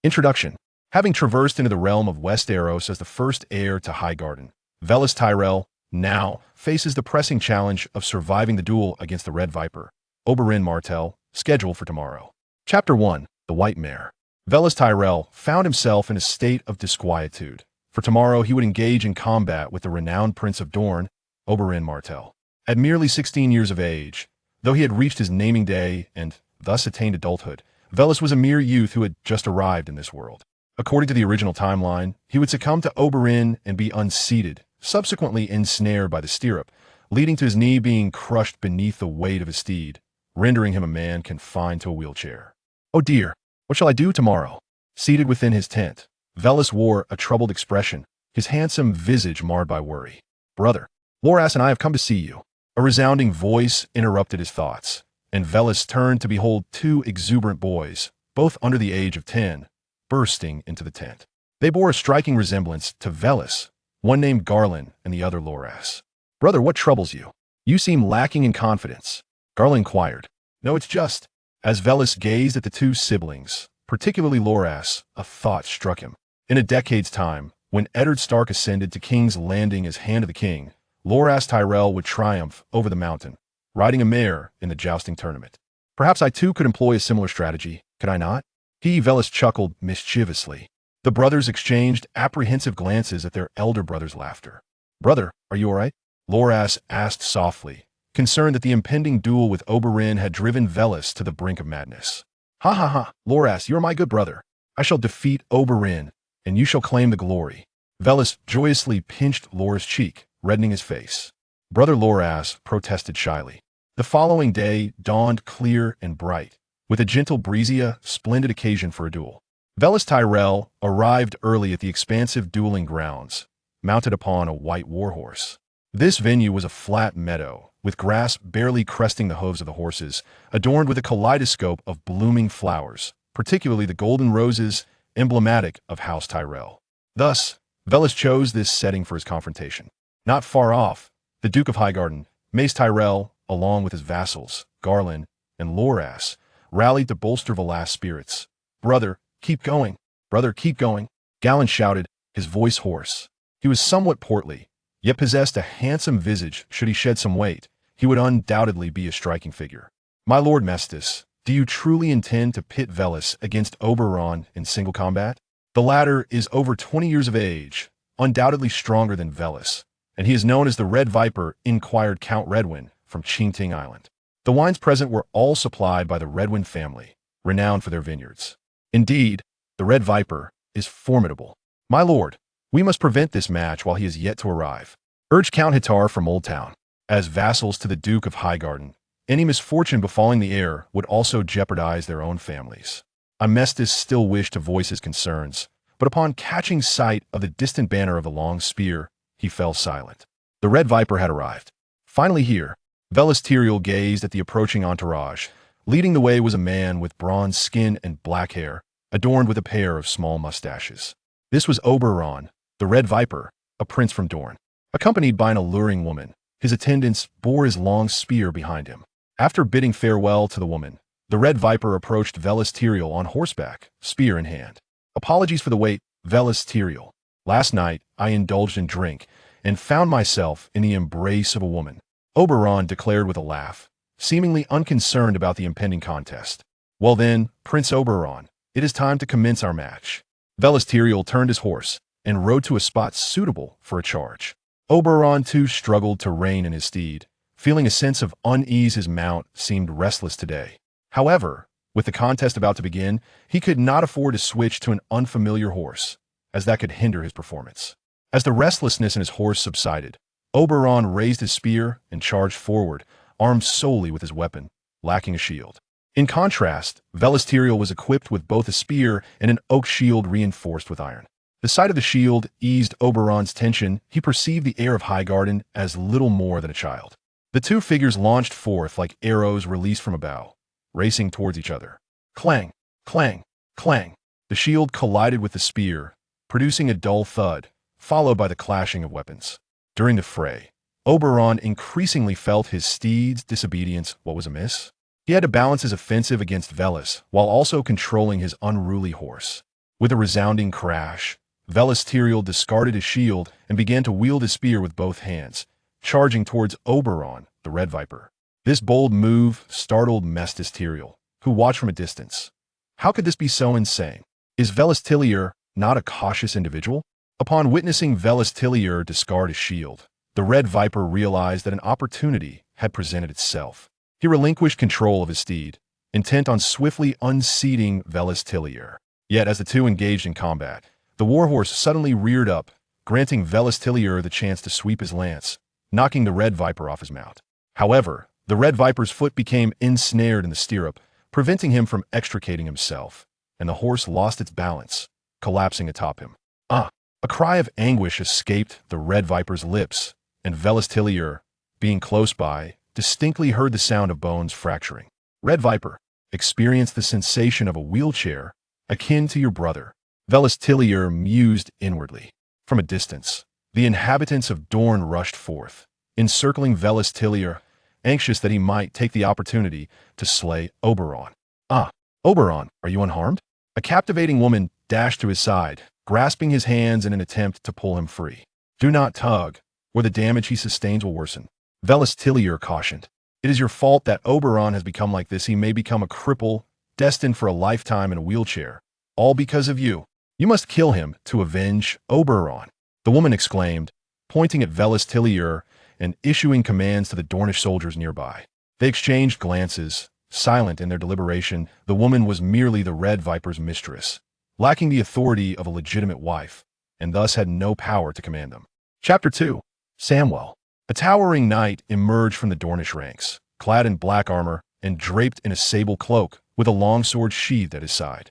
Introduction. Having traversed into the realm of Westeros as the first heir to Highgarden, Willas Tyrell now faces the pressing challenge of surviving the duel against the Red Viper, Oberyn Martell, scheduled for tomorrow. Chapter 1. The White Mare. Willas Tyrell found himself in a state of disquietude. For tomorrow he would engage in combat with the renowned Prince of Dorne, Oberyn Martell. At merely 16 years of age, though he had reached his naming day and thus attained adulthood, Willas was a mere youth who had just arrived in this world. According to the original timeline, he would succumb to Oberyn and be unseated, subsequently ensnared by the stirrup, leading to his knee being crushed beneath the weight of his steed, rendering him a man confined to a wheelchair. Oh dear, what shall I do tomorrow? Seated within his tent, Willas wore a troubled expression, his handsome visage marred by worry. Brother, Loras and I have come to see you. A resounding voice interrupted his thoughts, and Willas turned to behold two exuberant boys, both under the age of 10, bursting into the tent. They bore a striking resemblance to Willas, one named Garland and the other Loras. Brother, what troubles you? You seem lacking in confidence. Garland inquired. No, it's just. As Willas gazed at the two siblings, particularly Loras, a thought struck him. In a decade's time, when Eddard Stark ascended to King's Landing as Hand of the King, Loras Tyrell would triumph over the mountain, riding a mare in the jousting tournament. Perhaps I too could employ a similar strategy, could I not? Willas chuckled mischievously. The brothers exchanged apprehensive glances at their elder brother's laughter. Brother, are you all right? Loras asked softly, concerned that the impending duel with Oberyn had driven Willas to the brink of madness. Ha ha ha, Loras, you are my good brother. I shall defeat Oberyn, and you shall claim the glory. Willas joyously pinched Loras' cheek, reddening his face. Brother Loras protested shyly. The following day dawned clear and bright, with a gentle breezia, splendid occasion for a duel. Willas Tyrell arrived early at the expansive dueling grounds, mounted upon a white warhorse. This venue was a flat meadow, with grass barely cresting the hooves of the horses, adorned with a kaleidoscope of blooming flowers, particularly the golden roses emblematic of House Tyrell. Thus, Willas chose this setting for his confrontation. Not far off, the Duke of Highgarden, Mace Tyrell, along with his vassals, Garland and Loras, rallied to bolster Willas' spirits. Brother, keep going. Brother, keep going. Garland shouted, his voice hoarse. He was somewhat portly, yet possessed a handsome visage. Should he shed some weight, he would undoubtedly be a striking figure. My lord Mestis, do you truly intend to pit Willas against Oberyn in single combat? The latter is over 20 years of age, undoubtedly stronger than Willas, and he is known as the Red Viper, inquired Count Redwyn from Chinting Island. The wines present were all supplied by the Redwyn family, renowned for their vineyards. Indeed, the Red Viper is formidable. My lord, we must prevent this match while he is yet to arrive, urged Count Hitar from Oldtown. As vassals to the Duke of Highgarden, any misfortune befalling the heir would also jeopardize their own families. Amestis still wished to voice his concerns, but upon catching sight of the distant banner of a long spear, he fell silent. The Red Viper had arrived. Finally here, Willas Tyrell gazed at the approaching entourage. Leading the way was a man with bronze skin and black hair, adorned with a pair of small mustaches. This was Oberyn, the Red Viper, a prince from Dorne. Accompanied by an alluring woman, his attendants bore his long spear behind him. After bidding farewell to the woman, the Red Viper approached Willas Tyrell on horseback, spear in hand. Apologies for the wait, Willas Tyrell. Last night, I indulged in drink and found myself in the embrace of a woman, Oberyn declared with a laugh, seemingly unconcerned about the impending contest. Well then, Prince Oberyn, it is time to commence our match. Willas Tyrell turned his horse and rode to a spot suitable for a charge. Oberyn too struggled to rein in his steed, feeling a sense of unease. His mount seemed restless today. However, with the contest about to begin, he could not afford to switch to an unfamiliar horse, as that could hinder his performance. As the restlessness in his horse subsided, Oberyn raised his spear and charged forward, armed solely with his weapon, lacking a shield. In contrast, Willas Tyrell was equipped with both a spear and an oak shield reinforced with iron. The sight of the shield eased Oberyn's tension. He perceived the heir of Highgarden as little more than a child. The two figures launched forth like arrows released from a bow, racing towards each other. Clang, clang, clang. The shield collided with the spear, producing a dull thud, followed by the clashing of weapons. During the fray, Oberyn increasingly felt his steed's disobedience. What was amiss? He had to balance his offensive against Willas while also controlling his unruly horse. With a resounding crash, Willas Tyrell discarded his shield and began to wield his spear with both hands, charging towards Oberyn, the Red Viper. This bold move startled Mestis Tyrell, who watched from a distance. How could this be so insane? Is Willas Tyrell not a cautious individual? Upon witnessing Willas Tyrell discard his shield, the Red Viper realized that an opportunity had presented itself. He relinquished control of his steed, intent on swiftly unseating Willas Tyrell. Yet as the two engaged in combat, the warhorse suddenly reared up, granting Willas Tyrell the chance to sweep his lance, knocking the Red Viper off his mount. However, the Red Viper's foot became ensnared in the stirrup, preventing him from extricating himself, and the horse lost its balance, collapsing atop him. A cry of anguish escaped the Red Viper's lips, and Willas Tyrell, being close by, distinctly heard the sound of bones fracturing. Red Viper experienced the sensation of a wheelchair, akin to your brother. Willas Tyrell mused inwardly. From a distance, the inhabitants of Dorne rushed forth, encircling Willas Tyrell, anxious that he might take the opportunity to slay Oberyn. Oberyn, are you unharmed? A captivating woman dashed to his side, grasping his hands in an attempt to pull him free. Do not tug, or the damage he sustains will worsen. Willas Tyrell cautioned. It is your fault that Oberyn has become like this. He may become a cripple, destined for a lifetime in a wheelchair. All because of you. You must kill him to avenge Oberyn. The woman exclaimed, pointing at Willas Tyrell and issuing commands to the Dornish soldiers nearby. They exchanged glances, silent in their deliberation. The woman was merely the Red Viper's mistress, lacking the authority of a legitimate wife, and thus had no power to command them. Chapter 2. Samwell. A towering knight emerged from the Dornish ranks, clad in black armor and draped in a sable cloak, with a long sword sheathed at his side.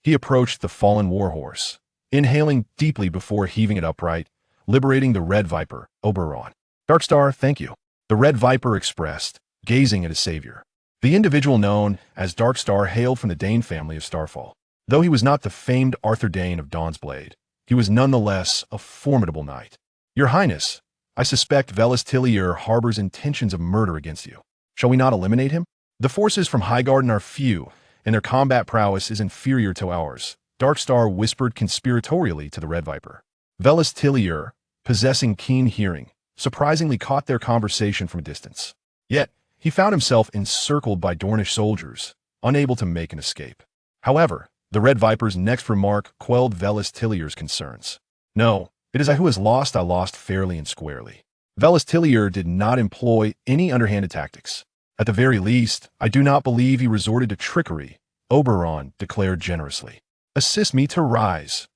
He approached the fallen warhorse, inhaling deeply before heaving it upright, liberating the Red Viper, Oberyn. Darkstar, thank you, the Red Viper expressed, gazing at his savior. The individual known as Darkstar hailed from the Dane family of Starfall. Though he was not the famed Arthur Dane of Dawn's Blade, he was nonetheless a formidable knight. Your Highness, I suspect Willas Tyrell harbors intentions of murder against you. Shall we not eliminate him? The forces from Highgarden are few, and their combat prowess is inferior to ours, Darkstar whispered conspiratorially to the Red Viper. Willas Tyrell, possessing keen hearing, surprisingly caught their conversation from a distance. Yet, he found himself encircled by Dornish soldiers, unable to make an escape. However, the Red Viper's next remark quelled Willas Tyrell's concerns. No, it is I who has lost. I lost fairly and squarely. Willas Tyrell did not employ any underhanded tactics. At the very least, I do not believe he resorted to trickery, Oberyn declared generously. Assist me to rise.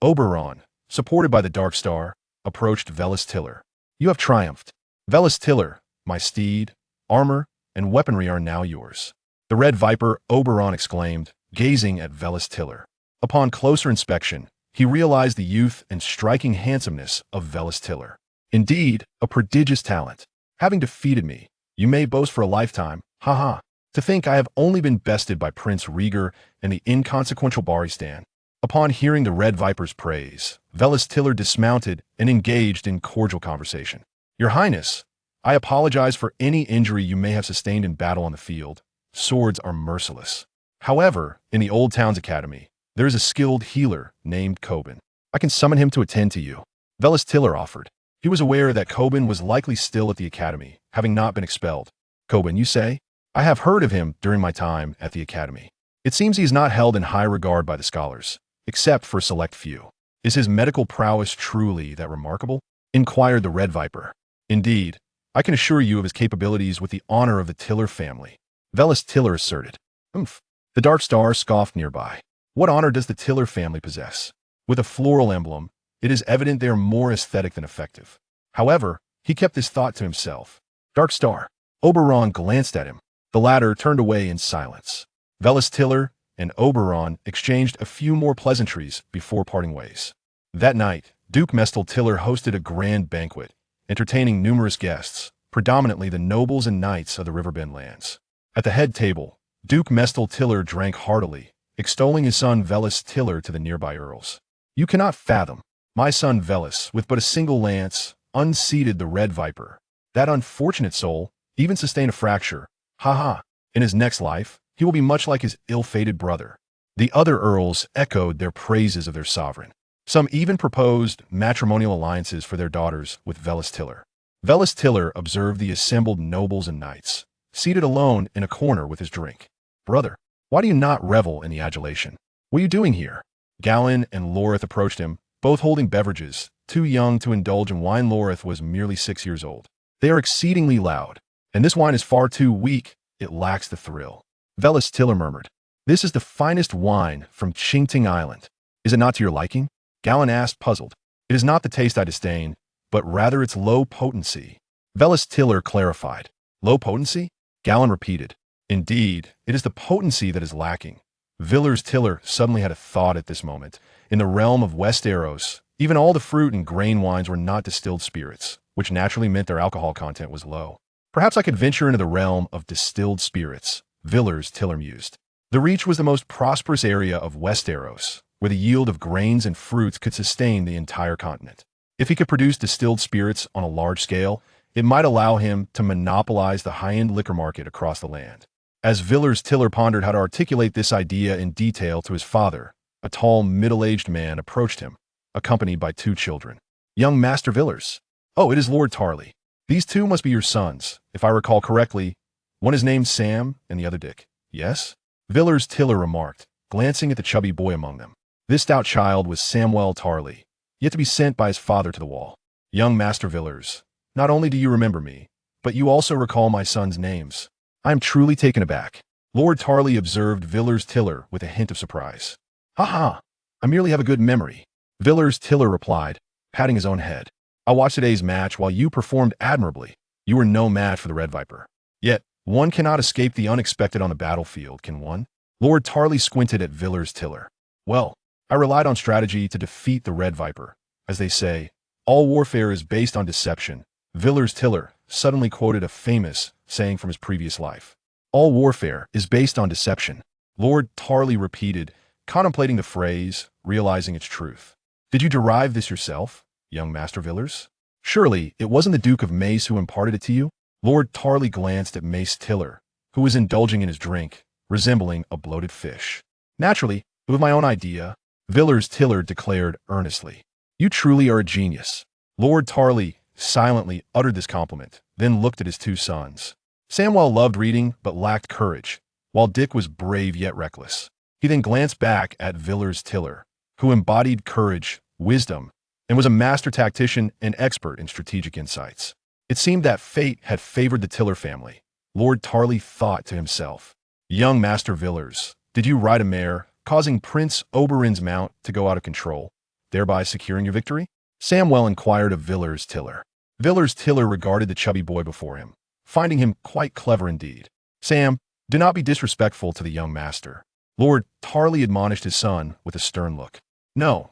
Oberyn, supported by the Darkstar, approached Willas Tyrell. You have triumphed. Willas Tyrell, my steed, armor, and weaponry are now yours. The Red Viper, Oberyn exclaimed, gazing at Willas Tyrell. Upon closer inspection, he realized the youth and striking handsomeness of Willas Tyrell. Indeed, a prodigious talent. Having defeated me, you may boast for a lifetime, to think I have only been bested by Prince Rhaegar and the inconsequential Barristan. Upon hearing the Red Viper's praise, Willas Tyrell dismounted and engaged in cordial conversation. Your Highness, I apologize for any injury you may have sustained in battle on the field. Swords are merciless. However, in the Oldtown's academy, there is a skilled healer named Coben. I can summon him to attend to you. Willas Tyrell offered. He was aware that Coben was likely still at the academy, having not been expelled. Coben, you say? I have heard of him during my time at the academy. It seems he is not held in high regard by the scholars, except for a select few. Is his medical prowess truly that remarkable? Inquired the Red Viper. Indeed, I can assure you of his capabilities with the honor of the Tiller family. Willas Tyrell asserted. The Darkstar scoffed nearby. What honor does the Tiller family possess? With a floral emblem, it is evident they are more aesthetic than effective. However, he kept this thought to himself. Darkstar. Oberyn glanced at him. The latter turned away in silence. Willas Tyrell and Oberyn exchanged a few more pleasantries before parting ways. That night, Duke Mestel Tiller hosted a grand banquet, entertaining numerous guests, predominantly the nobles and knights of the Riverbend lands. At the head table, Duke Mestel Tiller drank heartily, extolling his son Willas Tyrell to the nearby earls. You cannot fathom. My son Willas, with but a single lance, unseated the Red Viper. That unfortunate soul even sustained a fracture. In his next life, he will be much like his ill-fated brother. The other earls echoed their praises of their sovereign. Some even proposed matrimonial alliances for their daughters with Willas Tyrell. Willas Tyrell observed the assembled nobles and knights, seated alone in a corner with his drink. "Brother, why do you not revel in the adulation? What are you doing here?" Galen and Loreth approached him, both holding beverages, too young to indulge in wine. Loreth was merely 6 years old. "They are exceedingly loud, and this wine is far too weak. It lacks the thrill." Willas Tyrell murmured, "This is the finest wine from Chingting Island. Is it not to your liking?" Galen asked, puzzled. "It is not the taste I disdain, but rather its low potency." Willas Tyrell clarified. "Low potency?" Galen repeated. "Indeed, it is the potency that is lacking." Willas Tyrell suddenly had a thought at this moment. In the realm of Westeros, even all the fruit and grain wines were not distilled spirits, which naturally meant their alcohol content was low. "Perhaps I could venture into the realm of distilled spirits," Willas Tyrell mused. The Reach was the most prosperous area of Westeros, where the yield of grains and fruits could sustain the entire continent. If he could produce distilled spirits on a large scale, it might allow him to monopolize the high-end liquor market across the land. As Willas Tyrell pondered how to articulate this idea in detail to his father, a tall, middle-aged man approached him, accompanied by 2 children. "Young Master Willas." "Oh, it is Lord Tarly. These 2 must be your sons, if I recall correctly. One is named Sam and the other Dick." "Yes?" Willas Tyrell remarked, glancing at the chubby boy among them. This stout child was Samwell Tarly, yet to be sent by his father to the wall. "Young Master Willas, not only do you remember me, but you also recall my sons' names. I am truly taken aback." Lord Tarly observed Willas Tyrell with a hint of surprise. "Ha ha, I merely have a good memory," Willas Tyrell replied, patting his own head. "I watched today's match while you performed admirably. You were no match for the Red Viper. Yet, one cannot escape the unexpected on the battlefield, can one?" Lord Tarly squinted at Willas Tyrell. "Well, I relied on strategy to defeat the Red Viper. As they say, all warfare is based on deception." Willas Tyrell suddenly quoted a famous saying from his previous life. "All warfare is based on deception." Lord Tarly repeated, contemplating the phrase, realizing its truth. "Did you derive this yourself, young Master Willas? Surely it wasn't the Duke of Mace who imparted it to you?" Lord Tarly glanced at Mace Tyrell, who was indulging in his drink, resembling a bloated fish. "Naturally, it was my own idea," Willas Tyrell declared earnestly. "You truly are a genius." Lord Tarly silently uttered this compliment, then looked at his 2 sons. Samwell loved reading but lacked courage, while Dick was brave yet reckless. He then glanced back at Willas Tyrell, who embodied courage, wisdom, and was a master tactician and expert in strategic insights. It seemed that fate had favored the Tyrell family. Lord Tarly thought to himself, "Young Master Willas, did you ride a mare, causing Prince Oberyn's mount to go out of control, thereby securing your victory?" Samwell inquired of Willas Tyrell. Willas Tyrell regarded the chubby boy before him, finding him quite clever indeed. "Sam, do not be disrespectful to the young master," Lord Tarly admonished his son with a stern look. No,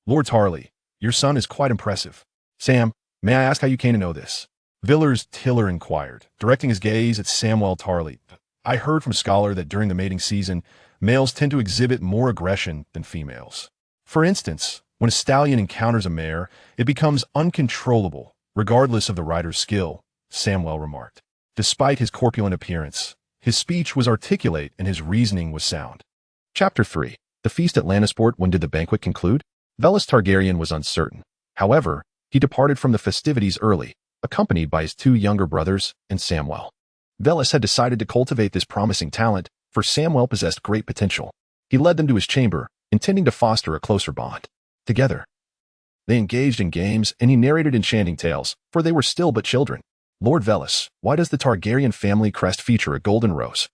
Lord Tarly, your son is quite impressive." "Sam, may I ask how you came to know this?" Willas Tyrell inquired, directing his gaze at Samwell Tarly. "I heard from Scholar that during the mating season, males tend to exhibit more aggression than females. For instance, when a stallion encounters a mare, it becomes uncontrollable, regardless of the rider's skill," Samwell remarked. Despite his corpulent appearance, his speech was articulate and his reasoning was sound. Chapter 3. The Feast at Lannisport. When did the banquet conclude? Vellis Targaryen was uncertain. However, he departed from the festivities early, accompanied by his 2 younger brothers and Samwell. Vellis had decided to cultivate this promising talent, for Samwell possessed great potential. He led them to his chamber, intending to foster a closer bond. Together, they engaged in games, and he narrated enchanting tales, for they were still but children. "Lord Vellis, why does the Targaryen family crest feature a golden rose?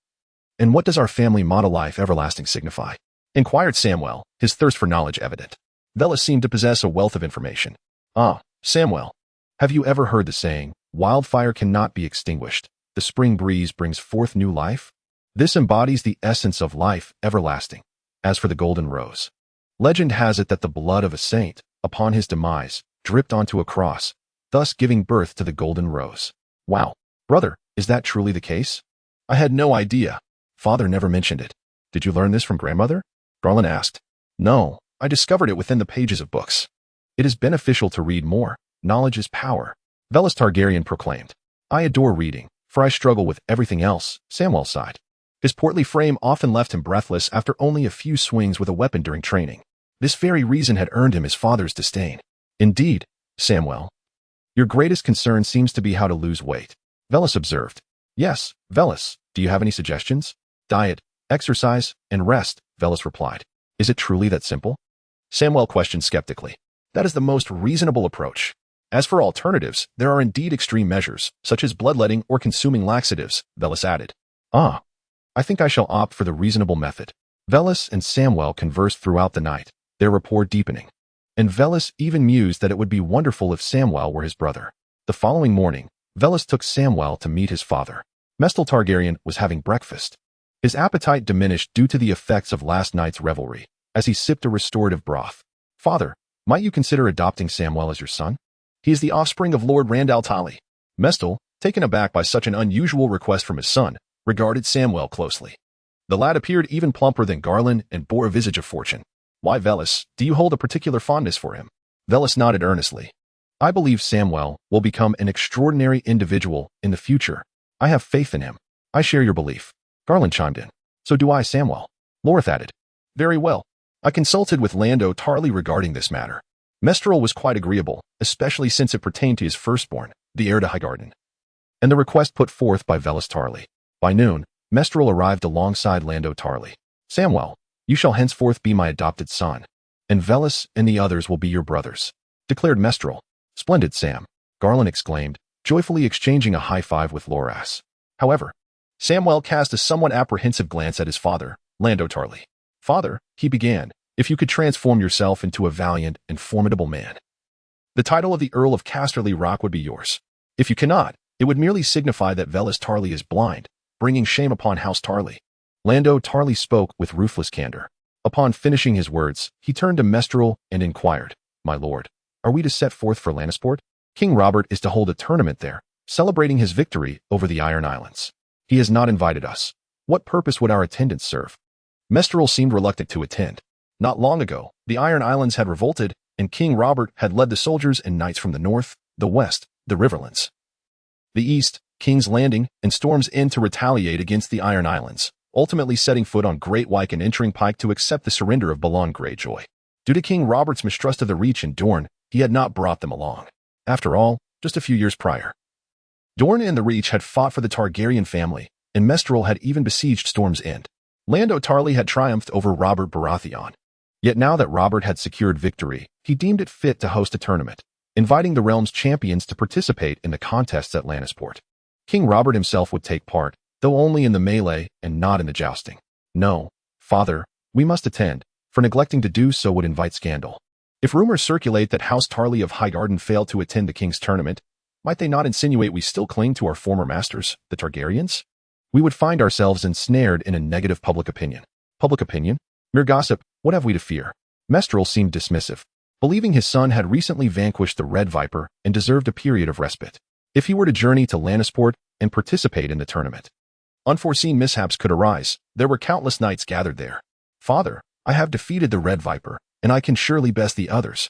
And what does our family motto, life everlasting, signify?" inquired Samwell, his thirst for knowledge evident. Vellis seemed to possess a wealth of information. "Ah, Samwell, have you ever heard the saying, 'Wildfire cannot be extinguished. The spring breeze brings forth new life'? This embodies the essence of life everlasting. As for the golden rose, legend has it that the blood of a saint, upon his demise, dripped onto a cross, thus giving birth to the golden rose." "Wow, brother, is that truly the case? I had no idea. Father never mentioned it." "Did you learn this from grandmother?" Garland asked. "No, I discovered it within the pages of books. It is beneficial to read more. Knowledge is power," Vellis Targaryen proclaimed. "I adore reading, for I struggle with everything else," Samwell sighed. His portly frame often left him breathless after only a few swings with a weapon during training. This very reason had earned him his father's disdain. Indeed, Samwell, your greatest concern seems to be how to lose weight, Willas observed. Yes, Willas, do you have any suggestions? Diet, exercise, and rest, Willas replied. Is it truly that simple? Samwell questioned skeptically. That is the most reasonable approach. As for alternatives, there are indeed extreme measures, such as bloodletting or consuming laxatives, Willas added. Ah, I think I shall opt for the reasonable method. Willas and Samwell conversed throughout the night, their rapport deepening. And Willas even mused that it would be wonderful if Samwell were his brother. The following morning, Willas took Samwell to meet his father. Mestel Targaryen was having breakfast. His appetite diminished due to the effects of last night's revelry, as he sipped a restorative broth. Father, might you consider adopting Samwell as your son? He is the offspring of Lord Randall Tully. Mestel, taken aback by such an unusual request from his son, regarded Samwell closely. The lad appeared even plumper than Garland and bore a visage of fortune. Why, Willas, do you hold a particular fondness for him? Willas nodded earnestly. I believe Samwell will become an extraordinary individual in the future. I have faith in him. I share your belief. Garland chimed in. So do I, Samwell. Loreth added. Very well. I consulted with Lando Tarly regarding this matter. Mestrel was quite agreeable, especially since it pertained to his firstborn, the heir to Highgarden. And the request put forth by Willas Tarly. By noon, Mestrel arrived alongside Lando Tarly. Samwell, you shall henceforth be my adopted son, and Willas and the others will be your brothers, declared Mestrel. Splendid, Sam, Garland exclaimed, joyfully exchanging a high five with Loras. However, Samwell cast a somewhat apprehensive glance at his father, Lando Tarly. Father, he began, if you could transform yourself into a valiant and formidable man, the title of the Earl of Casterly Rock would be yours. If you cannot, it would merely signify that Willas Tarly is blind, bringing shame upon House Tarly. Lando Tarly spoke with ruthless candor. Upon finishing his words, he turned to Mestrel and inquired, My lord, are we to set forth for Lannisport? King Robert is to hold a tournament there, celebrating his victory over the Iron Islands. He has not invited us. What purpose would our attendance serve? Mestrel seemed reluctant to attend. Not long ago, the Iron Islands had revolted, and King Robert had led the soldiers and knights from the north, the west, the Riverlands, the east, King's Landing, and Storm's End to retaliate against the Iron Islands, ultimately setting foot on Great Wyke and entering Pike to accept the surrender of Balon Greyjoy. Due to King Robert's mistrust of the Reach and Dorne, he had not brought them along. After all, just a few years prior, Dorne and the Reach had fought for the Targaryen family, and Mestrel had even besieged Storm's End. Lando Tarly had triumphed over Robert Baratheon. Yet now that Robert had secured victory, he deemed it fit to host a tournament, inviting the realm's champions to participate in the contests at Lannisport. King Robert himself would take part, though only in the melee and not in the jousting. No, father, we must attend, for neglecting to do so would invite scandal. If rumors circulate that House Tarly of Highgarden failed to attend the king's tournament, might they not insinuate we still cling to our former masters, the Targaryens? We would find ourselves ensnared in a negative public opinion. Public opinion? Mere gossip, what have we to fear? Mestrel seemed dismissive, believing his son had recently vanquished the Red Viper and deserved a period of respite. If he were to journey to Lannisport and participate in the tournament, unforeseen mishaps could arise. There were countless knights gathered there. Father, I have defeated the Red Viper, and I can surely best the others.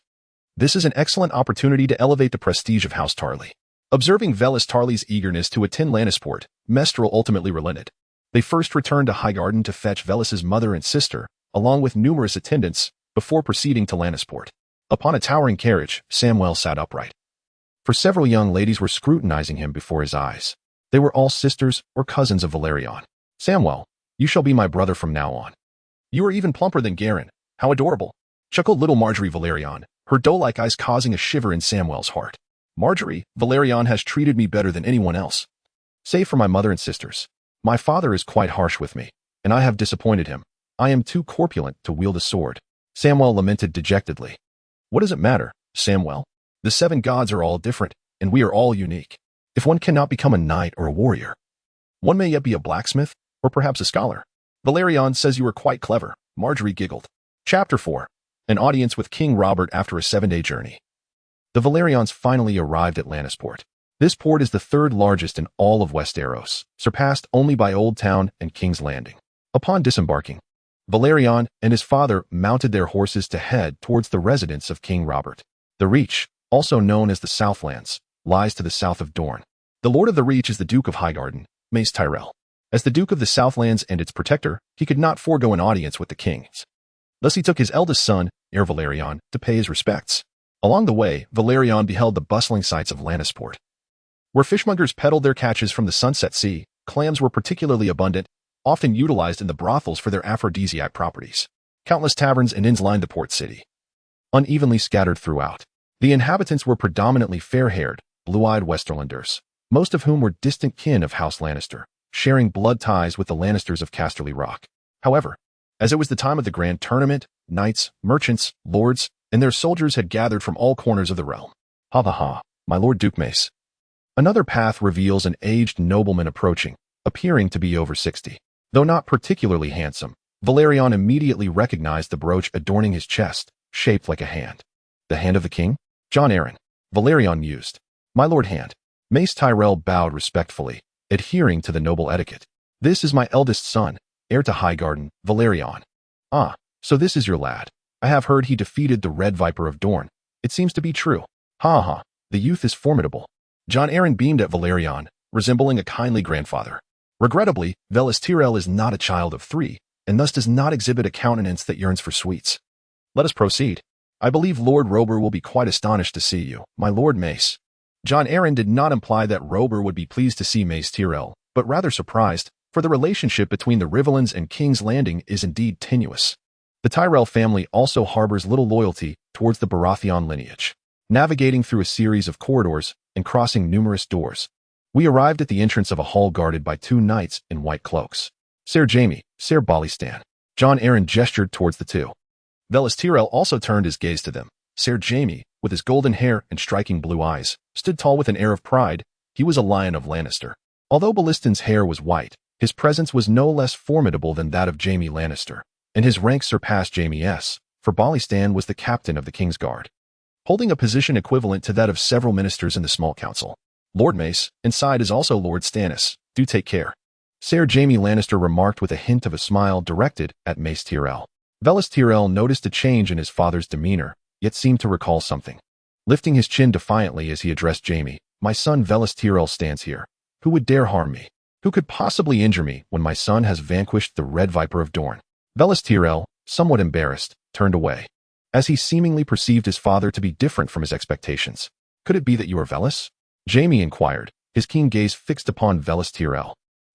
This is an excellent opportunity to elevate the prestige of House Tarly. Observing Willas Tarly's eagerness to attend Lannisport, Mestrel ultimately relented. They first returned to Highgarden to fetch Willas's mother and sister, along with numerous attendants, before proceeding to Lannisport. Upon a towering carriage, Samwell sat upright. For several young ladies were scrutinizing him before his eyes. They were all sisters or cousins of Valerion. Samwell, you shall be my brother from now on. You are even plumper than Garen. How adorable, chuckled little Marjorie Valerion, her doe-like eyes causing a shiver in Samwell's heart. Marjorie, Valerion has treated me better than anyone else. Save for my mother and sisters. My father is quite harsh with me, and I have disappointed him. I am too corpulent to wield a sword. Samwell lamented dejectedly. What does it matter, Samwell? The 7 gods are all different, and we are all unique. If one cannot become a knight or a warrior, one may yet be a blacksmith, or perhaps a scholar. Valerion says you are quite clever, Marjorie giggled. Chapter 4. An audience with King Robert after a 7-day journey. The Valerions finally arrived at Lannisport. This port is the 3rd largest in all of Westeros, surpassed only by Oldtown and King's Landing. Upon disembarking, Valerion and his father mounted their horses to head towards the residence of King Robert. The Reach, also known as the Southlands, lies to the south of Dorne. The Lord of the Reach is the Duke of Highgarden, Mace Tyrell. As the Duke of the Southlands and its protector, he could not forego an audience with the kings. Thus he took his eldest son, Heir Valerion, to pay his respects. Along the way, Valerion beheld the bustling sights of Lannisport. Where fishmongers peddled their catches from the Sunset Sea, clams were particularly abundant, often utilized in the brothels for their aphrodisiac properties. Countless taverns and inns lined the port city, unevenly scattered throughout. The inhabitants were predominantly fair-haired, blue-eyed Westerlanders, most of whom were distant kin of House Lannister, sharing blood ties with the Lannisters of Casterly Rock. However, as it was the time of the grand tournament, knights, merchants, lords, and their soldiers had gathered from all corners of the realm. Ha ha ha, my Lord Duke Mace. Another path reveals an aged nobleman approaching, appearing to be over 60. Though not particularly handsome, Valerion immediately recognized the brooch adorning his chest, shaped like a hand. The hand of the king? Jon Arryn. Valerion mused. My Lord Hand. Mace Tyrell bowed respectfully, adhering to the noble etiquette. This is my eldest son, heir to Highgarden, Valerion. Ah, so this is your lad. I have heard he defeated the Red Viper of Dorne. It seems to be true. Ha ha, the youth is formidable. Jon Arryn beamed at Valerion, resembling a kindly grandfather. Regrettably, Willas Tyrell is not a child of 3, and thus does not exhibit a countenance that yearns for sweets. Let us proceed. I believe Lord Robur will be quite astonished to see you, my Lord Mace. Jon Arryn did not imply that Robur would be pleased to see Mace Tyrell, but rather surprised, for the relationship between the Riverlands and King's Landing is indeed tenuous. The Tyrell family also harbors little loyalty towards the Baratheon lineage. Navigating through a series of corridors and crossing numerous doors, we arrived at the entrance of a hall guarded by 2 knights in white cloaks. Ser Jaime, Ser Bollistan. Jon Arryn gestured towards the 2. Willas Tyrell also turned his gaze to them. Ser Jaime, with his golden hair and striking blue eyes, stood tall with an air of pride. He was a lion of Lannister. Although Bollistan's hair was white, his presence was no less formidable than that of Jaime Lannister, and his rank surpassed Jaime's, for Bollistan was the captain of the King's Guard, holding a position equivalent to that of several ministers in the small council. Lord Mace, inside is also Lord Stannis. Do take care. Ser Jaime Lannister remarked with a hint of a smile directed at Mace Tyrell. Willas Tyrell noticed a change in his father's demeanor, yet seemed to recall something. Lifting his chin defiantly as he addressed Jaime, my son Willas Tyrell stands here. Who would dare harm me? Who could possibly injure me when my son has vanquished the Red Viper of Dorne? Willas Tyrell, somewhat embarrassed, turned away, as he seemingly perceived his father to be different from his expectations. Could it be that you are Willas? Jaime inquired, his keen gaze fixed upon Willas Tyrell.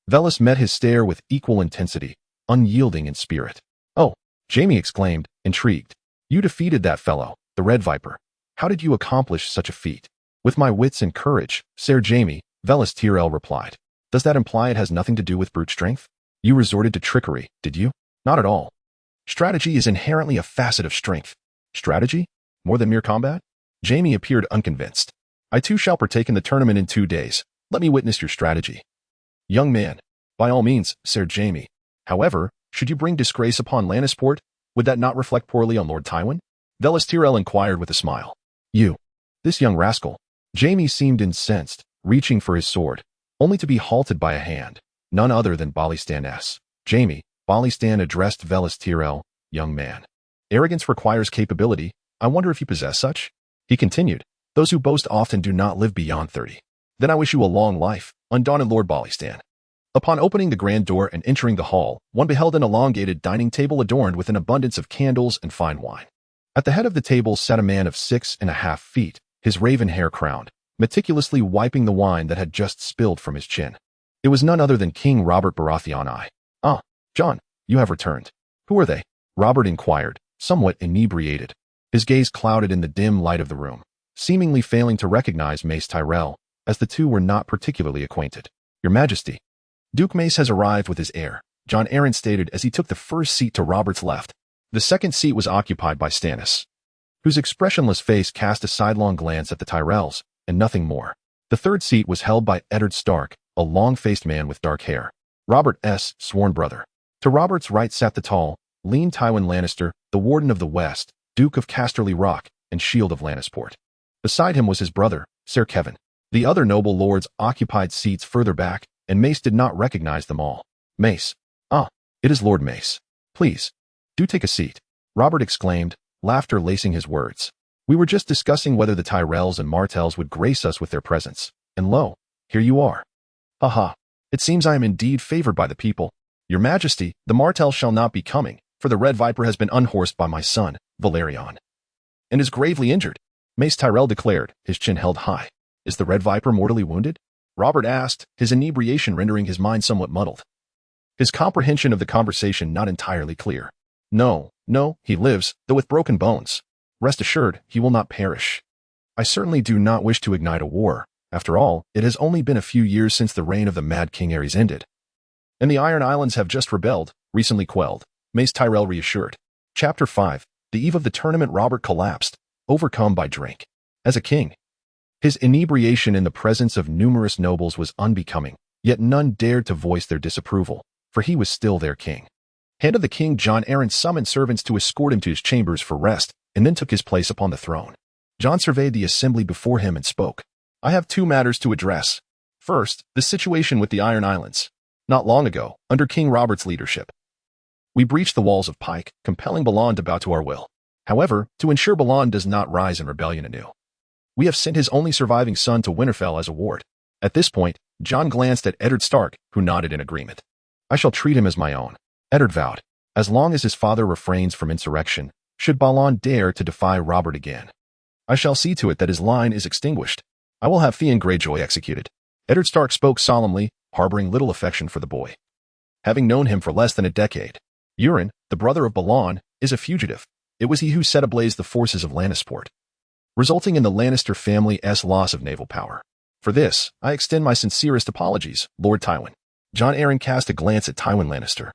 Willas met his stare with equal intensity, unyielding in spirit. Oh, Jaime exclaimed, intrigued. You defeated that fellow, the Red Viper. How did you accomplish such a feat? With my wits and courage, Ser Jaime, Willas Tyrell replied. Does that imply it has nothing to do with brute strength? You resorted to trickery, did you? Not at all. Strategy is inherently a facet of strength. Strategy? More than mere combat? Jaime appeared unconvinced. I too shall partake in the tournament in 2 days. Let me witness your strategy. Young man, by all means, Ser Jaime. However, should you bring disgrace upon Lannisport, would that not reflect poorly on Lord Tywin? Willas Tyrell inquired with a smile. You. This young rascal. Jaime seemed incensed, reaching for his sword, only to be halted by a hand, none other than Bollistan S. Jaime, Bollistan addressed Willas Tyrell, young man. Arrogance requires capability. I wonder if you possess such? He continued. Those who boast often do not live beyond 30. Then I wish you a long life, undaunted Lord Bollistan. Upon opening the grand door and entering the hall, one beheld an elongated dining table adorned with an abundance of candles and fine wine. At the head of the table sat a man of 6.5 feet, his raven hair crowned, meticulously wiping the wine that had just spilled from his chin. It was none other than King Robert Baratheon I. Ah, Jon, you have returned. Who are they? Robert inquired, somewhat inebriated, his gaze clouded in the dim light of the room, seemingly failing to recognize Mace Tyrell, as the two were not particularly acquainted. Your Majesty. Duke Mace has arrived with his heir, Jon Arryn stated as he took the first seat to Robert's left. The second seat was occupied by Stannis, whose expressionless face cast a sidelong glance at the Tyrells, and nothing more. The third seat was held by Eddard Stark, a long-faced man with dark hair, Robert's sworn brother. To Robert's right sat the tall, lean Tywin Lannister, the Warden of the West, Duke of Casterly Rock, and Shield of Lannisport. Beside him was his brother, Ser Kevan. The other noble lords occupied seats further back, and Mace did not recognize them all. Mace. Ah, it is Lord Mace. Please, do take a seat, Robert exclaimed, laughter lacing his words. We were just discussing whether the Tyrells and Martells would grace us with their presence, and lo, here you are. Ha ha. It seems I am indeed favored by the people. Your Majesty, the Martell shall not be coming, for the Red Viper has been unhorsed by my son, Valerion, and is gravely injured. Mace Tyrell declared, his chin held high. Is the Red Viper mortally wounded? Robert asked, his inebriation rendering his mind somewhat muddled. His comprehension of the conversation not entirely clear. No, he lives, though with broken bones. Rest assured, he will not perish. I certainly do not wish to ignite a war. After all, it has only been a few years since the reign of the Mad King Aerys ended. And the Iron Islands have just rebelled, recently quelled, Mace Tyrell reassured. Chapter 5. The eve of the tournament, Robert collapsed, overcome by drink. As a king, his inebriation in the presence of numerous nobles was unbecoming, yet none dared to voice their disapproval, for he was still their king. Hand of the king, Jon Arryn summoned servants to escort him to his chambers for rest, and then took his place upon the throne. Jon surveyed the assembly before him and spoke. I have 2 matters to address. First, the situation with the Iron Islands. Not long ago, under King Robert's leadership, we breached the walls of Pike, compelling Balon to bow to our will. However, to ensure Balon does not rise in rebellion anew, we have sent his only surviving son to Winterfell as a ward. At this point, Jon glanced at Eddard Stark, who nodded in agreement. I shall treat him as my own, Eddard vowed, as long as his father refrains from insurrection, should Balon dare to defy Robert again. I shall see to it that his line is extinguished. I will have Theon Greyjoy executed. Eddard Stark spoke solemnly, harboring little affection for the boy. Having known him for less than a decade, Euron, the brother of Balon, is a fugitive. It was he who set ablaze the forces of Lannisport, resulting in the Lannister family's loss of naval power. For this, I extend my sincerest apologies, Lord Tywin. Jon Arryn cast a glance at Tywin Lannister,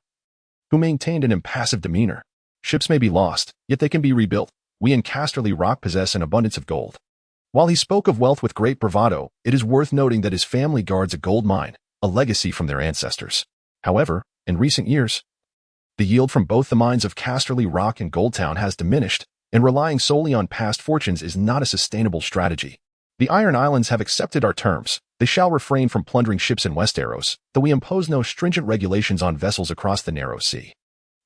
who maintained an impassive demeanor. Ships may be lost, yet they can be rebuilt. We in Casterly Rock possess an abundance of gold. While he spoke of wealth with great bravado, it is worth noting that his family guards a gold mine, a legacy from their ancestors. However, in recent years, the yield from both the mines of Casterly Rock and Oldtown has diminished, and relying solely on past fortunes is not a sustainable strategy. The Iron Islands have accepted our terms. They shall refrain from plundering ships in Westeros, though we impose no stringent regulations on vessels across the narrow sea.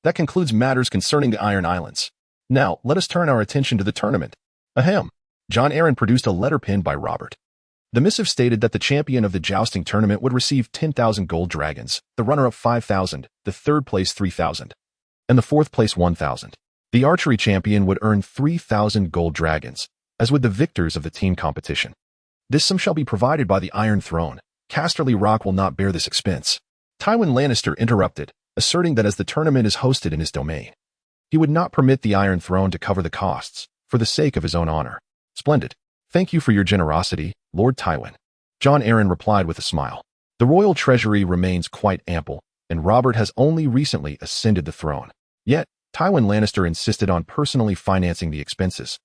That concludes matters concerning the Iron Islands. Now, let us turn our attention to the tournament. Ahem. Jon Arryn produced a letter penned by Robert. The missive stated that the champion of the jousting tournament would receive 10,000 gold dragons, the runner-up 5,000, the third place 3,000, and the fourth place 1,000. The archery champion would earn 3,000 gold dragons, as would the victors of the team competition. This sum shall be provided by the Iron Throne. Casterly Rock will not bear this expense. Tywin Lannister interrupted, asserting that as the tournament is hosted in his domain, he would not permit the Iron Throne to cover the costs, for the sake of his own honor. Splendid. Thank you for your generosity, Lord Tywin. Jon Arryn replied with a smile. The royal treasury remains quite ample, and Robert has only recently ascended the throne. Yet, Tywin Lannister insisted on personally financing the expenses,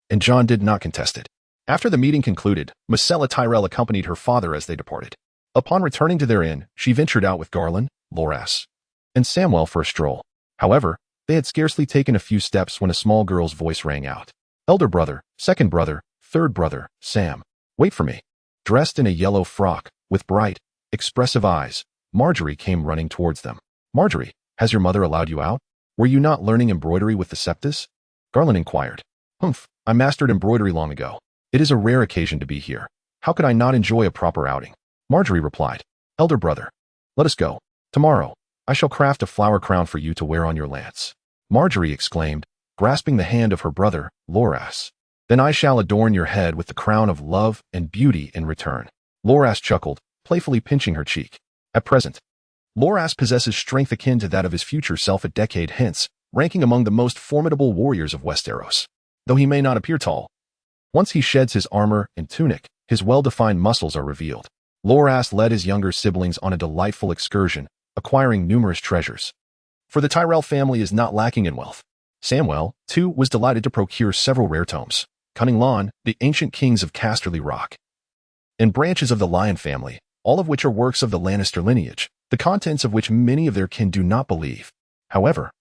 and Jon did not contest it. After the meeting concluded, Myrcella Tyrell accompanied her father as they departed. Upon returning to their inn, she ventured out with Garland, Loras, and Samwell for a stroll. However, they had scarcely taken a few steps when a small girl's voice rang out. Elder brother, second brother, third brother, Sam, wait for me. Dressed in a yellow frock, with bright, expressive eyes, Marjorie came running towards them. Marjorie, has your mother allowed you out? Were you not learning embroidery with the Septus? Garland inquired. Humph, I mastered embroidery long ago. It is a rare occasion to be here. How could I not enjoy a proper outing? Marjorie replied. Elder brother, let us go. Tomorrow, I shall craft a flower crown for you to wear on your lance. Marjorie exclaimed, grasping the hand of her brother, Loras. Then I shall adorn your head with the crown of love and beauty in return. Loras chuckled, playfully pinching her cheek. At present, Loras possesses strength akin to that of his future self a decade hence, ranking among the most formidable warriors of Westeros. Though he may not appear tall, once he sheds his armor and tunic, his well-defined muscles are revealed. Loras led his younger siblings on a delightful excursion, acquiring numerous treasures. For the Tyrell family is not lacking in wealth. Samwell, too, was delighted to procure several rare tomes, Cunning Lawn, the ancient kings of Casterly Rock, and branches of the Lion family, all of which are works of the Lannister lineage, the contents of which many of their kin do not believe. However,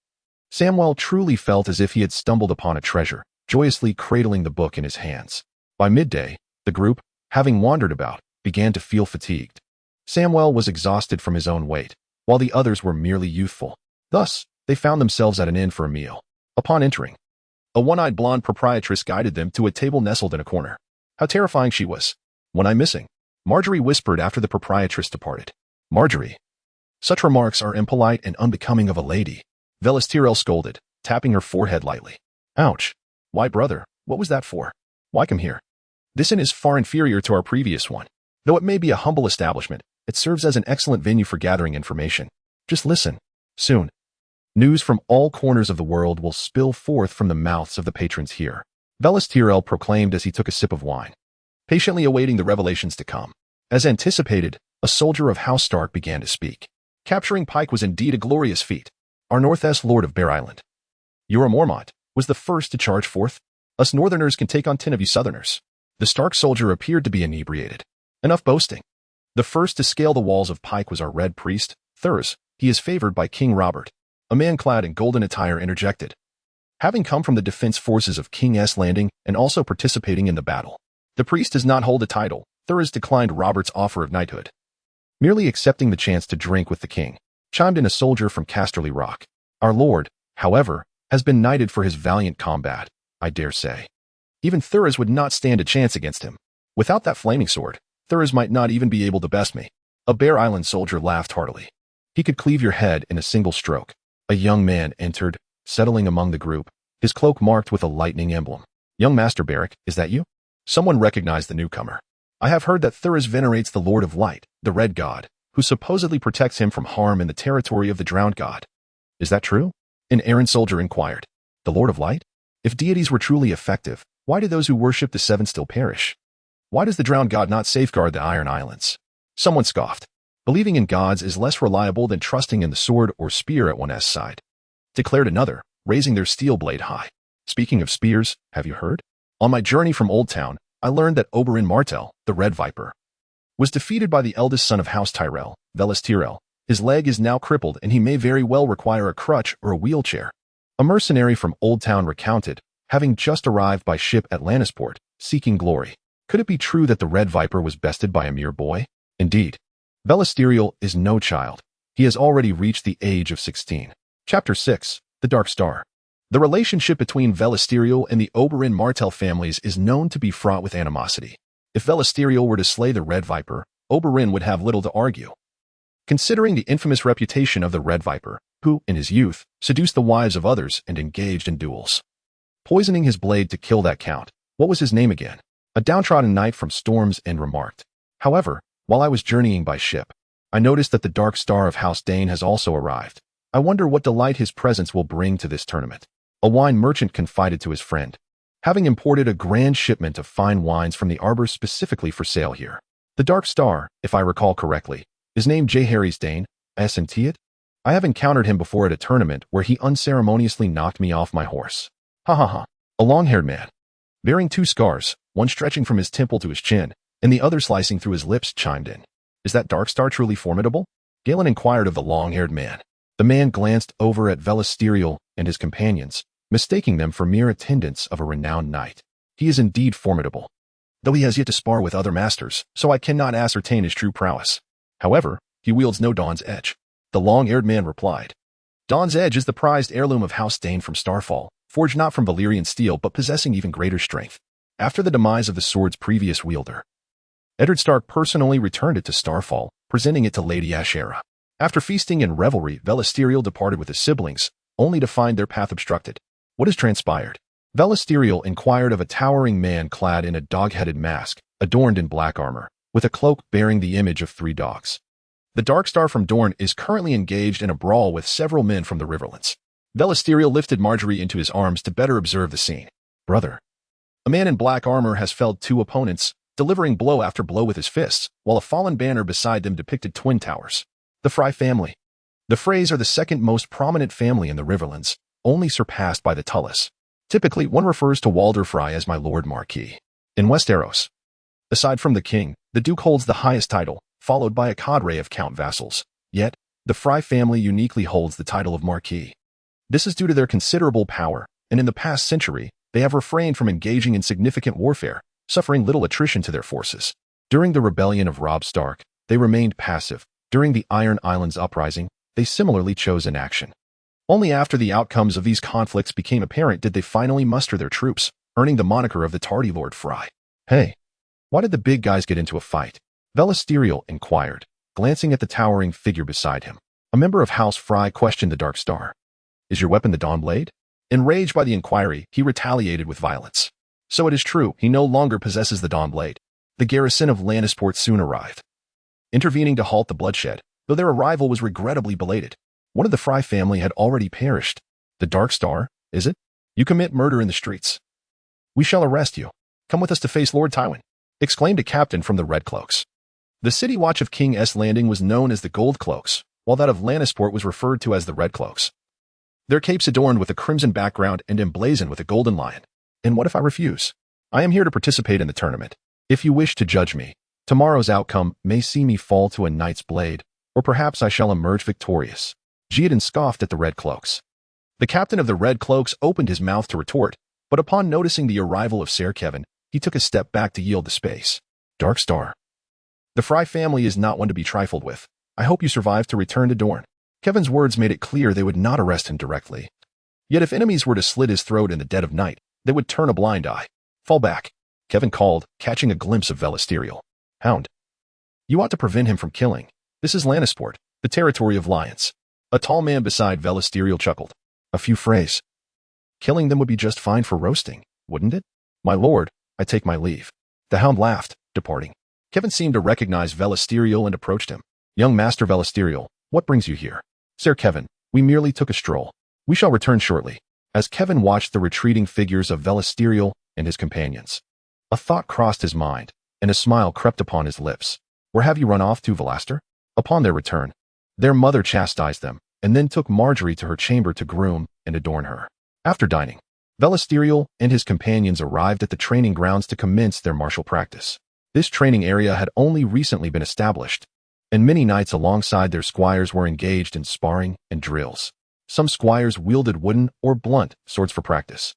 Samwell truly felt as if he had stumbled upon a treasure, joyously cradling the book in his hands. By midday, the group, having wandered about, began to feel fatigued. Samwell was exhausted from his own weight, while the others were merely youthful. Thus, they found themselves at an inn for a meal. Upon entering, a one-eyed blonde proprietress guided them to a table nestled in a corner. How terrifying she was. One eye missing, Marjorie whispered after the proprietress departed. Marjorie. Such remarks are impolite and unbecoming of a lady, Willas Tyrell scolded, tapping her forehead lightly. Ouch. Why, brother, what was that for? Why come here? This inn is far inferior to our previous one. Though it may be a humble establishment, it serves as an excellent venue for gathering information. Just listen. Soon, news from all corners of the world will spill forth from the mouths of the patrons here, Willas Tyrell proclaimed as he took a sip of wine, patiently awaiting the revelations to come. As anticipated, a soldier of House Stark began to speak. Capturing Pike was indeed a glorious feat. Our Northwest Lord of Bear Island, Jorah Mormont, was the first to charge forth. Us Northerners can take on 10 of you Southerners. The Stark soldier appeared to be inebriated. Enough boasting. The first to scale the walls of Pike was our Red Priest, Thurs. He is favored by King Robert. A man clad in golden attire interjected. Having come from the defense forces of King's Landing and also participating in the battle, the priest does not hold a title. Thurs declined Robert's offer of knighthood, merely accepting the chance to drink with the king, chimed in a soldier from Casterly Rock. Our lord, however, has been knighted for his valiant combat, I dare say. Even Thurs would not stand a chance against him. Without that flaming sword, Thurs might not even be able to best me. A Bear Island soldier laughed heartily. He could cleave your head in a single stroke. A young man entered, settling among the group, his cloak marked with a lightning emblem. Young Master Beric, is that you? Someone recognized the newcomer. I have heard that Thurs venerates the Lord of Light, the Red God, who supposedly protects him from harm in the territory of the Drowned God. Is that true? An errant soldier inquired. The Lord of Light? If deities were truly effective, why do those who worship the Seven still perish? Why does the Drowned God not safeguard the Iron Islands? Someone scoffed. Believing in gods is less reliable than trusting in the sword or spear at one's side, declared another, raising their steel blade high. Speaking of spears, have you heard? On my journey from Oldtown, I learned that Oberyn Martell, the Red Viper, was defeated by the eldest son of House Tyrell, Willas Tyrell. His leg is now crippled and he may very well require a crutch or a wheelchair. A mercenary from Oldtown recounted, having just arrived by ship at Lannisport, seeking glory. Could it be true that the Red Viper was bested by a mere boy? Indeed. Willas Tyrell is no child. He has already reached the age of 16. Chapter 6, The Dark Star. The relationship between Willas Tyrell and the Oberyn Martell families is known to be fraught with animosity. If Willas Tyrell were to slay the Red Viper, Oberyn would have little to argue. Considering the infamous reputation of the Red Viper, who, in his youth, seduced the wives of others and engaged in duels, poisoning his blade to kill that count. What was his name again? A downtrodden knight from Storm's End remarked. However, while I was journeying by ship, I noticed that the Dark Star of House Dane has also arrived. I wonder what delight his presence will bring to this tournament. A wine merchant confided to his friend, having imported a grand shipment of fine wines from the arbor specifically for sale here. The Dark Star, if I recall correctly, is named Jaehaerys Dane, isn't it? I have encountered him before at a tournament where he unceremoniously knocked me off my horse. Ha ha ha. A long-haired man, bearing 2 scars, one stretching from his temple to his chin, and the other slicing through his lips, chimed in. Is that Dark Star truly formidable? Galen inquired of the long-haired man. The man glanced over at Willas Tyrell and his companions, mistaking them for mere attendants of a renowned knight. He is indeed formidable, though he has yet to spar with other masters, so I cannot ascertain his true prowess. However, he wields no Dawn's Edge. The long-haired man replied. Dawn's Edge is the prized heirloom of House Dane from Starfall, forged not from Valyrian steel but possessing even greater strength. After the demise of the sword's previous wielder, Eddard Stark personally returned it to Starfall, presenting it to Lady Ashera. After feasting and revelry, Willas Tyrell departed with his siblings, only to find their path obstructed. What has transpired? Willas Tyrell inquired of a towering man clad in a dog-headed mask, adorned in black armor, with a cloak bearing the image of 3 dogs. The Dark Star from Dorne is currently engaged in a brawl with several men from the Riverlands. Willas Tyrell lifted Marjorie into his arms to better observe the scene. Brother. A man in black armor has felled 2 opponents, delivering blow after blow with his fists, while a fallen banner beside them depicted twin towers. The Frey family. The Freys are the second most prominent family in the Riverlands, only surpassed by the Tullis. Typically, one refers to Walder Frey as my Lord Marquis. In Westeros, aside from the king, the Duke holds the highest title, followed by a cadre of count vassals. Yet, the Frey family uniquely holds the title of Marquis. This is due to their considerable power, and in the past century, they have refrained from engaging in significant warfare, suffering little attrition to their forces. During the rebellion of Robb Stark, they remained passive. During the Iron Islands uprising, they similarly chose inaction. Only after the outcomes of these conflicts became apparent did they finally muster their troops, earning the moniker of the Tardy Lord Frey. Hey, why did the big guys get into a fight? Willas Tyrell inquired. glancing at the towering figure beside him. A member of House Fry questioned the Dark Star. Is your weapon the Dawnblade? Enraged by the inquiry, he retaliated with violence. So it is true, he no longer possesses the Dawnblade. The garrison of Lannisport soon arrived, intervening to halt the bloodshed, though their arrival was regrettably belated. One of the Fry family had already perished. The Dark Star, is it? You commit murder in the streets. We shall arrest you. Come with us to face Lord Tywin, exclaimed a captain from the Red Cloaks. The city watch of King's Landing was known as the Gold Cloaks, while that of Lannisport was referred to as the Red Cloaks. Their capes adorned with a crimson background and emblazoned with a golden lion. And what if I refuse? I am here to participate in the tournament. If you wish to judge me, tomorrow's outcome may see me fall to a knight's blade, or perhaps I shall emerge victorious. Jedin scoffed at the Red Cloaks. The captain of the Red Cloaks opened his mouth to retort, but upon noticing the arrival of Ser Kevin, he took a step back to yield the space. Dark Star. The Fry family is not one to be trifled with. I hope you survive to return to Dorne. Kevin's words made it clear they would not arrest him directly. Yet if enemies were to slit his throat in the dead of night, they would turn a blind eye. Fall back, Kevin called, catching a glimpse of Willas Tyrell. Hound. You ought to prevent him from killing. This is Lannisport, the territory of lions. A tall man beside Willas Tyrell chuckled. A few frays. Killing them would be just fine for roasting, wouldn't it? My lord, I take my leave. The hound laughed, departing. Kevin seemed to recognize Willas Tyrell and approached him. Young Master Willas Tyrell, what brings you here? Sir Kevin, we merely took a stroll. We shall return shortly. As Kevin watched the retreating figures of Willas Tyrell and his companions, a thought crossed his mind, and a smile crept upon his lips. Where have you run off to, Velastor? Upon their return, their mother chastised them, and then took Marjorie to her chamber to groom and adorn her. After dining, Willas Tyrell and his companions arrived at the training grounds to commence their martial practice. This training area had only recently been established, and many knights alongside their squires were engaged in sparring and drills. Some squires wielded wooden or blunt swords for practice,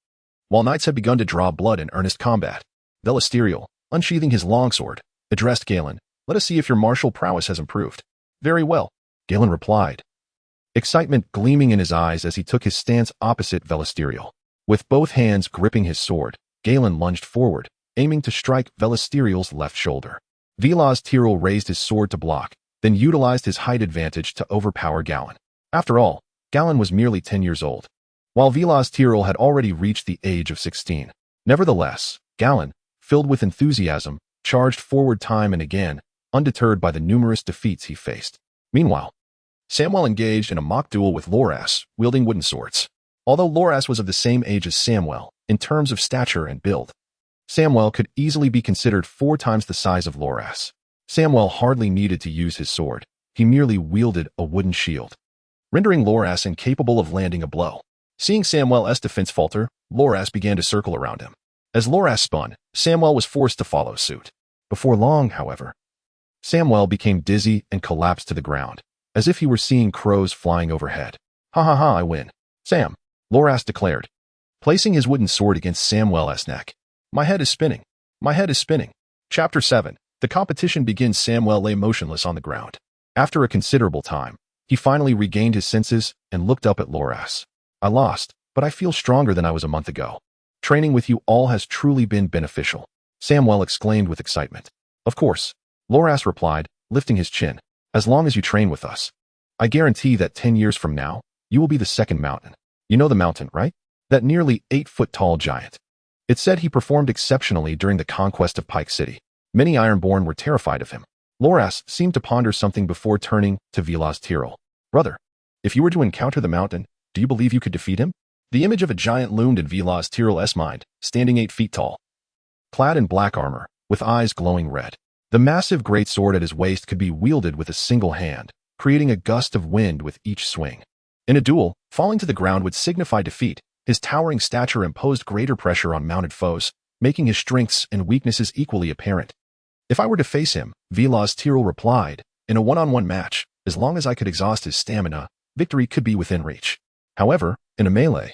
while knights had begun to draw blood in earnest combat. Willas Tyrell, unsheathing his longsword, addressed Galen. Let us see if your martial prowess has improved. Very well, Galen replied, excitement gleaming in his eyes as he took his stance opposite Willas Tyrell. With both hands gripping his sword, Galen lunged forward, aiming to strike Willas Tyrell's left shoulder. Willas Tyrell raised his sword to block, then utilized his height advantage to overpower Galen. After all, Galen was merely 10 years old, while Willas Tyrell had already reached the age of 16. Nevertheless, Galen, filled with enthusiasm, charged forward time and again, undeterred by the numerous defeats he faced. Meanwhile, Samwell engaged in a mock duel with Loras, wielding wooden swords. Although Loras was of the same age as Samwell, in terms of stature and build, Samwell could easily be considered 4 times the size of Loras. Samwell hardly needed to use his sword. He merely wielded a wooden shield, rendering Loras incapable of landing a blow. Seeing Samwell's defense falter, Loras began to circle around him. As Loras spun, Samwell was forced to follow suit. Before long, however, Samwell became dizzy and collapsed to the ground, as if he were seeing crows flying overhead. Ha ha ha, I win. Sam, Loras declared, placing his wooden sword against Samwell's neck. My head is spinning. My head is spinning. Chapter 7. The competition begins. Samwell lay motionless on the ground. After a considerable time, he finally regained his senses and looked up at Loras. I lost, but I feel stronger than I was a month ago. Training with you all has truly been beneficial, Samwell exclaimed with excitement. Of course, Loras replied, lifting his chin. As long as you train with us, I guarantee that 10 years from now, you will be the second mountain. You know the mountain, right? That nearly 8-foot-tall giant. It's said he performed exceptionally during the conquest of Pike City. Many Ironborn were terrified of him. Loras seemed to ponder something before turning to Willas Tyrell. Brother, if you were to encounter the mountain, do you believe you could defeat him? The image of a giant loomed in Willas Tyrell's mind, standing 8 feet tall, clad in black armor, with eyes glowing red. The massive greatsword at his waist could be wielded with a single hand, creating a gust of wind with each swing. In a duel, falling to the ground would signify defeat. His towering stature imposed greater pressure on mounted foes, making his strengths and weaknesses equally apparent. If I were to face him, Willas Tyrell replied, in a one-on-one match, as long as I could exhaust his stamina, victory could be within reach. However, in a melee,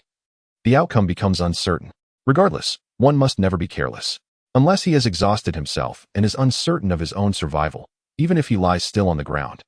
the outcome becomes uncertain. Regardless, one must never be careless. Unless he has exhausted himself and is uncertain of his own survival, even if he lies still on the ground,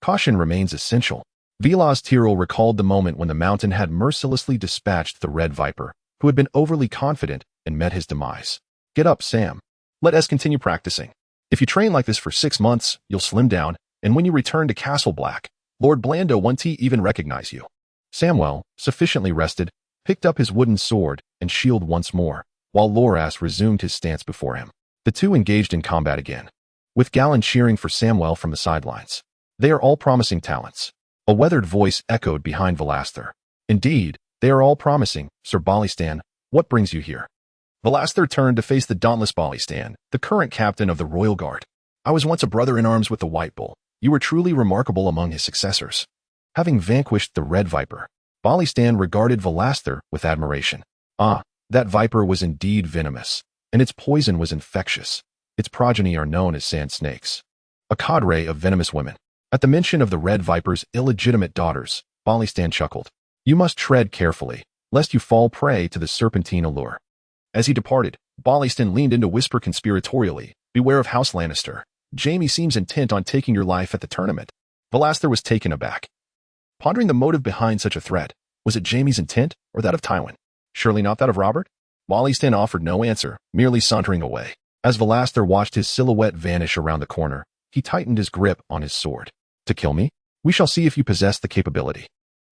caution remains essential. Willas Tyrell recalled the moment when the mountain had mercilessly dispatched the Red Viper, who had been overly confident and met his demise. Get up, Sam. Let us continue practicing. If you train like this for 6 months, you'll slim down, And when you return to Castle Black, Lord Blando won't even recognize you. Samwell, sufficiently rested, picked up his wooden sword and shield once more, while Loras resumed his stance before him. The two engaged in combat again, with Galen cheering for Samwell from the sidelines. They are all promising talents. A weathered voice echoed behind Velastor. Indeed, they are all promising, Sir Balistan. What brings you here? Velastor turned to face the dauntless Balistan, the current captain of the Royal Guard. I was once a brother-in-arms with the White Bull. You were truly remarkable among his successors. Having vanquished the Red Viper, Balistan regarded Velastor with admiration. Ah, that viper was indeed venomous, and its poison was infectious. Its progeny are known as sand snakes, a cadre of venomous women. At the mention of the Red Viper's illegitimate daughters, Balistan chuckled. You must tread carefully, lest you fall prey to the serpentine allure. As he departed, Balistan leaned in to whisper conspiratorially, beware of House Lannister. Jaime seems intent on taking your life at the tournament. Velastor was taken aback, pondering the motive behind such a threat. Was it Jaime's intent or that of Tywin? Surely not that of Robert? Balistan offered no answer, merely sauntering away. As Velastor watched his silhouette vanish around the corner, he tightened his grip on his sword. To kill me? We shall see if you possess the capability.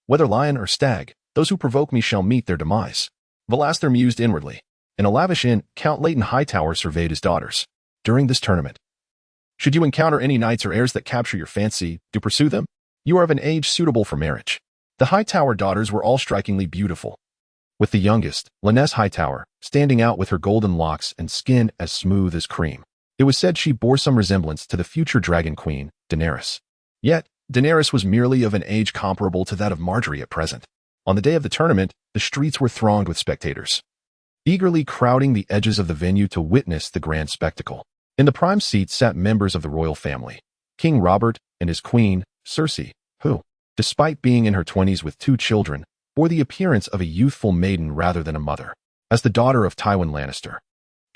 Whether lion or stag, those who provoke me shall meet their demise. Velastor mused inwardly. In a lavish inn, Count Leighton Hightower surveyed his daughters. During this tournament, should you encounter any knights or heirs that capture your fancy, do pursue them. You are of an age suitable for marriage. The Hightower daughters were all strikingly beautiful, with the youngest, Lynesse Hightower, standing out with her golden locks and skin as smooth as cream. It was said she bore some resemblance to the future Dragon Queen, Daenerys. Yet, Daenerys was merely of an age comparable to that of Marjorie at present. On the day of the tournament, the streets were thronged with spectators, eagerly crowding the edges of the venue to witness the grand spectacle. In the prime seats sat members of the royal family, King Robert and his queen, Cersei, who, despite being in her 20s with 2 children, bore the appearance of a youthful maiden rather than a mother. As the daughter of Tywin Lannister,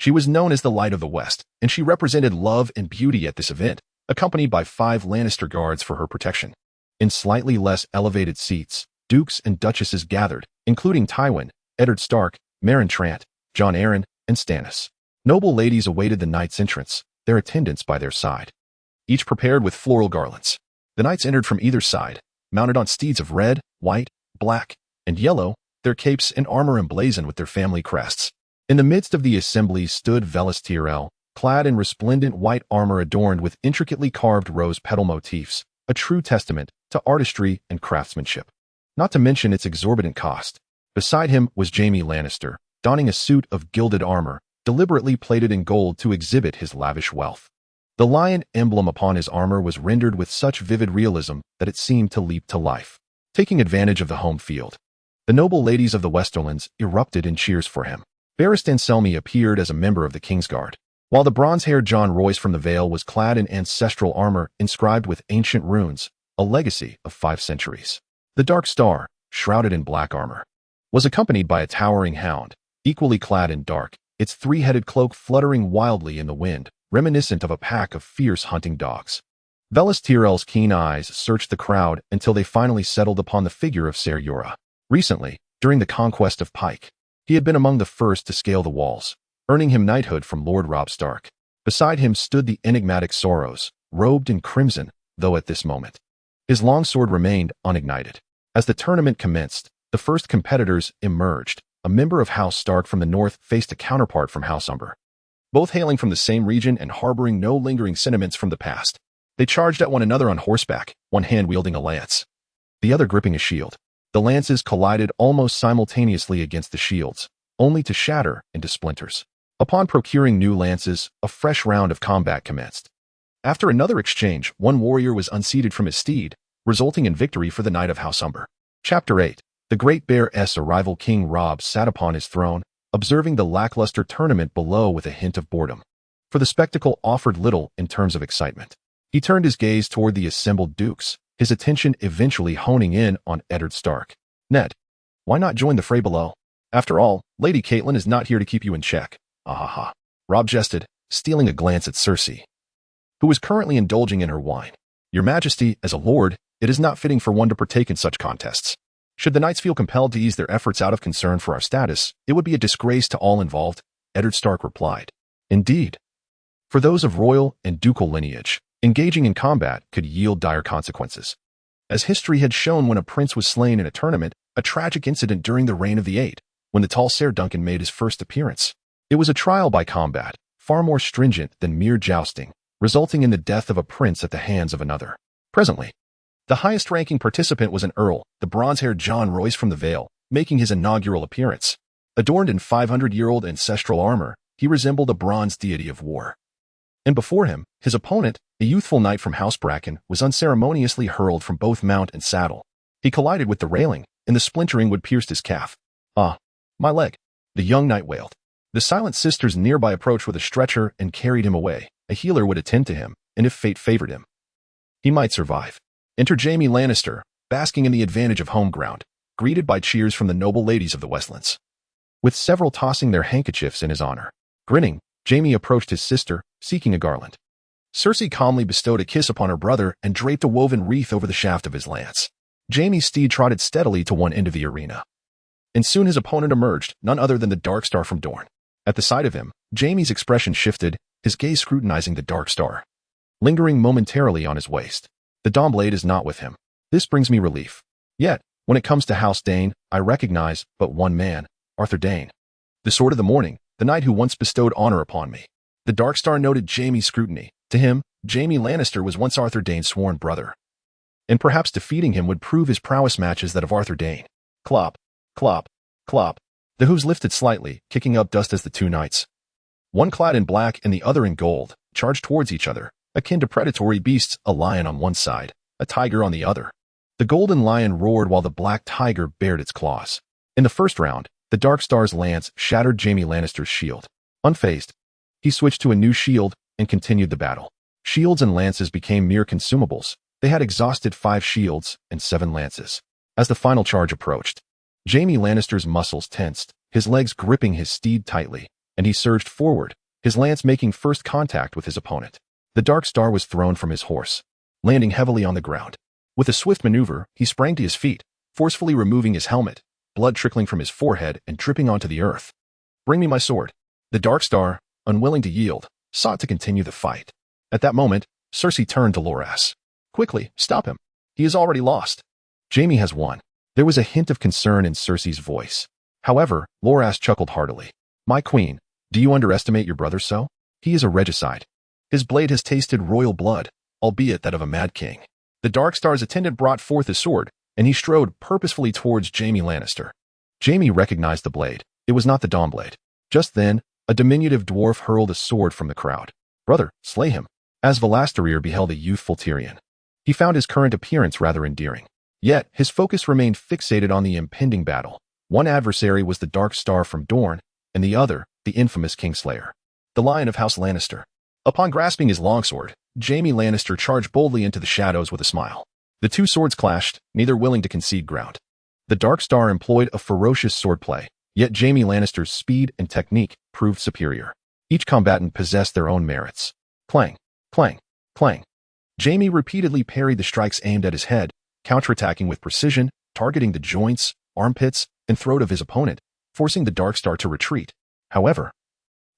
she was known as the Light of the West, and she represented love and beauty at this event, accompanied by 5 Lannister guards for her protection. In slightly less elevated seats, dukes and duchesses gathered, including Tywin, Eddard Stark, Meryn Trant, Jon Arryn, and Stannis. Noble ladies awaited the knight's entrance, their attendants by their side, each prepared with floral garlands. The knights entered from either side, mounted on steeds of red, white, black, and yellow, their capes and armor emblazoned with their family crests. In the midst of the assembly stood Willas Tyrell, clad in resplendent white armor adorned with intricately carved rose petal motifs, a true testament to artistry and craftsmanship. Not to mention its exorbitant cost. Beside him was Jaime Lannister, donning a suit of gilded armor, deliberately plated in gold to exhibit his lavish wealth. The lion emblem upon his armor was rendered with such vivid realism that it seemed to leap to life. Taking advantage of the home field, the noble ladies of the Westerlands erupted in cheers for him. Barristan Selmy appeared as a member of the Kingsguard, while the bronze-haired John Royce from the Vale was clad in ancestral armor inscribed with ancient runes, a legacy of 5 centuries. The Dark Star, shrouded in black armor, was accompanied by a towering hound, equally clad in dark, its 3-headed cloak fluttering wildly in the wind, reminiscent of a pack of fierce hunting dogs. Willas Tyrell's keen eyes searched the crowd until they finally settled upon the figure of Ser Jorah. Recently, during the conquest of Pike, he had been among the first to scale the walls, earning him knighthood from Lord Robb Stark. Beside him stood the enigmatic Soros, robed in crimson, though at this moment, his longsword remained unignited. As the tournament commenced, the first competitors emerged. A member of House Stark from the north faced a counterpart from House Umber, both hailing from the same region and harboring no lingering sentiments from the past. They charged at one another on horseback, one hand wielding a lance, the other gripping a shield. The lances collided almost simultaneously against the shields, only to shatter into splinters. Upon procuring new lances, a fresh round of combat commenced. After another exchange, one warrior was unseated from his steed, resulting in victory for the Knight of House Umber. Chapter 8. The Great Bear's arrival. King Robb sat upon his throne, observing the lackluster tournament below with a hint of boredom, for the spectacle offered little in terms of excitement. He turned his gaze toward the assembled dukes, his attention eventually honing in on Eddard Stark. Ned, why not join the fray below? After all, Lady Caitlyn is not here to keep you in check. Ah. Robb jested, stealing a glance at Cersei, who was currently indulging in her wine. Your Majesty, as a lord, it is not fitting for one to partake in such contests. Should the knights feel compelled to ease their efforts out of concern for our status, it would be a disgrace to all involved, Eddard Stark replied. Indeed. For those of royal and ducal lineage, Engaging in combat could yield dire consequences. As history had shown when a prince was slain in a tournament, a tragic incident during the reign of the Eight, when the tall Ser Duncan made his first appearance. It was a trial by combat, far more stringent than mere jousting, resulting in the death of a prince at the hands of another. Presently, the highest-ranking participant was an earl, the bronze-haired John Royce from the Vale, making his inaugural appearance. Adorned in 500-year-old ancestral armor, he resembled a bronze deity of war. And before him, his opponent, a youthful knight from House Bracken, was unceremoniously hurled from both mount and saddle. He collided with the railing, and the splintering wood pierced his calf. "Ah, my leg," the young knight wailed. The silent sisters nearby approached with a stretcher and carried him away. A healer would attend to him, and if fate favored him, he might survive. Enter Jaime Lannister, basking in the advantage of home ground, greeted by cheers from the noble ladies of the Westlands, with several tossing their handkerchiefs in his honor. Grinning, Jaime approached his sister, seeking a garland. Cersei calmly bestowed a kiss upon her brother and draped a woven wreath over the shaft of his lance. Jaime's steed trotted steadily to one end of the arena. And soon his opponent emerged, none other than the Darkstar from Dorne. At the sight of him, Jaime's expression shifted, his gaze scrutinizing the Darkstar, lingering momentarily on his waist. The Dawnblade is not with him. This brings me relief. Yet, when it comes to House Dane, I recognize but one man, Arthur Dane. The Sword of the Morning, the knight who once bestowed honor upon me. The Darkstar noted Jaime's scrutiny. To him, Jaime Lannister was once Arthur Dane's sworn brother. And perhaps defeating him would prove his prowess matches that of Arthur Dane. Clop, clop, clop. The hooves lifted slightly, kicking up dust as the two knights, one clad in black and the other in gold, charged towards each other, akin to predatory beasts, a lion on one side, a tiger on the other. The golden lion roared while the black tiger bared its claws. In the first round, the Darkstar's lance shattered Jaime Lannister's shield. Unfazed, he switched to a new shield and continued the battle. Shields and lances became mere consumables. They had exhausted 5 shields and 7 lances. As the final charge approached, Jaime Lannister's muscles tensed, his legs gripping his steed tightly, and he surged forward, his lance making first contact with his opponent. The Darkstar was thrown from his horse, landing heavily on the ground. With a swift maneuver, he sprang to his feet, forcefully removing his helmet, blood trickling from his forehead and dripping onto the earth. "Bring me my sword." The Darkstar, unwilling to yield, sought to continue the fight. At that moment, Cersei turned to Loras. "Quickly, stop him. He has already lost. Jaime has won." There was a hint of concern in Cersei's voice. However, Loras chuckled heartily. "My queen, do you underestimate your brother so? He is a regicide. His blade has tasted royal blood, albeit that of a mad king." The Darkstar's attendant brought forth his sword, and he strode purposefully towards Jaime Lannister. Jaime recognized the blade. It was not the Dawnblade. Just then, a diminutive dwarf hurled a sword from the crowd. "Brother, slay him." As Valasterir beheld a youthful Tyrion, he found his current appearance rather endearing. Yet, his focus remained fixated on the impending battle. One adversary was the Darkstar from Dorne, and the other, the infamous Kingslayer, the Lion of House Lannister. Upon grasping his longsword, Jaime Lannister charged boldly into the shadows with a smile. The two swords clashed, neither willing to concede ground. The Darkstar employed a ferocious swordplay, yet Jaime Lannister's speed and technique proved superior. Each combatant possessed their own merits. Clang, clang, clang. Jaime repeatedly parried the strikes aimed at his head, counterattacking with precision, targeting the joints, armpits, and throat of his opponent, forcing the Darkstar to retreat. However,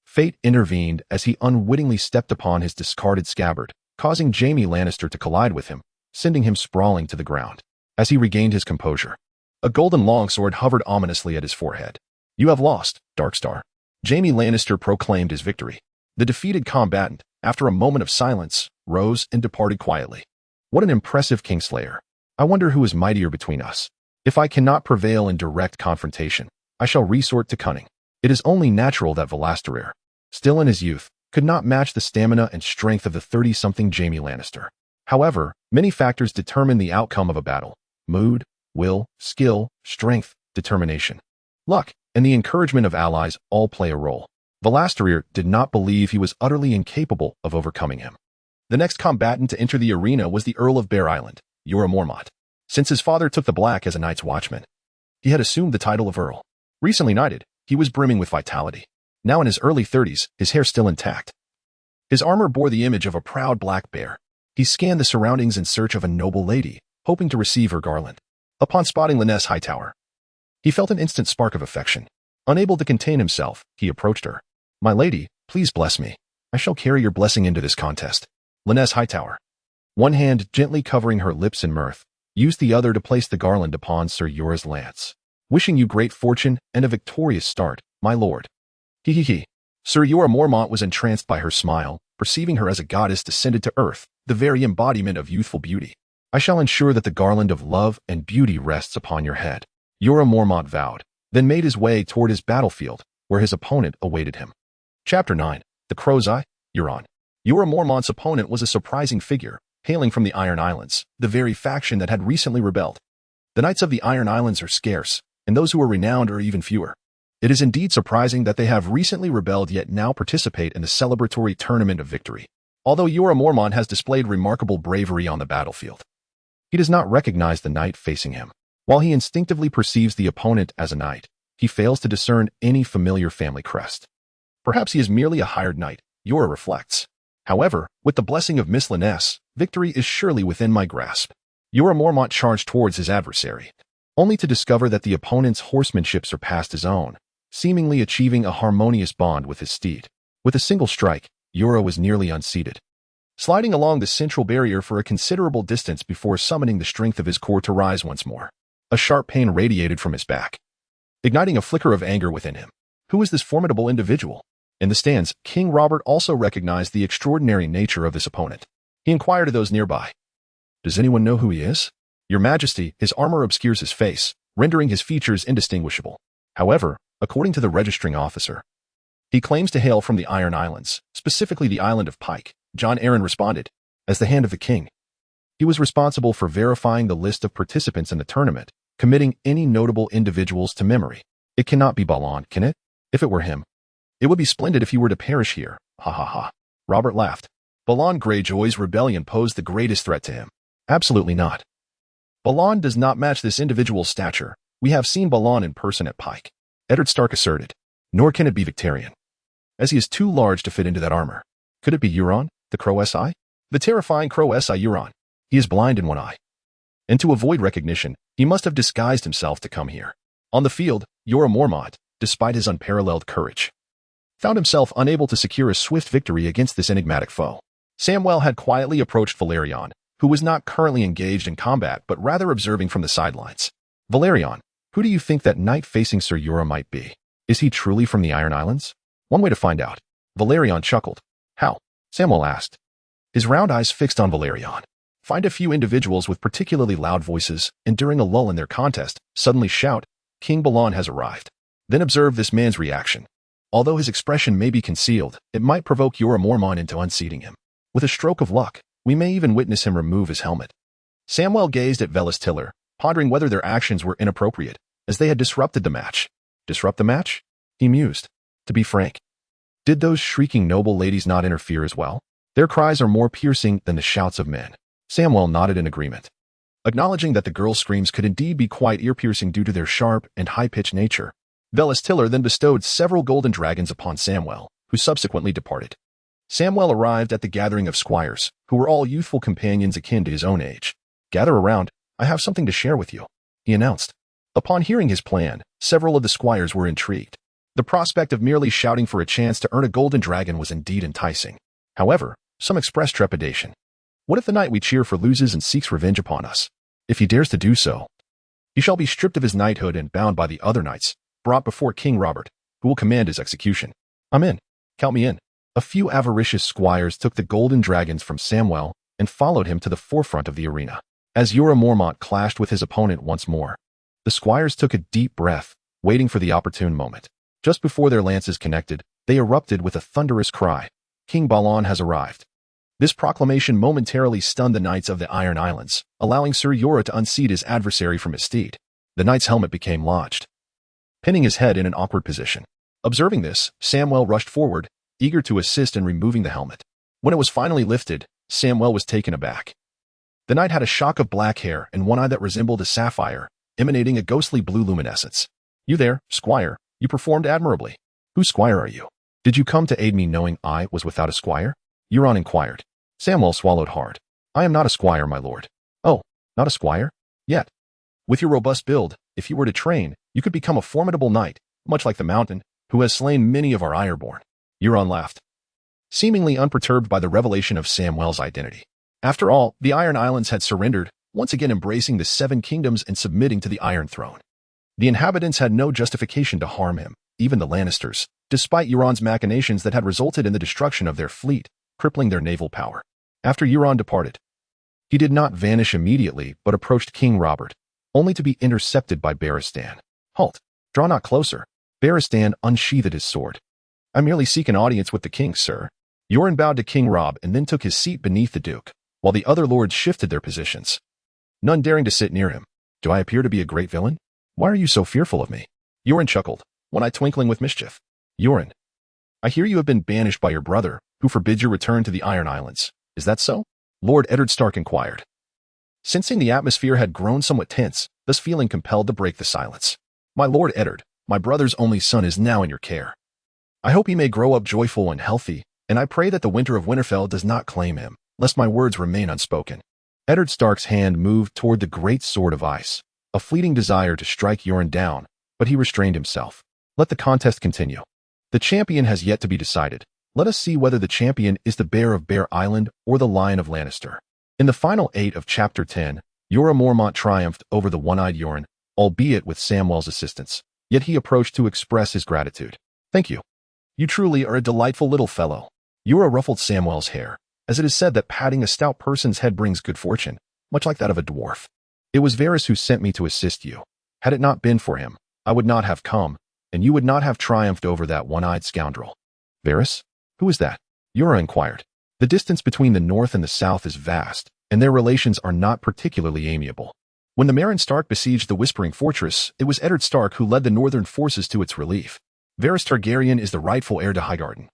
fate intervened as he unwittingly stepped upon his discarded scabbard, causing Jaime Lannister to collide with him, sending him sprawling to the ground. As he regained his composure, a golden longsword hovered ominously at his forehead. "You have lost, Darkstar." Jaime Lannister proclaimed his victory. The defeated combatant, after a moment of silence, rose and departed quietly. "What an impressive Kingslayer. I wonder who is mightier between us. If I cannot prevail in direct confrontation, I shall resort to cunning." It is only natural that Valasterir, still in his youth, could not match the stamina and strength of the 30-something Jaime Lannister. However, many factors determine the outcome of a battle: mood, will, skill, strength, determination, luck, and the encouragement of allies all play a role. Valasterir did not believe he was utterly incapable of overcoming him. The next combatant to enter the arena was the Earl of Bear Island, Jorah Mormont. Since his father took the Black as a Night's Watchman, he had assumed the title of Earl. Recently knighted, he was brimming with vitality. Now in his early 30s, his hair still intact. His armor bore the image of a proud black bear. He scanned the surroundings in search of a noble lady, hoping to receive her garland. Upon spotting Lynesse Hightower, he felt an instant spark of affection. Unable to contain himself, he approached her. "My lady, please bless me. I shall carry your blessing into this contest." Lyness Hightower. One hand gently covering her lips in mirth, used the other to place the garland upon Sir Jorah's lance. Wishing you great fortune and a victorious start, my lord. He. Sir Jorah Mormont was entranced by her smile, perceiving her as a goddess descended to earth, the very embodiment of youthful beauty. I shall ensure that the garland of love and beauty rests upon your head. Jorah Mormont vowed, then made his way toward his battlefield, where his opponent awaited him. Chapter 9. The Crow's Eye, Euron. Jorah Mormont's opponent was a surprising figure, hailing from the Iron Islands, the very faction that had recently rebelled. The knights of the Iron Islands are scarce, and those who are renowned are even fewer. It is indeed surprising that they have recently rebelled yet now participate in the celebratory tournament of victory. Although Jorah Mormont has displayed remarkable bravery on the battlefield, he does not recognize the knight facing him. While he instinctively perceives the opponent as a knight, he fails to discern any familiar family crest. Perhaps he is merely a hired knight, Jorah reflects. However, with the blessing of Miss Lyness, victory is surely within my grasp. Jorah Mormont charged towards his adversary, only to discover that the opponent's horsemanship surpassed his own, seemingly achieving a harmonious bond with his steed. With a single strike, Jorah was nearly unseated, sliding along the central barrier for a considerable distance before summoning the strength of his core to rise once more. A sharp pain radiated from his back, igniting a flicker of anger within him. Who is this formidable individual? In the stands, King Robert also recognized the extraordinary nature of this opponent. He inquired of those nearby, "Does anyone know who he is?" "Your Majesty," his armor obscures his face, rendering his features indistinguishable. However, according to the registering officer, he claims to hail from the Iron Islands, specifically the island of Pike. Jon Arryn responded, "As the hand of the king." He was responsible for verifying the list of participants in the tournament, committing any notable individuals to memory. It cannot be Balon, can it? If it were him, it would be splendid if he were to perish here. Ha ha ha. Robert laughed. Balon Greyjoy's rebellion posed the greatest threat to him. Absolutely not. Balon does not match this individual's stature. We have seen Balon in person at Pike, Eddard Stark asserted. Nor can it be Victarion, as he is too large to fit into that armor. Could it be Euron, the Crow's Eye? The terrifying Crow's Eye Euron. He is blind in one eye, and to avoid recognition, he must have disguised himself to come here. On the field, Jorah Mormont, despite his unparalleled courage, found himself unable to secure a swift victory against this enigmatic foe. Samwell had quietly approached Valerion, who was not currently engaged in combat but rather observing from the sidelines. "Valerion, who do you think that knight facing Sir Jorah might be? Is he truly from the Iron Islands?" "One way to find out." Valerion chuckled. "How?" Samwell asked, his round eyes fixed on Valerion. "Find a few individuals with particularly loud voices, and during a lull in their contest, suddenly shout, 'King Balon has arrived.' Then observe this man's reaction. Although his expression may be concealed, it might provoke Jorah Mormont into unseating him. With a stroke of luck, we may even witness him remove his helmet." Samwell gazed at Willas Tyrell, pondering whether their actions were inappropriate, as they had disrupted the match. Disrupt the match? He mused. To be frank, did those shrieking noble ladies not interfere as well? Their cries are more piercing than the shouts of men. Samwell nodded in agreement, acknowledging that the girls' screams could indeed be quite ear-piercing due to their sharp and high-pitched nature. Willas Tyrell then bestowed several golden dragons upon Samwell, who subsequently departed. Samwell arrived at the gathering of squires, who were all youthful companions akin to his own age. "Gather around, I have something to share with you," he announced. Upon hearing his plan, several of the squires were intrigued. The prospect of merely shouting for a chance to earn a golden dragon was indeed enticing. However, some expressed trepidation. What if the knight we cheer for loses and seeks revenge upon us? If he dares to do so, he shall be stripped of his knighthood and bound by the other knights, brought before King Robert, who will command his execution. "I'm in. Count me in." A few avaricious squires took the golden dragons from Samwell and followed him to the forefront of the arena. As Jorah Mormont clashed with his opponent once more, the squires took a deep breath, waiting for the opportune moment. Just before their lances connected, they erupted with a thunderous cry. "King Balon has arrived." This proclamation momentarily stunned the knights of the Iron Islands, allowing Sir Jorah to unseat his adversary from his steed. The knight's helmet became lodged, pinning his head in an awkward position. Observing this, Samwell rushed forward, eager to assist in removing the helmet. When it was finally lifted, Samwell was taken aback. The knight had a shock of black hair and one eye that resembled a sapphire, emanating a ghostly blue luminescence. "You there, squire, you performed admirably. Whose squire are you? Did you come to aid me knowing I was without a squire?" Euron inquired. Samwell swallowed hard. "I am not a squire, my lord." "Oh, not a squire? Yet. With your robust build, if you were to train, you could become a formidable knight, much like the Mountain, who has slain many of our Ironborn." Euron laughed. seemingly unperturbed by the revelation of Samwell's identity. After all, the Iron Islands had surrendered, once again embracing the Seven Kingdoms and submitting to the Iron Throne. The inhabitants had no justification to harm him, even the Lannisters, despite Euron's machinations that had resulted in the destruction of their fleet, crippling their naval power. After Euron departed, he did not vanish immediately but approached King Robert, only to be intercepted by Barristan. "Halt! Draw not closer." Barristan unsheathed his sword. "I merely seek an audience with the king, sir." Euron bowed to King Robb and then took his seat beneath the duke, while the other lords shifted their positions, none daring to sit near him. "Do I appear to be a great villain? Why are you so fearful of me?" Euron chuckled, one eye twinkling with mischief. "Euron, I hear you have been banished by your brother, who forbids your return to the Iron Islands. Is that so?" Lord Eddard Stark inquired. Sensing the atmosphere had grown somewhat tense, this feeling compelled to break the silence. "My Lord Eddard, my brother's only son is now in your care. I hope he may grow up joyful and healthy, and I pray that the Winter of Winterfell does not claim him, lest my words remain unspoken." Eddard Stark's hand moved toward the great sword of ice, a fleeting desire to strike Euron down, but he restrained himself. "Let the contest continue. The champion has yet to be decided. Let us see whether the champion is the Bear of Bear Island or the Lion of Lannister." In the final 8 of Chapter 10, Jorah Mormont triumphed over the one-eyed Euron, albeit with Samwell's assistance. Yet he approached to express his gratitude. "Thank you. You truly are a delightful little fellow." Jorah ruffled Samwell's hair, as it is said that patting a stout person's head brings good fortune, much like that of a dwarf. "It was Varys who sent me to assist you. Had it not been for him, I would not have come, and you would not have triumphed over that one-eyed scoundrel." "Varys? Who is that?" Jorah inquired. The distance between the north and the south is vast, and their relations are not particularly amiable. When the Meryn Stark besieged the Whispering Fortress, it was Eddard Stark who led the northern forces to its relief. Varys Targaryen is the rightful heir to Highgarden.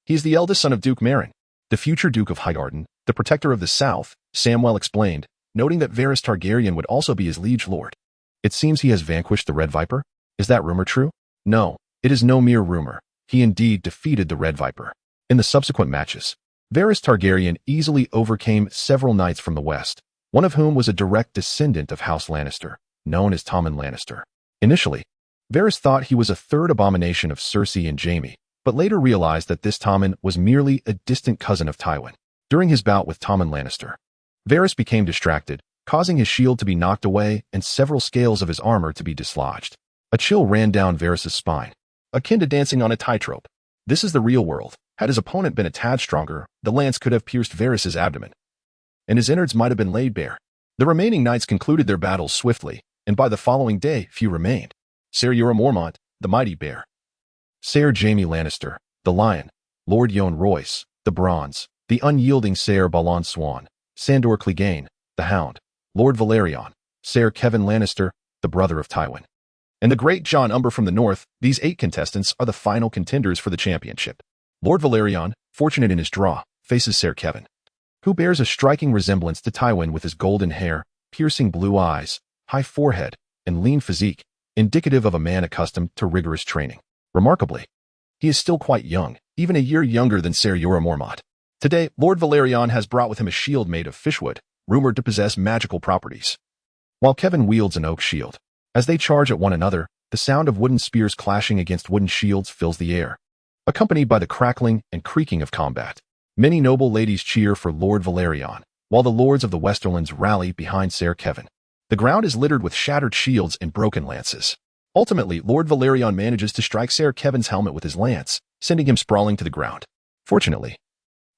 He is the eldest son of Duke Meryn, the future Duke of Highgarden, the protector of the south, Samwell explained, noting that Varys Targaryen would also be his liege lord. "It seems he has vanquished the Red Viper. Is that rumor true?" "No, it is no mere rumor. He indeed defeated the Red Viper." In the subsequent matches, Varys Targaryen easily overcame several knights from the west, one of whom was a direct descendant of House Lannister, known as Tommen Lannister. Initially, Varys thought he was a third abomination of Cersei and Jaime, but later realized that this Tommen was merely a distant cousin of Tywin. During his bout with Tommen Lannister, Varys became distracted, causing his shield to be knocked away and several scales of his armor to be dislodged. A chill ran down Varys' spine, akin to dancing on a tightrope. This is the real world. Had his opponent been a tad stronger, the lance could have pierced Varys' abdomen, and his innards might have been laid bare. The remaining knights concluded their battles swiftly, and by the following day few remained. Ser Jorah Mormont, the mighty bear. Ser Jaime Lannister, the lion. Lord Yohn Royce, the bronze. The unyielding Ser Balon Swan. Sandor Clegane, the hound. Lord Valerion. Ser Kevin Lannister, the brother of Tywin. And the great Jon Umber from the north. These 8 contestants are the final contenders for the championship. Lord Valerion, fortunate in his draw, faces Ser Kevin, who bears a striking resemblance to Tywin with his golden hair, piercing blue eyes, high forehead, and lean physique, indicative of a man accustomed to rigorous training. Remarkably, he is still quite young, even a year younger than Ser Jorah Mormont. Today, Lord Valerion has brought with him a shield made of fishwood, rumored to possess magical properties, while Kevin wields an oak shield. As they charge at one another, the sound of wooden spears clashing against wooden shields fills the air, accompanied by the crackling and creaking of combat. Many noble ladies cheer for Lord Valerion, while the lords of the Westerlands rally behind Ser Kevin. The ground is littered with shattered shields and broken lances. Ultimately, Lord Valerion manages to strike Ser Kevin's helmet with his lance, sending him sprawling to the ground. Fortunately,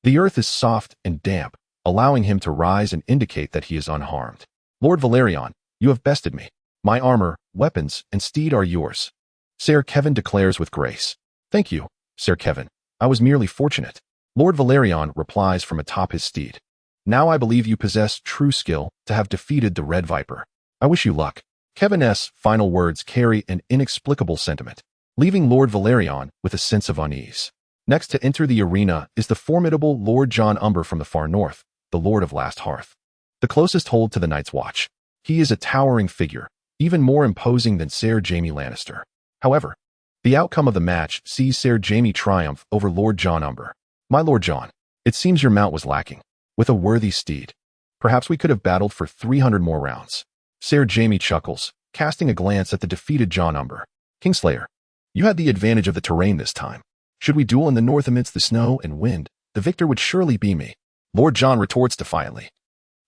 the earth is soft and damp, allowing him to rise and indicate that he is unharmed. "Lord Valerion, you have bested me. My armor, weapons, and steed are yours," Ser Kevin declares with grace. "Thank you, Ser Kevin. I was merely fortunate." Lord Valerion replies from atop his steed. "Now I believe you possess true skill to have defeated the Red Viper. I wish you luck." Kevin's final words carry an inexplicable sentiment, leaving Lord Valerion with a sense of unease. Next to enter the arena is the formidable Lord Jon Umber from the far north, the Lord of Last Hearth, the closest hold to the Night's Watch. He is a towering figure, even more imposing than Ser Jaime Lannister. However, the outcome of the match sees Ser Jaime triumph over Lord Jon Umber. "My Lord Jon, it seems your mount was lacking. With a worthy steed, perhaps we could have battled for 300 more rounds." Ser Jaime chuckles, casting a glance at the defeated Jon Umber. "Kingslayer, you had the advantage of the terrain this time. Should we duel in the north amidst the snow and wind, the victor would surely be me. Lord Jon retorts defiantly,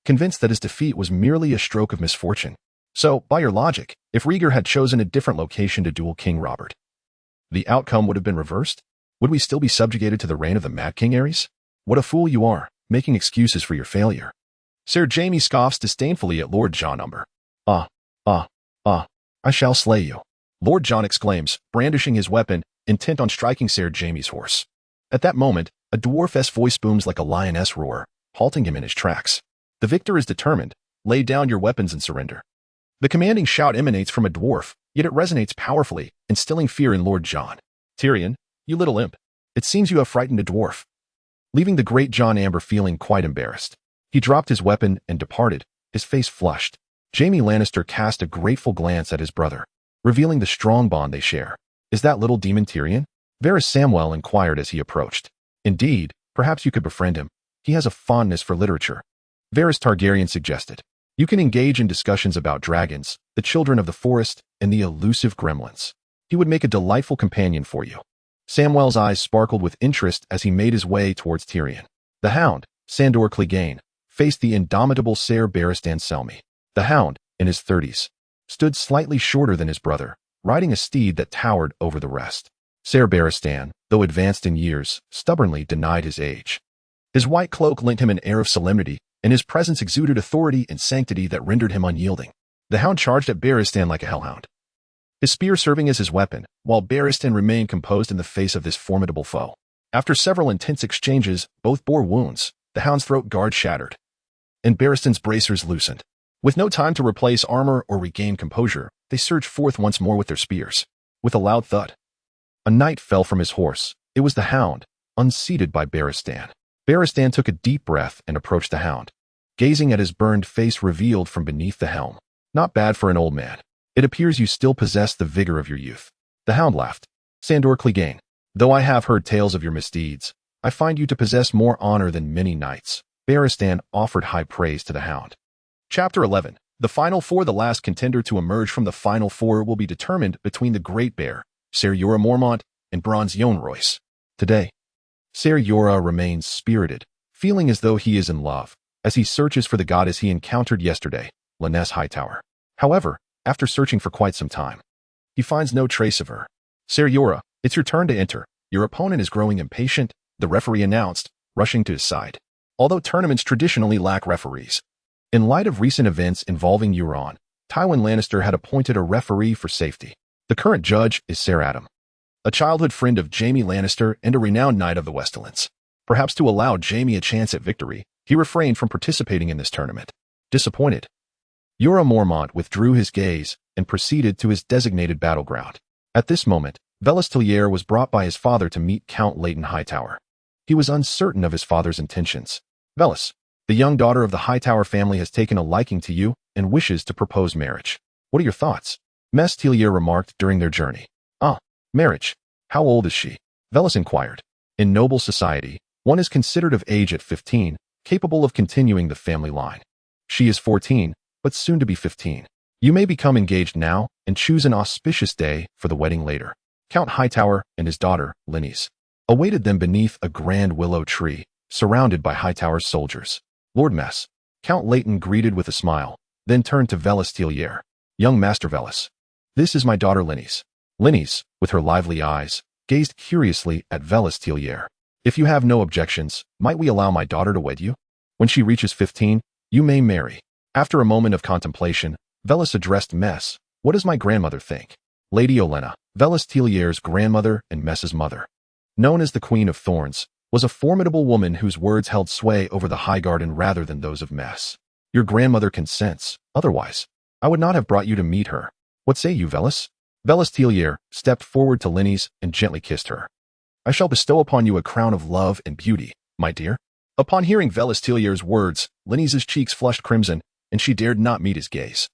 convinced that his defeat was merely a stroke of misfortune. So, by your logic, if Rhaegar had chosen a different location to duel King Robert, the outcome would have been reversed? Would we still be subjugated to the reign of the Mad King Aerys? What a fool you are, making excuses for your failure. Sir Jaime scoffs disdainfully at Lord Jon. I shall slay you. Lord Jon exclaims, brandishing his weapon, intent on striking Sir Jaime's horse. At that moment, a dwarfess voice booms like a lioness roar, halting him in his tracks. The victor is determined. Lay down your weapons and surrender. The commanding shout emanates from a dwarf, yet it resonates powerfully, instilling fear in Lord Jon. Tyrion, you little imp. It seems you have frightened a dwarf. Leaving the great Jon Amber feeling quite embarrassed. He dropped his weapon and departed, his face flushed. Jaime Lannister cast a grateful glance at his brother, revealing the strong bond they share. Is that little demon Tyrion? Varys Samwell inquired as he approached. Indeed, perhaps you could befriend him. He has a fondness for literature. Varys Targaryen suggested. You can engage in discussions about dragons, the children of the forest, and the elusive gremlins. He would make a delightful companion for you. Samwell's eyes sparkled with interest as he made his way towards Tyrion. The Hound, Sandor Clegane, faced the indomitable Ser Barristan Selmy. The Hound, in his 30s, stood slightly shorter than his brother, riding a steed that towered over the rest. Ser Barristan, though advanced in years, stubbornly denied his age. His white cloak lent him an air of solemnity, and his presence exuded authority and sanctity that rendered him unyielding. The Hound charged at Barristan like a hellhound, his spear serving as his weapon, while Barristan remained composed in the face of this formidable foe. After several intense exchanges, both bore wounds. The Hound's throat guard shattered, and Barristan's bracers loosened. With no time to replace armor or regain composure, they surged forth once more with their spears. With a loud thud, a knight fell from his horse. It was the Hound, unseated by Barristan. Barristan took a deep breath and approached the Hound, gazing at his burned face revealed from beneath the helm. Not bad for an old man. It appears you still possess the vigor of your youth. The Hound laughed. Sandor Clegane, though I have heard tales of your misdeeds, I find you to possess more honor than many knights. Barristan offered high praise to the Hound. Chapter 11. The Final Four. The last contender to emerge from the Final Four will be determined between the Great Bear, Ser Jorah Mormont, and Bronze Yohn Royce. Today, Ser Jorah remains spirited, feeling as though he is in love, as he searches for the goddess he encountered yesterday, Lynesse Hightower. However, after searching for quite some time, he finds no trace of her. Ser Jorah, it's your turn to enter. Your opponent is growing impatient, the referee announced, rushing to his side. Although tournaments traditionally lack referees, in light of recent events involving Euron, Tywin Lannister had appointed a referee for safety. The current judge is Ser Adam, a childhood friend of Jaime Lannister and a renowned knight of the Westerlands. Perhaps to allow Jaime a chance at victory, he refrained from participating in this tournament. Disappointed, Jorah Mormont withdrew his gaze and proceeded to his designated battleground. At this moment, Willas Tyrell was brought by his father to meet Count Leighton Hightower. He was uncertain of his father's intentions. Willas, the young daughter of the Hightower family has taken a liking to you and wishes to propose marriage. What are your thoughts? Mess Tyrell remarked during their journey. Marriage. How old is she? Willas inquired. In noble society, one is considered of age at 15, capable of continuing the family line. She is 14, but soon to be 15. You may become engaged now and choose an auspicious day for the wedding later. Count Hightower and his daughter, Lynesse, awaited them beneath a grand willow tree, surrounded by Hightower's soldiers. Lord Mess, Count Leighton greeted with a smile, then turned to Willas Tyrell. Young Master Willas, this is my daughter Lynesse. Lynesse, with her lively eyes, gazed curiously at Willas Tyrell. If you have no objections, might we allow my daughter to wed you? When she reaches 15, you may marry. After a moment of contemplation, Willas addressed Mess. What does my grandmother think? Lady Olenna, Willas Tyrell's grandmother and Mess's mother, known as the Queen of Thorns, was a formidable woman whose words held sway over the Highgarden rather than those of Mess. Your grandmother consents, otherwise, I would not have brought you to meet her. What say you, Willas? Willas Tyrell stepped forward to Lynesse and gently kissed her. I shall bestow upon you a crown of love and beauty, my dear. Upon hearing Willas Tyrell's words, Lynnesse's cheeks flushed crimson, and she dared not meet his gaze,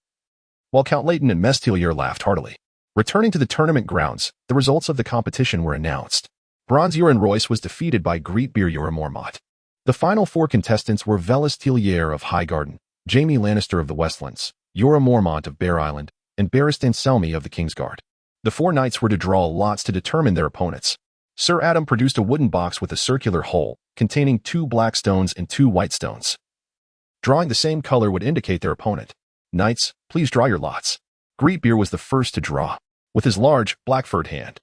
while Count Leighton and Mess Tyrell laughed heartily. Returning to the tournament grounds, the results of the competition were announced. Bronze Yohn Royce was defeated by Greatbeard Jorah Mormont. The final four contestants were Willas Tyrell of Highgarden, Jaime Lannister of the Westlands, Jorah Mormont of Bear Island, and Barristan Selmy of the Kingsguard. The four knights were to draw lots to determine their opponents. Sir Adam produced a wooden box with a circular hole, containing 2 black stones and 2 white stones. Drawing the same color would indicate their opponent. Knights, please draw your lots. Greetbeard was the first to draw, with his large, black-furred hand.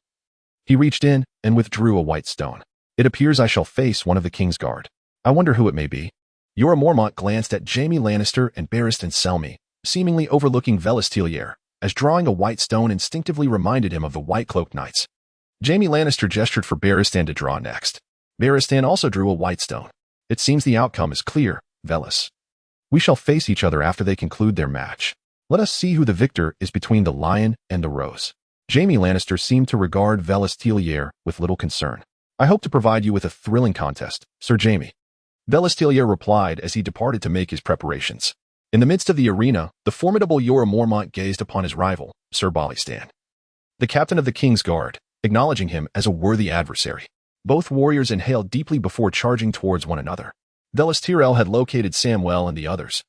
He reached in and withdrew a white stone. It appears I shall face one of the King's Guard. I wonder who it may be. Jorah Mormont glanced at Jaime Lannister and Barristan Selmy, seemingly overlooking Willas Tyrell, as drawing a white stone instinctively reminded him of the White-Cloaked Knights. Jaime Lannister gestured for Barristan to draw next. Barristan also drew a white stone. It seems the outcome is clear, Willas. We shall face each other after they conclude their match. Let us see who the victor is between the Lion and the Rose. Jaime Lannister seemed to regard Willas Tyrell with little concern. I hope to provide you with a thrilling contest, Sir Jaime. Willas Tyrell replied as he departed to make his preparations. In the midst of the arena, the formidable Jorah Mormont gazed upon his rival, Sir Bollistan, the captain of the King's Guard, acknowledging him as a worthy adversary. Both warriors inhaled deeply before charging towards one another. Willas Tyrell had located Samwell and the others.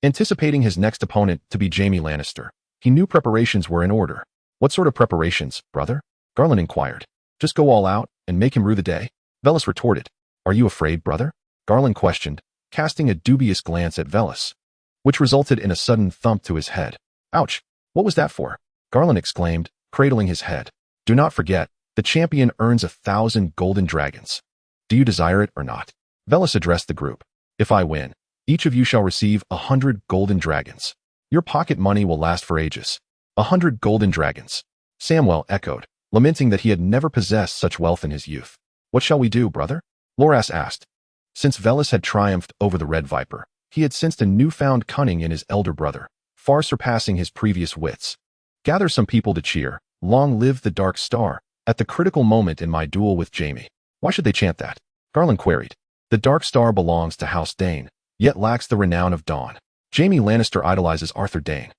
Anticipating his next opponent to be Jaime Lannister, he knew preparations were in order. What sort of preparations, brother? Garland inquired. Just go all out and make him rue the day? Willas retorted. Are you afraid, brother? Garland questioned, casting a dubious glance at Willas, which resulted in a sudden thump to his head. Ouch! What was that for? Garland exclaimed, cradling his head. Do not forget, the champion earns 1,000 golden dragons. Do you desire it or not? Willas addressed the group. If I win, each of you shall receive 100 golden dragons. Your pocket money will last for ages. 100 golden dragons. Samwell echoed, lamenting that he had never possessed such wealth in his youth. What shall we do, brother? Loras asked. Since Willas had triumphed over the Red Viper, he had sensed a newfound cunning in his elder brother, far surpassing his previous wits. Gather some people to cheer. Long live the Dark Star, at the critical moment in my duel with Jaime. Why should they chant that? Garland queried. The Dark Star belongs to House Dane, yet lacks the renown of Dawn. Jaime Lannister idolizes Arthur Dane.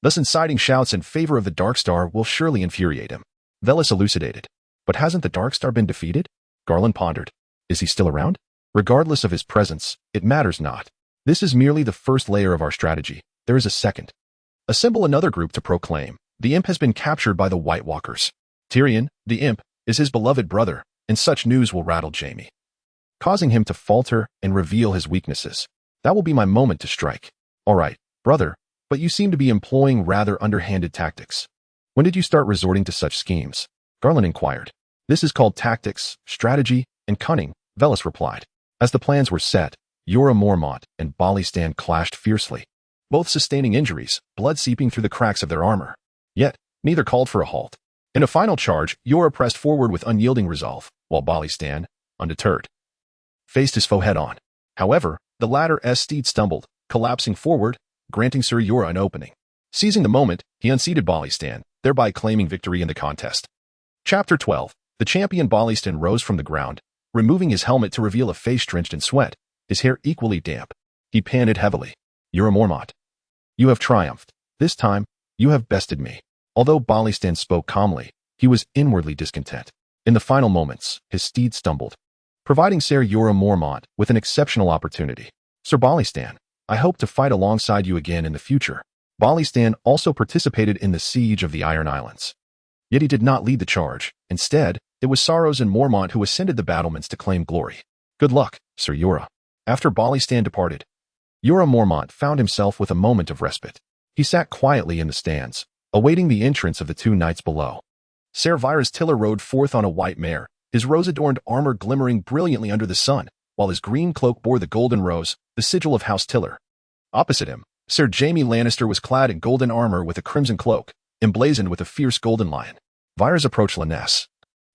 Thus inciting shouts in favor of the Dark Star will surely infuriate him. Willas elucidated. But hasn't the Dark Star been defeated? Garland pondered. Is he still around? Regardless of his presence, it matters not. This is merely the first layer of our strategy. There is a second. Assemble another group to proclaim. The imp has been captured by the White Walkers. Tyrion, the imp, is his beloved brother, and such news will rattle Jaime, causing him to falter and reveal his weaknesses. That will be my moment to strike. All right, brother, but you seem to be employing rather underhanded tactics. When did you start resorting to such schemes? Garland inquired. This is called tactics, strategy, and cunning, Willas replied. As the plans were set, Jorah Mormont and Bollistan clashed fiercely, both sustaining injuries, blood seeping through the cracks of their armor. Yet, neither called for a halt. In a final charge, Jorah pressed forward with unyielding resolve, while Bollistan, undeterred, faced his foe head-on. However, the latter's steed stumbled, collapsing forward, granting Sir Jorah an opening. Seizing the moment, he unseated Bollistan, thereby claiming victory in the contest. Chapter 12. The champion Bollistan rose from the ground, removing his helmet to reveal a face drenched in sweat, his hair equally damp. He panted heavily. Jorah Mormont, you have triumphed. This time, you have bested me. Although Bollistan spoke calmly, he was inwardly discontent. In the final moments, his steed stumbled, providing Sir Jorah Mormont with an exceptional opportunity. Sir Bollistan, I hope to fight alongside you again in the future. Bollistan also participated in the siege of the Iron Islands. Yet he did not lead the charge. Instead, it was Saros and Mormont who ascended the battlements to claim glory. Good luck, Sir Jorah. After Bollistan departed, Jorah Mormont found himself with a moment of respite. He sat quietly in the stands, awaiting the entrance of the two knights below. Ser Virus Tiller rode forth on a white mare, his rose-adorned armor glimmering brilliantly under the sun, while his green cloak bore the golden rose, the sigil of House Tiller. Opposite him, Sir Jaime Lannister was clad in golden armor with a crimson cloak, emblazoned with a fierce golden lion. Virus approached Lannister,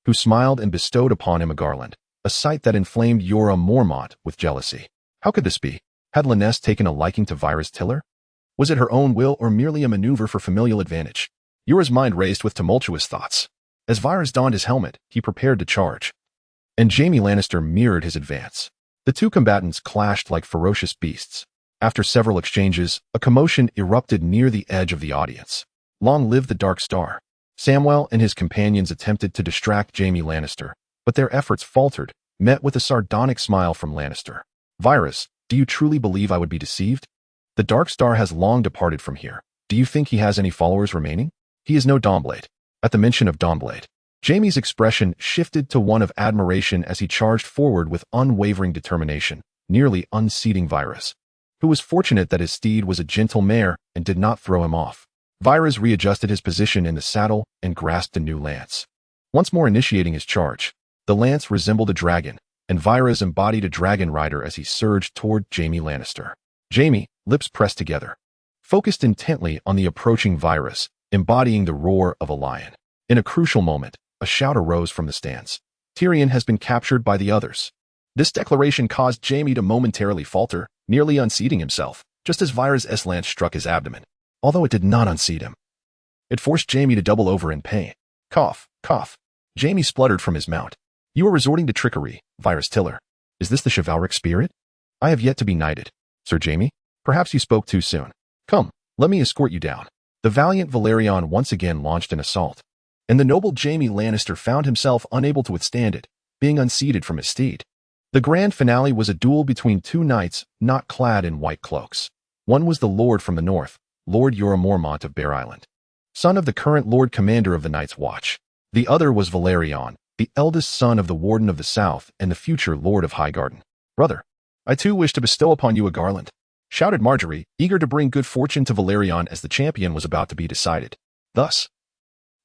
who smiled and bestowed upon him a garland, a sight that inflamed Jorah Mormont with jealousy. How could this be? Had Lannister taken a liking to Virus Tiller? Was it her own will or merely a maneuver for familial advantage? Jorah's mind raced with tumultuous thoughts. As Virus donned his helmet, he prepared to charge, and Jaime Lannister mirrored his advance. The two combatants clashed like ferocious beasts. After several exchanges, a commotion erupted near the edge of the audience. Long live the Dark Star. Samwell and his companions attempted to distract Jaime Lannister, but their efforts faltered, met with a sardonic smile from Lannister. Virus, do you truly believe I would be deceived? The Dark Star has long departed from here. Do you think he has any followers remaining? He is no Dawnblade. At the mention of Dawnblade, Jaime's expression shifted to one of admiration as he charged forward with unwavering determination, nearly unseating Varys, who was fortunate that his steed was a gentle mare and did not throw him off. Varys readjusted his position in the saddle and grasped a new lance. Once more initiating his charge, the lance resembled a dragon, and Varys embodied a dragon rider as he surged toward Jaime Lannister. Jaime, lips pressed together, focused intently on the approaching Varys, embodying the roar of a lion. In a crucial moment, a shout arose from the stands. Tyrion has been captured by the others. This declaration caused Jaime to momentarily falter, nearly unseating himself, just as Varys' lance struck his abdomen. Although it did not unseat him, it forced Jaime to double over in pain. Cough, cough. Jaime spluttered from his mount. You are resorting to trickery, Varys Tiller. Is this the chivalric spirit? I have yet to be knighted. Sir Jaime, perhaps you spoke too soon. Come, let me escort you down. The valiant Velaryon once again launched an assault, and the noble Jaime Lannister found himself unable to withstand it, being unseated from his steed. The grand finale was a duel between two knights not clad in white cloaks. One was the Lord from the north, Lord Jorah Mormont of Bear Island, son of the current Lord Commander of the Night's Watch. The other was Velaryon, the eldest son of the Warden of the South and the future Lord of Highgarden. Brother, I too wish to bestow upon you a garland, shouted Margaery, eager to bring good fortune to Velaryon as the champion was about to be decided. Thus,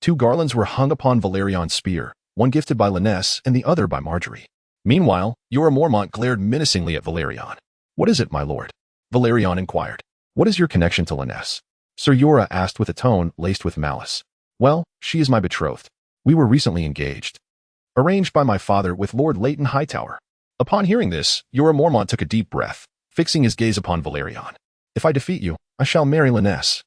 two garlands were hung upon Velaryon's spear, one gifted by Lyness and the other by Margaery. Meanwhile, Jorah Mormont glared menacingly at Velaryon. What is it, my lord? Velaryon inquired. What is your connection to Lyness? Sir Jorah asked with a tone laced with malice. Well, she is my betrothed. We were recently engaged. Arranged by my father with Lord Leighton Hightower. Upon hearing this, Jorah Mormont took a deep breath, fixing his gaze upon Velaryon. If I defeat you, I shall marry Lyness.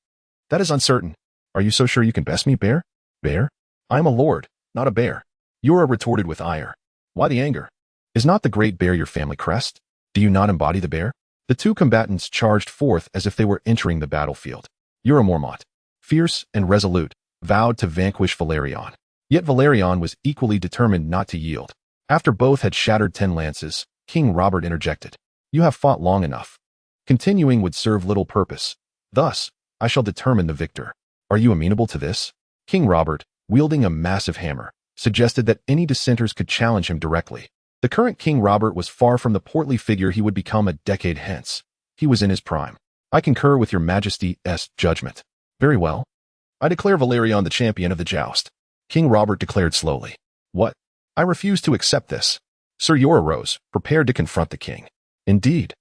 That is uncertain. Are you so sure you can best me, bear? Bear? I am a lord, not a bear. Jorah retorted with ire. Why the anger? Is not the great bear your family crest? Do you not embody the bear? The two combatants charged forth as if they were entering the battlefield. Jorah Mormont, fierce and resolute, vowed to vanquish Velaryon. Yet Velaryon was equally determined not to yield. After both had shattered 10 lances, King Robert interjected. You have fought long enough. Continuing would serve little purpose. Thus, I shall determine the victor. Are you amenable to this? King Robert, wielding a massive hammer, suggested that any dissenters could challenge him directly. The current King Robert was far from the portly figure he would become a decade hence. He was in his prime. I concur with your majesty's judgment. Very well. I declare Velaryon the champion of the joust. King Robert declared slowly. What? I refuse to accept this. Sir Jorah rose, prepared to confront the king. Indeed.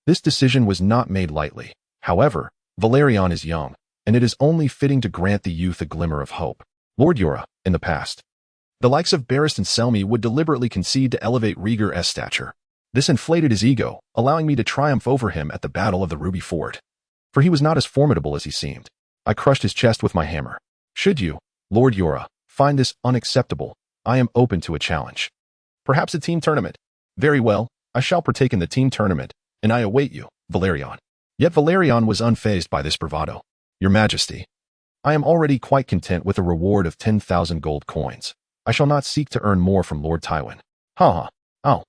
This decision was not made lightly. However, Velaryon is young, and it is only fitting to grant the youth a glimmer of hope. Lord Jorah, in the past, the likes of Barristan Selmy would deliberately concede to elevate Rhaegar's stature. This inflated his ego, allowing me to triumph over him at the Battle of the Ruby Ford. For he was not as formidable as he seemed. I crushed his chest with my hammer. Should you, Lord Jorah, find this unacceptable, I am open to a challenge. Perhaps a team tournament. Very well, I shall partake in the team tournament, and I await you, Velaryon. Yet Velaryon was unfazed by this bravado. Your Majesty, I am already quite content with a reward of 10,000 gold coins. I shall not seek to earn more from Lord Tywin. Ha ha. Oh.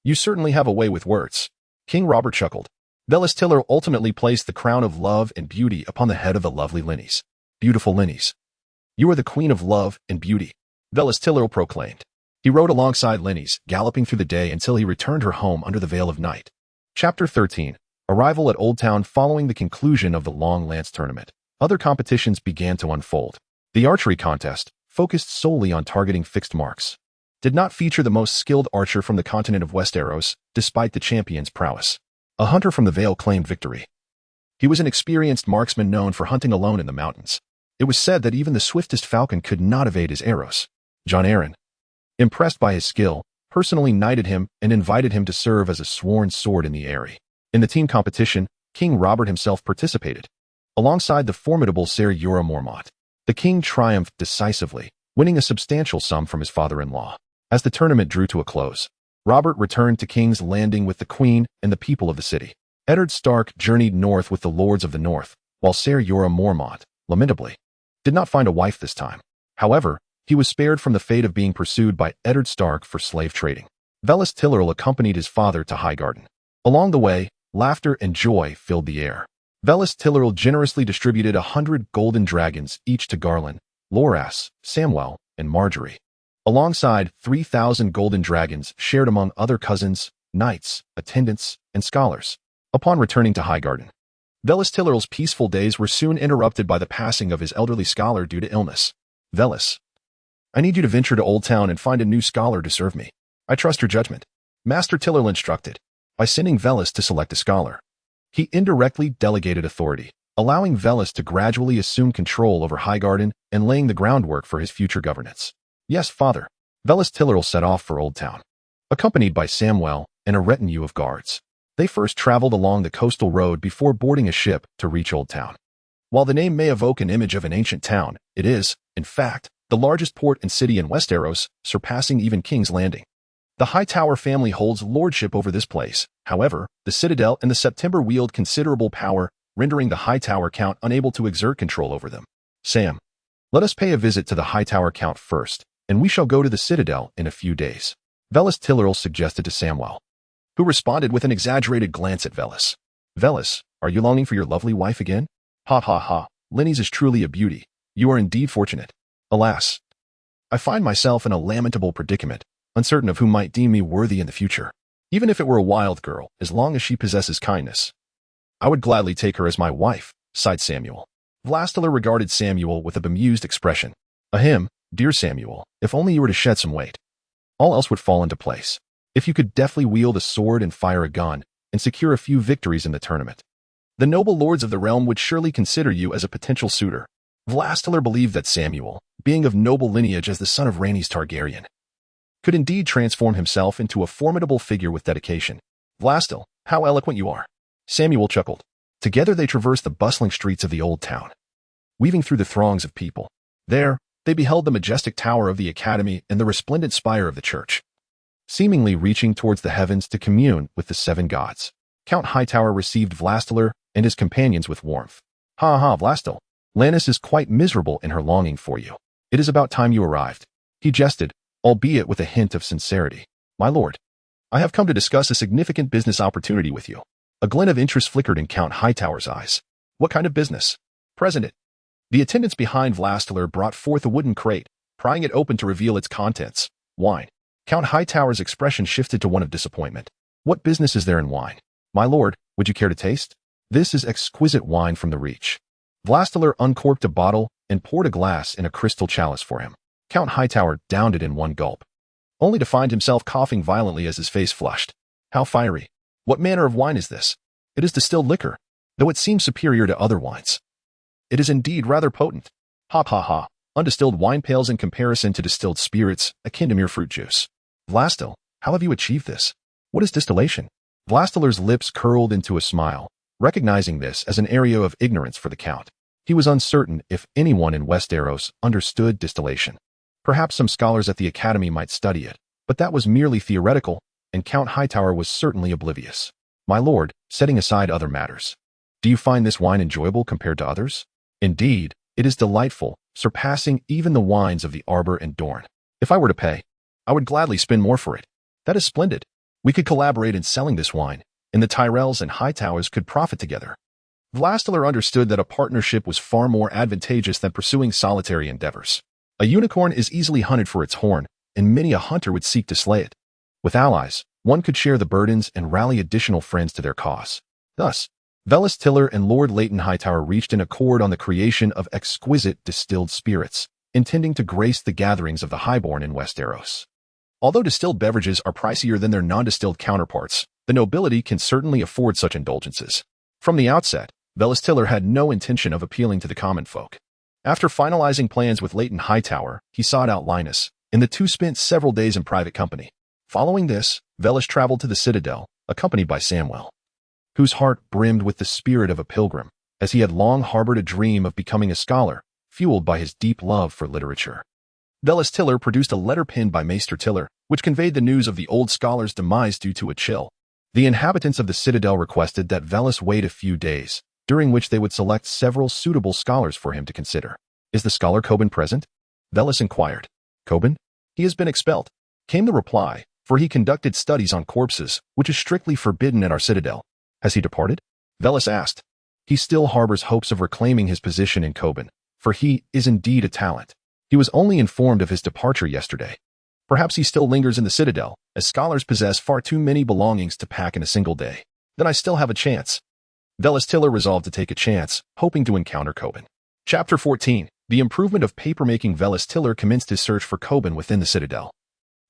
You certainly have a way with words. King Robert chuckled. Willas Tyrell ultimately placed the crown of love and beauty upon the head of the lovely Lynnies. Beautiful Lynnies. You are the queen of love and beauty, Willas Tyrell proclaimed. He rode alongside Lynnies, galloping through the day until he returned her home under the veil of night. Chapter 13. Arrival at Oldtown following the conclusion of the Long Lance tournament. Other competitions began to unfold. The archery contest, focused solely on targeting fixed marks, did not feature the most skilled archer from the continent of Westeros, despite the champion's prowess. A hunter from the Vale claimed victory. He was an experienced marksman known for hunting alone in the mountains. It was said that even the swiftest falcon could not evade his arrows. Jon Arryn, impressed by his skill, personally knighted him and invited him to serve as a sworn sword in the Eyrie. In the team competition, King Robert himself participated, alongside the formidable Sir Jorah Mormont. The king triumphed decisively, winning a substantial sum from his father-in-law. As the tournament drew to a close, Robert returned to King's Landing with the Queen and the people of the city. Eddard Stark journeyed north with the Lords of the North, while Sir Jorah Mormont, lamentably, did not find a wife this time. However, he was spared from the fate of being pursued by Eddard Stark for slave trading. Willas Tyrell accompanied his father to Highgarden. Along the way, laughter and joy filled the air. Willas Tyrell generously distributed 100 golden dragons each to Garland, Loras, Samwell, and Margaery. alongside 3,000 golden dragons shared among other cousins, knights, attendants, and scholars. Upon returning to Highgarden, Willas Tyrell's peaceful days were soon interrupted by the passing of his elderly scholar due to illness. Willas, I need you to venture to Oldtown and find a new scholar to serve me. I trust your judgment. Master Tyrell instructed, by sending Willas to select a scholar. He indirectly delegated authority, allowing Willas to gradually assume control over Highgarden and laying the groundwork for his future governance. Yes, father. Willas Tyrell set off for Oldtown, accompanied by Samwell and a retinue of guards. They first traveled along the coastal road before boarding a ship to reach Oldtown. While the name may evoke an image of an ancient town, it is, in fact, the largest port and city in Westeros, surpassing even King's Landing. The Hightower family holds lordship over this place. However, the Citadel and the September wield considerable power, rendering the Hightower Count unable to exert control over them. Sam, let us pay a visit to the Hightower Count first, and we shall go to the Citadel in a few days. Willas Tyrell suggested to Samwell, who responded with an exaggerated glance at Willas. Willas, are you longing for your lovely wife again? Ha ha ha, Lenny's is truly a beauty. You are indeed fortunate. Alas, I find myself in a lamentable predicament, uncertain of who might deem me worthy in the future. Even if it were a wild girl, as long as she possesses kindness, I would gladly take her as my wife, sighed Samuel. Vlastiller regarded Samuel with a bemused expression. Ahem, dear Samuel, if only you were to shed some weight. All else would fall into place. If you could deftly wield a sword and fire a gun, and secure a few victories in the tournament, the noble lords of the realm would surely consider you as a potential suitor. Vlastiller believed that Samuel, being of noble lineage as the son of Rhaenys Targaryen, could indeed transform himself into a formidable figure with dedication. Vlastil, how eloquent you are. Samuel chuckled. Together they traversed the bustling streets of the old town, weaving through the throngs of people. There, they beheld the majestic tower of the academy and the resplendent spire of the church, seemingly reaching towards the heavens to commune with the seven gods. Count Hightower received Vlastiller and his companions with warmth. Ha ha, Vlastil. Lannis is quite miserable in her longing for you. It is about time you arrived. He jested, albeit with a hint of sincerity. My lord, I have come to discuss a significant business opportunity with you. A glint of interest flickered in Count Hightower's eyes. What kind of business? Present it. The attendants behind Vlastiller brought forth a wooden crate, prying it open to reveal its contents. Wine. Count Hightower's expression shifted to one of disappointment. What business is there in wine? My lord, would you care to taste? This is exquisite wine from the Reach. Vlastiller uncorked a bottle and poured a glass in a crystal chalice for him. Count Hightower downed it in one gulp, only to find himself coughing violently as his face flushed. How fiery. What manner of wine is this? It is distilled liquor, though it seems superior to other wines. It is indeed rather potent. Ha ha ha. Undistilled wine pales in comparison to distilled spirits, akin to mere fruit juice. Vlastil, how have you achieved this? What is distillation? Vlastiller's lips curled into a smile, recognizing this as an area of ignorance for the Count. He was uncertain if anyone in Westeros understood distillation. Perhaps some scholars at the academy might study it, but that was merely theoretical, and Count Hightower was certainly oblivious. My lord, setting aside other matters, do you find this wine enjoyable compared to others? Indeed, it is delightful, surpassing even the wines of the Arbor and Dorne. If I were to pay, I would gladly spend more for it. That is splendid. We could collaborate in selling this wine, and the Tyrells and Hightowers could profit together. Vlastiller understood that a partnership was far more advantageous than pursuing solitary endeavors. A unicorn is easily hunted for its horn, and many a hunter would seek to slay it. With allies, one could share the burdens and rally additional friends to their cause. Thus, Willas Tyrell and Lord Leighton Hightower reached an accord on the creation of exquisite distilled spirits, intending to grace the gatherings of the highborn in Westeros. Although distilled beverages are pricier than their non-distilled counterparts, the nobility can certainly afford such indulgences. From the outset, Willas Tyrell had no intention of appealing to the common folk. After finalizing plans with Leighton Hightower, he sought out Linus, and the two spent several days in private company. Following this, Willas traveled to the Citadel, accompanied by Samwell, whose heart brimmed with the spirit of a pilgrim, as he had long harbored a dream of becoming a scholar, fueled by his deep love for literature. Willas Tyrell produced a letter penned by Maester Tiller, which conveyed the news of the old scholar's demise due to a chill. The inhabitants of the Citadel requested that Willas wait a few days, during which they would select several suitable scholars for him to consider. Is the scholar Coben present? Willas inquired. Coben? He has been expelled, came the reply, for he conducted studies on corpses, which is strictly forbidden at our Citadel. Has he departed? Willas asked. He still harbors hopes of reclaiming his position in Coben, for he is indeed a talent. He was only informed of his departure yesterday. Perhaps he still lingers in the Citadel, as scholars possess far too many belongings to pack in a single day. Then I still have a chance. Willas Tyrell resolved to take a chance, hoping to encounter Coben. Chapter 14. The improvement of papermaking. Willas Tyrell commenced his search for Coben within the Citadel.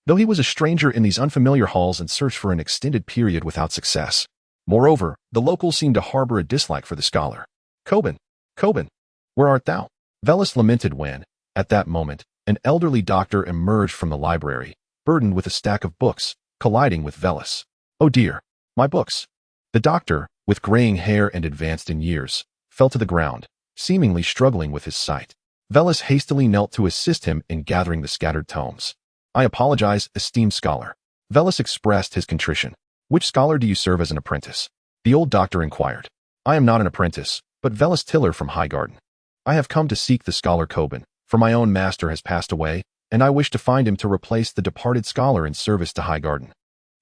Though he was a stranger in these unfamiliar halls and searched for an extended period without success. Moreover, the locals seemed to harbor a dislike for the scholar. Coben, Coben, where art thou? Willas lamented when, at that moment, an elderly doctor emerged from the library, burdened with a stack of books, colliding with Willas. Oh dear, my books. The doctor, with graying hair and advanced in years, fell to the ground, seemingly struggling with his sight. Willas hastily knelt to assist him in gathering the scattered tomes. I apologize, esteemed scholar. Willas expressed his contrition. Which scholar do you serve as an apprentice? The old doctor inquired. I am not an apprentice, but Willas Tyrell from Highgarden. I have come to seek the scholar Coben, for my own master has passed away, and I wish to find him to replace the departed scholar in service to Highgarden.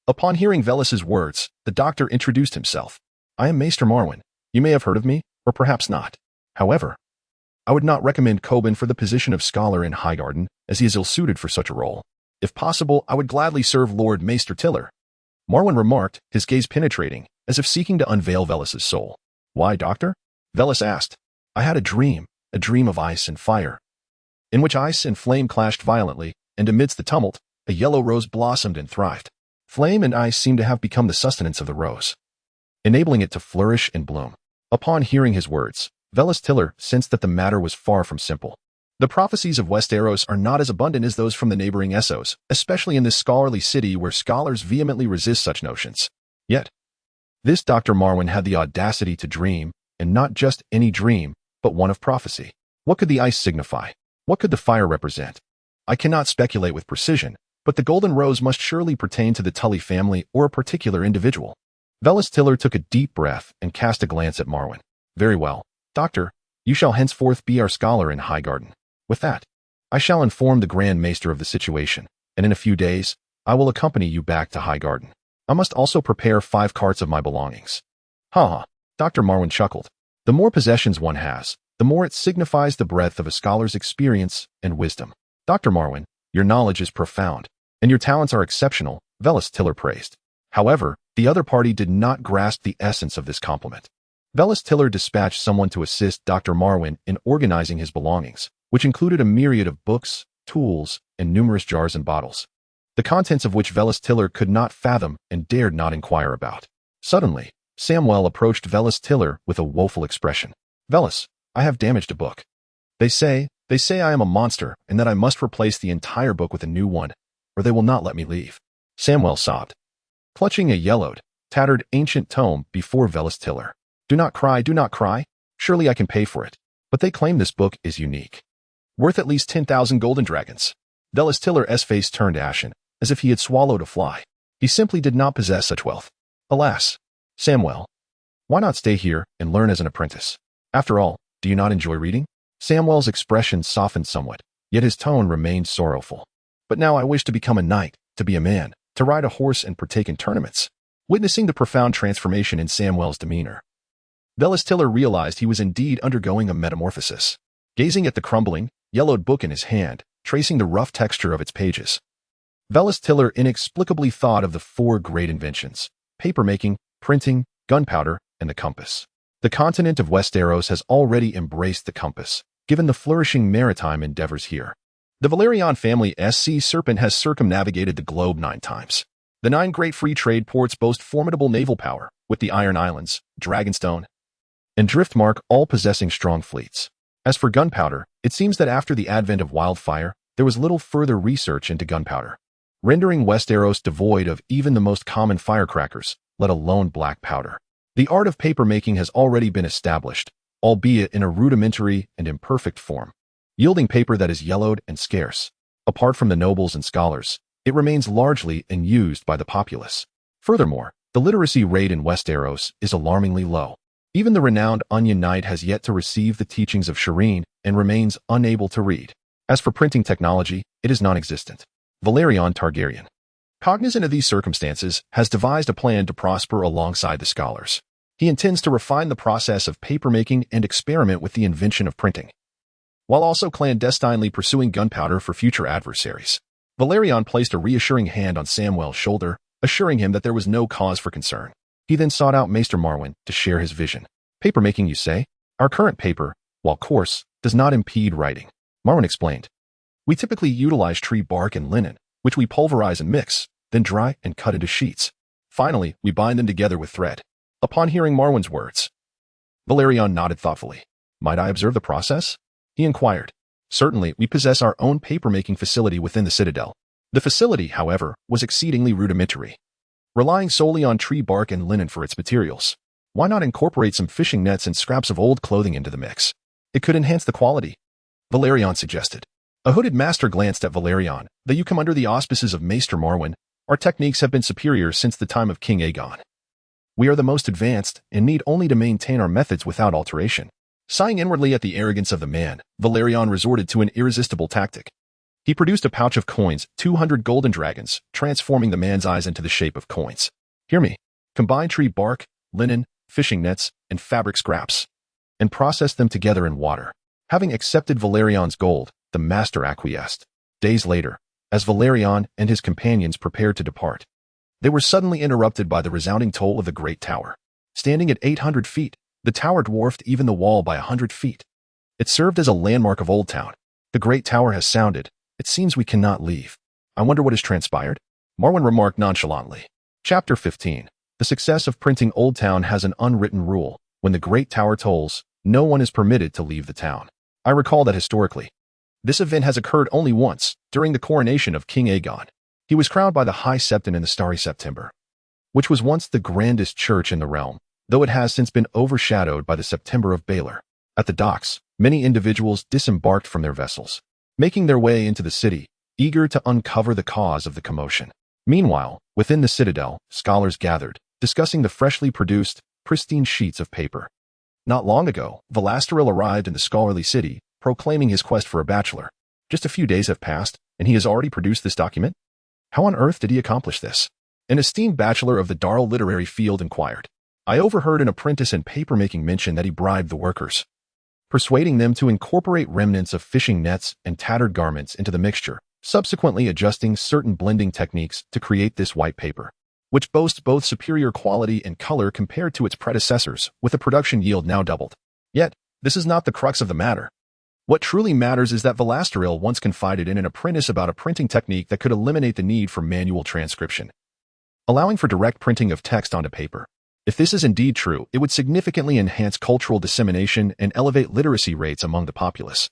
Upon hearing Willas's words, the doctor introduced himself. I am Maester Marwyn. You may have heard of me, or perhaps not. However, I would not recommend Coben for the position of scholar in Highgarden, as he is ill-suited for such a role. If possible, I would gladly serve Lord Maester Tyrell. Marwyn remarked, his gaze penetrating, as if seeking to unveil Willas's soul. Why, doctor? Willas asked. I had a dream of ice and fire, in which ice and flame clashed violently, and amidst the tumult, a yellow rose blossomed and thrived. Flame and ice seemed to have become the sustenance of the rose, enabling it to flourish and bloom. Upon hearing his words, Willas Tyrell sensed that the matter was far from simple. The prophecies of Westeros are not as abundant as those from the neighboring Essos, especially in this scholarly city where scholars vehemently resist such notions. Yet, this Dr. Marwyn had the audacity to dream, and not just any dream, but one of prophecy. What could the ice signify? What could the fire represent? I cannot speculate with precision, but the golden rose must surely pertain to the Tully family or a particular individual. Willas Tyrell took a deep breath and cast a glance at Marwyn. Very well, doctor, you shall henceforth be our scholar in Highgarden. With that, I shall inform the Grand Maester of the situation, and in a few days, I will accompany you back to Highgarden. I must also prepare 5 carts of my belongings. Ha ha, Dr. Marwyn chuckled. The more possessions one has, the more it signifies the breadth of a scholar's experience and wisdom. Dr. Marwyn, your knowledge is profound, and your talents are exceptional, Willas Tyrell praised. However, the other party did not grasp the essence of this compliment. Willas Tyrell dispatched someone to assist Dr. Marwyn in organizing his belongings, which included a myriad of books, tools, and numerous jars and bottles, the contents of which Willas Tyrell could not fathom and dared not inquire about. Suddenly, Samwell approached Willas Tyrell with a woeful expression. Willas, I have damaged a book. They say I am a monster and that I must replace the entire book with a new one, or they will not let me leave. Samwell sobbed, clutching a yellowed, tattered ancient tome before Willas Tyrell. Do not cry. Surely I can pay for it. But they claim this book is unique, worth at least 10,000 golden dragons. Willas Tyrell's face turned ashen, as if he had swallowed a fly. He simply did not possess such wealth. Alas, Samwell, why not stay here and learn as an apprentice? After all, do you not enjoy reading? Samwell's expression softened somewhat, yet his tone remained sorrowful. But now I wish to become a knight, to be a man, to ride a horse and partake in tournaments. Witnessing the profound transformation in Samwell's demeanor, Willas Tyrell realized he was indeed undergoing a metamorphosis. Gazing at the crumbling, yellowed book in his hand, tracing the rough texture of its pages, Willas Tyrell inexplicably thought of the 4 great inventions: papermaking, printing, gunpowder, and the compass. The continent of Westeros has already embraced the compass, given the flourishing maritime endeavors here. The Valerian family's sea serpent has circumnavigated the globe 9 times. The 9 great free trade ports boast formidable naval power, with the Iron Islands, Dragonstone, and Driftmark all possessing strong fleets. As for gunpowder, it seems that after the advent of Wildfire, there was little further research into gunpowder, rendering Westeros devoid of even the most common firecrackers, let alone black powder. The art of papermaking has already been established, albeit in a rudimentary and imperfect form, yielding paper that is yellowed and scarce. Apart from the nobles and scholars, it remains largely unused by the populace. Furthermore, the literacy rate in Westeros is alarmingly low. Even the renowned Onion Knight has yet to receive the teachings of Shireen and remains unable to read. As for printing technology, it is non-existent. Valerian Targaryen, cognizant of these circumstances, has devised a plan to prosper alongside the scholars. He intends to refine the process of papermaking and experiment with the invention of printing, while also clandestinely pursuing gunpowder for future adversaries. Valerian placed a reassuring hand on Samwell's shoulder, assuring him that there was no cause for concern. He then sought out Maester Marwyn to share his vision. Papermaking, you say? Our current paper, while coarse, does not impede writing. Marwyn explained. We typically utilize tree bark and linen, which we pulverize and mix, then dry and cut into sheets. Finally, we bind them together with thread. Upon hearing Marwyn's words, Valerian nodded thoughtfully. Might I observe the process? He inquired. Certainly, we possess our own papermaking facility within the Citadel. The facility, however, was exceedingly rudimentary, relying solely on tree bark and linen for its materials. Why not incorporate some fishing nets and scraps of old clothing into the mix? It could enhance the quality, Valerian suggested. A hooded master glanced at Valerian. Though you come under the auspices of Maester Marwyn, our techniques have been superior since the time of King Aegon. We are the most advanced and need only to maintain our methods without alteration. Sighing inwardly at the arrogance of the man, Valerian resorted to an irresistible tactic. He produced a pouch of coins, 200 golden dragons, transforming the man's eyes into the shape of coins. Hear me. Combine tree bark, linen, fishing nets, and fabric scraps, and process them together in water. Having accepted Valerian's gold, the master acquiesced. Days later, as Valerian and his companions prepared to depart, they were suddenly interrupted by the resounding toll of the great tower. Standing at 800 feet, the tower dwarfed even the wall by 100 feet. It served as a landmark of Oldtown. The great tower has sounded. It seems we cannot leave. I wonder what has transpired? Marwyn remarked nonchalantly. Chapter 15. The success of printing Oldtown has an unwritten rule. When the great tower tolls, no one is permitted to leave the town. I recall that historically, this event has occurred only once, during the coronation of King Aegon. He was crowned by the High Septon in the Starry September, which was once the grandest church in the realm, though it has since been overshadowed by the September of Baelor. At the docks, many individuals disembarked from their vessels, making their way into the city, eager to uncover the cause of the commotion. Meanwhile, within the citadel, scholars gathered, discussing the freshly produced, pristine sheets of paper. Not long ago, Willas Tyrell arrived in the scholarly city, proclaiming his quest for a bachelor. Just a few days have passed, and he has already produced this document? How on earth did he accomplish this? An esteemed bachelor of the Darl literary field inquired. I overheard an apprentice in papermaking mention that he bribed the workers, persuading them to incorporate remnants of fishing nets and tattered garments into the mixture, subsequently adjusting certain blending techniques to create this white paper, which boasts both superior quality and color compared to its predecessors, with a production yield now doubled. Yet, this is not the crux of the matter. What truly matters is that Willas Tyrell once confided in an apprentice about a printing technique that could eliminate the need for manual transcription, allowing for direct printing of text onto paper. If this is indeed true, it would significantly enhance cultural dissemination and elevate literacy rates among the populace,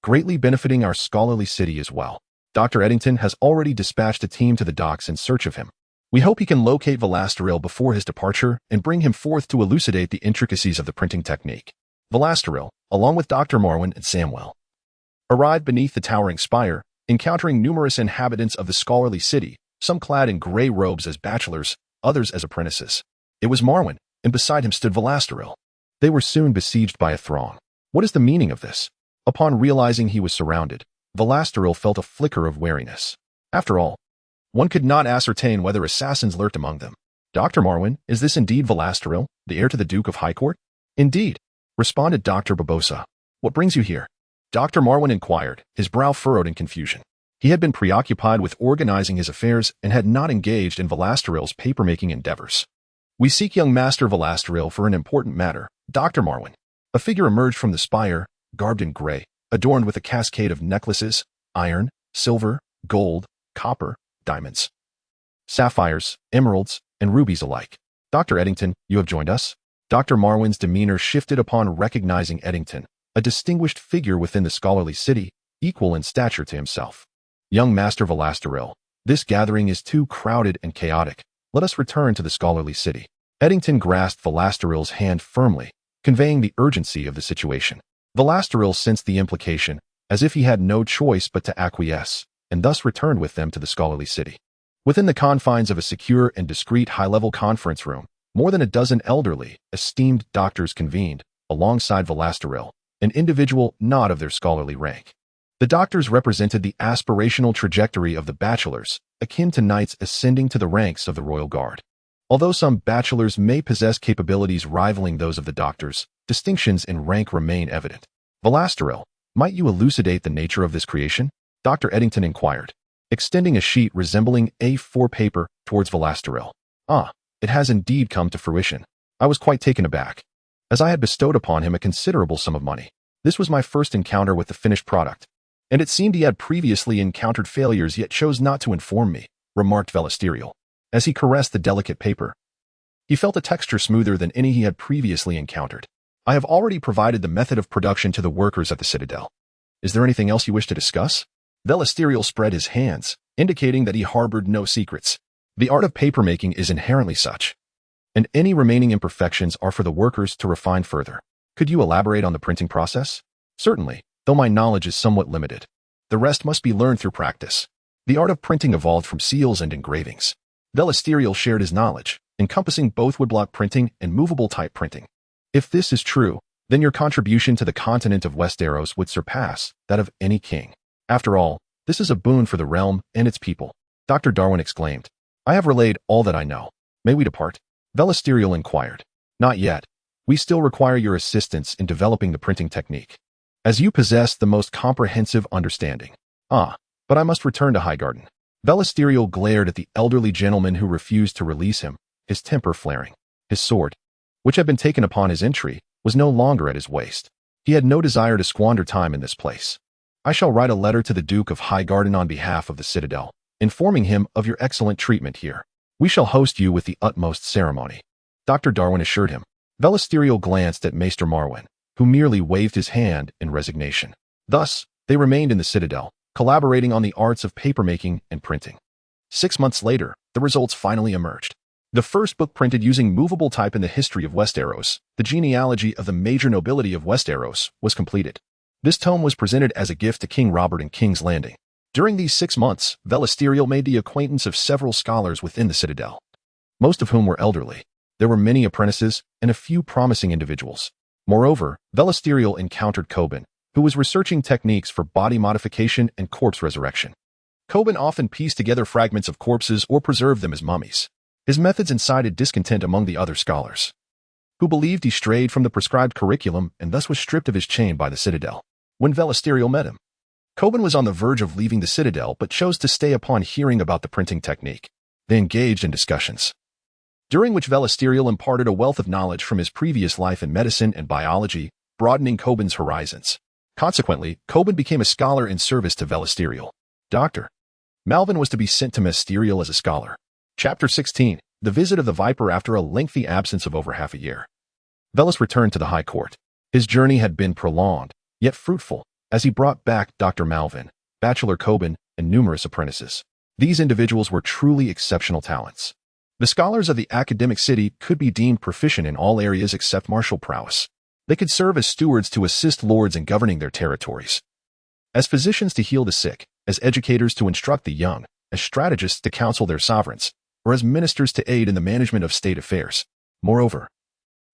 greatly benefiting our scholarly city as well. Dr. Eddington has already dispatched a team to the docks in search of him. We hope he can locate Willas Tyrell before his departure and bring him forth to elucidate the intricacies of the printing technique. Willas Tyrell, along with Dr. Marwyn and Samwell, arrived beneath the towering spire, encountering numerous inhabitants of the scholarly city, some clad in gray robes as bachelors, others as apprentices. It was Marwyn, and beside him stood Willas Tyrell. They were soon besieged by a throng. What is the meaning of this? Upon realizing he was surrounded, Willas Tyrell felt a flicker of wariness. After all, one could not ascertain whether assassins lurked among them. Dr. Marwyn, is this indeed Willas Tyrell, the heir to the Duke of Highcourt? Indeed, responded Dr. Barbosa. What brings you here? Dr. Marwyn inquired, his brow furrowed in confusion. He had been preoccupied with organizing his affairs and had not engaged in Willas Tyrell's papermaking endeavors. We seek young Master Willas Tyrell for an important matter, Dr. Marwyn. A figure emerged from the spire, garbed in gray, adorned with a cascade of necklaces, iron, silver, gold, copper, diamonds, sapphires, emeralds, and rubies alike. Dr. Eddington, you have joined us? Dr. Marwyn's demeanor shifted upon recognizing Eddington, a distinguished figure within the scholarly city, equal in stature to himself. Young Master Willas Tyrell, this gathering is too crowded and chaotic. Let us return to the scholarly city. Eddington grasped Willas Tyrell's hand firmly, conveying the urgency of the situation. Willas Tyrell sensed the implication, as if he had no choice but to acquiesce, and thus returned with them to the scholarly city. Within the confines of a secure and discreet high-level conference room, more than a dozen elderly, esteemed doctors convened, alongside Willas Tyrell, an individual not of their scholarly rank. The doctors represented the aspirational trajectory of the bachelors, akin to knights ascending to the ranks of the royal guard. Although some bachelors may possess capabilities rivaling those of the doctors, distinctions in rank remain evident. Willas Tyrell, might you elucidate the nature of this creation? Dr. Eddington inquired. extending a sheet resembling A4 paper towards Willas Tyrell. Ah, it has indeed come to fruition. I was quite taken aback, as I had bestowed upon him a considerable sum of money. This was my first encounter with the finished product, and it seemed he had previously encountered failures yet chose not to inform me, remarked Willas Tyrell, as he caressed the delicate paper. He felt a texture smoother than any he had previously encountered. I have already provided the method of production to the workers at the Citadel. Is there anything else you wish to discuss? Willas Tyrell spread his hands, indicating that he harbored no secrets. The art of papermaking is inherently such, and any remaining imperfections are for the workers to refine further. Could you elaborate on the printing process? Certainly, though my knowledge is somewhat limited. The rest must be learned through practice. The art of printing evolved from seals and engravings. Willas Tyrell shared his knowledge, encompassing both woodblock printing and movable type printing. If this is true, then your contribution to the continent of Westeros would surpass that of any king. After all, this is a boon for the realm and its people. Dr. Darwin exclaimed. I have relayed all that I know. May we depart? Willas Tyrell inquired. Not yet. We still require your assistance in developing the printing technique, as you possess the most comprehensive understanding. Ah, but I must return to Highgarden. Willas Tyrell glared at the elderly gentleman who refused to release him, his temper flaring. His sword, which had been taken upon his entry, was no longer at his waist. He had no desire to squander time in this place. I shall write a letter to the Duke of Highgarden on behalf of the Citadel, informing him of your excellent treatment here. We shall host you with the utmost ceremony, Dr. Darwin assured him. Willas Tyrell glanced at Maester Marwyn, who merely waved his hand in resignation. Thus, they remained in the Citadel, collaborating on the arts of papermaking and printing. 6 months later, the results finally emerged. The first book printed using movable type in the history of Westeros, the genealogy of the major nobility of Westeros, was completed. This tome was presented as a gift to King Robert in King's Landing. During these 6 months, Willas Tyrell made the acquaintance of several scholars within the Citadel, most of whom were elderly. There were many apprentices and a few promising individuals. Moreover, Willas Tyrell encountered Coben, who was researching techniques for body modification and corpse resurrection. Coben often pieced together fragments of corpses or preserved them as mummies. His methods incited discontent among the other scholars, who believed he strayed from the prescribed curriculum and thus was stripped of his chain by the Citadel. When Willas Tyrell met him, Coben was on the verge of leaving the Citadel but chose to stay upon hearing about the printing technique. They engaged in discussions, during which Willas Tyrell imparted a wealth of knowledge from his previous life in medicine and biology, broadening Coben's horizons. Consequently, Coben became a scholar in service to Willas Tyrell. Dr. Malvin was to be sent to Maester Tyrell as a scholar. Chapter 16. The Visit of the Viper after a lengthy absence of over half a year. Willas returned to the High Court. His journey had been prolonged, yet fruitful, as he brought back Dr. Malvin, Bachelor Coben, and numerous apprentices. These individuals were truly exceptional talents. The scholars of the academic city could be deemed proficient in all areas except martial prowess. They could serve as stewards to assist lords in governing their territories, as physicians to heal the sick, as educators to instruct the young, as strategists to counsel their sovereigns, or as ministers to aid in the management of state affairs. Moreover,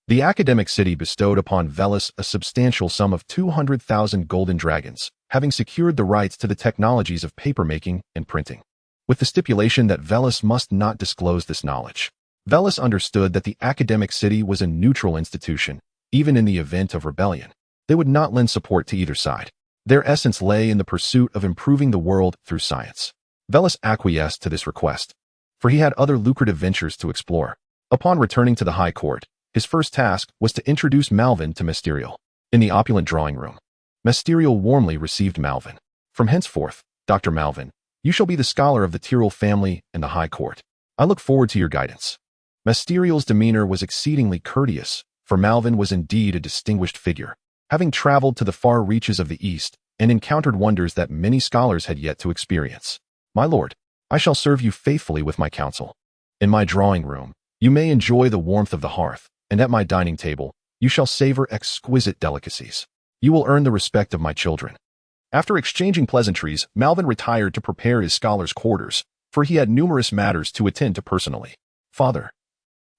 the academic city bestowed upon Willas a substantial sum of 200,000 golden dragons, having secured the rights to the technologies of papermaking and printing, with the stipulation that Willas must not disclose this knowledge. Willas understood that the academic city was a neutral institution. Even in the event of rebellion, they would not lend support to either side. Their essence lay in the pursuit of improving the world through science. Willas acquiesced to this request, for he had other lucrative ventures to explore. Upon returning to the High Court, his first task was to introduce Malvin to Maester Tyrell. In the opulent drawing room, Maester Tyrell warmly received Malvin. From henceforth, Dr. Malvin, you shall be the scholar of the Tyrell family and the High Court. I look forward to your guidance. Maester Tyrell's demeanor was exceedingly courteous, for Malvin was indeed a distinguished figure, having traveled to the far reaches of the East and encountered wonders that many scholars had yet to experience. My lord, I shall serve you faithfully with my counsel. In my drawing room, you may enjoy the warmth of the hearth, and at my dining table, you shall savor exquisite delicacies. You will earn the respect of my children. After exchanging pleasantries, Malvin retired to prepare his scholars' quarters, for he had numerous matters to attend to personally. Father,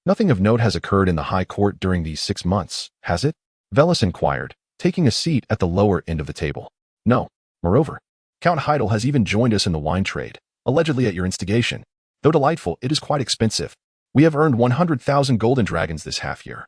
nothing of note has occurred in the High Court during these 6 months, has it? Willas inquired, taking a seat at the lower end of the table. No. Moreover, Count Heidel has even joined us in the wine trade, allegedly at your instigation. Though delightful, it is quite expensive. We have earned 100,000 golden dragons this half year,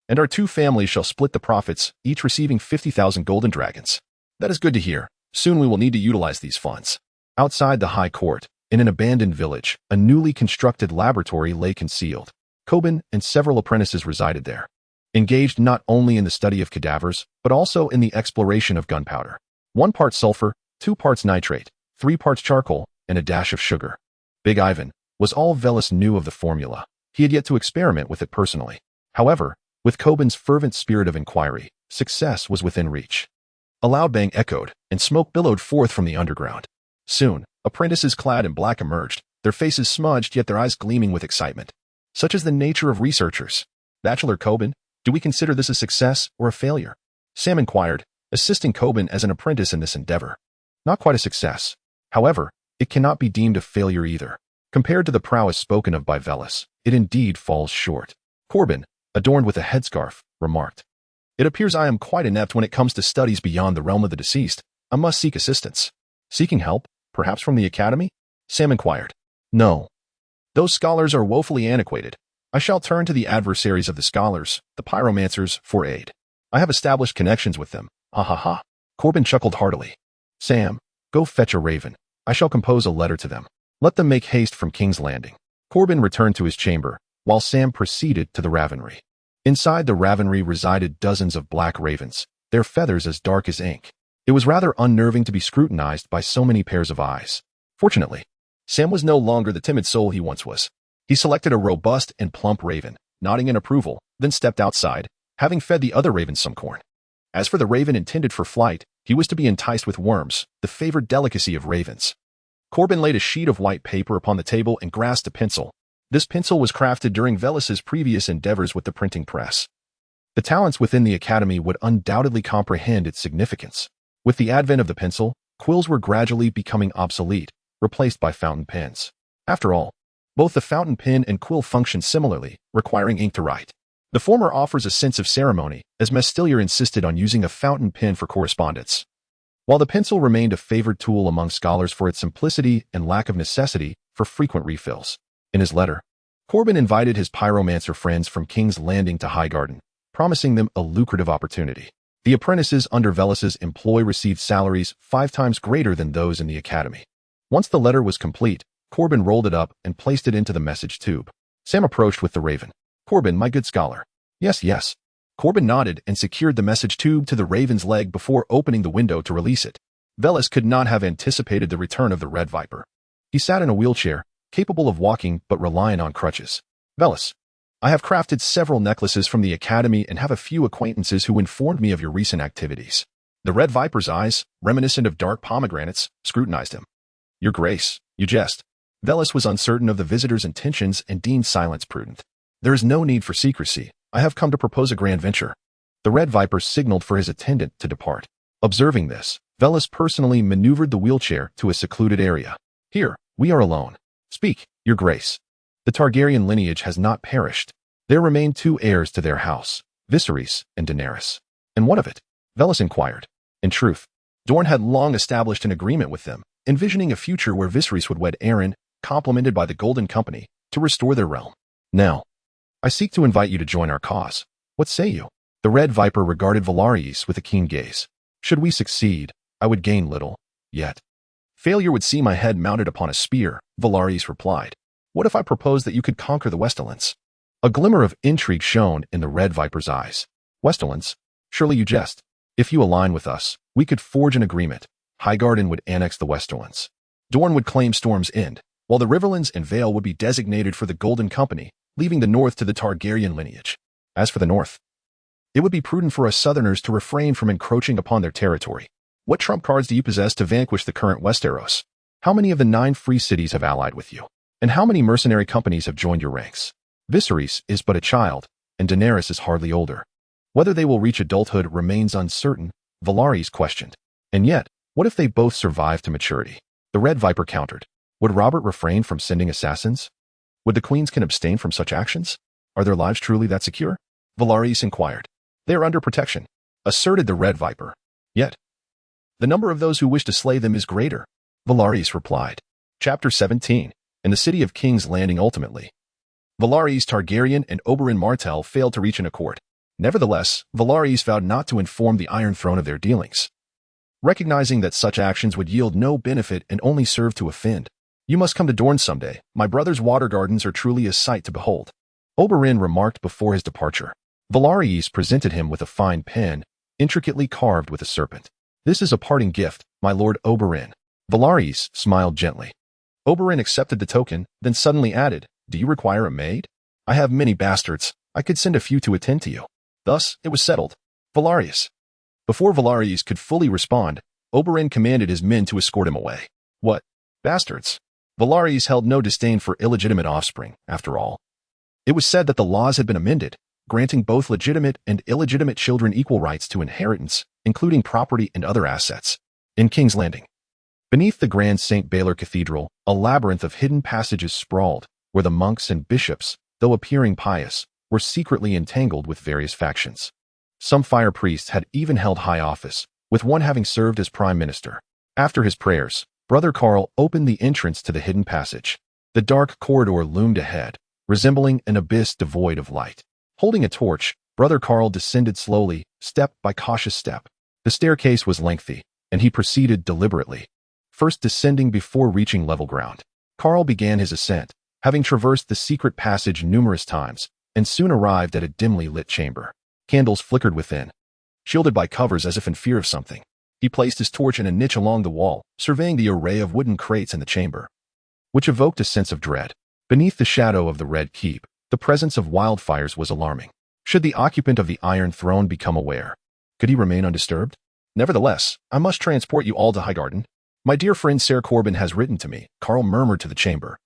and our 2 families shall split the profits, each receiving 50,000 golden dragons. That is good to hear. Soon we will need to utilize these funds. Outside the High Court, in an abandoned village, a newly constructed laboratory lay concealed. Coben and several apprentices resided there, engaged not only in the study of cadavers, but also in the exploration of gunpowder. 1 part sulfur, 2 parts nitrate, 3 parts charcoal, and a dash of sugar. Big Ivan was all Velis knew of the formula. He had yet to experiment with it personally. However, with Coben's fervent spirit of inquiry, success was within reach. A loud bang echoed, and smoke billowed forth from the underground. Soon, apprentices clad in black emerged, their faces smudged yet their eyes gleaming with excitement. Such is the nature of researchers. Bachelor Coben, do we consider this a success or a failure? Sam inquired, assisting Coben as an apprentice in this endeavor. Not quite a success. However, it cannot be deemed a failure either. Compared to the prowess spoken of by Velis, it indeed falls short. Corbin, adorned with a headscarf, remarked, "It appears I am quite inept when it comes to studies beyond the realm of the deceased. I must seek assistance." Seeking help, perhaps from the academy? Sam inquired. No. Those scholars are woefully antiquated. I shall turn to the adversaries of the scholars, the pyromancers, for aid. I have established connections with them. Ha ha ha. Corbin chuckled heartily. Sam, go fetch a raven. I shall compose a letter to them. Let them make haste from King's Landing. Corbin returned to his chamber, while Sam proceeded to the Ravenry. Inside the Ravenry resided dozens of black ravens, their feathers as dark as ink. It was rather unnerving to be scrutinized by so many pairs of eyes. Fortunately, Sam was no longer the timid soul he once was. He selected a robust and plump raven, nodding in approval, then stepped outside, having fed the other ravens some corn. As for the raven intended for flight, he was to be enticed with worms, the favored delicacy of ravens. Corbin laid a sheet of white paper upon the table and grasped a pencil. This pencil was crafted during Velis's previous endeavors with the printing press. The talents within the academy would undoubtedly comprehend its significance. With the advent of the pencil, quills were gradually becoming obsolete, replaced by fountain pens. After all, both the fountain pen and quill function similarly, requiring ink to write. The former offers a sense of ceremony, as Mestillier insisted on using a fountain pen for correspondence, while the pencil remained a favored tool among scholars for its simplicity and lack of necessity for frequent refills. In his letter, Corbin invited his pyromancer friends from King's Landing to Highgarden, promising them a lucrative opportunity. The apprentices under Velis's employ received salaries 5 times greater than those in the academy. Once the letter was complete, Corbin rolled it up and placed it into the message tube. Sam approached with the raven. Corbin, my good scholar. Yes, yes. Corbin nodded and secured the message tube to the raven's leg before opening the window to release it. Velis could not have anticipated the return of the Red Viper. He sat in a wheelchair, capable of walking but relying on crutches. Velis, I have crafted several necklaces from the academy and have a few acquaintances who informed me of your recent activities. The Red Viper's eyes, reminiscent of dark pomegranates, scrutinized him. Your Grace, you jest. Velis was uncertain of the visitor's intentions and deemed silence prudent. There is no need for secrecy. I have come to propose a grand venture. The Red Viper signaled for his attendant to depart. Observing this, Velis personally maneuvered the wheelchair to a secluded area. Here, we are alone. Speak, Your Grace. The Targaryen lineage has not perished. There remain 2 heirs to their house, Viserys and Daenerys. And what of it? Velis inquired. In truth, Dorne had long established an agreement with them, envisioning a future where Viserys would wed Aeryn, complemented by the Golden Company, to restore their realm. Now, I seek to invite you to join our cause. What say you? The Red Viper regarded Velaris with a keen gaze. Should we succeed, I would gain little, yet failure would see my head mounted upon a spear, Velaris replied. What if I proposed that you could conquer the Westerlands? A glimmer of intrigue shone in the Red Viper's eyes. Westerlands? Surely you jest. If you align with us, we could forge an agreement. Highgarden would annex the Westerlands. Dorne would claim Storm's End, while the Riverlands and Vale would be designated for the Golden Company, leaving the north to the Targaryen lineage. As for the north, it would be prudent for us Southerners to refrain from encroaching upon their territory. What trump cards do you possess to vanquish the current Westeros? How many of the 9 free cities have allied with you? And how many mercenary companies have joined your ranks? Viserys is but a child, and Daenerys is hardly older. Whether they will reach adulthood remains uncertain, Velaris questioned. And yet, what if they both survive to maturity? The Red Viper countered. Would Robert refrain from sending assassins? Would the Queenskin abstain from such actions? Are their lives truly that secure? Velaris inquired. They are under protection, asserted the Red Viper. Yet, the number of those who wish to slay them is greater, Velaris replied. Chapter 17. In the city of King's Landing ultimately, Velaris Targaryen and Oberyn Martell failed to reach an accord. Nevertheless, Velaris vowed not to inform the Iron Throne of their dealings. recognizing that such actions would yield no benefit and only serve to offend. "You must come to Dorne someday. My brother's water gardens are truly a sight to behold," Oberyn remarked before his departure. Varys presented him with a fine pen, intricately carved with a serpent. "This is a parting gift, my lord Oberyn." Varys smiled gently. Oberyn accepted the token, then suddenly added, "Do you require a maid? I have many bastards. I could send a few to attend to you." Thus, it was settled. Varys. Before Varys could fully respond, Oberyn commanded his men to escort him away. What? Bastards? Varys held no disdain for illegitimate offspring, after all. It was said that the laws had been amended, granting both legitimate and illegitimate children equal rights to inheritance, including property and other assets. In King's Landing. Beneath the Grand St. Baylor Cathedral, a labyrinth of hidden passages sprawled, where the monks and bishops, though appearing pious, were secretly entangled with various factions. Some fire priests had even held high office, with one having served as prime minister. After his prayers, Brother Carl opened the entrance to the hidden passage. The dark corridor loomed ahead, resembling an abyss devoid of light. Holding a torch, Brother Carl descended slowly, step by cautious step. The staircase was lengthy, and he proceeded deliberately, first descending before reaching level ground. Carl began his ascent, having traversed the secret passage numerous times, and soon arrived at a dimly lit chamber. Candles flickered within, shielded by covers as if in fear of something. He placed his torch in a niche along the wall, surveying the array of wooden crates in the chamber, which evoked a sense of dread. Beneath the shadow of the Red Keep, the presence of wildfires was alarming. Should the occupant of the Iron Throne become aware, could he remain undisturbed? "Nevertheless, I must transport you all to Highgarden. My dear friend Ser Corbin has written to me," Carl murmured to the chamber,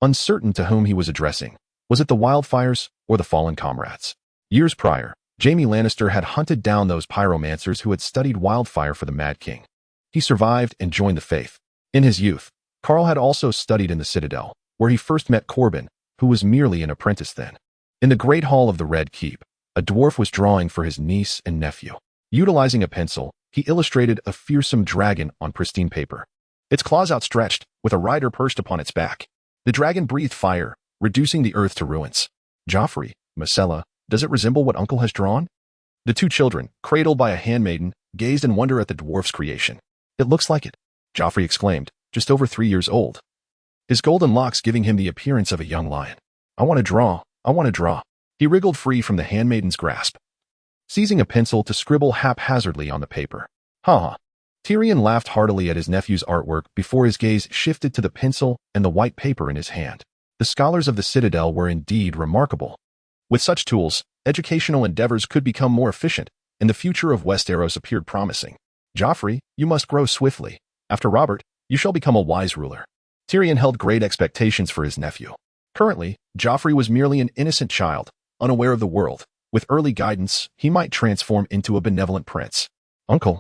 uncertain to whom he was addressing. Was it the wildfires or the fallen comrades? Years prior, Jaime Lannister had hunted down those pyromancers who had studied wildfire for the Mad King. He survived and joined the faith. In his youth, Carl had also studied in the Citadel, where he first met Corbin, who was merely an apprentice then. In the Great Hall of the Red Keep, a dwarf was drawing for his niece and nephew. Utilizing a pencil, he illustrated a fearsome dragon on pristine paper, its claws outstretched, with a rider perched upon its back. The dragon breathed fire, reducing the earth to ruins. "Joffrey, Myrcella, does it resemble what Uncle has drawn?" The two children, cradled by a handmaiden, gazed in wonder at the dwarf's creation. "It looks like it," Joffrey exclaimed, just over 3 years old, his golden locks giving him the appearance of a young lion. I want to draw. He wriggled free from the handmaiden's grasp, seizing a pencil to scribble haphazardly on the paper. "Ha!" Tyrion laughed heartily at his nephew's artwork before his gaze shifted to the pencil and the white paper in his hand. The scholars of the Citadel were indeed remarkable. With such tools, educational endeavors could become more efficient, and the future of Westeros appeared promising. "Joffrey, you must grow swiftly. After Robert, you shall become a wise ruler." Tyrion held great expectations for his nephew. Currently, Joffrey was merely an innocent child, unaware of the world. With early guidance, he might transform into a benevolent prince. Uncle,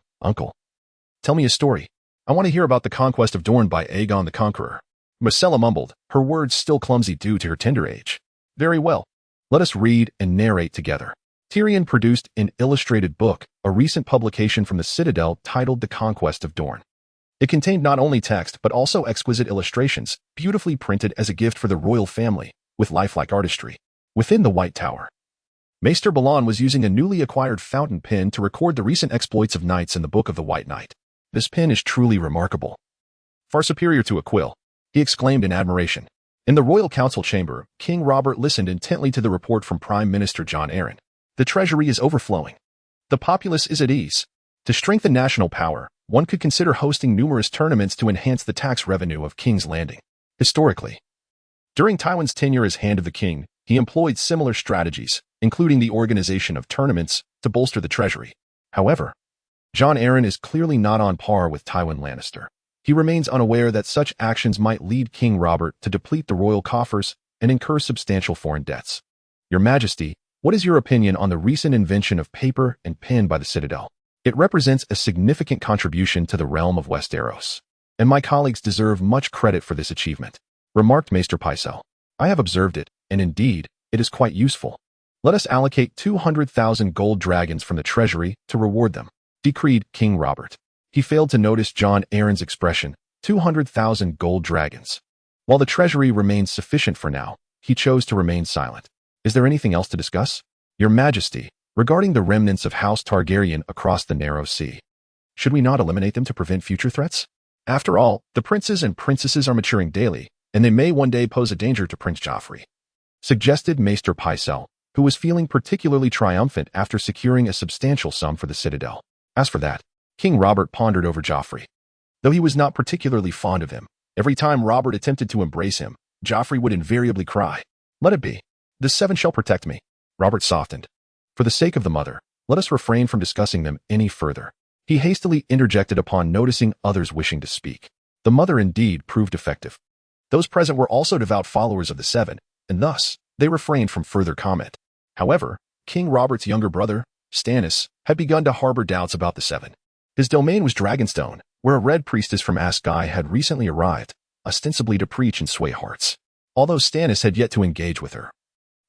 tell me a story. I want to hear about the conquest of Dorne by Aegon the Conqueror." Myrcella mumbled, her words still clumsy due to her tender age. "Very well. Let us read and narrate together." Tyrion produced an illustrated book, a recent publication from the Citadel titled The Conquest of Dorne. It contained not only text but also exquisite illustrations, beautifully printed as a gift for the royal family, with lifelike artistry. Within the White Tower, Maester Balon was using a newly acquired fountain pen to record the recent exploits of knights in the Book of the White Knight. "This pen is truly remarkable. Far superior to a quill," he exclaimed in admiration. In the royal council chamber, King Robert listened intently to the report from Prime Minister Jon Arryn. "The treasury is overflowing. The populace is at ease. To strengthen national power, one could consider hosting numerous tournaments to enhance the tax revenue of King's Landing." Historically, during Tywin's tenure as Hand of the King, he employed similar strategies, including the organization of tournaments, to bolster the treasury. However, Jon Arryn is clearly not on par with Tywin Lannister. He remains unaware that such actions might lead King Robert to deplete the royal coffers and incur substantial foreign debts. "Your Majesty, what is your opinion on the recent invention of paper and pen by the Citadel? It represents a significant contribution to the realm of Westeros, and my colleagues deserve much credit for this achievement," remarked Maester Pycelle. "I have observed it, and indeed, it is quite useful. Let us allocate 200,000 gold dragons from the treasury to reward them," decreed King Robert. He failed to notice Jon Arryn's expression, 200,000 gold dragons. While the treasury remains sufficient for now, he chose to remain silent. "Is there anything else to discuss?" "Your Majesty, regarding the remnants of House Targaryen across the Narrow Sea." Should we not eliminate them to prevent future threats? After all, the princes and princesses are maturing daily, and they may one day pose a danger to Prince Joffrey, suggested Maester Pycelle, who was feeling particularly triumphant after securing a substantial sum for the Citadel. As for that, King Robert pondered over Joffrey. Though he was not particularly fond of him, every time Robert attempted to embrace him, Joffrey would invariably cry, "Let it be. The seven shall protect me." Robert softened. "For the sake of the mother, let us refrain from discussing them any further." He hastily interjected upon noticing others wishing to speak. The mother indeed proved effective. Those present were also devout followers of the Seven, and thus they refrained from further comment. However, King Robert's younger brother, Stannis, had begun to harbor doubts about the Seven. His domain was Dragonstone, where a red priestess from Askai had recently arrived, ostensibly to preach and sway hearts, although Stannis had yet to engage with her.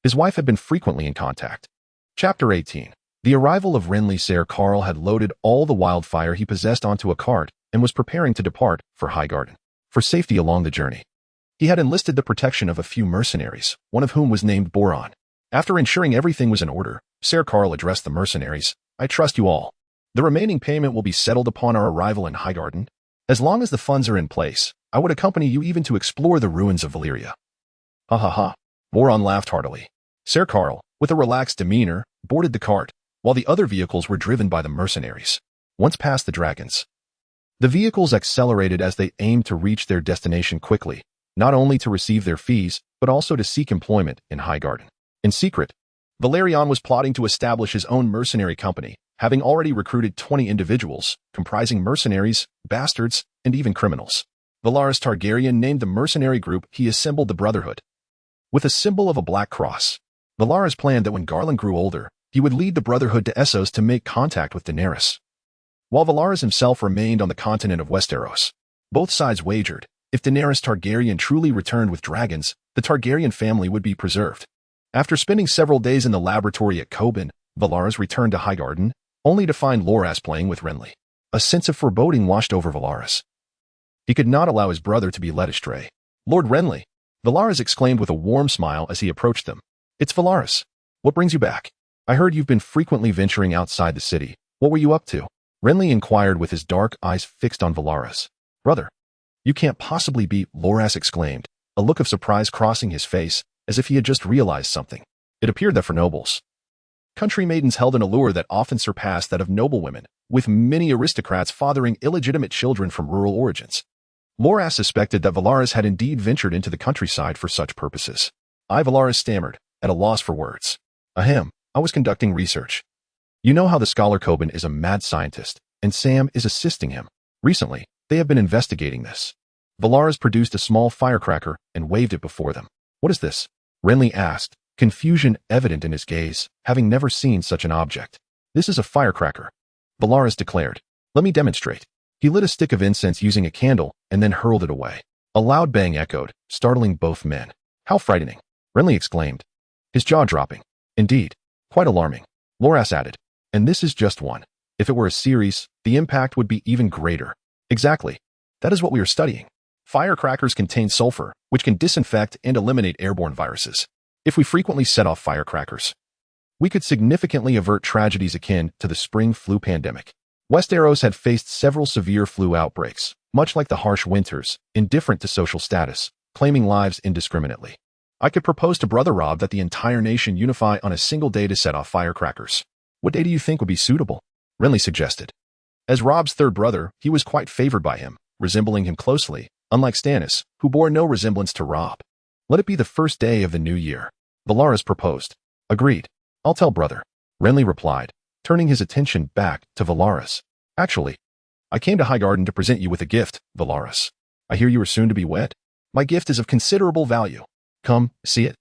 His wife had been frequently in contact. Chapter 18. The arrival of Renly Ser Carl had loaded all the wildfire he possessed onto a cart and was preparing to depart for Highgarden, for safety along the journey. He had enlisted the protection of a few mercenaries, one of whom was named Boron. After ensuring everything was in order, Ser Carl addressed the mercenaries, "I trust you all. The remaining payment will be settled upon our arrival in Highgarden. As long as the funds are in place, I would accompany you even to explore the ruins of Valyria." Ha ha ha. Boron laughed heartily. Ser Carl, with a relaxed demeanor, boarded the cart, while the other vehicles were driven by the mercenaries. Once past the dragons, the vehicles accelerated as they aimed to reach their destination quickly, not only to receive their fees, but also to seek employment in Highgarden. In secret, Valerion was plotting to establish his own mercenary company, having already recruited 20 individuals, comprising mercenaries, bastards, and even criminals. Varys Targaryen named the mercenary group he assembled the Brotherhood, with a symbol of a black cross. Varys planned that when Garland grew older, he would lead the Brotherhood to Essos to make contact with Daenerys, while Varys himself remained on the continent of Westeros. Both sides wagered, if Daenerys Targaryen truly returned with dragons, the Targaryen family would be preserved. After spending several days in the laboratory at Coben, Varys returned to Highgarden, only to find Loras playing with Renly. A sense of foreboding washed over Varys. He could not allow his brother to be led astray. "Lord Renly," Varys exclaimed with a warm smile as he approached them. "It's Varys. What brings you back? I heard you've been frequently venturing outside the city. What were you up to?" Renly inquired with his dark eyes fixed on Varys. "Brother, you can't possibly be," Loras exclaimed, a look of surprise crossing his face, as if he had just realized something. It appeared that for nobles, country maidens held an allure that often surpassed that of noblewomen, with many aristocrats fathering illegitimate children from rural origins. Loras suspected that Varys had indeed ventured into the countryside for such purposes. Varys stammered, at a loss for words. "Ahem, I was conducting research. You know how the scholar Coben is a mad scientist, and Sam is assisting him. Recently, they have been investigating this." Varys produced a small firecracker and waved it before them. "What is this?" Renly asked, confusion evident in his gaze, having never seen such an object. "This is a firecracker," Varys declared. "Let me demonstrate." He lit a stick of incense using a candle and then hurled it away. A loud bang echoed, startling both men. "How frightening," Renly exclaimed, his jaw dropping. "Indeed, quite alarming," Loras added. "And this is just one. If it were a series, the impact would be even greater." "Exactly. That is what we are studying. Firecrackers contain sulfur, which can disinfect and eliminate airborne viruses. If we frequently set off firecrackers, we could significantly avert tragedies akin to the spring flu pandemic. Westeros had faced several severe flu outbreaks, much like the harsh winters, indifferent to social status, claiming lives indiscriminately. I could propose to Brother Robb that the entire nation unify on a single day to set off firecrackers. What day do you think would be suitable?" Renly suggested. As Robb's third brother, he was quite favored by him, resembling him closely, unlike Stannis, who bore no resemblance to Robb. "Let it be the first day of the new year," Varys proposed. "Agreed. I'll tell brother," Renly replied, turning his attention back to Varys. "Actually, I came to Highgarden to present you with a gift, Varys. I hear you are soon to be wed. My gift is of considerable value. Come, see it."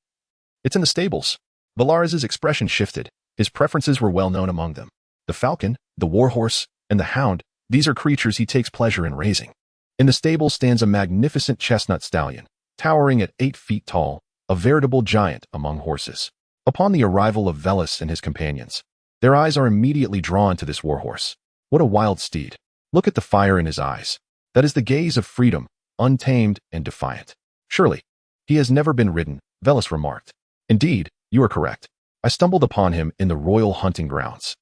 "It's in the stables." Varys' expression shifted. His preferences were well known among them. The falcon, the warhorse, and the hound, these are creatures he takes pleasure in raising. In the stable stands a magnificent chestnut stallion, towering at 8 feet tall, a veritable giant among horses. Upon the arrival of Velus and his companions, their eyes are immediately drawn to this warhorse. What a wild steed. Look at the fire in his eyes. That is the gaze of freedom, untamed and defiant. "Surely, he has never been ridden," Velus remarked. "Indeed, you are correct. I stumbled upon him in the royal hunting grounds.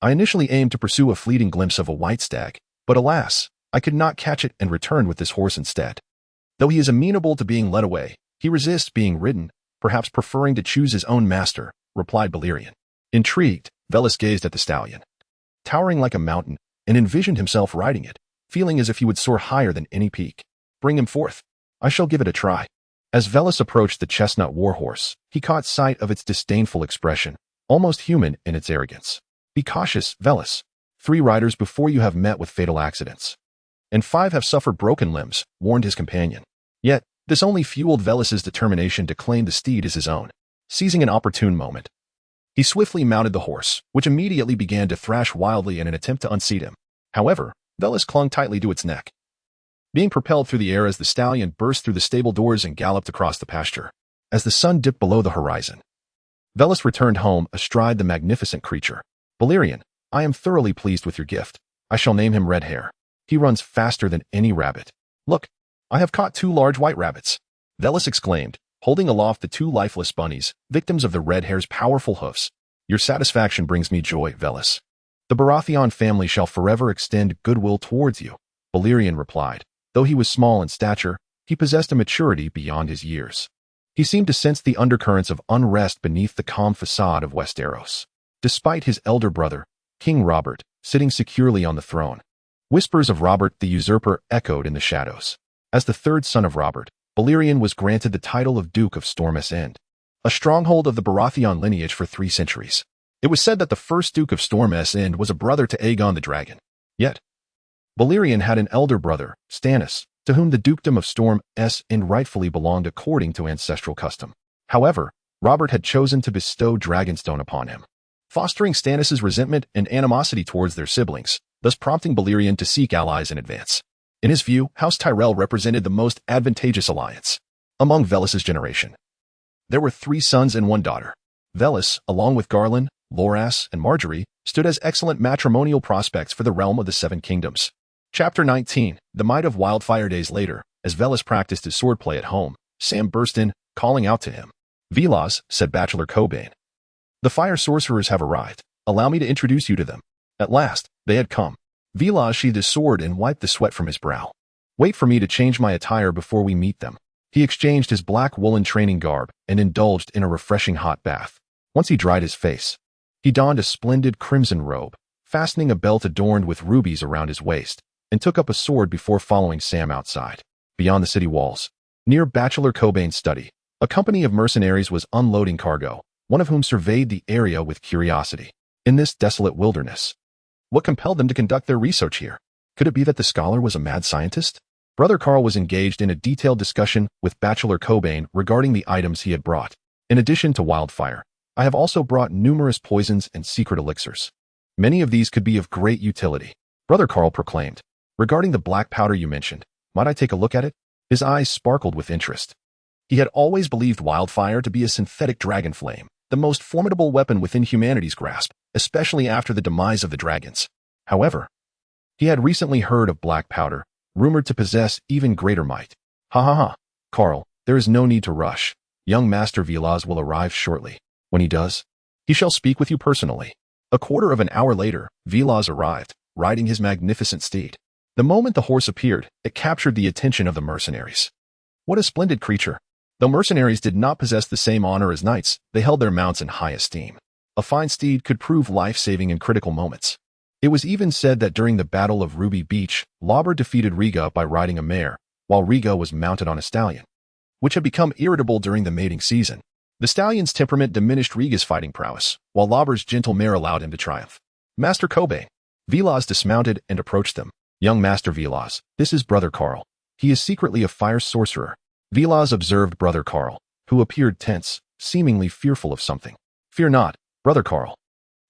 I initially aimed to pursue a fleeting glimpse of a white stag, But alas, I could not catch it and returned with this horse instead. Though he is amenable to being led away, he resists being ridden, perhaps preferring to choose his own master, replied Balerion. Intrigued, Vellis gazed at the stallion, towering like a mountain, and envisioned himself riding it, feeling as if he would soar higher than any peak. Bring him forth. I shall give it a try. As Vellis approached the chestnut warhorse, he caught sight of its disdainful expression, almost human in its arrogance. Be cautious, Vellis. 3 riders before you have met with fatal accidents, and 5 have suffered broken limbs, warned his companion. Yet, this only fueled Vellis's determination to claim the steed as his own. Seizing an opportune moment, he swiftly mounted the horse, which immediately began to thrash wildly in an attempt to unseat him. However, Vellis clung tightly to its neck, being propelled through the air as the stallion burst through the stable doors and galloped across the pasture. As the sun dipped below the horizon, Vellis returned home astride the magnificent creature. Balerion, I am thoroughly pleased with your gift. I shall name him Red Hair. He runs faster than any rabbit. Look, I have caught 2 large white rabbits, Vellis exclaimed, holding aloft the 2 lifeless bunnies, victims of the Red Hair's powerful hoofs. Your satisfaction brings me joy, Vellis. The Baratheon family shall forever extend goodwill towards you, Balerion replied. Though he was small in stature, he possessed a maturity beyond his years. He seemed to sense the undercurrents of unrest beneath the calm facade of Westeros. Despite his elder brother, King Robert, sitting securely on the throne, whispers of Robert the Usurper echoed in the shadows. As the 3rd son of Robert, Balerion was granted the title of Duke of Storm's End, a stronghold of the Baratheon lineage for 3 centuries. It was said that the first Duke of Storm's End was a brother to Aegon the Dragon. Yet, Balerion had an elder brother, Stannis, to whom the dukedom of Storm's End rightfully belonged according to ancestral custom. However, Robert had chosen to bestow Dragonstone upon him, fostering Stannis' resentment and animosity towards their siblings, thus prompting Balerion to seek allies in advance. In his view, House Tyrell represented the most advantageous alliance among Vellis's generation. There were 3 sons and 1 daughter. Vellis, along with Garland, Loras, and Marjorie, stood as excellent matrimonial prospects for the realm of the 7 kingdoms. Chapter 19, The Might of Wildfire. Days later, as Vellis practiced his swordplay at home, Sam burst in, calling out to him. Willas, said Bachelor Cobain. The fire sorcerers have arrived. Allow me to introduce you to them. At last, they had come. Willas sheathed his sword and wiped the sweat from his brow. Wait for me to change my attire before we meet them. He exchanged his black woolen training garb and indulged in a refreshing hot bath. Once he dried his face, he donned a splendid crimson robe, fastening a belt adorned with rubies around his waist, and took up a sword before following Sam outside. Beyond the city walls, near Bachelor Cobain's study, a company of mercenaries was unloading cargo, one of whom surveyed the area with curiosity. In this desolate wilderness, what compelled them to conduct their research here? Could it be that the scholar was a mad scientist? Brother Carl was engaged in a detailed discussion with Bachelor Cobain regarding the items he had brought. In addition to Wildfire, I have also brought numerous poisons and secret elixirs. Many of these could be of great utility, Brother Carl proclaimed. Regarding the black powder you mentioned, might I take a look at it? His eyes sparkled with interest. He had always believed Wildfire to be a synthetic dragon flame, the most formidable weapon within humanity's grasp, especially after the demise of the dragons. However, he had recently heard of black powder, rumored to possess even greater might. Ha ha ha, Carl, there is no need to rush. Young Master Willas will arrive shortly. When he does, he shall speak with you personally. A quarter of an hour later, Willas arrived, riding his magnificent steed. The moment the horse appeared, it captured the attention of the mercenaries. What a splendid creature! Though mercenaries did not possess the same honor as knights, they held their mounts in high esteem. A fine steed could prove life-saving in critical moments. It was even said that during the Battle of Ruby Beach, Lauber defeated Riga by riding a mare, while Riga was mounted on a stallion, which had become irritable during the mating season. The stallion's temperament diminished Riga's fighting prowess, while Lauber's gentle mare allowed him to triumph. Master Cobain. Willas dismounted and approached them. Young Master Willas, this is Brother Carl. He is secretly a fire sorcerer. Willas observed Brother Carl, who appeared tense, seemingly fearful of something. Fear not, Brother Carl.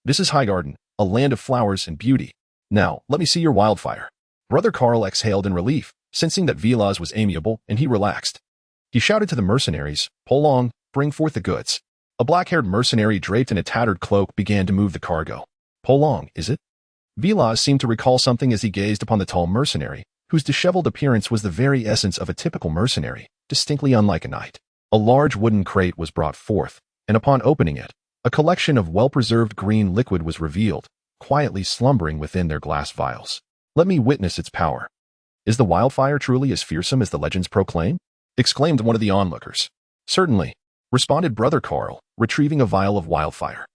This is Highgarden, a land of flowers and beauty. Now, let me see your Wildfire. Brother Carl exhaled in relief, sensing that Willas was amiable, and he relaxed. He shouted to the mercenaries, "Pull on, bring forth the goods." A black-haired mercenary draped in a tattered cloak began to move the cargo. "Pull long, is it?" Willas seemed to recall something as he gazed upon the tall mercenary, whose disheveled appearance was the very essence of a typical mercenary, distinctly unlike a knight. A large wooden crate was brought forth, and upon opening it, a collection of well-preserved green liquid was revealed, quietly slumbering within their glass vials. Let me witness its power. Is the wildfire truly as fearsome as the legends proclaim? Exclaimed one of the onlookers. Certainly, responded Brother Carl, retrieving a vial of wildfire.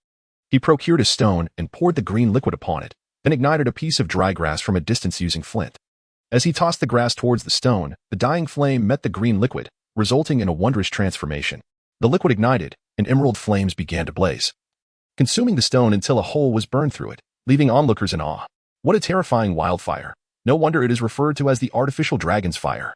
He procured a stone and poured the green liquid upon it, then ignited a piece of dry grass from a distance using flint. As he tossed the grass towards the stone, the dying flame met the green liquid, resulting in a wondrous transformation. The liquid ignited, and emerald flames began to blaze, consuming the stone until a hole was burned through it, leaving onlookers in awe. What a terrifying wildfire. No wonder it is referred to as the artificial dragon's fire,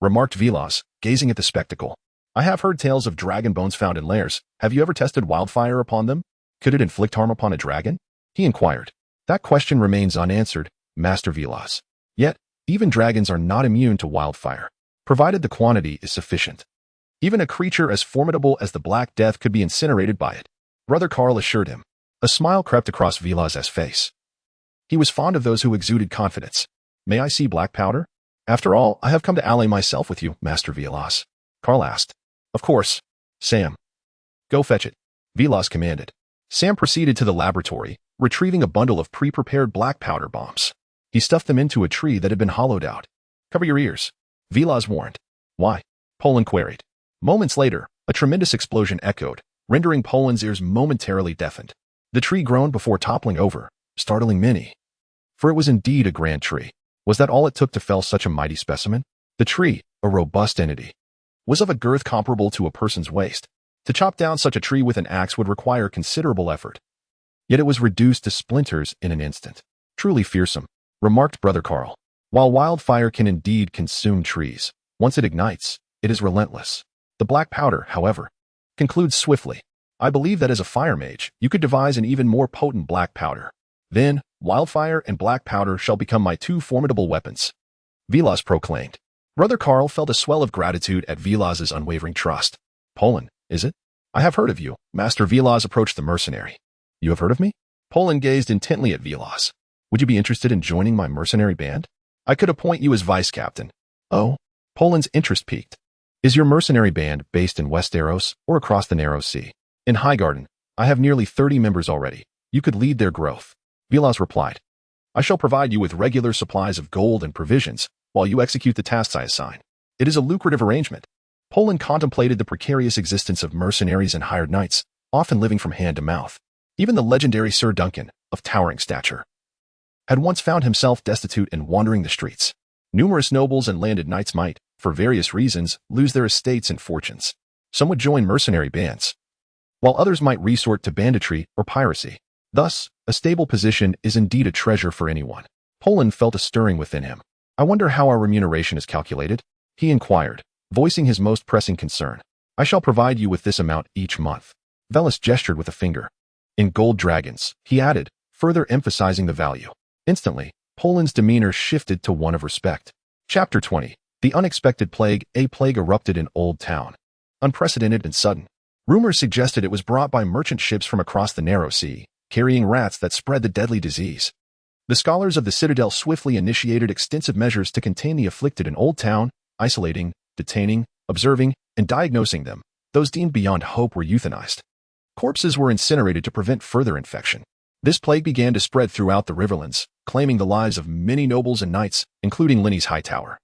remarked Willas, gazing at the spectacle. I have heard tales of dragon bones found in lairs. Have you ever tested wildfire upon them? Could it inflict harm upon a dragon? He inquired. That question remains unanswered, Master Willas. Yet, even dragons are not immune to wildfire, provided the quantity is sufficient. Even a creature as formidable as the Black Death could be incinerated by it, Brother Carl assured him. A smile crept across Willas's face. He was fond of those who exuded confidence. May I see black powder? After all, I have come to ally myself with you, Master Willas. Carl asked. Of course. Sam. Go fetch it, Willas commanded. Sam proceeded to the laboratory, retrieving a bundle of pre-prepared black powder bombs. He stuffed them into a tree that had been hollowed out. Cover your ears, Willas warned. Why? Poland queried. Moments later, a tremendous explosion echoed, rendering Poland's ears momentarily deafened. The tree groaned before toppling over, startling many. For it was indeed a grand tree. Was that all it took to fell such a mighty specimen? The tree, a robust entity, was of a girth comparable to a person's waist. To chop down such a tree with an axe would require considerable effort. Yet it was reduced to splinters in an instant. Truly fearsome, remarked Brother Carl. While wildfire can indeed consume trees, once it ignites, it is relentless. The black powder, however, concludes swiftly. I believe that as a fire mage, you could devise an even more potent black powder. Then, wildfire and black powder shall become my two formidable weapons, Willas proclaimed. Brother Carl felt a swell of gratitude at Willas's unwavering trust. Poland, is it? I have heard of you. Master Willas approached the mercenary. You have heard of me? Poland gazed intently at Willas. Would you be interested in joining my mercenary band? I could appoint you as vice captain. Oh, Poland's interest piqued. Is your mercenary band based in Westeros or across the narrow sea? In Highgarden, I have nearly 30 members already. You could lead their growth. Willas replied. I shall provide you with regular supplies of gold and provisions while you execute the tasks I assign. It is a lucrative arrangement. Poland contemplated the precarious existence of mercenaries and hired knights, often living from hand to mouth. Even the legendary Sir Duncan, of towering stature, had once found himself destitute and wandering the streets. Numerous nobles and landed knights might, for various reasons, lose their estates and fortunes. Some would join mercenary bands, while others might resort to banditry or piracy. Thus, a stable position is indeed a treasure for anyone. Poland felt a stirring within him. I wonder how our remuneration is calculated? He inquired, voicing his most pressing concern. I shall provide you with this amount each month. Willas gestured with a finger. In gold dragons, he added, further emphasizing the value. Instantly, Poland's demeanor shifted to one of respect. Chapter 20. The Unexpected Plague. A plague erupted in Oldtown. Unprecedented and sudden. Rumors suggested it was brought by merchant ships from across the narrow sea, carrying rats that spread the deadly disease. The scholars of the Citadel swiftly initiated extensive measures to contain the afflicted in Oldtown, isolating, detaining, observing, and diagnosing them. Those deemed beyond hope were euthanized. Corpses were incinerated to prevent further infection. This plague began to spread throughout the Riverlands, claiming the lives of many nobles and knights, including Lenny's Hightower,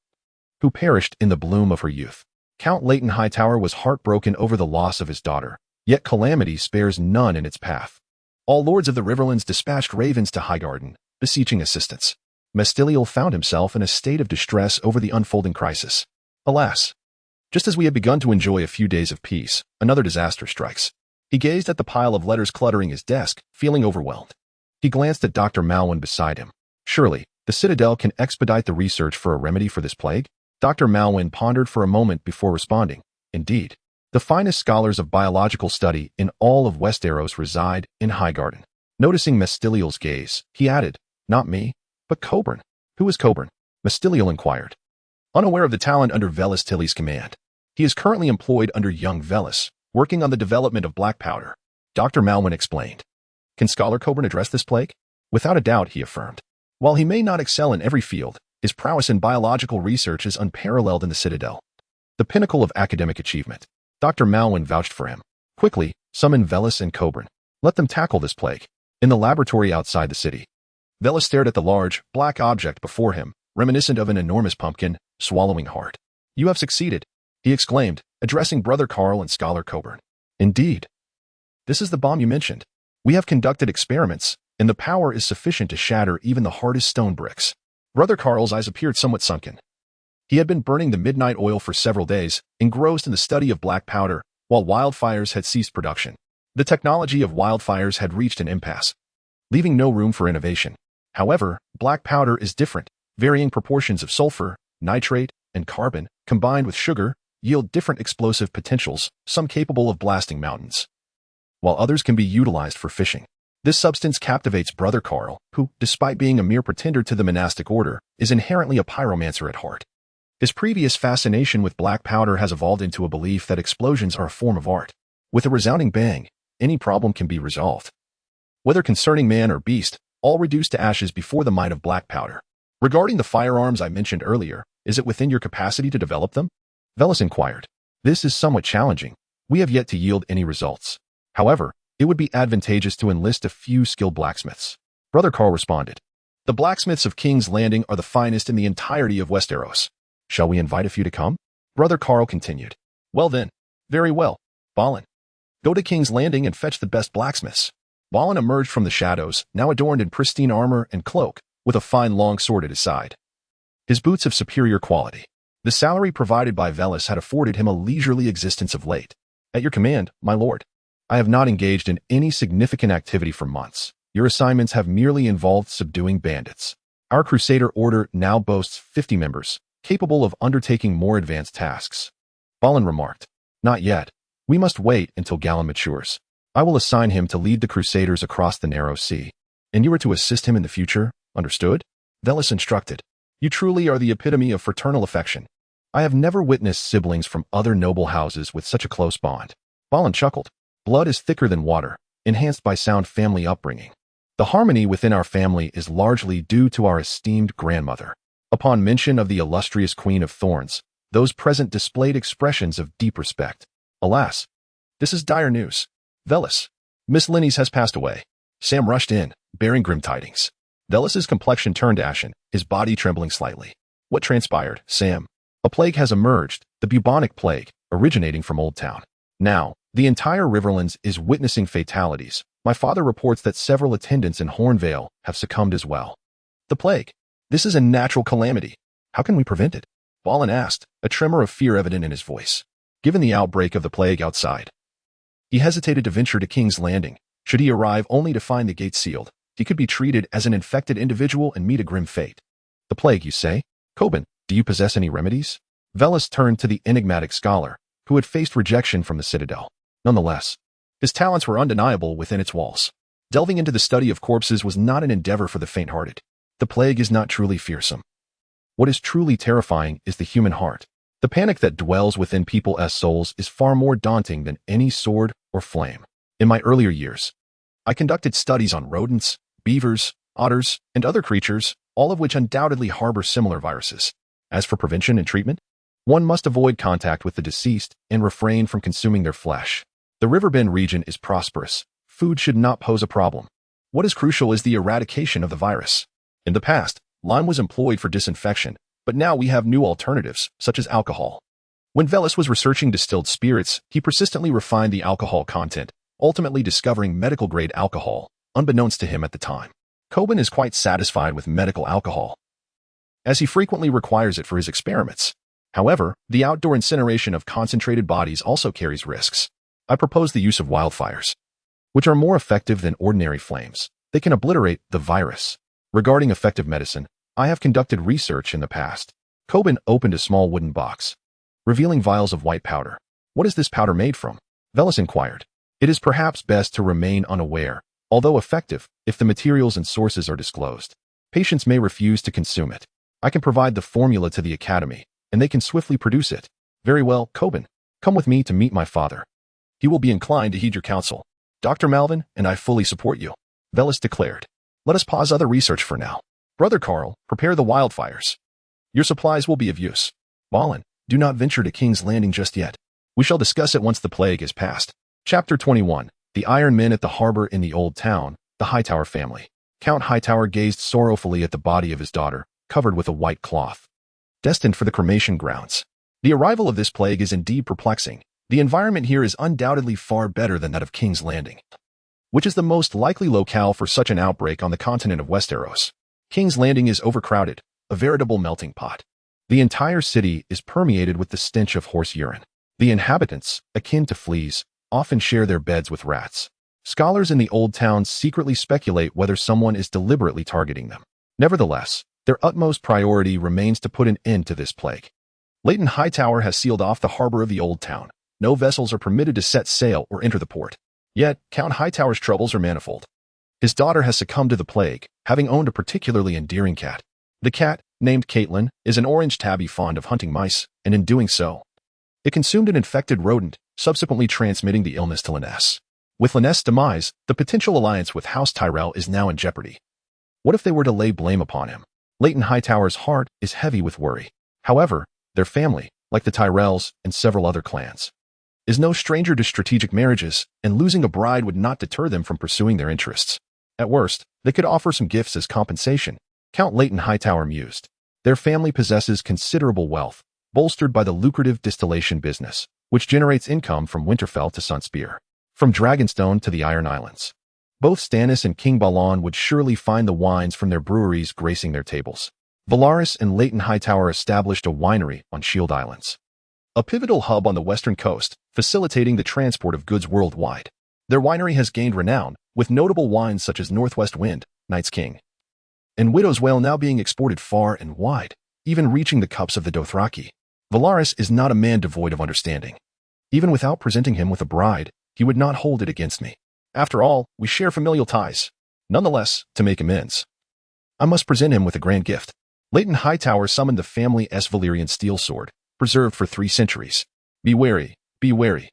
who perished in the bloom of her youth. Count Leighton Hightower was heartbroken over the loss of his daughter, yet calamity spares none in its path. All lords of the Riverlands dispatched ravens to Highgarden, beseeching assistance. Mestiliel found himself in a state of distress over the unfolding crisis. Alas! Just as we had begun to enjoy a few days of peace, another disaster strikes. He gazed at the pile of letters cluttering his desk, feeling overwhelmed. He glanced at Dr. Malwyn beside him. Surely, the Citadel can expedite the research for a remedy for this plague? Dr. Malwyn pondered for a moment before responding. Indeed, the finest scholars of biological study in all of Westeros reside in Highgarden. Noticing Mestiliel's gaze, he added, Not me, but Coburn. Who is Coburn? Mestiliel inquired. Unaware of the talent under Vellis Tilly's command, he is currently employed under young Vellis, working on the development of black powder. Dr. Malwyn explained. Can Scholar Coburn address this plague? Without a doubt, he affirmed. While he may not excel in every field, his prowess in biological research is unparalleled in the Citadel. The pinnacle of academic achievement. Dr. Malwyn vouched for him. Quickly, summon Vellis and Coburn. Let them tackle this plague. In the laboratory outside the city. Velas stared at the large, black object before him, reminiscent of an enormous pumpkin, swallowing hard. "You have succeeded," he exclaimed, addressing Brother Carl and Scholar Coburn. "Indeed. This is the bomb you mentioned. We have conducted experiments, and the power is sufficient to shatter even the hardest stone bricks." Brother Carl's eyes appeared somewhat sunken. He had been burning the midnight oil for several days, engrossed in the study of black powder, while Wildfires had ceased production. The technology of Wildfires had reached an impasse, leaving no room for innovation. However, black powder is different. Varying proportions of sulfur, nitrate, and carbon, combined with sugar, yield different explosive potentials, some capable of blasting mountains, while others can be utilized for fishing. This substance captivates Brother Carl, who, despite being a mere pretender to the monastic order, is inherently a pyromancer at heart. His previous fascination with black powder has evolved into a belief that explosions are a form of art. With a resounding bang, any problem can be resolved, whether concerning man or beast, all reduced to ashes before the might of black powder. "Regarding the firearms I mentioned earlier, is it within your capacity to develop them?" Velas inquired. "This is somewhat challenging. We have yet to yield any results. However, it would be advantageous to enlist a few skilled blacksmiths." Brother Carl responded. "The blacksmiths of King's Landing are the finest in the entirety of Westeros. Shall we invite a few to come?" Brother Carl continued. "Well then, very well. Balin, go to King's Landing and fetch the best blacksmiths." Balin emerged from the shadows, now adorned in pristine armor and cloak, with a fine long sword at his side. His boots of superior quality. The salary provided by Velas had afforded him a leisurely existence of late. "At your command, my lord. I have not engaged in any significant activity for months. Your assignments have merely involved subduing bandits. Our Crusader Order now boasts 50 members, capable of undertaking more advanced tasks." Balin remarked. "Not yet. We must wait until Galen matures. I will assign him to lead the Crusaders across the narrow sea. And you are to assist him in the future, understood?" Velas instructed. "You truly are the epitome of fraternal affection. I have never witnessed siblings from other noble houses with such a close bond." Balin chuckled. "Blood is thicker than water, enhanced by sound family upbringing. The harmony within our family is largely due to our esteemed grandmother." Upon mention of the illustrious Queen of Thorns, those present displayed expressions of deep respect. "Alas, this is dire news. Velas, Miss Linnes has passed away." Sam rushed in, bearing grim tidings. Velas's complexion turned ashen, his body trembling slightly. "What transpired, Sam?" "A plague has emerged, the bubonic plague, originating from Oldtown. Now, the entire Riverlands is witnessing fatalities. My father reports that several attendants in Hornvale have succumbed as well." "The plague? This is a natural calamity. How can we prevent it?" Balin asked, a tremor of fear evident in his voice. Given the outbreak of the plague outside, he hesitated to venture to King's Landing. Should he arrive only to find the gate sealed, he could be treated as an infected individual and meet a grim fate. "The plague, you say? Coburn, do you possess any remedies?" Velas turned to the enigmatic scholar, who had faced rejection from the Citadel. Nonetheless, his talents were undeniable within its walls. Delving into the study of corpses was not an endeavor for the faint-hearted. The plague is not truly fearsome. What is truly terrifying is the human heart. The panic that dwells within people's souls is far more daunting than any sword or flame. In my earlier years, I conducted studies on rodents, beavers, otters, and other creatures, all of which undoubtedly harbor similar viruses. As for prevention and treatment, one must avoid contact with the deceased and refrain from consuming their flesh. The Riverbend region is prosperous. Food should not pose a problem. What is crucial is the eradication of the virus. In the past, lime was employed for disinfection, but now we have new alternatives, such as alcohol. When Velas was researching distilled spirits, he persistently refined the alcohol content, ultimately discovering medical-grade alcohol, unbeknownst to him at the time. Coburn is quite satisfied with medical alcohol, as he frequently requires it for his experiments. However, the outdoor incineration of concentrated bodies also carries risks. I propose the use of wildfires, which are more effective than ordinary flames. They can obliterate the virus. Regarding effective medicine, I have conducted research in the past. Coburn opened a small wooden box, revealing vials of white powder. "What is this powder made from?" Velas inquired. "It is perhaps best to remain unaware, although effective, if the materials and sources are disclosed. Patients may refuse to consume it. I can provide the formula to the Academy, and they can swiftly produce it." "Very well, Coburn. Come with me to meet my father. He will be inclined to heed your counsel. Dr. Malvin and I fully support you," Velas declared. "Let us pause other research for now. Brother Carl, prepare the wildfires. Your supplies will be of use. Balin, do not venture to King's Landing just yet. We shall discuss it once the plague is past." Chapter 21. The Iron Men at the Harbor in the Old Town, the Hightower family. Count Hightower gazed sorrowfully at the body of his daughter, covered with a white cloth, destined for the cremation grounds. The arrival of this plague is indeed perplexing. The environment here is undoubtedly far better than that of King's Landing, which is the most likely locale for such an outbreak on the continent of Westeros. King's Landing is overcrowded, a veritable melting pot. The entire city is permeated with the stench of horse urine. The inhabitants, akin to fleas, often share their beds with rats. Scholars in the Oldtown secretly speculate whether someone is deliberately targeting them. Nevertheless, their utmost priority remains to put an end to this plague. Leighton Hightower has sealed off the harbor of the Oldtown. No vessels are permitted to set sail or enter the port. Yet, Count Hightower's troubles are manifold. His daughter has succumbed to the plague, having owned a particularly endearing cat. The cat, named Caitlyn, is an orange tabby fond of hunting mice, and in doing so, it consumed an infected rodent, subsequently transmitting the illness to Lannister. With Lannister's demise, the potential alliance with House Tyrell is now in jeopardy. What if they were to lay blame upon him? Leighton Hightower's heart is heavy with worry. However, their family, like the Tyrells and several other clans, is no stranger to strategic marriages, and losing a bride would not deter them from pursuing their interests. At worst, they could offer some gifts as compensation. Count Leighton Hightower mused. Their family possesses considerable wealth, bolstered by the lucrative distillation business, which generates income from Winterfell to Sunspear, from Dragonstone to the Iron Islands. Both Stannis and King Balon would surely find the wines from their breweries gracing their tables. Valaris and Leighton Hightower established a winery on Shield Islands, a pivotal hub on the western coast, facilitating the transport of goods worldwide. Their winery has gained renown, with notable wines such as Northwest Wind, Night's King, and Widow's Wail now being exported far and wide, even reaching the cups of the Dothraki. Valaris is not a man devoid of understanding. Even without presenting him with a bride, he would not hold it against me. After all, we share familial ties. Nonetheless, to make amends, I must present him with a grand gift. Leighton Hightower summoned the family's Valyrian steel sword, preserved for 3 centuries. Be wary, be wary.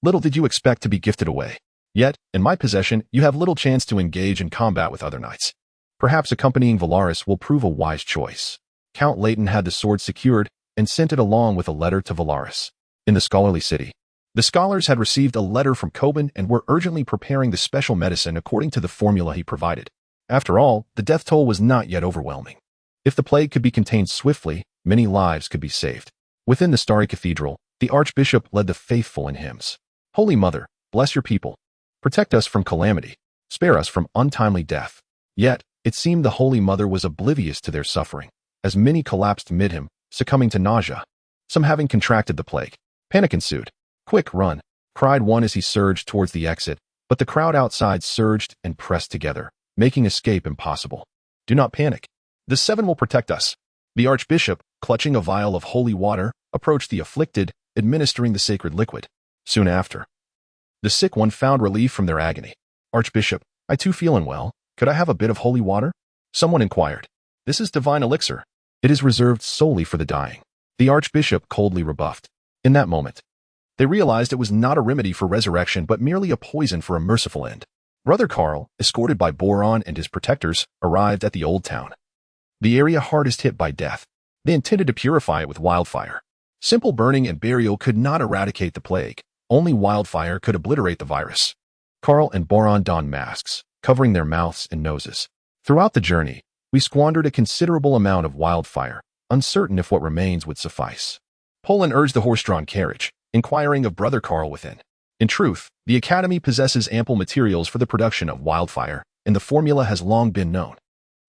Little did you expect to be gifted away. Yet, in my possession, you have little chance to engage in combat with other knights. Perhaps accompanying Valaris will prove a wise choice. Count Leighton had the sword secured and sent it along with a letter to Valaris. In the scholarly city, the scholars had received a letter from Coben and were urgently preparing the special medicine according to the formula he provided. After all, the death toll was not yet overwhelming. If the plague could be contained swiftly, many lives could be saved. Within the starry cathedral, the archbishop led the faithful in hymns. Holy Mother, bless your people. Protect us from calamity. Spare us from untimely death. Yet, it seemed the Holy Mother was oblivious to their suffering, as many collapsed amid him, succumbing to nausea, some having contracted the plague. Panic ensued. Quick, run, cried one as he surged towards the exit, but the crowd outside surged and pressed together, making escape impossible. Do not panic. The 7 will protect us. The archbishop, clutching a vial of holy water, approached the afflicted, administering the sacred liquid. Soon after, the sick one found relief from their agony. Archbishop, I too feel unwell. Could I have a bit of holy water? Someone inquired. This is divine elixir. It is reserved solely for the dying. The archbishop coldly rebuffed. In that moment, they realized it was not a remedy for resurrection but merely a poison for a merciful end. Brother Carl, escorted by Boron and his protectors, arrived at the Oldtown, the area hardest hit by death. They intended to purify it with wildfire. Simple burning and burial could not eradicate the plague. Only wildfire could obliterate the virus. Carl and Boron donned masks, covering their mouths and noses. Throughout the journey, we squandered a considerable amount of wildfire, uncertain if what remains would suffice. Poland urged the horse-drawn carriage, inquiring of Brother Carl within. In truth, the Academy possesses ample materials for the production of wildfire, and the formula has long been known.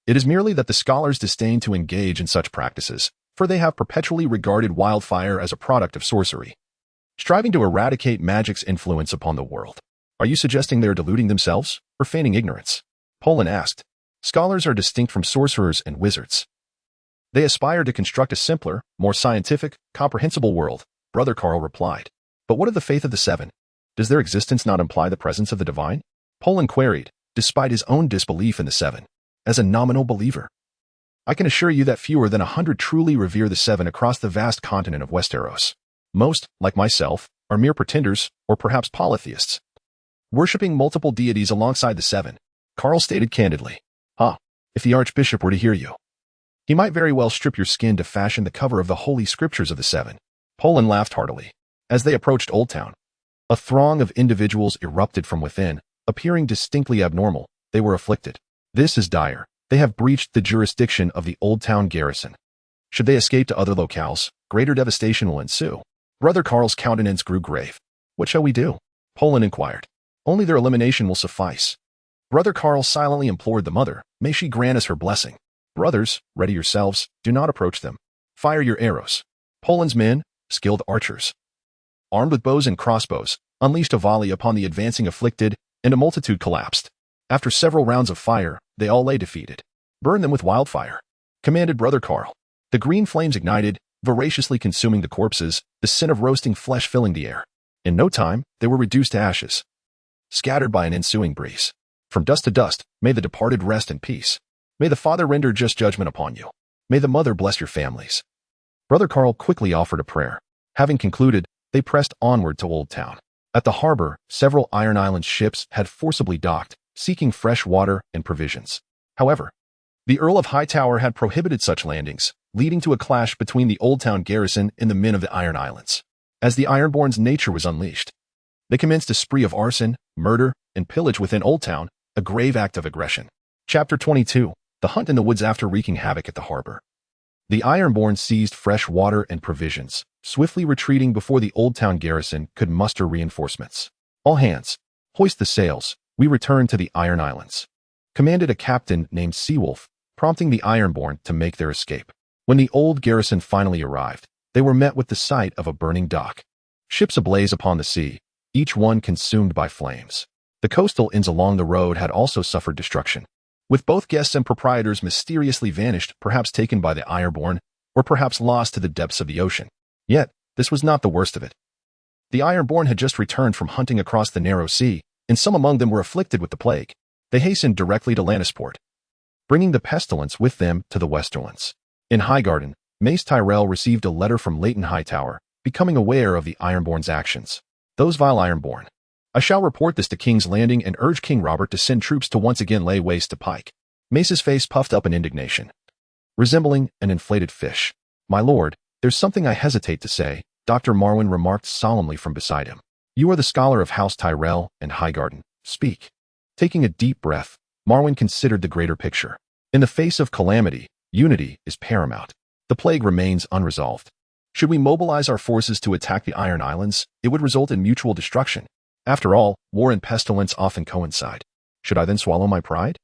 It is merely that the scholars disdain to engage in such practices, for they have perpetually regarded wildfire as a product of sorcery, striving to eradicate magic's influence upon the world. Are you suggesting they are deluding themselves, or feigning ignorance? Poland asked. Scholars are distinct from sorcerers and wizards. They aspire to construct a simpler, more scientific, comprehensible world, Brother Carl replied. But what of the faith of the 7? Does their existence not imply the presence of the divine? Poland queried, despite his own disbelief in the 7. As a nominal believer, I can assure you that fewer than 100 truly revere the 7 across the vast continent of Westeros. Most, like myself, are mere pretenders, or perhaps polytheists, worshipping multiple deities alongside the 7. Carl stated candidly. If the archbishop were to hear you, he might very well strip your skin to fashion the cover of the holy scriptures of the 7. Poland laughed heartily. As they approached Oldtown, a throng of individuals erupted from within, appearing distinctly abnormal. They were afflicted. This is dire. They have breached the jurisdiction of the Oldtown garrison. Should they escape to other locales, greater devastation will ensue. Brother Carl's countenance grew grave. What shall we do? Poland inquired. Only their elimination will suffice. Brother Carl silently implored the mother, may she grant us her blessing. Brothers, ready yourselves, do not approach them. Fire your arrows. Poland's men, skilled archers, armed with bows and crossbows, unleashed a volley upon the advancing afflicted, and a multitude collapsed. After several rounds of fire, they all lay defeated. Burn them with wildfire, commanded Brother Carl. The green flames ignited, voraciously consuming the corpses, the scent of roasting flesh filling the air. In no time, they were reduced to ashes, scattered by an ensuing breeze. From dust to dust, may the departed rest in peace. May the Father render just judgment upon you. May the Mother bless your families. Brother Carl quickly offered a prayer. Having concluded, they pressed onward to Oldtown. At the harbor, several Iron Island ships had forcibly docked, seeking fresh water and provisions. However, the Earl of Hightower had prohibited such landings, leading to a clash between the Oldtown garrison and the men of the Iron Islands. As the Ironborn's nature was unleashed, they commenced a spree of arson, murder, and pillage within Oldtown, a grave act of aggression. Chapter 22. The hunt in the woods after wreaking havoc at the harbor. The Ironborn seized fresh water and provisions, swiftly retreating before the Oldtown garrison could muster reinforcements. All hands, hoist the sails, we return to the Iron Islands, commanded a captain named Seawolf, prompting the Ironborn to make their escape. When the old garrison finally arrived, they were met with the sight of a burning dock. Ships ablaze upon the sea, each one consumed by flames. The coastal inns along the road had also suffered destruction, with both guests and proprietors mysteriously vanished, perhaps taken by the Ironborn, or perhaps lost to the depths of the ocean. Yet, this was not the worst of it. The Ironborn had just returned from hunting across the narrow sea, and some among them were afflicted with the plague. They hastened directly to Lannisport, bringing the pestilence with them to the Westerlands. In Highgarden, Mace Tyrell received a letter from Leighton Hightower, becoming aware of the Ironborn's actions. Those vile Ironborn. I shall report this to King's Landing and urge King Robert to send troops to once again lay waste to Pike. Mace's face puffed up in indignation, resembling an inflated fish. My lord, there's something I hesitate to say, Dr. Marwyn remarked solemnly from beside him. You are the scholar of House Tyrell and Highgarden. Speak. Taking a deep breath, Marwyn considered the greater picture. In the face of calamity, unity is paramount. The plague remains unresolved. Should we mobilize our forces to attack the Iron Islands, it would result in mutual destruction. After all, war and pestilence often coincide. Should I then swallow my pride?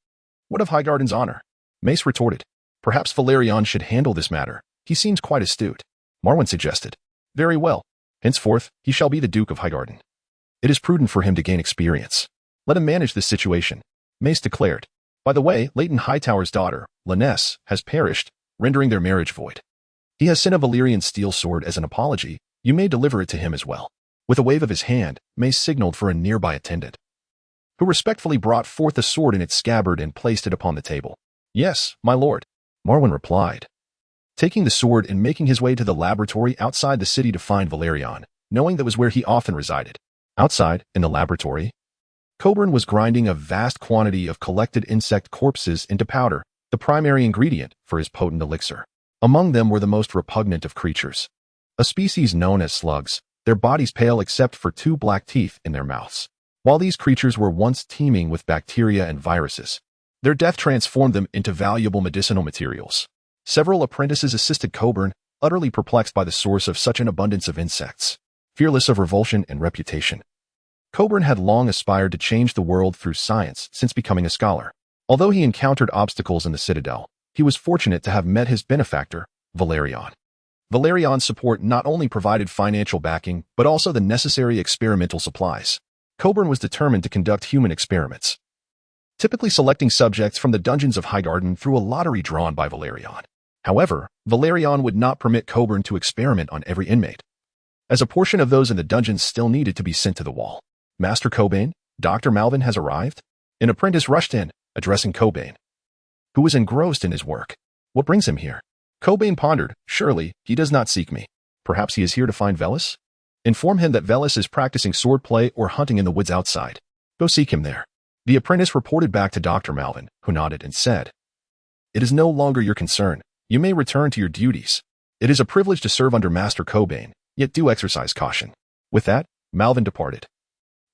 What of Highgarden's honor? Mace retorted. Perhaps Valerion should handle this matter. He seems quite astute. Marwyn suggested. Very well. Henceforth, he shall be the Duke of Highgarden. It is prudent for him to gain experience. Let him manage this situation, Mace declared. By the way, Leighton Hightower's daughter, Lynesse, has perished, rendering their marriage void. He has sent a Valyrian steel sword as an apology. You may deliver it to him as well. With a wave of his hand, Mace signaled for a nearby attendant, who respectfully brought forth the sword in its scabbard and placed it upon the table. Yes, my lord, Marwyn replied, taking the sword and making his way to the laboratory outside the city to find Valerion, knowing that was where he often resided. Outside, in the laboratory, Coburn was grinding a vast quantity of collected insect corpses into powder, the primary ingredient for his potent elixir. Among them were the most repugnant of creatures, a species known as slugs, their bodies pale except for two black teeth in their mouths. While these creatures were once teeming with bacteria and viruses, their death transformed them into valuable medicinal materials. Several apprentices assisted Coburn, utterly perplexed by the source of such an abundance of insects. Fearless of revulsion and reputation, Coburn had long aspired to change the world through science since becoming a scholar. Although he encountered obstacles in the Citadel, he was fortunate to have met his benefactor, Valerion. Valerion's support not only provided financial backing, but also the necessary experimental supplies. Coburn was determined to conduct human experiments, typically selecting subjects from the dungeons of Highgarden through a lottery drawn by Valerion. However, Valerion would not permit Coburn to experiment on every inmate, as a portion of those in the dungeons still needed to be sent to the wall. Master Cobain, Dr. Malvin has arrived? An apprentice rushed in, addressing Cobain, who was engrossed in his work. What brings him here? Cobain pondered. Surely, he does not seek me. Perhaps he is here to find Velis? Inform him that Velis is practicing swordplay or hunting in the woods outside. Go seek him there. The apprentice reported back to Dr. Malvin, who nodded and said, It is no longer your concern. You may return to your duties. It is a privilege to serve under Master Cobain, yet do exercise caution. With that, Malvin departed,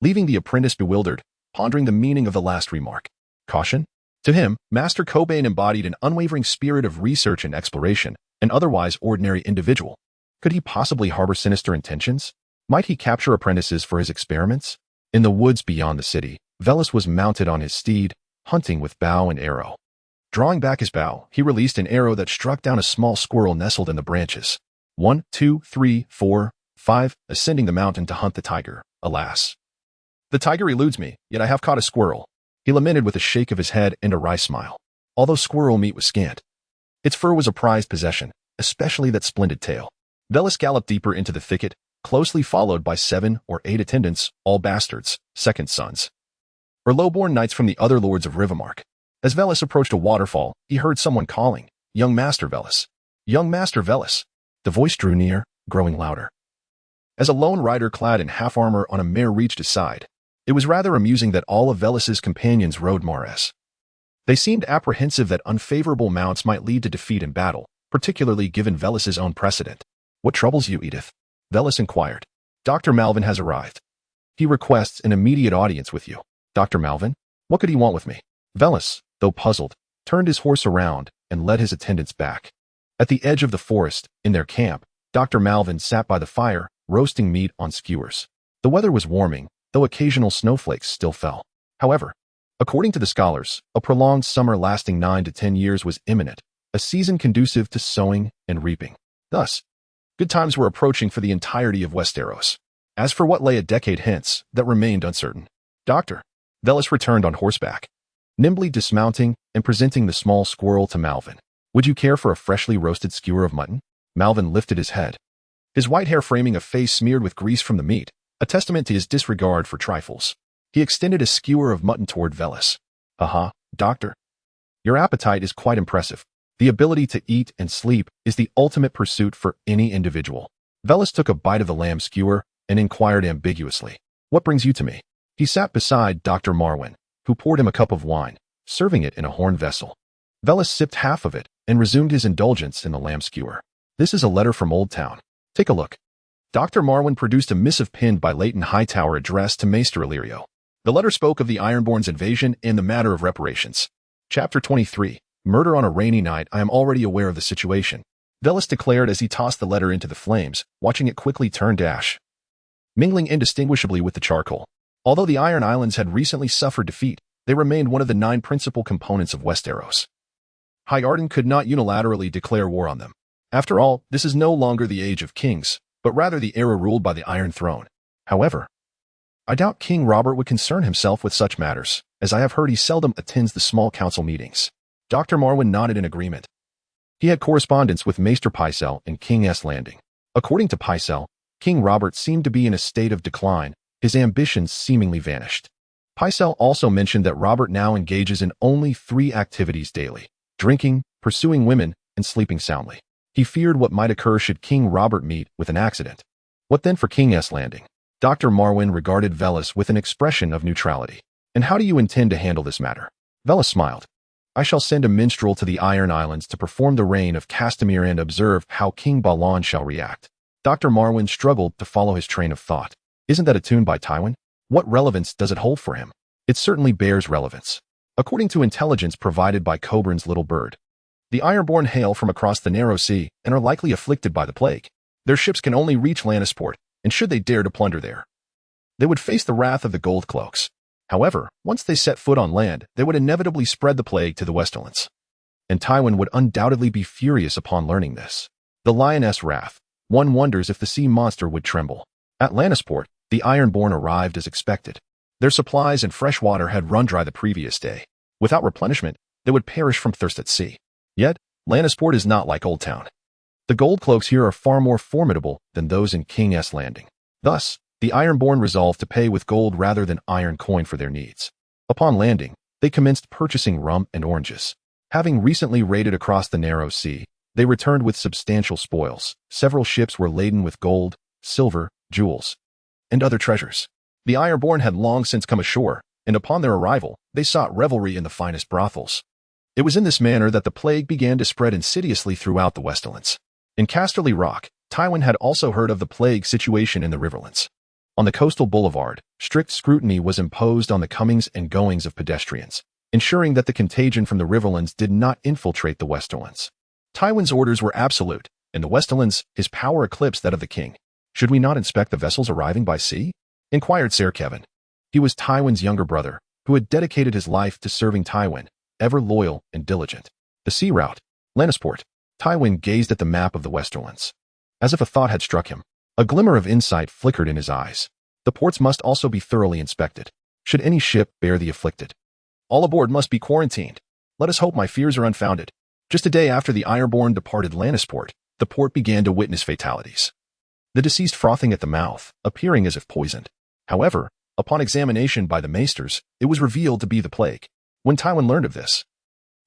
leaving the apprentice bewildered, pondering the meaning of the last remark. Caution? To him, Master Cobain embodied an unwavering spirit of research and exploration, an otherwise ordinary individual. Could he possibly harbor sinister intentions? Might he capture apprentices for his experiments? In the woods beyond the city, Willas was mounted on his steed, hunting with bow and arrow. Drawing back his bow, he released an arrow that struck down a small squirrel nestled in the branches. 1, 2, 3, 4, 5, ascending the mountain to hunt the tiger. Alas! The tiger eludes me, yet I have caught a squirrel. He lamented with a shake of his head and a wry smile. Although squirrel meat was scant, its fur was a prized possession, especially that splendid tail. Willas galloped deeper into the thicket, closely followed by 7 or 8 attendants, all bastards, second sons, or low-born knights from the other lords of Rivermark. As Willas approached a waterfall, he heard someone calling, "Young Master Willas! Young Master Willas!" The voice drew near, growing louder. As a lone rider clad in half-armor on a mare reached his side, it was rather amusing that all of Willas's companions rode mares. They seemed apprehensive that unfavorable mounts might lead to defeat in battle, particularly given Willas's own precedent. "What troubles you, Edith?" Willas inquired. "Dr. Malvin has arrived. He requests an immediate audience with you." "Dr. Malvin? What could he want with me?" Willas, though puzzled, turned his horse around and led his attendants back. At the edge of the forest, in their camp, Dr. Malvin sat by the fire, roasting meat on skewers. The weather was warming, though occasional snowflakes still fell. However, according to the scholars, a prolonged summer lasting 9 to 10 years was imminent, a season conducive to sowing and reaping. Thus, good times were approaching for the entirety of Westeros. As for what lay a decade hence, that remained uncertain. "Doctor," Willas returned on horseback, nimbly dismounting and presenting the small squirrel to Malvin. "Would you care for a freshly roasted skewer of mutton?" Malvin lifted his head, his white hair framing a face smeared with grease from the meat, a testament to his disregard for trifles. He extended a skewer of mutton toward Willas. "Aha, doctor. Your appetite is quite impressive. The ability to eat and sleep is the ultimate pursuit for any individual." Willas took a bite of the lamb skewer and inquired ambiguously, "What brings you to me?" He sat beside Dr. Marwyn, who poured him a cup of wine, serving it in a horn vessel. Willas sipped half of it and resumed his indulgence in the lamb skewer. "This is a letter from Oldtown. Take a look." Dr. Marwyn produced a missive pinned by Leighton Hightower addressed to Maester Illyrio. The letter spoke of the Ironborn's invasion and the matter of reparations. Chapter 23, Murder on a Rainy Night. "I am already aware of the situation," Willas declared as he tossed the letter into the flames, watching it quickly turn to ash, mingling indistinguishably with the charcoal. Although the Iron Islands had recently suffered defeat, they remained one of the 9 principal components of Westeros. Highgarden could not unilaterally declare war on them. After all, this is no longer the age of kings, but rather the era ruled by the Iron Throne. However, I doubt King Robert would concern himself with such matters, as I have heard he seldom attends the small council meetings. Dr. Marwyn nodded in agreement. He had correspondence with Maester Pycelle and King S. Landing. According to Pycelle, King Robert seemed to be in a state of decline, his ambitions seemingly vanished. Pycelle also mentioned that Robert now engages in only 3 activities daily: drinking, pursuing women, and sleeping soundly. He feared what might occur should King Robert meet with an accident. What then for King S. Landing? Dr. Marwyn regarded Willas with an expression of neutrality. "And how do you intend to handle this matter?" Willas smiled. "I shall send a minstrel to the Iron Islands to perform the reign of Castamere and observe how King Balon shall react." Dr. Marwyn struggled to follow his train of thought. "Isn't that a tune by Tywin? What relevance does it hold for him?" "It certainly bears relevance. According to intelligence provided by Coburn's little bird, the Ironborn hail from across the narrow sea and are likely afflicted by the plague. Their ships can only reach Lannisport, and should they dare to plunder there, they would face the wrath of the Gold Cloaks. However, once they set foot on land, they would inevitably spread the plague to the Westerlands. And Tywin would undoubtedly be furious upon learning this. The lioness wrath. One wonders if the sea monster would tremble. At Lannisport, the Ironborn arrived as expected. Their supplies and fresh water had run dry the previous day. Without replenishment, they would perish from thirst at sea. Yet, Lannisport is not like Oldtown. The Gold Cloaks here are far more formidable than those in King S. Landing. Thus, the Ironborn resolved to pay with gold rather than iron coin for their needs. Upon landing, they commenced purchasing rum and oranges. Having recently raided across the narrow sea, they returned with substantial spoils. Several ships were laden with gold, silver, jewels, and other treasures. The Ironborn had long since come ashore, and upon their arrival, they sought revelry in the finest brothels. It was in this manner that the plague began to spread insidiously throughout the Westerlands. In Casterly Rock, Tywin had also heard of the plague situation in the Riverlands. On the coastal boulevard, strict scrutiny was imposed on the comings and goings of pedestrians. ensuring that the contagion from the Riverlands did not infiltrate the Westerlands. Tywin's orders were absolute. In the Westerlands, his power eclipsed that of the king. "Should we not inspect the vessels arriving by sea?" inquired Ser Kevin. He was Tywin's younger brother, who had dedicated his life to serving Tywin, ever loyal and diligent. The sea route, Lannisport. Tywin gazed at the map of the Westerlands. As if a thought had struck him, a glimmer of insight flickered in his eyes. The ports must also be thoroughly inspected, should any ship bear the afflicted. All aboard must be quarantined. Let us hope my fears are unfounded. Just a day after the Ironborn departed Lannisport, the port began to witness fatalities. The deceased frothing at the mouth, appearing as if poisoned. However, upon examination by the maesters, it was revealed to be the plague. When Tywin learned of this,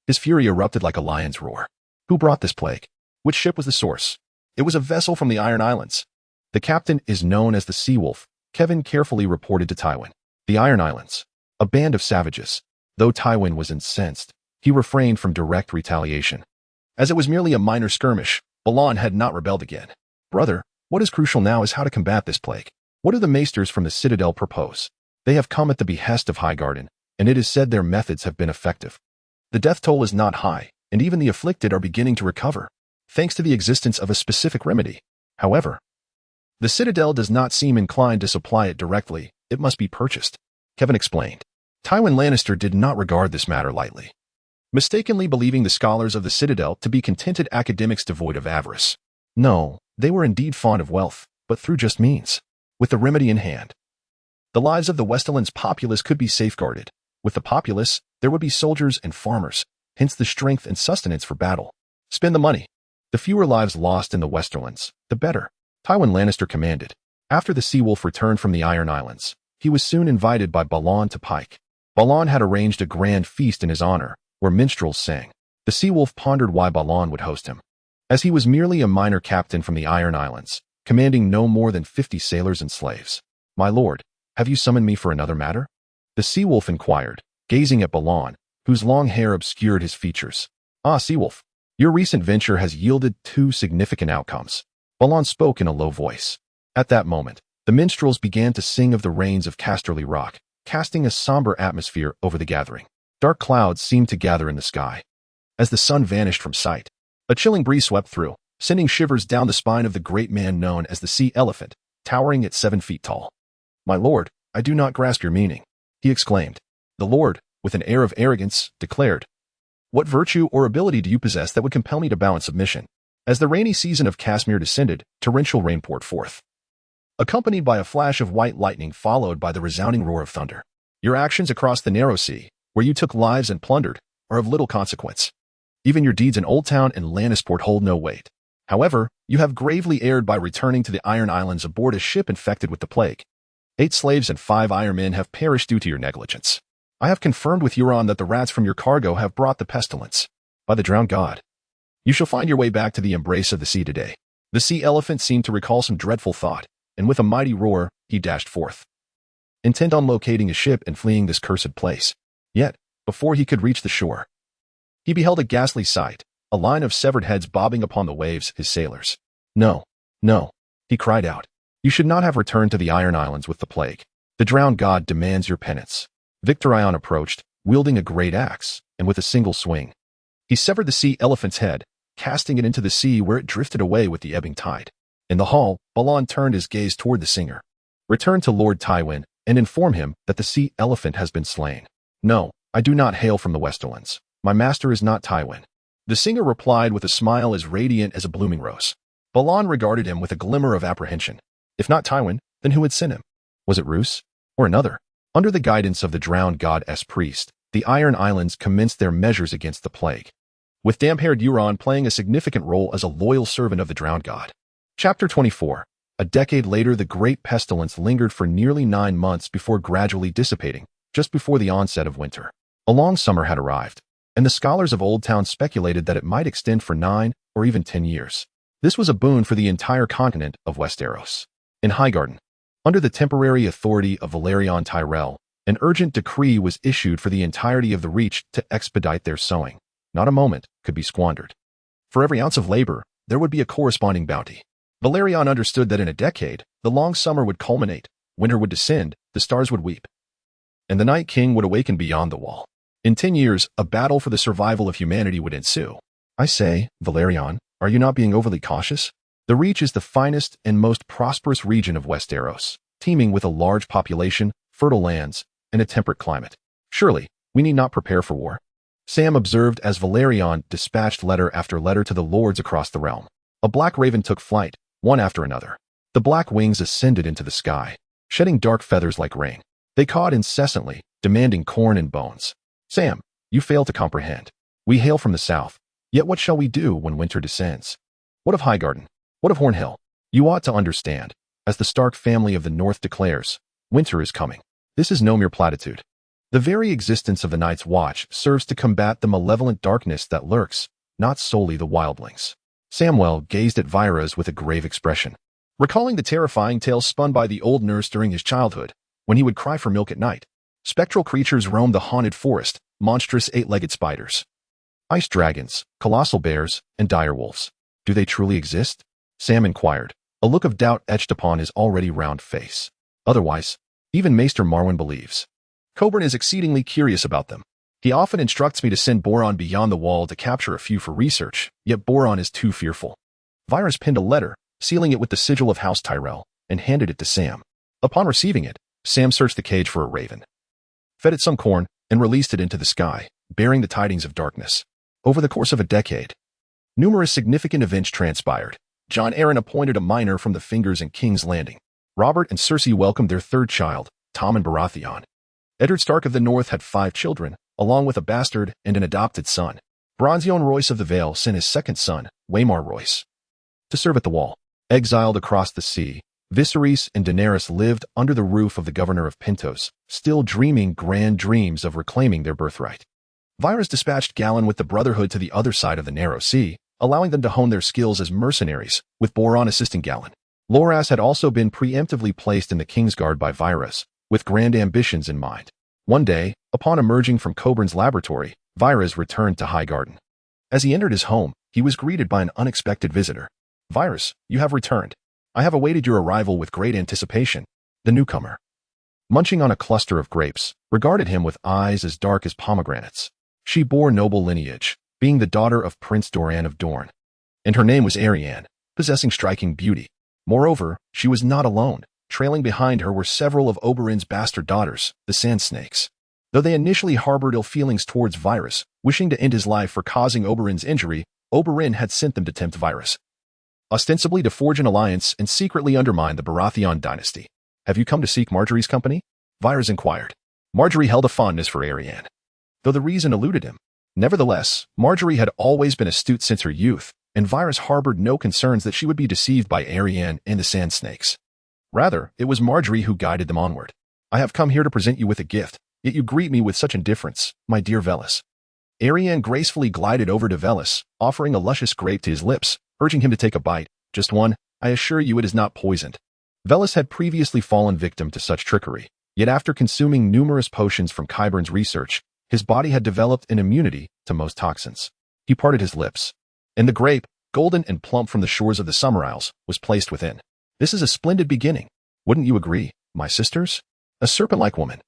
his fury erupted like a lion's roar. Who brought this plague? Which ship was the source? It was a vessel from the Iron Islands. The captain is known as the Sea Wolf, Kevin carefully reported to Tywin. The Iron Islands. A band of savages. Though Tywin was incensed, he refrained from direct retaliation. As it was merely a minor skirmish, Balon had not rebelled again. "Brother, what is crucial now is how to combat this plague. What do the maesters from the Citadel propose? They have come at the behest of Highgarden, and it is said their methods have been effective. The death toll is not high, and even the afflicted are beginning to recover, thanks to the existence of a specific remedy. However, the Citadel does not seem inclined to supply it directly. It must be purchased," Kevin explained. Tywin Lannister did not regard this matter lightly, mistakenly believing the scholars of the Citadel to be contented academics devoid of avarice. No, they were indeed fond of wealth, but through just means. With the remedy in hand, the lives of the Westerlands populace could be safeguarded. With the populace, there would be soldiers and farmers, hence the strength and sustenance for battle. Spend the money. The fewer lives lost in the Westerlands, the better, Tywin Lannister commanded. After the Sea Wolf returned from the Iron Islands, he was soon invited by Balon to pike. Balon had arranged a grand feast in his honor, where minstrels sang. The Sea Wolf pondered why Balon would host him. As he was merely a minor captain from the Iron Islands, commanding no more than 50 sailors and slaves. "My lord, have you summoned me for another matter?" The Sea Wolf inquired, gazing at Balon, whose long hair obscured his features. "Ah, Sea Wolf, your recent venture has yielded 2 significant outcomes." Balon spoke in a low voice. At that moment, the minstrels began to sing of the rains of Casterly Rock, casting a somber atmosphere over the gathering. Dark clouds seemed to gather in the sky. As the sun vanished from sight, a chilling breeze swept through, sending shivers down the spine of the great man known as the Sea Elephant, towering at 7 feet tall. "My lord, I do not grasp your meaning," he exclaimed. The lord, with an air of arrogance, declared, "What virtue or ability do you possess that would compel me to bow in submission?" As the rainy season of Casmere descended, torrential rain poured forth, accompanied by a flash of white lightning followed by the resounding roar of thunder. "Your actions across the narrow sea, where you took lives and plundered, are of little consequence. Even your deeds in Oldtown and Lannisport hold no weight. However, you have gravely erred by returning to the Iron Islands aboard a ship infected with the plague. 8 slaves and 5 Iron men have perished due to your negligence. I have confirmed with Euron that the rats from your cargo have brought the pestilence. By the drowned god, you shall find your way back to the embrace of the sea today." The Sea Elephant seemed to recall some dreadful thought, and with a mighty roar, he dashed forth, intent on locating a ship and fleeing this cursed place. Yet, before he could reach the shore, he beheld a ghastly sight, a line of severed heads bobbing upon the waves, his sailors. "No, no," he cried out. "You should not have returned to the Iron Islands with the plague. The drowned god demands your penance." Victorion approached, wielding a great axe, and with a single swing, he severed the Sea Elephant's head, casting it into the sea where it drifted away with the ebbing tide. In the hall, Balon turned his gaze toward the singer. "Return to Lord Tywin, and inform him that the Sea Elephant has been slain." "No, I do not hail from the Westerlands. My master is not Tywin." The singer replied with a smile as radiant as a blooming rose. Balon regarded him with a glimmer of apprehension. If not Tywin, then who had sent him? Was it Roose? Or another? Under the guidance of the drowned god's priest, the Iron Islands commenced their measures against the plague, with damp-haired Euron playing a significant role as a loyal servant of the drowned god. Chapter 24. A decade later, the great pestilence lingered for nearly 9 months before gradually dissipating, just before the onset of winter. A long summer had arrived, and the scholars of Oldtown speculated that it might extend for 9 or even 10 years. This was a boon for the entire continent of Westeros. In Highgarden, under the temporary authority of Willas Tyrell, an urgent decree was issued for the entirety of the Reach to expedite their sowing. Not a moment could be squandered. For every ounce of labor, there would be a corresponding bounty. Valerion understood that in a decade, the long summer would culminate, winter would descend, the stars would weep, and the Night King would awaken beyond the wall. In 10 years, a battle for the survival of humanity would ensue. I say, Valerion, are you not being overly cautious? The Reach is the finest and most prosperous region of Westeros, teeming with a large population, fertile lands, and a temperate climate. Surely, we need not prepare for war. Sam observed as Valerion dispatched letter after letter to the lords across the realm. A black raven took flight, one after another. The black wings ascended into the sky, shedding dark feathers like rain. They cawed incessantly, demanding corn and bones. Sam, you fail to comprehend. We hail from the south, yet what shall we do when winter descends? What of Highgarden? What of Hornhill? You ought to understand, as the Stark family of the north declares, winter is coming. This is no mere platitude. The very existence of the Night's Watch serves to combat the malevolent darkness that lurks, not solely the wildlings. Samwell gazed at Viras with a grave expression, recalling the terrifying tales spun by the old nurse during his childhood, when he would cry for milk at night. Spectral creatures roamed the haunted forest, monstrous eight-legged spiders, ice dragons, colossal bears, and direwolves. Do they truly exist? Sam inquired, a look of doubt etched upon his already round face. Otherwise, even Maester Marwyn believes. Coburn is exceedingly curious about them. He often instructs me to send Boron beyond the wall to capture a few for research, yet Boron is too fearful. Virus pinned a letter, sealing it with the sigil of House Tyrell, and handed it to Sam. Upon receiving it, Sam searched the cage for a raven, fed it some corn, and released it into the sky, bearing the tidings of darkness. Over the course of a decade, numerous significant events transpired. Jon Arryn appointed a miner from the Fingers in King's Landing. Robert and Cersei welcomed their third child, Tommen Baratheon. Eddard Stark of the North had 5 children, along with a bastard and an adopted son. Bronzion Royce of the Vale sent his second son, Waymar Royce, to serve at the Wall. Exiled across the sea, Viserys and Daenerys lived under the roof of the governor of Pentos, still dreaming grand dreams of reclaiming their birthright. Virus dispatched Gallon with the Brotherhood to the other side of the Narrow Sea, allowing them to hone their skills as mercenaries, with Boron assisting Gallon. Loras had also been preemptively placed in the Kingsguard by Virus, with grand ambitions in mind. One day, upon emerging from Coburn's laboratory, Virus returned to Highgarden. As he entered his home, he was greeted by an unexpected visitor. Virus, you have returned. I have awaited your arrival with great anticipation. The newcomer, munching on a cluster of grapes, regarded him with eyes as dark as pomegranates. She bore noble lineage, being the daughter of Prince Doran of Dorne, and her name was Arianne, possessing striking beauty. Moreover, she was not alone. Trailing behind her were several of Oberyn's bastard daughters, the Sand Snakes. Though they initially harbored ill feelings towards Virus, wishing to end his life for causing Oberyn's injury, Oberyn had sent them to tempt Virus, ostensibly to forge an alliance and secretly undermine the Baratheon dynasty. Have you come to seek Marjorie's company? Virus inquired. Marjorie held a fondness for Arianne, though the reason eluded him. Nevertheless, Marjorie had always been astute since her youth, and Virus harbored no concerns that she would be deceived by Arianne and the Sand Snakes. Rather, it was Marjorie who guided them onward. I have come here to present you with a gift, yet you greet me with such indifference, my dear Velis. Arianne gracefully glided over to Velis, offering a luscious grape to his lips, urging him to take a bite. Just one, I assure you it is not poisoned. Velis had previously fallen victim to such trickery, yet after consuming numerous potions from Qyburn's research, his body had developed an immunity to most toxins. He parted his lips, and the grape, golden and plump from the shores of the Summer Isles, was placed within. This is a splendid beginning. Wouldn't you agree, my sisters? A serpent-like woman,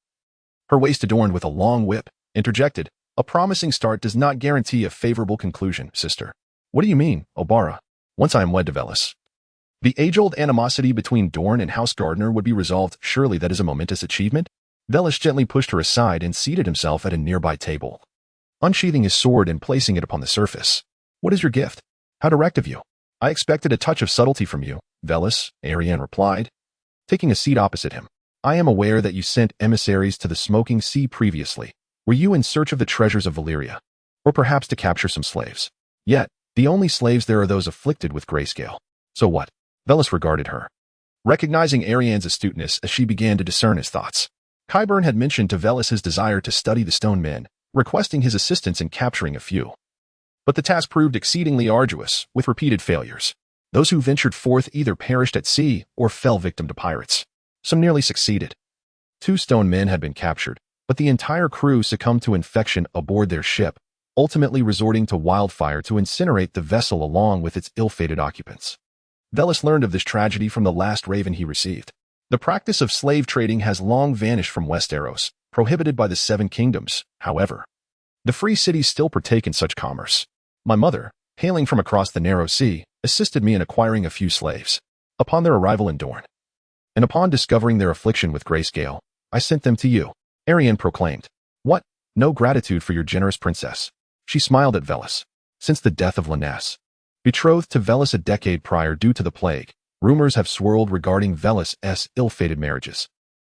her waist adorned with a long whip, interjected, a promising start does not guarantee a favorable conclusion, sister. What do you mean, Obara? Once I am wed to Velis, the age-old animosity between Dorne and House Gardner would be resolved. Surely that is a momentous achievement? Velis gently pushed her aside and seated himself at a nearby table, unsheathing his sword and placing it upon the surface. What is your gift? How direct of you. I expected a touch of subtlety from you, Velis, Arianne replied, taking a seat opposite him. I am aware that you sent emissaries to the Smoking Sea previously. Were you in search of the treasures of Valyria? Or perhaps to capture some slaves? Yet, the only slaves there are those afflicted with grayscale. So what? Velis regarded her, recognizing Arianne's astuteness as she began to discern his thoughts. Qyburn had mentioned to Velis his desire to study the stone men, requesting his assistance in capturing a few. But the task proved exceedingly arduous, with repeated failures. Those who ventured forth either perished at sea or fell victim to pirates. Some nearly succeeded. 2 stone men had been captured, but the entire crew succumbed to infection aboard their ship, ultimately resorting to Wildfire to incinerate the vessel along with its ill-fated occupants. Velis learned of this tragedy from the last raven he received. The practice of slave trading has long vanished from Westeros, prohibited by the 7 kingdoms, however. The free cities still partake in such commerce. My mother, hailing from across the narrow sea, assisted me in acquiring a few slaves. Upon their arrival in Dorne, and upon discovering their affliction with grayscale, I sent them to you, Aerion proclaimed. What? No gratitude for your generous princess. She smiled at Velas. Since the death of Lannister, betrothed to Velas a decade prior due to the plague, rumors have swirled regarding Velas's ill-fated marriages,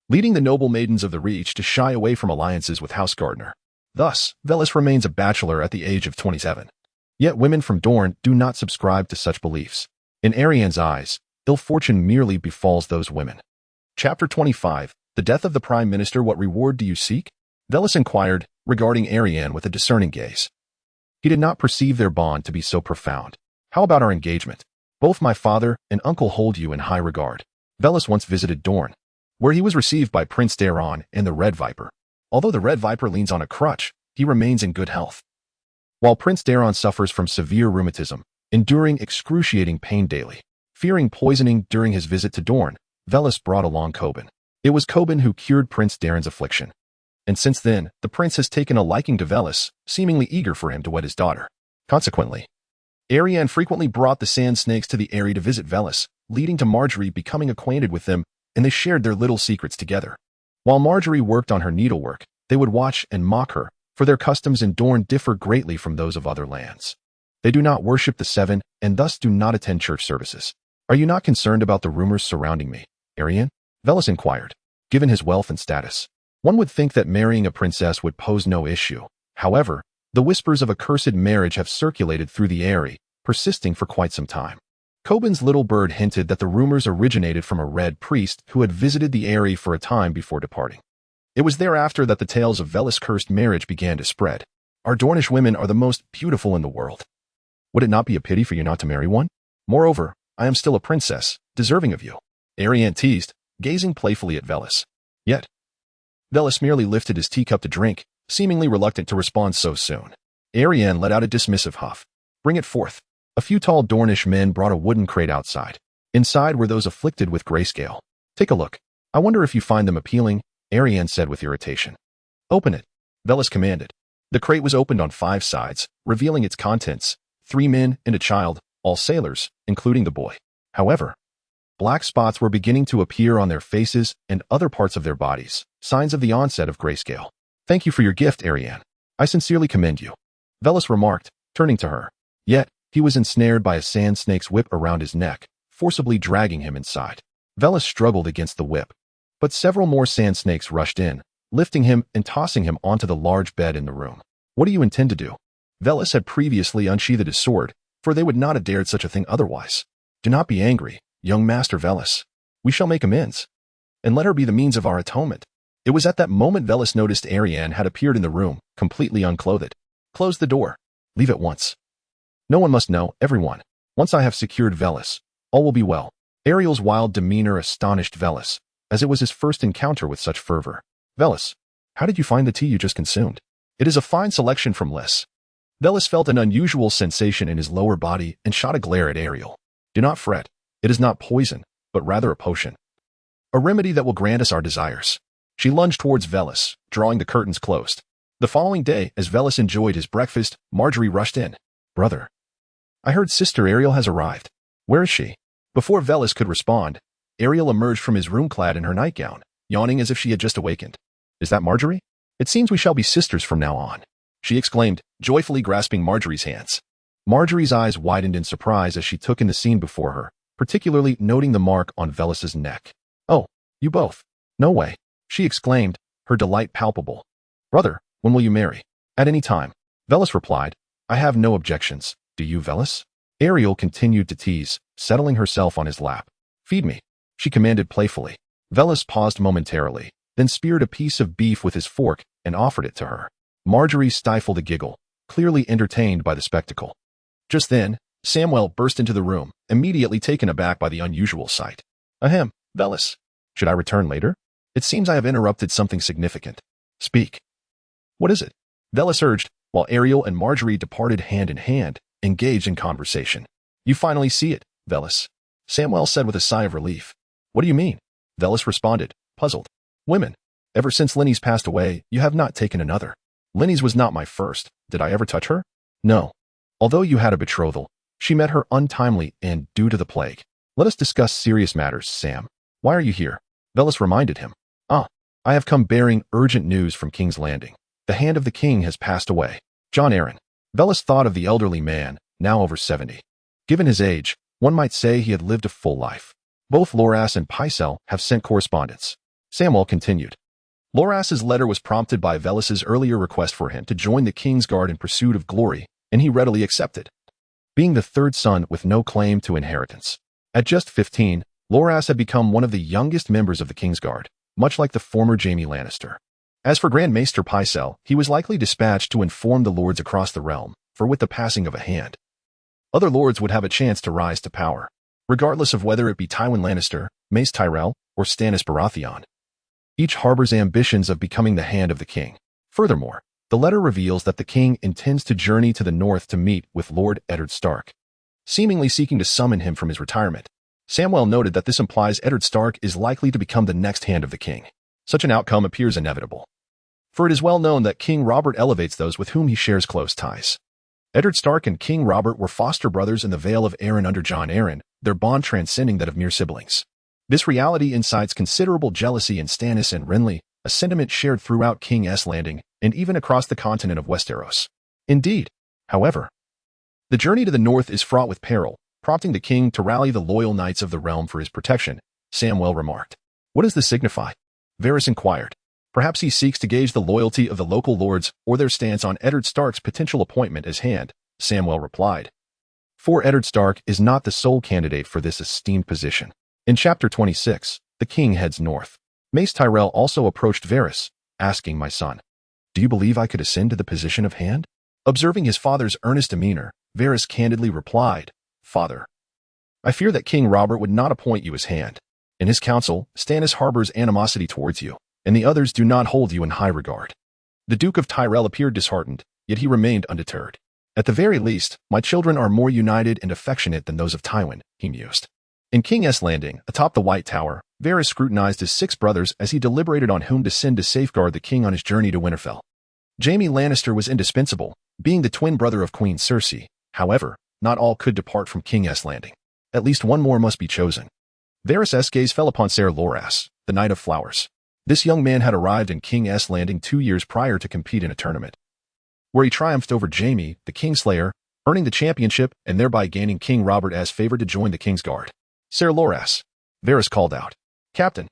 leading the noble maidens of the Reach to shy away from alliances with House Gardner. Thus, Velas remains a bachelor at the age of 27. Yet women from Dorne do not subscribe to such beliefs. In Aerion's eyes, ill fortune merely befalls those women. Chapter 25, The Death of the Prime Minister. What reward do you seek? Velas inquired, regarding Aerion with a discerning gaze. He did not perceive their bond to be so profound. How about our engagement? Both my father and uncle hold you in high regard. Velas once visited Dorne, where he was received by Prince Daeron and the Red Viper. Although the Red Viper leans on a crutch, he remains in good health. While Prince Daeron suffers from severe rheumatism, enduring excruciating pain daily. Fearing poisoning during his visit to Dorne, Velas brought along Coben. It was Coben who cured Prince Daeron's affliction. And since then, the prince has taken a liking to Velas, seemingly eager for him to wed his daughter. Consequently, Aerion frequently brought the Sand Snakes to the Eyrie to visit Velas, leading to Margaery becoming acquainted with them, and they shared their little secrets together. While Margaery worked on her needlework, they would watch and mock her, for their customs in Dorne differ greatly from those of other lands. They do not worship the Seven, and thus do not attend church services. Are you not concerned about the rumors surrounding me, Aerion? Velas inquired. Given his wealth and status, one would think that marrying a princess would pose no issue. However, the whispers of a cursed marriage have circulated through the Eyrie, persisting for quite some time. Coben's little bird hinted that the rumors originated from a red priest who had visited the Eyrie for a time before departing. It was thereafter that the tales of Velas' cursed marriage began to spread. Our Dornish women are the most beautiful in the world. Would it not be a pity for you not to marry one? Moreover, I am still a princess, deserving of you. Aerion teased, gazing playfully at Velas. Yet, Velas merely lifted his teacup to drink, seemingly reluctant to respond so soon. Aerion let out a dismissive huff. Bring it forth. A few tall Dornish men brought a wooden crate outside. Inside were those afflicted with grayscale. Take a look. I wonder if you find them appealing, Aerion said with irritation. Open it, Velas commanded. The crate was opened on 5 sides, revealing its contents: 3 men and a child, all sailors, including the boy. However, black spots were beginning to appear on their faces and other parts of their bodies, signs of the onset of grayscale. Thank you for your gift, Aerion. I sincerely commend you, Velas remarked, turning to her. Yet, he was ensnared by a sand snake's whip around his neck, forcibly dragging him inside. Velas struggled against the whip, but several more sand snakes rushed in, lifting him and tossing him onto the large bed in the room. What do you intend to do? Velas had previously unsheathed his sword, for they would not have dared such a thing otherwise. Do not be angry, young Master Velas. We shall make amends, and let her be the means of our atonement. It was at that moment Velas noticed Aerion had appeared in the room, completely unclothed. Close the door. Leave at once. No one must know, everyone. Once I have secured Velas, all will be well. Ariel's wild demeanor astonished Velas, as it was his first encounter with such fervor. Velas, how did you find the tea you just consumed? It is a fine selection from Liss. Velas felt an unusual sensation in his lower body and shot a glare at Ariel. Do not fret. It is not poison, but rather a potion. A remedy that will grant us our desires. She lunged towards Velas, drawing the curtains closed. The following day, as Velas enjoyed his breakfast, Margaery rushed in. Brother, I heard Sister Ariel has arrived. Where is she? Before Velas could respond, Ariel emerged from his room clad in her nightgown, yawning as if she had just awakened. Is that Margaery? It seems we shall be sisters from now on, she exclaimed, joyfully grasping Margaery's hands. Margaery's eyes widened in surprise as she took in the scene before her, particularly noting the mark on Velas's neck. Oh, you both. No way, she exclaimed, her delight palpable. Brother, when will you marry? At any time. Velas replied. I have no objections. Do you, Velas? Ariel continued to tease, settling herself on his lap. Feed me, she commanded playfully. Velas paused momentarily, then speared a piece of beef with his fork and offered it to her. Margaery stifled a giggle, clearly entertained by the spectacle. Just then, Samwell burst into the room, immediately taken aback by the unusual sight. Ahem, Velas. Should I return later? It seems I have interrupted something significant. Speak. What is it? Velas urged, while Ariel and Margaery departed hand in hand, engaged in conversation. You finally see it, Velas, Samwell said with a sigh of relief. What do you mean? Velas responded, puzzled. Women. Ever since Lenny's passed away, you have not taken another. Lenny's was not my first. Did I ever touch her? No. Although you had a betrothal, she met her untimely and due to the plague. Let us discuss serious matters, Sam. Why are you here? Vellis reminded him. I have come bearing urgent news from King's Landing. The hand of the king has passed away. John Arryn. Vellis thought of the elderly man, now over 70. Given his age, one might say he had lived a full life. Both Loras and Pycelle have sent correspondence. Samwell continued. Loras's letter was prompted by Vellis's earlier request for him to join the King's Guard in pursuit of glory, and he readily accepted. Being the third son with no claim to inheritance. At just 15, Loras had become one of the youngest members of the King's Guard, much like the former Jaime Lannister. As for Grand Maester Pycelle, he was likely dispatched to inform the lords across the realm, for with the passing of a hand, other lords would have a chance to rise to power, regardless of whether it be Tywin Lannister, Mace Tyrell, or Stannis Baratheon. Each harbors ambitions of becoming the hand of the king. Furthermore, the letter reveals that the king intends to journey to the north to meet with Lord Eddard Stark, seemingly seeking to summon him from his retirement. Samwell noted that this implies Eddard Stark is likely to become the next hand of the king. Such an outcome appears inevitable, for it is well known that King Robert elevates those with whom he shares close ties. Eddard Stark and King Robert were foster brothers in the Vale of Arryn under John Arryn, their bond transcending that of mere siblings. This reality incites considerable jealousy in Stannis and Renly, a sentiment shared throughout King's Landing and even across the continent of Westeros. Indeed, however, the journey to the north is fraught with peril, prompting the king to rally the loyal knights of the realm for his protection, Samwell remarked. What does this signify? Varys inquired. Perhaps he seeks to gauge the loyalty of the local lords or their stance on Eddard Stark's potential appointment as hand, Samwell replied. For Eddard Stark is not the sole candidate for this esteemed position. In Chapter 26, the king heads north. Mace Tyrell also approached Varys, asking, My son, do you believe I could ascend to the position of hand? Observing his father's earnest demeanor, Varys candidly replied, Father, I fear that King Robert would not appoint you as hand. In his council, Stannis harbors animosity towards you, and the others do not hold you in high regard. The Duke of Tyrell appeared disheartened, yet he remained undeterred. At the very least, my children are more united and affectionate than those of Tywin, he mused. In King's Landing, atop the White Tower, Varys scrutinized his 6 brothers as he deliberated on whom to send to safeguard the king on his journey to Winterfell. Jaime Lannister was indispensable, being the twin brother of Queen Cersei. However, not all could depart from King's Landing. At least one more must be chosen. Varys' gaze fell upon Ser Loras, the Knight of Flowers. This young man had arrived in King's Landing 2 years prior to compete in a tournament, where he triumphed over Jaime, the Kingslayer, earning the championship and thereby gaining King Robert as favored to join the King's Guard. Ser Loras, Varys called out. Captain.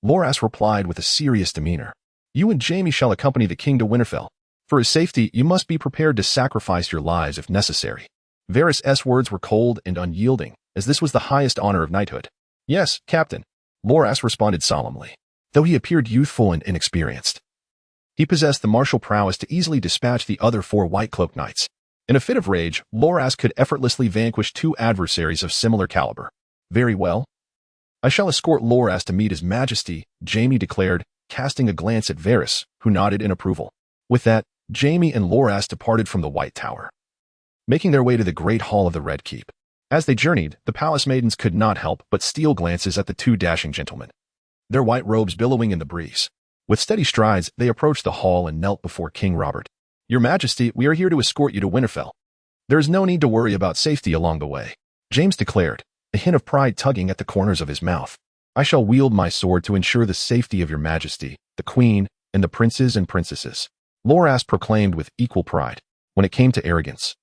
Loras replied with a serious demeanor. You and Jaime shall accompany the king to Winterfell. For his safety, you must be prepared to sacrifice your lives if necessary. Varys' words were cold and unyielding, as this was the highest honor of knighthood. Yes, Captain, Loras responded solemnly, though he appeared youthful and inexperienced. He possessed the martial prowess to easily dispatch the other 4 white-cloaked knights. In a fit of rage, Loras could effortlessly vanquish 2 adversaries of similar caliber. Very well. I shall escort Loras to meet his majesty, Jaime declared, casting a glance at Varys, who nodded in approval. With that, Jaime and Loras departed from the White Tower, making their way to the Great Hall of the Red Keep. As they journeyed, the palace maidens could not help but steal glances at the 2 dashing gentlemen, their white robes billowing in the breeze. With steady strides, they approached the hall and knelt before King Robert. Your Majesty, we are here to escort you to Winterfell. There is no need to worry about safety along the way, James declared, a hint of pride tugging at the corners of his mouth. I shall wield my sword to ensure the safety of your Majesty, the Queen, and the princes and princesses, Loras proclaimed with equal pride. When it came to arrogance,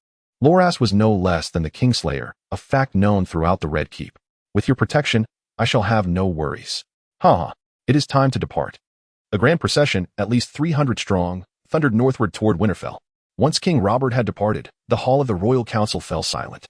Loras was no less than the Kingslayer, a fact known throughout the Red Keep. With your protection, I shall have no worries. It is time to depart. A grand procession, at least 300 strong, thundered northward toward Winterfell. Once King Robert had departed, the hall of the royal council fell silent.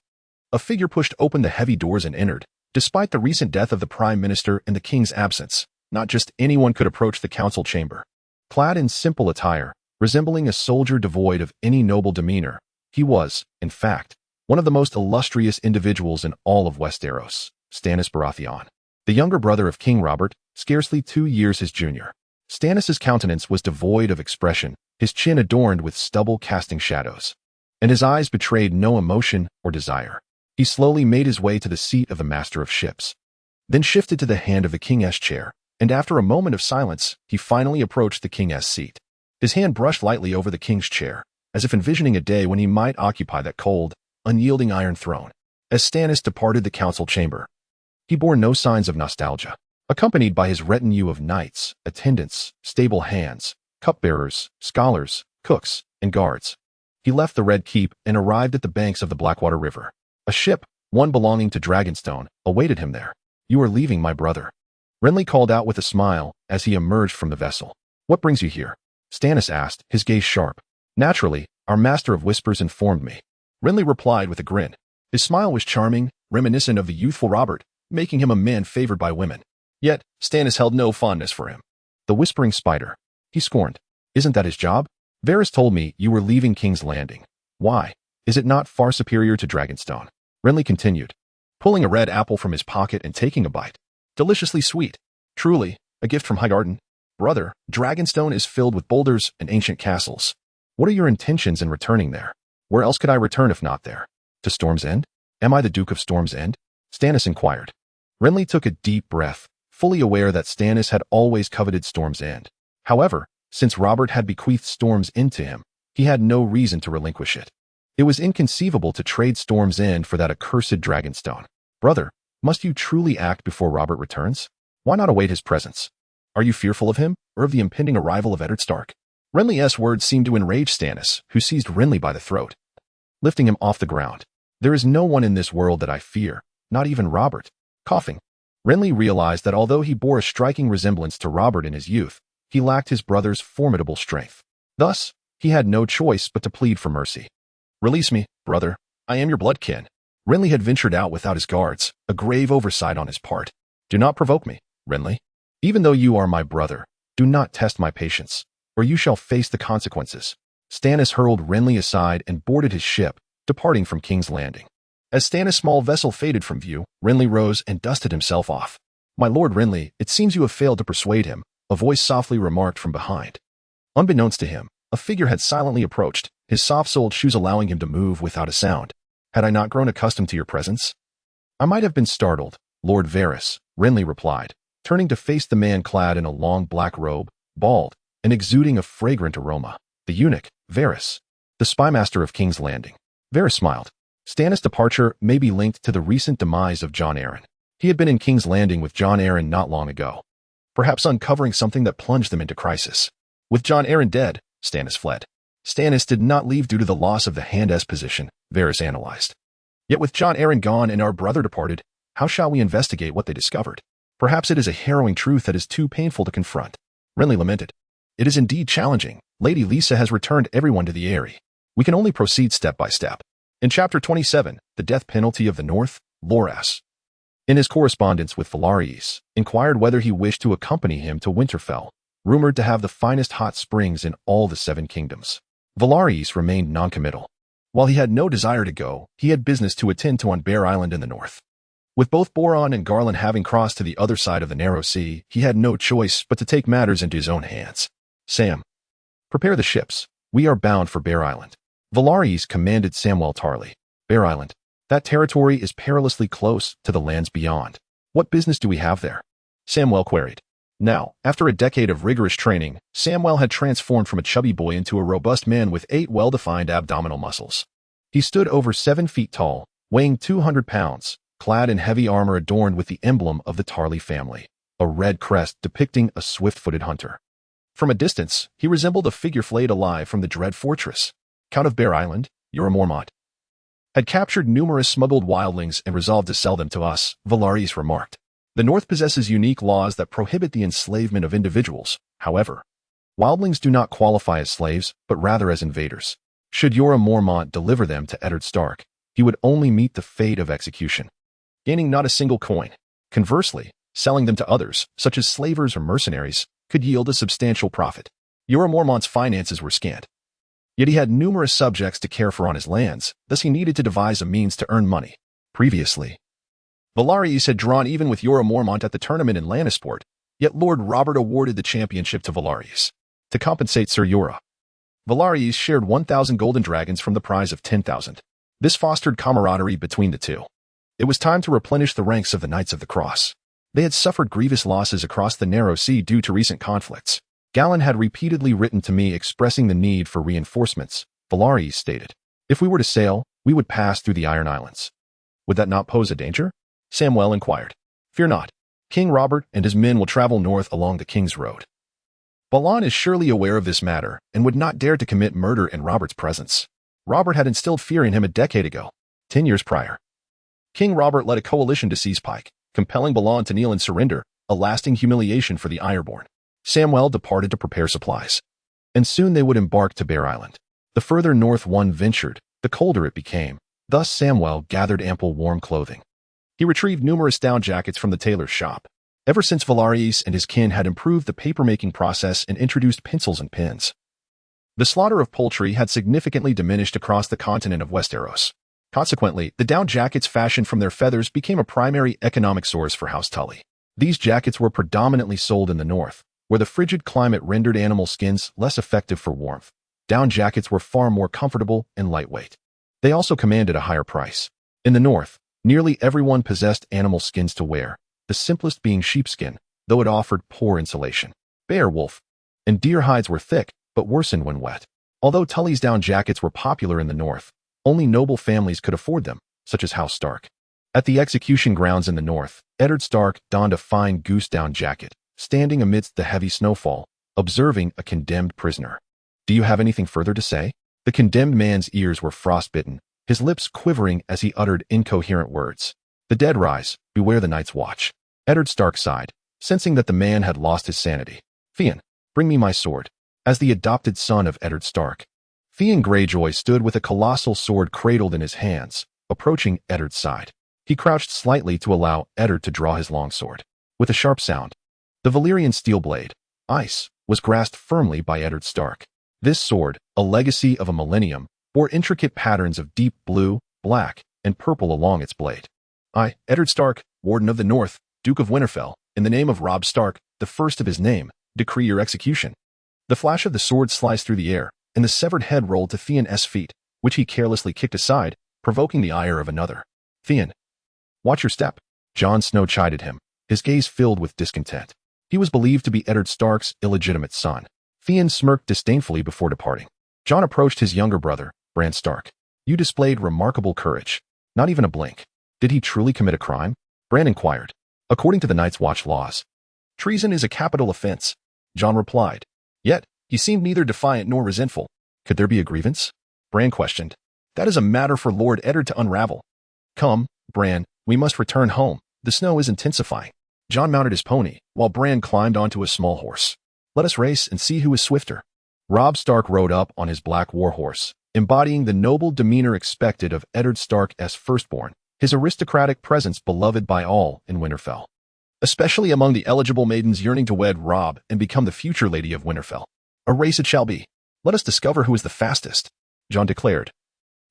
A figure pushed open the heavy doors and entered. Despite the recent death of the prime minister and the king's absence, not just anyone could approach the council chamber. Clad in simple attire, resembling a soldier devoid of any noble demeanor, he was, in fact, one of the most illustrious individuals in all of Westeros, Stannis Baratheon, the younger brother of King Robert, scarcely 2 years his junior. Stannis's countenance was devoid of expression, his chin adorned with stubble casting shadows, and his eyes betrayed no emotion or desire. He slowly made his way to the seat of the Master of Ships, then shifted to the hand of the King's chair, and after a moment of silence, he finally approached the King's seat. His hand brushed lightly over the king's chair, as if envisioning a day when he might occupy that cold, unyielding iron throne. As Stannis departed the council chamber, he bore no signs of nostalgia. Accompanied by his retinue of knights, attendants, stable hands, cupbearers, scholars, cooks, and guards, he left the Red Keep and arrived at the banks of the Blackwater River. A ship, one belonging to Dragonstone, awaited him there. "You are leaving, my brother," Renly called out with a smile as he emerged from the vessel. "What brings you here?" Stannis asked, his gaze sharp. "Naturally, our master of whispers informed me," Renly replied with a grin. His smile was charming, reminiscent of the youthful Robert, making him a man favored by women. Yet, Stannis held no fondness for him. "The Whispering Spider," he scorned. "Isn't that his job? Varys told me you were leaving King's Landing. Why? Is it not far superior to Dragonstone?" Renly continued, pulling a red apple from his pocket and taking a bite. "Deliciously sweet. Truly, a gift from Highgarden. Brother, Dragonstone is filled with boulders and ancient castles. What are your intentions in returning there? Where else could I return if not there? To Storm's End? Am I the Duke of Storm's End?" Stannis inquired. Renly took a deep breath, fully aware that Stannis had always coveted Storm's End. However, since Robert had bequeathed Storm's End to him, he had no reason to relinquish it. It was inconceivable to trade Storm's End for that accursed Dragonstone. "Brother, must you truly act before Robert returns? Why not await his presence? Are you fearful of him, or of the impending arrival of Eddard Stark?" Renly's words seemed to enrage Stannis, who seized Renly by the throat, lifting him off the ground. "There is no one in this world that I fear, not even Robert." Coughing, Renly realized that although he bore a striking resemblance to Robert in his youth, he lacked his brother's formidable strength. Thus, he had no choice but to plead for mercy. "Release me, brother. I am your blood kin." Renly had ventured out without his guards, a grave oversight on his part. "Do not provoke me, Renly. Even though you are my brother, do not test my patience, or you shall face the consequences." Stannis hurled Renly aside and boarded his ship, departing from King's Landing. As Stannis' small vessel faded from view, Renly rose and dusted himself off. "My lord Renly, it seems you have failed to persuade him," a voice softly remarked from behind. Unbeknownst to him, a figure had silently approached, his soft-soled shoes allowing him to move without a sound. "Had I not grown accustomed to your presence?" "I might have been startled, Lord Varys," Renly replied, turning to face the man clad in a long black robe, bald, and exuding a fragrant aroma. The eunuch, Varys, the spymaster of King's Landing. Varys smiled. Stannis' departure may be linked to the recent demise of Jon Arryn. He had been in King's Landing with Jon Arryn not long ago, perhaps uncovering something that plunged them into crisis. With Jon Arryn dead, Stannis fled. Stannis did not leave due to the loss of the Hand-S position, Varys analyzed. Yet with Jon Arryn gone and our brother departed, how shall we investigate what they discovered? Perhaps it is a harrowing truth that is too painful to confront. Renly lamented. "It is indeed challenging. Lady Lisa has returned everyone to the Eyrie. We can only proceed step by step." In Chapter 27, The Death Penalty of the North, Loras, in his correspondence with Velaris, inquired whether he wished to accompany him to Winterfell, rumored to have the finest hot springs in all the Seven Kingdoms. Velaris remained noncommittal. While he had no desire to go, he had business to attend to on Bear Island in the north. With both Boron and Garland having crossed to the other side of the narrow sea, he had no choice but to take matters into his own hands. "Sam, prepare the ships. We are bound for Bear Island." Velaris commanded Samwell Tarly. "Bear Island. That territory is perilously close to the lands beyond. What business do we have there?" Samwell queried. Now, after a decade of rigorous training, Samwell had transformed from a chubby boy into a robust man with 8 well-defined abdominal muscles. He stood over 7 feet tall, weighing 200 pounds, clad in heavy armor adorned with the emblem of the Tarly family, a red crest depicting a swift-footed hunter. From a distance, he resembled a figure flayed alive from the Dread Fortress. Count of Bear Island, Jorah Mormont, had captured numerous smuggled wildlings and resolved to sell them to us, Velaris remarked. The North possesses unique laws that prohibit the enslavement of individuals. However, wildlings do not qualify as slaves, but rather as invaders. Should Jorah Mormont deliver them to Eddard Stark, he would only meet the fate of execution, gaining not a single coin. Conversely, selling them to others, such as slavers or mercenaries, could yield a substantial profit. Jorah Mormont's finances were scant. Yet he had numerous subjects to care for on his lands, thus he needed to devise a means to earn money. Previously, Velaris had drawn even with Jorah Mormont at the tournament in Lannisport, yet Lord Robert awarded the championship to Velaris. To compensate Sir Jorah, Velaris shared 1,000 golden dragons from the prize of 10,000. This fostered camaraderie between the two. It was time to replenish the ranks of the Knights of the Cross. They had suffered grievous losses across the narrow sea due to recent conflicts. Galen had repeatedly written to me expressing the need for reinforcements, Valaris stated. If we were to sail, we would pass through the Iron Islands. Would that not pose a danger? Samwell inquired. Fear not. King Robert and his men will travel north along the King's Road. Balon is surely aware of this matter and would not dare to commit murder in Robert's presence. Robert had instilled fear in him a decade ago, 10 years prior. King Robert led a coalition to seize Pike, compelling Balon to kneel and surrender, a lasting humiliation for the Ironborn. Samwell departed to prepare supplies. And soon they would embark to Bear Island. The further north one ventured, the colder it became. Thus Samwell gathered ample warm clothing. He retrieved numerous down jackets from the tailor's shop. Ever since Valaris and his kin had improved the paper-making process and introduced pencils and pens, the slaughter of poultry had significantly diminished across the continent of Westeros. Consequently, the down jackets fashioned from their feathers became a primary economic source for House Tully. These jackets were predominantly sold in the north, where the frigid climate rendered animal skins less effective for warmth. Down jackets were far more comfortable and lightweight. They also commanded a higher price. In the north, nearly everyone possessed animal skins to wear, the simplest being sheepskin, though it offered poor insulation. Bear, wolf, and deer hides were thick, but worsened when wet. Although Tully's down jackets were popular in the north, only noble families could afford them, such as House Stark. At the execution grounds in the north, Eddard Stark donned a fine goose down jacket, standing amidst the heavy snowfall, observing a condemned prisoner. Do you have anything further to say? The condemned man's ears were frostbitten, his lips quivering as he uttered incoherent words. The dead rise, beware the night's watch. Eddard Stark sighed, sensing that the man had lost his sanity. Theon, bring me my sword. As the adopted son of Eddard Stark, Theon Greyjoy stood with a colossal sword cradled in his hands, approaching Eddard's side. He crouched slightly to allow Eddard to draw his longsword. With a sharp sound, the Valyrian steel blade, ice, was grasped firmly by Eddard Stark. This sword, a legacy of a millennium, bore intricate patterns of deep blue, black, and purple along its blade. I, Eddard Stark, Warden of the North, Duke of Winterfell, in the name of Robb Stark, the first of his name, decree your execution. The flash of the sword sliced through the air, and the severed head rolled to Theon's feet, which he carelessly kicked aside, provoking the ire of another. Theon, watch your step. Jon Snow chided him, his gaze filled with discontent. He was believed to be Eddard Stark's illegitimate son. Theon smirked disdainfully before departing. Jon approached his younger brother, Bran Stark. You displayed remarkable courage. Not even a blink. Did he truly commit a crime? Bran inquired. According to the Night's Watch laws, treason is a capital offense, Jon replied. Yet, he seemed neither defiant nor resentful. Could there be a grievance? Bran questioned. That is a matter for Lord Eddard to unravel. Come, Bran, we must return home. The snow is intensifying. Jon mounted his pony, while Bran climbed onto a small horse. Let us race and see who is swifter. Robb Stark rode up on his black warhorse, embodying the noble demeanor expected of Eddard Stark's firstborn, his aristocratic presence beloved by all in Winterfell, especially among the eligible maidens yearning to wed Robb and become the future Lady of Winterfell. A race it shall be. Let us discover who is the fastest, Jon declared,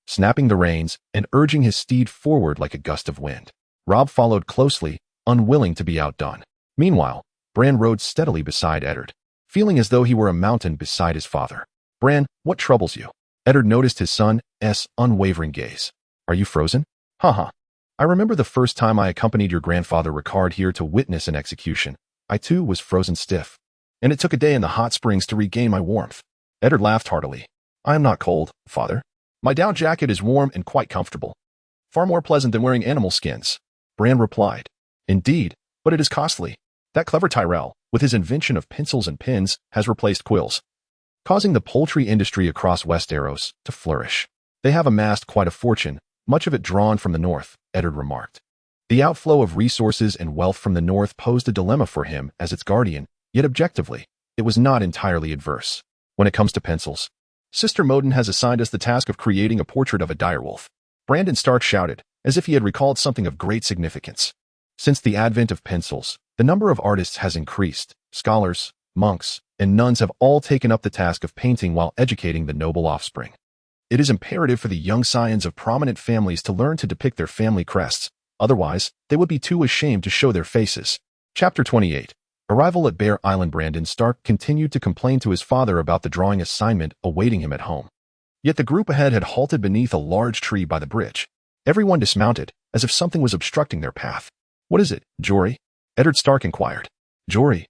snapping the reins and urging his steed forward like a gust of wind. Robb followed closely, unwilling to be outdone. Meanwhile, Bran rode steadily beside Eddard, feeling as though he were a mountain beside his father. Bran, what troubles you? Eddard noticed his son's unwavering gaze. Are you frozen? Haha. I remember the first time I accompanied your grandfather Rickard here to witness an execution. I too was frozen stiff. And it took a day in the hot springs to regain my warmth. Eddard laughed heartily. I am not cold, father. My down jacket is warm and quite comfortable. Far more pleasant than wearing animal skins. Bran replied. Indeed, but it is costly. That clever Tyrell, with his invention of pencils and pens, has replaced quills, causing the poultry industry across Westeros to flourish. They have amassed quite a fortune, much of it drawn from the north, Eddard remarked. The outflow of resources and wealth from the north posed a dilemma for him as its guardian, yet objectively, it was not entirely adverse. When it comes to pencils, Sister Modin has assigned us the task of creating a portrait of a direwolf. Brandon Stark shouted, as if he had recalled something of great significance. Since the advent of pencils, the number of artists has increased. Scholars, monks, and nuns have all taken up the task of painting while educating the noble offspring. It is imperative for the young scions of prominent families to learn to depict their family crests, otherwise, they would be too ashamed to show their faces. Chapter 28. Arrival at Bear Island. Brandon Stark continued to complain to his father about the drawing assignment awaiting him at home. Yet the group ahead had halted beneath a large tree by the bridge. Everyone dismounted, as if something was obstructing their path. What is it, Jory? Eddard Stark inquired. Jory.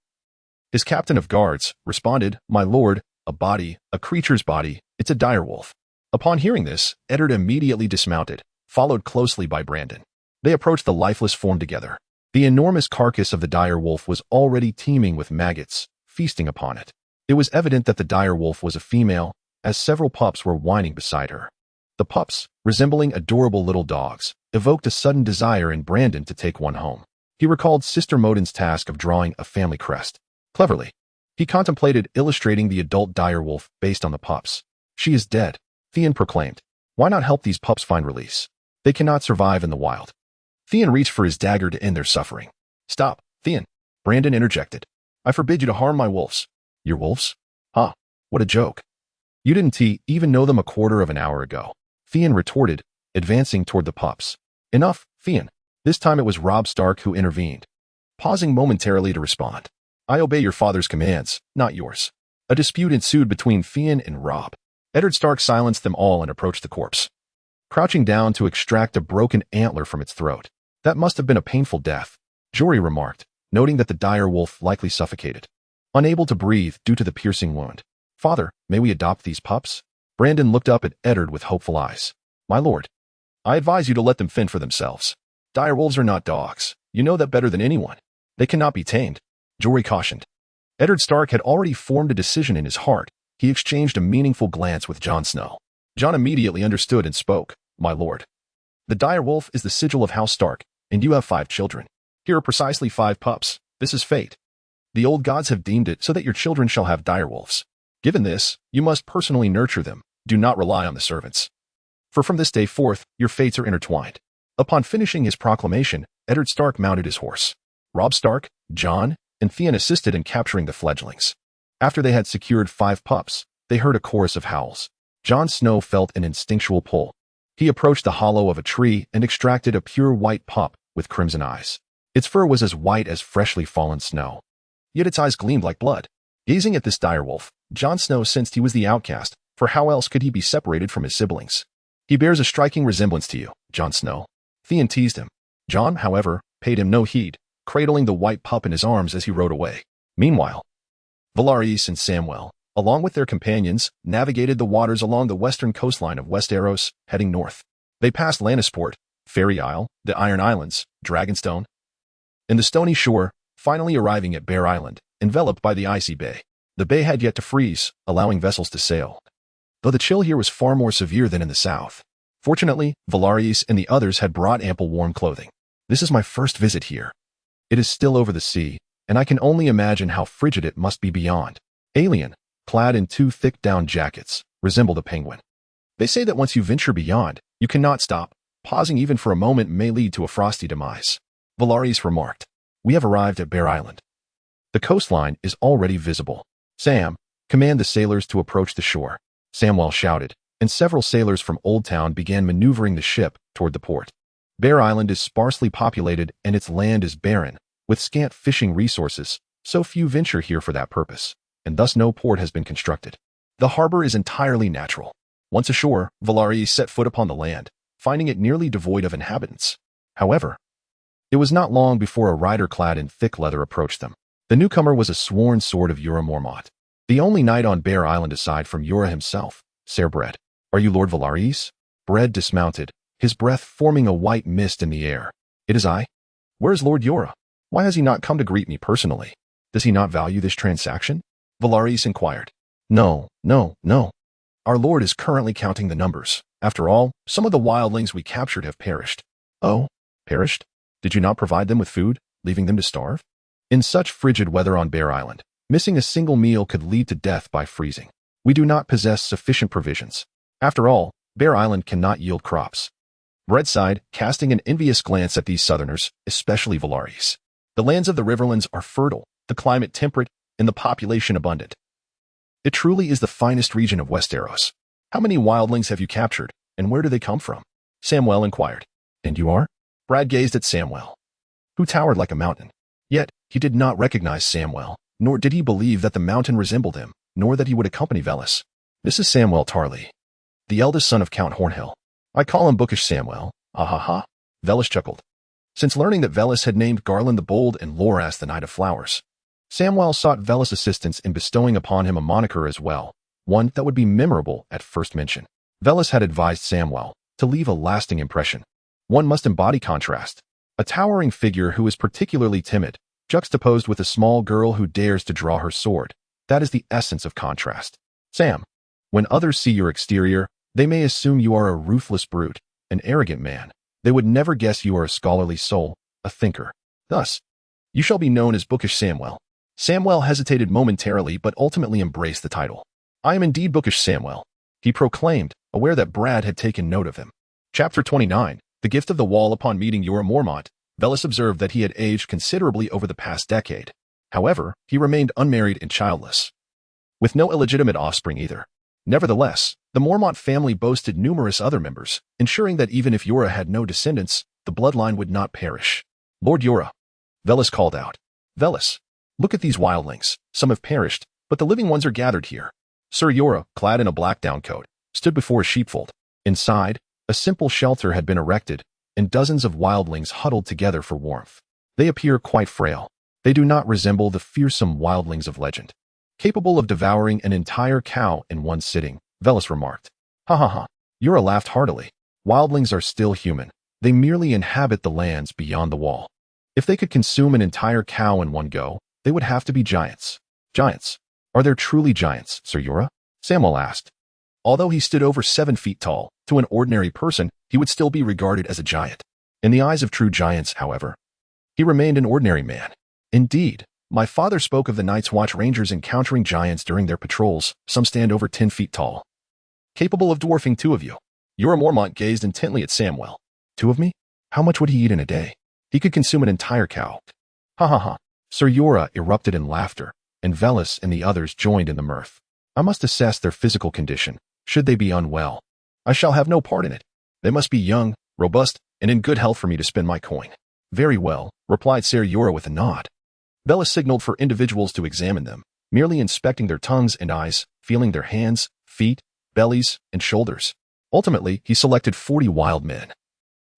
His captain of guards responded, "My lord, a body, a creature's body, it's a direwolf." Upon hearing this, Eddard immediately dismounted, followed closely by Brandon. They approached the lifeless form together. The enormous carcass of the direwolf was already teeming with maggots, feasting upon it. It was evident that the direwolf was a female, as several pups were whining beside her. The pups, resembling adorable little dogs, evoked a sudden desire in Brandon to take one home. He recalled Sister Modin's task of drawing a family crest. Cleverly, he contemplated illustrating the adult direwolf based on the pups. "She is dead," Theon proclaimed. "Why not help these pups find release? They cannot survive in the wild." Theon reached for his dagger to end their suffering. "Stop, Theon," Brandon interjected. "I forbid you to harm my wolves." "Your wolves? Huh, what a joke. You didn't even know them a quarter of an hour ago," Theon retorted, advancing toward the pups. "Enough, Theon." This time it was Robb Stark who intervened, pausing momentarily to respond. "I obey your father's commands, not yours." A dispute ensued between Theon and Robb. Eddard Stark silenced them all and approached the corpse, crouching down to extract a broken antler from its throat. "That must have been a painful death," Jory remarked, noting that the direwolf likely suffocated, unable to breathe due to the piercing wound. "Father, may we adopt these pups?" Brandon looked up at Eddard with hopeful eyes. "My lord, I advise you to let them fend for themselves. Direwolves are not dogs. You know that better than anyone. They cannot be tamed," Jory cautioned. Eddard Stark had already formed a decision in his heart. He exchanged a meaningful glance with Jon Snow. Jon immediately understood and spoke. "My lord, the direwolf is the sigil of House Stark, and you have 5 children. Here are precisely 5 pups. This is fate. The old gods have deemed it so that your children shall have direwolves. Given this, you must personally nurture them. Do not rely on the servants. For from this day forth, your fates are intertwined." Upon finishing his proclamation, Eddard Stark mounted his horse. Robb Stark, Jon, and Theon assisted in capturing the fledglings. After they had secured 5 pups, they heard a chorus of howls. Jon Snow felt an instinctual pull. He approached the hollow of a tree and extracted a pure white pup with crimson eyes. Its fur was as white as freshly fallen snow, yet its eyes gleamed like blood. Gazing at this direwolf, Jon Snow sensed he was the outcast, for how else could he be separated from his siblings? "He bears a striking resemblance to you, Jon Snow," Theon teased him. Jon, however, paid him no heed, cradling the white pup in his arms as he rode away. Meanwhile, Velaris and Samwell, along with their companions, navigated the waters along the western coastline of Westeros, heading north. They passed Lannisport, Fairy Isle, the Iron Islands, Dragonstone, and the Stony Shore, finally arriving at Bear Island, enveloped by the icy bay. The bay had yet to freeze, allowing vessels to sail, though the chill here was far more severe than in the south. Fortunately, Velaris and the others had brought ample warm clothing. "This is my first visit here. It is still over the sea, and I can only imagine how frigid it must be beyond." Alien, clad in 2 thick down jackets, resembled a penguin. "They say that once you venture beyond, you cannot stop. Pausing even for a moment may lead to a frosty demise," Velaris remarked. "We have arrived at Bear Island. The coastline is already visible. Sam, command the sailors to approach the shore," Samwell shouted, and several sailors from Oldtown began maneuvering the ship toward the port. Bear Island is sparsely populated and its land is barren, with scant fishing resources, so few venture here for that purpose, and thus no port has been constructed. The harbor is entirely natural. Once ashore, Velaris set foot upon the land, finding it nearly devoid of inhabitants. However, it was not long before a rider clad in thick leather approached them. The newcomer was a sworn sword of Jorah Mormont, the only knight on Bear Island aside from Jorah himself, Ser Bread. "Are you Lord Velaris?" Bread dismounted, his breath forming a white mist in the air. "It is I." "Where is Lord Jorah? Why has he not come to greet me personally? Does he not value this transaction?" Velaris inquired. No. Our lord is currently counting the numbers. After all, some of the wildlings we captured have perished." "Oh, perished? Did you not provide them with food, leaving them to starve?" "In such frigid weather on Bear Island, missing a single meal could lead to death by freezing. We do not possess sufficient provisions. After all, Bear Island cannot yield crops." Bread sighed, casting an envious glance at these southerners, especially Velaris. "The lands of the Riverlands are fertile, the climate temperate, and the population abundant. It truly is the finest region of Westeros. How many wildlings have you captured, and where do they come from?" Samwell inquired. "And you are?" Brad gazed at Samwell, who towered like a mountain. Yet, he did not recognize Samwell, nor did he believe that the mountain resembled him, nor that he would accompany Velis. "This is Samwell Tarly, the eldest son of Count Hornhill. I call him Bookish Samwell. Ah ha ha." Velis chuckled. Since learning that Velis had named Garland the Bold and Loras the Knight of Flowers, Samwell sought Vellis' assistance in bestowing upon him a moniker as well, one that would be memorable at first mention. Vellis had advised Samwell to leave a lasting impression. One must embody contrast. A towering figure who is particularly timid, juxtaposed with a small girl who dares to draw her sword. That is the essence of contrast. Sam, when others see your exterior, they may assume you are a ruthless brute, an arrogant man. They would never guess you are a scholarly soul, a thinker. Thus, you shall be known as Bookish Samwell. Samwell hesitated momentarily but ultimately embraced the title. I am indeed Bookish Samwell, he proclaimed, aware that Brad had taken note of him. Chapter 29, The Gift of the Wall. Upon meeting Jorah Mormont, Vellis observed that he had aged considerably over the past decade. However, he remained unmarried and childless, with no illegitimate offspring either. Nevertheless, the Mormont family boasted numerous other members, ensuring that even if Jorah had no descendants, the bloodline would not perish. Lord Jorah, Vellis called out. Vellis, look at these wildlings. Some have perished, but the living ones are gathered here. Sir Jorah, clad in a black downcoat, stood before a sheepfold. Inside, a simple shelter had been erected, and dozens of wildlings huddled together for warmth. They appear quite frail. They do not resemble the fearsome wildlings of legend, capable of devouring an entire cow in one sitting, Vellis remarked. Ha ha ha. Jorah laughed heartily. Wildlings are still human. They merely inhabit the lands beyond the wall. If they could consume an entire cow in one go, they would have to be giants. Giants. Are there truly giants, Sir Jorah? Samwell asked. Although he stood over 7 feet tall, to an ordinary person, he would still be regarded as a giant. In the eyes of true giants, however, he remained an ordinary man. Indeed, my father spoke of the Night's Watch Rangers encountering giants during their patrols. Some stand over 10 feet tall, capable of dwarfing 2 of you. Jorah Mormont gazed intently at Samwell. 2 of me? How much would he eat in a day? He could consume an entire cow. Ha ha ha. Sir Jorah erupted in laughter, and Vellis and the others joined in the mirth. I must assess their physical condition. Should they be unwell, I shall have no part in it. They must be young, robust, and in good health for me to spend my coin. Very well, replied Sir Jorah with a nod. Vellis signaled for individuals to examine them, merely inspecting their tongues and eyes, feeling their hands, feet, bellies, and shoulders. Ultimately, he selected 40 wild men,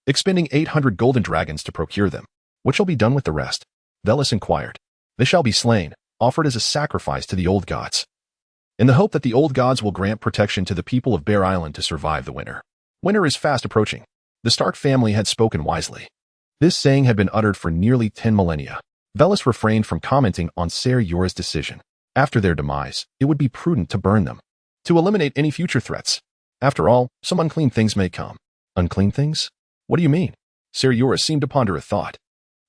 expending 800 golden dragons to procure them. What shall be done with the rest? Vellis inquired. They shall be slain, offered as a sacrifice to the old gods, in the hope that the old gods will grant protection to the people of Bear Island to survive the winter. Winter is fast approaching. The Stark family had spoken wisely. This saying had been uttered for nearly 10 millennia. Vellis refrained from commenting on Ser Jorah's decision. After their demise, it would be prudent to burn them, to eliminate any future threats. After all, some unclean things may come. Unclean things? What do you mean? Ser Jorah seemed to ponder a thought.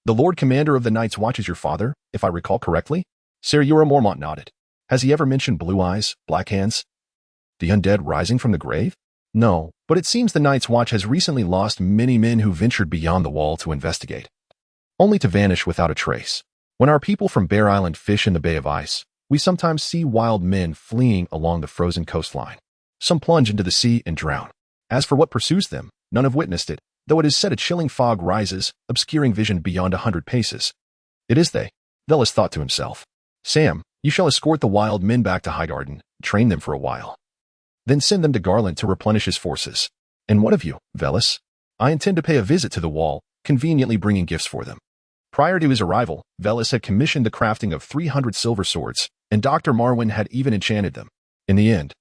The Lord Commander of the Night's Watch is your father, if I recall correctly? Ser Jorah Mormont nodded. Has he ever mentioned blue eyes, black hands, the undead rising from the grave? No, but it seems the Night's Watch has recently lost many men who ventured beyond the wall to investigate, only to vanish without a trace. When our people from Bear Island fish in the Bay of Ice, we sometimes see wild men fleeing along the frozen coastline. Some plunge into the sea and drown. As for what pursues them, none have witnessed it, though it is said a chilling fog rises, obscuring vision beyond 100 paces. It is they, Vellis thought to himself. Sam, you shall escort the wild men back to Highgarden, train them for a while, then send them to Garland to replenish his forces. And what of you, Vellis? I intend to pay a visit to the wall, conveniently bringing gifts for them. Prior to his arrival, Vellis had commissioned the crafting of 300 silver swords, and Dr. Marwyn had even enchanted them. In the end,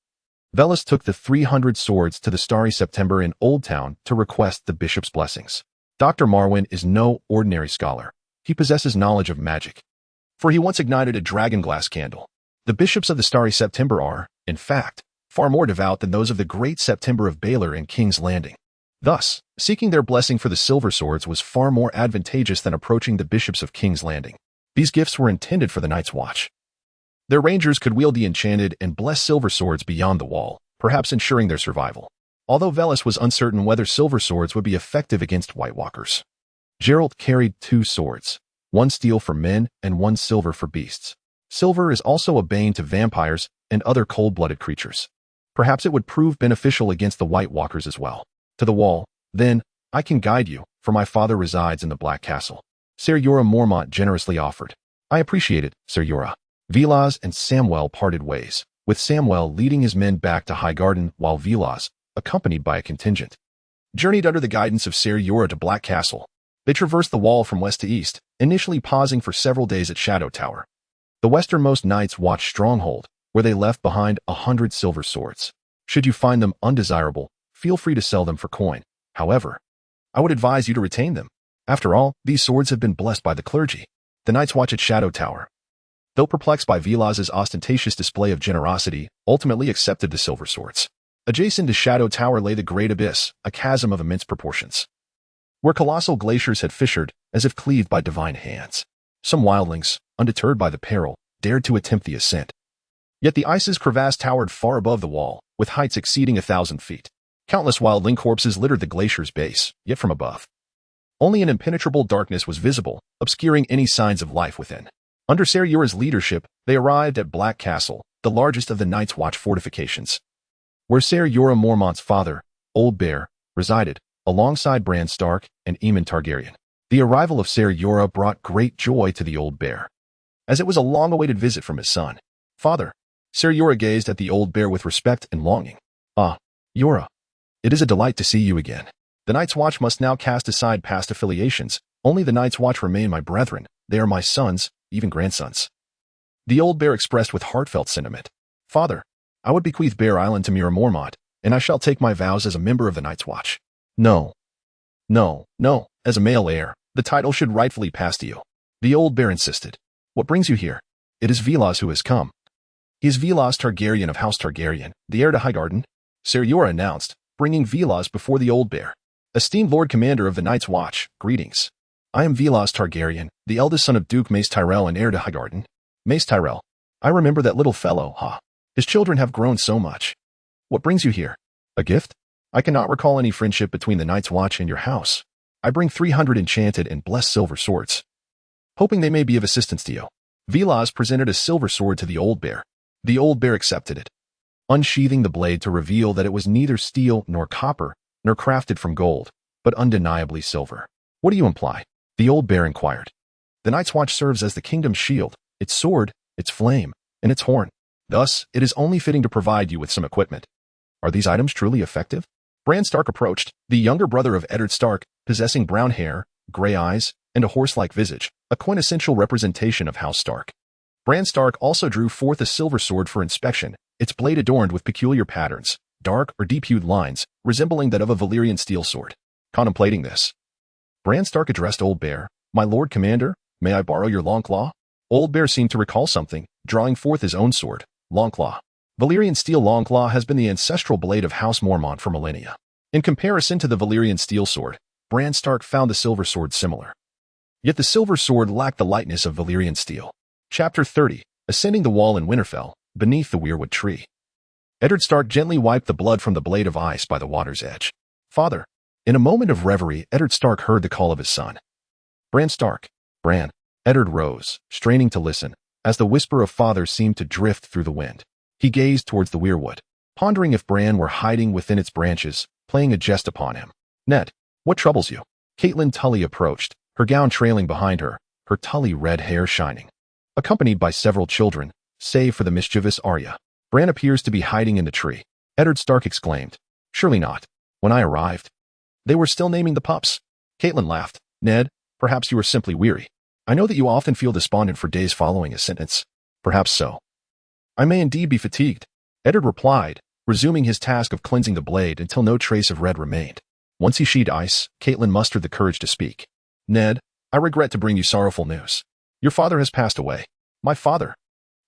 Vellis took the 300 swords to the Starry September in Oldtown to request the bishop's blessings. Dr. Marwyn is no ordinary scholar. He possesses knowledge of magic, for he once ignited a dragonglass candle. The bishops of the Starry September are, in fact, far more devout than those of the Great September of Baelor and King's Landing. Thus, seeking their blessing for the silver swords was far more advantageous than approaching the bishops of King's Landing. These gifts were intended for the Night's Watch. Their rangers could wield the enchanted and blessed silver swords beyond the wall, perhaps ensuring their survival. Although Vellis was uncertain whether silver swords would be effective against White Walkers. Geralt carried 2 swords, 1 steel for men and 1 silver for beasts. Silver is also a bane to vampires and other cold-blooded creatures. Perhaps it would prove beneficial against the White Walkers as well. To the wall, then, I can guide you, for my father resides in the Black Castle. Ser Jorah Mormont generously offered. I appreciate it, Sir Jorah. Villas and Samwell parted ways, with Samwell leading his men back to Highgarden while Villas, accompanied by a contingent, journeyed under the guidance of Ser Jorah to Black Castle. They traversed the wall from west to east, initially pausing for several days at Shadow Tower. The westernmost Night's Watch stronghold, where they left behind 100 silver swords. Should you find them undesirable, feel free to sell them for coin. However, I would advise you to retain them. After all, these swords have been blessed by the clergy. The Night's Watch at Shadow Tower, though perplexed by Willas's ostentatious display of generosity, ultimately accepted the silver swords. Adjacent to Shadow Tower lay the Great Abyss, a chasm of immense proportions, where colossal glaciers had fissured, as if cleaved by divine hands. Some wildlings, undeterred by the peril, dared to attempt the ascent. Yet the ice's crevasse towered far above the wall, with heights exceeding 1,000 feet. Countless wildling corpses littered the glacier's base, yet from above, only an impenetrable darkness was visible, obscuring any signs of life within. Under Ser Jorah's leadership, they arrived at Black Castle, the largest of the Night's Watch fortifications, where Ser Jorah Mormont's father, Old Bear, resided, alongside Bran Stark and Aemon Targaryen. The arrival of Ser Jorah brought great joy to the Old Bear, as it was a long-awaited visit from his son. Father, Ser Jorah gazed at the Old Bear with respect and longing. Ah, Jorah, it is a delight to see you again. The Night's Watch must now cast aside past affiliations. Only the Night's Watch remain my brethren. They are my sons, even grandsons. The Old Bear expressed with heartfelt sentiment. Father, I would bequeath Bear Island to Mira Mormont, and I shall take my vows as a member of the Night's Watch. No. As a male heir, the title should rightfully pass to you. The Old Bear insisted. What brings you here? It is Willas who has come. He is Willas Targaryen of House Targaryen, the heir to Highgarden, Ser Jorah announced, bringing Willas before the Old Bear. Esteemed Lord Commander of the Night's Watch, greetings. I am Willas Targaryen, the eldest son of Duke Mace Tyrell and heir to Highgarden. Mace Tyrell. I remember that little fellow, His children have grown so much. What brings you here? A gift? I cannot recall any friendship between the Night's Watch and your house. I bring 300 enchanted and blessed silver swords, hoping they may be of assistance to you. Willas presented a silver sword to the Old Bear. The Old Bear accepted it, unsheathing the blade to reveal that it was neither steel nor copper, nor crafted from gold, but undeniably silver. What do you imply? The Old Bear inquired. The Night's Watch serves as the kingdom's shield, its sword, its flame, and its horn. Thus, it is only fitting to provide you with some equipment. Are these items truly effective? Bran Stark approached, the younger brother of Eddard Stark, possessing brown hair, gray eyes, and a horse-like visage, a quintessential representation of House Stark. Bran Stark also drew forth a silver sword for inspection, its blade adorned with peculiar patterns, dark or deep-hued lines, resembling that of a Valyrian steel sword. Contemplating this, Bran Stark addressed Old Bear. My Lord Commander, may I borrow your Longclaw? Old Bear seemed to recall something, drawing forth his own sword, Longclaw. Valyrian steel Longclaw has been the ancestral blade of House Mormont for millennia. In comparison to the Valyrian steel sword, Bran Stark found the silver sword similar. Yet the silver sword lacked the lightness of Valyrian steel. Chapter 30, Ascending the Wall in Winterfell, beneath the weirwood tree. Eddard Stark gently wiped the blood from the blade of ice by the water's edge. Father. In a moment of reverie, Eddard Stark heard the call of his son. Bran Stark. Bran. Eddard rose, straining to listen, as the whisper of father seemed to drift through the wind. He gazed towards the weirwood, pondering if Bran were hiding within its branches, playing a jest upon him. Ned, what troubles you? Caitlyn Tully approached, her gown trailing behind her, her Tully red hair shining. Accompanied by several children, save for the mischievous Arya. Bran appears to be hiding in the tree. Eddard Stark exclaimed. Surely not. When I arrived, they were still naming the pups. Caitlyn laughed. Ned, perhaps you are simply weary. I know that you often feel despondent for days following a sentence. Perhaps so. I may indeed be fatigued. Eddard replied, resuming his task of cleansing the blade until no trace of red remained. Once he sheathed ice, Caitlyn mustered the courage to speak. Ned, I regret to bring you sorrowful news. Your father has passed away. My father.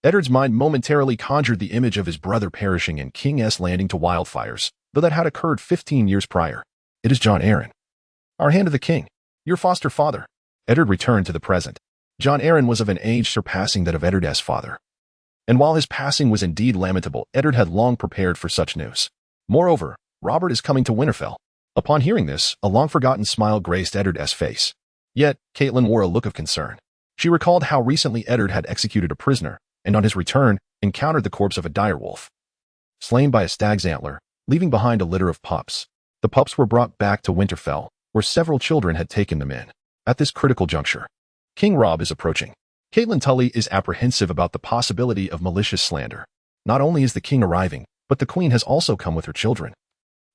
Eddard's mind momentarily conjured the image of his brother perishing in King's Landing to wildfires, though that had occurred 15 years prior. It is Jon Arryn, our Hand of the King, your foster father. Eddard returned to the present. Jon Arryn was of an age surpassing that of Eddard's father. And while his passing was indeed lamentable, Eddard had long prepared for such news. Moreover, Robert is coming to Winterfell. Upon hearing this, a long-forgotten smile graced Eddard's face. Yet, Caitlyn wore a look of concern. She recalled how recently Eddard had executed a prisoner, and on his return, encountered the corpse of a direwolf, slain by a stag's antler, leaving behind a litter of pups. The pups were brought back to Winterfell, where several children had taken them in. At this critical juncture, King Robb is approaching. Caitlyn Tully is apprehensive about the possibility of malicious slander. Not only is the king arriving, but the queen has also come with her children,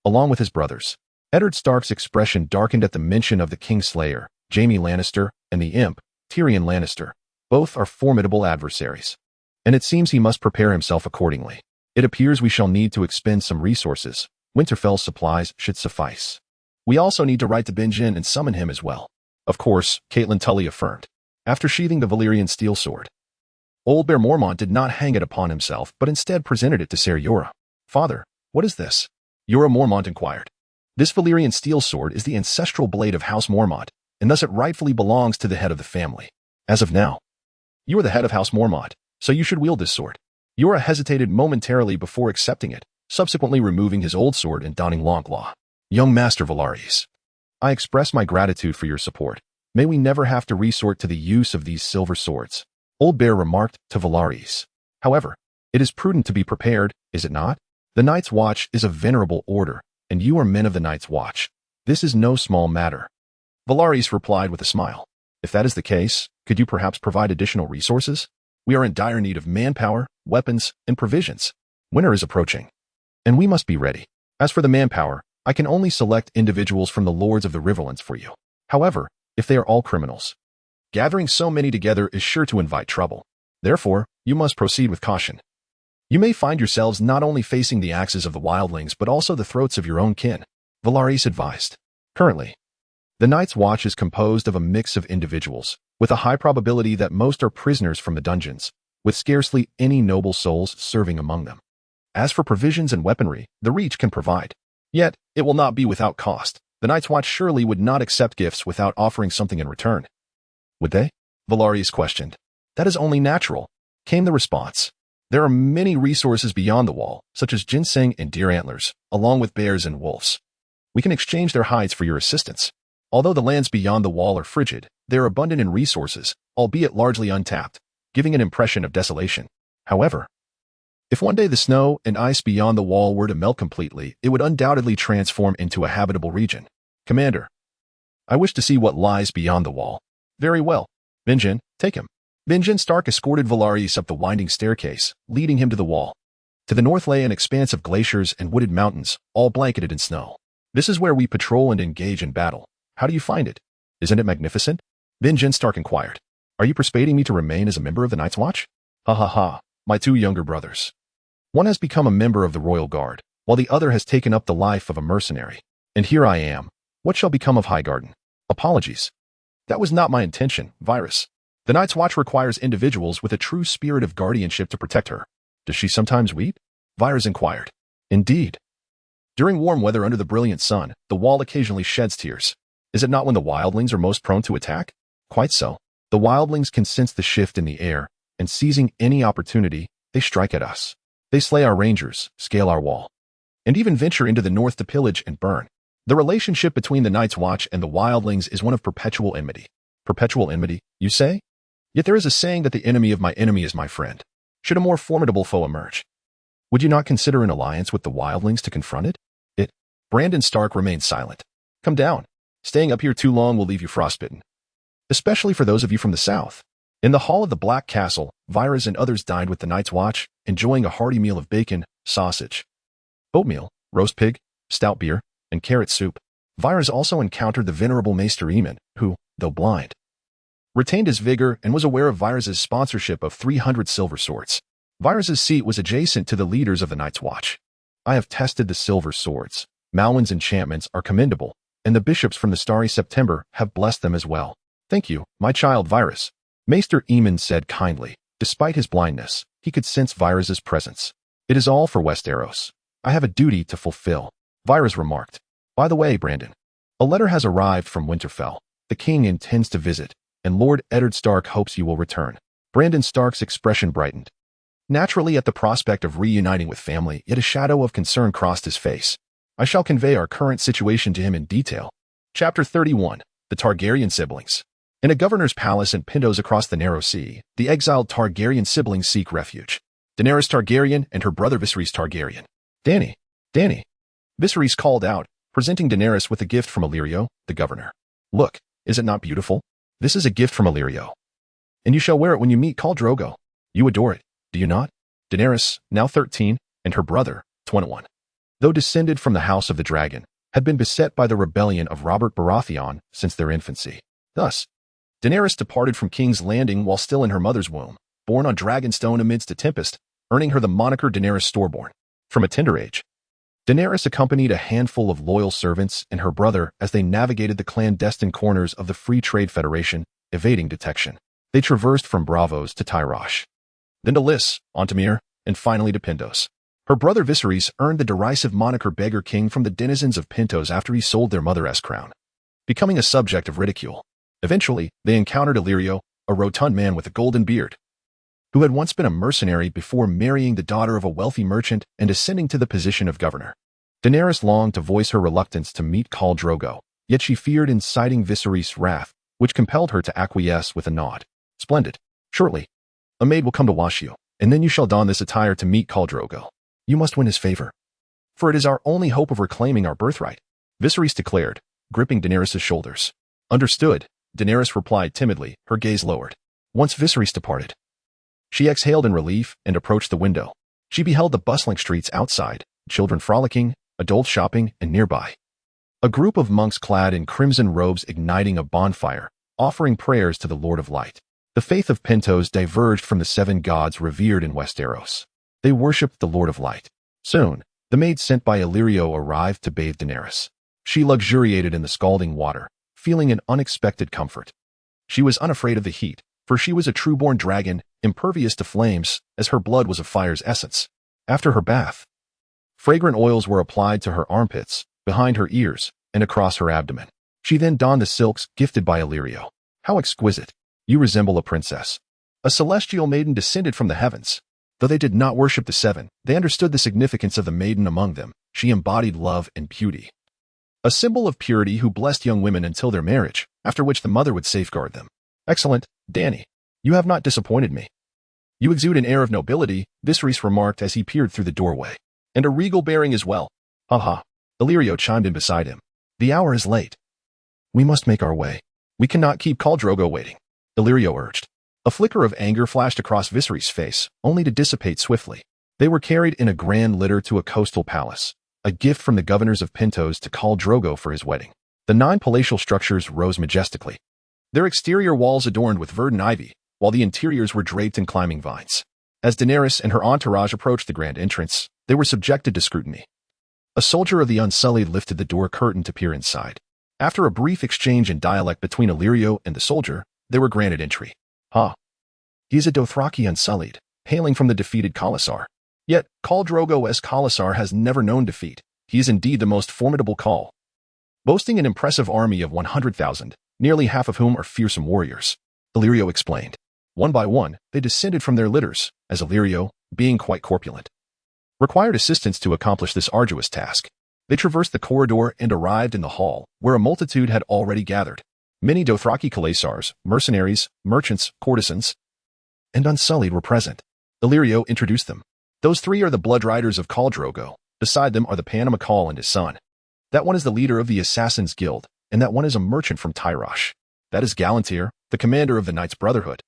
along with his brothers. Eddard Stark's expression darkened at the mention of the Kingslayer, Jaime Lannister, and the imp, Tyrion Lannister. Both are formidable adversaries, and it seems he must prepare himself accordingly. It appears we shall need to expend some resources. Winterfell's supplies should suffice. We also need to write to Benjen and summon him as well. Of course, Caitlyn Tully affirmed, after sheathing the Valyrian steel sword. Old Bear Mormont did not hang it upon himself, but instead presented it to Ser Jorah. Father, what is this? Jorah Mormont inquired. This Valyrian steel sword is the ancestral blade of House Mormont, and thus it rightfully belongs to the head of the family. As of now, you are the head of House Mormont, so you should wield this sword. Jorah hesitated momentarily before accepting it, subsequently removing his old sword and donning Longclaw. Young Master Valaris, I express my gratitude for your support. May we never have to resort to the use of these silver swords, Old Bear remarked to Valaris. However, it is prudent to be prepared, is it not? The Night's Watch is a venerable order, and you are men of the Night's Watch. This is no small matter. Valaris replied with a smile. If that is the case, could you perhaps provide additional resources? We are in dire need of manpower, weapons, and provisions. Winter is approaching, and we must be ready. As for the manpower, I can only select individuals from the Lords of the Riverlands for you. However, if they are all criminals, gathering so many together is sure to invite trouble. Therefore, you must proceed with caution. You may find yourselves not only facing the axes of the wildlings but also the throats of your own kin, Valaris advised. Currently, the Night's Watch is composed of a mix of individuals, with a high probability that most are prisoners from the dungeons, with scarcely any noble souls serving among them. As for provisions and weaponry, the Reach can provide. Yet, it will not be without cost. The Night's Watch surely would not accept gifts without offering something in return. Would they? Valaris questioned. That is only natural, came the response. There are many resources beyond the wall, such as ginseng and deer antlers, along with bears and wolves. We can exchange their hides for your assistance. Although the lands beyond the wall are frigid, they are abundant in resources, albeit largely untapped, giving an impression of desolation. However, if one day the snow and ice beyond the wall were to melt completely, it would undoubtedly transform into a habitable region. Commander, I wish to see what lies beyond the wall. Very well. Benjen, take him. Benjen Stark escorted Valaris up the winding staircase, leading him to the wall. To the north lay an expanse of glaciers and wooded mountains, all blanketed in snow. This is where we patrol and engage in battle. How do you find it? Isn't it magnificent? Benjen Stark inquired. Are you persuading me to remain as a member of the Night's Watch? Ha ha ha, my two younger brothers. One has become a member of the Royal Guard, while the other has taken up the life of a mercenary. And here I am. What shall become of Highgarden? Apologies. That was not my intention, Virus. The Night's Watch requires individuals with a true spirit of guardianship to protect her. Does she sometimes weep? Virus inquired. Indeed. During warm weather under the brilliant sun, the wall occasionally sheds tears. Is it not when the wildlings are most prone to attack? Quite so. The wildlings can sense the shift in the air, and seizing any opportunity, they strike at us. They slay our rangers, scale our wall, and even venture into the north to pillage and burn. The relationship between the Night's Watch and the wildlings is one of perpetual enmity. Perpetual enmity, you say? Yet there is a saying that the enemy of my enemy is my friend. Should a more formidable foe emerge, would you not consider an alliance with the wildlings to confront it? Brandon Stark remained silent. Come down. Staying up here too long will leave you frostbitten. Especially for those of you from the south. In the hall of the Black Castle, Virus and others dined with the Night's Watch, enjoying a hearty meal of bacon, sausage, oatmeal, roast pig, stout beer, and carrot soup. Virus also encountered the venerable Maester Aemon, who, though blind, retained his vigor and was aware of Virus's sponsorship of 300 silver swords. Virus's seat was adjacent to the leaders of the Night's Watch. I have tested the silver swords. Malwyn's enchantments are commendable, and the bishops from the Starry September have blessed them as well. Thank you, my child Virus. Maester Aemon said kindly. Despite his blindness, he could sense Virus's presence. It is all for Westeros. I have a duty to fulfill, Virus remarked. By the way, Brandon, a letter has arrived from Winterfell. The king intends to visit, and Lord Eddard Stark hopes you will return. Brandon Stark's expression brightened. Naturally, at the prospect of reuniting with family, yet a shadow of concern crossed his face. I shall convey our current situation to him in detail. Chapter 31. The Targaryen Siblings. In a governor's palace in Pendos across the Narrow Sea, the exiled Targaryen siblings seek refuge. Daenerys Targaryen and her brother Viserys Targaryen. Dany. Viserys called out, presenting Daenerys with a gift from Illyrio, the governor. Look, is it not beautiful? This is a gift from Illyrio, and you shall wear it when you meet Khal Drogo. You adore it, do you not? Daenerys, now 13, and her brother, 21. Though descended from the House of the Dragon, had been beset by the rebellion of Robert Baratheon since their infancy. Thus, Daenerys departed from King's Landing while still in her mother's womb, born on Dragonstone amidst a tempest, earning her the moniker Daenerys Storeborn. From a tender age, Daenerys accompanied a handful of loyal servants and her brother as they navigated the clandestine corners of the Free Trade Federation, evading detection. They traversed from Braavos to Tyrosh, then to Lys, Ontimir, and finally to Pentos. Her brother Viserys earned the derisive moniker Beggar King from the denizens of Pentos after he sold their mother's crown, becoming a subject of ridicule. Eventually, they encountered Illyrio, a rotund man with a golden beard, who had once been a mercenary before marrying the daughter of a wealthy merchant and ascending to the position of governor. Daenerys longed to voice her reluctance to meet Khal Drogo, yet she feared inciting Viserys' wrath, which compelled her to acquiesce with a nod. Splendid. Shortly, a maid will come to wash you, and then you shall don this attire to meet Khal Drogo. You must win his favor, for it is our only hope of reclaiming our birthright, Viserys declared, gripping Daenerys' shoulders. Understood, Daenerys replied timidly, her gaze lowered. Once Viserys departed, she exhaled in relief and approached the window. She beheld the bustling streets outside, children frolicking, adults shopping, and nearby, a group of monks clad in crimson robes igniting a bonfire, offering prayers to the Lord of Light. The faith of Pentos diverged from the 7 gods revered in Westeros. They worshipped the Lord of Light. Soon, the maid sent by Illyrio arrived to bathe Daenerys. She luxuriated in the scalding water, feeling an unexpected comfort. She was unafraid of the heat, for she was a true-born dragon, impervious to flames, as her blood was of fire's essence. After her bath, fragrant oils were applied to her armpits, behind her ears, and across her abdomen. She then donned the silks gifted by Illyrio. How exquisite! You resemble a princess. A celestial maiden descended from the heavens. Though they did not worship the 7, they understood the significance of the maiden among them. She embodied love and beauty, a symbol of purity who blessed young women until their marriage, after which the mother would safeguard them. Excellent, Dany. You have not disappointed me. You exude an air of nobility, Viserys remarked as he peered through the doorway. And a regal bearing as well. Ha. Illyrio chimed in beside him. The hour is late. We must make our way. We cannot keep Khal Drogo waiting, Illyrio urged. A flicker of anger flashed across Viserys' face, only to dissipate swiftly. They were carried in a grand litter to a coastal palace, a gift from the governors of Pentos to Khal Drogo for his wedding. The 9 palatial structures rose majestically, their exterior walls adorned with verdant ivy, while the interiors were draped in climbing vines. As Daenerys and her entourage approached the grand entrance, they were subjected to scrutiny. A soldier of the Unsullied lifted the door curtain to peer inside. After a brief exchange in dialect between Illyrio and the soldier, they were granted entry. He is a Dothraki Unsullied, hailing from the defeated Khalasar. Yet, Khal Drogo's Khalasar has never known defeat. He is indeed the most formidable Khal, boasting an impressive army of 100,000, nearly half of whom are fearsome warriors, Illyrio explained. One by one, they descended from their litters, as Illyrio, being quite corpulent, required assistance to accomplish this arduous task. They traversed the corridor and arrived in the hall, where a multitude had already gathered. Many Dothraki Khalasars, mercenaries, merchants, courtesans, and Unsullied were present. Illyrio introduced them. Those 3 are the blood riders of Khal Drogo. Beside them are the Panama Khal and his son. That one is the leader of the Assassin's Guild, and that one is a merchant from Tyrosh. That is Galantir, the commander of the Knights Brotherhood,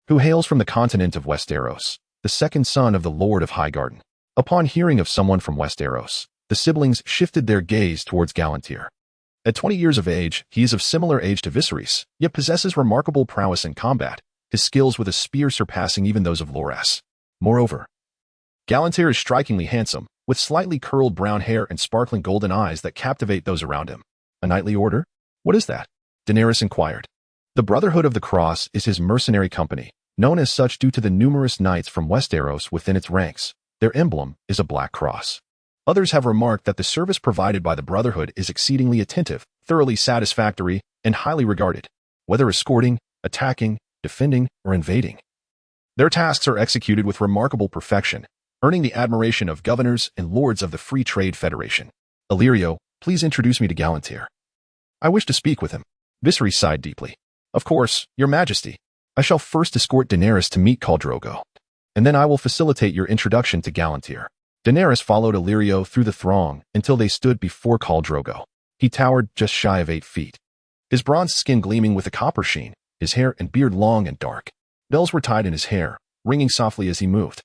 who hails from the continent of Westeros, the second son of the Lord of Highgarden. Upon hearing of someone from Westeros, the siblings shifted their gaze towards Galantir. At 20 years of age, he is of similar age to Viserys, yet possesses remarkable prowess in combat, his skills with a spear surpassing even those of Loras. Moreover, Galantir is strikingly handsome, with slightly curled brown hair and sparkling golden eyes that captivate those around him. A knightly order? What is that? Daenerys inquired. The Brotherhood of the Cross is his mercenary company, known as such due to the numerous knights from Westeros within its ranks. Their emblem is a black cross. Others have remarked that the service provided by the Brotherhood is exceedingly attentive, thoroughly satisfactory, and highly regarded, whether escorting, attacking, defending, or invading. Their tasks are executed with remarkable perfection, earning the admiration of governors and lords of the Free Trade Federation. Illyrio, please introduce me to Galantir. I wish to speak with him. Viserys sighed deeply. Of course, your majesty. I shall first escort Daenerys to meet Khal Drogo, and then I will facilitate your introduction to Galantir. Daenerys followed Illyrio through the throng until they stood before Khal Drogo. He towered just shy of 8 feet, his bronzed skin gleaming with a copper sheen, his hair and beard long and dark. Bells were tied in his hair, ringing softly as he moved.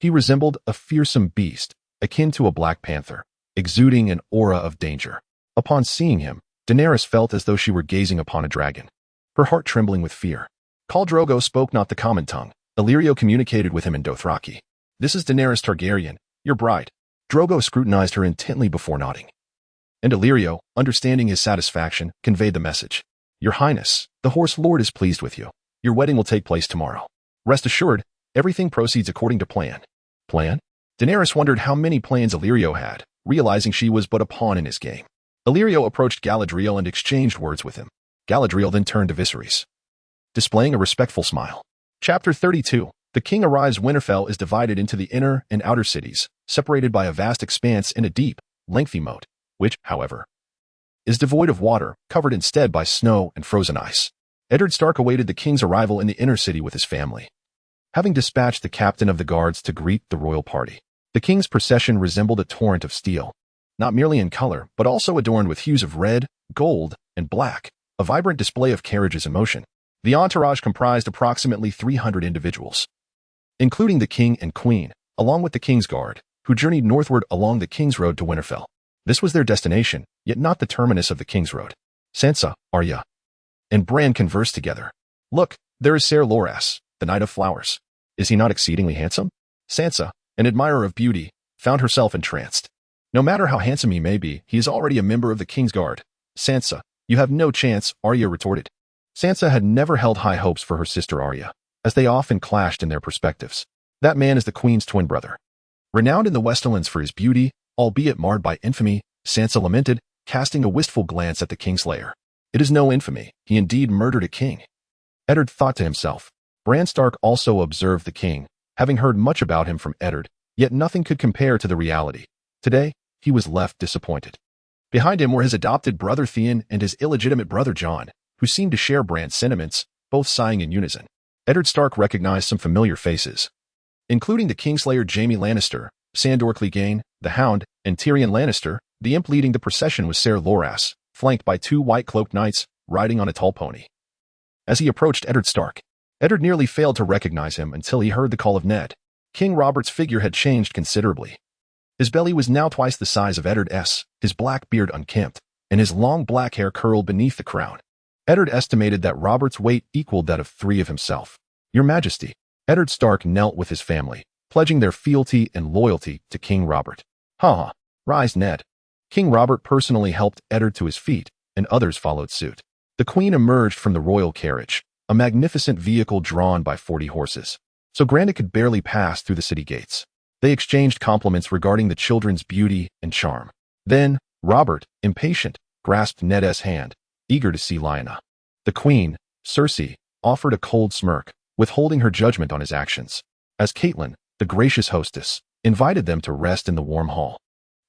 He resembled a fearsome beast, akin to a black panther, exuding an aura of danger. Upon seeing him, Daenerys felt as though she were gazing upon a dragon. her heart trembling with fear. Khal Drogo spoke not the common tongue. Illyrio communicated with him in Dothraki. "This is Daenerys Targaryen, your bride." Drogo scrutinized her intently before nodding. And Illyrio, understanding his satisfaction, conveyed the message. "Your Highness, the Horse Lord is pleased with you. Your wedding will take place tomorrow. Rest assured, everything proceeds according to plan." Plan? Daenerys wondered how many plans Illyrio had, realizing she was but a pawn in his game. Illyrio approached Galadriel and exchanged words with him. Galadriel then turned to Viserys, displaying a respectful smile. Chapter 32. The king arrives. Winterfell is divided into the inner and outer cities, separated by a vast expanse and a deep, lengthy moat, which, however, is devoid of water, covered instead by snow and frozen ice. Eddard Stark awaited the king's arrival in the inner city with his family, having dispatched the captain of the guards to greet the royal party. The king's procession resembled a torrent of steel, not merely in color, but also adorned with hues of red, gold, and black, a vibrant display of carriages in motion. The entourage comprised approximately 300 individuals, including the king and queen, along with the king's guard, who journeyed northward along the king's road to Winterfell. This was their destination, yet not the terminus of the king's road. Sansa, Arya, and Bran conversed together. "Look, there is Ser Loras, the Knight of Flowers. Is he not exceedingly handsome?" Sansa, an admirer of beauty, found herself entranced. "No matter how handsome he may be, he is already a member of the king's guard." "Sansa, you have no chance," Arya retorted. Sansa had never held high hopes for her sister Arya, as they often clashed in their perspectives. "That man is the queen's twin brother. Renowned in the Westerlands for his beauty, albeit marred by infamy," Sansa lamented, casting a wistful glance at the king's lair. "It is no infamy. He indeed murdered a king." Eddard thought to himself. Bran Stark also observed the king, having heard much about him from Eddard, yet nothing could compare to the reality. Today, he was left disappointed. Behind him were his adopted brother Theon and his illegitimate brother Jon, who seemed to share Bran's sentiments, both sighing in unison. Eddard Stark recognized some familiar faces, including the Kingslayer Jaime Lannister, Sandor Clegane, the Hound, and Tyrion Lannister. The imp leading the procession was Ser Loras, flanked by 2 white-cloaked knights, riding on a tall pony. As he approached Eddard Stark, Eddard nearly failed to recognize him until he heard the call of Ned. King Robert's figure had changed considerably. His belly was now twice the size of Eddard's, his black beard unkempt, and his long black hair curled beneath the crown. Eddard estimated that Robert's weight equaled that of 3 of himself. "Your Majesty." Eddard Stark knelt with his family, pledging their fealty and loyalty to King Robert. "Ha! Rise, Ned." King Robert personally helped Eddard to his feet, and others followed suit. The queen emerged from the royal carriage, a magnificent vehicle drawn by 40 horses, so grand it could barely pass through the city gates. They exchanged compliments regarding the children's beauty and charm. Then, Robert, impatient, grasped Ned's hand, eager to see Lyanna. The queen, Cersei, offered a cold smirk, withholding her judgment on his actions, as Caitlyn, the gracious hostess, invited them to rest in the warm hall.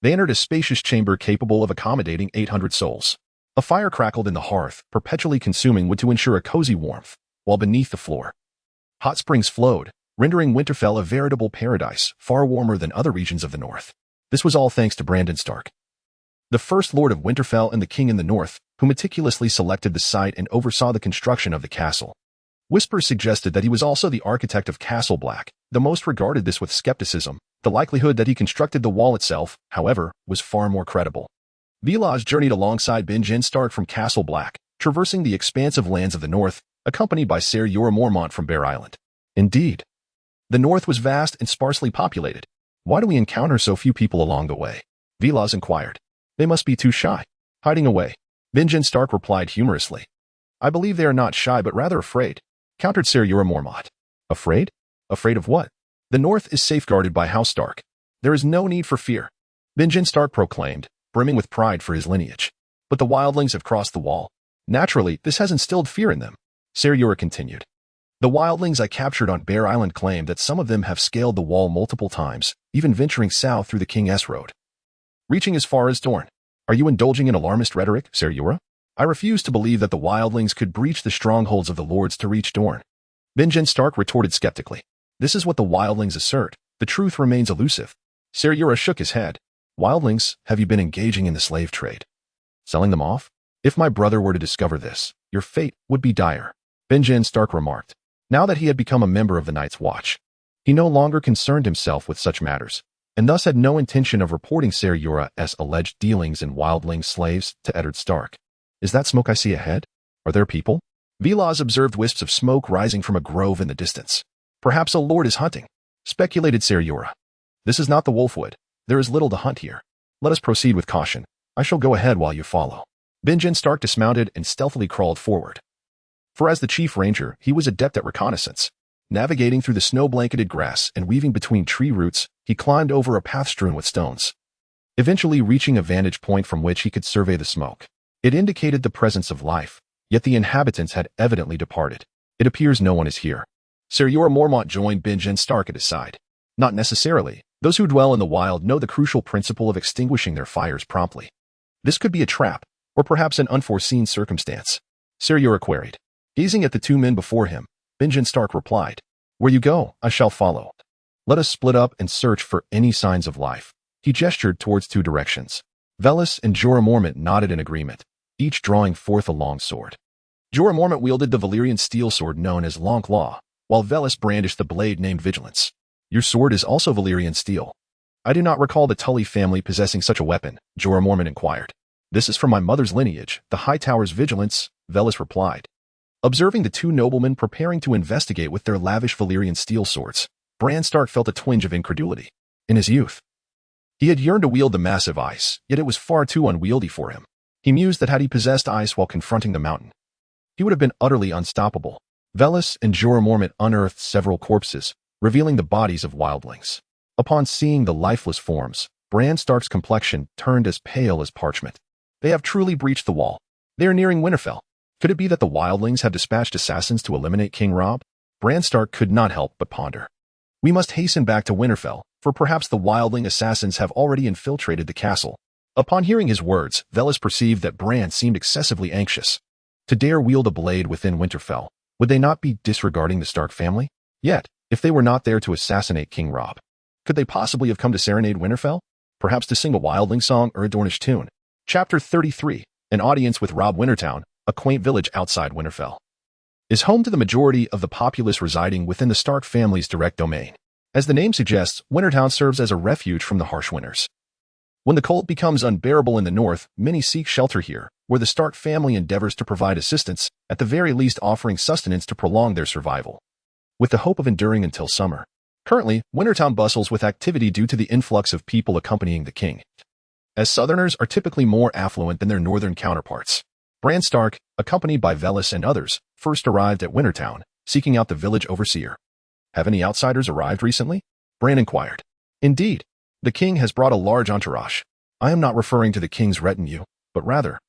They entered a spacious chamber capable of accommodating 800 souls. A fire crackled in the hearth, perpetually consuming wood to ensure a cozy warmth, while beneath the floor, hot springs flowed, rendering Winterfell a veritable paradise, far warmer than other regions of the north. This was all thanks to Brandon Stark, the first Lord of Winterfell and the king in the north, who meticulously selected the site and oversaw the construction of the castle. Whispers suggested that he was also the architect of Castle Black. The most regarded this with skepticism. The likelihood that he constructed the wall itself, however, was far more credible. Villas journeyed alongside Benjen Stark from Castle Black, traversing the expansive lands of the north, accompanied by Ser Jorah Mormont from Bear Island. Indeed, the north was vast and sparsely populated. "Why do we encounter so few people along the way?" Villas inquired. "They must be too shy, hiding away." Benjen Stark replied humorously. "I believe they are not shy but rather afraid," countered Ser Jorah Mormont. "Afraid? Afraid of what?" "The north is safeguarded by House Stark. There is no need for fear," Benjen Stark proclaimed, brimming with pride for his lineage. "But the wildlings have crossed the wall. Naturally, this has instilled fear in them," Ser Jorah continued. "The wildlings I captured on Bear Island claim that some of them have scaled the wall multiple times, even venturing south through the King's Road, reaching as far as Dorne. Are you indulging in alarmist rhetoric, Ser Jorah? I refuse to believe that the wildlings could breach the strongholds of the lords to reach Dorne," Benjen Stark retorted skeptically. "This is what the wildlings assert. The truth remains elusive." Ser Jorah shook his head. "Wildlings, have you been engaging in the slave trade? Selling them off? If my brother were to discover this, your fate would be dire," Benjen Stark remarked. Now that he had become a member of the Night's Watch, he no longer concerned himself with such matters, and thus had no intention of reporting Ser Jorah's alleged dealings in wildling slaves to Eddard Stark. "Is that smoke I see ahead? Are there people?" Willas observed wisps of smoke rising from a grove in the distance. Perhaps a lord is hunting, speculated Cersei. This is not the Wolfwood. There is little to hunt here. Let us proceed with caution. I shall go ahead while you follow. Benjen Stark dismounted and stealthily crawled forward. For as the chief ranger, he was adept at reconnaissance. Navigating through the snow-blanketed grass and weaving between tree roots, he climbed over a path strewn with stones, eventually reaching a vantage point from which he could survey the smoke. It indicated the presence of life, yet the inhabitants had evidently departed. It appears no one is here. Ser Jorah Mormont joined Benjen Stark at his side. Not necessarily. Those who dwell in the wild know the crucial principle of extinguishing their fires promptly. This could be a trap, or perhaps an unforeseen circumstance. Ser Jorah queried. Gazing at the two men before him, Benjen Stark replied, Where you go, I shall follow. Let us split up and search for any signs of life. He gestured towards two directions. Vellis and Jorah Mormont nodded in agreement, each drawing forth a long sword. Jorah Mormont wielded the Valyrian steel sword known as Longclaw, while Vellis brandished the blade named Vigilance. Your sword is also Valyrian steel. I do not recall the Tully family possessing such a weapon, Jorah Mormont inquired. This is from my mother's lineage, the Hightower's Vigilance, Vellis replied. Observing the two noblemen preparing to investigate with their lavish Valyrian steel swords, Bran Stark felt a twinge of incredulity. In his youth, he had yearned to wield the massive ice, yet it was far too unwieldy for him. He mused that had he possessed ice while confronting the mountain, he would have been utterly unstoppable. Vellis and Jorah Mormont unearthed several corpses, revealing the bodies of wildlings. Upon seeing the lifeless forms, Bran Stark's complexion turned as pale as parchment. They have truly breached the wall. They are nearing Winterfell. Could it be that the wildlings have dispatched assassins to eliminate King Robb? Bran Stark could not help but ponder. We must hasten back to Winterfell, for perhaps the wildling assassins have already infiltrated the castle. Upon hearing his words, Vellis perceived that Bran seemed excessively anxious. To dare wield a blade within Winterfell, would they not be disregarding the Stark family? Yet, if they were not there to assassinate King Robb, could they possibly have come to serenade Winterfell? Perhaps to sing a wildling song or a Dornish tune? Chapter 33, An Audience with Robb. Wintertown, a quaint village outside Winterfell, is home to the majority of the populace residing within the Stark family's direct domain. As the name suggests, Wintertown serves as a refuge from the harsh winters. When the cold becomes unbearable in the north, many seek shelter here, where the Stark family endeavors to provide assistance, at the very least offering sustenance to prolong their survival, with the hope of enduring until summer. Currently, Wintertown bustles with activity due to the influx of people accompanying the king, as Southerners are typically more affluent than their northern counterparts. Bran Stark, accompanied by Vellis and others, first arrived at Wintertown, seeking out the village overseer. Have any outsiders arrived recently? Bran inquired. Indeed, the king has brought a large entourage. I am not referring to the king's retinue, but rather,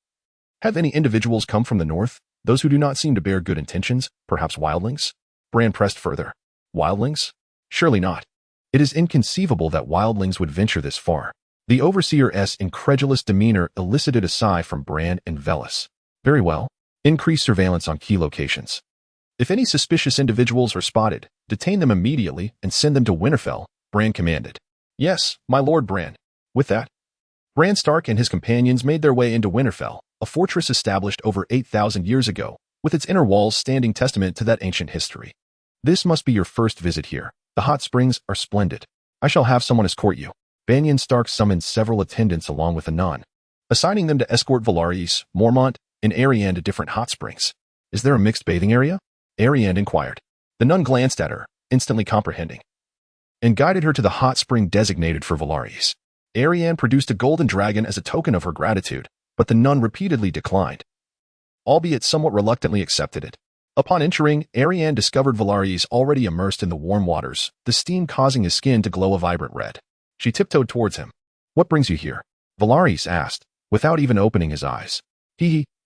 have any individuals come from the north, those who do not seem to bear good intentions, perhaps wildlings? Bran pressed further. Wildlings? Surely not. It is inconceivable that wildlings would venture this far. The overseer's incredulous demeanor elicited a sigh from Bran and Vellis. Very well. Increase surveillance on key locations. If any suspicious individuals are spotted, detain them immediately and send them to Winterfell, Bran commanded. Yes, my lord Bran. With that, Bran Stark and his companions made their way into Winterfell, a fortress established over 8,000 years ago, with its inner walls standing testament to that ancient history. This must be your first visit here. The hot springs are splendid. I shall have someone escort you. Banyan Stark summoned several attendants along with Anon, assigning them to escort Velaris, Mormont, and Arianne to different hot springs. Is there a mixed bathing area? Arianne inquired. The nun glanced at her, instantly comprehending, and guided her to the hot spring designated for Velaris. Arianne produced a golden dragon as a token of her gratitude, but the nun repeatedly declined, albeit somewhat reluctantly accepted it. Upon entering, Arianne discovered Velaris already immersed in the warm waters, the steam causing his skin to glow a vibrant red. She tiptoed towards him. What brings you here? Velaris asked, without even opening his eyes.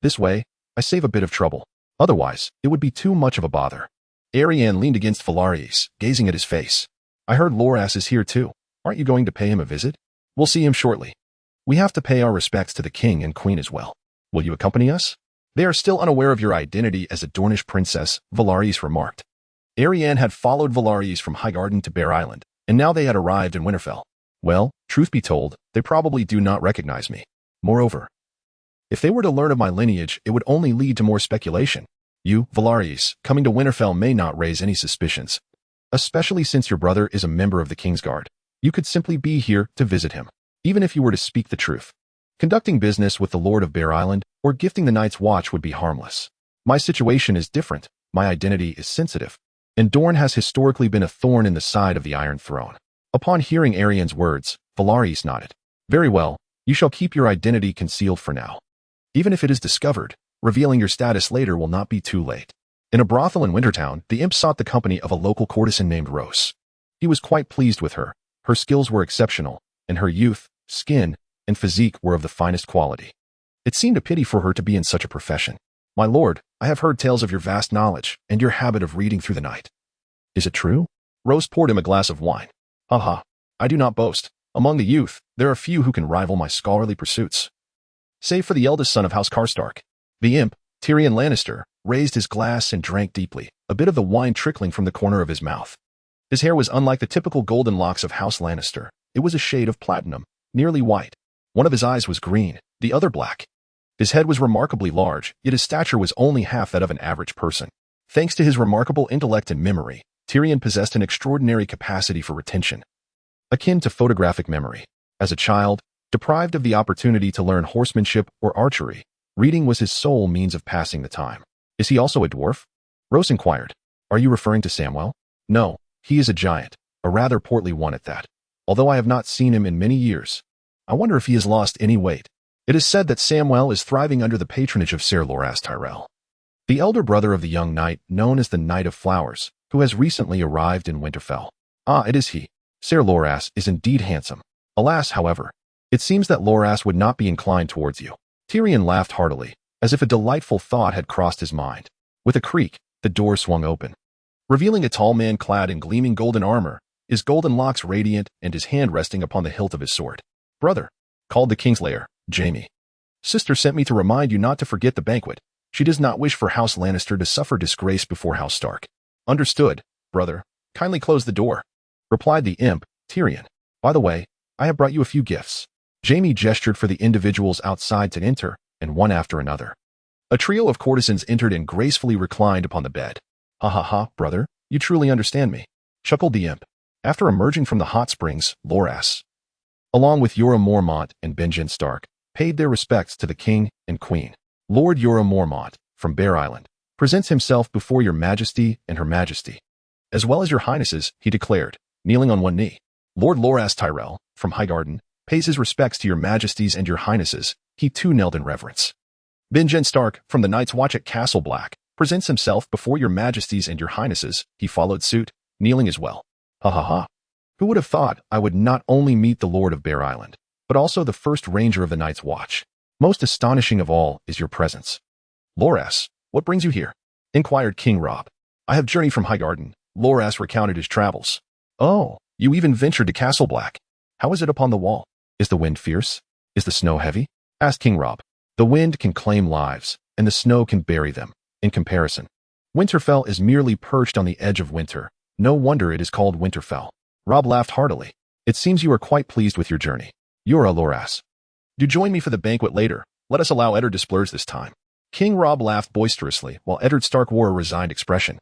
This way, I save a bit of trouble. Otherwise, it would be too much of a bother. Arianne leaned against Velaris, gazing at his face. I heard Loras is here too. Aren't you going to pay him a visit? We'll see him shortly. We have to pay our respects to the king and queen as well. Will you accompany us? They are still unaware of your identity as a Dornish princess, Velaris remarked. Arianne had followed Velaris from Highgarden to Bear Island, and now they had arrived in Winterfell. Well, truth be told, they probably do not recognize me. Moreover, if they were to learn of my lineage, it would only lead to more speculation. You, Velaris, coming to Winterfell may not raise any suspicions, especially since your brother is a member of the Kingsguard. You could simply be here to visit him, even if you were to speak the truth. Conducting business with the Lord of Bear Island or gifting the Night's Watch would be harmless. My situation is different. My identity is sensitive. And Dorne has historically been a thorn in the side of the Iron Throne. Upon hearing Arianne's words, Velaris nodded. Very well, you shall keep your identity concealed for now. Even if it is discovered, revealing your status later will not be too late. In a brothel in Wintertown, the imp sought the company of a local courtesan named Rose. He was quite pleased with her. Her skills were exceptional, and her youth, skin, and physique were of the finest quality. It seemed a pity for her to be in such a profession. My lord, I have heard tales of your vast knowledge and your habit of reading through the night. Is it true? Rose poured him a glass of wine. Ha! I do not boast. Among the youth, there are few who can rival my scholarly pursuits. Save for the eldest son of House Karstark. The imp, Tyrion Lannister, raised his glass and drank deeply, a bit of the wine trickling from the corner of his mouth. His hair was unlike the typical golden locks of House Lannister. It was a shade of platinum, nearly white. One of his eyes was green, the other black. His head was remarkably large, yet his stature was only half that of an average person. Thanks to his remarkable intellect and memory, Tyrion possessed an extraordinary capacity for retention, akin to photographic memory. As a child, deprived of the opportunity to learn horsemanship or archery, reading was his sole means of passing the time. Is he also a dwarf? Rose inquired. Are you referring to Samwell? No, he is a giant, a rather portly one at that. Although I have not seen him in many years. I wonder if he has lost any weight. It is said that Samwell is thriving under the patronage of Ser Loras Tyrell, the elder brother of the young knight known as the Knight of Flowers, who has recently arrived in Winterfell. Ah, it is he. Ser Loras is indeed handsome. Alas, however, it seems that Loras would not be inclined towards you. Tyrion laughed heartily, as if a delightful thought had crossed his mind. With a creak, the door swung open, revealing a tall man clad in gleaming golden armor, his golden locks radiant and his hand resting upon the hilt of his sword. Brother, called the Kingslayer, Jaime. Sister sent me to remind you not to forget the banquet. She does not wish for House Lannister to suffer disgrace before House Stark. Understood, brother. Kindly close the door, replied the imp, Tyrion. By the way, I have brought you a few gifts. Jaime gestured for the individuals outside to enter, and one after another. A trio of courtesans entered and gracefully reclined upon the bed. Ha, brother, you truly understand me, chuckled the imp. After emerging from the hot springs, Loras, along with Jorah Mormont and Benjen Stark, paid their respects to the king and queen. Lord Jorah Mormont, from Bear Island, presents himself before your majesty and her majesty, as well as your highnesses, he declared, kneeling on one knee. Lord Loras Tyrell, from Highgarden, pays his respects to your majesties and your highnesses. He too knelt in reverence. Benjen Stark, from the Night's Watch at Castle Black, presents himself before your majesties and your highnesses. He followed suit, kneeling as well. Ha. Who would have thought I would not only meet the Lord of Bear Island, but also the first ranger of the Night's Watch? Most astonishing of all is your presence. Loras, what brings you here? Inquired King Robb. I have journeyed from Highgarden. Loras recounted his travels. Oh, you even ventured to Castle Black. How is it upon the wall? Is the wind fierce? Is the snow heavy? Asked King Robb. The wind can claim lives, and the snow can bury them. In comparison, Winterfell is merely perched on the edge of winter. No wonder it is called Winterfell. Robb laughed heartily. It seems you are quite pleased with your journey. Jorah Loras. Do join me for the banquet later. Let us allow Eddard to splurge this time. King Robb laughed boisterously, while Eddard Stark wore a resigned expression,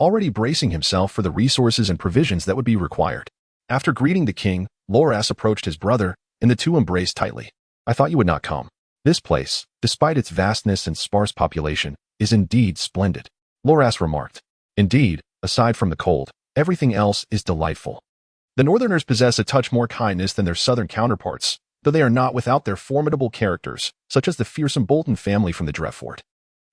already bracing himself for the resources and provisions that would be required. After greeting the king, Loras approached his brother, and the two embraced tightly. I thought you would not come. This place, despite its vastness and sparse population, is indeed splendid, Loras remarked. Indeed, aside from the cold, everything else is delightful. The Northerners possess a touch more kindness than their southern counterparts, though they are not without their formidable characters, such as the fearsome Bolton family from the Drefford.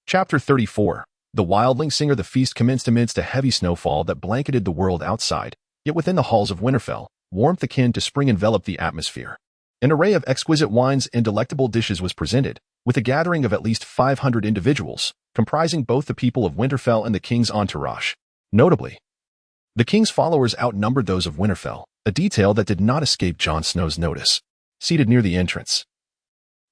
Chapter 34. The wildling singer. The feast commenced amidst a heavy snowfall that blanketed the world outside, yet within the halls of Winterfell, warmth akin to spring enveloped the atmosphere. An array of exquisite wines and delectable dishes was presented, with a gathering of at least 500 individuals, comprising both the people of Winterfell and the king's entourage. Notably, the king's followers outnumbered those of Winterfell, a detail that did not escape Jon Snow's notice. Seated near the entrance,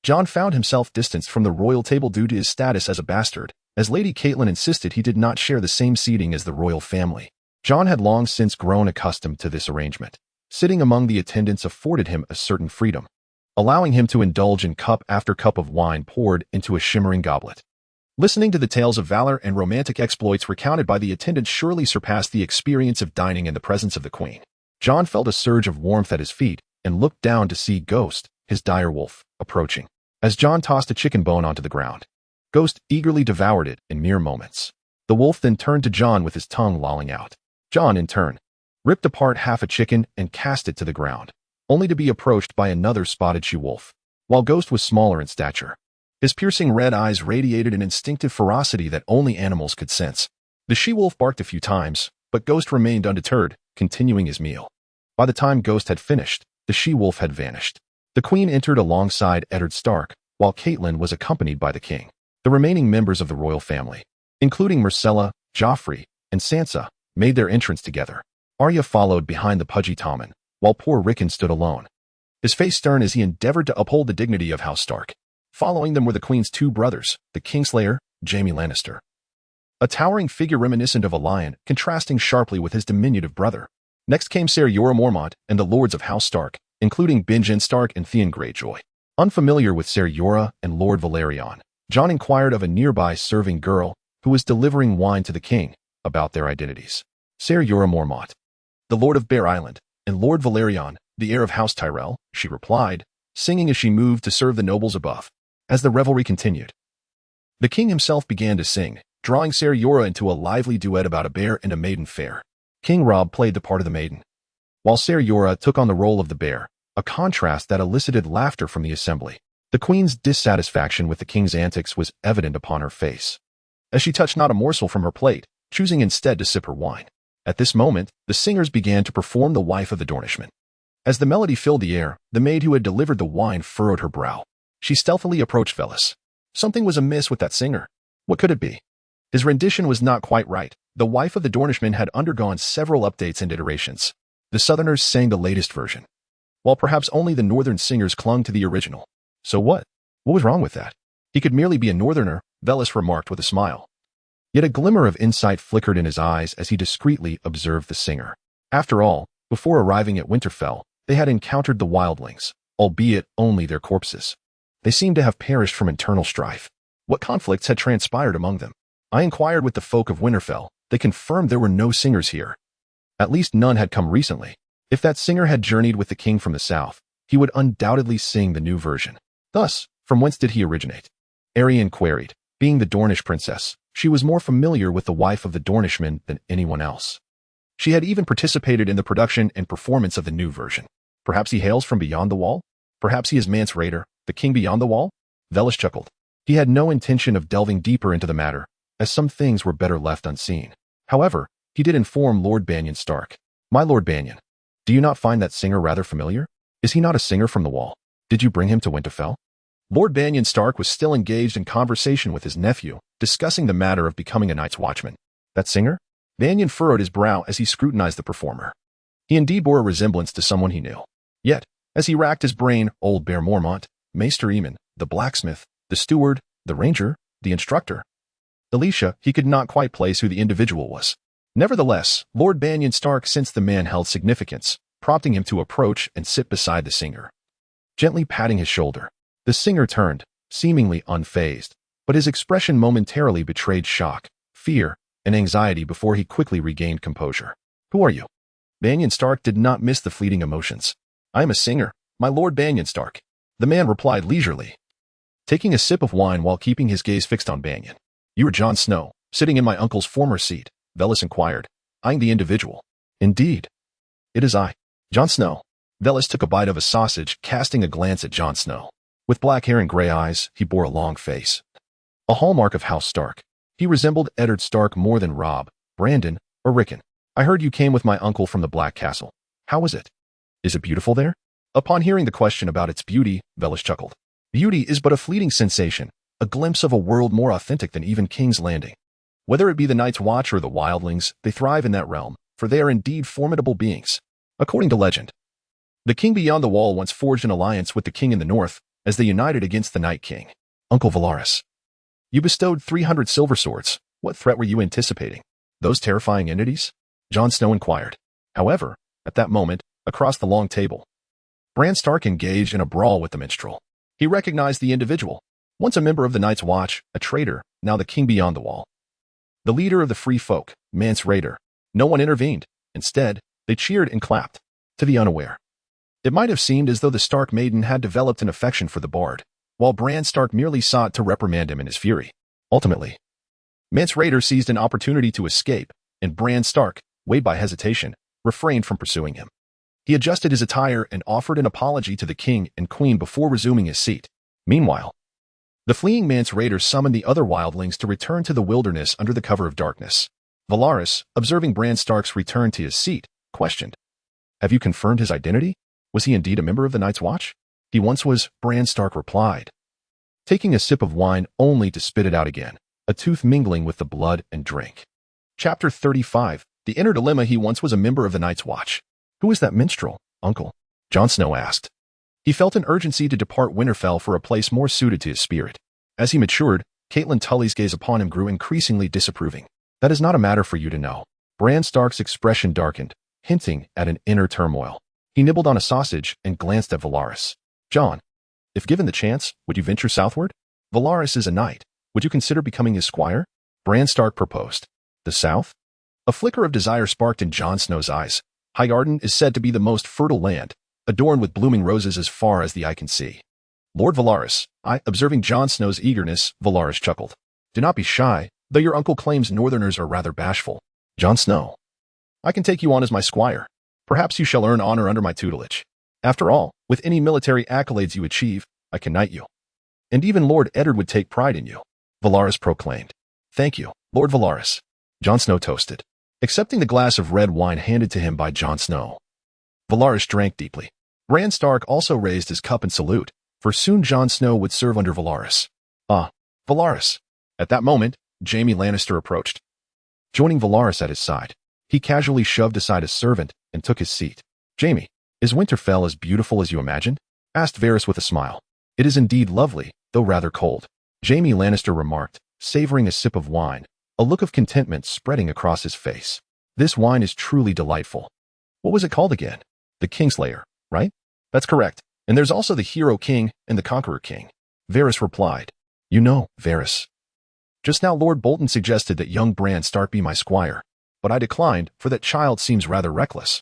Jon found himself distanced from the royal table due to his status as a bastard, as Lady Caitlyn insisted he did not share the same seating as the royal family. Jon had long since grown accustomed to this arrangement. Sitting among the attendants afforded him a certain freedom, allowing him to indulge in cup after cup of wine poured into a shimmering goblet. Listening to the tales of valor and romantic exploits recounted by the attendants surely surpassed the experience of dining in the presence of the queen. Jon felt a surge of warmth at his feet and looked down to see Ghost, his direwolf, approaching. As Jon tossed a chicken bone onto the ground, Ghost eagerly devoured it in mere moments. The wolf then turned to Jon with his tongue lolling out. Jon, in turn, ripped apart half a chicken and cast it to the ground, only to be approached by another spotted she-wolf. While Ghost was smaller in stature, his piercing red eyes radiated an instinctive ferocity that only animals could sense. The she-wolf barked a few times, but Ghost remained undeterred, continuing his meal. By the time Ghost had finished, the she-wolf had vanished. The queen entered alongside Eddard Stark, while Caitlyn was accompanied by the king. The remaining members of the royal family, including Myrcella, Joffrey, and Sansa, made their entrance together. Arya followed behind the pudgy Tommen, while poor Rickon stood alone, his face stern as he endeavored to uphold the dignity of House Stark. Following them were the queen's two brothers, the Kingslayer, Jaime Lannister, a towering figure reminiscent of a lion, contrasting sharply with his diminutive brother. Next came Ser Jorah Mormont and the lords of House Stark, including Benjen Stark and Theon Greyjoy. Unfamiliar with Ser Jorah and Lord Valerion, Jon inquired of a nearby serving girl who was delivering wine to the king about their identities. Ser Jorah Mormont, the Lord of Bear Island, and Lord Valerion, the heir of House Tyrell, she replied, singing as she moved to serve the nobles above. As the revelry continued, the king himself began to sing, drawing Ser Jorah into a lively duet about a bear and a maiden fair. King Robb played the part of the maiden, while Ser Jorah took on the role of the bear, a contrast that elicited laughter from the assembly. The queen's dissatisfaction with the king's antics was evident upon her face, as she touched not a morsel from her plate, choosing instead to sip her wine. At this moment, the singers began to perform The Wife of the Dornishman. As the melody filled the air, the maid who had delivered the wine furrowed her brow. She stealthily approached Vellis. Something was amiss with that singer. What could it be? His rendition was not quite right. The Wife of the Dornishman had undergone several updates and iterations. The Southerners sang the latest version, while perhaps only the Northern singers clung to the original. So what? What was wrong with that? He could merely be a Northerner, Vellis remarked with a smile. Yet a glimmer of insight flickered in his eyes as he discreetly observed the singer. After all, before arriving at Winterfell, they had encountered the wildlings, albeit only their corpses. They seemed to have perished from internal strife. What conflicts had transpired among them? I inquired with the folk of Winterfell. They confirmed there were no singers here. At least none had come recently. If that singer had journeyed with the king from the south, he would undoubtedly sing the new version. Thus, from whence did he originate? Arianne queried. Being the Dornish princess, she was more familiar with the Wife of the Dornishman than anyone else. She had even participated in the production and performance of the new version. Perhaps he hails from beyond the wall? Perhaps he is Mance Rayder, the king beyond the wall? Vellis chuckled. He had no intention of delving deeper into the matter, as some things were better left unseen. However, he did inform Lord Banyon Stark. My Lord Banyon, do you not find that singer rather familiar? Is he not a singer from the wall? Did you bring him to Winterfell? Lord Banyon Stark was still engaged in conversation with his nephew, discussing the matter of becoming a Night's Watchman. That singer? Banyon furrowed his brow as he scrutinized the performer. He indeed bore a resemblance to someone he knew. Yet, as he racked his brain, old Bear Mormont, Maester Aemon, the blacksmith, the steward, the ranger, the instructor, Alicia, he could not quite place who the individual was. Nevertheless, Lord Banyon Stark sensed the man held significance, prompting him to approach and sit beside the singer. Gently patting his shoulder, the singer turned, seemingly unfazed, but his expression momentarily betrayed shock, fear, and anxiety before he quickly regained composure. Who are you? Banyon Stark did not miss the fleeting emotions. I am a singer, my Lord Banyon Stark. The man replied leisurely, taking a sip of wine while keeping his gaze fixed on Banyon. You are Jon Snow, sitting in my uncle's former seat, Vellis inquired, eyeing the individual. Indeed. It is I. Jon Snow. Vellis took a bite of a sausage, casting a glance at Jon Snow. With black hair and gray eyes, he bore a long face, a hallmark of House Stark. He resembled Eddard Stark more than Robb, Brandon, or Rickon. I heard you came with my uncle from the Black Castle. How is it? Is it beautiful there? Upon hearing the question about its beauty, Vellis chuckled. Beauty is but a fleeting sensation, a glimpse of a world more authentic than even King's Landing. Whether it be the Night's Watch or the wildlings, they thrive in that realm, for they are indeed formidable beings. According to legend, the king beyond the wall once forged an alliance with the king in the north, as they united against the Night King. Uncle Valaris, you bestowed 300 silver swords. What threat were you anticipating? Those terrifying entities? Jon Snow inquired. However, at that moment, across the long table, Bran Stark engaged in a brawl with the minstrel. He recognized the individual, once a member of the Night's Watch, a traitor, now the king beyond the wall. The leader of the free folk, Mance Rayder. No one intervened. Instead, they cheered and clapped. To the unaware, it might have seemed as though the Stark maiden had developed an affection for the bard, while Bran Stark merely sought to reprimand him in his fury. Ultimately, Mance Rayder seized an opportunity to escape, and Bran Stark, weighed by hesitation, refrained from pursuing him. He adjusted his attire and offered an apology to the king and queen before resuming his seat. Meanwhile, the fleeing Mance Rayder summoned the other wildlings to return to the wilderness under the cover of darkness. Valaris, observing Bran Stark's return to his seat, questioned, "Have you confirmed his identity? Was he indeed a member of the Night's Watch?" "He once was," Bran Stark replied, taking a sip of wine only to spit it out again, a tooth mingling with the blood and drink. Chapter 35, The Inner Dilemma. He once was a member of the Night's Watch. "Who is that minstrel, uncle?" Jon Snow asked. He felt an urgency to depart Winterfell for a place more suited to his spirit. As he matured, Caitlyn Tully's gaze upon him grew increasingly disapproving. "That is not a matter for you to know." Bran Stark's expression darkened, hinting at an inner turmoil. He nibbled on a sausage and glanced at Valaris. "Jon, if given the chance, would you venture southward? Valaris is a knight. Would you consider becoming his squire?" Bran Stark proposed. "The south?" A flicker of desire sparked in Jon Snow's eyes. "Highgarden is said to be the most fertile land, adorned with blooming roses as far as the eye can see." "Lord Valaris," observing Jon Snow's eagerness, Valaris chuckled. "Do not be shy, though your uncle claims northerners are rather bashful." "Jon Snow, I can take you on as my squire. Perhaps you shall earn honor under my tutelage. After all, with any military accolades you achieve, I can knight you. And even Lord Eddard would take pride in you," Valaris proclaimed. "Thank you, Lord Valaris," Jon Snow toasted, accepting the glass of red wine handed to him by Jon Snow. Valaris drank deeply. Bran Stark also raised his cup in salute, for soon Jon Snow would serve under Valaris. "Ah, Valaris." At that moment, Jaime Lannister approached. Joining Valaris at his side, he casually shoved aside a servant and took his seat. "Jaime, is Winterfell as beautiful as you imagined?" asked Varys with a smile. "It is indeed lovely, though rather cold," Jaime Lannister remarked, savoring a sip of wine, a look of contentment spreading across his face. "This wine is truly delightful. What was it called again? The Kingslayer, right?" "That's correct. And there's also the Hero King and the Conqueror King," Varys replied. "You know, Varys, just now Lord Bolton suggested that young Bran Stark be my squire, but I declined, for that child seems rather reckless,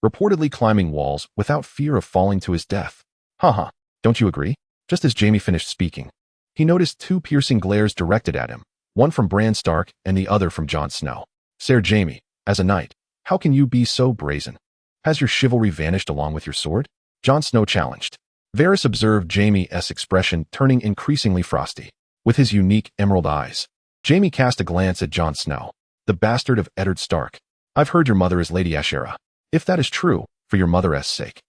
reportedly climbing walls without fear of falling to his death." "Haha, don't you agree?" Just as Jaime finished speaking, he noticed two piercing glares directed at him, one from Bran Stark and the other from Jon Snow. "Sir Jaime, as a knight, how can you be so brazen? Has your chivalry vanished along with your sword?" Jon Snow challenged. Varys observed Jaime's expression turning increasingly frosty. With his unique emerald eyes, Jaime cast a glance at Jon Snow, the bastard of Eddard Stark. "I've heard your mother is Lady Ashera. If that is true, for your mother's sake,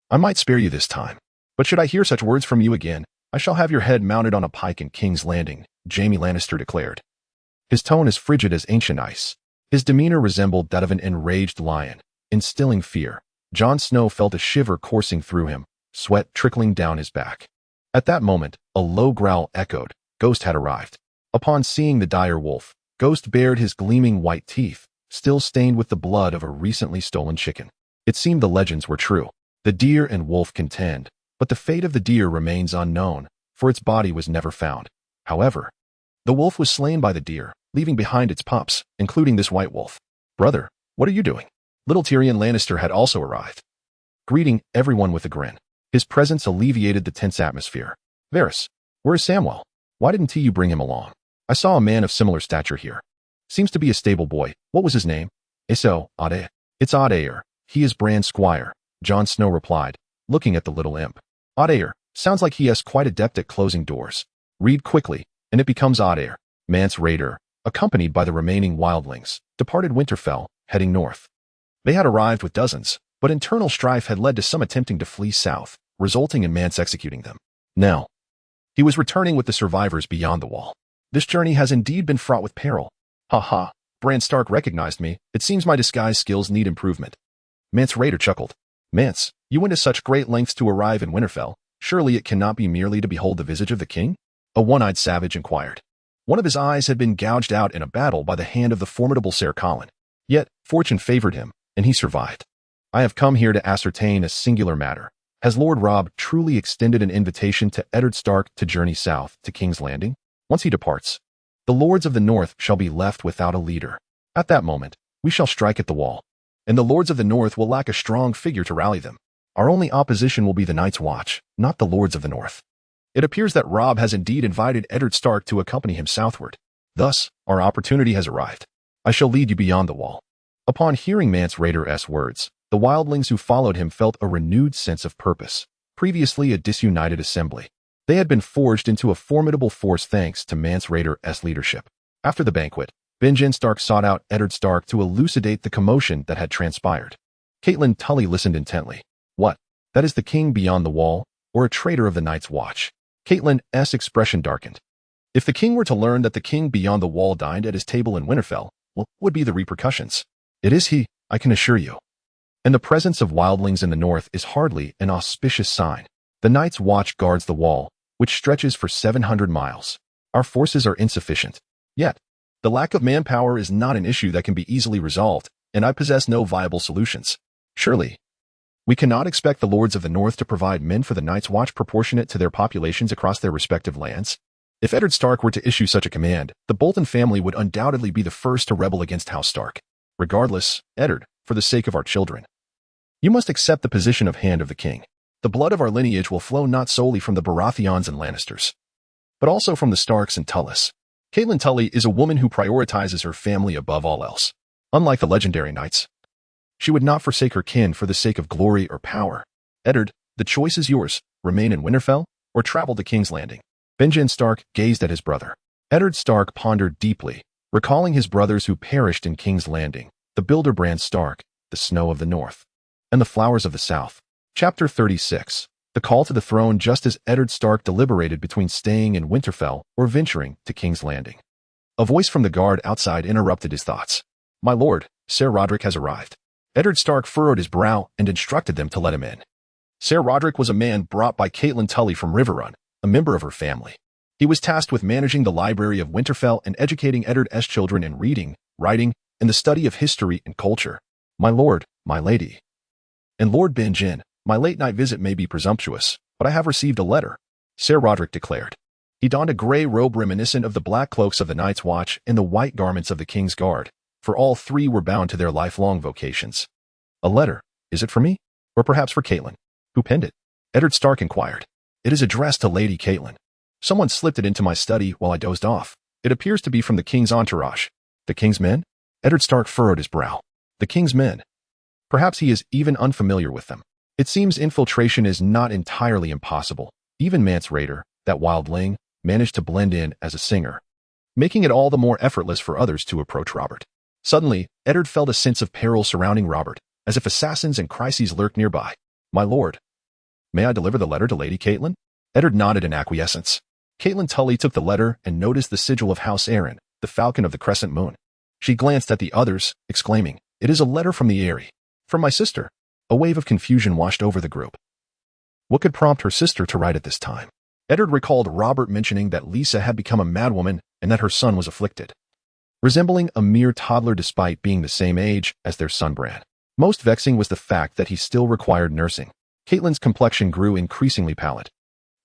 I might spare you this time. But should I hear such words from you again, I shall have your head mounted on a pike in King's Landing," Jaime Lannister declared. His tone as frigid as ancient ice. His demeanor resembled that of an enraged lion, instilling fear. Jon Snow felt a shiver coursing through him, sweat trickling down his back. At that moment, a low growl echoed. Ghost had arrived. Upon seeing the dire wolf, Ghost bared his gleaming white teeth, still stained with the blood of a recently stolen chicken. It seemed the legends were true. The deer and wolf contend, but the fate of the deer remains unknown, for its body was never found. However, the wolf was slain by the deer, leaving behind its pups, including this white wolf. "Brother, what are you doing?" Little Tyrion Lannister had also arrived, greeting everyone with a grin. His presence alleviated the tense atmosphere. "Varys, where is Samwell? Why didn't you bring him along? I saw a man of similar stature here. Seems to be a stable boy. What was his name?" "Eso, Ade. It's Odair. He is Bran's squire," Jon Snow replied, looking at the little imp. "Odair. Sounds like he is quite adept at closing doors. Read quickly, and it becomes Odair." Mance Rayder, accompanied by the remaining wildlings, departed Winterfell, heading north. They had arrived with dozens, but internal strife had led to some attempting to flee south, resulting in Mance executing them. Now, he was returning with the survivors beyond the wall. "This journey has indeed been fraught with peril. Ha ha, Bran Stark recognized me. It seems my disguise skills need improvement." Mance Rayder chuckled. "Mance, you went to such great lengths to arrive in Winterfell. Surely it cannot be merely to behold the visage of the king?" A one-eyed savage inquired. One of his eyes had been gouged out in a battle by the hand of the formidable Ser Colin. Yet, fortune favored him, and he survived. "I have come here to ascertain a singular matter. Has Lord Robb truly extended an invitation to Eddard Stark to journey south to King's Landing? Once he departs, the lords of the north shall be left without a leader. At that moment, we shall strike at the wall, and the lords of the north will lack a strong figure to rally them. Our only opposition will be the Night's Watch, not the lords of the north. It appears that Robb has indeed invited Eddard Stark to accompany him southward. Thus, our opportunity has arrived. I shall lead you beyond the wall. Upon hearing Mance Rayder's words, the wildlings who followed him felt a renewed sense of purpose. Previously a disunited assembly, they had been forged into a formidable force thanks to Mance Rayder's leadership. After the banquet, Benjen Stark sought out Eddard Stark to elucidate the commotion that had transpired. Caitlyn Tully listened intently. What? That is the king beyond the wall, or a traitor of the Night's Watch? Caitlyn's expression darkened. If the king were to learn that the king beyond the wall dined at his table in Winterfell, what would be the repercussions? It is he, I can assure you. And the presence of wildlings in the north is hardly an auspicious sign. The Night's Watch guards the wall, which stretches for 700 miles. Our forces are insufficient. Yet, the lack of manpower is not an issue that can be easily resolved, and I possess no viable solutions. Surely, we cannot expect the lords of the north to provide men for the Night's Watch proportionate to their populations across their respective lands. If Eddard Stark were to issue such a command, the Bolton family would undoubtedly be the first to rebel against House Stark. Regardless, Eddard, for the sake of our children, you must accept the position of Hand of the King. The blood of our lineage will flow not solely from the Baratheons and Lannisters, but also from the Starks and Tullis. Caitlyn Tully is a woman who prioritizes her family above all else. Unlike the legendary knights, she would not forsake her kin for the sake of glory or power. Eddard, the choice is yours. Remain in Winterfell, or travel to King's Landing. Benjen Stark gazed at his brother. Eddard Stark pondered deeply, recalling his brothers who perished in King's Landing, the Bilderbrand Stark, the snow of the north, and the flowers of the south. Chapter 36. The Call to the Throne. Just as Eddard Stark deliberated between staying in Winterfell or venturing to King's Landing, a voice from the guard outside interrupted his thoughts. My lord, Ser Rodrik has arrived. Eddard Stark furrowed his brow and instructed them to let him in. Ser Rodrik was a man brought by Caitlyn Tully from Riverrun, a member of her family. He was tasked with managing the library of Winterfell and educating Eddard's children in reading, writing, and the study of history and culture. My lord, my lady, and Lord Benjen, my late-night visit may be presumptuous, but I have received a letter, Ser Rodrik declared. He donned a gray robe reminiscent of the black cloaks of the Night's Watch and the white garments of the King's Guard, for all three were bound to their lifelong vocations. A letter, is it for me? Or perhaps for Caitlyn? Who penned it? Eddard Stark inquired. It is addressed to Lady Caitlyn. Someone slipped it into my study while I dozed off. It appears to be from the King's entourage. The King's men? Eddard Stark furrowed his brow. The King's men. Perhaps he is even unfamiliar with them. It seems infiltration is not entirely impossible. Even Mance Rayder, that wildling, managed to blend in as a singer, making it all the more effortless for others to approach Robert. Suddenly, Eddard felt a sense of peril surrounding Robert, as if assassins and crises lurked nearby. My lord, may I deliver the letter to Lady Caitlyn? Eddard nodded in acquiescence. Caitlyn Tully took the letter and noticed the sigil of House Arryn, the Falcon of the Crescent Moon. She glanced at the others, exclaiming, It is a letter from the Eyrie. From my sister. A wave of confusion washed over the group. What could prompt her sister to write at this time? Eddard recalled Robert mentioning that Lisa had become a madwoman and that her son was afflicted, resembling a mere toddler despite being the same age as their son Bran. Most vexing was the fact that he still required nursing. Caitlyn's complexion grew increasingly pallid,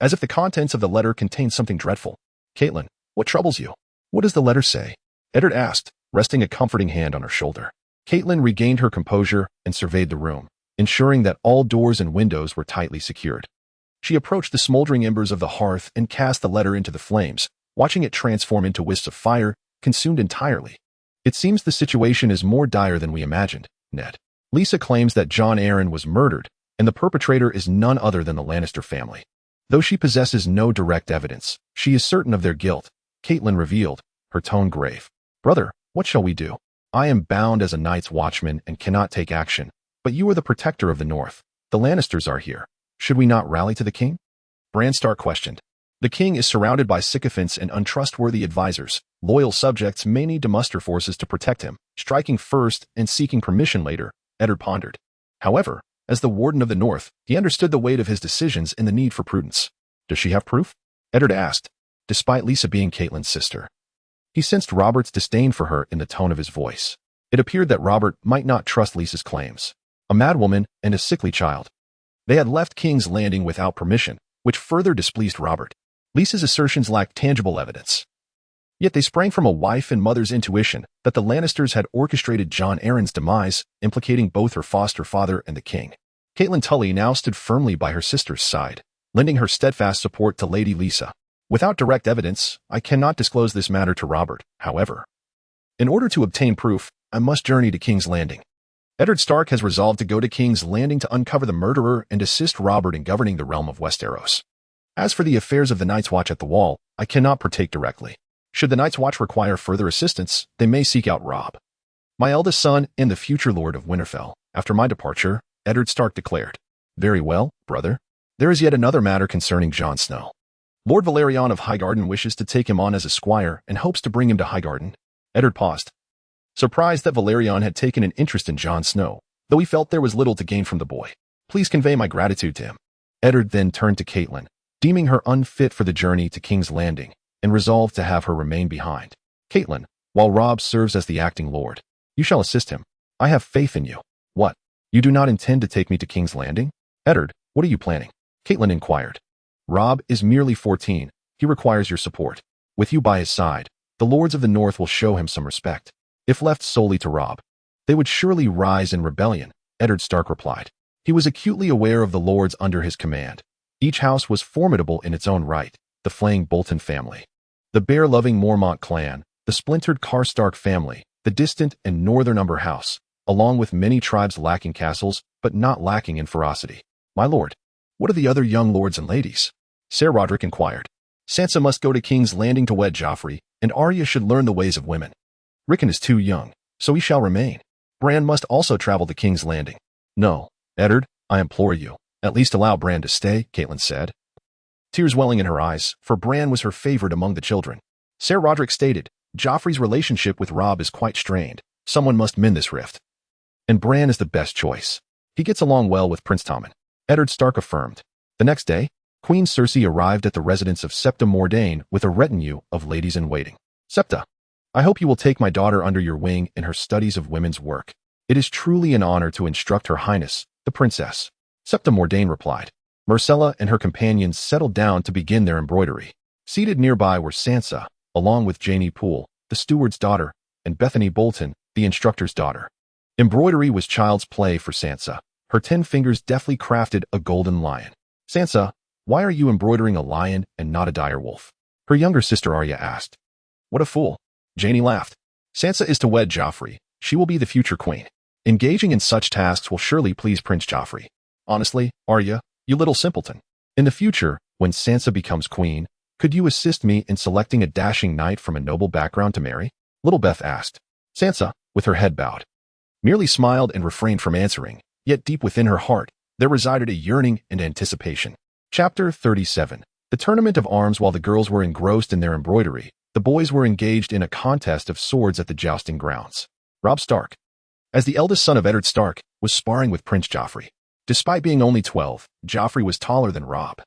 as if the contents of the letter contained something dreadful. Caitlyn, what troubles you? What does the letter say? Eddard asked, resting a comforting hand on her shoulder. Caitlyn regained her composure and surveyed the room, ensuring that all doors and windows were tightly secured. She approached the smoldering embers of the hearth and cast the letter into the flames, watching it transform into wisps of fire, consumed entirely. It seems the situation is more dire than we imagined, Ned. Lisa claims that Jon Arryn was murdered, and the perpetrator is none other than the Lannister family. Though she possesses no direct evidence, she is certain of their guilt, Caitlyn revealed, her tone grave. Brother, what shall we do? I am bound as a Night's Watchman and cannot take action, but you are the protector of the North. The Lannisters are here. Should we not rally to the king? Bran Stark questioned. The king is surrounded by sycophants and untrustworthy advisors. Loyal subjects may need to muster forces to protect him, striking first and seeking permission later, Eddard pondered. However, as the Warden of the North, he understood the weight of his decisions and the need for prudence. Does she have proof? Eddard asked, despite Lisa being Caitlyn's sister. He sensed Robert's disdain for her in the tone of his voice. It appeared that Robert might not trust Lisa's claims. A madwoman and a sickly child. They had left King's Landing without permission, which further displeased Robert. Lisa's assertions lacked tangible evidence. Yet they sprang from a wife and mother's intuition that the Lannisters had orchestrated Jon Arryn's demise, implicating both her foster father and the king. Caitlyn Tully now stood firmly by her sister's side, lending her steadfast support to Lady Lisa. Without direct evidence, I cannot disclose this matter to Robert, however. In order to obtain proof, I must journey to King's Landing. Eddard Stark has resolved to go to King's Landing to uncover the murderer and assist Robert in governing the realm of Westeros. As for the affairs of the Night's Watch at the Wall, I cannot partake directly. Should the Night's Watch require further assistance, they may seek out Robb, my eldest son and the future Lord of Winterfell. After my departure, Eddard Stark declared, "Very well, brother. There is yet another matter concerning Jon Snow. Lord Valerion of Highgarden wishes to take him on as a squire and hopes to bring him to Highgarden." Eddard paused, surprised that Valerion had taken an interest in Jon Snow, though he felt there was little to gain from the boy. "Please convey my gratitude to him." Eddard then turned to Caitlyn, deeming her unfit for the journey to King's Landing, and resolved to have her remain behind. "Caitlyn, while Robb serves as the acting lord, you shall assist him. I have faith in you." "What? You do not intend to take me to King's Landing?" "Eddard, what are you planning?" Caitlyn inquired. "Robb is merely 14. He requires your support. With you by his side, the lords of the North will show him some respect. If left solely to Robb, they would surely rise in rebellion," Eddard Stark replied. He was acutely aware of the lords under his command. Each house was formidable in its own right: the flaying Bolton family, the bear-loving Mormont clan, the splintered Karstark family, the distant and northern Umber house, along with many tribes lacking castles but not lacking in ferocity. "My lord, what are the other young lords and ladies?" Ser Roderick inquired. "Sansa must go to King's Landing to wed Joffrey, and Arya should learn the ways of women. Rickon is too young, so he shall remain. Bran must also travel to King's Landing." "No, Eddard, I implore you, at least allow Bran to stay," Caitlyn said, tears welling in her eyes, for Bran was her favorite among the children. Ser Roderick stated, "Joffrey's relationship with Robb is quite strained. Someone must mend this rift. And Bran is the best choice. He gets along well with Prince Tommen," Eddard Stark affirmed. The next day, Queen Cersei arrived at the residence of Septa Mordain with a retinue of ladies-in-waiting. "Septa, I hope you will take my daughter under your wing in her studies of women's work. It is truly an honor to instruct Her Highness, the Princess," Septa Mordain replied. Myrcella and her companions settled down to begin their embroidery. Seated nearby were Sansa, along with Janie Poole, the steward's daughter, and Bethany Bolton, the instructor's daughter. Embroidery was child's play for Sansa. Her 10 fingers deftly crafted a golden lion. "Sansa, why are you embroidering a lion and not a direwolf?" her younger sister Arya asked. "What a fool." Janie laughed. "Sansa is to wed Joffrey. She will be the future queen. Engaging in such tasks will surely please Prince Joffrey. Honestly, Arya, you little simpleton. In the future, when Sansa becomes queen, could you assist me in selecting a dashing knight from a noble background to marry?" Little Beth asked. Sansa, with her head bowed, merely smiled and refrained from answering, yet deep within her heart, there resided a yearning and anticipation. Chapter 37. The Tournament of Arms. While the girls were engrossed in their embroidery, the boys were engaged in a contest of swords at the jousting grounds. Robb Stark, as the eldest son of Eddard Stark, was sparring with Prince Joffrey. Despite being only 12, Joffrey was taller than Robb,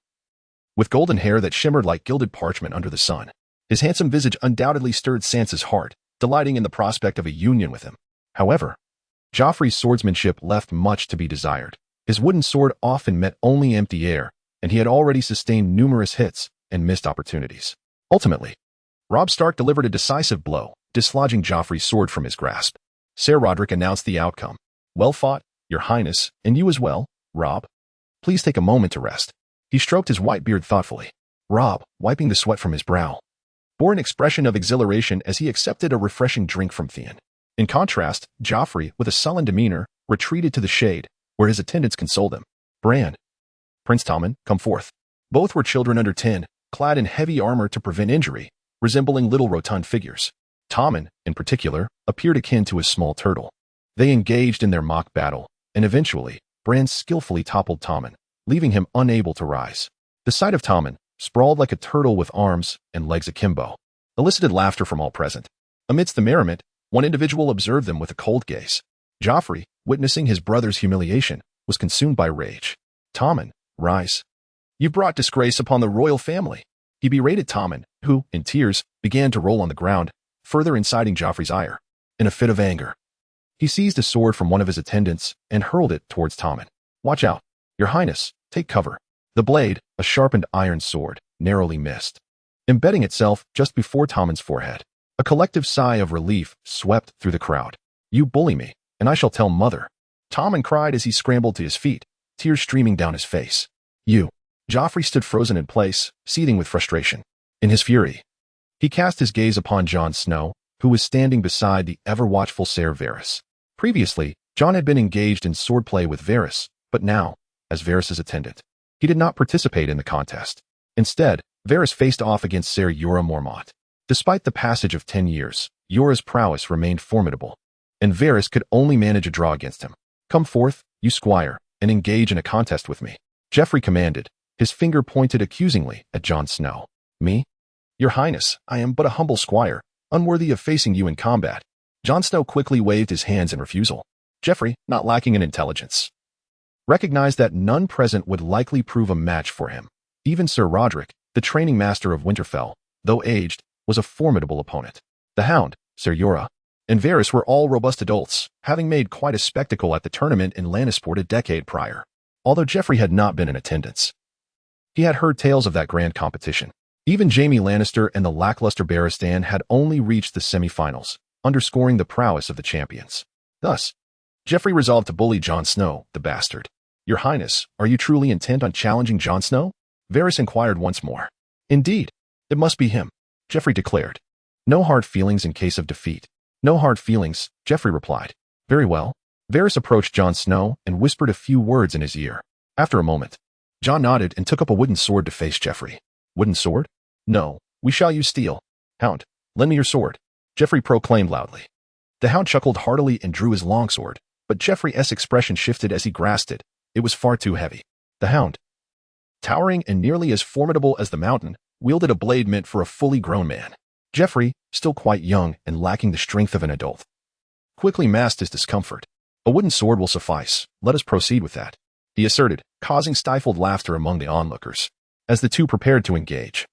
with golden hair that shimmered like gilded parchment under the sun. His handsome visage undoubtedly stirred Sansa's heart, delighting in the prospect of a union with him. However, Joffrey's swordsmanship left much to be desired. His wooden sword often met only empty air, and he had already sustained numerous hits and missed opportunities. Ultimately, Robb Stark delivered a decisive blow, dislodging Joffrey's sword from his grasp. Ser Roderick announced the outcome. "Well fought, Your Highness, and you as well, Robb. Please take a moment to rest." He stroked his white beard thoughtfully. Robb, wiping the sweat from his brow, bore an expression of exhilaration as he accepted a refreshing drink from Theon. In contrast, Joffrey, with a sullen demeanor, retreated to the shade, where his attendants consoled him. "Bran, Prince Tommen, come forth." Both were children under 10, clad in heavy armor to prevent injury, resembling little rotund figures. Tommen, in particular, appeared akin to a small turtle. They engaged in their mock battle, and eventually, Bran skillfully toppled Tommen, leaving him unable to rise. The sight of Tommen, sprawled like a turtle with arms and legs akimbo, elicited laughter from all present. Amidst the merriment, one individual observed them with a cold gaze. Joffrey, witnessing his brother's humiliation, was consumed by rage. "Tommen, rise. You brought disgrace upon the royal family." He berated Tommen, who, in tears, began to roll on the ground, further inciting Joffrey's ire. In a fit of anger, he seized a sword from one of his attendants and hurled it towards Tommen. "Watch out, Your Highness, take cover." The blade, a sharpened iron sword, narrowly missed, embedding itself just before Tommen's forehead. A collective sigh of relief swept through the crowd. "You bully me, and I shall tell Mother," Tommen cried as he scrambled to his feet, tears streaming down his face. "You Joffrey stood frozen in place, seething with frustration. In his fury, he cast his gaze upon Jon Snow, who was standing beside the ever-watchful Ser Varys. Previously, Jon had been engaged in swordplay with Varys, but now, as Varys' attendant, he did not participate in the contest. Instead, Varys faced off against Ser Jorah Mormont. Despite the passage of 10 years, Jorah's prowess remained formidable, and Varys could only manage a draw against him. "Come forth, you squire, and engage in a contest with me," Joffrey commanded, his finger pointed accusingly at Jon Snow. "Me? Your Highness, I am but a humble squire, unworthy of facing you in combat." Jon Snow quickly waved his hands in refusal. Joffrey, not lacking in intelligence, recognized that none present would likely prove a match for him. Even Sir Roderick, the training master of Winterfell, though aged, was a formidable opponent. The Hound, Ser Jorah, and Varys were all robust adults, having made quite a spectacle at the tournament in Lannisport a decade prior. Although Joffrey had not been in attendance, he had heard tales of that grand competition. Even Jaime Lannister and the lackluster Barristan had only reached the semi-finals, underscoring the prowess of the champions. Thus, Joffrey resolved to bully Jon Snow, the bastard. "Your Highness, are you truly intent on challenging Jon Snow?" Varys inquired once more. "Indeed, it must be him," Joffrey declared. "No hard feelings in case of defeat." "No hard feelings," Joffrey replied. "Very well." Varys approached Jon Snow and whispered a few words in his ear. After a moment, Jon nodded and took up a wooden sword to face Joffrey. "Wooden sword? No, we shall use steel." "Hound, lend me your sword," Joffrey proclaimed loudly. The Hound chuckled heartily and drew his longsword, but Joffrey's expression shifted as he grasped it. It was far too heavy. The Hound, towering and nearly as formidable as the mountain, wielded a blade meant for a fully grown man. Joffrey, still quite young and lacking the strength of an adult, quickly masked his discomfort. "A wooden sword will suffice. Let us proceed with that," he asserted, causing stifled laughter among the onlookers. As the two prepared to engage,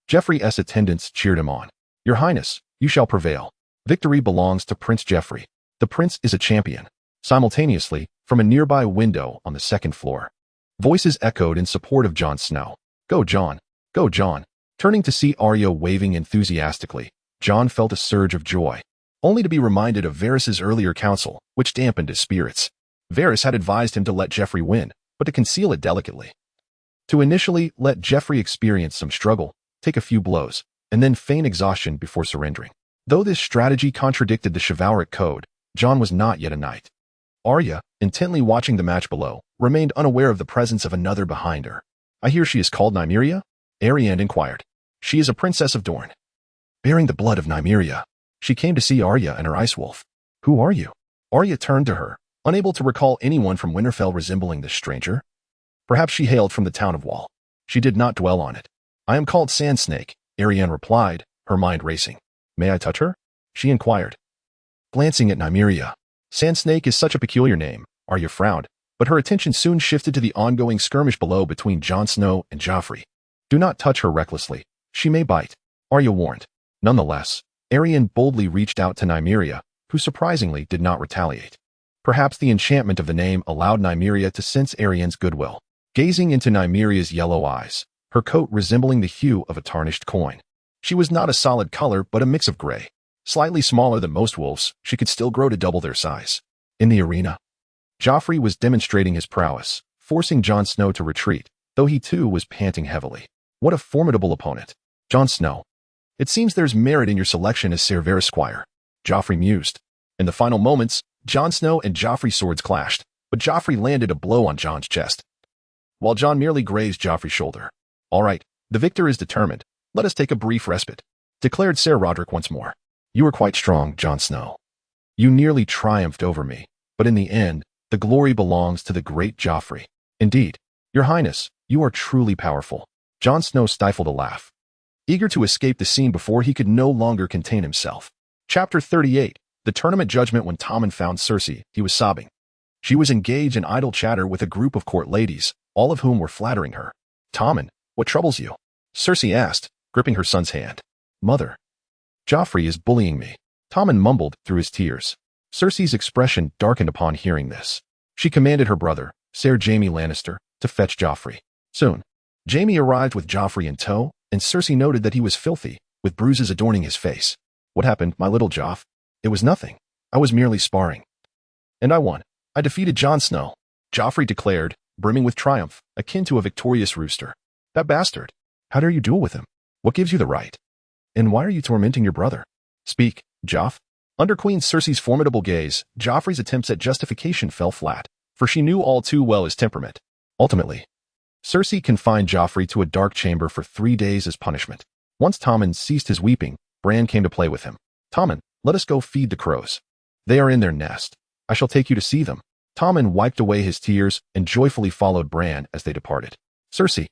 Joffrey's attendants cheered him on. "Your Highness, you shall prevail. Victory belongs to Prince Joffrey. The prince is a champion." Simultaneously, from a nearby window on the second floor, voices echoed in support of Jon Snow. "Go, Jon! Go, Jon!" Turning to see Arya waving enthusiastically, Jon felt a surge of joy, only to be reminded of Varys' earlier counsel, which dampened his spirits. Varys had advised him to let Joffrey win, but to conceal it delicately. To initially let Joffrey experience some struggle, take a few blows, and then feign exhaustion before surrendering. Though this strategy contradicted the chivalric code, Jon was not yet a knight. Arya, intently watching the match below, remained unaware of the presence of another behind her. "I hear she is called Nymeria?" Arianne inquired. "She is a princess of Dorne, bearing the blood of Nymeria. She came to see Arya and her Ice Wolf." "Who are you?" Arya turned to her, unable to recall anyone from Winterfell resembling this stranger. Perhaps she hailed from the town of Wall. She did not dwell on it. "I am called Sandsnake," Arianne replied, her mind racing. "May I touch her?" she inquired, glancing at Nymeria. Sandsnake is such a peculiar name, Arya frowned, but her attention soon shifted to the ongoing skirmish below between Jon Snow and Joffrey. "Do not touch her recklessly. She may bite," Arya warned. Nonetheless, Arianne boldly reached out to Nymeria, who surprisingly did not retaliate. Perhaps the enchantment of the name allowed Nymeria to sense Arianne's goodwill. Gazing into Nymeria's yellow eyes, her coat resembling the hue of a tarnished coin. She was not a solid color but a mix of gray. Slightly smaller than most wolves, she could still grow to double their size. In the arena, Joffrey was demonstrating his prowess, forcing Jon Snow to retreat, though he too was panting heavily. What a formidable opponent. "Jon Snow, it seems there's merit in your selection as Ser Varys Squire," Joffrey mused. In the final moments, Jon Snow and Joffrey's swords clashed, but Joffrey landed a blow on Jon's chest, while Jon merely grazed Joffrey's shoulder. "All right, the victor is determined. Let us take a brief respite," declared Ser Roderick once more. "You were quite strong, Jon Snow. You nearly triumphed over me, but in the end, the glory belongs to the great Joffrey. Indeed, Your Highness, you are truly powerful." Jon Snow stifled a laugh, eager to escape the scene before he could no longer contain himself. Chapter 38, The Tournament Judgment. When Tommen found Cersei, he was sobbing. She was engaged in idle chatter with a group of court ladies, all of whom were flattering her. "Tommen, what troubles you?" Cersei asked, gripping her son's hand. "Mother, Joffrey is bullying me," Tommen mumbled through his tears. Cersei's expression darkened upon hearing this. She commanded her brother, Ser Jaime Lannister, to fetch Joffrey. Soon, Jaime arrived with Joffrey in tow, and Cersei noted that he was filthy, with bruises adorning his face. "What happened, my little Joff?" "It was nothing. I was merely sparring. And I won. I defeated Jon Snow," Joffrey declared, brimming with triumph, akin to a victorious rooster. That bastard! How dare you duel with him? What gives you the right? And why are you tormenting your brother? Speak, Joff. Under Queen Cersei's formidable gaze, Joffrey's attempts at justification fell flat, for she knew all too well his temperament. Ultimately, Cersei confined Joffrey to a dark chamber for 3 days as punishment. Once Tommen ceased his weeping, Bran came to play with him. Tommen, let us go feed the crows. They are in their nest. I shall take you to see them. Tommen wiped away his tears and joyfully followed Bran as they departed. Cersei,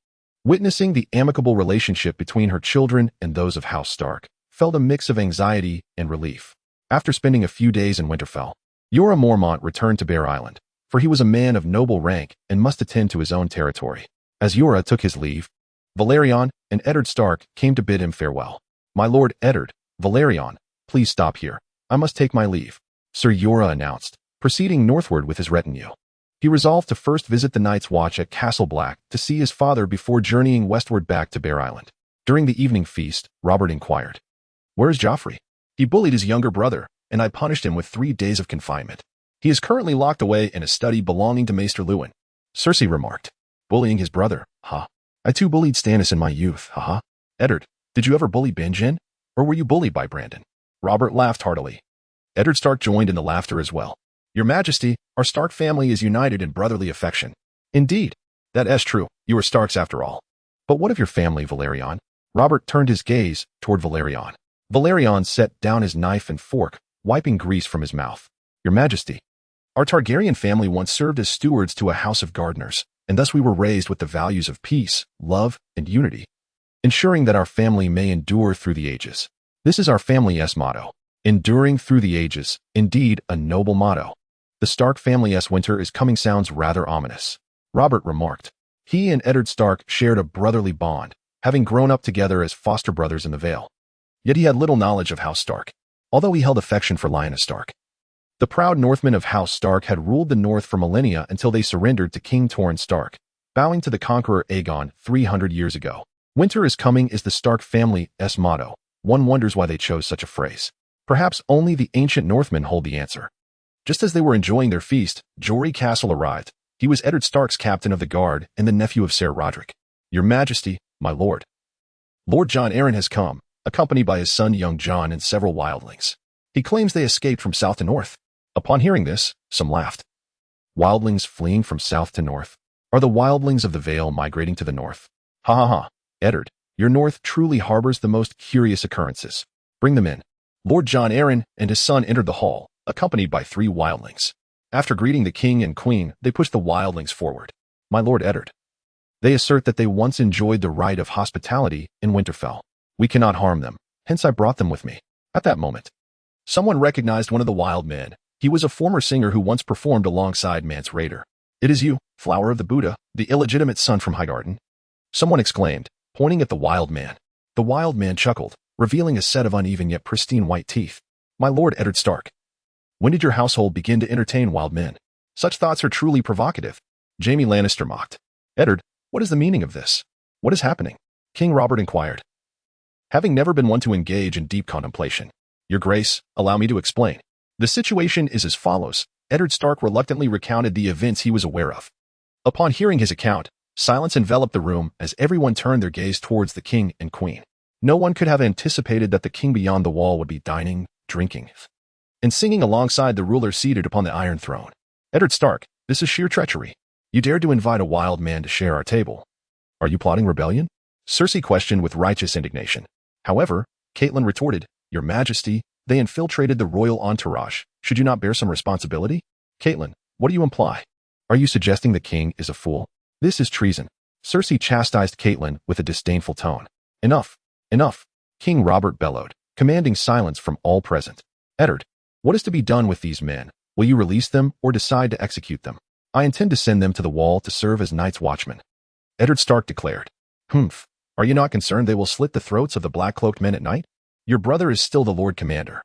witnessing the amicable relationship between her children and those of House Stark, felt a mix of anxiety and relief. After spending a few days in Winterfell, Jorah Mormont returned to Bear Island, for he was a man of noble rank and must attend to his own territory. As Jorah took his leave, Valerion and Eddard Stark came to bid him farewell. My lord Eddard, Valerion, please stop here. I must take my leave, Sir Jorah announced, proceeding northward with his retinue. He resolved to first visit the Night's Watch at Castle Black to see his father before journeying westward back to Bear Island. During the evening feast, Robert inquired, "Where is Joffrey? He bullied his younger brother, and I punished him with 3 days of confinement. He is currently locked away in a study belonging to Maester Luwin," Cersei remarked. "Bullying his brother, huh? I too bullied Stannis in my youth, haha. Eddard, did you ever bully Benjen? Or were you bullied by Brandon?" Robert laughed heartily. Eddard Stark joined in the laughter as well. "Your Majesty, our Stark family is united in brotherly affection." "Indeed, that is true. You are Starks after all. But what of your family, Valerion?" Robert turned his gaze toward Valerion. Valerion set down his knife and fork, wiping grease from his mouth. "Your Majesty, our Targaryen family once served as stewards to a house of gardeners, and thus we were raised with the values of peace, love, and unity, ensuring that our family may endure through the ages. This is our family's motto. Enduring through the ages, indeed a noble motto. The Stark family's winter is coming sounds rather ominous," Robert remarked. He and Eddard Stark shared a brotherly bond, having grown up together as foster brothers in the Vale. Yet he had little knowledge of House Stark, although he held affection for Lyanna Stark. The proud Northmen of House Stark had ruled the North for millennia until they surrendered to King Torrhen Stark, bowing to the conqueror Aegon 300 years ago. Winter is coming is the Stark family's motto. One wonders why they chose such a phrase. Perhaps only the ancient Northmen hold the answer. Just as they were enjoying their feast, Jory Castle arrived. He was Eddard Stark's captain of the guard and the nephew of Ser Roderick. "Your Majesty, my lord. Lord Jon Arryn has come, accompanied by his son young Jon and several wildlings. He claims they escaped from south to north." Upon hearing this, some laughed. "Wildlings fleeing from south to north? Are the wildlings of the Vale migrating to the north? Ha ha ha. Eddard, your north truly harbors the most curious occurrences. Bring them in." Lord Jon Arryn and his son entered the hall, accompanied by 3 wildlings. After greeting the king and queen, they pushed the wildlings forward. "My lord Eddard, they assert that they once enjoyed the right of hospitality in Winterfell. We cannot harm them, hence I brought them with me." At that moment, someone recognized one of the wild men. He was a former singer who once performed alongside Mance Rayder. "It is you, flower of the Buddha, the illegitimate son from Highgarden," someone exclaimed, pointing at the wild man. The wild man chuckled, revealing a set of uneven yet pristine white teeth. "My lord Eddard Stark, when did your household begin to entertain wild men? Such thoughts are truly provocative," Jaime Lannister mocked. "Eddard, what is the meaning of this? What is happening?" King Robert inquired, having never been one to engage in deep contemplation. "Your Grace, allow me to explain. The situation is as follows." Eddard Stark reluctantly recounted the events he was aware of. Upon hearing his account, silence enveloped the room as everyone turned their gaze towards the king and queen. No one could have anticipated that the king beyond the wall would be dining, drinking, and singing alongside the ruler seated upon the Iron Throne. "Eddard Stark, this is sheer treachery. You dared to invite a wild man to share our table. Are you plotting rebellion?" Cersei questioned with righteous indignation. However, Caitlyn retorted, "Your Majesty, they infiltrated the royal entourage. Should you not bear some responsibility?" "Caitlyn, what do you imply? Are you suggesting the king is a fool? This is treason." Cersei chastised Caitlyn with a disdainful tone. "Enough, enough," King Robert bellowed, commanding silence from all present. "Eddard, what is to be done with these men? Will you release them or decide to execute them?" "I intend to send them to the wall to serve as Night's Watchmen," Eddard Stark declared. "Humph. Are you not concerned they will slit the throats of the black-cloaked men at night? Your brother is still the Lord Commander.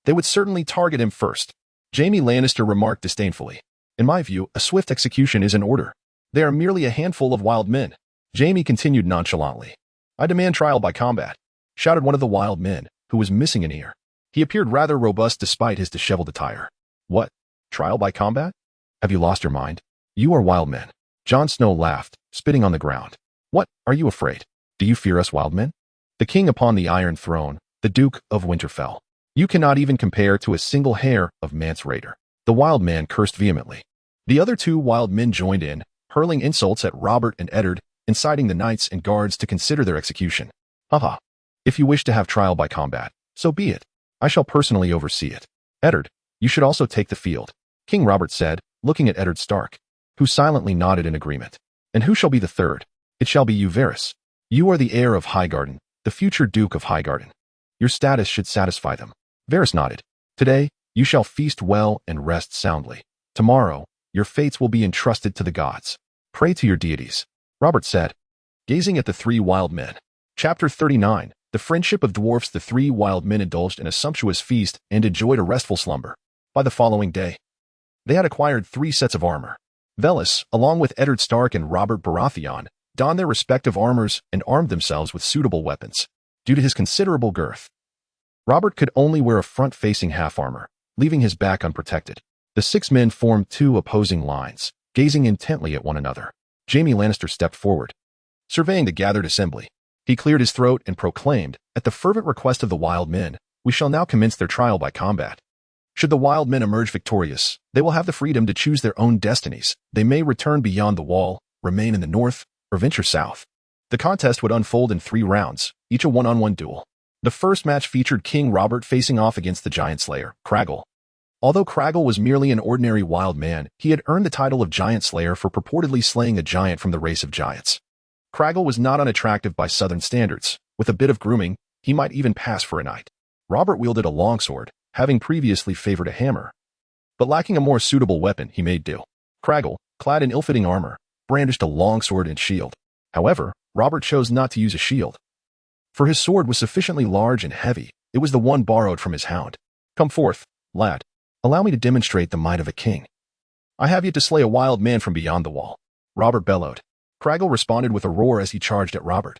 They would certainly target him first," Jaime Lannister remarked disdainfully. "In my view, a swift execution is in order. They are merely a handful of wild men." Jaime continued nonchalantly. "I demand trial by combat," shouted one of the wild men, who was missing an ear. He appeared rather robust despite his disheveled attire. "What? Trial by combat? Have you lost your mind? You are wild men. Jon Snow laughed, spitting on the ground. What, are you afraid? Do you fear us wildmen? The king upon the Iron Throne, the Duke of Winterfell. You cannot even compare to a single hair of Mance Rayder. The wild man cursed vehemently. The other two wild men joined in, hurling insults at Robert and Eddard, inciting the knights and guards to consider their execution. Haha. If you wish to have trial by combat, so be it. I shall personally oversee it. Eddard, you should also take the field, King Robert said, looking at Eddard Stark, who silently nodded in agreement. And who shall be the third? It shall be you, Varys. You are the heir of Highgarden, the future Duke of Highgarden. Your status should satisfy them. Varys nodded. Today, you shall feast well and rest soundly. Tomorrow, your fates will be entrusted to the gods. Pray to your deities, Robert said, gazing at the three wild men. Chapter 39. The friendship of dwarfs. The three wild men indulged in a sumptuous feast and enjoyed a restful slumber. By the following day, they had acquired 3 sets of armor. Vellis, along with Eddard Stark and Robert Baratheon, donned their respective armors and armed themselves with suitable weapons. Due to his considerable girth, Robert could only wear a front-facing half-armor, leaving his back unprotected. The 6 men formed 2 opposing lines, gazing intently at one another. Jaime Lannister stepped forward, surveying the gathered assembly. He cleared his throat and proclaimed, at the fervent request of the wild men, we shall now commence their trial by combat. Should the wild men emerge victorious, they will have the freedom to choose their own destinies. They may return beyond the wall, remain in the north, or venture south. The contest would unfold in 3 rounds, each a one-on-one duel. The first match featured King Robert facing off against the giant slayer, Craggle. Although Craggle was merely an ordinary wild man, he had earned the title of Giant Slayer for purportedly slaying a giant from the race of giants. Craggle was not unattractive by southern standards. With a bit of grooming, he might even pass for a knight. Robert wielded a longsword, having previously favored a hammer. But lacking a more suitable weapon, he made do. Craggle, clad in ill-fitting armor, brandished a longsword and shield. However, Robert chose not to use a shield, for his sword was sufficiently large and heavy. It was the one borrowed from his hound. Come forth, lad. Allow me to demonstrate the might of a king. I have yet to slay a wild man from beyond the wall. Robert bellowed. Craggle responded with a roar as he charged at Robert,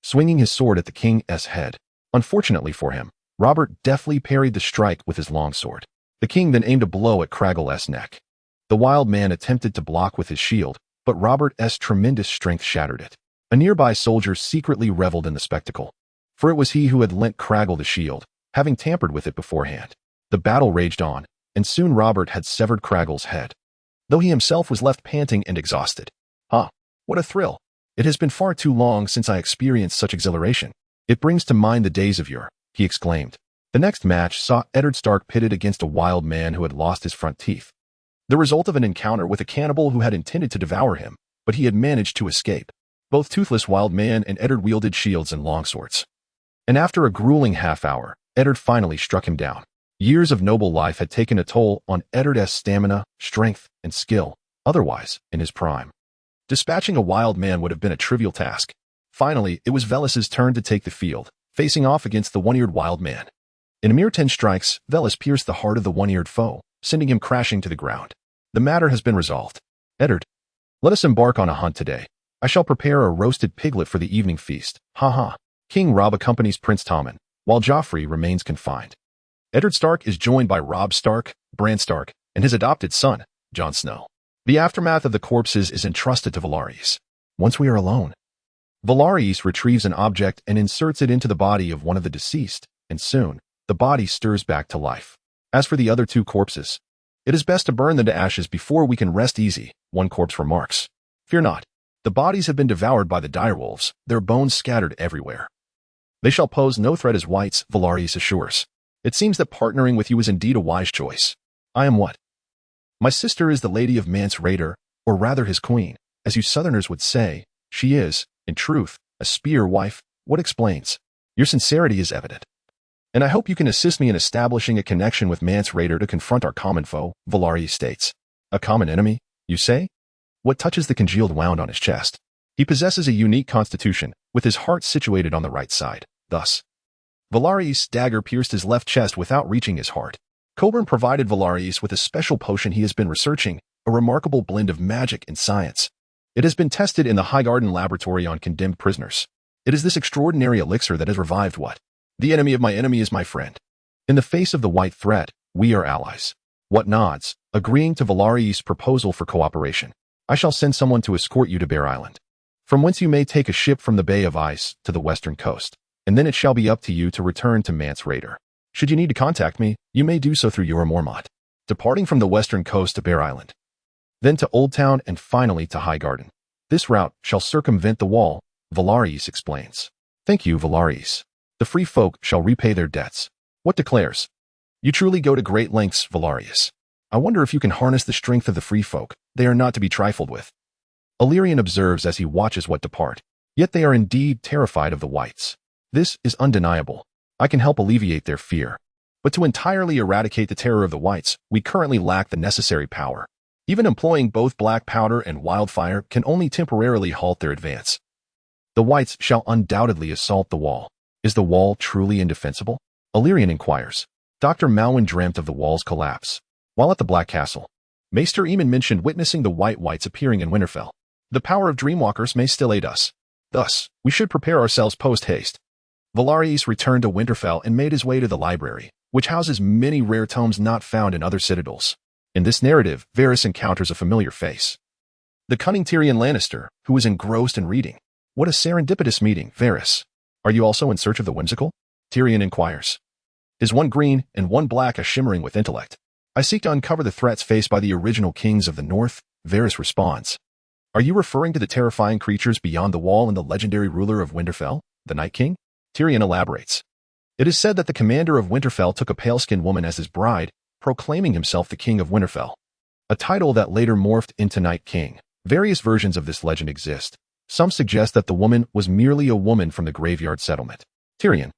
swinging his sword at the king's head. Unfortunately for him, Robert deftly parried the strike with his longsword. The king then aimed a blow at Craggle's neck. The wild man attempted to block with his shield, but Robert's tremendous strength shattered it. A nearby soldier secretly reveled in the spectacle, for it was he who had lent Craggle the shield, having tampered with it beforehand. The battle raged on, and soon Robert had severed Craggle's head, though he himself was left panting and exhausted. Ah, what a thrill! It has been far too long since I experienced such exhilaration. It brings to mind the days of yore, he exclaimed. The next match saw Eddard Stark pitted against a wild man who had lost his front teeth, the result of an encounter with a cannibal who had intended to devour him, but he had managed to escape. Both toothless wild man and Eddard wielded shields and longswords. And after a grueling half-hour, Eddard finally struck him down. Years of noble life had taken a toll on Eddard's stamina, strength, and skill. Otherwise, in his prime, dispatching a wild man would have been a trivial task. Finally, it was Vellis's turn to take the field, facing off against the one-eared wild man. In a mere 10 strikes, Vellis pierced the heart of the one-eared foe, sending him crashing to the ground. The matter has been resolved. Eddard, let us embark on a hunt today. I shall prepare a roasted piglet for the evening feast. Ha ha. King Robb accompanies Prince Tommen, while Joffrey remains confined. Eddard Stark is joined by Robb Stark, Bran Stark, and his adopted son, Jon Snow. The aftermath of the corpses is entrusted to Varys. Once we are alone, Varys retrieves an object and inserts it into the body of one of the deceased, and soon, the body stirs back to life. As for the other 2 corpses, it is best to burn them to ashes before we can rest easy, one corpse remarks. Fear not. The bodies have been devoured by the direwolves, their bones scattered everywhere. They shall pose no threat as whites, Varys assures. It seems that partnering with you is indeed a wise choice. I am what? My sister is the Lady of Mance Rayder, or rather his queen. As you southerners would say, she is, in truth, a spear wife. What explains? Your sincerity is evident. And I hope you can assist me in establishing a connection with Mance Rayder to confront our common foe, Varys states. A common enemy, you say? What touches the congealed wound on his chest? He possesses a unique constitution, with his heart situated on the right side. Thus, Varys' dagger pierced his left chest without reaching his heart. Coburn provided Varys with a special potion he has been researching, a remarkable blend of magic and science. It has been tested in the Highgarden laboratory on condemned prisoners. It is this extraordinary elixir that has revived what? The enemy of my enemy is my friend. In the face of the white threat, we are allies. What nods, agreeing to Varys' proposal for cooperation. I shall send someone to escort you to Bear Island, from whence you may take a ship from the Bay of Ice to the western coast, and then it shall be up to you to return to Mance Rayder. Should you need to contact me, you may do so through your Mormont, departing from the western coast to Bear Island, then to Oldtown and finally to Highgarden. This route shall circumvent the wall, Valaris explains. Thank you, Valaris. The free folk shall repay their debts. What declares? You truly go to great lengths, Valarius. I wonder if you can harness the strength of the free folk. They are not to be trifled with. Illyrian observes as he watches what depart. Yet they are indeed terrified of the whites. This is undeniable. I can help alleviate their fear. But to entirely eradicate the terror of the whites, we currently lack the necessary power. Even employing both black powder and wildfire can only temporarily halt their advance. The whites shall undoubtedly assault the wall. Is the wall truly indefensible? Illyrian inquires. Dr. Malwyn dreamt of the wall's collapse. While at the Black Castle, Maester Aemon mentioned witnessing the whites appearing in Winterfell. The power of Dreamwalkers may still aid us. Thus, we should prepare ourselves post-haste. Valaris returned to Winterfell and made his way to the library, which houses many rare tomes not found in other citadels. In this narrative, Varys encounters a familiar face. The cunning Tyrion Lannister, who was engrossed in reading. What a serendipitous meeting, Varys. Are you also in search of the whimsical? Tyrion inquires. Is one green and one black a shimmering with intellect? I seek to uncover the threats faced by the original kings of the North, Varys responds. Are you referring to the terrifying creatures beyond the wall and the legendary ruler of Winterfell, the Night King? Tyrion elaborates. It is said that the commander of Winterfell took a pale-skinned woman as his bride, proclaiming himself the King of Winterfell, a title that later morphed into Night King. Various versions of this legend exist. Some suggest that the woman was merely a woman from the graveyard settlement. Tyrion,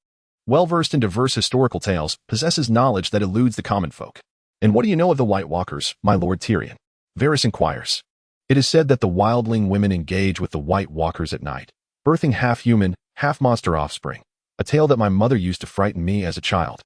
well-versed in diverse historical tales, possesses knowledge that eludes the common folk. And what do you know of the White Walkers, my lord Tyrion? Varys inquires. It is said that the wildling women engage with the White Walkers at night, birthing half-human, half-monster offspring, a tale that my mother used to frighten me as a child.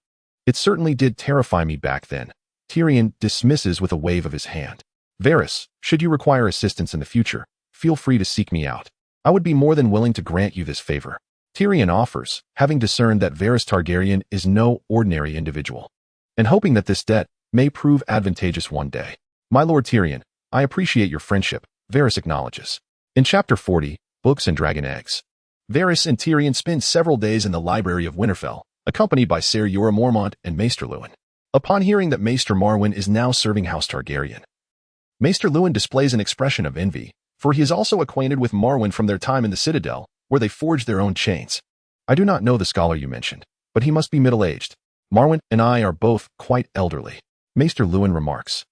It certainly did terrify me back then. Tyrion dismisses with a wave of his hand. Varys, should you require assistance in the future, feel free to seek me out. I would be more than willing to grant you this favor. Tyrion offers, having discerned that Varys Targaryen is no ordinary individual, and hoping that this debt may prove advantageous one day. My lord Tyrion, I appreciate your friendship, Varys acknowledges. In Chapter 40, Books and Dragon Eggs, Varys and Tyrion spend several days in the library of Winterfell, accompanied by Ser Jorah Mormont and Maester Luwin. Upon hearing that Maester Marwyn is now serving House Targaryen, Maester Luwin displays an expression of envy, for he is also acquainted with Marwyn from their time in the Citadel, where they forged their own chains. I do not know the scholar you mentioned, but he must be middle-aged. Marwyn and I are both quite elderly. Maester Luwin remarks.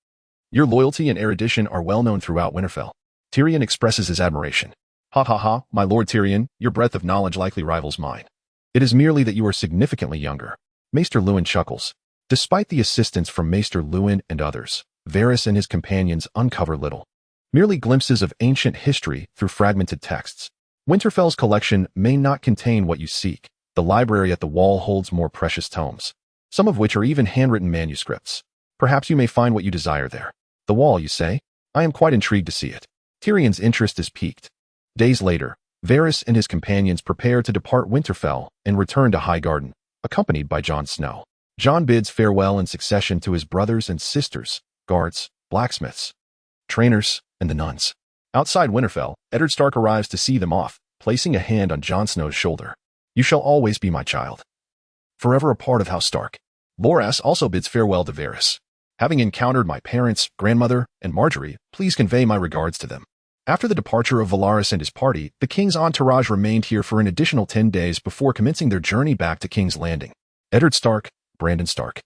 Your loyalty and erudition are well known throughout Winterfell. Tyrion expresses his admiration. Ha ha ha, my lord Tyrion, your breadth of knowledge likely rivals mine. It is merely that you are significantly younger. Maester Luwin chuckles. Despite the assistance from Maester Luwin and others, Varys and his companions uncover little. Merely glimpses of ancient history through fragmented texts. Winterfell's collection may not contain what you seek. The library at the wall holds more precious tomes, some of which are even handwritten manuscripts. Perhaps you may find what you desire there. The wall, you say? I am quite intrigued to see it. Tyrion's interest is piqued. Days later, Varys and his companions prepare to depart Winterfell and return to Highgarden, accompanied by Jon Snow. Jon bids farewell in succession to his brothers and sisters, guards, blacksmiths, trainers, and the nuns. Outside Winterfell, Eddard Stark arrives to see them off, placing a hand on Jon Snow's shoulder. You shall always be my child, forever a part of House Stark. Loras also bids farewell to Varys. Having encountered my parents, grandmother, and Marjorie, please convey my regards to them. After the departure of Valaris and his party, the king's entourage remained here for an additional 10 days before commencing their journey back to King's Landing. Eddard Stark, Brandon Stark,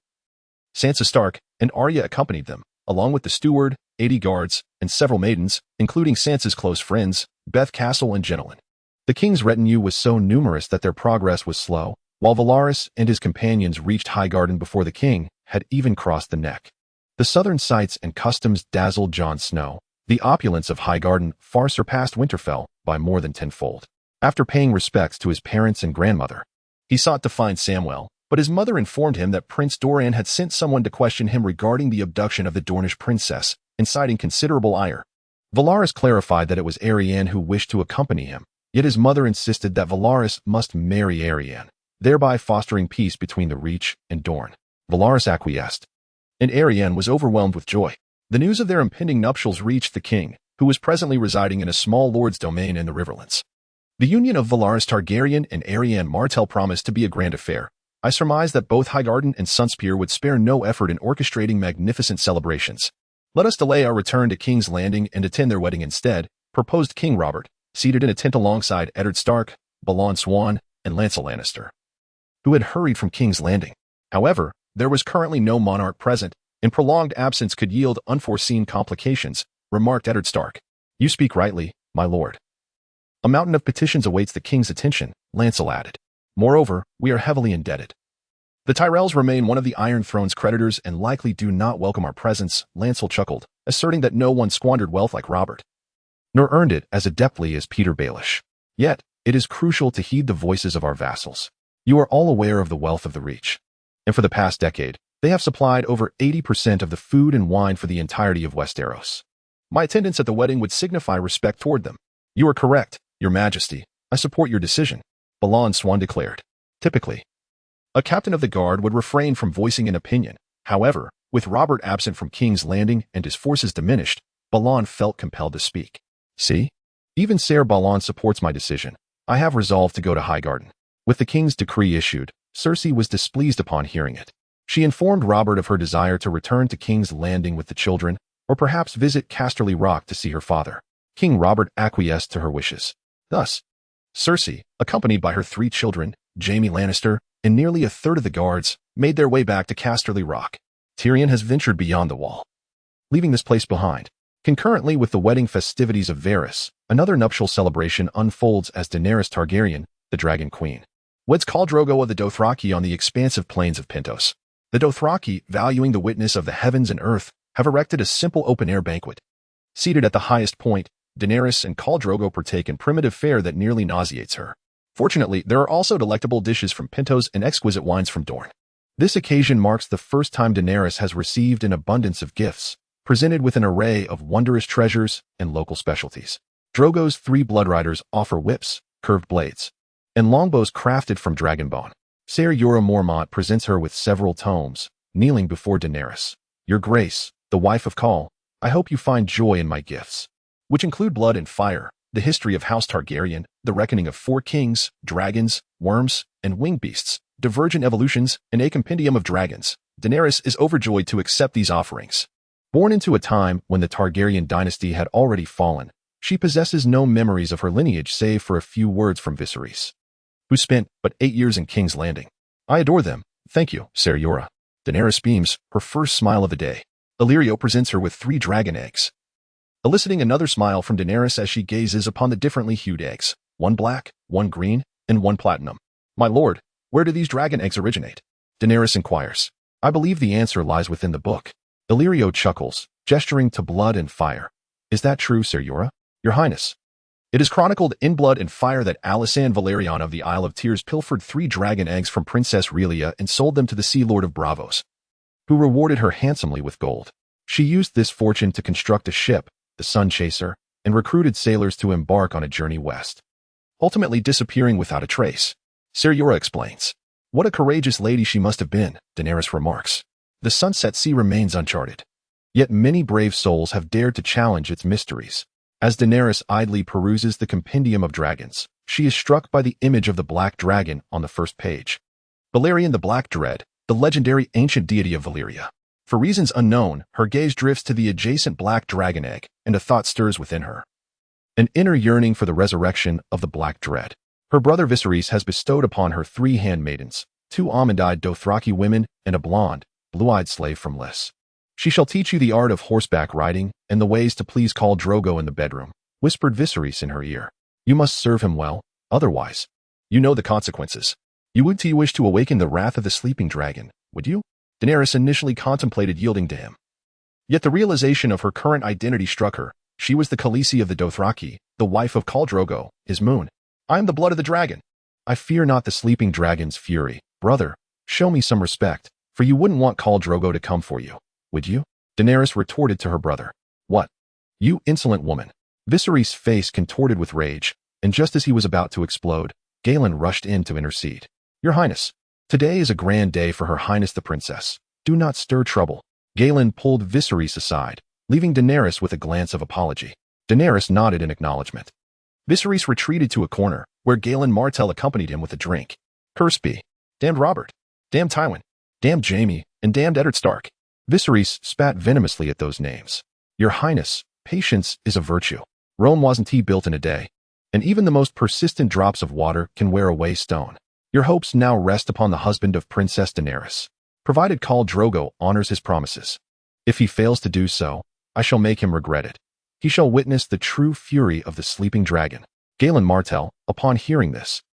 Sansa Stark, and Arya accompanied them, along with the steward, 80 guards, and several maidens, including Sansa's close friends, Beth Castle and Genelyn. The king's retinue was so numerous that their progress was slow, while Valaris and his companions reached Highgarden before the king had even crossed the neck. The southern sights and customs dazzled Jon Snow. The opulence of Highgarden far surpassed Winterfell by more than tenfold. After paying respects to his parents and grandmother, he sought to find Samwell, but his mother informed him that Prince Doran had sent someone to question him regarding the abduction of the Dornish princess, inciting considerable ire. Valaris clarified that it was Arianne who wished to accompany him, yet his mother insisted that Valaris must marry Arianne, thereby fostering peace between the Reach and Dorne. Valaris acquiesced, and Arianne was overwhelmed with joy. The news of their impending nuptials reached the king, who was presently residing in a small lord's domain in the Riverlands. The union of Willas Targaryen and Oberyn Martell promised to be a grand affair. I surmised that both Highgarden and Sunspear would spare no effort in orchestrating magnificent celebrations. Let us delay our return to King's Landing and attend their wedding instead, proposed King Robert, seated in a tent alongside Eddard Stark, Balon Swan, and Lancel Lannister, who had hurried from King's Landing. However, there was currently no monarch present, and prolonged absence could yield unforeseen complications, remarked Eddard Stark. You speak rightly, my lord. A mountain of petitions awaits the king's attention, Lancel added. Moreover, we are heavily indebted. The Tyrells remain one of the Iron Throne's creditors and likely do not welcome our presence, Lancel chuckled, asserting that no one squandered wealth like Robert, nor earned it as adeptly as Peter Baelish. Yet, it is crucial to heed the voices of our vassals. You are all aware of the wealth of the Reach, and for the past decade, they have supplied over 80% of the food and wine for the entirety of Westeros. My attendance at the wedding would signify respect toward them. You are correct, Your Majesty. I support your decision, Balon Swan declared. Typically, a captain of the guard would refrain from voicing an opinion. However, with Robert absent from King's Landing and his forces diminished, Balon felt compelled to speak. See? Even Ser Balon supports my decision. I have resolved to go to Highgarden. With the king's decree issued, Cersei was displeased upon hearing it. She informed Robert of her desire to return to King's Landing with the children, or perhaps visit Casterly Rock to see her father. King Robert acquiesced to her wishes. Thus, Cersei, accompanied by her 3 children, Jaime Lannister, and nearly a third of the guards, made their way back to Casterly Rock. Tyrion has ventured beyond the wall, leaving this place behind. Concurrently with the wedding festivities of Varys, another nuptial celebration unfolds as Daenerys Targaryen, the Dragon Queen, weds Khal Drogo of the Dothraki on the expansive plains of Pentos. The Dothraki, valuing the witness of the heavens and earth, have erected a simple open-air banquet. Seated at the highest point, Daenerys and Khal Drogo partake in primitive fare that nearly nauseates her. Fortunately, there are also delectable dishes from Pentos and exquisite wines from Dorne. This occasion marks the first time Daenerys has received an abundance of gifts, presented with an array of wondrous treasures and local specialties. Drogo's 3 bloodriders offer whips, curved blades, and longbows crafted from dragonbone. Ser Jorah Mormont presents her with several tomes, kneeling before Daenerys. Your Grace, the wife of Khal, I hope you find joy in my gifts, which include Blood and Fire, the history of House Targaryen, the reckoning of 4 kings, dragons, worms, and winged beasts, divergent evolutions, and a compendium of dragons. Daenerys is overjoyed to accept these offerings. Born into a time when the Targaryen dynasty had already fallen, she possesses no memories of her lineage save for a few words from Viserys, who spent but 8 years in King's Landing. I adore them, thank you, Ser Jorah. Daenerys beams, her first smile of the day. Illyrio presents her with 3 dragon eggs, eliciting another smile from Daenerys as she gazes upon the differently hued eggs, 1 black, 1 green, and 1 platinum. My lord, where do these dragon eggs originate? Daenerys inquires. I believe the answer lies within the book. Illyrio chuckles, gesturing to Blood and Fire. Is that true, Ser Jorah? Your Highness. It is chronicled in Blood and Fire that Alysanne Valerion of the Isle of Tears pilfered 3 dragon eggs from Princess Relia and sold them to the Sea Lord of Braavos, who rewarded her handsomely with gold. She used this fortune to construct a ship, the Sun Chaser, and recruited sailors to embark on a journey west, ultimately disappearing without a trace. Ser Jorah explains. What a courageous lady she must have been, Daenerys remarks. The Sunset Sea remains uncharted, yet many brave souls have dared to challenge its mysteries. As Daenerys idly peruses the compendium of dragons, she is struck by the image of the Black Dragon on the first page. Balerion the Black Dread, the legendary ancient deity of Valyria. For reasons unknown, her gaze drifts to the adjacent black dragon egg, and a thought stirs within her. An inner yearning for the resurrection of the Black Dread. Her brother Viserys has bestowed upon her 3 handmaidens, 2 almond-eyed Dothraki women, and a blonde, blue-eyed slave from Lys. She shall teach you the art of horseback riding and the ways to please Khal Drogo in the bedroom, whispered Viserys in her ear. You must serve him well, otherwise, you know the consequences. You would wish to awaken the wrath of the sleeping dragon, would you? Daenerys initially contemplated yielding to him. Yet the realization of her current identity struck her. She was the Khaleesi of the Dothraki, the wife of Khal Drogo, his moon. I am the blood of the dragon. I fear not the sleeping dragon's fury. Brother, show me some respect, for you wouldn't want Khal Drogo to come for you, would you? Daenerys retorted to her brother. What? You insolent woman. Viserys' face contorted with rage, and just as he was about to explode, Galen rushed in to intercede. Your Highness, today is a grand day for Her Highness the Princess. Do not stir trouble. Galen pulled Viserys aside, leaving Daenerys with a glance of apology. Daenerys nodded in acknowledgement. Viserys retreated to a corner, where Galen Martell accompanied him with a drink. Curse be. Damned Robert. Damned Tywin. Damned Jaime, and damned Eddard Stark. Viserys spat venomously at those names. Your Highness, patience is a virtue. Rome wasn't built in a day, and even the most persistent drops of water can wear away stone. Your hopes now rest upon the husband of Princess Daenerys, provided Khal Drogo honors his promises. If he fails to do so, I shall make him regret it. He shall witness the true fury of the sleeping dragon. Galen Martell, upon hearing this,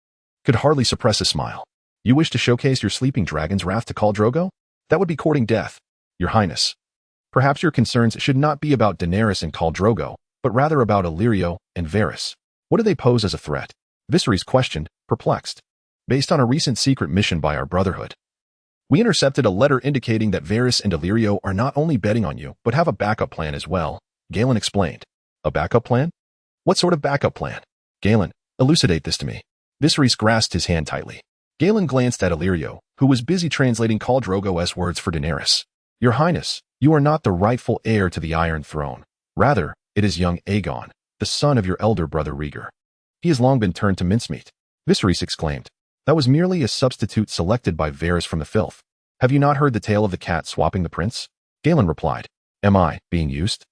could hardly suppress a smile. You wish to showcase your sleeping dragon's wrath to Khal Drogo? That would be courting death, Your Highness. Perhaps your concerns should not be about Daenerys and Khal Drogo, but rather about Illyrio and Varys. What do they pose as a threat? Viserys questioned, perplexed. Based on a recent secret mission by our Brotherhood, we intercepted a letter indicating that Varys and Illyrio are not only betting on you, but have a backup plan as well, Galen explained. A backup plan? What sort of backup plan? Galen, elucidate this to me. Viserys grasped his hand tightly. Galen glanced at Illyrio, who was busy translating Khal Drogo's words for Daenerys. Your Highness, you are not the rightful heir to the Iron Throne. Rather, it is young Aegon, the son of your elder brother Rhaegar. He has long been turned to mincemeat. Viserys exclaimed. That was merely a substitute selected by Varys from the filth. Have you not heard the tale of the cat swapping the prince? Galen replied. Am I being used?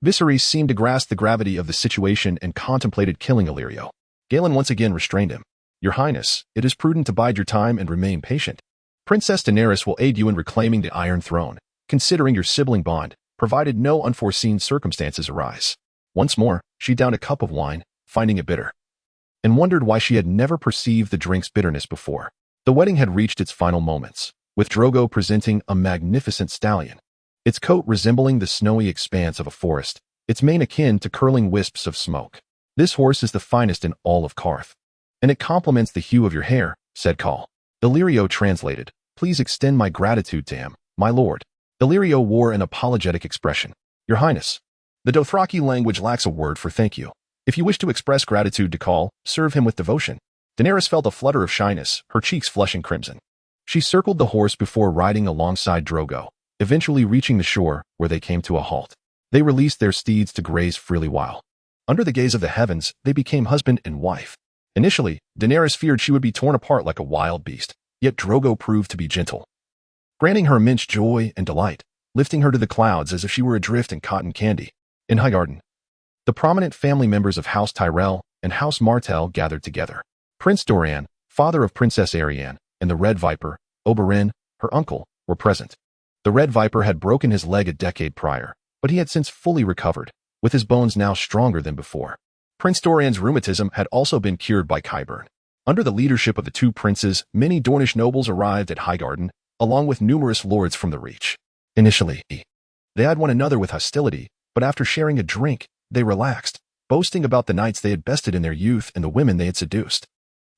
Viserys seemed to grasp the gravity of the situation and contemplated killing Illyrio. Galen once again restrained him. Your Highness, it is prudent to bide your time and remain patient. Princess Daenerys will aid you in reclaiming the Iron Throne, considering your sibling bond, provided no unforeseen circumstances arise. Once more, she downed a cup of wine, finding it bitter, and wondered why she had never perceived the drink's bitterness before. The wedding had reached its final moments, with Drogo presenting a magnificent stallion, its coat resembling the snowy expanse of a forest, its mane akin to curling wisps of smoke. This horse is the finest in all of Qarth, and it complements the hue of your hair, said Khal. Illyrio translated, please extend my gratitude to him, my lord. Illyrio wore an apologetic expression. Your Highness, the Dothraki language lacks a word for thank you. If you wish to express gratitude to Khal, serve him with devotion. Daenerys felt a flutter of shyness, her cheeks flushing crimson. She circled the horse before riding alongside Drogo, eventually reaching the shore, where they came to a halt. They released their steeds to graze freely while, under the gaze of the heavens, they became husband and wife. Initially, Daenerys feared she would be torn apart like a wild beast, yet Drogo proved to be gentle, granting her immense joy and delight, lifting her to the clouds as if she were adrift in cotton candy. In Highgarden, the prominent family members of House Tyrell and House Martell gathered together. Prince Doran, father of Princess Arianne, and the Red Viper, Oberyn, her uncle, were present. The Red Viper had broken his leg a decade prior, but he had since fully recovered, with his bones now stronger than before. Prince Doran's rheumatism had also been cured by Qyburn. Under the leadership of the two princes, many Dornish nobles arrived at Highgarden, along with numerous lords from the Reach. Initially, they eyed one another with hostility, but after sharing a drink, they relaxed, boasting about the knights they had bested in their youth and the women they had seduced.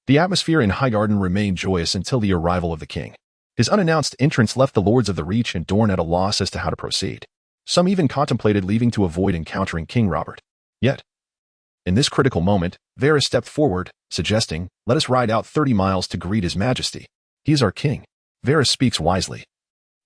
The atmosphere in Highgarden remained joyous until the arrival of the king. His unannounced entrance left the lords of the Reach and Dorne at a loss as to how to proceed. Some even contemplated leaving to avoid encountering King Robert. Yet, in this critical moment, Varys stepped forward, suggesting, let us ride out 30 miles to greet his majesty. He is our king. Varys speaks wisely.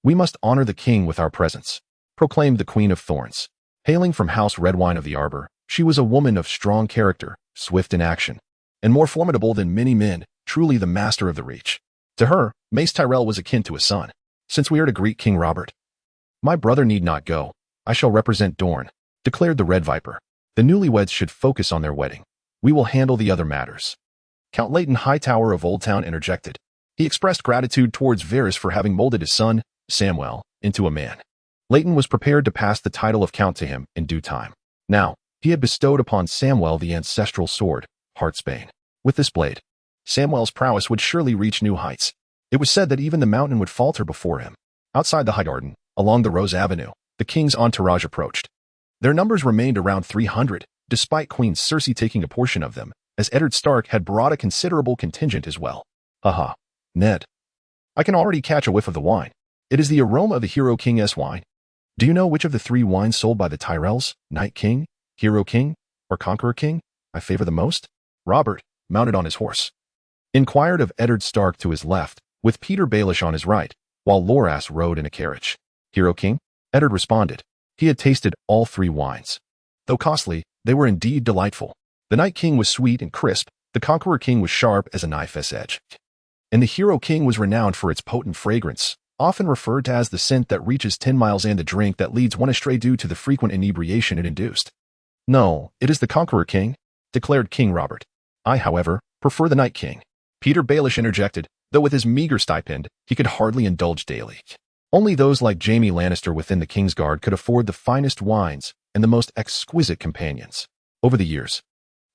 We must honor the king with our presence, proclaimed the Queen of Thorns. Hailing from House Redwine of the Arbor, she was a woman of strong character, swift in action, and more formidable than many men, truly the master of the Reach. To her, Mace Tyrell was akin to a son. Since we are to greet King Robert, my brother need not go. I shall represent Dorne, declared the Red Viper. The newlyweds should focus on their wedding. We will handle the other matters. Count Leighton Hightower of Oldtown interjected. He expressed gratitude towards Varys for having molded his son, Samwell, into a man. Leighton was prepared to pass the title of Count to him in due time. Now, he had bestowed upon Samwell the ancestral sword, Heartsbane. With this blade, Samwell's prowess would surely reach new heights. It was said that even the mountain would falter before him. Outside the Highgarden, along the Rose Avenue, the king's entourage approached. Their numbers remained around 300, despite Queen Cersei taking a portion of them, as Eddard Stark had brought a considerable contingent as well. Haha, Ned. I can already catch a whiff of the wine. It is the aroma of the Hero King's wine. Do you know which of the three wines sold by the Tyrells, Night King, Hero King, or Conqueror King, I favor the most? Robert, mounted on his horse, inquired of Eddard Stark to his left, with Peter Baelish on his right, while Loras rode in a carriage. Hero King? Eddard responded. He had tasted all three wines. Though costly, They were indeed delightful. The Night King was sweet and crisp, the Conqueror King was sharp as a knife's edge, and the Hero King was renowned for its potent fragrance, often referred to as the scent that reaches 10 miles and the drink that leads one astray due to the frequent inebriation it induced. "No, it is the Conqueror King," declared King Robert. "I, however, prefer the Night King." Peter Baelish interjected, though with his meager stipend, he could hardly indulge daily. Only those like Jaime Lannister within the Kingsguard could afford the finest wines and the most exquisite companions. Over the years,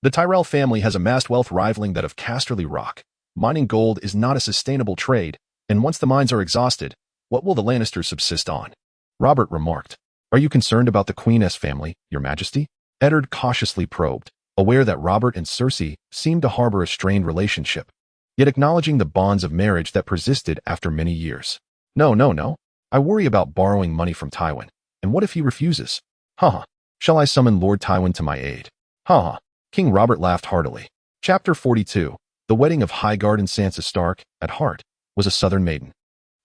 the Tyrell family has amassed wealth rivaling that of Casterly Rock. Mining gold is not a sustainable trade, and once the mines are exhausted, what will the Lannisters subsist on? Robert remarked. "Are you concerned about the Queen's family, Your Majesty?" Eddard cautiously probed, aware that Robert and Cersei seemed to harbor a strained relationship, yet acknowledging the bonds of marriage that persisted after many years. No. I worry about borrowing money from Tywin, and what if he refuses? Haha. Shall I summon Lord Tywin to my aid? Haha. King Robert laughed heartily. Chapter 42. The wedding of Highgarden. Sansa Stark, at heart, was a southern maiden.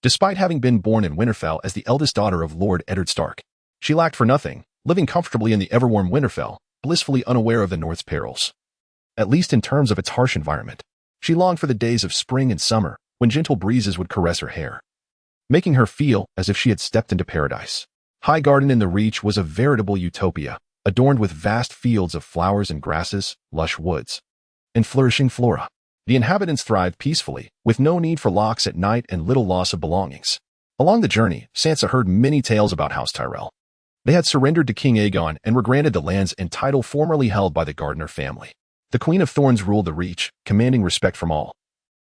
Despite having been born in Winterfell as the eldest daughter of Lord Eddard Stark, she lacked for nothing, living comfortably in the ever-warm Winterfell, blissfully unaware of the North's perils. At least in terms of its harsh environment. She longed for the days of spring and summer, when gentle breezes would caress her hair, making her feel as if she had stepped into paradise. Highgarden in the Reach was a veritable utopia, adorned with vast fields of flowers and grasses, lush woods, and flourishing flora. The inhabitants thrived peacefully, with no need for locks at night and little loss of belongings. Along the journey, Sansa heard many tales about House Tyrell. They had surrendered to King Aegon and were granted the lands and title formerly held by the Gardner family. The Queen of Thorns ruled the Reach, commanding respect from all.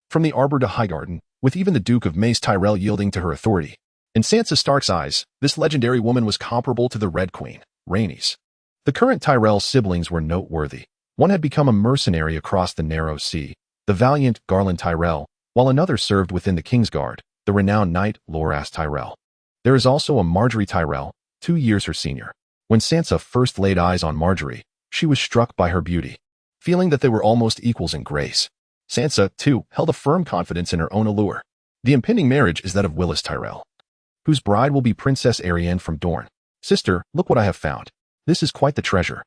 From the Arbor to Highgarden, with even the Duke of Mace Tyrell yielding to her authority. In Sansa Stark's eyes, this legendary woman was comparable to the Red Queen, Rhaenys. The current Tyrell siblings were noteworthy. One had become a mercenary across the narrow sea, the valiant Garland Tyrell, while another served within the Kingsguard, the renowned knight Loras Tyrell. There is also a Margaery Tyrell, 2 years her senior. When Sansa first laid eyes on Margaery, she was struck by her beauty, feeling that they were almost equals in grace. Sansa, too, held a firm confidence in her own allure. The impending marriage is that of Willas Tyrell, whose bride will be Princess Arianne from Dorne. "Sister, look what I have found. This is quite the treasure."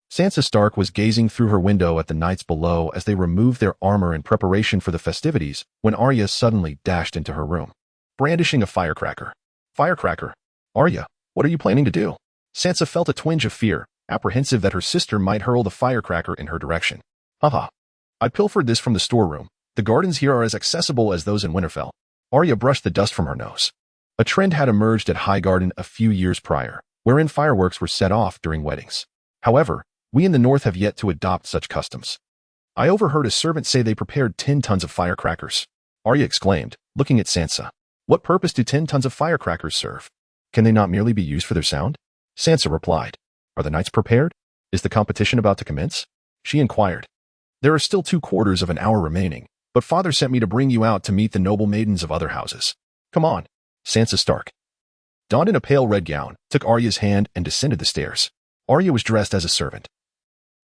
Sansa Stark was gazing through her window at the knights below as they removed their armor in preparation for the festivities when Arya suddenly dashed into her room, brandishing a firecracker. "Firecracker? Arya, what are you planning to do?" Sansa felt a twinge of fear, apprehensive that her sister might hurl the firecracker in her direction. "Haha. I pilfered this from the storeroom. The gardens here are as accessible as those in Winterfell." Arya brushed the dust from her nose. A trend had emerged at Highgarden a few years prior, wherein fireworks were set off during weddings. However, we in the North have yet to adopt such customs. "I overheard a servant say they prepared 10 tons of firecrackers," Arya exclaimed, looking at Sansa. "What purpose do 10 tons of firecrackers serve? Can they not merely be used for their sound?" Sansa replied. "Are the knights prepared? Is the competition about to commence?" she inquired. "There are still 2/4 of an hour remaining, but father sent me to bring you out to meet the noble maidens of other houses. Come on." Sansa Stark, donned in a pale red gown, took Arya's hand and descended the stairs. Arya was dressed as a servant,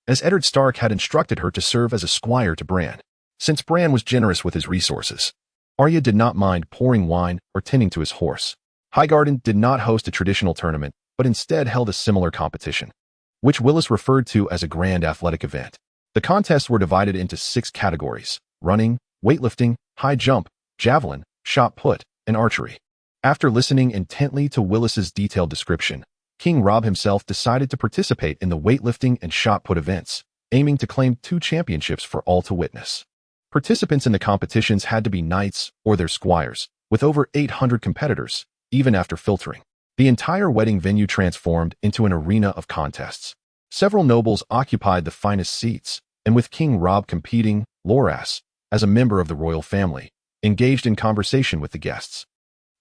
as Eddard Stark had instructed her to serve as a squire to Bran. Since Bran was generous with his resources, Arya did not mind pouring wine or tending to his horse. Highgarden did not host a traditional tournament, but instead held a similar competition, which Willas referred to as a grand athletic event. The contests were divided into 6 categories: running, weightlifting, high jump, javelin, shot put, and archery. After listening intently to Willas's detailed description, King Robb himself decided to participate in the weightlifting and shot put events, aiming to claim 2 championships for all to witness. Participants in the competitions had to be knights or their squires, with over 800 competitors, even after filtering. The entire wedding venue transformed into an arena of contests. Several nobles occupied the finest seats, and with King Robb competing, Loras, as a member of the royal family, engaged in conversation with the guests.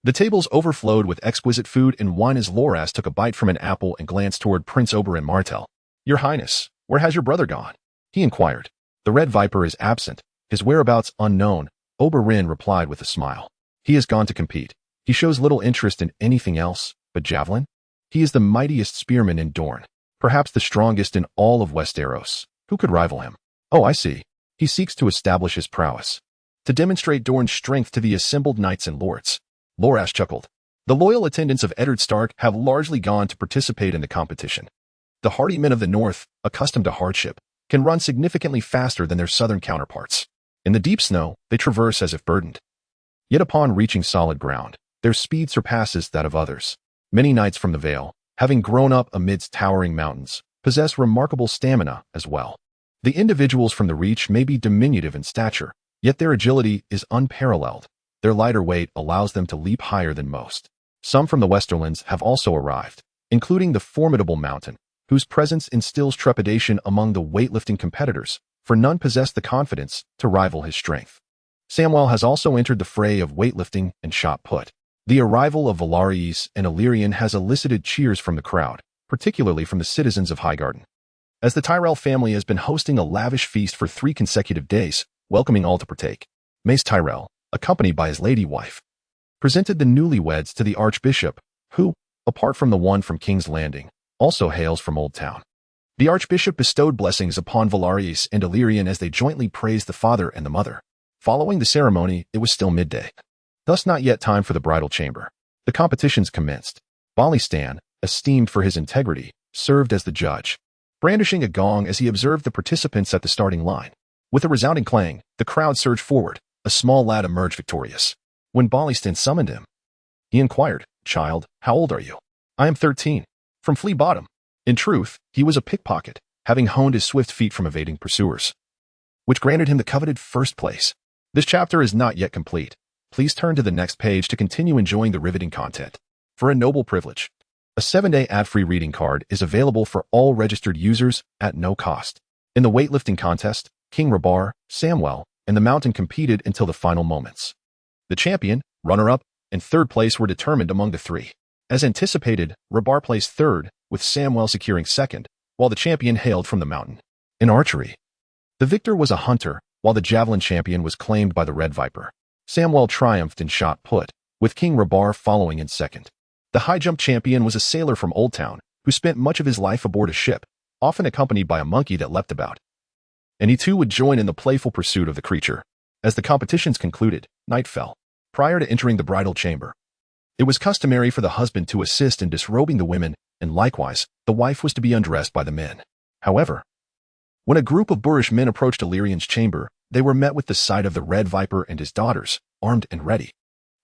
The tables overflowed with exquisite food and wine as Loras took a bite from an apple and glanced toward Prince Oberyn Martell. "Your Highness, where has your brother gone?" he inquired. "The Red Viper is absent, his whereabouts unknown," Oberyn replied with a smile. "He has gone to compete. He shows little interest in anything else but javelin. He is the mightiest spearman in Dorne, perhaps the strongest in all of Westeros. Who could rival him?" "Oh, I see. He seeks to establish his prowess, to demonstrate Dorne's strength to the assembled knights and lords." Loras chuckled. "The loyal attendants of Eddard Stark have largely gone to participate in the competition. The hardy men of the north, accustomed to hardship, can run significantly faster than their southern counterparts. In the deep snow, they traverse as if burdened. Yet upon reaching solid ground, their speed surpasses that of others. Many knights from the Vale, having grown up amidst towering mountains, possess remarkable stamina as well. The individuals from the Reach may be diminutive in stature, yet their agility is unparalleled. Their lighter weight allows them to leap higher than most. Some from the Westerlands have also arrived, including the formidable Mountain, whose presence instills trepidation among the weightlifting competitors, for none possess the confidence to rival his strength. Samwell has also entered the fray of weightlifting and shot put. The arrival of Velaris and Illyrian has elicited cheers from the crowd, particularly from the citizens of Highgarden. As the Tyrell family has been hosting a lavish feast for 3 consecutive days, welcoming all to partake, Mace Tyrell, accompanied by his lady wife, presented the newlyweds to the Archbishop, who, apart from the one from King's Landing, also hails from Oldtown. The Archbishop bestowed blessings upon Velaris and Illyrian as they jointly praised the father and the mother. Following the ceremony, it was still midday, thus not yet time for the bridal chamber. The competitions commenced. Balistan, esteemed for his integrity, served as the judge, brandishing a gong as he observed the participants at the starting line. With a resounding clang, the crowd surged forward. A small lad emerged victorious. When Balistan summoned him, he inquired, "Child, how old are you?" "I am 13. From Flea Bottom." In truth, he was a pickpocket, having honed his swift feet from evading pursuers, which granted him the coveted first place. This chapter is not yet complete. Please turn to the next page to continue enjoying the riveting content. For a noble privilege, a 7-day ad-free reading card is available for all registered users at no cost. In the weightlifting contest, King Rebar, Samwell, and the Mountain competed until the final moments. The champion, runner-up, and third place were determined among the 3. As anticipated, Rebar placed third, with Samwell securing second, while the champion hailed from the Mountain. In archery, the victor was a hunter, while the javelin champion was claimed by the Red Viper. Samwell triumphed in shot put, with King Rebar following in second. The high jump champion was a sailor from Oldtown, who spent much of his life aboard a ship, often accompanied by a monkey that leapt about. And he too would join in the playful pursuit of the creature. As the competitions concluded, night fell. Prior to entering the bridal chamber, it was customary for the husband to assist in disrobing the women, and likewise, the wife was to be undressed by the men. However, when a group of boorish men approached Illyrian's chamber, they were met with the sight of the Red Viper and his daughters, armed and ready.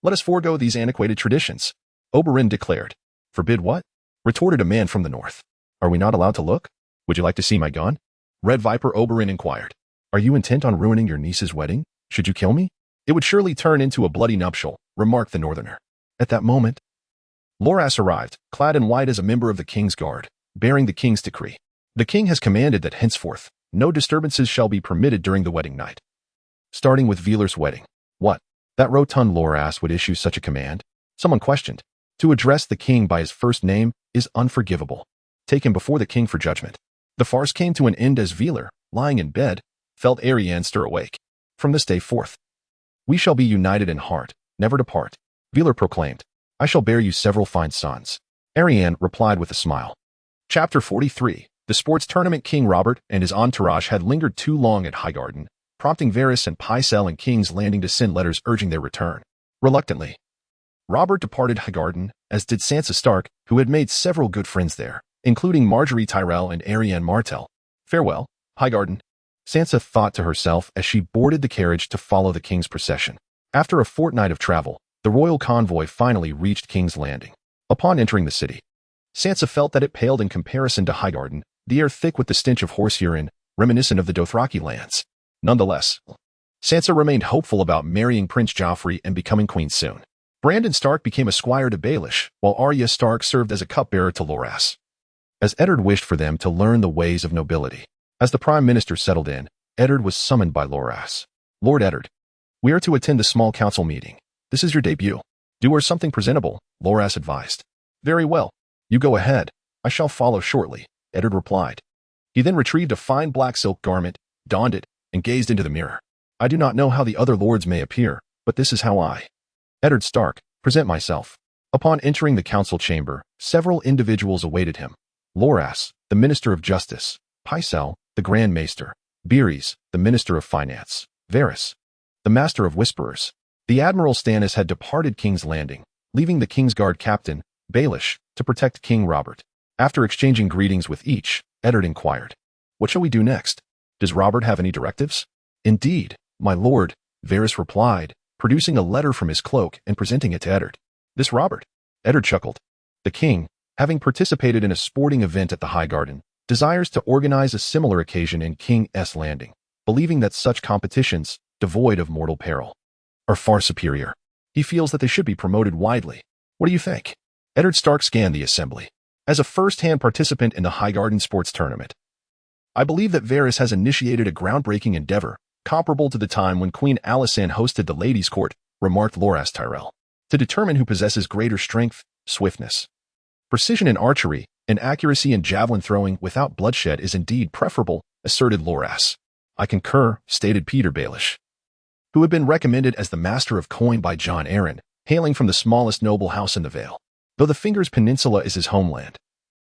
"Let us forego these antiquated traditions," Oberyn declared. "Forbid what?" retorted a man from the north. "Are we not allowed to look? Would you like to see my gun?" Red Viper Oberyn inquired. "Are you intent on ruining your niece's wedding? Should you kill me? It would surely turn into a bloody nuptial," remarked the northerner. At that moment, Loras arrived, clad in white as a member of the King's Guard, bearing the King's decree. "The King has commanded that henceforth, no disturbances shall be permitted during the wedding night, starting with Velar's wedding." "What? That rotund Loras would issue such a command?" someone questioned. "To address the king by his first name is unforgivable. Take him before the king for judgment." The farce came to an end as Velar, lying in bed, felt Arianne stir awake. "From this day forth, we shall be united in heart, never to part," Velar proclaimed. "I shall bear you several fine sons." Arianne replied with a smile. Chapter 43. The sports tournament. King Robert and his entourage had lingered too long at Highgarden, prompting Varys and Pycelle and King's Landing to send letters urging their return. Reluctantly, Robert departed Highgarden, as did Sansa Stark, who had made several good friends there, including Margaery Tyrell and Oberyn Martell. "Farewell, Highgarden," Sansa thought to herself as she boarded the carriage to follow the king's procession. After a fortnight of travel, the royal convoy finally reached King's Landing. Upon entering the city, Sansa felt that it paled in comparison to Highgarden, the air thick with the stench of horse urine, reminiscent of the Dothraki lands. Nonetheless, Sansa remained hopeful about marrying Prince Joffrey and becoming queen soon. Brandon Stark became a squire to Baelish, while Arya Stark served as a cupbearer to Loras, as Eddard wished for them to learn the ways of nobility. As the Prime Minister settled in, Eddard was summoned by Loras. "Lord Eddard, we are to attend a small council meeting. This is your debut. Do her something presentable," Loras advised. "Very well. You go ahead. I shall follow shortly," Eddard replied. He then retrieved a fine black silk garment, donned it, and gazed into the mirror. "I do not know how the other lords may appear, but this is how I, Eddard Stark, present myself." Upon entering the council chamber, several individuals awaited him. Loras, the Minister of Justice; Pycelle, the Grand Maester; Beerys, the Minister of Finance; Varys, the Master of Whisperers. The Admiral Stannis had departed King's Landing, leaving the Kingsguard captain, Baelish, to protect King Robert. After exchanging greetings with each, Eddard inquired, "What shall we do next? Does Robert have any directives?" "Indeed, my lord," Varys replied, producing a letter from his cloak and presenting it to Eddard. "This Robert?" Eddard chuckled. "The king, having participated in a sporting event at the Highgarden, desires to organize a similar occasion in King's Landing, believing that such competitions, devoid of mortal peril, are far superior. He feels that they should be promoted widely. What do you think?" Eddard Stark scanned the assembly. As a first-hand participant in the Highgarden sports tournament, "I believe that Varys has initiated a groundbreaking endeavor, comparable to the time when Queen Alysanne hosted the ladies' court," remarked Willas Tyrell, "to determine who possesses greater strength, swiftness, precision in archery, and accuracy in javelin throwing without bloodshed is indeed preferable," asserted Loras. "I concur," stated Peter Baelish, who had been recommended as the Master of Coin by Jon Arryn, hailing from the smallest noble house in the Vale, though the Fingers Peninsula is his homeland.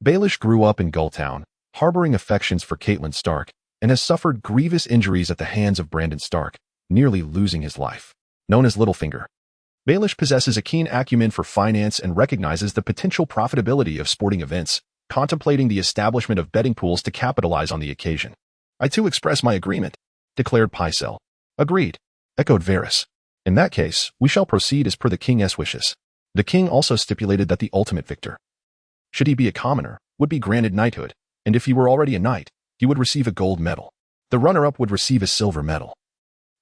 Baelish grew up in Gulltown, harboring affections for Caitlyn Stark, and has suffered grievous injuries at the hands of Brandon Stark, nearly losing his life. Known as Littlefinger, Baelish possesses a keen acumen for finance and recognizes the potential profitability of sporting events, contemplating the establishment of betting pools to capitalize on the occasion. "I too express my agreement," declared Pycelle. "Agreed," echoed Varys. "In that case, we shall proceed as per the king's wishes." The king also stipulated that the ultimate victor, should he be a commoner, would be granted knighthood, and if he were already a knight, he would receive a gold medal. The runner-up would receive a silver medal,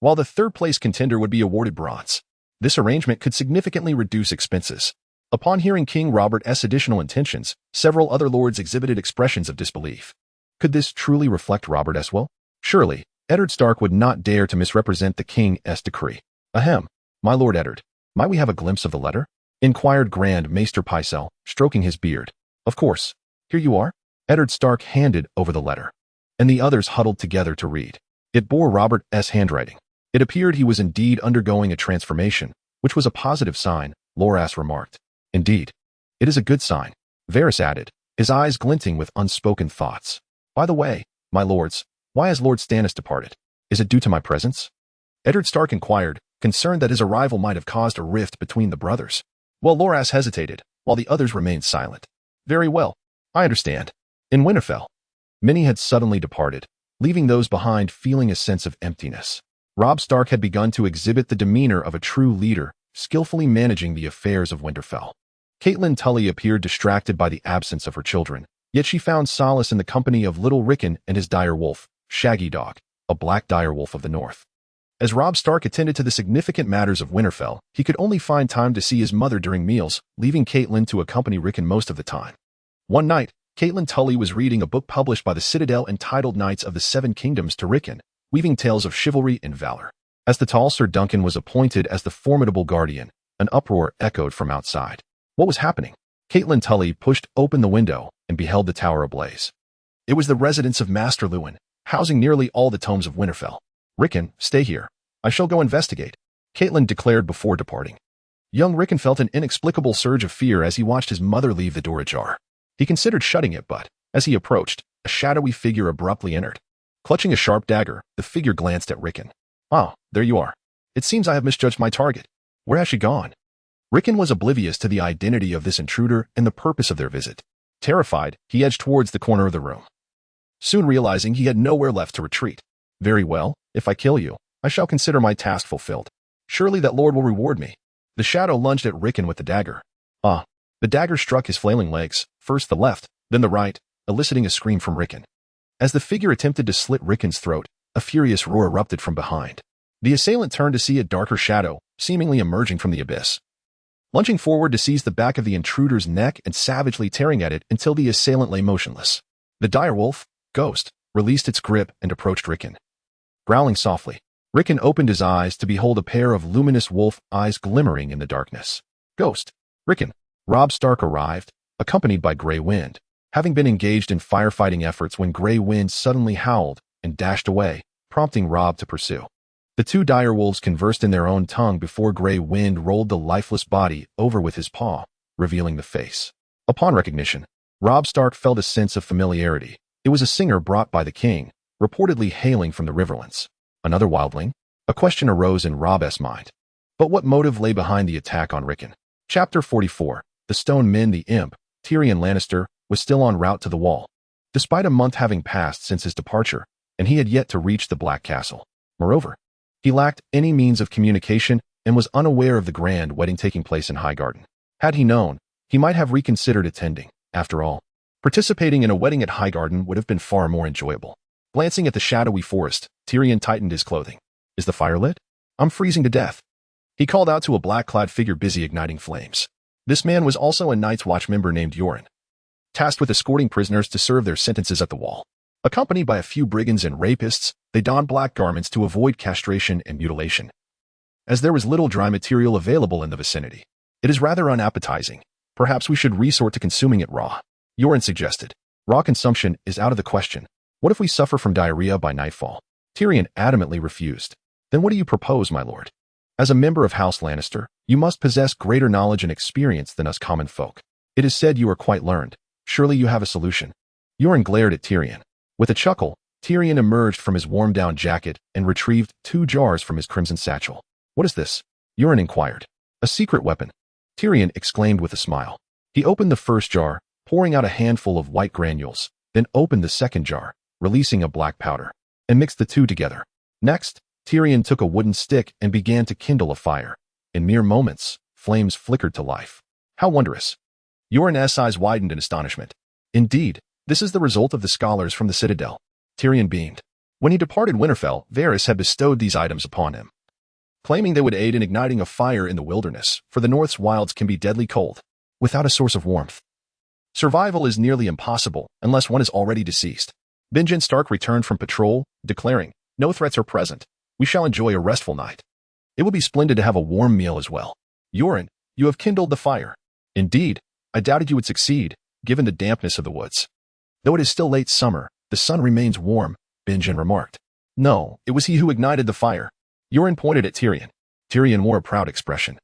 while the third-place contender would be awarded bronze. This arrangement could significantly reduce expenses. Upon hearing King Robert's additional intentions, several other lords exhibited expressions of disbelief. Could this truly reflect Robert's will? Surely, Eddard Stark would not dare to misrepresent the king's decree. "Ahem, my lord Eddard, might we have a glimpse of the letter?" inquired Grand Maester Pycelle, stroking his beard. "Of course. Here you are." Eddard Stark handed over the letter, and the others huddled together to read. It bore Robert's handwriting. It appeared he was indeed undergoing a transformation, which was a positive sign, Loras remarked. "Indeed. It is a good sign," Varys added, his eyes glinting with unspoken thoughts. "By the way, my lords, why has Lord Stannis departed? Is it due to my presence?" Eddard Stark inquired, concerned that his arrival might have caused a rift between the brothers. Well, Loras hesitated, while the others remained silent. "Very well. I understand. In Winterfell, many had suddenly departed, leaving those behind feeling a sense of emptiness. Robb Stark had begun to exhibit the demeanor of a true leader, skillfully managing the affairs of Winterfell. Caitlyn Tully appeared distracted by the absence of her children, yet she found solace in the company of little Rickon and his direwolf, Shaggy Dog, a black direwolf of the north. As Robb Stark attended to the significant matters of Winterfell, he could only find time to see his mother during meals, leaving Caitlyn to accompany Rickon most of the time. One night, Caitlyn Tully was reading a book published by the Citadel entitled Knights of the Seven Kingdoms to Rickon, weaving tales of chivalry and valor. As the tall Sir Duncan was appointed as the formidable guardian, an uproar echoed from outside. What was happening? Caitlyn Tully pushed open the window and beheld the tower ablaze. It was the residence of Master Luwin, housing nearly all the tomes of Winterfell. "Rickon, stay here. I shall go investigate," Caitlyn declared before departing. Young Rickon felt an inexplicable surge of fear as he watched his mother leave the door ajar. He considered shutting it, but, as he approached, a shadowy figure abruptly entered. Clutching a sharp dagger, the figure glanced at Rickon. "Ah, there you are. It seems I have misjudged my target. Where has she gone?" Rickon was oblivious to the identity of this intruder and the purpose of their visit. Terrified, he edged towards the corner of the room, soon realizing he had nowhere left to retreat. "Very well, if I kill you, I shall consider my task fulfilled. Surely that lord will reward me." The shadow lunged at Rickon with the dagger. Ah! The dagger struck his flailing legs, first the left, then the right, eliciting a scream from Rickon. As the figure attempted to slit Rickon's throat, a furious roar erupted from behind. The assailant turned to see a darker shadow, seemingly emerging from the abyss. Lunging forward to seize the back of the intruder's neck and savagely tearing at it until the assailant lay motionless. The direwolf, Ghost, released its grip and approached Rickon. Growling softly, Rickon opened his eyes to behold a pair of luminous wolf eyes glimmering in the darkness. "Ghost, Rickon." Robb Stark arrived, accompanied by Grey Wind, having been engaged in firefighting efforts when Grey Wind suddenly howled and dashed away, prompting Robb to pursue. The two direwolves conversed in their own tongue before Grey Wind rolled the lifeless body over with his paw, revealing the face. Upon recognition, Robb Stark felt a sense of familiarity. It was a singer brought by the king, reportedly hailing from the Riverlands. Another wildling? A question arose in Robb's mind. But what motive lay behind the attack on Rickon? Chapter 44. The Stone Men. The Imp, Tyrion Lannister, was still en route to the wall, despite a month having passed since his departure, and he had yet to reach the Black Castle. Moreover, he lacked any means of communication and was unaware of the grand wedding taking place in Highgarden. Had he known, he might have reconsidered attending. After all, participating in a wedding at Highgarden would have been far more enjoyable. Glancing at the shadowy forest, Tyrion tightened his clothing. Is the fire lit? I'm freezing to death. He called out to a black-clad figure busy igniting flames. This man was also a Night's Watch member named Yoren, tasked with escorting prisoners to serve their sentences at the wall. Accompanied by a few brigands and rapists, they donned black garments to avoid castration and mutilation. As there was little dry material available in the vicinity, it is rather unappetizing. Perhaps we should resort to consuming it raw. Yoren suggested. Raw consumption is out of the question. What if we suffer from diarrhea by nightfall? Tyrion adamantly refused. Then what do you propose, my lord? As a member of House Lannister, you must possess greater knowledge and experience than us common folk. It is said you are quite learned. Surely you have a solution. Yoren glared at Tyrion. With a chuckle, Tyrion emerged from his warm-down jacket and retrieved 2 jars from his crimson satchel. What is this? Yoren inquired. A secret weapon. Tyrion exclaimed with a smile. He opened the first jar, pouring out a handful of white granules, then opened the second jar, releasing a black powder, and mixed the two together. Next, Tyrion took a wooden stick and began to kindle a fire. In mere moments, flames flickered to life. How wondrous! Yoren's eyes widened in astonishment. Indeed, this is the result of the scholars from the Citadel. Tyrion beamed. When he departed Winterfell, Varys had bestowed these items upon him, claiming they would aid in igniting a fire in the wilderness, for the North's wilds can be deadly cold, without a source of warmth. Survival is nearly impossible unless one is already deceased. Benjen Stark returned from patrol, declaring, "No threats are present. We shall enjoy a restful night. It will be splendid to have a warm meal as well." Yoren, you have kindled the fire. Indeed, I doubted you would succeed, given the dampness of the woods. Though it is still late summer, the sun remains warm, Benjen remarked. No, it was he who ignited the fire. Yoren pointed at Tyrion. Tyrion wore a proud expression,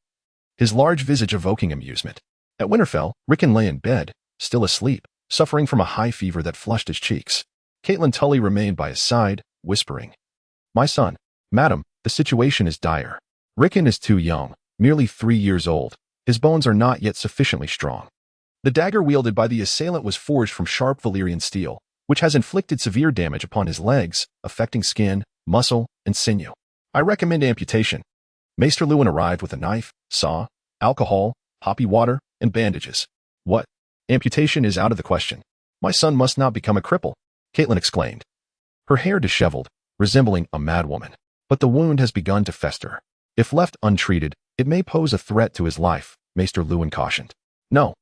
his large visage evoking amusement. At Winterfell, Rickon lay in bed, still asleep, suffering from a high fever that flushed his cheeks. Caitlyn Tully remained by his side, whispering, "My son, madam, the situation is dire. Rickon is too young, merely 3 years old. His bones are not yet sufficiently strong." The dagger wielded by the assailant was forged from sharp Valyrian steel, which has inflicted severe damage upon his legs, affecting skin, muscle, and sinew. I recommend amputation. Maester Luwin arrived with a knife, saw, alcohol, hoppy water, and bandages. What? Amputation is out of the question. My son must not become a cripple, Caitlyn exclaimed. Her hair disheveled, resembling a madwoman. But the wound has begun to fester. If left untreated, it may pose a threat to his life, Maester Luwin cautioned. No,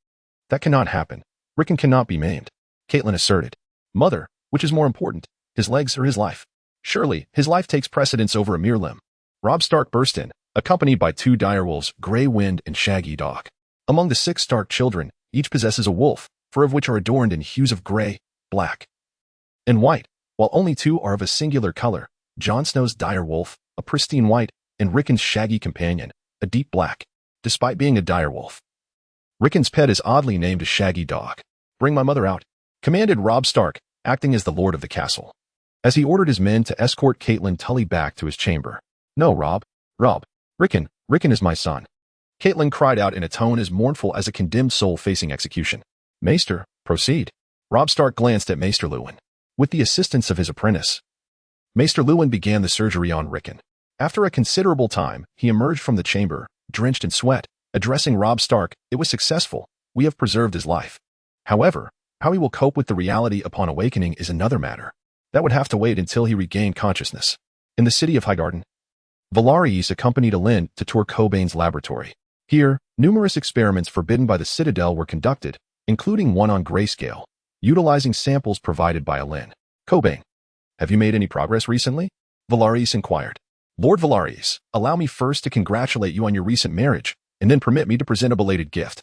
that cannot happen. Rickon cannot be maimed, Caitlyn asserted. Mother, which is more important, his legs or his life? Surely, his life takes precedence over a mere limb. Robb Stark burst in, accompanied by 2 direwolves, Grey Wind and Shaggy Dog. Among the 6 Stark children, each possesses a wolf, 4 of which are adorned in hues of gray, black, and white, while only 2 are of a singular color, Jon Snow's direwolf, a pristine white, and Rickon's shaggy companion, a deep black. Despite being a direwolf, Rickon's pet is oddly named a Shaggy Dog. Bring my mother out, commanded Robb Stark, acting as the lord of the castle, as he ordered his men to escort Caitlyn Tully back to his chamber. No, Robb, Rickon is my son. Caitlyn cried out in a tone as mournful as a condemned soul facing execution. Maester, proceed. Robb Stark glanced at Maester Luwin. With the assistance of his apprentice, Maester Luwin began the surgery on Rickon. After a considerable time, he emerged from the chamber, drenched in sweat. Addressing Robb Stark, it was successful. We have preserved his life. However, how he will cope with the reality upon awakening is another matter. That would have to wait until he regained consciousness. In the city of Highgarden, Velaris accompanied Alyn to tour Cobain's laboratory. Here, numerous experiments forbidden by the Citadel were conducted, including one on grayscale, utilizing samples provided by Alyn. Cobain, have you made any progress recently? Velaris inquired. Lord Velaris, allow me first to congratulate you on your recent marriage, and then permit me to present a belated gift.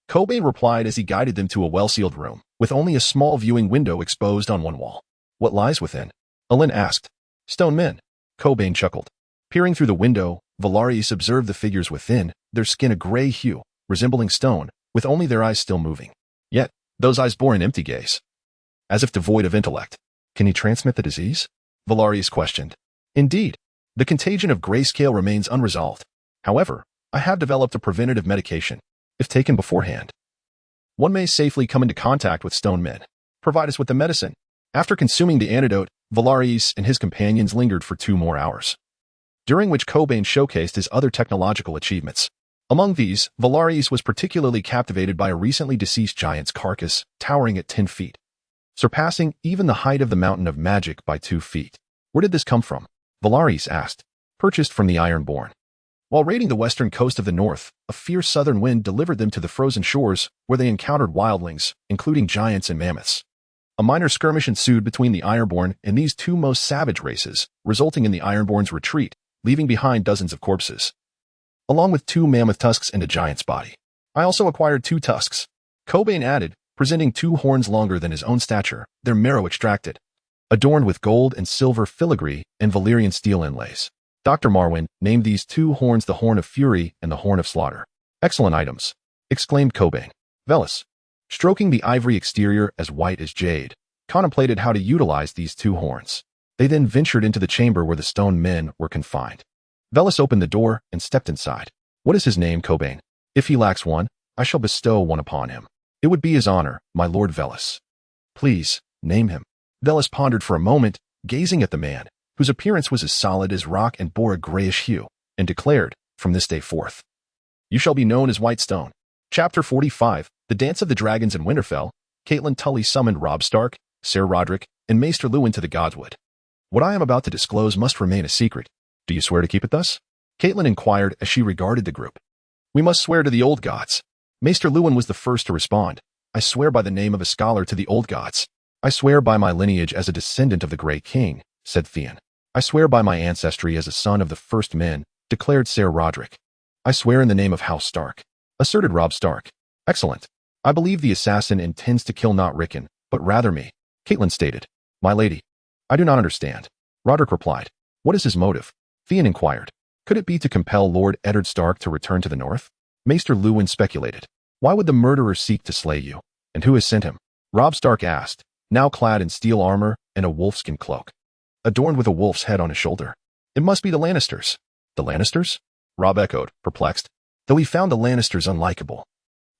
Cobain replied as he guided them to a well-sealed room, with only a small viewing window exposed on one wall. What lies within? Alyn asked. Stone men, Cobain chuckled. Peering through the window, Velaris observed the figures within, their skin a gray hue, resembling stone, with only their eyes still moving. Yet, those eyes bore an empty gaze, as if devoid of intellect. Can he transmit the disease? Velaris questioned. Indeed, the contagion of grayscale remains unresolved. However, I have developed a preventative medication, if taken beforehand, one may safely come into contact with stone men. Provide us with the medicine. After consuming the antidote, Velaris and his companions lingered for 2 more hours, during which Cobain showcased his other technological achievements. Among these, Velaris was particularly captivated by a recently deceased giant's carcass, towering at 10 feet, surpassing even the height of the Mountain of Magic by 2 feet. Where did this come from? Velaris asked. Purchased from the Ironborn. While raiding the western coast of the north, a fierce southern wind delivered them to the frozen shores, where they encountered wildlings, including giants and mammoths. A minor skirmish ensued between the Ironborn and these 2 most savage races, resulting in the Ironborn's retreat, leaving behind dozens of corpses, along with 2 mammoth tusks and a giant's body. I also acquired 2 tusks, Cobain added, presenting 2 horns longer than his own stature, their marrow extracted, adorned with gold and silver filigree and Valyrian steel inlays. Dr. Marwyn named these 2 horns the Horn of Fury and the Horn of Slaughter. Excellent items, exclaimed Cobain. Velis, stroking the ivory exterior as white as jade, contemplated how to utilize these 2 horns. They then ventured into the chamber where the stone men were confined. Velis opened the door and stepped inside. What is his name, Cobain? If he lacks one, I shall bestow one upon him. It would be his honor, my lord Velis. Please, name him. Velis pondered for a moment, gazing at the man, whose appearance was as solid as rock and bore a grayish hue, and declared, from this day forth, you shall be known as Whitestone. Chapter 45, The Dance of the Dragons in Winterfell. Caitlyn Tully summoned Robb Stark, Ser Roderick, and Maester Luwin to the Godswood. What I am about to disclose must remain a secret. Do you swear to keep it thus? Caitlyn inquired as she regarded the group. We must swear to the old gods. Maester Luwin was the first to respond. I swear by the name of a scholar to the old gods. I swear by my lineage as a descendant of the Great King, said Theon. I swear by my ancestry as a son of the first men, declared Ser Roderick. I swear in the name of House Stark, asserted Robb Stark. Excellent. I believe the assassin intends to kill not Rickon, but rather me, Caitlyn stated. My lady, I do not understand. Roderick replied. What is his motive? Theon inquired. Could it be to compel Lord Eddard Stark to return to the north? Maester Luwin speculated. Why would the murderer seek to slay you? And who has sent him? Robb Stark asked, now clad in steel armor and a wolfskin cloak, adorned with a wolf's head on his shoulder. It must be the Lannisters. The Lannisters? Robb echoed, perplexed. Though he found the Lannisters unlikable,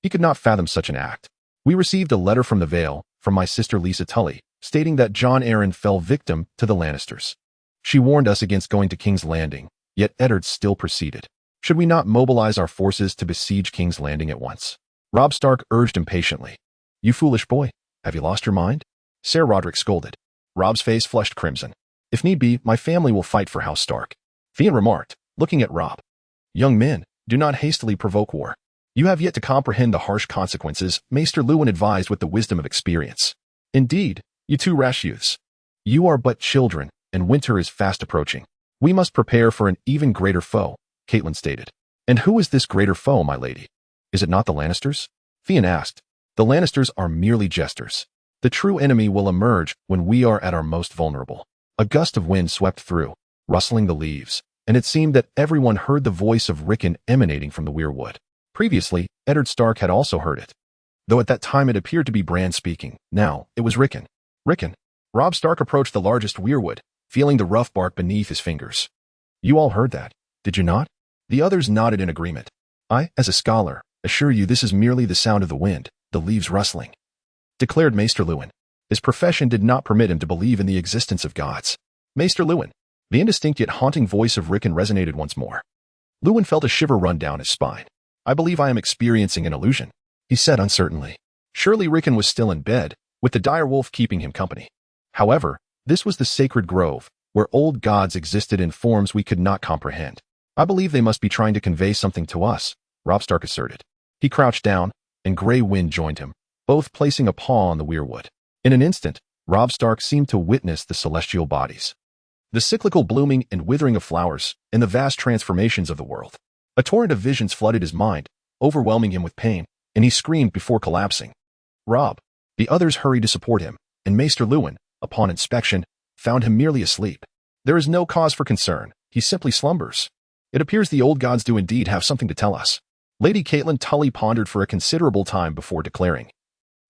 he could not fathom such an act. We received a letter from the Vale, from my sister Lisa Tully, stating that Jon Arryn fell victim to the Lannisters. She warned us against going to King's Landing, yet Eddard still proceeded. Should we not mobilize our forces to besiege King's Landing at once? Robb Stark urged impatiently. You foolish boy, have you lost your mind? Ser Roderick scolded. Robb's face flushed crimson. If need be, my family will fight for House Stark. Theon remarked, looking at Robb. Young men, do not hastily provoke war. You have yet to comprehend the harsh consequences, Maester Luwin advised with the wisdom of experience. Indeed, you 2 rash youths. You are but children, and winter is fast approaching. We must prepare for an even greater foe, Caitlyn stated. And who is this greater foe, my lady? Is it not the Lannisters? Theon asked. The Lannisters are merely jesters. The true enemy will emerge when we are at our most vulnerable. A gust of wind swept through, rustling the leaves, and it seemed that everyone heard the voice of Rickon emanating from the weirwood. Previously, Eddard Stark had also heard it, though at that time it appeared to be Bran speaking. Now, it was Rickon. Rickon. Robb Stark approached the largest weirwood, feeling the rough bark beneath his fingers. You all heard that, did you not? The others nodded in agreement. I, as a scholar, assure you this is merely the sound of the wind, the leaves rustling, declared Maester Luwin. His profession did not permit him to believe in the existence of gods. Maester Luwin. The indistinct yet haunting voice of Rickon resonated once more. Luwin felt a shiver run down his spine. I believe I am experiencing an illusion, he said uncertainly. Surely Rickon was still in bed, with the direwolf keeping him company. However, this was the sacred grove, where old gods existed in forms we could not comprehend. I believe they must be trying to convey something to us, Robb Stark asserted. He crouched down, and Grey Wind joined him, both placing a paw on the weirwood. In an instant, Robb Stark seemed to witness the celestial bodies, the cyclical blooming and withering of flowers, and the vast transformations of the world. A torrent of visions flooded his mind, overwhelming him with pain, and he screamed before collapsing. Robb. The others hurried to support him, and Maester Luwin, upon inspection, found him merely asleep. There is no cause for concern, he simply slumbers. It appears the old gods do indeed have something to tell us. Lady Caitlyn Tully pondered for a considerable time before declaring.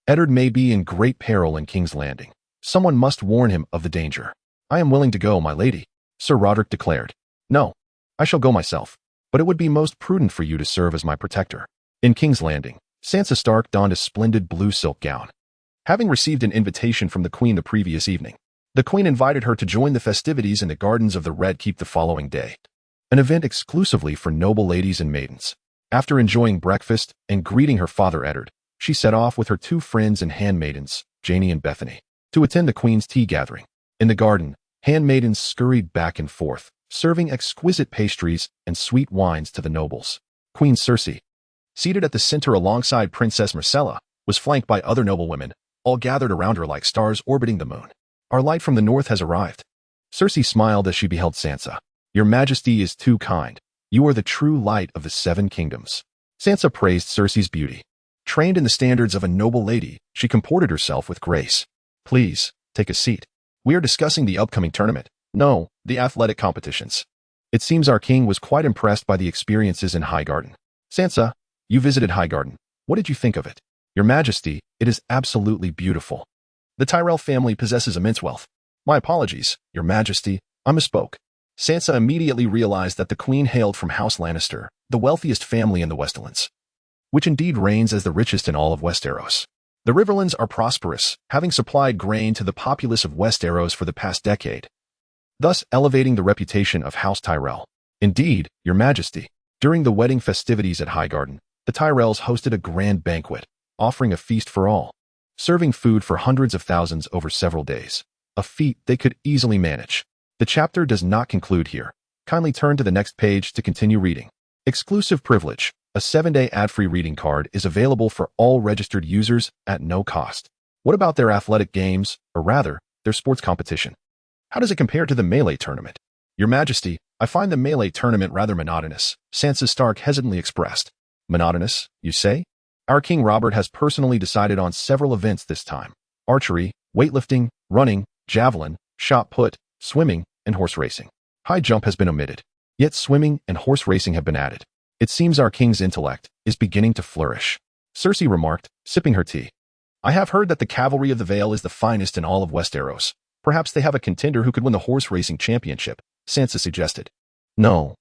Eddard may be in great peril in King's Landing. Someone must warn him of the danger. I am willing to go, my lady, Ser Roderick declared. No, I shall go myself, but it would be most prudent for you to serve as my protector. In King's Landing, Sansa Stark donned a splendid blue silk gown. Having received an invitation from the Queen the previous evening, the Queen invited her to join the festivities in the Gardens of the Red Keep the following day, an event exclusively for noble ladies and maidens. After enjoying breakfast and greeting her father Eddard, she set off with her two friends and handmaidens, Janie and Bethany, to attend the Queen's tea gathering. In the garden, handmaidens scurried back and forth, serving exquisite pastries and sweet wines to the nobles. Queen Cersei, seated at the center alongside Princess Myrcella, was flanked by other noblewomen, all gathered around her like stars orbiting the moon. Our light from the north has arrived. Cersei smiled as she beheld Sansa. Your Majesty is too kind. You are the true light of the Seven Kingdoms. Sansa praised Cersei's beauty. Trained in the standards of a noble lady, she comported herself with grace. Please, take a seat. We are discussing the upcoming tournament. No, the athletic competitions. It seems our king was quite impressed by the experiences in Highgarden. Sansa, you visited Highgarden. What did you think of it? Your Majesty, it is absolutely beautiful. The Tyrell family possesses immense wealth. My apologies, Your Majesty, I misspoke. Sansa immediately realized that the Queen hailed from House Lannister, the wealthiest family in the Westlands, which indeed reigns as the richest in all of Westeros. The Riverlands are prosperous, having supplied grain to the populace of Westeros for the past decade, thus elevating the reputation of House Tyrell. Indeed, Your Majesty, during the wedding festivities at Highgarden, the Tyrells hosted a grand banquet, offering a feast for all, serving food for hundreds of thousands over several days, a feat they could easily manage. The chapter does not conclude here. Kindly turn to the next page to continue reading. Exclusive privilege. A 7-day ad-free reading card is available for all registered users at no cost. What about their athletic games, or rather, their sports competition? How does it compare to the melee tournament? Your Majesty, I find the melee tournament rather monotonous, Sansa Stark hesitantly expressed. Monotonous, you say? Our King Robert has personally decided on several events this time. Archery, weightlifting, running, javelin, shot put, swimming, and horse racing. High jump has been omitted, yet swimming and horse racing have been added. It seems our king's intellect is beginning to flourish. Cersei remarked, sipping her tea. I have heard that the cavalry of the Vale is the finest in all of Westeros. Perhaps they have a contender who could win the horse racing championship, Sansa suggested. No.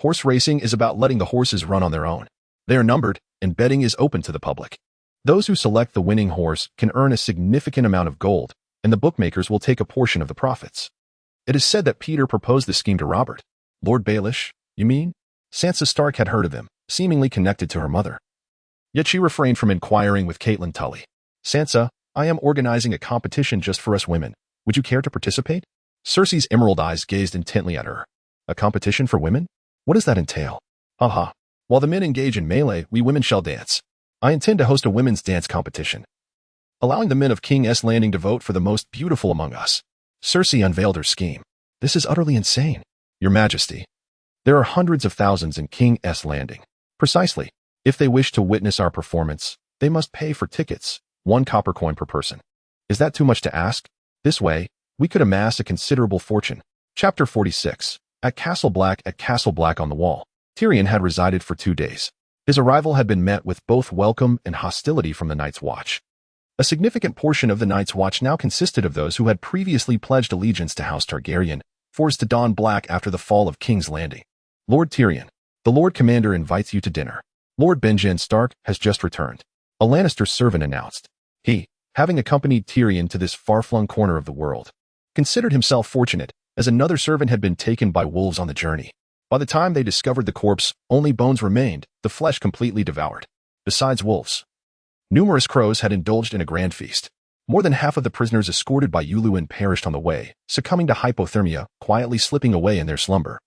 Horse racing is about letting the horses run on their own. They are numbered, and betting is open to the public. Those who select the winning horse can earn a significant amount of gold, and the bookmakers will take a portion of the profits. It is said that Peter proposed the scheme to Robert. Lord Baelish, you mean? Sansa Stark had heard of him, seemingly connected to her mother. Yet she refrained from inquiring with Caitlyn Tully. Sansa, I am organizing a competition just for us women. Would you care to participate? Cersei's emerald eyes gazed intently at her. A competition for women? What does that entail? Haha. While the men engage in melee, we women shall dance. I intend to host a women's dance competition, allowing the men of King's Landing to vote for the most beautiful among us. Cersei unveiled her scheme. This is utterly insane. Your Majesty, there are hundreds of thousands in King's Landing. Precisely. If they wish to witness our performance, they must pay for tickets, 1 copper coin per person. Is that too much to ask? This way, we could amass a considerable fortune. Chapter 46. At Castle Black on the Wall, Tyrion had resided for 2 days. His arrival had been met with both welcome and hostility from the Night's Watch. A significant portion of the Night's Watch now consisted of those who had previously pledged allegiance to House Targaryen, forced to don black after the fall of King's Landing. Lord Tyrion, the Lord Commander invites you to dinner. Lord Benjen Stark has just returned. A Lannister servant announced. He, having accompanied Tyrion to this far-flung corner of the world, considered himself fortunate, as another servant had been taken by wolves on the journey. By the time they discovered the corpse, only bones remained, the flesh completely devoured. Besides wolves, numerous crows had indulged in a grand feast. More than half of the prisoners escorted by Yuluin perished on the way, succumbing to hypothermia, quietly slipping away in their slumber,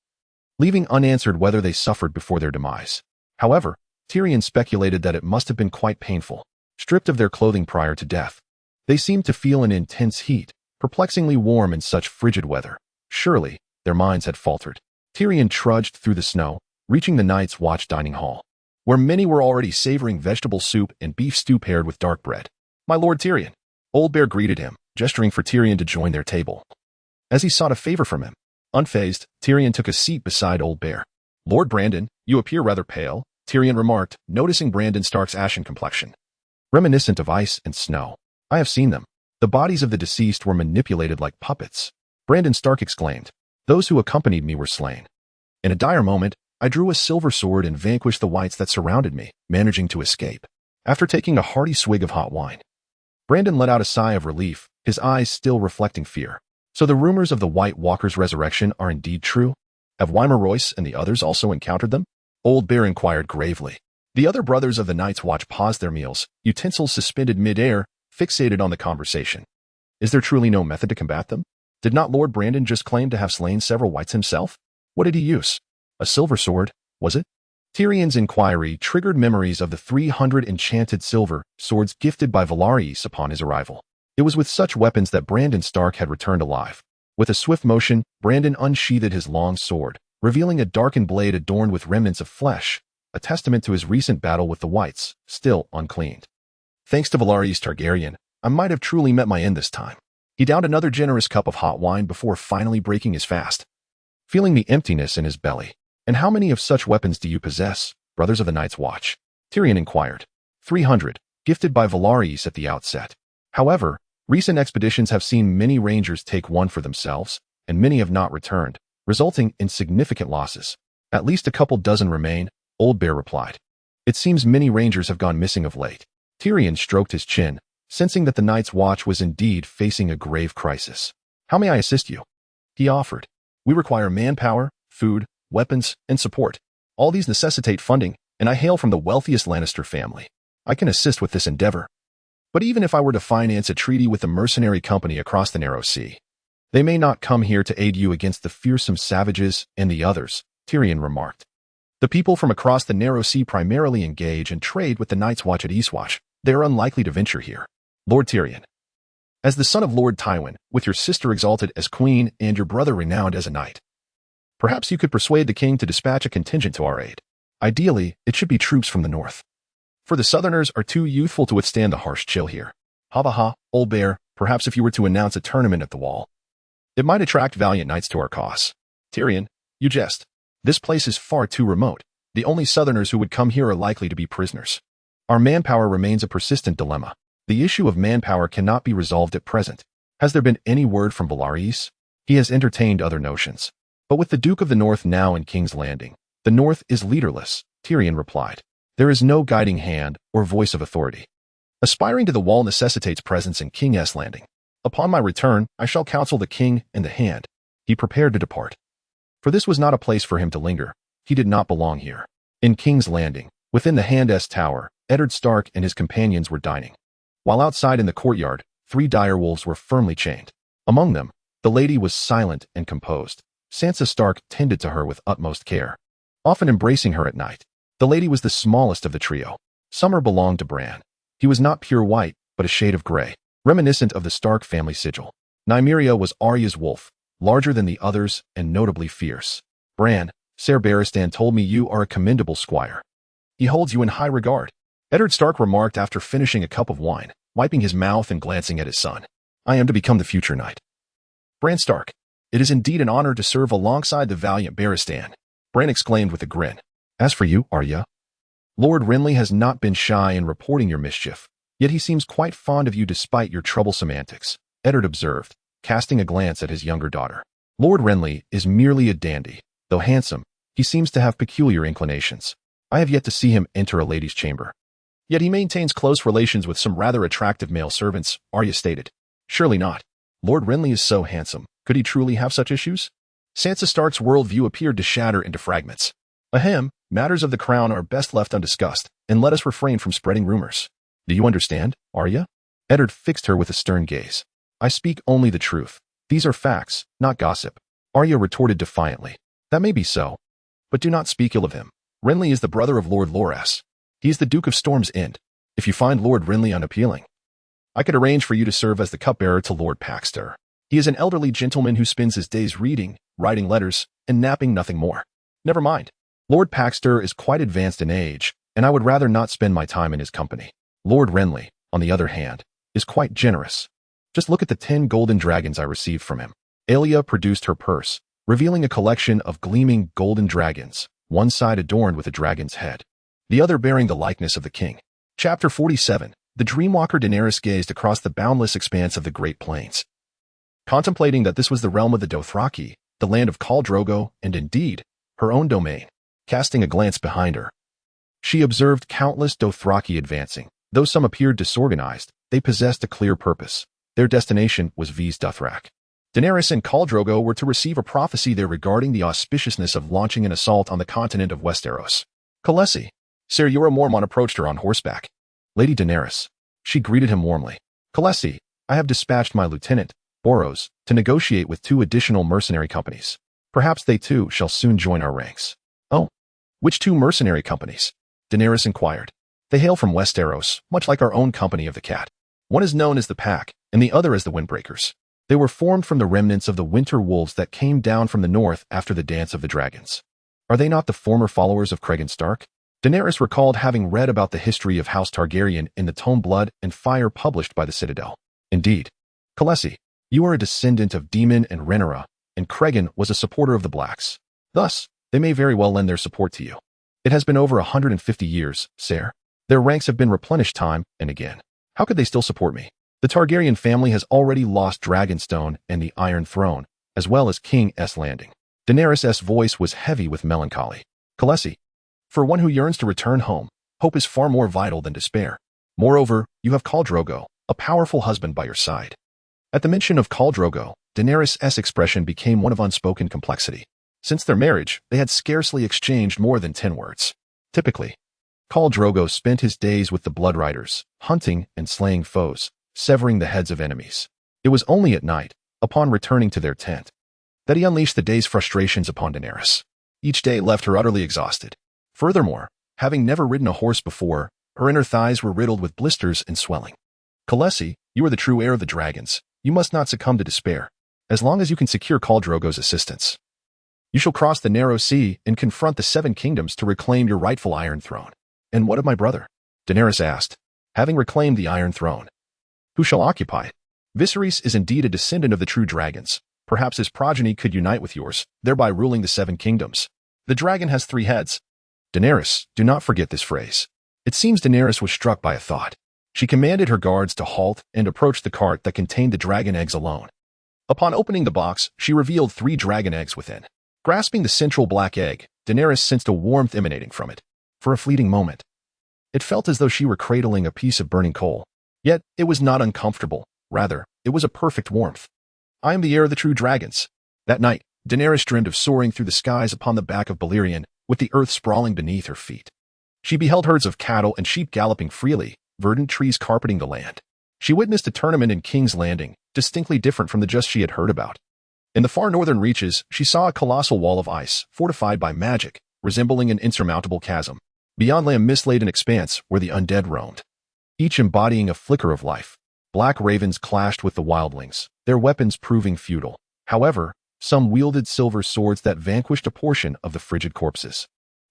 leaving unanswered whether they suffered before their demise. However, Tyrion speculated that it must have been quite painful. Stripped of their clothing prior to death, they seemed to feel an intense heat, perplexingly warm in such frigid weather. Surely, their minds had faltered. Tyrion trudged through the snow, reaching the Night's Watch dining hall, where many were already savoring vegetable soup and beef stew paired with dark bread. My Lord Tyrion. Old Bear greeted him, gesturing for Tyrion to join their table, as he sought a favor from him. Unfazed, Tyrion took a seat beside Old Bear. Lord Brandon, you appear rather pale, Tyrion remarked, noticing Brandon Stark's ashen complexion, reminiscent of ice and snow. I have seen them. The bodies of the deceased were manipulated like puppets. Brandon Stark exclaimed. Those who accompanied me were slain. In a dire moment, I drew a silver sword and vanquished the wights that surrounded me, managing to escape. After taking a hearty swig of hot wine, Brandon let out a sigh of relief, his eyes still reflecting fear. So the rumors of the White Walker's resurrection are indeed true? Have Wymer Royce and the others also encountered them? Old Bear inquired gravely. The other brothers of the Night's Watch paused their meals, utensils suspended mid-air, fixated on the conversation. Is there truly no method to combat them? Did not Lord Brandon just claim to have slain several wights himself? What did he use? A silver sword, was it? Tyrion's inquiry triggered memories of the 300 enchanted silver swords gifted by Varys upon his arrival. It was with such weapons that Brandon Stark had returned alive. With a swift motion, Brandon unsheathed his long sword, revealing a darkened blade adorned with remnants of flesh, a testament to his recent battle with the Whites, still uncleaned. Thanks to Varys Targaryen, I might have truly met my end this time. He downed another generous cup of hot wine before finally breaking his fast, feeling the emptiness in his belly. And how many of such weapons do you possess, brothers of the Night's Watch? Tyrion inquired. 300, gifted by Varys at the outset. However, recent expeditions have seen many rangers take one for themselves, and many have not returned, resulting in significant losses. At least a couple dozen remain, Old Bear replied. It seems many rangers have gone missing of late. Tyrion stroked his chin, sensing that the Night's Watch was indeed facing a grave crisis. How may I assist you? He offered. We require manpower, food, weapons, and support. All these necessitate funding, and I hail from the wealthiest Lannister family. I can assist with this endeavor. But even if I were to finance a treaty with the mercenary company across the Narrow Sea, they may not come here to aid you against the fearsome savages and the others, Tyrion remarked. The people from across the Narrow Sea primarily engage and trade with the Night's Watch at Eastwatch. They are unlikely to venture here. Lord Tyrion, as the son of Lord Tywin, with your sister exalted as queen and your brother renowned as a knight, perhaps you could persuade the king to dispatch a contingent to our aid. Ideally, it should be troops from the north. For the southerners are too youthful to withstand the harsh chill here. Ha ha ha, Old Bear, perhaps if you were to announce a tournament at the Wall, it might attract valiant knights to our cause. Tyrion, you jest. This place is far too remote. The only southerners who would come here are likely to be prisoners. Our manpower remains a persistent dilemma. The issue of manpower cannot be resolved at present. Has there been any word from Varys? He has entertained other notions. But with the Duke of the North now in King's Landing, the North is leaderless, Tyrion replied. There is no guiding hand or voice of authority. Aspiring to the Wall necessitates presence in King's Landing. Upon my return, I shall counsel the king and the hand. He prepared to depart. For this was not a place for him to linger. He did not belong here. In King's Landing, within the Hand's Tower, Eddard Stark and his companions were dining. While outside in the courtyard, 3 direwolves were firmly chained. Among them, the lady was silent and composed. Sansa Stark tended to her with utmost care, often embracing her at night. The lady was the smallest of the trio. Summer belonged to Bran. He was not pure white, but a shade of gray, reminiscent of the Stark family sigil. Nymeria was Arya's wolf, larger than the others and notably fierce. Bran, Ser Barristan told me you are a commendable squire. He holds you in high regard. Eddard Stark remarked after finishing a cup of wine, wiping his mouth and glancing at his son. I am to become the future knight. Bran Stark, it is indeed an honor to serve alongside the valiant Barristan, Bran exclaimed with a grin. As for you, Arya, Lord Renly has not been shy in reporting your mischief, yet he seems quite fond of you despite your troublesome antics, Eddard observed, casting a glance at his younger daughter. Lord Renly is merely a dandy. Though handsome, he seems to have peculiar inclinations. I have yet to see him enter a lady's chamber. Yet he maintains close relations with some rather attractive male servants, Arya stated. Surely not. Lord Renly is so handsome. Could he truly have such issues? Sansa Stark's worldview appeared to shatter into fragments. Ahem, matters of the crown are best left undiscussed, and let us refrain from spreading rumors. Do you understand, Arya? Eddard fixed her with a stern gaze. I speak only the truth. These are facts, not gossip. Arya retorted defiantly. That may be so, but do not speak ill of him. Renly is the brother of Lord Loras. He is the Duke of Storm's End. If you find Lord Renly unappealing, I could arrange for you to serve as the cupbearer to Lord Paxter. He is an elderly gentleman who spends his days reading, writing letters, and napping nothing more. Never mind. Lord Paxter is quite advanced in age, and I would rather not spend my time in his company. Lord Renly, on the other hand, is quite generous. Just look at the 10 golden dragons I received from him. Aelia produced her purse, revealing a collection of gleaming golden dragons, one side adorned with a dragon's head, the other bearing the likeness of the king. Chapter 47. The Dreamwalker Daenerys gazed across the boundless expanse of the Great Plains, contemplating that this was the realm of the Dothraki, the land of Khal Drogo, and indeed, her own domain. casting a glance behind her. She observed countless Dothraki advancing. Though some appeared disorganized, they possessed a clear purpose. Their destination was V's Dothrak. Daenerys and Khal Drogo were to receive a prophecy there regarding the auspiciousness of launching an assault on the continent of Westeros. Khaleesi. Ser Jorah Mormont approached her on horseback. Lady Daenerys. She greeted him warmly. Khaleesi, I have dispatched my lieutenant, Boros, to negotiate with 2 additional mercenary companies. Perhaps they too shall soon join our ranks. Oh, which 2 mercenary companies? Daenerys inquired. They hail from Westeros, much like our own company of the Cat. One is known as the Pack, and the other as the Windbreakers. They were formed from the remnants of the winter wolves that came down from the north after the Dance of the Dragons. Are they not the former followers of Cregan Stark? Daenerys recalled having read about the history of House Targaryen in the tome Blood and Fire published by the Citadel. Indeed. Khaleesi, you are a descendant of Daemon and Rhaenyra, and Cregan was a supporter of the Blacks. Thus, they may very well lend their support to you. It has been over 150 years, Ser. Their ranks have been replenished time and again. How could they still support me? The Targaryen family has already lost Dragonstone and the Iron Throne, as well as King S. Landing. Daenerys' voice was heavy with melancholy. Khaleesi, for one who yearns to return home, hope is far more vital than despair. Moreover, you have Khal Drogo, a powerful husband by your side. At the mention of Khal Drogo, Daenerys' expression became one of unspoken complexity. Since their marriage, they had scarcely exchanged more than 10 words. Typically, Khal Drogo spent his days with the Blood Riders, hunting and slaying foes, severing the heads of enemies. It was only at night, upon returning to their tent, that he unleashed the day's frustrations upon Daenerys. Each day left her utterly exhausted. Furthermore, having never ridden a horse before, her inner thighs were riddled with blisters and swelling. Khaleesi, you are the true heir of the dragons. You must not succumb to despair, as long as you can secure Khal Drogo's assistance. You shall cross the narrow sea and confront the 7 kingdoms to reclaim your rightful Iron Throne. And what of my brother? Daenerys asked. Having reclaimed the Iron Throne, who shall occupy it? Viserys is indeed a descendant of the true dragons. Perhaps his progeny could unite with yours, thereby ruling the 7 kingdoms. The dragon has 3 heads. Daenerys, do not forget this phrase. It seems Daenerys was struck by a thought. She commanded her guards to halt and approach the cart that contained the dragon eggs alone. Upon opening the box, she revealed 3 dragon eggs within. Grasping the central black egg, Daenerys sensed a warmth emanating from it. For a fleeting moment, it felt as though she were cradling a piece of burning coal. Yet, it was not uncomfortable. Rather, it was a perfect warmth. I am the heir of the true dragons. That night, Daenerys dreamed of soaring through the skies upon the back of Balerion, with the earth sprawling beneath her feet. She beheld herds of cattle and sheep galloping freely, verdant trees carpeting the land. She witnessed a tournament in King's Landing, distinctly different from the just she had heard about. In the far northern reaches, she saw a colossal wall of ice, fortified by magic, resembling an insurmountable chasm. Beyond lay a mist-laden expanse where the undead roamed, each embodying a flicker of life. Black ravens clashed with the wildlings, their weapons proving futile. However, some wielded silver swords that vanquished a portion of the frigid corpses.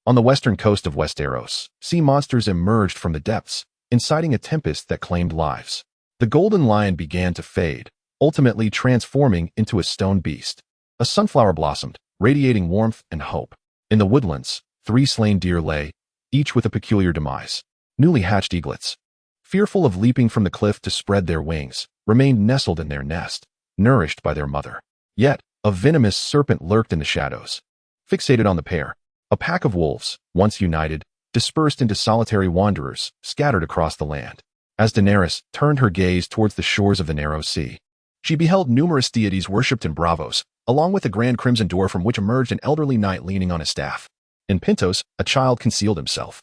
On the western coast of Westeros, sea monsters emerged from the depths, inciting a tempest that claimed lives. The golden lion began to fade, ultimately transforming into a stone beast. A sunflower blossomed, radiating warmth and hope. In the woodlands, 3 slain deer lay, each with a peculiar demise. Newly hatched eaglets, fearful of leaping from the cliff to spread their wings, remained nestled in their nest, nourished by their mother. Yet, a venomous serpent lurked in the shadows. Fixated on the pair, a pack of wolves, once united, dispersed into solitary wanderers, scattered across the land. As Daenerys turned her gaze towards the shores of the narrow sea, she beheld numerous deities worshipped in Bravos, along with a grand crimson door from which emerged an elderly knight leaning on a staff. In Pintos, a child concealed himself,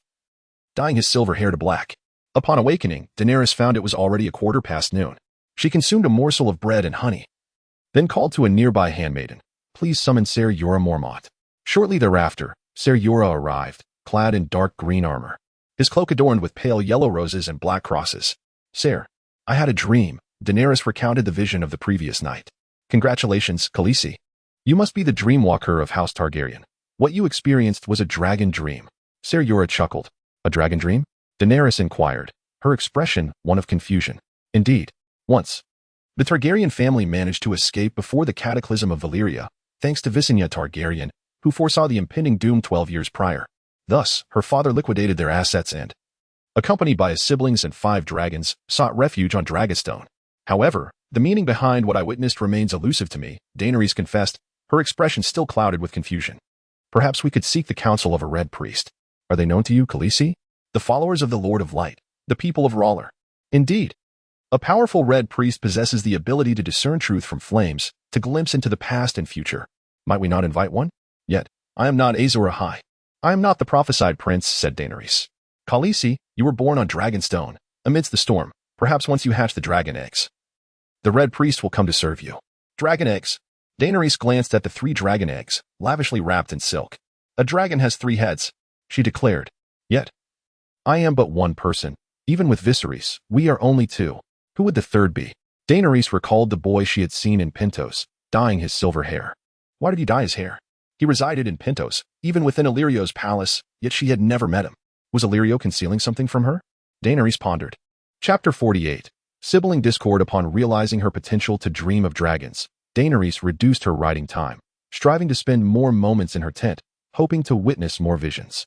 dyeing his silver hair to black. Upon awakening, Daenerys found it was already 1:15 noon. She consumed a morsel of bread and honey, then called to a nearby handmaiden, "Please summon Ser Jorah Mormont." Shortly thereafter, Ser Jorah arrived, clad in dark green armor, his cloak adorned with pale yellow roses and black crosses. "Ser, I had a dream." Daenerys recounted the vision of the previous night. "Congratulations, Khaleesi. You must be the dreamwalker of House Targaryen. What you experienced was a dragon dream." Ser Jorah chuckled. "A dragon dream?" Daenerys inquired, her expression one of confusion. "Indeed. Once, the Targaryen family managed to escape before the cataclysm of Valyria, thanks to Visenya Targaryen, who foresaw the impending doom 12 years prior. Thus, her father liquidated their assets and, accompanied by his siblings and 5 dragons, sought refuge on Dragonstone. However, the meaning behind what I witnessed remains elusive to me," Daenerys confessed, her expression still clouded with confusion. Perhaps we could seek the counsel of a red priest. Are they known to you, Khaleesi? The followers of the Lord of Light, the people of Rawler. Indeed. A powerful red priest possesses the ability to discern truth from flames, to glimpse into the past and future. Might we not invite one? Yet, I am not Azor Ahai. I am not the prophesied prince, said Daenerys. Khaleesi, you were born on Dragonstone, amidst the storm. Perhaps once you hatch the dragon eggs, the red priest will come to serve you. Dragon eggs. Daenerys glanced at the 3 dragon eggs, lavishly wrapped in silk. A dragon has 3 heads, she declared. Yet, I am but one person. Even with Viserys, we are only 2. Who would the third be? Daenerys recalled the boy she had seen in Pentos, dyeing his silver hair. Why did he dye his hair? He resided in Pentos, even within Illyrio's palace, yet she had never met him. Was Illyrio concealing something from her? Daenerys pondered. Chapter 48. Sibling discord upon realizing her potential to dream of dragons. Daenerys reduced her writing time, striving to spend more moments in her tent, hoping to witness more visions.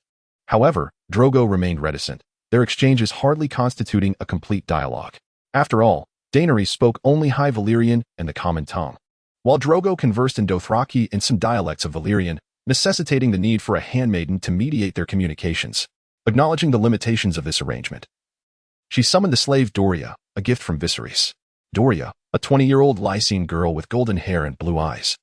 However, Drogo remained reticent, their exchanges hardly constituting a complete dialogue. After all, Daenerys spoke only High Valyrian and the common tongue, while Drogo conversed in Dothraki and some dialects of Valyrian, necessitating the need for a handmaiden to mediate their communications. Acknowledging the limitations of this arrangement, she summoned the slave Doria, a gift from Viserys. Doria, a 20-year-old Lycian girl with golden hair and blue eyes,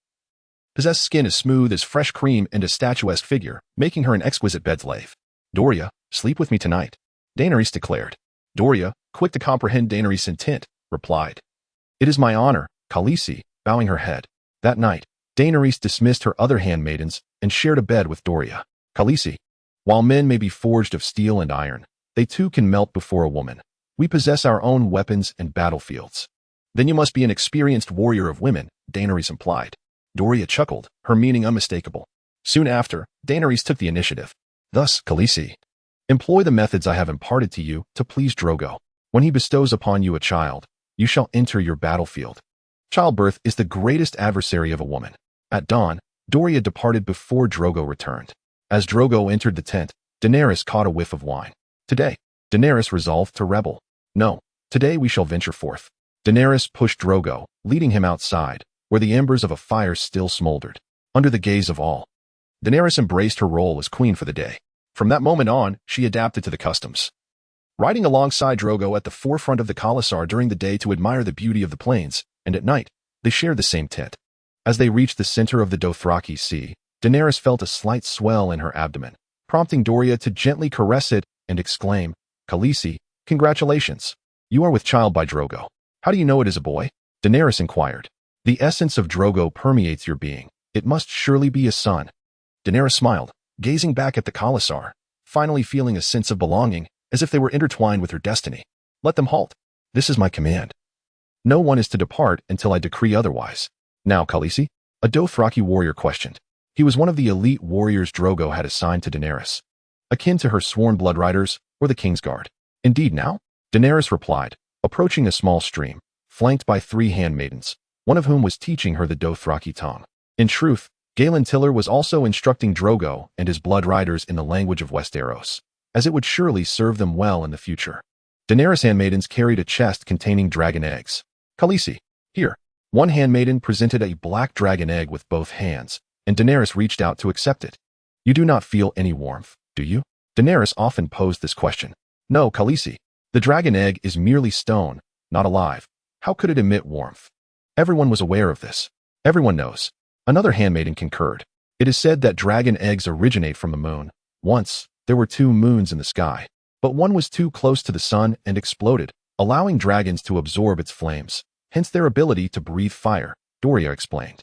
possessed skin as smooth as fresh cream and a statuesque figure, making her an exquisite bedslave. Doria, sleep with me tonight, Daenerys declared. Doria, quick to comprehend Daenerys' intent, replied. It is my honor, Khaleesi, bowing her head. That night, Daenerys dismissed her other handmaidens and shared a bed with Doria. Khaleesi, while men may be forged of steel and iron, they too can melt before a woman. We possess our own weapons and battlefields. Then you must be an experienced warrior of women, Daenerys implied. Doria chuckled, her meaning unmistakable. Soon after, Daenerys took the initiative. Thus, Khaleesi, employ the methods I have imparted to you to please Drogo. When he bestows upon you a child, you shall enter your battlefield. Childbirth is the greatest adversary of a woman. At dawn, Doria departed before Drogo returned. As Drogo entered the tent, Daenerys caught a whiff of wine. Today, Daenerys resolved to rebel. No, today we shall venture forth. Daenerys pushed Drogo, leading him outside, where the embers of a fire still smoldered. Under the gaze of all, Daenerys embraced her role as queen for the day. From that moment on, she adapted to the customs, riding alongside Drogo at the forefront of the Khalasar during the day to admire the beauty of the plains, and at night, they shared the same tent. As they reached the center of the Dothraki Sea, Daenerys felt a slight swell in her abdomen, prompting Doria to gently caress it and exclaim, Khaleesi, congratulations. You are with child by Drogo. How do you know it is a boy? Daenerys inquired. The essence of Drogo permeates your being. It must surely be a son. Daenerys smiled, gazing back at the Khalasar, finally feeling a sense of belonging, as if they were intertwined with her destiny. Let them halt. This is my command. No one is to depart until I decree otherwise. Now, Khaleesi, a Dothraki warrior questioned. He was one of the elite warriors Drogo had assigned to Daenerys, akin to her sworn bloodriders or the Kingsguard. Indeed now? Daenerys replied, approaching a small stream, flanked by 3 handmaidens, one of whom was teaching her the Dothraki tongue. In truth, Galen Tiller was also instructing Drogo and his bloodriders in the language of Westeros, as it would surely serve them well in the future. Daenerys' handmaidens carried a chest containing dragon eggs. Khaleesi, here. One handmaiden presented a black dragon egg with both hands, and Daenerys reached out to accept it. You do not feel any warmth, do you? Daenerys often posed this question. No, Khaleesi. The dragon egg is merely stone, not alive. How could it emit warmth? Everyone was aware of this. Everyone knows. Another handmaiden concurred. It is said that dragon eggs originate from the moon. Once, there were 2 moons in the sky, but one was too close to the sun and exploded, allowing dragons to absorb its flames, hence their ability to breathe fire, Doria explained.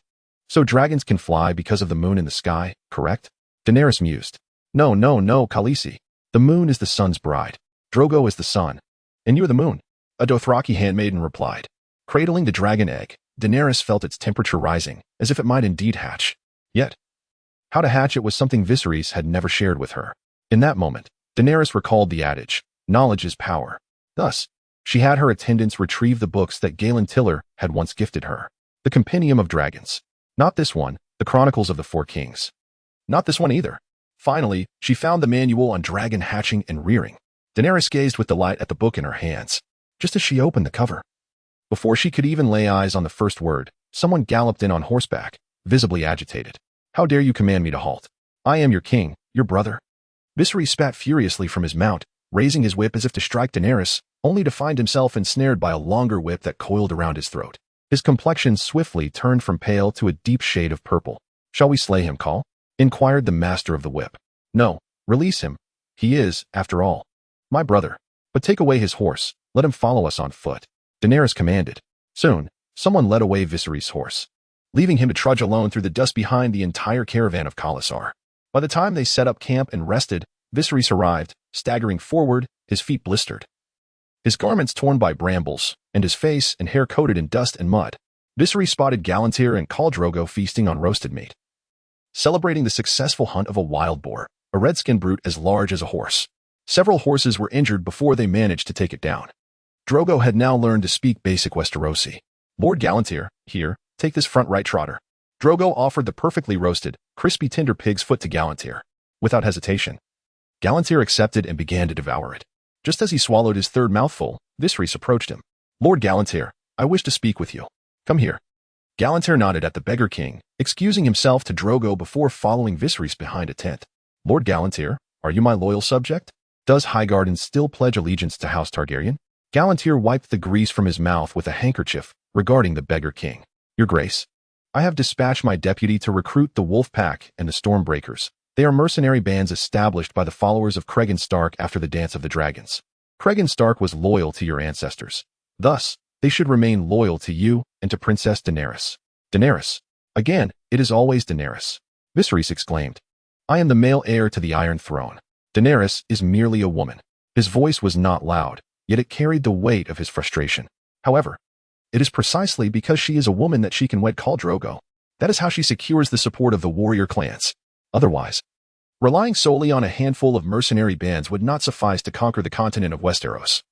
So dragons can fly because of the moon in the sky, correct? Daenerys mused. No, Khaleesi. The moon is the sun's bride. Drogo is the sun. And you're the moon. A Dothraki handmaiden replied. Cradling the dragon egg, Daenerys felt its temperature rising, as if it might indeed hatch. Yet, how to hatch it was something Viserys had never shared with her. In that moment, Daenerys recalled the adage, knowledge is power. Thus, she had her attendants retrieve the books that Galen Tiller had once gifted her. The Compendium of Dragons. Not this one, the Chronicles of the Four Kings. Not this one either. Finally, she found the manual on dragon hatching and rearing. Daenerys gazed with delight at the book in her hands, just as she opened the cover. Before she could even lay eyes on the first word, someone galloped in on horseback, visibly agitated. How dare you command me to halt? I am your king, your brother. Viserys spat furiously from his mount, raising his whip as if to strike Daenerys, only to find himself ensnared by a longer whip that coiled around his throat. His complexion swiftly turned from pale to a deep shade of purple. Shall we slay him, Khal? Inquired the master of the whip. No, release him. He is, after all, my brother. But take away his horse, let him follow us on foot. Daenerys commanded. Soon, someone led away Viserys' horse, leaving him to trudge alone through the dust behind the entire caravan of khalasar. By the time they set up camp and rested, Viserys arrived, staggering forward, his feet blistered, his garments torn by brambles, and his face and hair coated in dust and mud. Viserys spotted Galantir and Khal Drogo feasting on roasted meat, celebrating the successful hunt of a wild boar, a red-skinned brute as large as a horse. Several horses were injured before they managed to take it down. Drogo had now learned to speak basic Westerosi. Lord Galantir, here, take this front right trotter. Drogo offered the perfectly roasted, crispy tender pig's foot to Galantir. Without hesitation, Galantir accepted and began to devour it. Just as he swallowed his third mouthful, Viserys approached him. Lord Galantir, I wish to speak with you. Come here. Galantir nodded at the beggar king, excusing himself to Drogo before following Viserys behind a tent. Lord Galantir, are you my loyal subject? Does Highgarden still pledge allegiance to House Targaryen? Galantir wiped the grease from his mouth with a handkerchief, regarding the beggar king. Your grace, I have dispatched my deputy to recruit the Wolf Pack and the Stormbreakers. They are mercenary bands established by the followers of Cregan Stark after the Dance of the Dragons. Cregan Stark was loyal to your ancestors. Thus, they should remain loyal to you and to Princess Daenerys. Daenerys. Again, it is always Daenerys. Viserys exclaimed. I am the male heir to the Iron Throne. Daenerys is merely a woman. His voice was not loud, yet it carried the weight of his frustration. However, it is precisely because she is a woman that she can wed Khal Drogo. That is how she secures the support of the warrior clans. Otherwise, relying solely on a handful of mercenary bands would not suffice to conquer the continent of Westeros.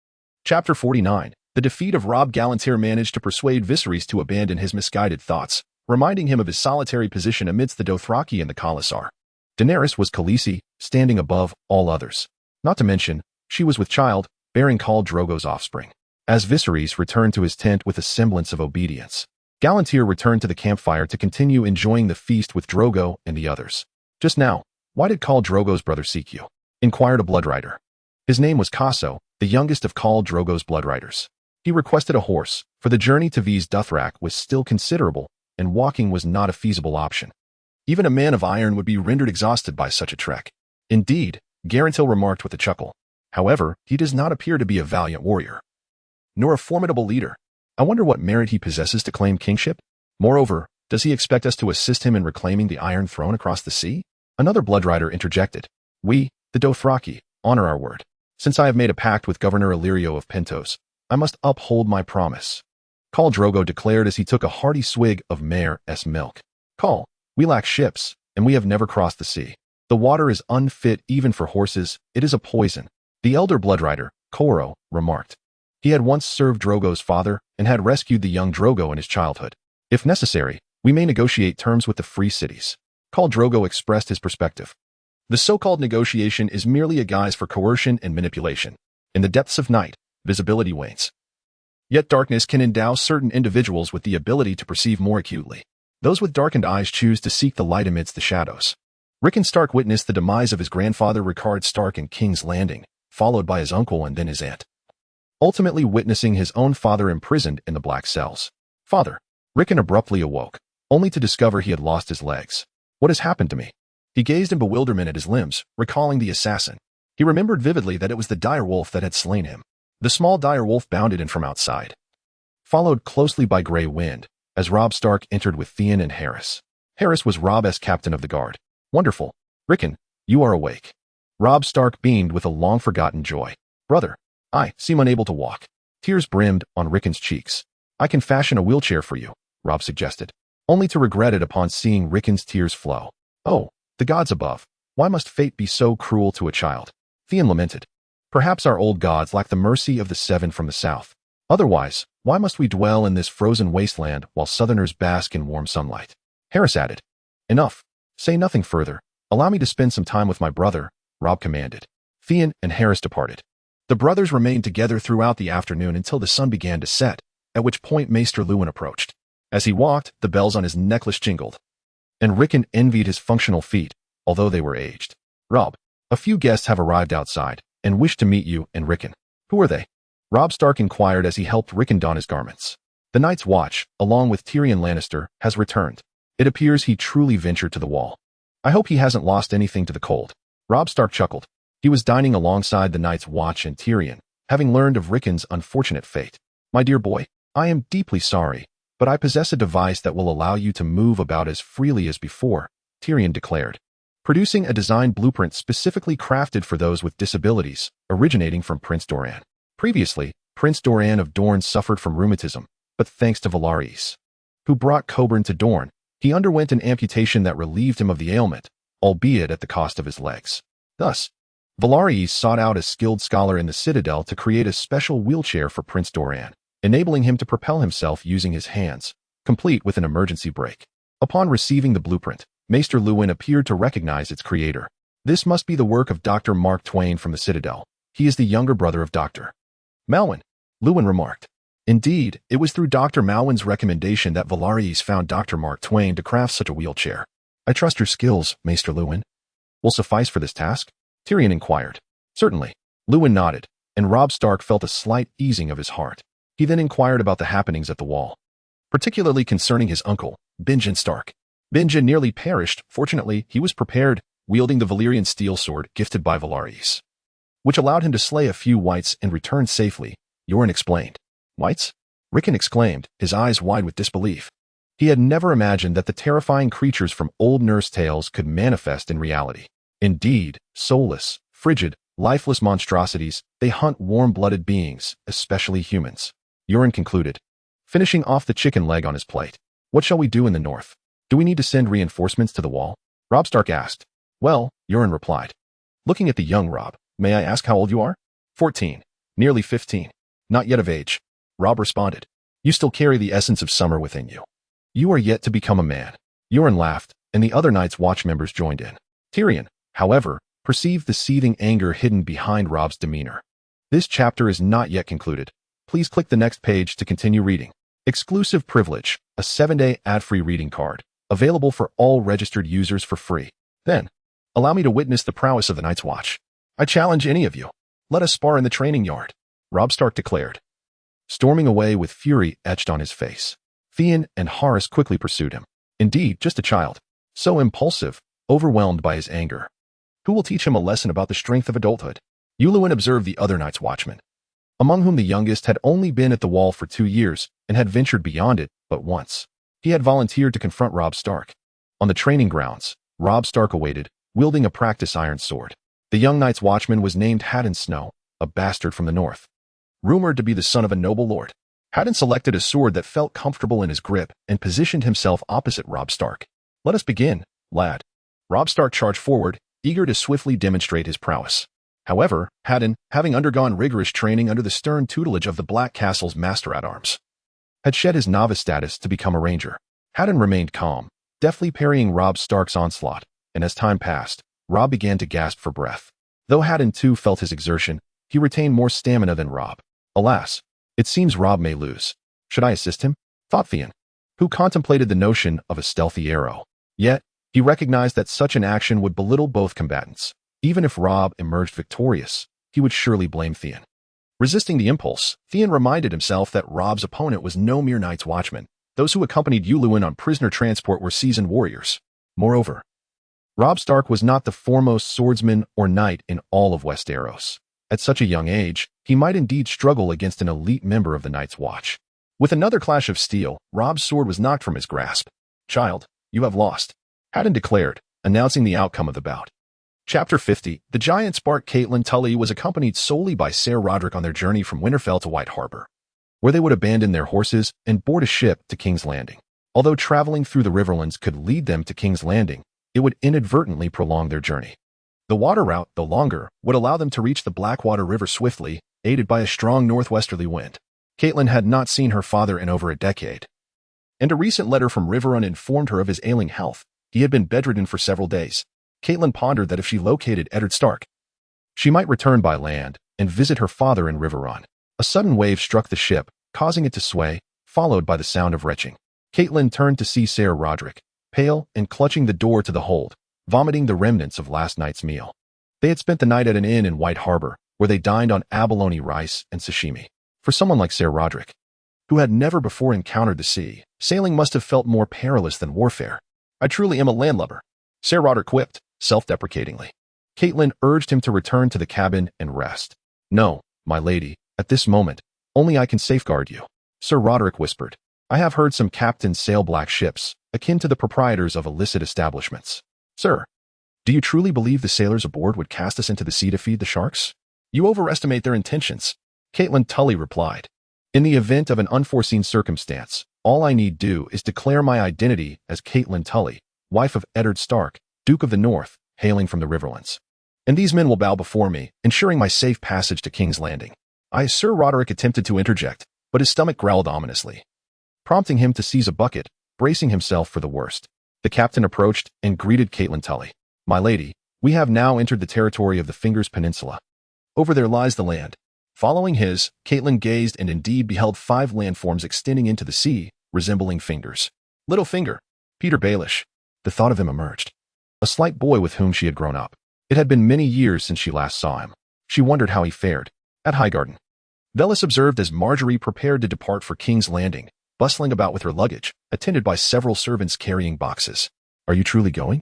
Chapter 49. The defeat of Robb Galantir managed to persuade Viserys to abandon his misguided thoughts, reminding him of his solitary position amidst the Dothraki and the khalasar. Daenerys was Khaleesi, standing above all others. Not to mention, she was with child, bearing Khal Drogo's offspring. As Viserys returned to his tent with a semblance of obedience, Galantir returned to the campfire to continue enjoying the feast with Drogo and the others. Just now, why did Khal Drogo's brother seek you? Inquired a bloodrider. His name was Casso, the youngest of Khal Drogo's bloodriders. He requested a horse, for the journey to V's Dothrak was still considerable, and walking was not a feasible option. Even a man of iron would be rendered exhausted by such a trek. Indeed, Garantil remarked with a chuckle. However, he does not appear to be a valiant warrior, nor a formidable leader. I wonder what merit he possesses to claim kingship? Moreover, does he expect us to assist him in reclaiming the Iron Throne across the sea? Another bloodrider interjected. We, the Dothraki, honor our word. Since I have made a pact with Governor Illyrio of Pentos, I must uphold my promise. Khal Drogo declared as he took a hearty swig of Mare's milk. Khal, we lack ships, and we have never crossed the sea. The water is unfit even for horses, it is a poison. The elder bloodrider, Koro, remarked. He had once served Drogo's father and had rescued the young Drogo in his childhood. If necessary, we may negotiate terms with the free cities. Khal Drogo expressed his perspective. The so-called negotiation is merely a guise for coercion and manipulation. In the depths of night, visibility wanes. Yet darkness can endow certain individuals with the ability to perceive more acutely. Those with darkened eyes choose to seek the light amidst the shadows. Rickon Stark witnessed the demise of his grandfather Rickard Stark in King's Landing, followed by his uncle and then his aunt, ultimately witnessing his own father imprisoned in the black cells. Father. Rickon abruptly awoke, only to discover he had lost his legs. What has happened to me? He gazed in bewilderment at his limbs, recalling the assassin. He remembered vividly that it was the direwolf that had slain him. The small direwolf bounded in from outside, followed closely by Grey Wind, as Robb Stark entered with Theon and Harris. Harris was Robb's captain of the guard. Wonderful. Rickon, you are awake. Robb Stark beamed with a long-forgotten joy. Brother, I seem unable to walk. Tears brimmed on Rickon's cheeks. I can fashion a wheelchair for you, Robb suggested, only to regret it upon seeing Rickon's tears flow. Oh, the gods above, why must fate be so cruel to a child? Theon lamented. Perhaps our old gods lack the mercy of the Seven from the south. Otherwise, why must we dwell in this frozen wasteland while southerners bask in warm sunlight? Harris added. Enough. Say nothing further. Allow me to spend some time with my brother, Robb commanded. Theon and Harris departed. The brothers remained together throughout the afternoon until the sun began to set, at which point Maester Luwin approached. As he walked, the bells on his necklace jingled, and Rickon envied his functional feet, although they were aged. Robb, a few guests have arrived outside and wish to meet you and Rickon. Who are they? Robb Stark inquired as he helped Rickon don his garments. The Night's Watch, along with Tyrion Lannister, has returned. It appears he truly ventured to the wall. I hope he hasn't lost anything to the cold. Robb Stark chuckled. He was dining alongside the Night's Watch and Tyrion, having learned of Rickon's unfortunate fate. My dear boy, I am deeply sorry, but I possess a device that will allow you to move about as freely as before, Tyrion declared, producing a design blueprint specifically crafted for those with disabilities, originating from Prince Doran. Previously, Prince Doran of Dorne suffered from rheumatism, but thanks to Varys, who brought Coburn to Dorne, he underwent an amputation that relieved him of the ailment, albeit at the cost of his legs. Thus, Varys sought out a skilled scholar in the Citadel to create a special wheelchair for Prince Doran, enabling him to propel himself using his hands, complete with an emergency brake. Upon receiving the blueprint, Maester Luwin appeared to recognize its creator. This must be the work of Dr. Mark Twain from the Citadel. He is the younger brother of Dr. Malwyn, Luwin remarked. Indeed, it was through Dr. Malwyn's recommendation that Varys found Dr. Mark Twain to craft such a wheelchair. I trust your skills, Maester Luwin. Will suffice for this task? Tyrion inquired. Certainly. Luwin nodded, and Robb Stark felt a slight easing of his heart. He then inquired about the happenings at the wall, particularly concerning his uncle, Benjen Stark. Benjen nearly perished. Fortunately, he was prepared, wielding the Valyrian steel sword gifted by Varys, which allowed him to slay a few wights and return safely, Yoren explained. Wights? Rickon exclaimed, his eyes wide with disbelief. He had never imagined that the terrifying creatures from old nurse tales could manifest in reality. Indeed, soulless, frigid, lifeless monstrosities, they hunt warm-blooded beings, especially humans. Yoren concluded, finishing off the chicken leg on his plate. What shall we do in the north? Do we need to send reinforcements to the wall? Robb Stark asked. Well, Yoren replied. Looking at the young Robb, may I ask how old you are? 14. Nearly 15. Not yet of age. Robb responded. You still carry the essence of summer within you. You are yet to become a man. Yoren laughed, and the other Night's Watch members joined in. Tyrion, however, perceived the seething anger hidden behind Robb's demeanor. This chapter is not yet concluded. Please click the next page to continue reading. Exclusive privilege, a 7-day ad-free reading card, available for all registered users for free. Then, allow me to witness the prowess of the Night's Watch. I challenge any of you. Let us spar in the training yard, Robb Stark declared, storming away with fury etched on his face. Theon and Harris quickly pursued him. Indeed, just a child, so impulsive, overwhelmed by his anger. Who will teach him a lesson about the strength of adulthood? Luwin observed the other Night's Watchmen, among whom the youngest had only been at the wall for 2 years and had ventured beyond it but once. He had volunteered to confront Robb Stark. On the training grounds, Robb Stark awaited, wielding a practice iron sword. The young Night's Watchman was named Haddon Snow, a bastard from the north, rumored to be the son of a noble lord. Haddon selected a sword that felt comfortable in his grip and positioned himself opposite Robb Stark. Let us begin, lad. Robb Stark charged forward, eager to swiftly demonstrate his prowess. However, Haddon, having undergone rigorous training under the stern tutelage of the Black Castle's Master-at-Arms, had shed his novice status to become a ranger. Haddon remained calm, deftly parrying Robb Stark's onslaught, and as time passed, Robb began to gasp for breath. Though Haddon too felt his exertion, he retained more stamina than Robb. Alas, it seems Robb may lose. Should I assist him? Thought Theon, who contemplated the notion of a stealthy arrow. Yet, he recognized that such an action would belittle both combatants. Even if Robb emerged victorious, he would surely blame Theon. Resisting the impulse, Theon reminded himself that Robb's opponent was no mere Night's Watchman. Those who accompanied Luwin on prisoner transport were seasoned warriors. Moreover, Robb Stark was not the foremost swordsman or knight in all of Westeros. At such a young age, he might indeed struggle against an elite member of the Night's Watch. With another clash of steel, Robb's sword was knocked from his grasp. Child, you have lost, Haddon declared, announcing the outcome of the bout. Chapter 50. The giant spark Caitlyn Tully was accompanied solely by Ser Roderick on their journey from Winterfell to White Harbor, where they would abandon their horses and board a ship to King's Landing. Although traveling through the Riverlands could lead them to King's Landing, it would inadvertently prolong their journey. The water route, though longer, would allow them to reach the Blackwater River swiftly, aided by a strong northwesterly wind. Caitlyn had not seen her father in over a decade, and a recent letter from Riverrun informed her of his ailing health. He had been bedridden for several days. Caitlyn pondered that if she located Eddard Stark, she might return by land and visit her father in Riverrun. A sudden wave struck the ship, causing it to sway, followed by the sound of retching. Caitlyn turned to see Ser Roderick, pale and clutching the door to the hold. vomiting the remnants of last night's meal. They had spent the night at an inn in White Harbor, where they dined on abalone rice and sashimi. For someone like Ser Roderick, who had never before encountered the sea, sailing must have felt more perilous than warfare. I truly am a landlubber, Ser Roderick quipped, self-deprecatingly. Caitlyn urged him to return to the cabin and rest. No, my lady, at this moment, only I can safeguard you, Ser Roderick whispered. I have heard some captains sail black ships, akin to the proprietors of illicit establishments. Sir, do you truly believe the sailors aboard would cast us into the sea to feed the sharks? You overestimate their intentions, Caitlyn Tully replied. In the event of an unforeseen circumstance, all I need do is declare my identity as Caitlyn Tully, wife of Eddard Stark, Duke of the North, hailing from the Riverlands. And these men will bow before me, ensuring my safe passage to King's Landing. Ser Roderick attempted to interject, but his stomach growled ominously, prompting him to seize a bucket, bracing himself for the worst. The captain approached and greeted Caitlyn Tully. My lady, we have now entered the territory of the Fingers Peninsula. Over there lies the land. Following his, Caitlyn gazed and indeed beheld 5 landforms extending into the sea, resembling fingers. Littlefinger, Peter Baelish. The thought of him emerged. A slight boy with whom she had grown up. It had been many years since she last saw him. She wondered how he fared. At Highgarden, Willas observed as Marjorie prepared to depart for King's Landing, bustling about with her luggage, attended by several servants carrying boxes. Are you truly going?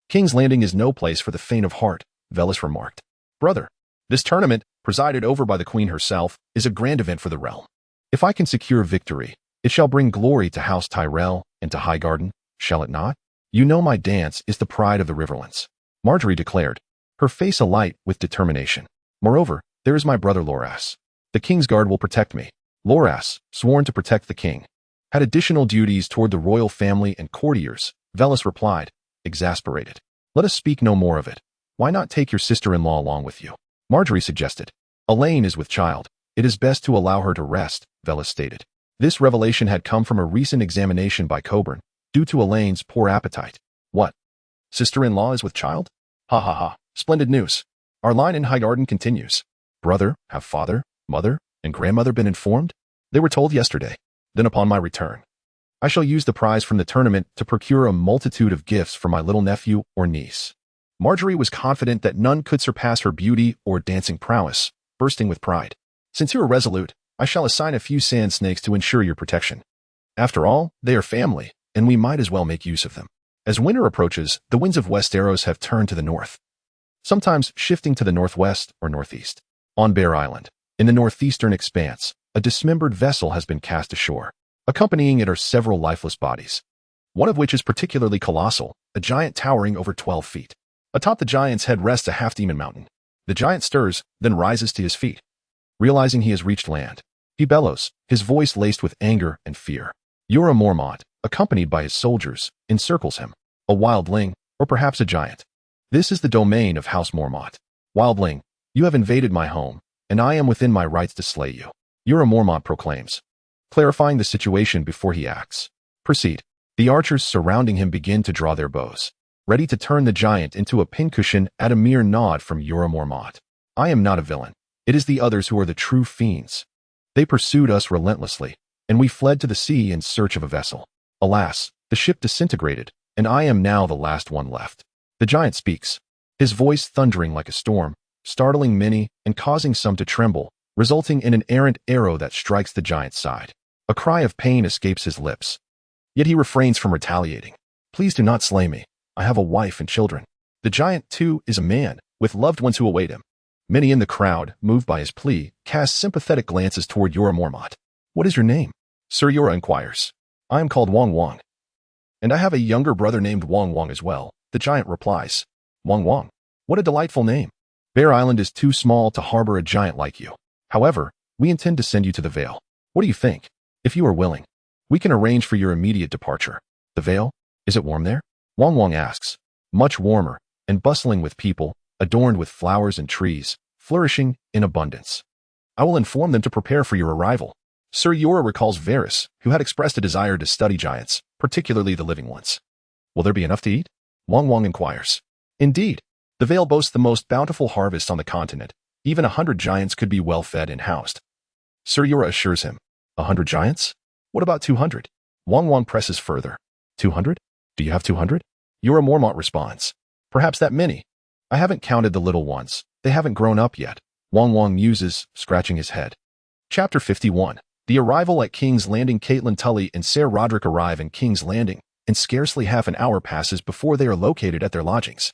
King's Landing is no place for the faint of heart, Willas remarked. Brother, this tournament, presided over by the Queen herself, is a grand event for the realm. If I can secure victory, it shall bring glory to House Tyrell and to Highgarden, shall it not? You know my dance is the pride of the Riverlands, Marjorie declared, her face alight with determination. Moreover, there is my brother Loras. The King's Guard will protect me. Loras, sworn to protect the king, had additional duties toward the royal family and courtiers, Willas replied, exasperated. Let us speak no more of it. Why not take your sister-in-law along with you? Marjorie suggested. Elaine is with child. It is best to allow her to rest, Willas stated. This revelation had come from a recent examination by Coburn, due to Elaine's poor appetite. What? Sister-in-law is with child? Ha ha ha. Splendid news. Our line in Highgarden continues. Brother, have father, mother, and grandmother been informed? They were told yesterday. Then upon my return, I shall use the prize from the tournament to procure a multitude of gifts for my little nephew or niece. Marjorie was confident that none could surpass her beauty or dancing prowess, bursting with pride. Since you are resolute, I shall assign a few sand snakes to ensure your protection. After all, they are family, and we might as well make use of them. As winter approaches, the winds of Westeros have turned to the north, sometimes shifting to the northwest or northeast. On Bear Island, in the northeastern expanse, a dismembered vessel has been cast ashore. Accompanying it are several lifeless bodies, one of which is particularly colossal, a giant towering over 12 feet. Atop the giant's head rests a half-demon mountain. The giant stirs, then rises to his feet. Realizing he has reached land, he bellows, his voice laced with anger and fear. Jorah Mormont, accompanied by his soldiers, encircles him. A wildling, or perhaps a giant. This is the domain of House Mormont. Wildling, you have invaded my home, and I am within my rights to slay you, Jorah Mormont proclaims, clarifying the situation before he acts. Proceed. The archers surrounding him begin to draw their bows, ready to turn the giant into a pincushion at a mere nod from Jorah Mormont. I am not a villain. It is the others who are the true fiends. They pursued us relentlessly, and we fled to the sea in search of a vessel. Alas, the ship disintegrated, and I am now the last one left. The giant speaks, his voice thundering like a storm, startling many and causing some to tremble, resulting in an errant arrow that strikes the giant's side. A cry of pain escapes his lips. Yet he refrains from retaliating. Please do not slay me. I have a wife and children. The giant, too, is a man, with loved ones who await him. Many in the crowd, moved by his plea, cast sympathetic glances toward Jorah Mormont. What is your name? Sir Jorah inquires. I am called Wong. And I have a younger brother named Wong as well, the giant replies. Wong. What a delightful name. Bear Island is too small to harbor a giant like you. However, we intend to send you to the Vale. What do you think? If you are willing, we can arrange for your immediate departure. The Vale? Is it warm there? Wong asks. Much warmer, and bustling with people, adorned with flowers and trees, flourishing in abundance. I will inform them to prepare for your arrival. Sir Jorah recalls Varys, who had expressed a desire to study giants, particularly the living ones. Will there be enough to eat? Wong inquires. Indeed, the Vale boasts the most bountiful harvest on the continent. Even 100 giants could be well fed and housed. Sir Jorah assures him. 100 giants? What about 200? Wong presses further. 200? Do you have 200? Jorah Mormont responds. Perhaps that many. I haven't counted the little ones. They haven't grown up yet. Wong muses, scratching his head. Chapter 51. The arrival at King's Landing. Caitlyn Tully and Ser Roderick arrive in King's Landing, and scarcely half an hour passes before they are located at their lodgings.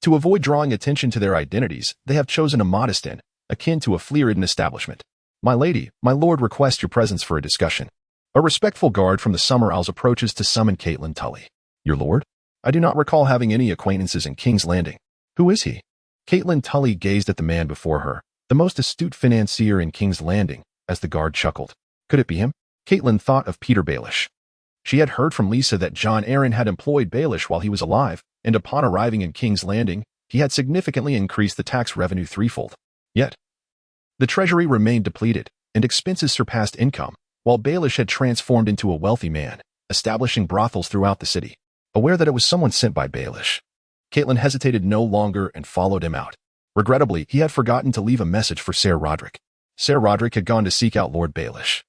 To avoid drawing attention to their identities, they have chosen a modest inn, akin to a flea-ridden establishment. My lady, my lord request your presence for a discussion. A respectful guard from the Summer Isles approaches to summon Caitlyn Tully. Your lord? I do not recall having any acquaintances in King's Landing. Who is he? Caitlyn Tully gazed at the man before her, the most astute financier in King's Landing, as the guard chuckled. Could it be him? Caitlyn thought of Peter Baelish. She had heard from Lisa that Jon Arryn had employed Baelish while he was alive, and upon arriving in King's Landing, he had significantly increased the tax revenue threefold. Yet, the treasury remained depleted, and expenses surpassed income, while Baelish had transformed into a wealthy man, establishing brothels throughout the city. Aware that it was someone sent by Baelish, Caitlyn hesitated no longer and followed him out. Regrettably, he had forgotten to leave a message for Ser Roderick. Ser Roderick had gone to seek out Lord Baelish.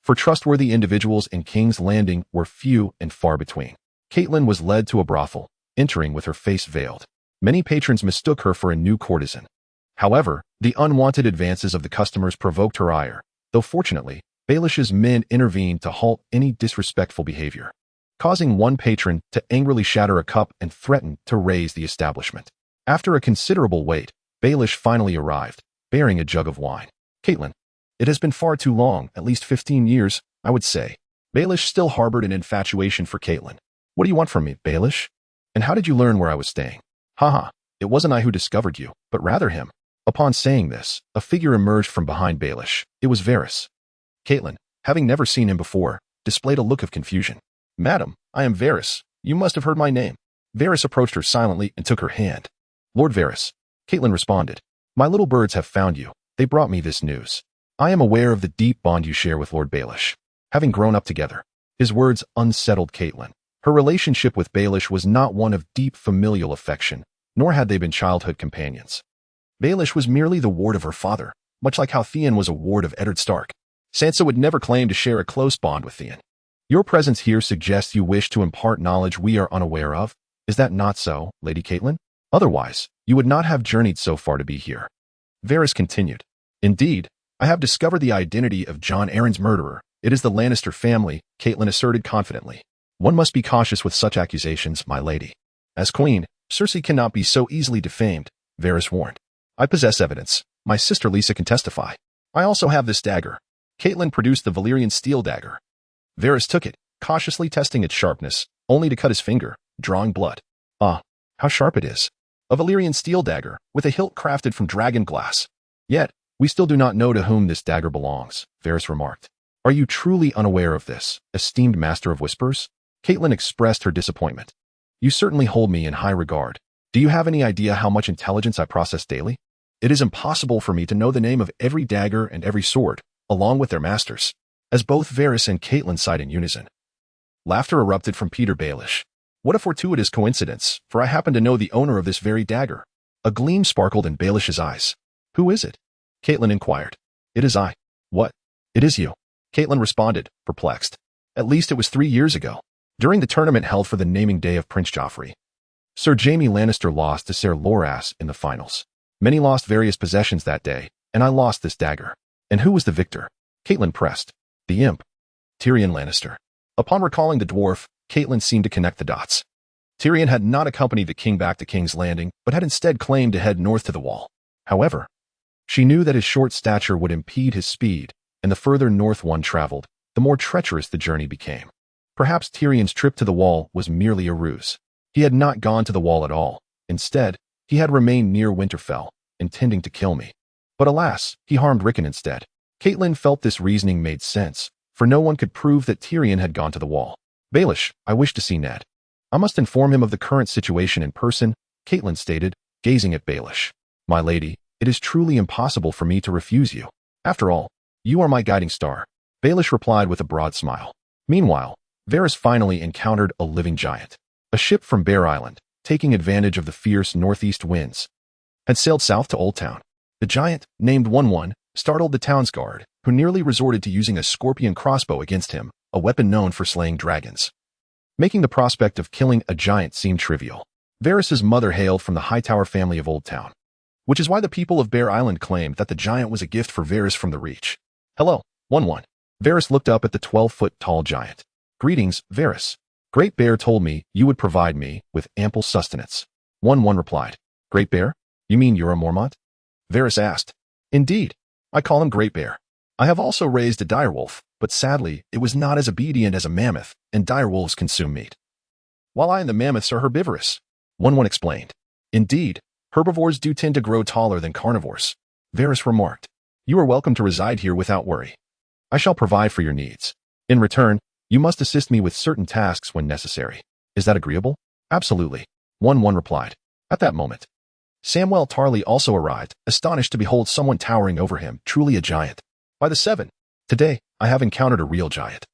For trustworthy individuals in King's Landing were few and far between. Caitlyn was led to a brothel, entering with her face veiled. Many patrons mistook her for a new courtesan. However, the unwanted advances of the customers provoked her ire, though fortunately, Baelish's men intervened to halt any disrespectful behavior, causing one patron to angrily shatter a cup and threaten to raze the establishment. After a considerable wait, Baelish finally arrived, bearing a jug of wine. Caitlyn, it has been far too long, at least 15 years, I would say. Baelish still harbored an infatuation for Caitlyn. What do you want from me, Baelish? And how did you learn where I was staying? Haha, it wasn't I who discovered you, but rather him. Upon saying this, a figure emerged from behind Baelish. It was Varys. Caitlyn, having never seen him before, displayed a look of confusion. Madam, I am Varys. You must have heard my name. Varys approached her silently and took her hand. Lord Varys. Caitlyn responded. My little birds have found you. They brought me this news. I am aware of the deep bond you share with Lord Baelish, having grown up together. His words unsettled Caitlyn. Her relationship with Baelish was not one of deep familial affection, nor had they been childhood companions. Baelish was merely the ward of her father, much like how Theon was a ward of Eddard Stark. Sansa would never claim to share a close bond with Theon. Your presence here suggests you wish to impart knowledge we are unaware of. Is that not so, Lady Caitlyn? Otherwise, you would not have journeyed so far to be here. Varys continued. Indeed, I have discovered the identity of Jon Arryn's murderer. It is the Lannister family, Caitlyn asserted confidently. One must be cautious with such accusations, my lady. As queen, Cersei cannot be so easily defamed, Varys warned. I possess evidence. My sister Lisa can testify. I also have this dagger. Caitlyn produced the Valyrian steel dagger. Varys took it, cautiously testing its sharpness, only to cut his finger, drawing blood. Ah, how sharp it is. A Valyrian steel dagger, with a hilt crafted from dragon glass. Yet, we still do not know to whom this dagger belongs, Varys remarked. Are you truly unaware of this, esteemed master of whispers? Caitlyn expressed her disappointment. You certainly hold me in high regard. Do you have any idea how much intelligence I process daily? It is impossible for me to know the name of every dagger and every sword, along with their masters. As both Varys and Caitlyn sighed in unison. Laughter erupted from Peter Baelish. What a fortuitous coincidence, for I happen to know the owner of this very dagger. A gleam sparkled in Baelish's eyes. Who is it? Caitlyn inquired. It is I. What? It is you. Caitlyn responded, perplexed. At least it was 3 years ago, during the tournament held for the naming day of Prince Joffrey. Sir Jaime Lannister lost to Ser Loras in the finals. Many lost various possessions that day, and I lost this dagger. And who was the victor? Caitlyn pressed. The imp. Tyrion Lannister. Upon recalling the dwarf, Caitlyn seemed to connect the dots. Tyrion had not accompanied the king back to King's Landing, but had instead claimed to head north to the Wall. However, she knew that his short stature would impede his speed, and the further north one traveled, the more treacherous the journey became. Perhaps Tyrion's trip to the Wall was merely a ruse. He had not gone to the Wall at all. Instead, he had remained near Winterfell, intending to kill me. But alas, he harmed Rickon instead. Caitlyn felt this reasoning made sense, for no one could prove that Tyrion had gone to the Wall. Baelish, I wish to see Ned. I must inform him of the current situation in person, Caitlyn stated, gazing at Baelish. My lady, it is truly impossible for me to refuse you. After all, you are my guiding star. Baelish replied with a broad smile. Meanwhile, Varys finally encountered a living giant. A ship from Bear Island, taking advantage of the fierce northeast winds, had sailed south to Oldtown. The giant, named 1-1, startled the town's guard, who nearly resorted to using a scorpion crossbow against him, a weapon known for slaying dragons. Making the prospect of killing a giant seem trivial. Varys' mother hailed from the Hightower family of Oldtown, which is why the people of Bear Island claimed that the giant was a gift for Varys from the Reach. Hello, 1-1. Varys looked up at the 12-foot-tall giant. Greetings, Varys. Great Bear told me you would provide me with ample sustenance. 1-1 replied. Great Bear? You mean you're a Mormont? Varys asked. Indeed. I call him Great Bear. I have also raised a direwolf, but sadly, it was not as obedient as a mammoth, and direwolves consume meat, while I and the mammoths are herbivorous. 1-1 explained. Indeed, herbivores do tend to grow taller than carnivores. Varys remarked. You are welcome to reside here without worry. I shall provide for your needs. In return, you must assist me with certain tasks when necessary. Is that agreeable? Absolutely. 1-1 replied. At that moment, Samwell Tarly also arrived, astonished to behold someone towering over him, truly a giant. By the 7. Today, I have encountered a real giant.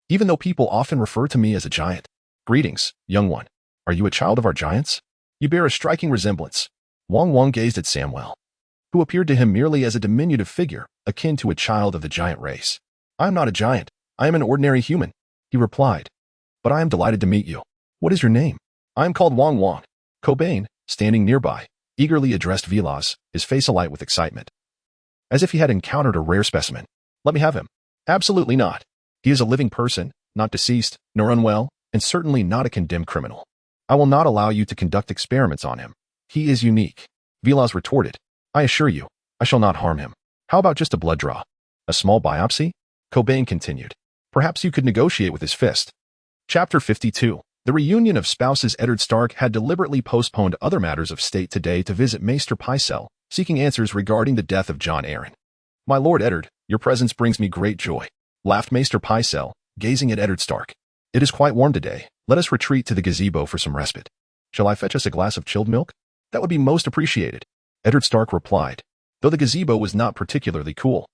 Even though people often refer to me as a giant. Greetings, young one. Are you a child of our giants? You bear a striking resemblance. Wong gazed at Samwell, who appeared to him merely as a diminutive figure, akin to a child of the giant race. I am not a giant. I am an ordinary human, he replied. But I am delighted to meet you. What is your name? I am called Wong. Cobain, standing nearby, eagerly addressed Willas, his face alight with excitement, as if he had encountered a rare specimen. Let me have him. Absolutely not. He is a living person, not deceased, nor unwell, and certainly not a condemned criminal. I will not allow you to conduct experiments on him. He is unique. Willas retorted. I assure you, I shall not harm him. How about just a blood draw? A small biopsy? Cobain continued. Perhaps you could negotiate with his fist. Chapter 52. The reunion of spouses. Eddard Stark had deliberately postponed other matters of state today to visit Maester Pycelle, seeking answers regarding the death of Jon Arryn. My lord Eddard, your presence brings me great joy, laughed Maester Pycelle, gazing at Eddard Stark. It is quite warm today. Let us retreat to the gazebo for some respite. Shall I fetch us a glass of chilled milk? That would be most appreciated. Eddard Stark replied, though the gazebo was not particularly cool.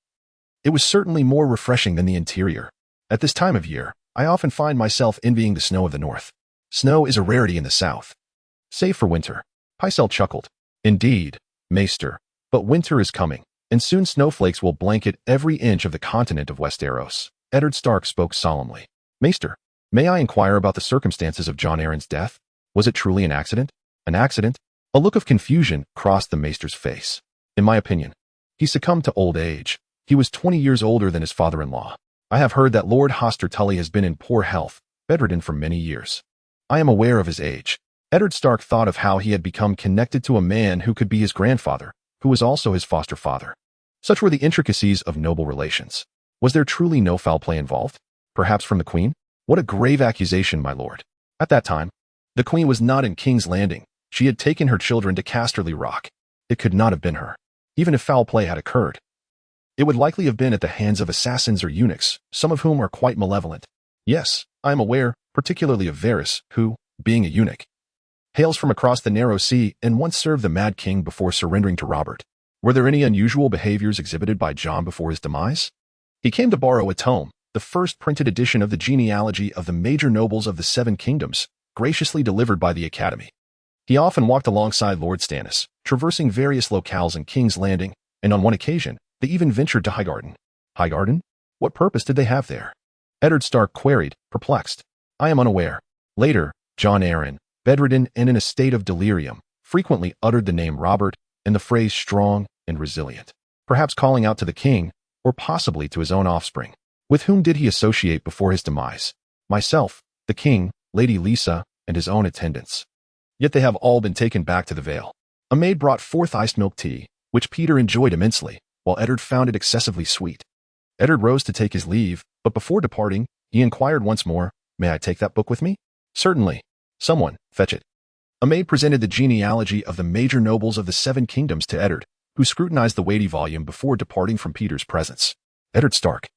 It was certainly more refreshing than the interior. At this time of year, I often find myself envying the snow of the north. Snow is a rarity in the south, save for winter. Pycelle chuckled. Indeed, Maester, but winter is coming, and soon snowflakes will blanket every inch of the continent of Westeros. Eddard Stark spoke solemnly. Maester, may I inquire about the circumstances of Jon Arryn's death? Was it truly an accident? An accident? A look of confusion crossed the Maester's face. In my opinion, he succumbed to old age. He was 20 years older than his father-in-law. I have heard that Lord House Tyrell has been in poor health, bedridden for many years. I am aware of his age. Eddard Stark thought of how he had become connected to a man who could be his grandfather, who was also his foster father. Such were the intricacies of noble relations. Was there truly no foul play involved? Perhaps from the Queen? What a grave accusation, my lord. At that time, the Queen was not in King's Landing. She had taken her children to Casterly Rock. It could not have been her. Even if foul play had occurred, it would likely have been at the hands of assassins or eunuchs, some of whom are quite malevolent. Yes, I am aware, particularly of Varys, who, being a eunuch, hails from across the narrow sea and once served the Mad King before surrendering to Robert. Were there any unusual behaviors exhibited by Jon before his demise? He came to borrow a tome, the first printed edition of the genealogy of the major nobles of the Seven Kingdoms, graciously delivered by the Academy. He often walked alongside Lord Stannis, traversing various locales in King's Landing, and on one occasion, they even ventured to Highgarden. Highgarden? What purpose did they have there? Eddard Stark queried, perplexed. I am unaware. Later, Jon Arryn, bedridden and in a state of delirium, frequently uttered the name Robert and the phrase strong and resilient, perhaps calling out to the king, or possibly to his own offspring. With whom did he associate before his demise? Myself, the king, Lady Lisa, and his own attendants. Yet they have all been taken back to the Vale. A maid brought forth iced milk tea, which Peter enjoyed immensely, while Eddard found it excessively sweet. Eddard rose to take his leave, but before departing, he inquired once more, may I take that book with me? Certainly. Someone, fetch it. A maid presented the genealogy of the major nobles of the Seven Kingdoms to Eddard, who scrutinized the weighty volume before departing from Peter's presence. Eddard Stark,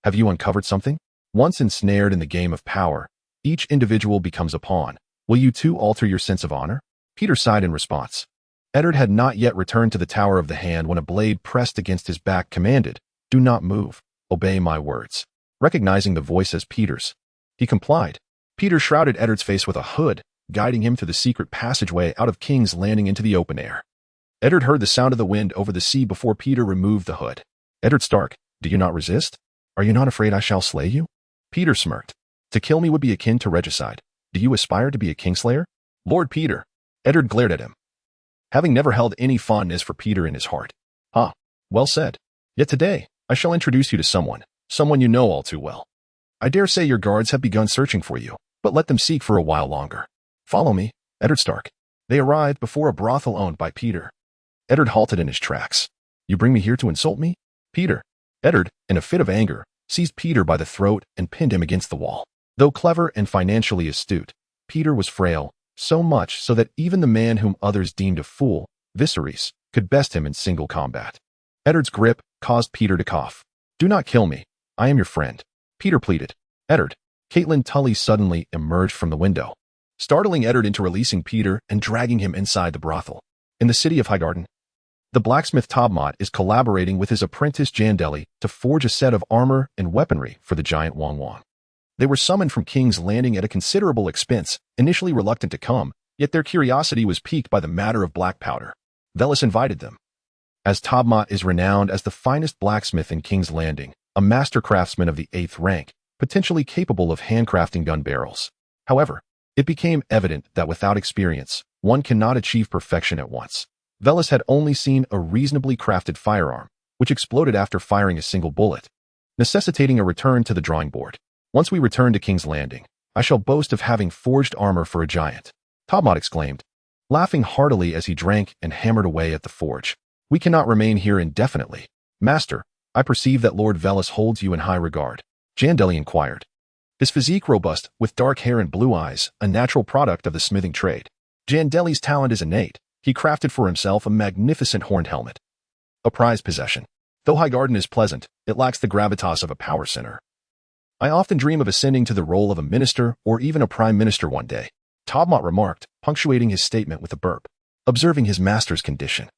have you uncovered something? Once ensnared in the game of power, each individual becomes a pawn. Will you too alter your sense of honor? Peter sighed in response. Eddard had not yet returned to the Tower of the Hand when a blade pressed against his back commanded, do not move, obey my words. Recognizing the voice as Peter's, he complied. Peter shrouded Eddard's face with a hood, guiding him through the secret passageway out of King's Landing into the open air. Eddard heard the sound of the wind over the sea before Peter removed the hood. Eddard Stark, do you not resist? Are you not afraid I shall slay you? Peter smirked. To kill me would be akin to regicide. Do you aspire to be a kingslayer? Lord Peter, Eddard glared at him, having never held any fondness for Peter in his heart. "Ah, well said. Yet today, I shall introduce you to someone you know all too well. I dare say your guards have begun searching for you, but let them seek for a while longer. Follow me, Eddard Stark." They arrived before a brothel owned by Peter. Eddard halted in his tracks. "You bring me here to insult me?" Peter. Eddard, in a fit of anger, seized Peter by the throat and pinned him against the wall. Though clever and financially astute, Peter was frail, so much so that even the man whom others deemed a fool, Viserys, could best him in single combat. Eddard's grip caused Peter to cough. "Do not kill me. I am your friend," Peter pleaded. "Eddard." Caitlyn Tully suddenly emerged from the window, startling Eddard into releasing Peter and dragging him inside the brothel. In the city of Highgarden, the blacksmith Tobmot is collaborating with his apprentice Jandeli to forge a set of armor and weaponry for the giant Wong. They were summoned from King's Landing at a considerable expense, initially reluctant to come, yet their curiosity was piqued by the matter of black powder. Willas invited them. As Tobmot is renowned as the finest blacksmith in King's Landing, a master craftsman of the 8th rank, potentially capable of handcrafting gun barrels. However, it became evident that without experience, one cannot achieve perfection at once. Willas had only seen a reasonably crafted firearm, which exploded after firing a single bullet, necessitating a return to the drawing board. "Once we return to King's Landing, I shall boast of having forged armor for a giant," Tobmot exclaimed, laughing heartily as he drank and hammered away at the forge. "We cannot remain here indefinitely. Master, I perceive that Lord Willas holds you in high regard," Jandeli inquired. His physique robust, with dark hair and blue eyes, a natural product of the smithing trade. Jandeli's talent is innate. He crafted for himself a magnificent horned helmet, a prized possession. Though Highgarden is pleasant, it lacks the gravitas of a power center. "I often dream of ascending to the role of a minister or even a prime minister one day," Tobmot remarked, punctuating his statement with a burp, observing his master's condition.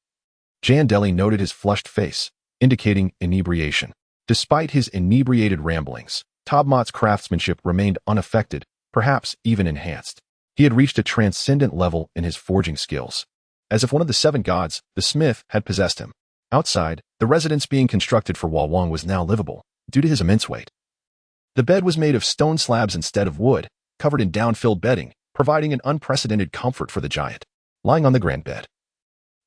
Jandeli noted his flushed face, indicating inebriation. Despite his inebriated ramblings, Tobmot's craftsmanship remained unaffected, perhaps even enhanced. He had reached a transcendent level in his forging skills. As if one of the 7 gods, the smith, had possessed him. Outside, the residence being constructed for Wong was now livable, due to his immense weight. The bed was made of stone slabs instead of wood, covered in down-filled bedding, providing an unprecedented comfort for the giant. Lying on the grand bed,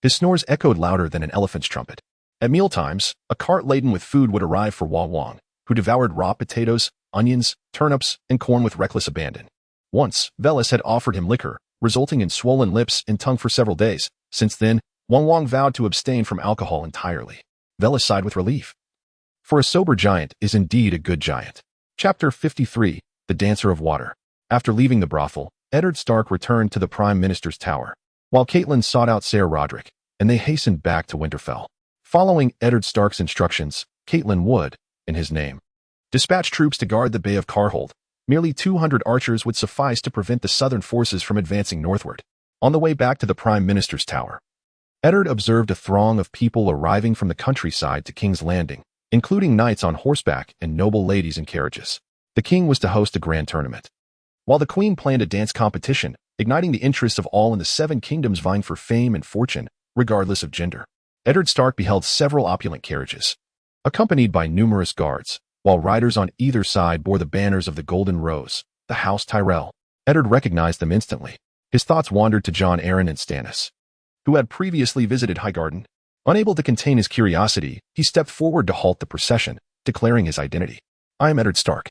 his snores echoed louder than an elephant's trumpet. At mealtimes, a cart laden with food would arrive for Wong, who devoured raw potatoes, onions, turnips, and corn with reckless abandon. Once, Willas had offered him liquor, resulting in swollen lips and tongue for several days. Since then, Wong vowed to abstain from alcohol entirely. Willas sighed with relief. For a sober giant is indeed a good giant. Chapter 53, The Dancer of Water. After leaving the brothel, Eddard Stark returned to the Prime Minister's tower, while Caitlyn sought out Ser Roderick, and they hastened back to Winterfell. Following Eddard Stark's instructions, Caitlyn would, in his name, dispatch troops to guard the Bay of Carhold. Merely 200 archers would suffice to prevent the southern forces from advancing northward. On the way back to the Prime Minister's tower, Eddard observed a throng of people arriving from the countryside to King's Landing, including knights on horseback and noble ladies in carriages. The king was to host a grand tournament, while the queen planned a dance competition, igniting the interests of all in the 7 kingdoms vying for fame and fortune, regardless of gender. Eddard Stark beheld several opulent carriages, accompanied by numerous guards, while riders on either side bore the banners of the Golden Rose, the House Tyrell. Eddard recognized them instantly. His thoughts wandered to Jon Arryn and Stannis, who had previously visited Highgarden. Unable to contain his curiosity, he stepped forward to halt the procession, declaring his identity. "I am Eddard Stark,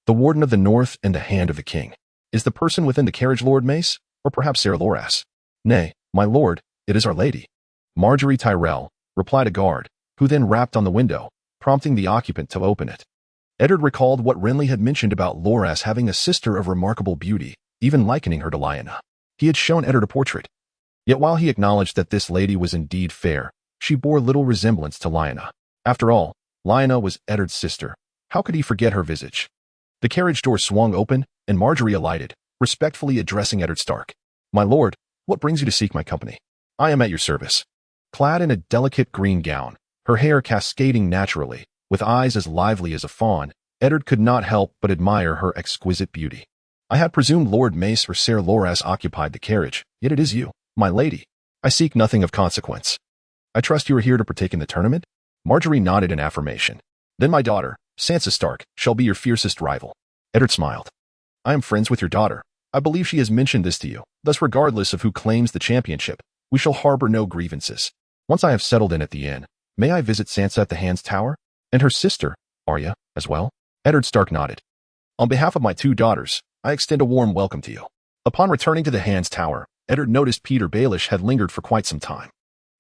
the Warden of the North and the Hand of the King. Is the person within the carriage Lord Mace, or perhaps Ser Loras?" "Nay, my lord, it is Our Lady, Marjorie Tyrell," replied a guard, who then rapped on the window, prompting the occupant to open it. Eddard recalled what Renly had mentioned about Loras having a sister of remarkable beauty, even likening her to Lyanna. He had shown Eddard a portrait. Yet while he acknowledged that this lady was indeed fair, she bore little resemblance to Lyanna. After all, Lyanna was Eddard's sister. How could he forget her visage? The carriage door swung open, and Marjorie alighted, respectfully addressing Eddard Stark. "My lord, what brings you to seek my company?" "I am at your service." Clad in a delicate green gown, her hair cascading naturally, with eyes as lively as a fawn, Eddard could not help but admire her exquisite beauty. "I had presumed Lord Mace or Ser Loras occupied the carriage, yet it is you, my lady. I seek nothing of consequence. I trust you are here to partake in the tournament?" Marjorie nodded in affirmation. "Then my daughter, Sansa Stark, shall be your fiercest rival." Eddard smiled. "I am friends with your daughter. I believe she has mentioned this to you. Thus, regardless of who claims the championship, we shall harbor no grievances. Once I have settled in at the inn, may I visit Sansa at the Hand's Tower? And her sister, Arya, as well? Eddard Stark nodded. On behalf of my 2 daughters, I extend a warm welcome to you. Upon returning to the Hand's Tower, Eddard noticed Petyr Baelish had lingered for quite some time.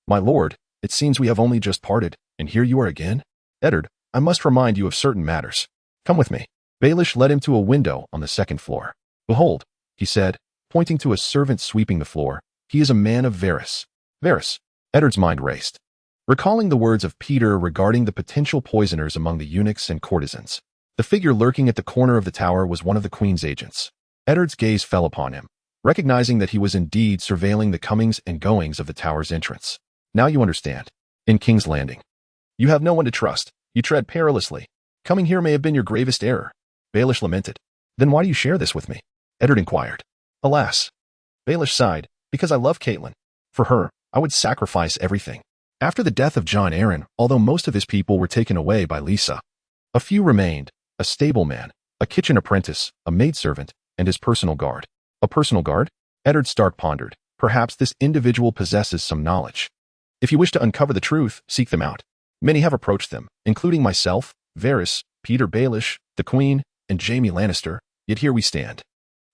My lord, it seems we have only just parted, and here you are again? Eddard, I must remind you of certain matters. Come with me. Baelish led him to a window on the 2nd floor. Behold, he said, pointing to a servant sweeping the floor, he is a man of Varys. Varys. Eddard's mind raced, recalling the words of Petyr regarding the potential poisoners among the eunuchs and courtesans. The figure lurking at the corner of the tower was one of the queen's agents. Eddard's gaze fell upon him, recognizing that he was indeed surveilling the comings and goings of the tower's entrance. Now you understand. In King's Landing, you have no one to trust. You tread perilously. Coming here may have been your gravest error. Baelish lamented. Then why do you share this with me? Eddard inquired. Alas. Baelish sighed, because I love Caitlyn. For her, I would sacrifice everything. After the death of Jon Arryn, although most of his people were taken away by Lysa, a few remained, a stableman, a kitchen apprentice, a maidservant, and his personal guard. A personal guard? Eddard Stark pondered. Perhaps this individual possesses some knowledge. If you wish to uncover the truth, seek them out. Many have approached them, including myself, Varys, Petyr Baelish, the Queen, and Jaime Lannister, yet here we stand.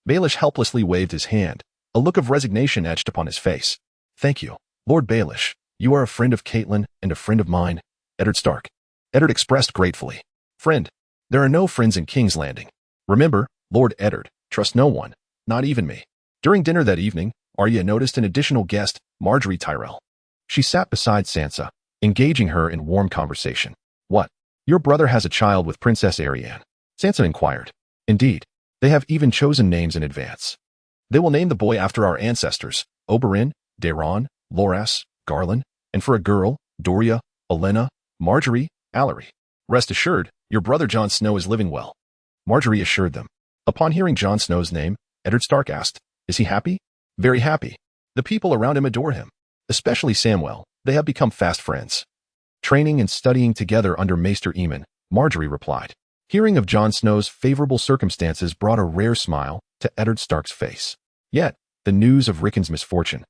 Baelish helplessly waved his hand, a look of resignation etched upon his face. Thank you, Lord Baelish. You are a friend of Caitlyn and a friend of mine, Eddard Stark. Eddard expressed gratefully. Friend, there are no friends in King's Landing. Remember, Lord Eddard, trust no one, not even me. During dinner that evening, Arya noticed an additional guest, Margaery Tyrell. She sat beside Sansa, engaging her in warm conversation. What? Your brother has a child with Princess Arianne? Sansa inquired. Indeed. They have even chosen names in advance. They will name the boy after our ancestors, Oberyn, Daeron, Loras, Garland, and for a girl, Doria, Olenna, Marjorie, Allery. Rest assured, your brother Jon Snow is living well. Marjorie assured them. Upon hearing Jon Snow's name, Eddard Stark asked, is he happy? Very happy. The people around him adore him. Especially Samwell, they have become fast friends. Training and studying together under Maester Aemon, Marjorie replied. Hearing of Jon Snow's favorable circumstances brought a rare smile to Eddard Stark's face. Yet, the news of Rickon's misfortune,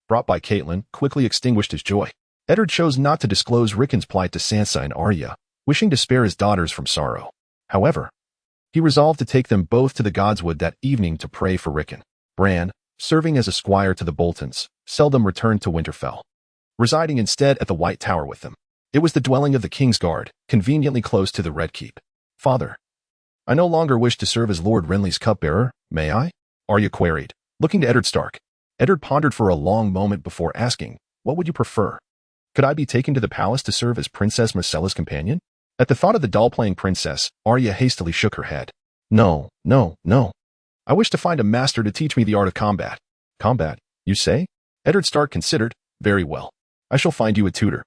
brought by Caitlyn, quickly extinguished his joy. Eddard chose not to disclose Rickon's plight to Sansa and Arya, wishing to spare his daughters from sorrow. However, he resolved to take them both to the Godswood that evening to pray for Rickon. Bran, serving as a squire to the Boltons, seldom returned to Winterfell, residing instead at the White Tower with them. It was the dwelling of the King's Guard, conveniently close to the Red Keep. Father, I no longer wish to serve as Lord Renly's cupbearer, may I? Arya queried, looking to Eddard Stark. Eddard pondered for a long moment before asking, what would you prefer? Could I be taken to the palace to serve as Princess Myrcella's companion? At the thought of the doll-playing princess, Arya hastily shook her head. No, no, no. I wish to find a master to teach me the art of combat. Combat, you say? Eddard Stark considered. Very well. I shall find you a tutor.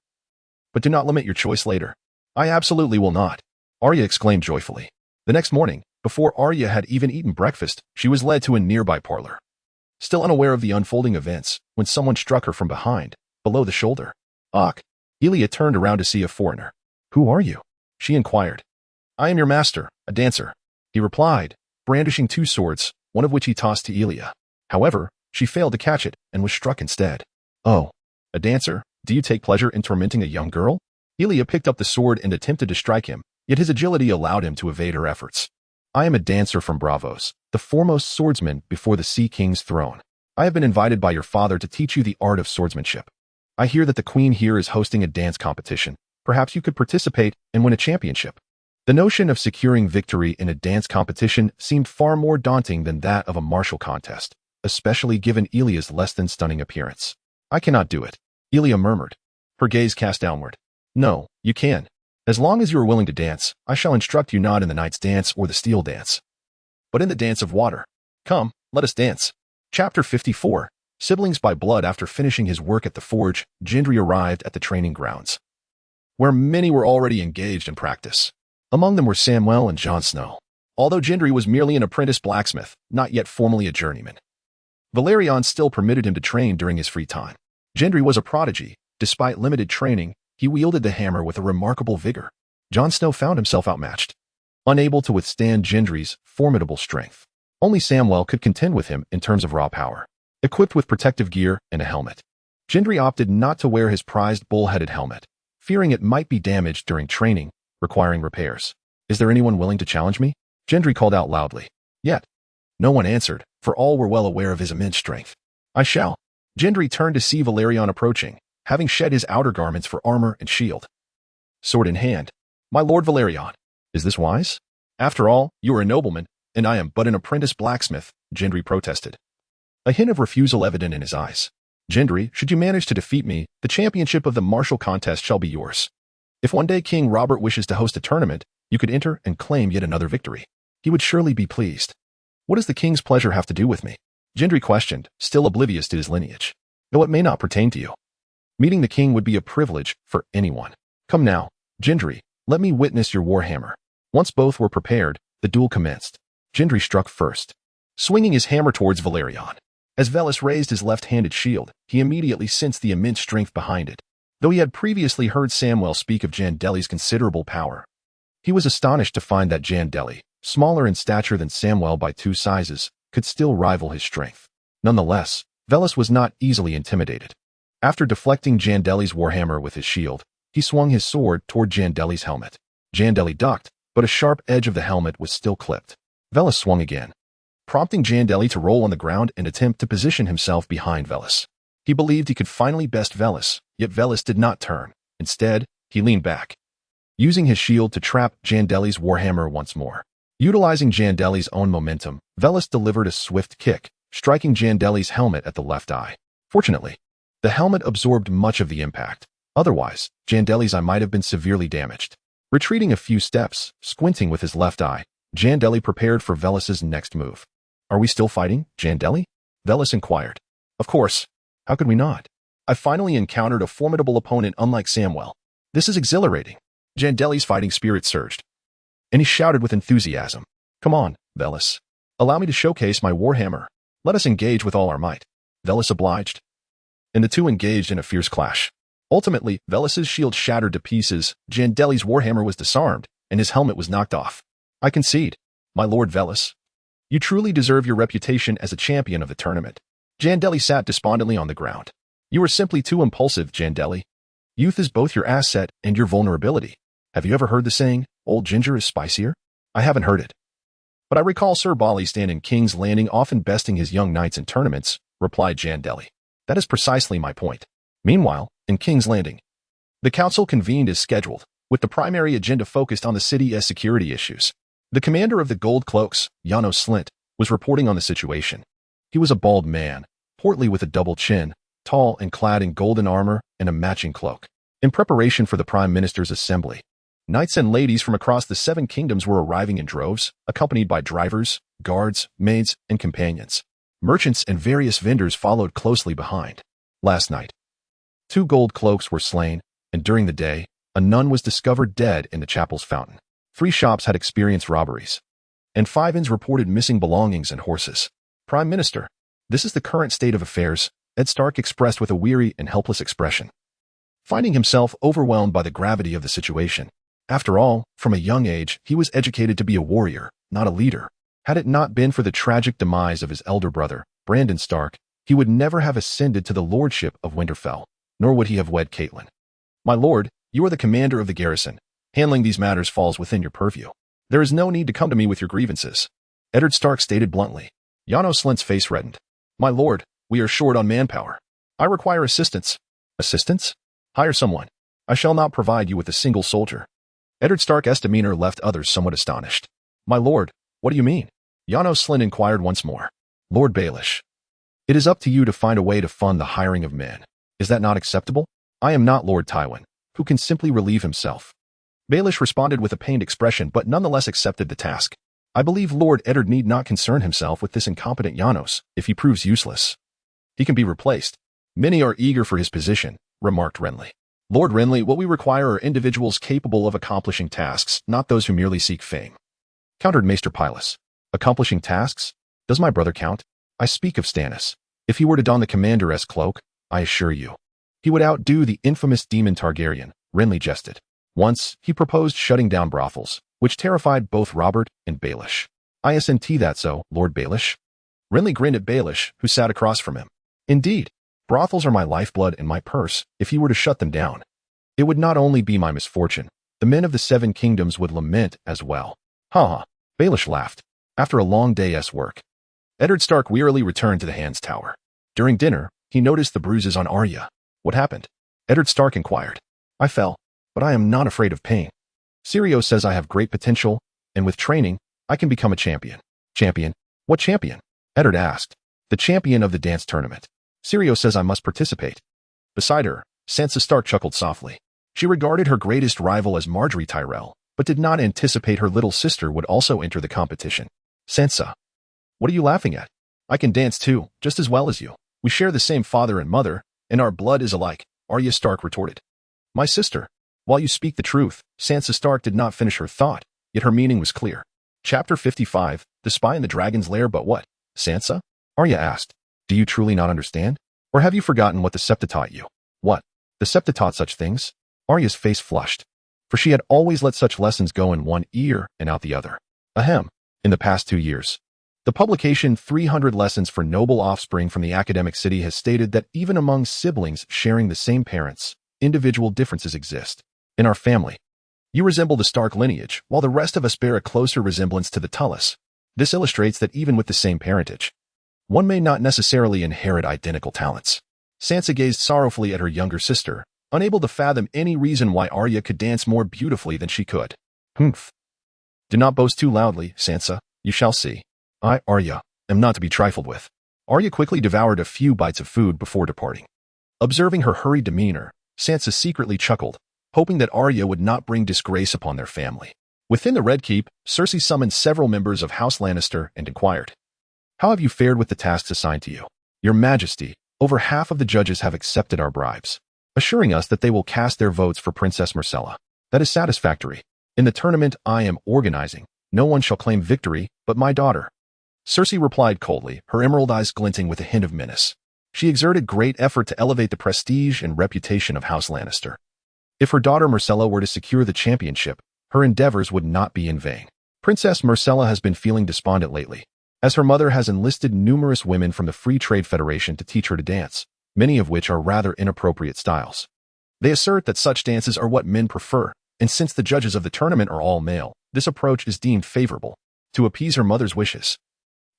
But do not limit your choice later. I absolutely will not. Arya exclaimed joyfully. The next morning, before Arya had even eaten breakfast, she was led to a nearby parlor. Still unaware of the unfolding events, when someone struck her from behind, below the shoulder. Ach! Elia turned around to see a foreigner. Who are you? She inquired. I am your master, a dancer. He replied, brandishing 2 swords, one of which he tossed to Elia. However, she failed to catch it and was struck instead. Oh, a dancer? Do you take pleasure in tormenting a young girl? Elia picked up the sword and attempted to strike him, yet his agility allowed him to evade her efforts. I am a dancer from Bravos, the foremost swordsman before the Sea King's throne. I have been invited by your father to teach you the art of swordsmanship. I hear that the Queen here is hosting a dance competition. Perhaps you could participate and win a championship. The notion of securing victory in a dance competition seemed far more daunting than that of a martial contest, especially given Elia's less than stunning appearance. I cannot do it, Elia murmured, her gaze cast downward. No, you can. As long as you are willing to dance, I shall instruct you not in the Knight's Dance or the Steel Dance, but in the Dance of Water. Come, let us dance. Chapter 54. Siblings by blood. After finishing his work at the forge, Gendry arrived at the training grounds, where many were already engaged in practice. Among them were Samwell and Jon Snow. Although Gendry was merely an apprentice blacksmith, not yet formally a journeyman, Valerion still permitted him to train during his free time. Gendry was a prodigy. Despite limited training, he wielded the hammer with a remarkable vigor. Jon Snow found himself outmatched, unable to withstand Gendry's formidable strength. Only Samwell could contend with him in terms of raw power. Equipped with protective gear and a helmet, Gendry opted not to wear his prized bull-headed helmet, fearing it might be damaged during training, requiring repairs. "Is there anyone willing to challenge me?" Gendry called out loudly. Yet, no one answered, for all were well aware of his immense strength. "I shall." Gendry turned to see Valerion approaching, having shed his outer garments for armor and shield. Sword in hand. "My lord Valerion, is this wise? After all, you are a nobleman, and I am but an apprentice blacksmith," Gendry protested. A hint of refusal evident in his eyes. "Gendry, should you manage to defeat me, the championship of the martial contest shall be yours. If one day King Robert wishes to host a tournament, you could enter and claim yet another victory. He would surely be pleased." "What does the king's pleasure have to do with me?" Gendry questioned, still oblivious to his lineage. "Though it may not pertain to you. Meeting the king would be a privilege for anyone. Come now, Gendry, let me witness your warhammer." Once both were prepared, the duel commenced. Gendry struck first, swinging his hammer towards Valerion. As Velis raised his left-handed shield, he immediately sensed the immense strength behind it. Though he had previously heard Samwell speak of Jandeli's considerable power, he was astonished to find that Jandeli, smaller in stature than Samwell by 2 sizes, could still rival his strength. Nonetheless, Velis was not easily intimidated. After deflecting Jandeli's warhammer with his shield, he swung his sword toward Jandeli's helmet. Jandeli ducked, but a sharp edge of the helmet was still clipped. Velis swung again, prompting Jandeli to roll on the ground and attempt to position himself behind Velis. He believed he could finally best Velis, yet Velis did not turn. Instead, he leaned back, using his shield to trap Jandeli's warhammer once more. Utilizing Jandeli's own momentum, Velis delivered a swift kick, striking Jandeli's helmet at the left eye. Fortunately, the helmet absorbed much of the impact. Otherwise, Jandeli's eye might have been severely damaged. Retreating a few steps, squinting with his left eye, Jandeli prepared for Velis's next move. "Are we still fighting, Jandeli?" Velis inquired. "Of course. How could we not? I finally encountered a formidable opponent unlike Samwell. This is exhilarating." Jandeli's fighting spirit surged, and he shouted with enthusiasm. "Come on, Velis. Allow me to showcase my warhammer. Let us engage with all our might." Velis obliged, and the two engaged in a fierce clash. Ultimately, Velis's shield shattered to pieces, Jandeli's warhammer was disarmed, and his helmet was knocked off. "I concede, my lord Velis. You truly deserve your reputation as a champion of the tournament." Jandeli sat despondently on the ground. "You are simply too impulsive, Jandeli. Youth is both your asset and your vulnerability. Have you ever heard the saying, 'Old ginger is spicier'?" "I haven't heard it. But I recall Sir Bollistan in King's Landing often besting his young knights in tournaments," replied Jandeli. "That is precisely my point." Meanwhile, in King's Landing, the council convened as scheduled, with the primary agenda focused on the city's security issues. The commander of the Gold Cloaks, Janos Slint, was reporting on the situation. He was a bald man, portly with a double chin, tall and clad in golden armor and a matching cloak. In preparation for the Prime Minister's assembly, knights and ladies from across the 7 kingdoms were arriving in droves, accompanied by drivers, guards, maids, and companions. Merchants and various vendors followed closely behind. Last night, 2 gold cloaks were slain, and during the day, a nun was discovered dead in the chapel's fountain. 3 shops had experienced robberies, and 5 inns reported missing belongings and horses. "Prime Minister, this is the current state of affairs," Ed Stark expressed with a weary and helpless expression, finding himself overwhelmed by the gravity of the situation. After all, from a young age, he was educated to be a warrior, not a leader. Had it not been for the tragic demise of his elder brother, Brandon Stark, he would never have ascended to the lordship of Winterfell, nor would he have wed Caitlyn. "My lord, you are the commander of the garrison. Handling these matters falls within your purview. There is no need to come to me with your grievances," Eddard Stark stated bluntly. Janos Slint's face reddened. "My lord, we are short on manpower. I require assistance." "Assistance? Hire someone. I shall not provide you with a single soldier." Eddard Stark's demeanor left others somewhat astonished. "My lord, what do you mean?" Janos Slint inquired once more. "Lord Baelish, it is up to you to find a way to fund the hiring of men. Is that not acceptable? I am not Lord Tywin, who can simply relieve himself." Baelish responded with a pained expression but nonetheless accepted the task. "I believe Lord Eddard need not concern himself with this incompetent Janos if he proves useless. He can be replaced. Many are eager for his position," remarked Renly. "Lord Renly, what we require are individuals capable of accomplishing tasks, not those who merely seek fame," countered Maester Pylus. "Accomplishing tasks? Does my brother count? I speak of Stannis. If he were to don the commander's cloak, I assure you, he would outdo the infamous demon Targaryen," Renly jested. Once, he proposed shutting down brothels, which terrified both Robert and Baelish. Isn't that so, Lord Baelish? Renly grinned at Baelish, who sat across from him. Indeed, brothels are my lifeblood and my purse. If he were to shut them down, it would not only be my misfortune, the men of the Seven Kingdoms would lament as well. Ha ha, Baelish laughed. After a long day's work, Eddard Stark wearily returned to the Hand's Tower. During dinner, he noticed the bruises on Arya. What happened? Eddard Stark inquired. I fell, but I am not afraid of pain. Syrio says I have great potential, and with training, I can become a champion. Champion? What champion? Eddard asked. The champion of the dance tournament. Syrio says I must participate. Beside her, Sansa Stark chuckled softly. She regarded her greatest rival as Margaery Tyrell, but did not anticipate her little sister would also enter the competition. Sansa. What are you laughing at? I can dance too, just as well as you. We share the same father and mother, and our blood is alike, Arya Stark retorted. My sister. While you speak the truth, Sansa Stark did not finish her thought, yet her meaning was clear. Chapter 55, The Spy in the Dragon's Lair. But what? Sansa? Arya asked. Do you truly not understand? Or have you forgotten what the Septa taught you? What? The Septa taught such things? Arya's face flushed, for she had always let such lessons go in one ear and out the other. Ahem. In the past 2 years, the publication 300 Lessons for Noble Offspring from the Academic City has stated that even among siblings sharing the same parents, individual differences exist. In our family, you resemble the Stark lineage, while the rest of us bear a closer resemblance to the Tullus. This illustrates that even with the same parentage, one may not necessarily inherit identical talents. Sansa gazed sorrowfully at her younger sister, unable to fathom any reason why Arya could dance more beautifully than she could. Humph. Do not boast too loudly, Sansa. You shall see. I, Arya, am not to be trifled with. Arya quickly devoured a few bites of food before departing. Observing her hurried demeanor, Sansa secretly chuckled, hoping that Arya would not bring disgrace upon their family. Within the Red Keep, Cersei summoned several members of House Lannister and inquired, How have you fared with the tasks assigned to you? Your Majesty, over half of the judges have accepted our bribes, assuring us that they will cast their votes for Princess Myrcella. That is satisfactory. In the tournament I am organizing, no one shall claim victory but my daughter. Cersei replied coldly, her emerald eyes glinting with a hint of menace. She exerted great effort to elevate the prestige and reputation of House Lannister. If her daughter Myrcella were to secure the championship, her endeavors would not be in vain. Princess Myrcella has been feeling despondent lately, as her mother has enlisted numerous women from the Free Trade Federation to teach her to dance, many of which are rather inappropriate styles. They assert that such dances are what men prefer, and since the judges of the tournament are all male, this approach is deemed favorable. To appease her mother's wishes,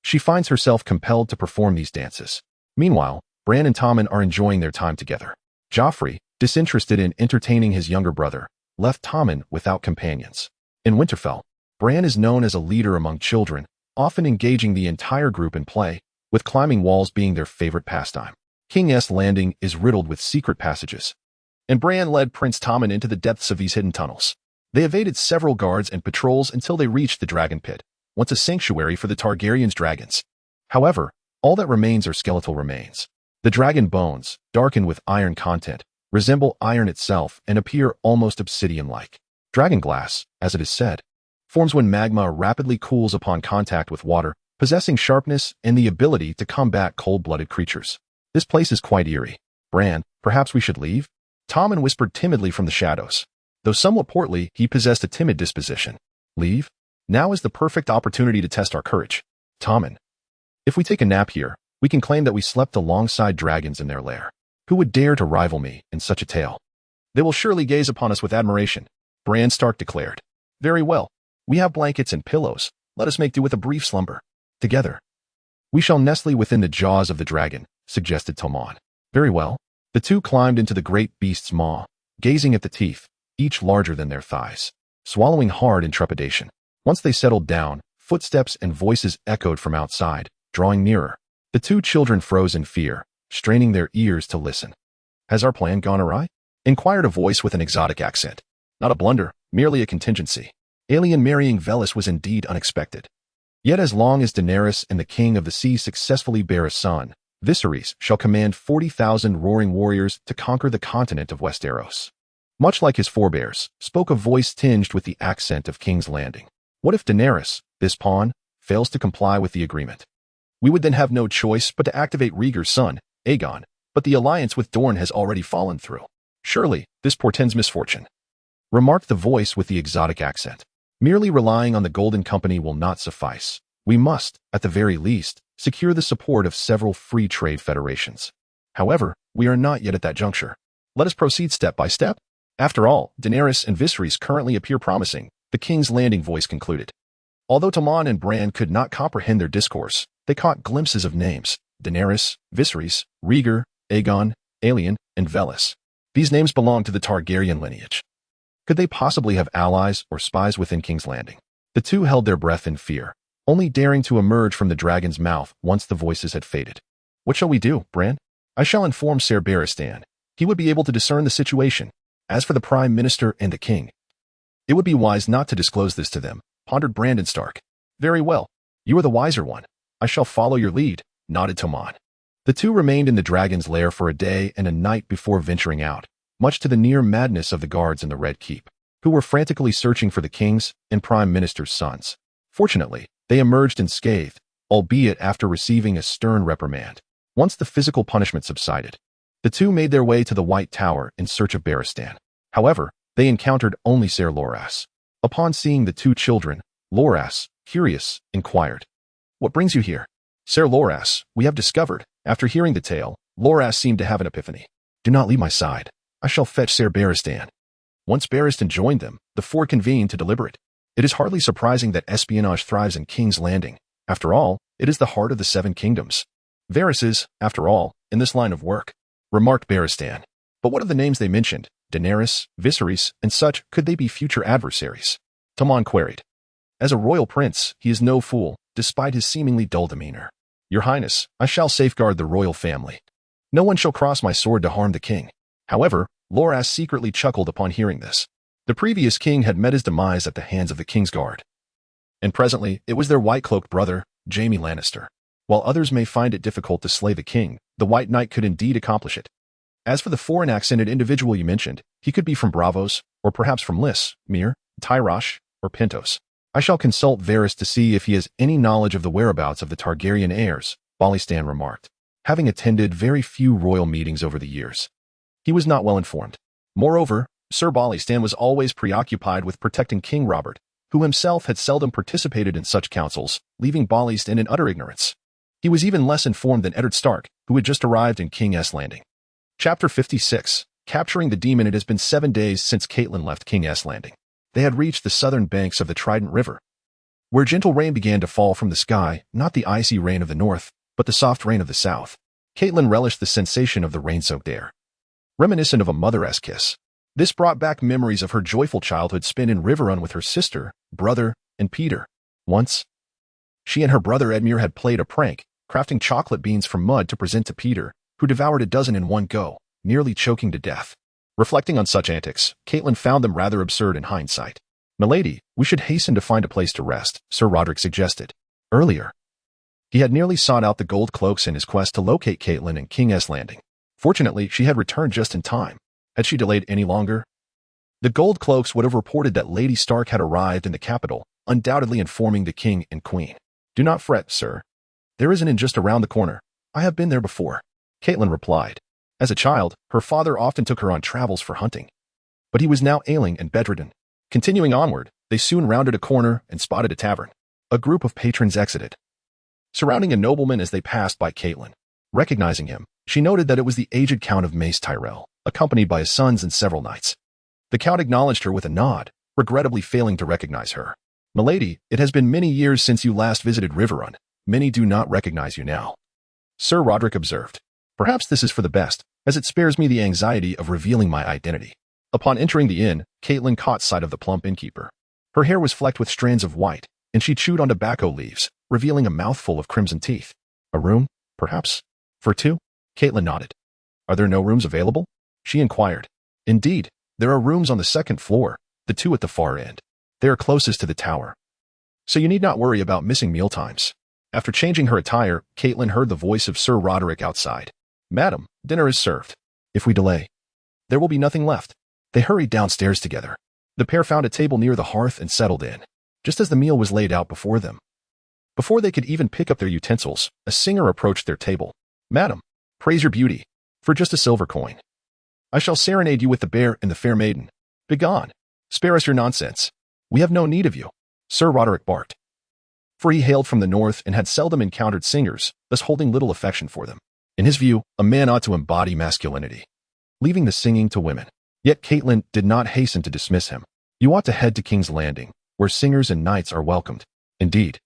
she finds herself compelled to perform these dances. Meanwhile, Bran and Tommen are enjoying their time together. Joffrey, disinterested in entertaining his younger brother, left Tommen without companions. In Winterfell, Bran is known as a leader among children, often engaging the entire group in play, with climbing walls being their favorite pastime. King's Landing is riddled with secret passages, and Bran led Prince Tommen into the depths of these hidden tunnels. They evaded several guards and patrols until they reached the Dragon Pit, once a sanctuary for the Targaryen's dragons. However, all that remains are skeletal remains. The dragon bones, darkened with iron content, resemble iron itself and appear almost obsidian-like. Dragon glass, as it is said, forms when magma rapidly cools upon contact with water, possessing sharpness and the ability to combat cold-blooded creatures. This place is quite eerie. Bran, perhaps we should leave? Tommen whispered timidly from the shadows. Though somewhat portly, he possessed a timid disposition. Leave? Now is the perfect opportunity to test our courage. Tommen. If we take a nap here, we can claim that we slept alongside dragons in their lair. Who would dare to rival me in such a tale? They will surely gaze upon us with admiration, Bran Stark declared. Very well. We have blankets and pillows. Let us make do with a brief slumber. Together. We shall nestle within the jaws of the dragon, suggested Tommen. Very well. The two climbed into the great beast's maw, gazing at the teeth, each larger than their thighs, swallowing hard in trepidation. Once they settled down, footsteps and voices echoed from outside, drawing nearer. The two children froze in fear, straining their ears to listen. Has our plan gone awry? Inquired a voice with an exotic accent. Not a blunder, merely a contingency. Alien marrying Velis was indeed unexpected. Yet as long as Daenerys and the King of the Sea successfully bear a son, Viserys shall command 40,000 roaring warriors to conquer the continent of Westeros. Much like his forebears, spoke a voice tinged with the accent of King's Landing. What if Daenerys, this pawn, fails to comply with the agreement? We would then have no choice but to activate Rhaegar's son, Aegon, but the alliance with Dorne has already fallen through. Surely, this portends misfortune. Remarked the voice with the exotic accent. Merely relying on the Golden Company will not suffice. We must, at the very least, secure the support of several free trade federations. However, we are not yet at that juncture. Let us proceed step by step. After all, Daenerys and Viserys currently appear promising, the King's Landing voice concluded. Although Tommen and Bran could not comprehend their discourse, they caught glimpses of names: Daenerys, Viserys, Rhaegar, Aegon, Aelian, and Velis. These names belong to the Targaryen lineage. Could they possibly have allies or spies within King's Landing? The two held their breath in fear, only daring to emerge from the dragon's mouth once the voices had faded. What shall we do, Bran? I shall inform Ser Barristan. He would be able to discern the situation. As for the Prime Minister and the King, it would be wise not to disclose this to them, pondered Brandon Stark. Very well. You are the wiser one. I shall follow your lead, nodded Tommen. The two remained in the dragon's lair for a day and a night before venturing out, much to the near madness of the guards in the Red Keep, who were frantically searching for the king's and prime minister's sons. Fortunately, they emerged unscathed, albeit after receiving a stern reprimand. Once the physical punishment subsided, the two made their way to the White Tower in search of Barristan. However, they encountered only Ser Loras. Upon seeing the two children, Loras, curious, inquired, "What brings you here?" "Ser Loras, we have discovered." After hearing the tale, Loras seemed to have an epiphany. "Do not leave my side. I shall fetch Ser Barristan." Once Barristan joined them, the four convened to deliberate. It is hardly surprising that espionage thrives in King's Landing. After all, it is the heart of the Seven Kingdoms. Varys is, after all, in this line of work, remarked Barristan. But what of the names they mentioned? Daenerys, Viserys, and such, could they be future adversaries? Tommen queried. As a royal prince, he is no fool, despite his seemingly dull demeanor. Your Highness, I shall safeguard the royal family. No one shall cross my sword to harm the king. However, Loras secretly chuckled upon hearing this. The previous king had met his demise at the hands of the Kingsguard. And presently, it was their white-cloaked brother, Jaime Lannister. While others may find it difficult to slay the king, the White Knight could indeed accomplish it. As for the foreign-accented individual you mentioned, he could be from Bravos, or perhaps from Lys, Myr, Tyrosh, or Pentos. I shall consult Varys to see if he has any knowledge of the whereabouts of the Targaryen heirs, Bollistan remarked, having attended very few royal meetings over the years. He was not well informed. Moreover, Sir Bollistan was always preoccupied with protecting King Robert, who himself had seldom participated in such councils, leaving Bollistan in utter ignorance. He was even less informed than Eddard Stark, who had just arrived in King's Landing. Chapter 56. Capturing the Demon. It has been 7 days since Caitlyn left King's Landing. They had reached the southern banks of the Trident River, where gentle rain began to fall from the sky, not the icy rain of the north, but the soft rain of the south. Caitlyn relished the sensation of the rain-soaked air, reminiscent of a mother-esque kiss. This brought back memories of her joyful childhood spent in Riverrun with her sister, brother, and Peter. Once, she and her brother Edmure had played a prank, crafting chocolate beans from mud to present to Peter, who devoured a dozen in one go, nearly choking to death. Reflecting on such antics, Caitlyn found them rather absurd in hindsight. "Milady, we should hasten to find a place to rest," Sir Roderick suggested. Earlier, he had nearly sought out the gold cloaks in his quest to locate Caitlyn in King's Landing. Fortunately, she had returned just in time. Had she delayed any longer, the gold cloaks would have reported that Lady Stark had arrived in the capital, undoubtedly informing the king and queen. "Do not fret, sir. There is an inn just around the corner. I have been there before," Caitlyn replied. As a child, her father often took her on travels for hunting, but he was now ailing and bedridden. Continuing onward, they soon rounded a corner and spotted a tavern. A group of patrons exited, surrounding a nobleman as they passed by Caitlyn. Recognizing him, she noted that it was the aged Count of Mace Tyrell, accompanied by his sons and several knights. The Count acknowledged her with a nod, regrettably failing to recognize her. "Milady, it has been many years since you last visited Riverrun. Many do not recognize you now," Sir Roderick observed. "Perhaps this is for the best, as it spares me the anxiety of revealing my identity." Upon entering the inn, Caitlyn caught sight of the plump innkeeper. Her hair was flecked with strands of white, and she chewed on tobacco leaves, revealing a mouthful of crimson teeth. "A room, perhaps? For two?" Caitlyn nodded. "Are there no rooms available?" she inquired. "Indeed, there are rooms on the second floor, the two at the far end. They are closest to the tower, so you need not worry about missing mealtimes." After changing her attire, Caitlyn heard the voice of Sir Roderick outside. "Madam, dinner is served. If we delay, there will be nothing left." They hurried downstairs together. The pair found a table near the hearth and settled in, just as the meal was laid out before them. Before they could even pick up their utensils, a singer approached their table. "Madam, praise your beauty. For just a silver coin, I shall serenade you with the bear and the fair maiden. Begone. Spare us your nonsense. We have no need of you," Sir Roderick barked. for he hailed from the north and had seldom encountered singers, thus holding little affection for them. In his view, a man ought to embody masculinity, leaving the singing to women. Yet Caitlyn did not hasten to dismiss him. You ought to head to King's Landing, where singers and knights are welcomed. Indeed,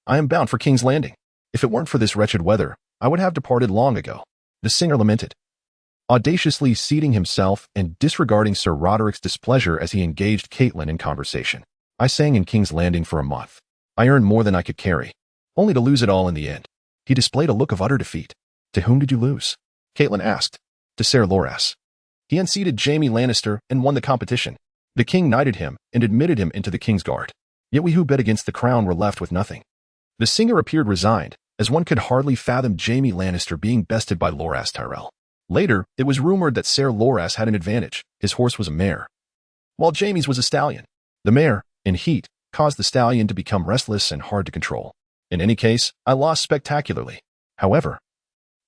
I am bound for King's Landing. If it weren't for this wretched weather, I would have departed long ago. The singer lamented, audaciously seating himself and disregarding Sir Roderick's displeasure as he engaged Caitlyn in conversation. I sang in King's Landing for a month. I earned more than I could carry, only to lose it all in the end. He displayed a look of utter defeat. To whom did you lose? Caitlyn asked. To Ser Loras. He unseated Jaime Lannister and won the competition. The king knighted him and admitted him into the King's Guard. Yet we who bet against the crown were left with nothing. The singer appeared resigned, as one could hardly fathom Jaime Lannister being bested by Willas Tyrell. Later, it was rumored that Ser Loras had an advantage. His horse was a mare, while Jaime's was a stallion. The mare, in heat, caused the stallion to become restless and hard to control. In any case, I lost spectacularly. However,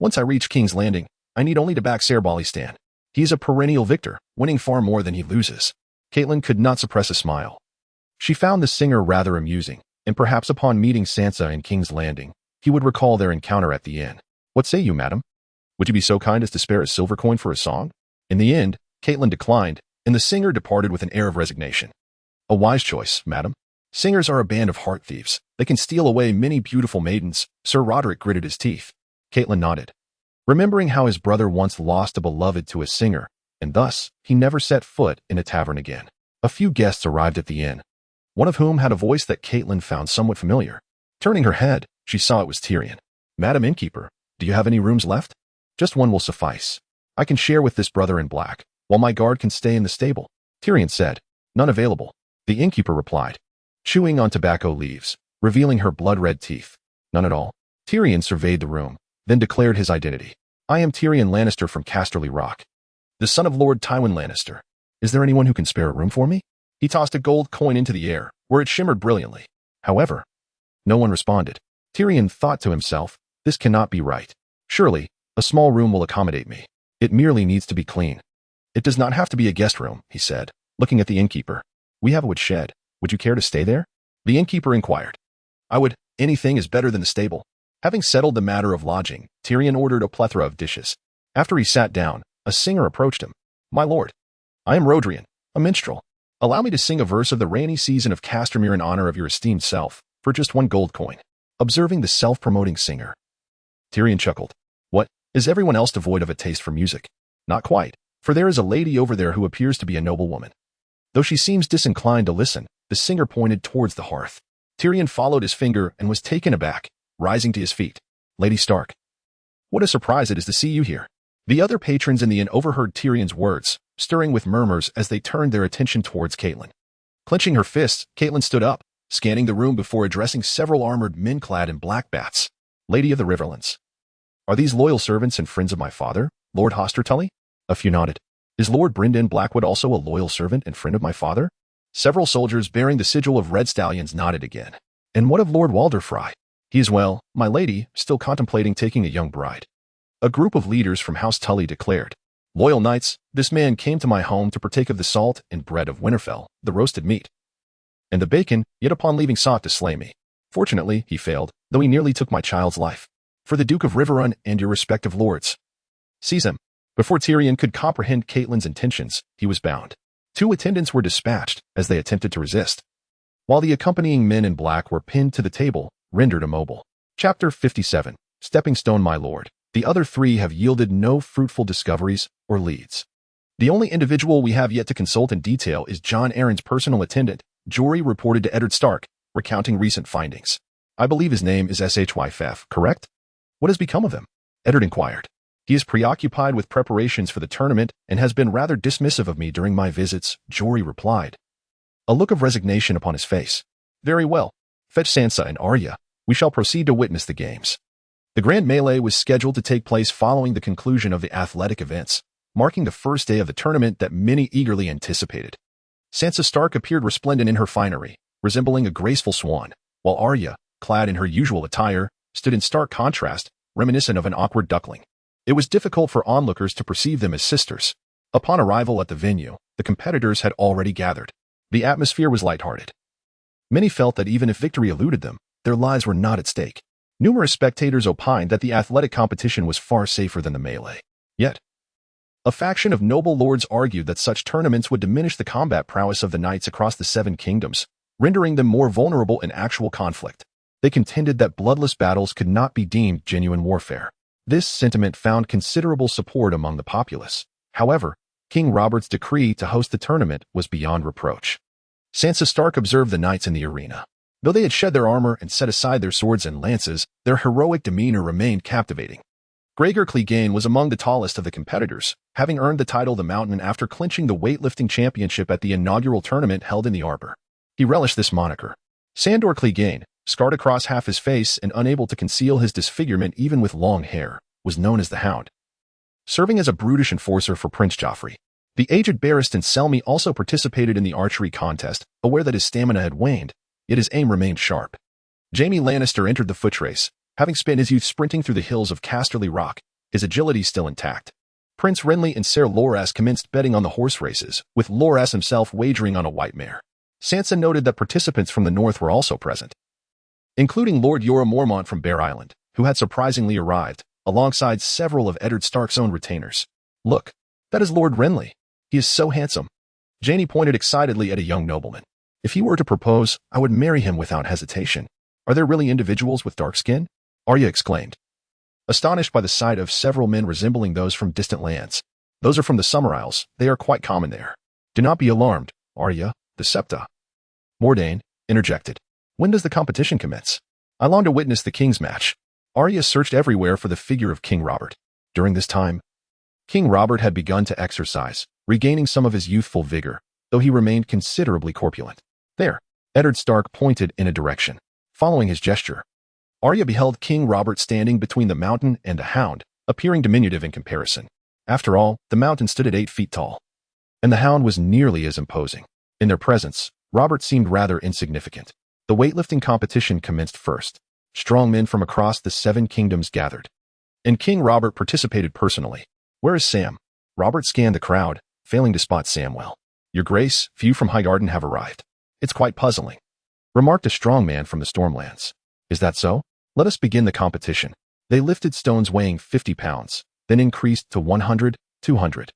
once I reached King's Landing, I need only to back Ser Balistan. He is a perennial victor, winning far more than he loses. Caitlyn could not suppress a smile. She found the singer rather amusing, and perhaps upon meeting Sansa in King's Landing, he would recall their encounter at the inn. What say you, madam? Would you be so kind as to spare a silver coin for a song? In the end, Caitlyn declined, and the singer departed with an air of resignation. A wise choice, madam. Singers are a band of heart thieves. They can steal away many beautiful maidens. Sir Roderick gritted his teeth. Caitlyn nodded, remembering how his brother once lost a beloved to a singer, and thus he never set foot in a tavern again. A few guests arrived at the inn, one of whom had a voice that Caitlyn found somewhat familiar. Turning her head, she saw it was Tyrion. Madam Innkeeper, do you have any rooms left? Just one will suffice. I can share with this brother in black, while my guard can stay in the stable. Tyrion said. None available. The innkeeper replied, chewing on tobacco leaves, revealing her blood-red teeth. None at all. Tyrion surveyed the room, then declared his identity. I am Tyrion Lannister from Casterly Rock, the son of Lord Tywin Lannister. Is there anyone who can spare a room for me? He tossed a gold coin into the air, where it shimmered brilliantly. However, no one responded. Tyrion thought to himself, this cannot be right. Surely, a small room will accommodate me. It merely needs to be clean. It does not have to be a guest room, he said, looking at the innkeeper. We have a wood shed. Would you care to stay there? The innkeeper inquired. I would. Anything is better than the stable. Having settled the matter of lodging, Tyrion ordered a plethora of dishes. After he sat down, a singer approached him. My lord, I am Rodrian, a minstrel. Allow me to sing a verse of the rainy season of Castamere in honor of your esteemed self, for just one gold coin. Observing the self-promoting singer, Tyrion chuckled. What, is everyone else devoid of a taste for music? Not quite, for there is a lady over there who appears to be a noble woman. Though she seems disinclined to listen, the singer pointed towards the hearth. Tyrion followed his finger and was taken aback, rising to his feet. Lady Stark, what a surprise it is to see you here. The other patrons in the inn overheard Tyrion's words, stirring with murmurs as they turned their attention towards Caitlyn. Clenching her fists, Caitlyn stood up, scanning the room before addressing several armored men clad in black bats. Lady of the Riverlands, are these loyal servants and friends of my father, Lord Hostertully? A few nodded. Is Lord Brynden Blackwood also a loyal servant and friend of my father? Several soldiers bearing the sigil of red stallions nodded again. And what of Lord Walder Frey? He is well, my lady, still contemplating taking a young bride. A group of leaders from House Tully declared, Loyal knights, this man came to my home to partake of the salt and bread of Winterfell, the roasted meat, and the bacon, yet upon leaving sought to slay me. Fortunately, he failed, though he nearly took my child's life. For the Duke of Riverrun and your respective lords. Seize him. Before Tyrion could comprehend Caitlyn's intentions, he was bound. 2 attendants were dispatched as they attempted to resist, while the accompanying men in black were pinned to the table, rendered immobile. Chapter 57. Stepping Stone, my lord. The other 3 have yielded no fruitful discoveries or leads. The only individual we have yet to consult in detail is Jon Arryn's personal attendant, Jory reported to Eddard Stark, recounting recent findings. I believe his name is Shyff, correct? What has become of him? Eddard inquired. He is preoccupied with preparations for the tournament and has been rather dismissive of me during my visits, Jory replied, a look of resignation upon his face. Very well. Fetch Sansa and Arya. We shall proceed to witness the games. The grand melee was scheduled to take place following the conclusion of the athletic events, marking the first day of the tournament that many eagerly anticipated. Sansa Stark appeared resplendent in her finery, resembling a graceful swan, while Arya, clad in her usual attire, stood in stark contrast, reminiscent of an awkward duckling. It was difficult for onlookers to perceive them as sisters. Upon arrival at the venue, the competitors had already gathered. The atmosphere was lighthearted. Many felt that even if victory eluded them, their lives were not at stake. Numerous spectators opined that the athletic competition was far safer than the melee. Yet, a faction of noble lords argued that such tournaments would diminish the combat prowess of the knights across the Seven Kingdoms, rendering them more vulnerable in actual conflict. They contended that bloodless battles could not be deemed genuine warfare. This sentiment found considerable support among the populace. However, King Robert's decree to host the tournament was beyond reproach. Sansa Stark observed the knights in the arena. Though they had shed their armor and set aside their swords and lances, their heroic demeanor remained captivating. Gregor Clegane was among the tallest of the competitors, having earned the title the Mountain after clinching the weightlifting championship at the inaugural tournament held in the Arbor. He relished this moniker. Sandor Clegane, scarred across half his face and unable to conceal his disfigurement even with long hair, was known as the Hound. Serving as a brutish enforcer for Prince Joffrey, the aged Barristan Selmy also participated in the archery contest, aware that his stamina had waned, yet his aim remained sharp. Jaime Lannister entered the footrace, having spent his youth sprinting through the hills of Casterly Rock, his agility still intact. Prince Renly and Ser Loras commenced betting on the horse races, with Loras himself wagering on a white mare. Sansa noted that participants from the north were also present, including Lord Jorah Mormont from Bear Island, who had surprisingly arrived, alongside several of Eddard Stark's own retainers. "Look, that is Lord Renly. He is so handsome." Jaime pointed excitedly at a young nobleman. "If he were to propose, I would marry him without hesitation. Are there really individuals with dark skin?" Arya exclaimed, astonished by the sight of several men resembling those from distant lands. "Those are from the Summer Isles. They are quite common there." "Do not be alarmed, Arya, the Septa," Mordain interjected. "When does the competition commence? I long to witness the king's match." Arya searched everywhere for the figure of King Robert. During this time, King Robert had begun to exercise, regaining some of his youthful vigor, though he remained considerably corpulent. There, Eddard Stark pointed in a direction. Following his gesture, Arya beheld King Robert standing between the Mountain and the Hound, appearing diminutive in comparison. After all, the Mountain stood at 8 feet tall, and the Hound was nearly as imposing. In their presence, Robert seemed rather insignificant. The weightlifting competition commenced first. Strong men from across the Seven Kingdoms gathered, and King Robert participated personally. "Where is Sam?" Robert scanned the crowd, failing to spot Samwell. "Your Grace, few from Highgarden have arrived." "It's quite puzzling," remarked a strong man from the Stormlands. "Is that so? Let us begin the competition." They lifted stones weighing 50 pounds, then increased to 100, 200,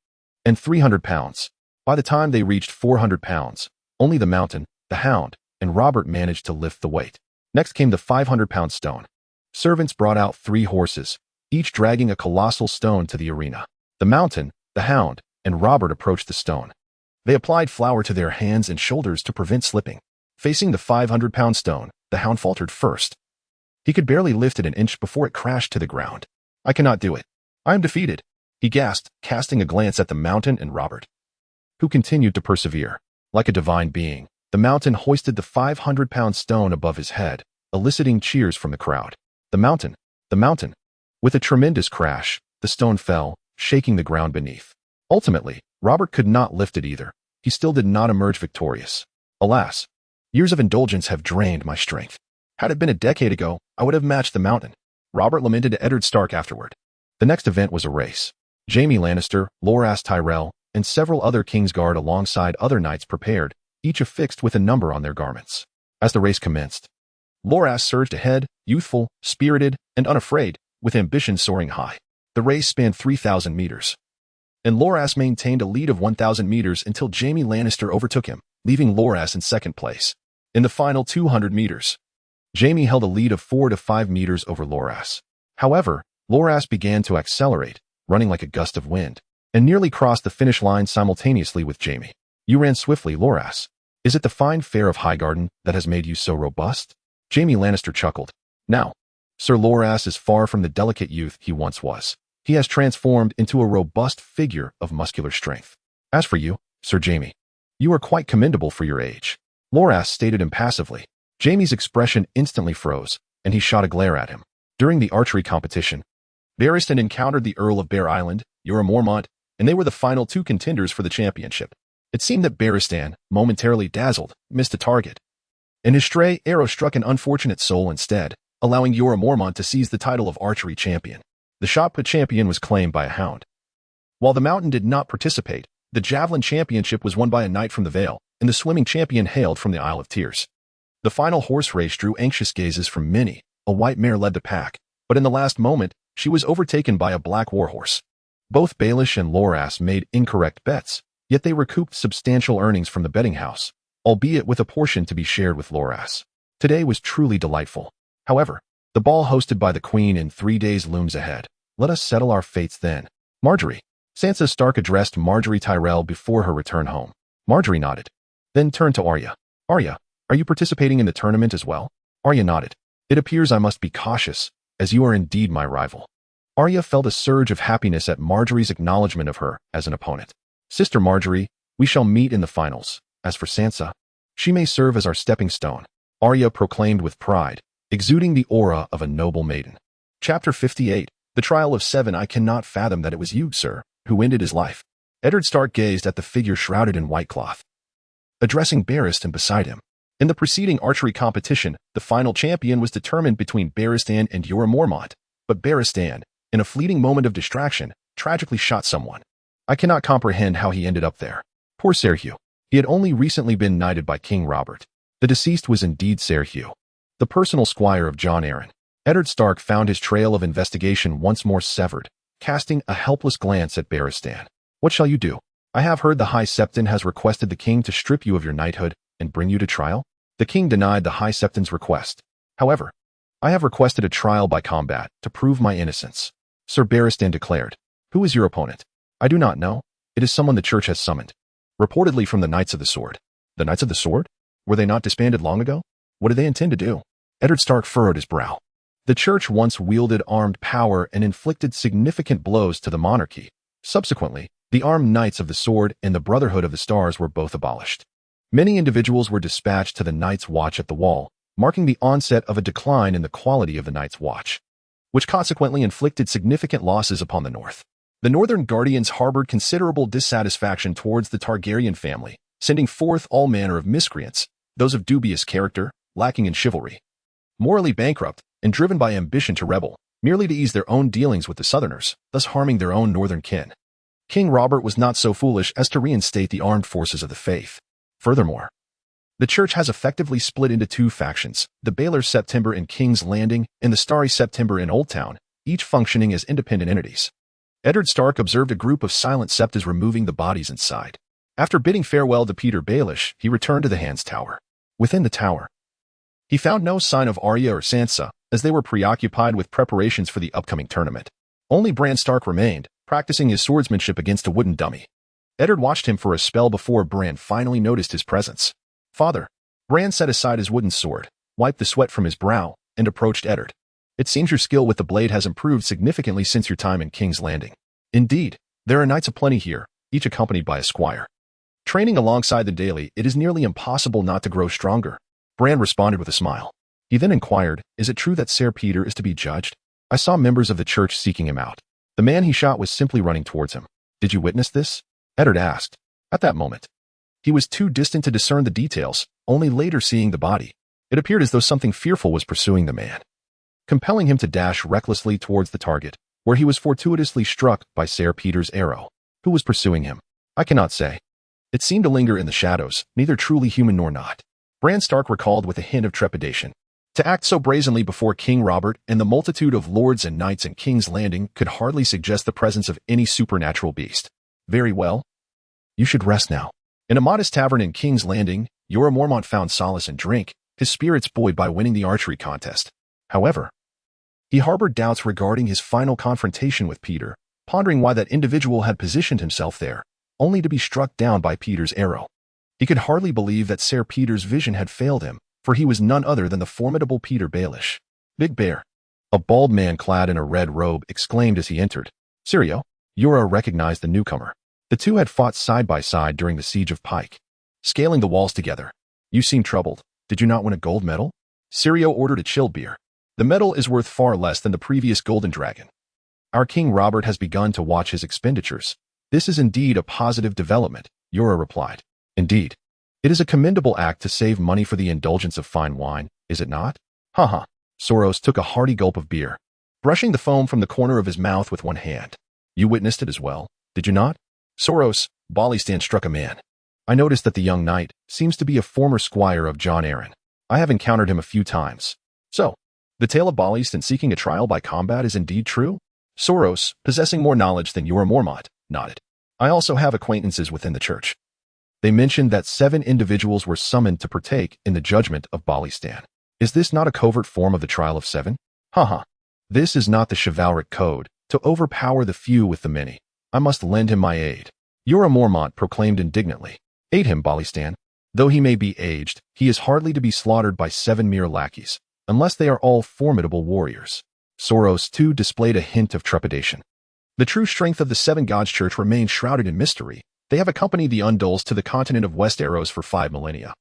and 300 pounds. By the time they reached 400 pounds, only the Mountain, the Hound, and Robert managed to lift the weight. Next came the 500-pound stone. Servants brought out 3 horses, each dragging a colossal stone to the arena. The Mountain, the Hound, and Robert approached the stone. They applied flour to their hands and shoulders to prevent slipping. Facing the 500-pound stone, the Hound faltered first. He could barely lift it an inch before it crashed to the ground. "I cannot do it. I am defeated," he gasped, casting a glance at the Mountain and Robert, who continued to persevere. Like a divine being, the Mountain hoisted the 500-pound stone above his head, eliciting cheers from the crowd. The Mountain, the Mountain. With a tremendous crash, the stone fell, shaking the ground beneath. Ultimately, Robert could not lift it either. He still did not emerge victorious. "Alas, years of indulgence have drained my strength. Had it been a decade ago, I would have matched the Mountain," Robert lamented to Eddard Stark afterward. The next event was a race. Jaime Lannister, Loras Tyrell, and several other Kingsguard alongside other knights prepared, each affixed with a number on their garments. As the race commenced, Loras surged ahead, youthful, spirited, and unafraid, with ambition soaring high. The race spanned 3,000 meters, and Loras maintained a lead of 1,000 meters until Jaime Lannister overtook him, leaving Loras in second place. In the final 200 meters, Jaime held a lead of 4 to 5 meters over Loras. However, Loras began to accelerate, running like a gust of wind, and nearly crossed the finish line simultaneously with Jaime. "You ran swiftly, Loras. Is it the fine fare of Highgarden that has made you so robust?" Jaime Lannister chuckled. "Now, Sir Loras is far from the delicate youth he once was. He has transformed into a robust figure of muscular strength. As for you, Sir Jaime, you are quite commendable for your age," Loras stated impassively. Jaime's expression instantly froze, and he shot a glare at him. During the archery competition, Barristan encountered the Earl of Bear Island, Jorah Mormont, and they were the final 2 contenders for the championship. It seemed that Barristan, momentarily dazzled, missed a target, and his stray arrow struck an unfortunate soul instead, allowing Jorah Mormont to seize the title of archery champion. The shot put champion was claimed by a Hound. While the Mountain did not participate, the javelin championship was won by a knight from the Vale, and the swimming champion hailed from the Isle of Tears. The final horse race drew anxious gazes from many. A white mare led the pack, but in the last moment, she was overtaken by a black warhorse. Both Baelish and Loras made incorrect bets, yet they recouped substantial earnings from the betting house, albeit with a portion to be shared with Loras. Today was truly delightful. However, the ball hosted by the Queen in 3 days looms ahead. Let us settle our fates then. Margaery. Sansa Stark addressed Margaery Tyrell before her return home. Margaery nodded, then turned to Arya. Arya, are you participating in the tournament as well? Arya nodded. It appears I must be cautious, as you are indeed my rival. Arya felt a surge of happiness at Margaery's acknowledgement of her as an opponent. Sister Margaery, we shall meet in the finals. As for Sansa, she may serve as our stepping stone, Arya proclaimed with pride, exuding the aura of a noble maiden. Chapter 58. The Trial of 7. I cannot fathom that it was you, sir, who ended his life. Eddard Stark gazed at the figure shrouded in white cloth, addressing Barristan beside him. In the preceding archery competition, the final champion was determined between Barristan and Jorah Mormont, but Barristan, in a fleeting moment of distraction, tragically shot someone. I cannot comprehend how he ended up there. Poor Ser Hugh. He had only recently been knighted by King Robert. The deceased was indeed Ser Hugh, the personal squire of Jon Arryn. Eddard Stark found his trail of investigation once more severed, casting a helpless glance at Barristan. What shall you do? I have heard the High Septon has requested the king to strip you of your knighthood and bring you to trial. The king denied the High Septon's request. However, I have requested a trial by combat to prove my innocence. Sir Barristan declared. Who is your opponent? I do not know. It is someone the church has summoned. Reportedly from the Knights of the Sword. The Knights of the Sword? Were they not disbanded long ago? What do they intend to do? Eddard Stark furrowed his brow. The church once wielded armed power and inflicted significant blows to the monarchy. Subsequently, the armed Knights of the Sword and the Brotherhood of the Stars were both abolished. Many individuals were dispatched to the Night's Watch at the Wall, marking the onset of a decline in the quality of the Night's Watch, which consequently inflicted significant losses upon the North. The Northern Guardians harbored considerable dissatisfaction towards the Targaryen family, sending forth all manner of miscreants, those of dubious character, lacking in chivalry, morally bankrupt, and driven by ambition to rebel, merely to ease their own dealings with the Southerners, thus harming their own northern kin. King Robert was not so foolish as to reinstate the armed forces of the faith. Furthermore, the church has effectively split into two factions, the Baelor September in King's Landing and the Starry September in Oldtown, each functioning as independent entities. Eddard Stark observed a group of silent septas removing the bodies inside. After bidding farewell to Peter Baelish, he returned to the Hand's Tower. Within the tower, he found no sign of Arya or Sansa, as they were preoccupied with preparations for the upcoming tournament. Only Bran Stark remained, practicing his swordsmanship against a wooden dummy. Eddard watched him for a spell before Bran finally noticed his presence. Father. Bran set aside his wooden sword, wiped the sweat from his brow, and approached Eddard. It seems your skill with the blade has improved significantly since your time in King's Landing. Indeed, there are knights aplenty here, each accompanied by a squire. Training alongside the daily, it is nearly impossible not to grow stronger. Bran responded with a smile. He then inquired, is it true that Ser Peter is to be judged? I saw members of the church seeking him out. The man he shot was simply running towards him. Did you witness this? Eddard asked. At that moment, he was too distant to discern the details, only later seeing the body. It appeared as though something fearful was pursuing the man, compelling him to dash recklessly towards the target, where he was fortuitously struck by Ser Peter's arrow. Who was pursuing him? I cannot say. It seemed to linger in the shadows, neither truly human nor not. Bran Stark recalled with a hint of trepidation. To act so brazenly before King Robert and the multitude of lords and knights in King's Landing could hardly suggest the presence of any supernatural beast. Very well. You should rest now. In a modest tavern in King's Landing, Jorah Mormont found solace in drink, his spirits buoyed by winning the archery contest. However, he harbored doubts regarding his final confrontation with Peter, pondering why that individual had positioned himself there, only to be struck down by Peter's arrow. He could hardly believe that Ser Peter's vision had failed him, for he was none other than the formidable Peter Baelish. Big Bear. A bald man clad in a red robe exclaimed as he entered. Syrio. Jorah recognized the newcomer. The two had fought side by side during the Siege of Pike, scaling the walls together. You seem troubled. Did you not win a gold medal? Syrio ordered a chilled beer. The medal is worth far less than the previous Golden Dragon. Our King Robert has begun to watch his expenditures. This is indeed a positive development, Jorah replied. Indeed. It is a commendable act to save money for the indulgence of fine wine, is it not? Haha. Soros took a hearty gulp of beer, brushing the foam from the corner of his mouth with one hand. You witnessed it as well, did you not? Soros, Balistan struck a man. I noticed that the young knight seems to be a former squire of Jon Arryn. I have encountered him a few times. So, the tale of deadliest and seeking a trial by combat is indeed true? Soros, possessing more knowledge than Jorah Mormont, nodded. I also have acquaintances within the church. They mentioned that 7 individuals were summoned to partake in the judgment of deadliest. Is this not a covert form of the trial of 7? Haha. This is not the chivalric code, to overpower the few with the many. I must lend him my aid. Jorah Mormont proclaimed indignantly. Aid him, deadliest. Though he may be aged, he is hardly to be slaughtered by 7 mere lackeys, unless they are all formidable warriors. Soros, too, displayed a hint of trepidation. The true strength of the 7 Gods Church remains shrouded in mystery. They have accompanied the Undulls to the continent of Westeros for 5 millennia,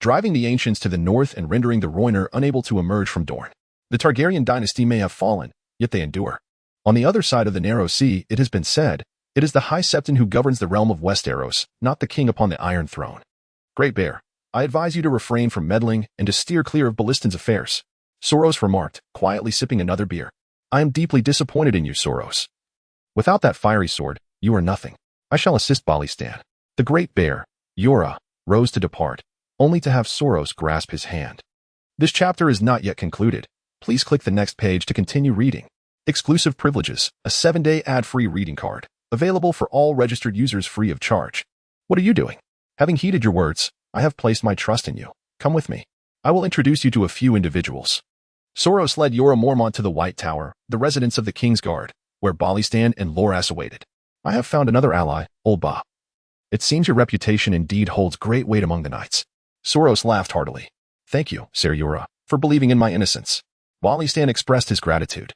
driving the ancients to the north and rendering the Rhoynar unable to emerge from Dorne. The Targaryen dynasty may have fallen, yet they endure. On the other side of the narrow sea, it has been said, it is the High Septon who governs the realm of Westeros, not the king upon the Iron Throne. Great Bear, I advise you to refrain from meddling and to steer clear of Balliston's affairs. Soros remarked, quietly sipping another beer. I am deeply disappointed in you, Soros. Without that fiery sword, you are nothing. I shall assist deadliest. The Great Bear, Jorah, rose to depart, only to have Soros grasp his hand. This chapter is not yet concluded. Please click the next page to continue reading. Exclusive privileges, a 7-day ad-free reading card, available for all registered users free of charge. What are you doing? Having heeded your words, I have placed my trust in you. Come with me. I will introduce you to a few individuals. Soros led Jorah Mormont to the White Tower, the residence of the King's Guard, where deadliest and Loras awaited. I have found another ally, Old Ba. It seems your reputation indeed holds great weight among the knights. Soros laughed heartily. Thank you, Ser Jorah, for believing in my innocence. deadliest expressed his gratitude.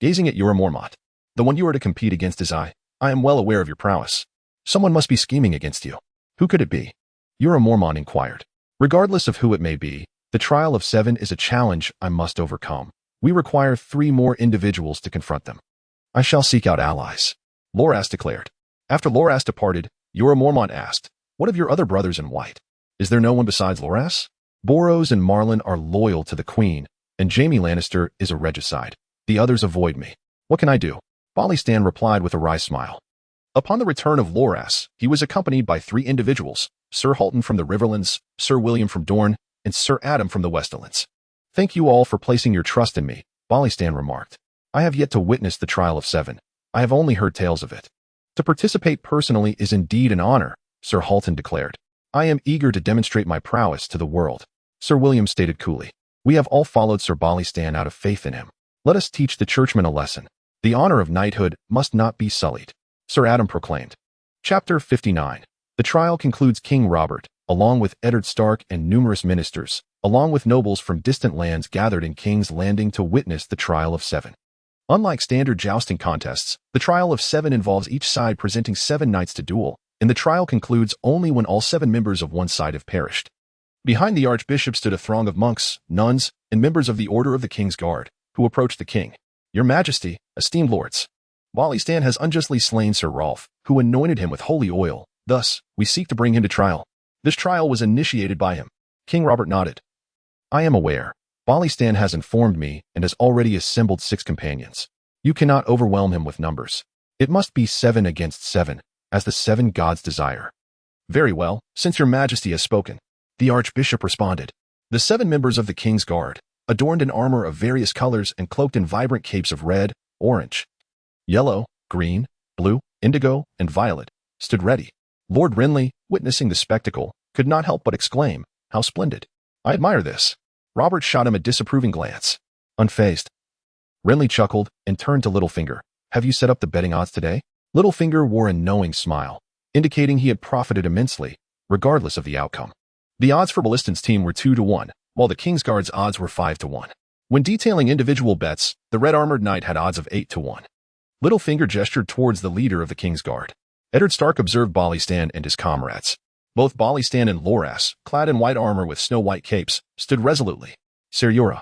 Gazing at Jorah Mormont, the one you are to compete against is I am well aware of your prowess. Someone must be scheming against you. Who could it be? Jorah Mormont inquired. Regardless of who it may be, the trial of 7 is a challenge I must overcome. We require 3 more individuals to confront them. I shall seek out allies, Loras declared. After Loras departed, Jorah Mormont asked, what of your other brothers in white? Is there no one besides Loras? Boros and Marlon are loyal to the Queen, and Jaime Lannister is a regicide. The others avoid me. What can I do? deadliest replied with a wry smile. Upon the return of Loras, he was accompanied by 3 individuals, Sir Halton from the Riverlands, Sir William from Dorne, and Sir Adam from the Westlands. Thank you all for placing your trust in me, deadliest remarked. I have yet to witness the trial of 7. I have only heard tales of it. To participate personally is indeed an honor, Sir Halton declared. I am eager to demonstrate my prowess to the world, Sir William stated coolly. We have all followed Sir deadliest out of faith in him. Let us teach the churchmen a lesson. The honor of knighthood must not be sullied, Sir Adam proclaimed. Chapter 59. The trial concludes King Robert, along with Eddard Stark and numerous ministers, along with nobles from distant lands gathered in King's Landing to witness the trial of 7. Unlike standard jousting contests, the trial of 7 involves each side presenting 7 knights to duel, and the trial concludes only when all 7 members of one side have perished. Behind the archbishop stood a throng of monks, nuns, and members of the Order of the King's Guard, who approached the king. Your Majesty, esteemed lords, deadliest has unjustly slain Sir Rolf, who anointed him with holy oil. Thus, we seek to bring him to trial. This trial was initiated by him. King Robert nodded. I am aware. deadliest has informed me and has already assembled 6 companions. You cannot overwhelm him with numbers. It must be 7 against 7, as the 7 gods desire. Very well, since your Majesty has spoken, the archbishop responded. The 7 members of the King's Guard, adorned in armor of various colors and cloaked in vibrant capes of red, orange, yellow, green, blue, indigo, and violet, stood ready. Lord Renly, witnessing the spectacle, could not help but exclaim, how splendid. I admire this. Robert shot him a disapproving glance. Unfazed. Renly chuckled and turned to Littlefinger. Have you set up the betting odds today? Littlefinger wore a knowing smile, indicating he had profited immensely, regardless of the outcome. The odds for Balliston's team were 2-1, while the Kingsguard's odds were 5-1. When detailing individual bets, the red-armored knight had odds of 8-1. Littlefinger gestured towards the leader of the Kingsguard. Eddard Stark observed deadliest and his comrades. Both deadliest and Loras, clad in white armor with snow-white capes, stood resolutely. Ser Jorah,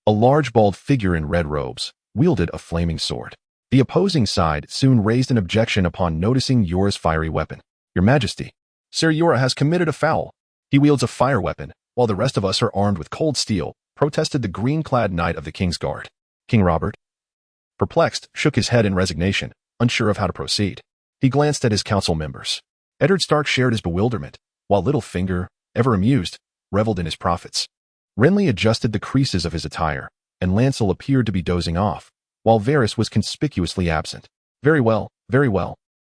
a large bald figure in red robes, wielded a flaming sword. The opposing side soon raised an objection upon noticing Jorah's fiery weapon. Your Majesty, Ser Jorah has committed a foul. He wields a fire weapon, while the rest of us are armed with cold steel, protested the green-clad knight of the King's Guard. King Robert, perplexed, shook his head in resignation, unsure of how to proceed. He glanced at his council members. Eddard Stark shared his bewilderment, while Littlefinger, ever amused, reveled in his profits. Renly adjusted the creases of his attire, and Lancel appeared to be dozing off, while Varys was conspicuously absent. Very well,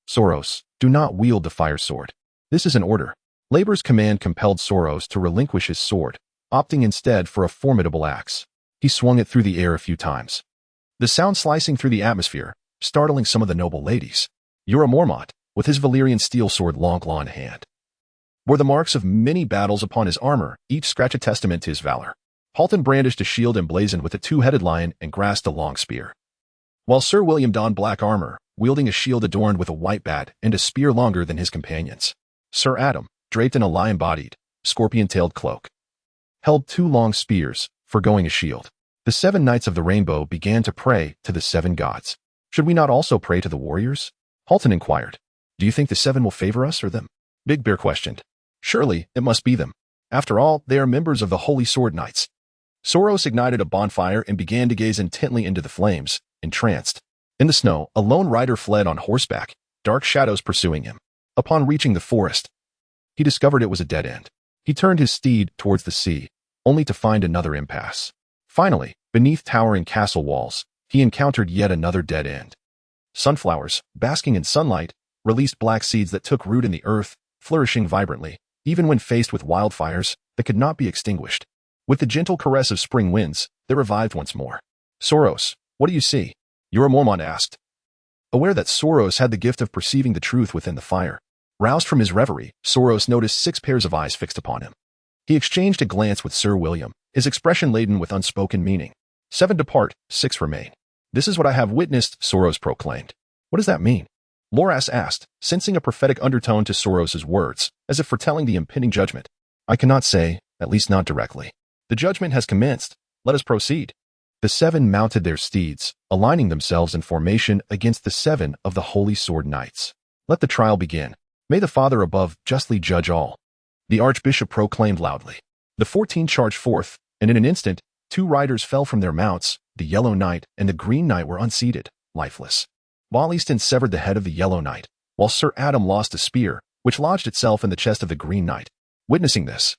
Soros, do not wield the fire sword. This is an order. Labor's command compelled Soros to relinquish his sword, opting instead for a formidable axe. He swung it through the air a few times, the sound slicing through the atmosphere, startling some of the noble ladies. Jorah Mormont, with his Valyrian steel sword Longclaw in hand, bore the marks of many battles upon his armor, each scratch a testament to his valor. Halton brandished a shield emblazoned with a two-headed lion and grasped a long spear, while Sir William donned black armor, wielding a shield adorned with a white bat and a spear longer than his companions. Sir Adam, draped in a lion-bodied, scorpion-tailed cloak, held two long spears, forgoing a shield. The 7 Knights of the Rainbow began to pray to the 7 gods. Should we not also pray to the warriors? Halton inquired. Do you think the 7 will favor us or them? Big Bear questioned. Surely, it must be them. After all, they are members of the Holy Sword Knights. Soros ignited a bonfire and began to gaze intently into the flames, entranced. In the snow, a lone rider fled on horseback, dark shadows pursuing him. Upon reaching the forest, he discovered it was a dead end. He turned his steed towards the sea, only to find another impasse. Finally, beneath towering castle walls, he encountered yet another dead end. Sunflowers, basking in sunlight, released black seeds that took root in the earth, flourishing vibrantly, even when faced with wildfires that could not be extinguished. With the gentle caress of spring winds, they revived once more. Soros, what do you see? Jorah Mormont asked, aware that Soros had the gift of perceiving the truth within the fire. Roused from his reverie, Soros noticed 6 pairs of eyes fixed upon him. He exchanged a glance with Sir William, his expression laden with unspoken meaning. 7 depart, 6 remain. This is what I have witnessed, Soros proclaimed. What does that mean? Loras asked, sensing a prophetic undertone to Soros's words, as if foretelling the impending judgment. I cannot say, at least not directly. The judgment has commenced. Let us proceed. The 7 mounted their steeds, aligning themselves in formation against the 7 of the Holy Sword Knights. Let the trial begin. May the Father above justly judge all. The Archbishop proclaimed loudly. The 14 charged forth, and in an instant, 2 riders fell from their mounts. The Yellow Knight and the Green Knight were unseated, lifeless. Wallyston severed the head of the Yellow Knight, while Sir Adam lost a spear, which lodged itself in the chest of the Green Knight. Witnessing this,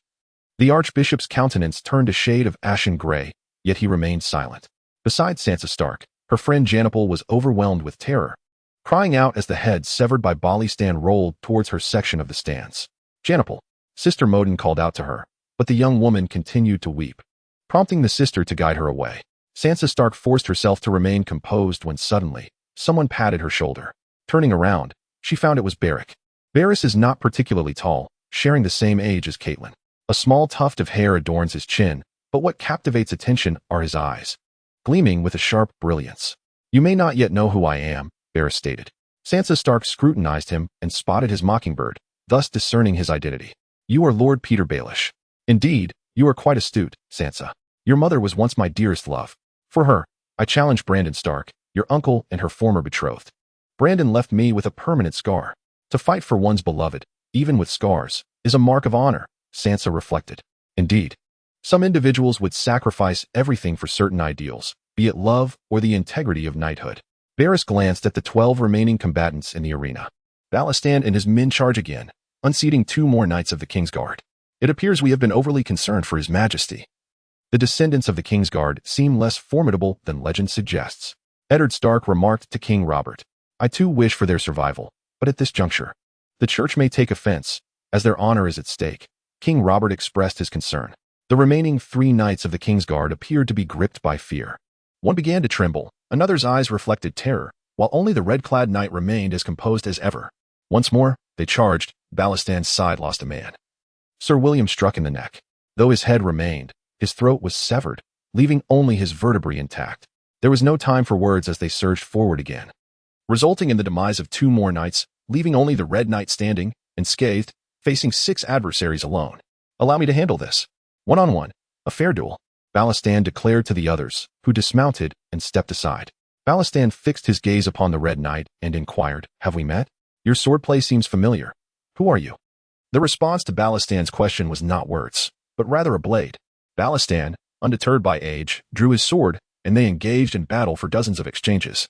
the Archbishop's countenance turned a shade of ashen gray, yet he remained silent. Besides Sansa Stark, her friend Janipal was overwhelmed with terror, crying out as the head severed by Wallystan rolled towards her section of the stands. Janipal, Sister Modin called out to her, but the young woman continued to weep, prompting the sister to guide her away. Sansa Stark forced herself to remain composed when suddenly, someone patted her shoulder. Turning around, she found it was Beric. Varys is not particularly tall, sharing the same age as Caitlyn. A small tuft of hair adorns his chin, but what captivates attention are his eyes, gleaming with a sharp brilliance. You may not yet know who I am, Varys stated. Sansa Stark scrutinized him and spotted his mockingbird, thus discerning his identity. You are Lord Peter Baelish. Indeed, you are quite astute, Sansa. Your mother was once my dearest love. For her, I challenged Brandon Stark, your uncle and her former betrothed. Brandon left me with a permanent scar. To fight for one's beloved, even with scars, is a mark of honor, Sansa reflected. Indeed, some individuals would sacrifice everything for certain ideals, be it love or the integrity of knighthood. Varys glanced at the 12 remaining combatants in the arena. Wallystan and his men charge again, unseating 2 more Knights of the Kingsguard. It appears we have been overly concerned for His Majesty. The descendants of the Kingsguard seem less formidable than legend suggests. Eddard Stark remarked to King Robert, I too wish for their survival, but at this juncture, the church may take offense, as their honor is at stake. King Robert expressed his concern. The remaining 3 Knights of the Kingsguard appeared to be gripped by fear. One began to tremble, another's eyes reflected terror, while only the red-clad knight remained as composed as ever. Once more, they charged. Wallystan's side lost a man. Sir William struck in the neck. Though his head remained, his throat was severed, leaving only his vertebrae intact. There was no time for words as they surged forward again, resulting in the demise of 2 more knights, leaving only the Red Knight standing, unscathed, facing 6 adversaries alone. Allow me to handle this. One-on-one, a fair duel, Wallystan declared to the others, who dismounted and stepped aside. Wallystan fixed his gaze upon the Red Knight and inquired, Have we met? Your swordplay seems familiar. Who are you? The response to Wallystan's question was not words, but rather a blade. Wallystan, undeterred by age, drew his sword, and they engaged in battle for dozens of exchanges,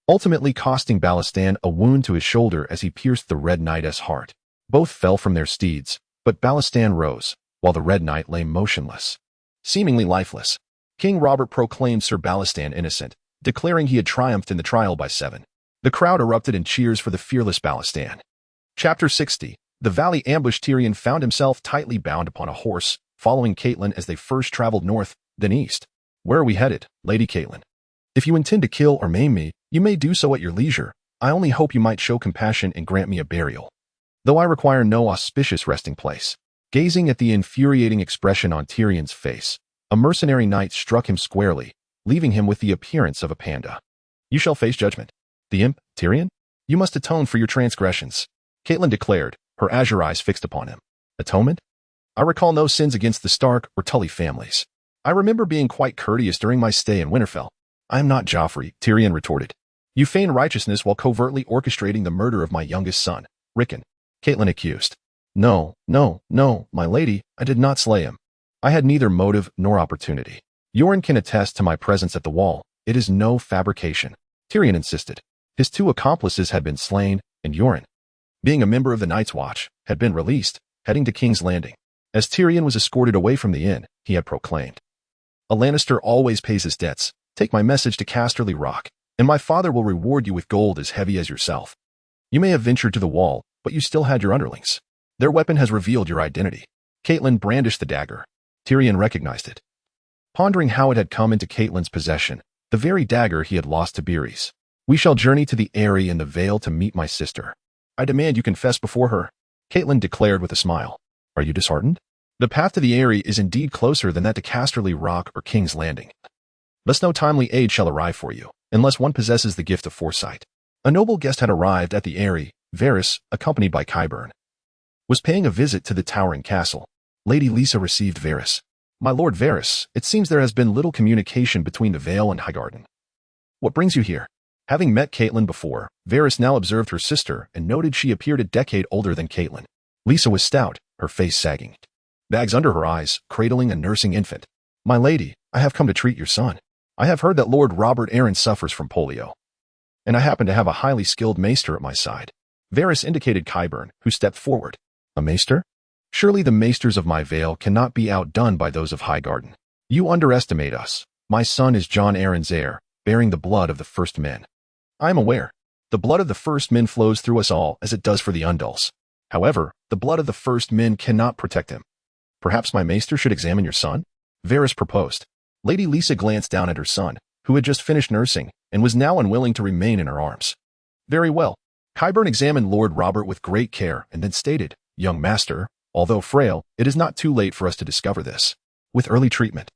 ultimately costing Wallystan a wound to his shoulder as he pierced the Red Knight's heart. Both fell from their steeds, but Wallystan rose, while the Red Knight lay motionless. seemingly lifeless. King Robert proclaimed Sir Ballastan innocent, declaring he had triumphed in the trial by 7. The crowd erupted in cheers for the fearless Ballastan. Chapter 60. The Valley Ambush. Tyrion found himself tightly bound upon a horse, following Caitlyn as they first traveled north, then east. Where are we headed, Lady Caitlyn? If you intend to kill or maim me, you may do so at your leisure. I only hope you might show compassion and grant me a burial. Though I require no auspicious resting place. Gazing at the infuriating expression on Tyrion's face, a mercenary knight struck him squarely, leaving him with the appearance of a panda. You shall face judgment. The imp, Tyrion? You must atone for your transgressions, Caitlyn declared, her azure eyes fixed upon him. Atonement? I recall no sins against the Stark or Tully families. I remember being quite courteous during my stay in Winterfell. I am not Joffrey, Tyrion retorted. You feign righteousness while covertly orchestrating the murder of my youngest son, Rickon, Caitlyn accused. No, my lady, I did not slay him. I had neither motive nor opportunity. Yoren can attest to my presence at the wall. It is no fabrication, Tyrion insisted. His 2 accomplices had been slain, and Yoren, being a member of the Night's Watch, had been released, heading to King's Landing. As Tyrion was escorted away from the inn, he had proclaimed, A Lannister always pays his debts. Take my message to Casterly Rock, and my father will reward you with gold as heavy as yourself. You may have ventured to the wall, but you still had your underlings. Their weapon has revealed your identity. Caitlyn brandished the dagger. Tyrion recognized it. Pondering how it had come into Caitlyn's possession, the very dagger he had lost to Beerys. We shall journey to the Eyrie in the Vale to meet my sister. I demand you confess before her, Caitlyn declared with a smile. Are you disheartened? The path to the Eyrie is indeed closer than that to Casterly Rock or King's Landing. Thus no timely aid shall arrive for you, unless one possesses the gift of foresight. A noble guest had arrived at the Eyrie. Varys, accompanied by Qyburn, was paying a visit to the towering castle. Lady Lisa received Varys. My lord Varys, it seems there has been little communication between the Vale and Highgarden. What brings you here? Having met Caitlyn before, Varys now observed her sister and noted she appeared a decade older than Caitlyn. Lisa was stout, her face sagging, bags under her eyes, cradling a nursing infant. My lady, I have come to treat your son. I have heard that Lord Robert Arryn suffers from polio, and I happen to have a highly skilled maester at my side. Varys indicated Qyburn, who stepped forward. A maester? Surely the maesters of my Vale cannot be outdone by those of Highgarden. You underestimate us. My son is Jon Arryn's heir, bearing the blood of the first men. I am aware. The blood of the first men flows through us all as it does for the Undulls. However, the blood of the first men cannot protect him. Perhaps my maester should examine your son? Varys proposed. Lady Lisa glanced down at her son, who had just finished nursing, and was now unwilling to remain in her arms. Very well. Qyburn examined Lord Robert with great care and then stated, Young master, although frail, it is not too late for us to discover this. With early treatment,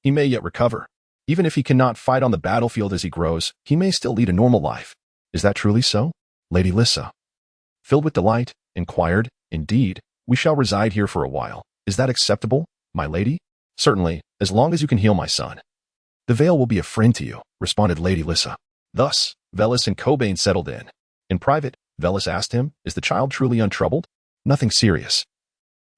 he may yet recover. Even if he cannot fight on the battlefield as he grows, he may still lead a normal life. Is that truly so? Lady Lissa, filled with delight, inquired, Indeed, we shall reside here for a while. Is that acceptable, my lady? Certainly, as long as you can heal my son. The Vale will be a friend to you, responded Lady Lissa. Thus, Velis and Cobain settled in. In private, Velis asked him, Is the child truly untroubled? Nothing serious.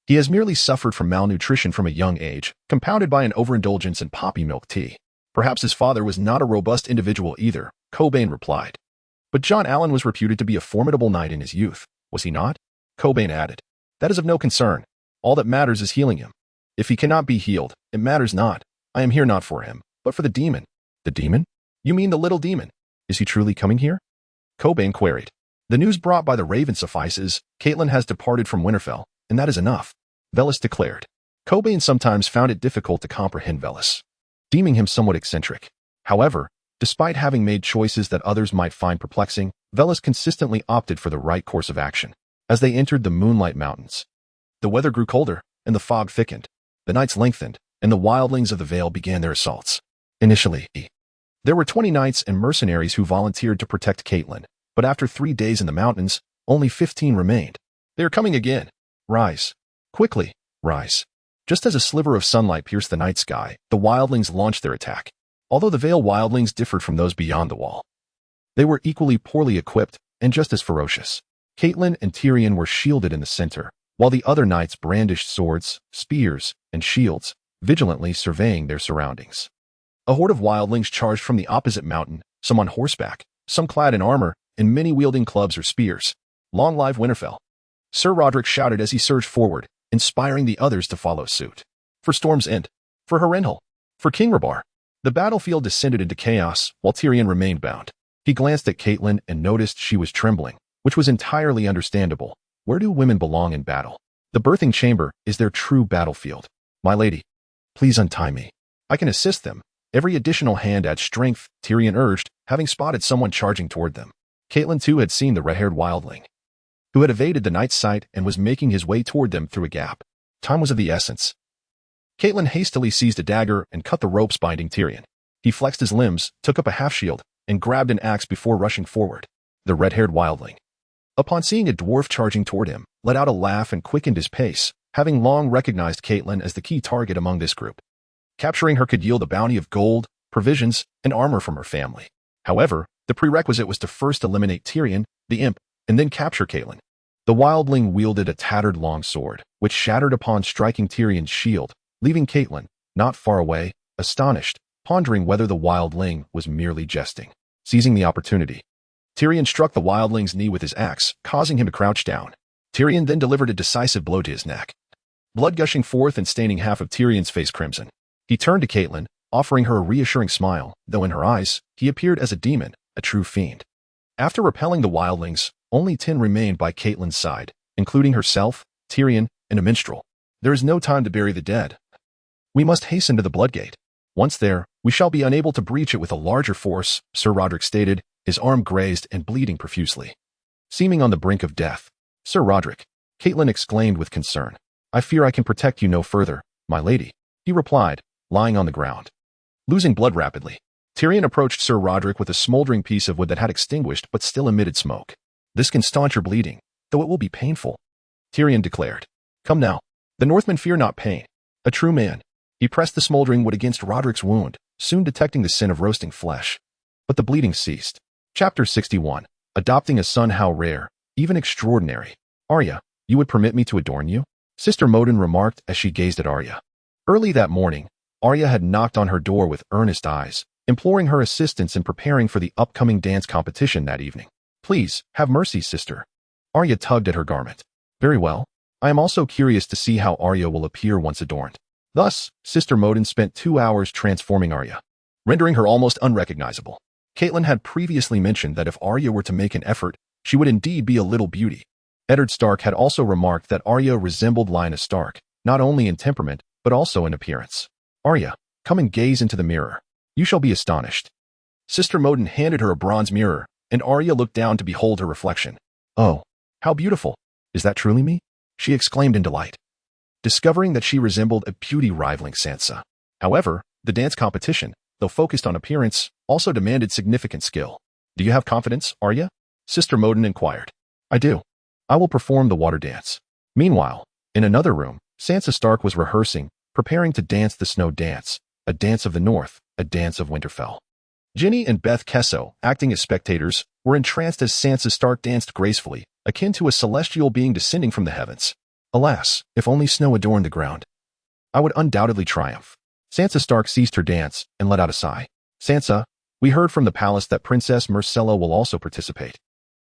He has merely suffered from malnutrition from a young age, compounded by an overindulgence in poppy milk tea. Perhaps his father was not a robust individual either, Cobain replied. But John Allen was reputed to be a formidable knight in his youth, was he not? Cobain added. That is of no concern. All that matters is healing him. If he cannot be healed, it matters not. I am here not for him, but for the demon. The demon? You mean the little demon? Is he truly coming here? Cobain queried. The news brought by the Raven suffices. Caitlyn has departed from Winterfell, and that is enough, Velis declared. Cobain sometimes found it difficult to comprehend Velis, deeming him somewhat eccentric. However, despite having made choices that others might find perplexing, Velis consistently opted for the right course of action. As they entered the Moonlight Mountains, the weather grew colder, and the fog thickened. The nights lengthened, and the wildlings of the Vale began their assaults. Initially, there were 20 knights and mercenaries who volunteered to protect Caitlyn, but after 3 days in the mountains, only 15 remained. They are coming again. Rise. Quickly, rise. Just as a sliver of sunlight pierced the night sky, the wildlings launched their attack. Although the Vale wildlings differed from those beyond the wall, they were equally poorly equipped and just as ferocious. Caitlyn and Tyrion were shielded in the center, while the other knights brandished swords, spears, and shields, vigilantly surveying their surroundings. A horde of wildlings charged from the opposite mountain, some on horseback, some clad in armor, and many wielding clubs or spears. Long live Winterfell! Sir Roderick shouted as he surged forward, inspiring the others to follow suit. For Storm's End. For Harrenhal. For King Rebar. The battlefield descended into chaos while Tyrion remained bound. He glanced at Caitlyn and noticed she was trembling, which was entirely understandable. Where do women belong in battle? The birthing chamber is their true battlefield. My lady, please untie me. I can assist them. Every additional hand adds strength, Tyrion urged, having spotted someone charging toward them. Caitlyn too had seen the red-haired wildling, who had evaded the knight's sight and was making his way toward them through a gap. Time was of the essence. Caitlyn hastily seized a dagger and cut the ropes binding Tyrion. He flexed his limbs, took up a half-shield, and grabbed an axe before rushing forward. The red-haired wildling, upon seeing a dwarf charging toward him, let out a laugh and quickened his pace, having long recognized Caitlyn as the key target among this group. Capturing her could yield a bounty of gold, provisions, and armor from her family. However, the prerequisite was to first eliminate Tyrion, the imp, and then capture Caitlyn. The wildling wielded a tattered long sword, which shattered upon striking Tyrion's shield, leaving Caitlyn, not far away, astonished, pondering whether the wildling was merely jesting. Seizing the opportunity, Tyrion struck the wildling's knee with his axe, causing him to crouch down. Tyrion then delivered a decisive blow to his neck, blood gushing forth and staining half of Tyrion's face crimson. He turned to Caitlyn, offering her a reassuring smile, though in her eyes, he appeared as a demon, a true fiend. After repelling the wildlings, only 10 remained by Caitlyn's side, including herself, Tyrion, and a minstrel. There is no time to bury the dead. We must hasten to the Bloodgate. Once there, we shall be unable to breach it with a larger force, Sir Roderick stated, his arm grazed and bleeding profusely. Seeming on the brink of death. Sir Roderick, Caitlyn exclaimed with concern. I fear I can protect you no further, my lady, he replied, lying on the ground, losing blood rapidly. Tyrion approached Sir Roderick with a smoldering piece of wood that had extinguished but still emitted smoke. This can staunch your bleeding, though it will be painful, Tyrion declared. Come now. The Northmen fear not pain. A true man. He pressed the smoldering wood against Roderick's wound, soon detecting the sin of roasting flesh. But the bleeding ceased. Chapter 61. Adopting a son, how rare, even extraordinary. Arya, you would permit me to adorn you? Sister Modin remarked as she gazed at Arya. Early that morning, Arya had knocked on her door with earnest eyes, imploring her assistance in preparing for the upcoming dance competition that evening. Please, have mercy, sister. Arya tugged at her garment. Very well. I am also curious to see how Arya will appear once adorned. Thus, Sister Modin spent 2 hours transforming Arya, rendering her almost unrecognizable. Caitlyn had previously mentioned that if Arya were to make an effort, she would indeed be a little beauty. Eddard Stark had also remarked that Arya resembled Lyanna Stark, not only in temperament, but also in appearance. Arya, come and gaze into the mirror. You shall be astonished. Sister Modin handed her a bronze mirror, and Arya looked down to behold her reflection. Oh, how beautiful. Is that truly me? She exclaimed in delight, discovering that she resembled a beauty rivaling Sansa. However, the dance competition, though focused on appearance, also demanded significant skill. Do you have confidence, Arya? Sister Modin inquired. I do. I will perform the water dance. Meanwhile, in another room, Sansa Stark was rehearsing, preparing to dance the snow dance, a dance of the north, a dance of Winterfell. Ginny and Beth Kesso, acting as spectators, were entranced as Sansa Stark danced gracefully, akin to a celestial being descending from the heavens. Alas, if only snow adorned the ground, I would undoubtedly triumph. Sansa Stark ceased her dance and let out a sigh. Sansa, we heard from the palace that Princess Myrcella will also participate.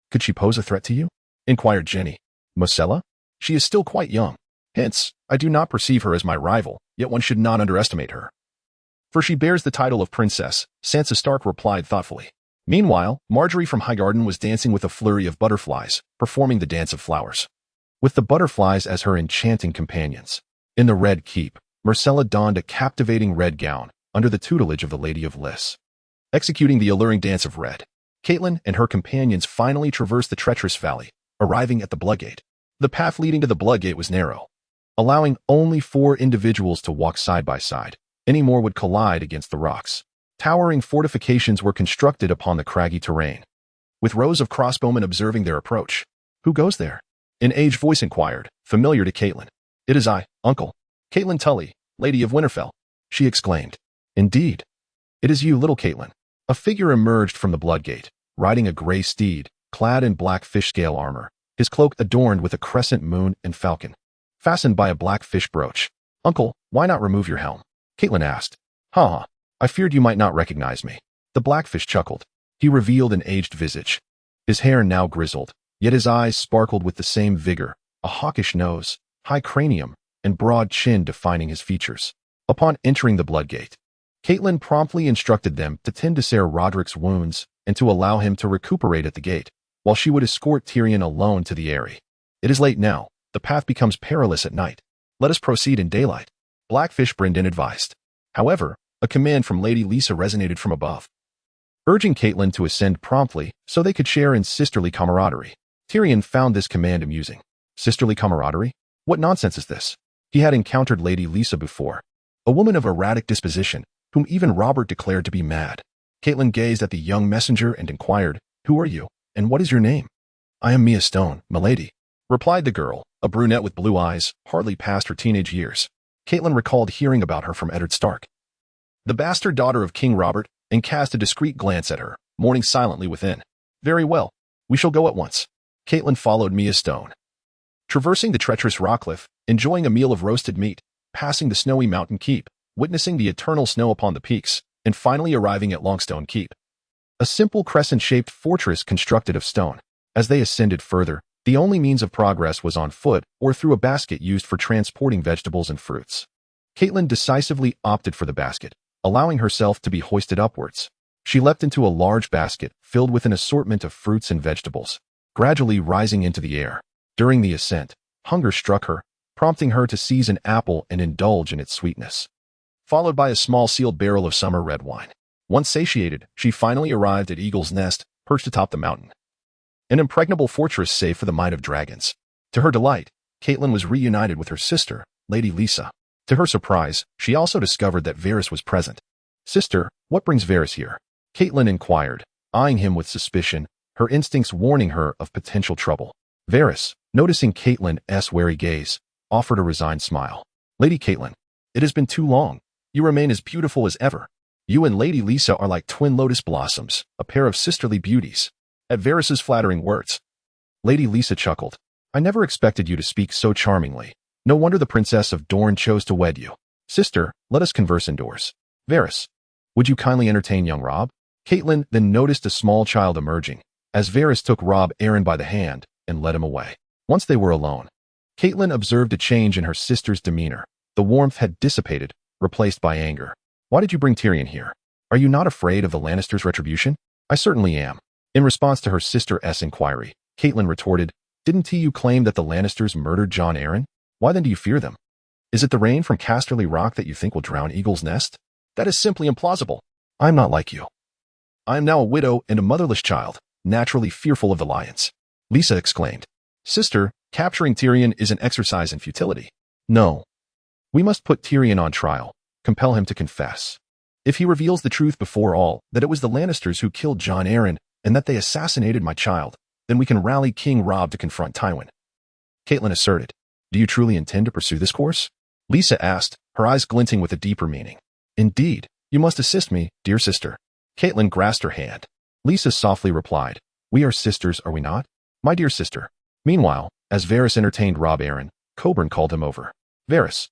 Could she pose a threat to you? Inquired Ginny. Myrcella? She is still quite young. Hence, I do not perceive her as my rival, yet one should not underestimate her. For she bears the title of princess, Sansa Stark replied thoughtfully. Meanwhile, Marjorie from Highgarden was dancing with a flurry of butterflies, performing the dance of flowers, with the butterflies as her enchanting companions. In the Red Keep, Myrcella donned a captivating red gown, under the tutelage of the Lady of Lys, executing the alluring dance of red. Caitlyn and her companions finally traversed the treacherous valley, arriving at the Bloodgate. The path leading to the Bloodgate was narrow, allowing only 4 individuals to walk side by side. Any more would collide against the rocks. Towering fortifications were constructed upon the craggy terrain, with rows of crossbowmen observing their approach. Who goes there? An aged voice inquired, familiar to Caitlyn. It is I, Uncle. Caitlyn Tully, Lady of Winterfell, she exclaimed. Indeed. It is you, little Caitlyn. A figure emerged from the Bloodgate, riding a gray steed, clad in black fish-scale armor, his cloak adorned with a crescent moon and falcon, fastened by a black fish brooch. Uncle, why not remove your helm? Caitlyn asked. Ha, I feared you might not recognize me. The blackfish chuckled. He revealed an aged visage, his hair now grizzled, yet his eyes sparkled with the same vigor, a hawkish nose, high cranium, and broad chin defining his features. Upon entering the Bloodgate, Caitlyn promptly instructed them to tend to Ser Roderick's wounds and to allow him to recuperate at the gate, while she would escort Tyrion alone to the Eyrie. It is late now. The path becomes perilous at night. Let us proceed in daylight, Blackfish Brynden advised. However, a command from Lady Lysa resonated from above, urging Caitlyn to ascend promptly so they could share in sisterly camaraderie. Tyrion found this command amusing. Sisterly camaraderie? What nonsense is this? He had encountered Lady Lysa before, a woman of erratic disposition, whom even Robert declared to be mad. Caitlyn gazed at the young messenger and inquired, "Who are you, and what is your name?" "I am Mia Stone, milady," replied the girl, a brunette with blue eyes, hardly past her teenage years. Caitlyn recalled hearing about her from Eddard Stark, the bastard daughter of King Robert, and cast a discreet glance at her, mourning silently within. "Very well. We shall go at once." Caitlyn followed Mia Stone, traversing the treacherous rockcliffe, enjoying a meal of roasted meat, passing the snowy mountain keep, witnessing the eternal snow upon the peaks, and finally arriving at Longstone Keep, a simple crescent-shaped fortress constructed of stone. As they ascended further, the only means of progress was on foot or through a basket used for transporting vegetables and fruits. Caitlyn decisively opted for the basket, allowing herself to be hoisted upwards. She leapt into a large basket filled with an assortment of fruits and vegetables, gradually rising into the air. During the ascent, hunger struck her, prompting her to seize an apple and indulge in its sweetness, followed by a small sealed barrel of summer red wine. Once satiated, she finally arrived at Eagle's Nest, perched atop the mountain, an impregnable fortress safe for the might of dragons. To her delight, Caitlyn was reunited with her sister, Lady Lysa. To her surprise, she also discovered that Varys was present. "Sister, what brings Varys here?" Caitlyn inquired, eyeing him with suspicion, her instincts warning her of potential trouble. Varys, noticing Caitlyn's wary gaze, offered a resigned smile. "Lady Caitlyn, it has been too long. You remain as beautiful as ever. You and Lady Lysa are like twin lotus blossoms, a pair of sisterly beauties." At Varys's flattering words, Lady Lysa chuckled. "I never expected you to speak so charmingly. No wonder the Princess of Dorne chose to wed you. Sister, let us converse indoors. Varys, would you kindly entertain young Robb?" Caitlyn then noticed a small child emerging, as Varys took Robb Arryn by the hand and led him away. Once they were alone, Caitlyn observed a change in her sister's demeanor. The warmth had dissipated, replaced by anger. "Why did you bring Tyrion here? Are you not afraid of the Lannisters' retribution?" "I certainly am." In response to her sister's inquiry, Caitlyn retorted, "Didn't you claim that the Lannisters murdered Jon Arryn? Why then do you fear them? Is it the rain from Casterly Rock that you think will drown Eagle's Nest? That is simply implausible. I'm not like you. I am now a widow and a motherless child, naturally fearful of the lions." Lysa exclaimed, "Sister, capturing Tyrion is an exercise in futility. No. We must put Tyrion on trial, compel him to confess. If he reveals the truth before all, that it was the Lannisters who killed Jon Arryn and that they assassinated my child, then we can rally King Robb to confront Tywin." Caitlyn asserted. "Do you truly intend to pursue this course?" Lysa asked, her eyes glinting with a deeper meaning. "Indeed, you must assist me, dear sister." Caitlyn grasped her hand. Lysa softly replied, "We are sisters, are we not? My dear sister." Meanwhile, as Varys entertained Robb Arryn, Coburn called him over. "Varys,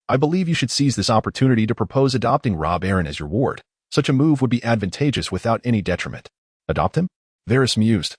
I believe you should seize this opportunity to propose adopting Robb Arryn as your ward. Such a move would be advantageous without any detriment." "Adopt him?" Varys mused,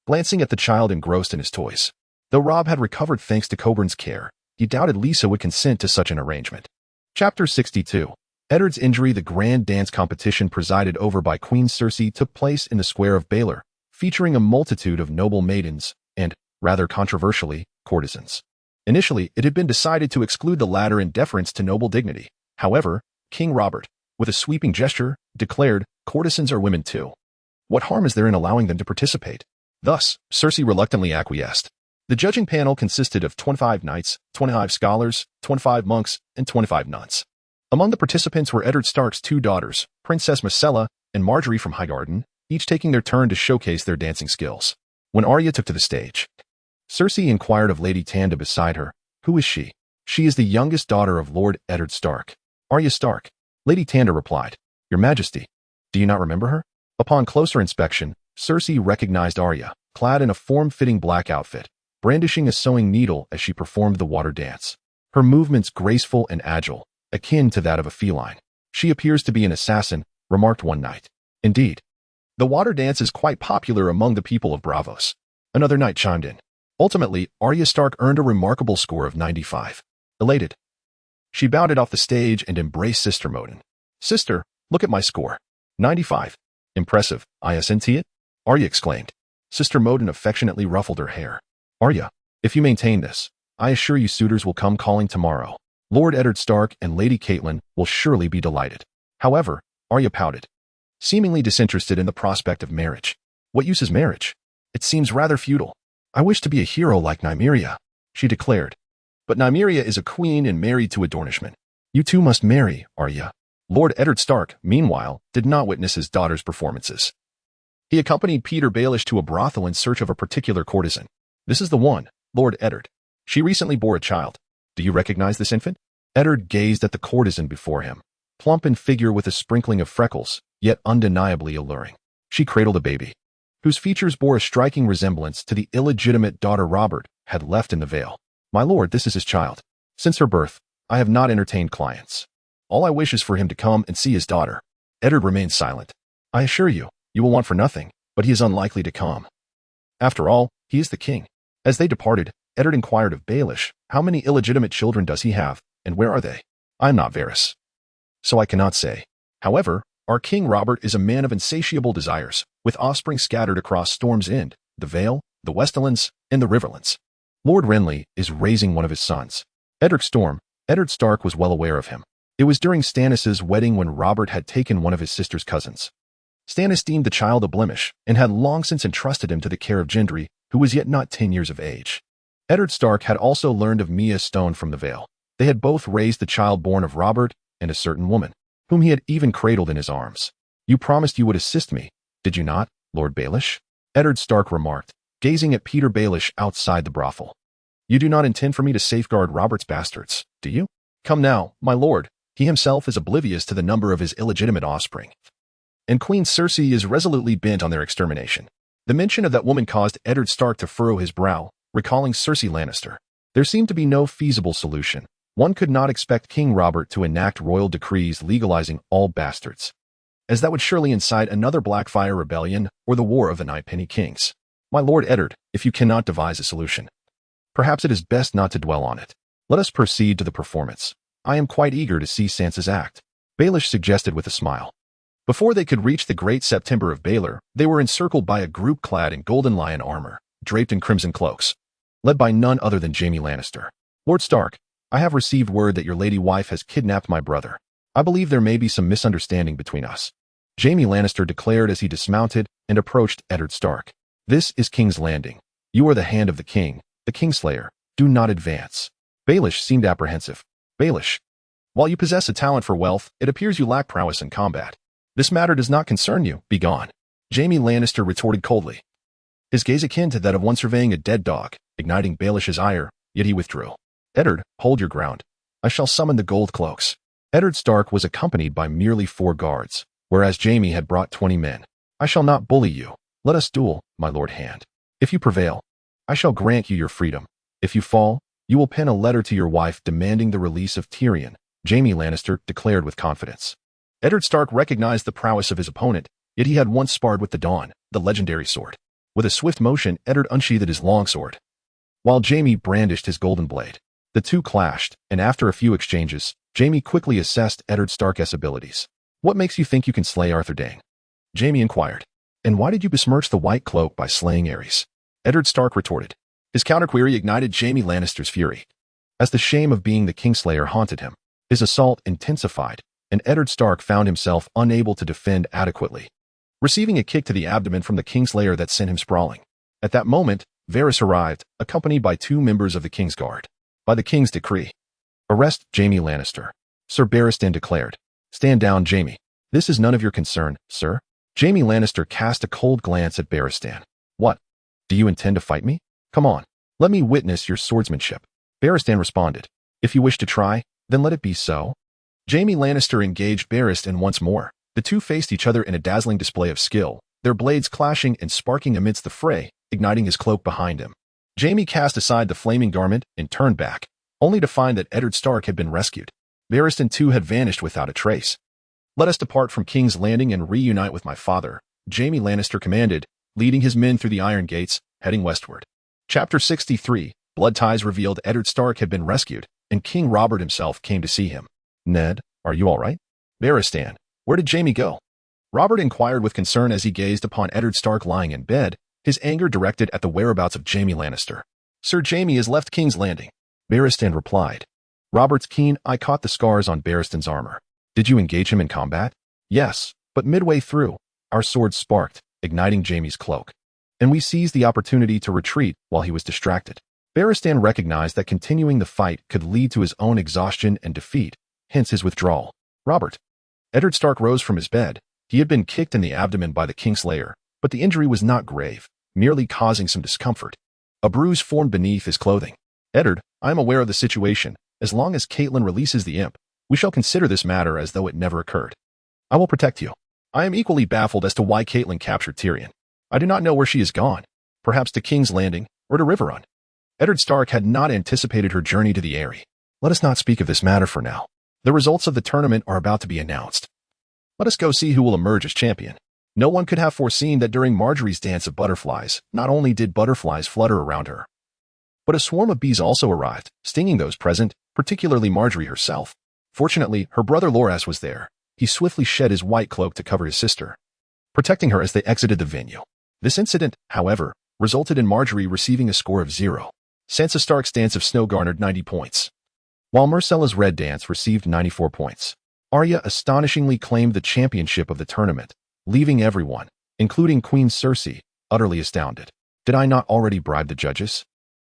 glancing at the child engrossed in his toys. Though Robb had recovered thanks to Coburn's care, he doubted Lysa would consent to such an arrangement. Chapter 62. Eddard's injury. The grand dance competition presided over by Queen Cersei took place in the square of Baelor, featuring a multitude of noble maidens and, rather controversially, courtesans. Initially, it had been decided to exclude the latter in deference to noble dignity. However, King Robert, with a sweeping gesture, declared, "Courtesans are women too. What harm is there in allowing them to participate?" Thus, Cersei reluctantly acquiesced. The judging panel consisted of 25 knights, 25 scholars, 25 monks, and 25 nuns. Among the participants were Eddard Stark's two daughters, Princess Myrcella and Margaery from Highgarden, each taking their turn to showcase their dancing skills. When Arya took to the stage, Cersei inquired of Lady Tanda beside her, "Who is she?" "She is the youngest daughter of Lord Eddard Stark, Arya Stark." Lady Tanda replied, "Your Majesty, do you not remember her?" Upon closer inspection, Cersei recognized Arya, clad in a form-fitting black outfit, brandishing a sewing needle as she performed the water dance. Her movements graceful and agile, akin to that of a feline. "She appears to be an assassin," remarked one knight. "Indeed. The water dance is quite popular among the people of Braavos," another knight chimed in. Ultimately, Arya Stark earned a remarkable score of 95. Elated, She bounded off the stage and embraced Sister Modin. "Sister, look at my score. 95. Impressive, isn't it?" Arya exclaimed. Sister Modin affectionately ruffled her hair. "Arya, if you maintain this, I assure you suitors will come calling tomorrow. Lord Eddard Stark and Lady Caitlyn will surely be delighted." However, Arya pouted, seemingly disinterested in the prospect of marriage. "What use is marriage? It seems rather futile. I wish to be a hero like Nymeria," she declared. "But Nymeria is a queen and married to a Dornishman. You two must marry, Arya." Lord Eddard Stark, meanwhile, did not witness his daughter's performances. He accompanied Peter Baelish to a brothel in search of a particular courtesan. "This is the one, Lord Eddard. She recently bore a child. Do you recognize this infant?" Eddard gazed at the courtesan before him, plump in figure with a sprinkling of freckles, yet undeniably alluring. She cradled a baby, whose features bore a striking resemblance to the illegitimate daughter Robert had left in the Vale. "My lord, this is his child. Since her birth, I have not entertained clients. All I wish is for him to come and see his daughter." Eddard remained silent. "I assure you, you will want for nothing, but he is unlikely to come. After all, he is the king." As they departed, Eddard inquired of Baelish, "How many illegitimate children does he have, and where are they?" "I am not Varys, so I cannot say. However, our King Robert is a man of insatiable desires, with offspring scattered across Storm's End, the Vale, the Westlands, and the Riverlands. Lord Renly is raising one of his sons. Eddard Stark was well aware of him. It was during Stannis' wedding when Robert had taken one of his sister's cousins. Stannis deemed the child a blemish, and had long since entrusted him to the care of Gendry, who was yet not 10 years of age. Eddard Stark had also learned of Mia Stone from the Vale. They had both raised the child born of Robert and a certain woman, whom he had even cradled in his arms. "You promised you would assist me, did you not, Lord Baelish?" Eddard Stark remarked, gazing at Peter Baelish outside the brothel. "You do not intend for me to safeguard Robert's bastards, do you? Come now, my lord, he himself is oblivious to the number of his illegitimate offspring. And Queen Cersei is resolutely bent on their extermination." The mention of that woman caused Eddard Stark to furrow his brow, recalling Cersei Lannister. There seemed to be no feasible solution. One could not expect King Robert to enact royal decrees legalizing all bastards, as that would surely incite another Blackfire rebellion or the War of the Nightpenny Kings. "My lord Eddard, if you cannot devise a solution, perhaps it is best not to dwell on it. Let us proceed to the performance. I am quite eager to see Sansa's act," Baelish suggested with a smile. Before they could reach the Great September of Baelor, they were encircled by a group clad in golden lion armor, draped in crimson cloaks, led by none other than Jaime Lannister. "Lord Stark, I have received word that your lady wife has kidnapped my brother. I believe there may be some misunderstanding between us," Jaime Lannister declared as he dismounted and approached Eddard Stark. "This is King's Landing. You are the hand of the king, the Kingslayer. Do not advance." Baelish seemed apprehensive. "Baelish, while you possess a talent for wealth, it appears you lack prowess in combat. This matter does not concern you. Begone," Jaime Lannister retorted coldly, his gaze akin to that of one surveying a dead dog, igniting Baelish's ire, yet he withdrew. "Eddard, hold your ground. I shall summon the gold cloaks." Eddard Stark was accompanied by merely 4 guards, whereas Jaime had brought 20 men. "I shall not bully you. Let us duel, my lord Hand. If you prevail, I shall grant you your freedom. If you fall, you will pen a letter to your wife demanding the release of Tyrion," Jaime Lannister declared with confidence. Eddard Stark recognized the prowess of his opponent, yet he had once sparred with the Dawn, the legendary sword. With a swift motion, Eddard unsheathed his longsword, while Jaime brandished his golden blade. The two clashed, and after a few exchanges, Jaime quickly assessed Eddard Stark's abilities. "What makes you think you can slay Arthur Dayne?" Jaime inquired. "And why did you besmirch the White Cloak by slaying Aerys?" Eddard Stark retorted. His counterquery ignited Jaime Lannister's fury. As the shame of being the Kingslayer haunted him, his assault intensified, and Eddard Stark found himself unable to defend adequately, receiving a kick to the abdomen from the Kingslayer that sent him sprawling. At that moment, Varys arrived, accompanied by 2 members of the Kingsguard. "By the King's decree, arrest Jaime Lannister," Sir Barristan declared. "Stand down, Jaime. This is none of your concern, sir." Jaime Lannister cast a cold glance at Barristan. "What? Do you intend to fight me? Come on, let me witness your swordsmanship." Barristan responded. "If you wish to try, then let it be so." Jaime Lannister engaged Barristan once more. The two faced each other in a dazzling display of skill, their blades clashing and sparking amidst the fray, igniting his cloak behind him. Jaime cast aside the flaming garment and turned back, only to find that Eddard Stark had been rescued. Barristan too had vanished without a trace. "Let us depart from King's Landing and reunite with my father," Jaime Lannister commanded, leading his men through the iron gates, heading westward. Chapter 63, Blood Ties revealed Eddard Stark had been rescued, and King Robert himself came to see him. "Ned, are you all right?" "Barristan, where did Jaime go?" Robert inquired with concern as he gazed upon Eddard Stark lying in bed, his anger directed at the whereabouts of Jaime Lannister. "Sir Jaime has left King's Landing," Barristan replied. Robert's keen eye caught the scars on Barristan's armor. "Did you engage him in combat?" "Yes, but midway through, our swords sparked, igniting Jaime's cloak, and we seized the opportunity to retreat while he was distracted." Barristan recognized that continuing the fight could lead to his own exhaustion and defeat, hence his withdrawal. "Robert." Eddard Stark rose from his bed. He had been kicked in the abdomen by the Kingslayer, but the injury was not grave, merely causing some discomfort. A bruise formed beneath his clothing. "Eddard, I am aware of the situation. As long as Caitlyn releases the imp, we shall consider this matter as though it never occurred. I will protect you. I am equally baffled as to why Caitlyn captured Tyrion. I do not know where she is gone, perhaps to King's Landing or to Riverrun." Eddard Stark had not anticipated her journey to the Eyrie. "Let us not speak of this matter for now. The results of the tournament are about to be announced. Let us go see who will emerge as champion." No one could have foreseen that during Marjorie's dance of butterflies, not only did butterflies flutter around her, but a swarm of bees also arrived, stinging those present, particularly Marjorie herself. Fortunately, her brother Loras was there. He swiftly shed his white cloak to cover his sister, protecting her as they exited the venue. This incident, however, resulted in Marjorie receiving a score of 0. Sansa Stark's dance of snow garnered 90 points, while Myrcella's red dance received 94 points. Arya astonishingly claimed the championship of the tournament, leaving everyone, including Queen Cersei, utterly astounded. Did I not already bribe the judges?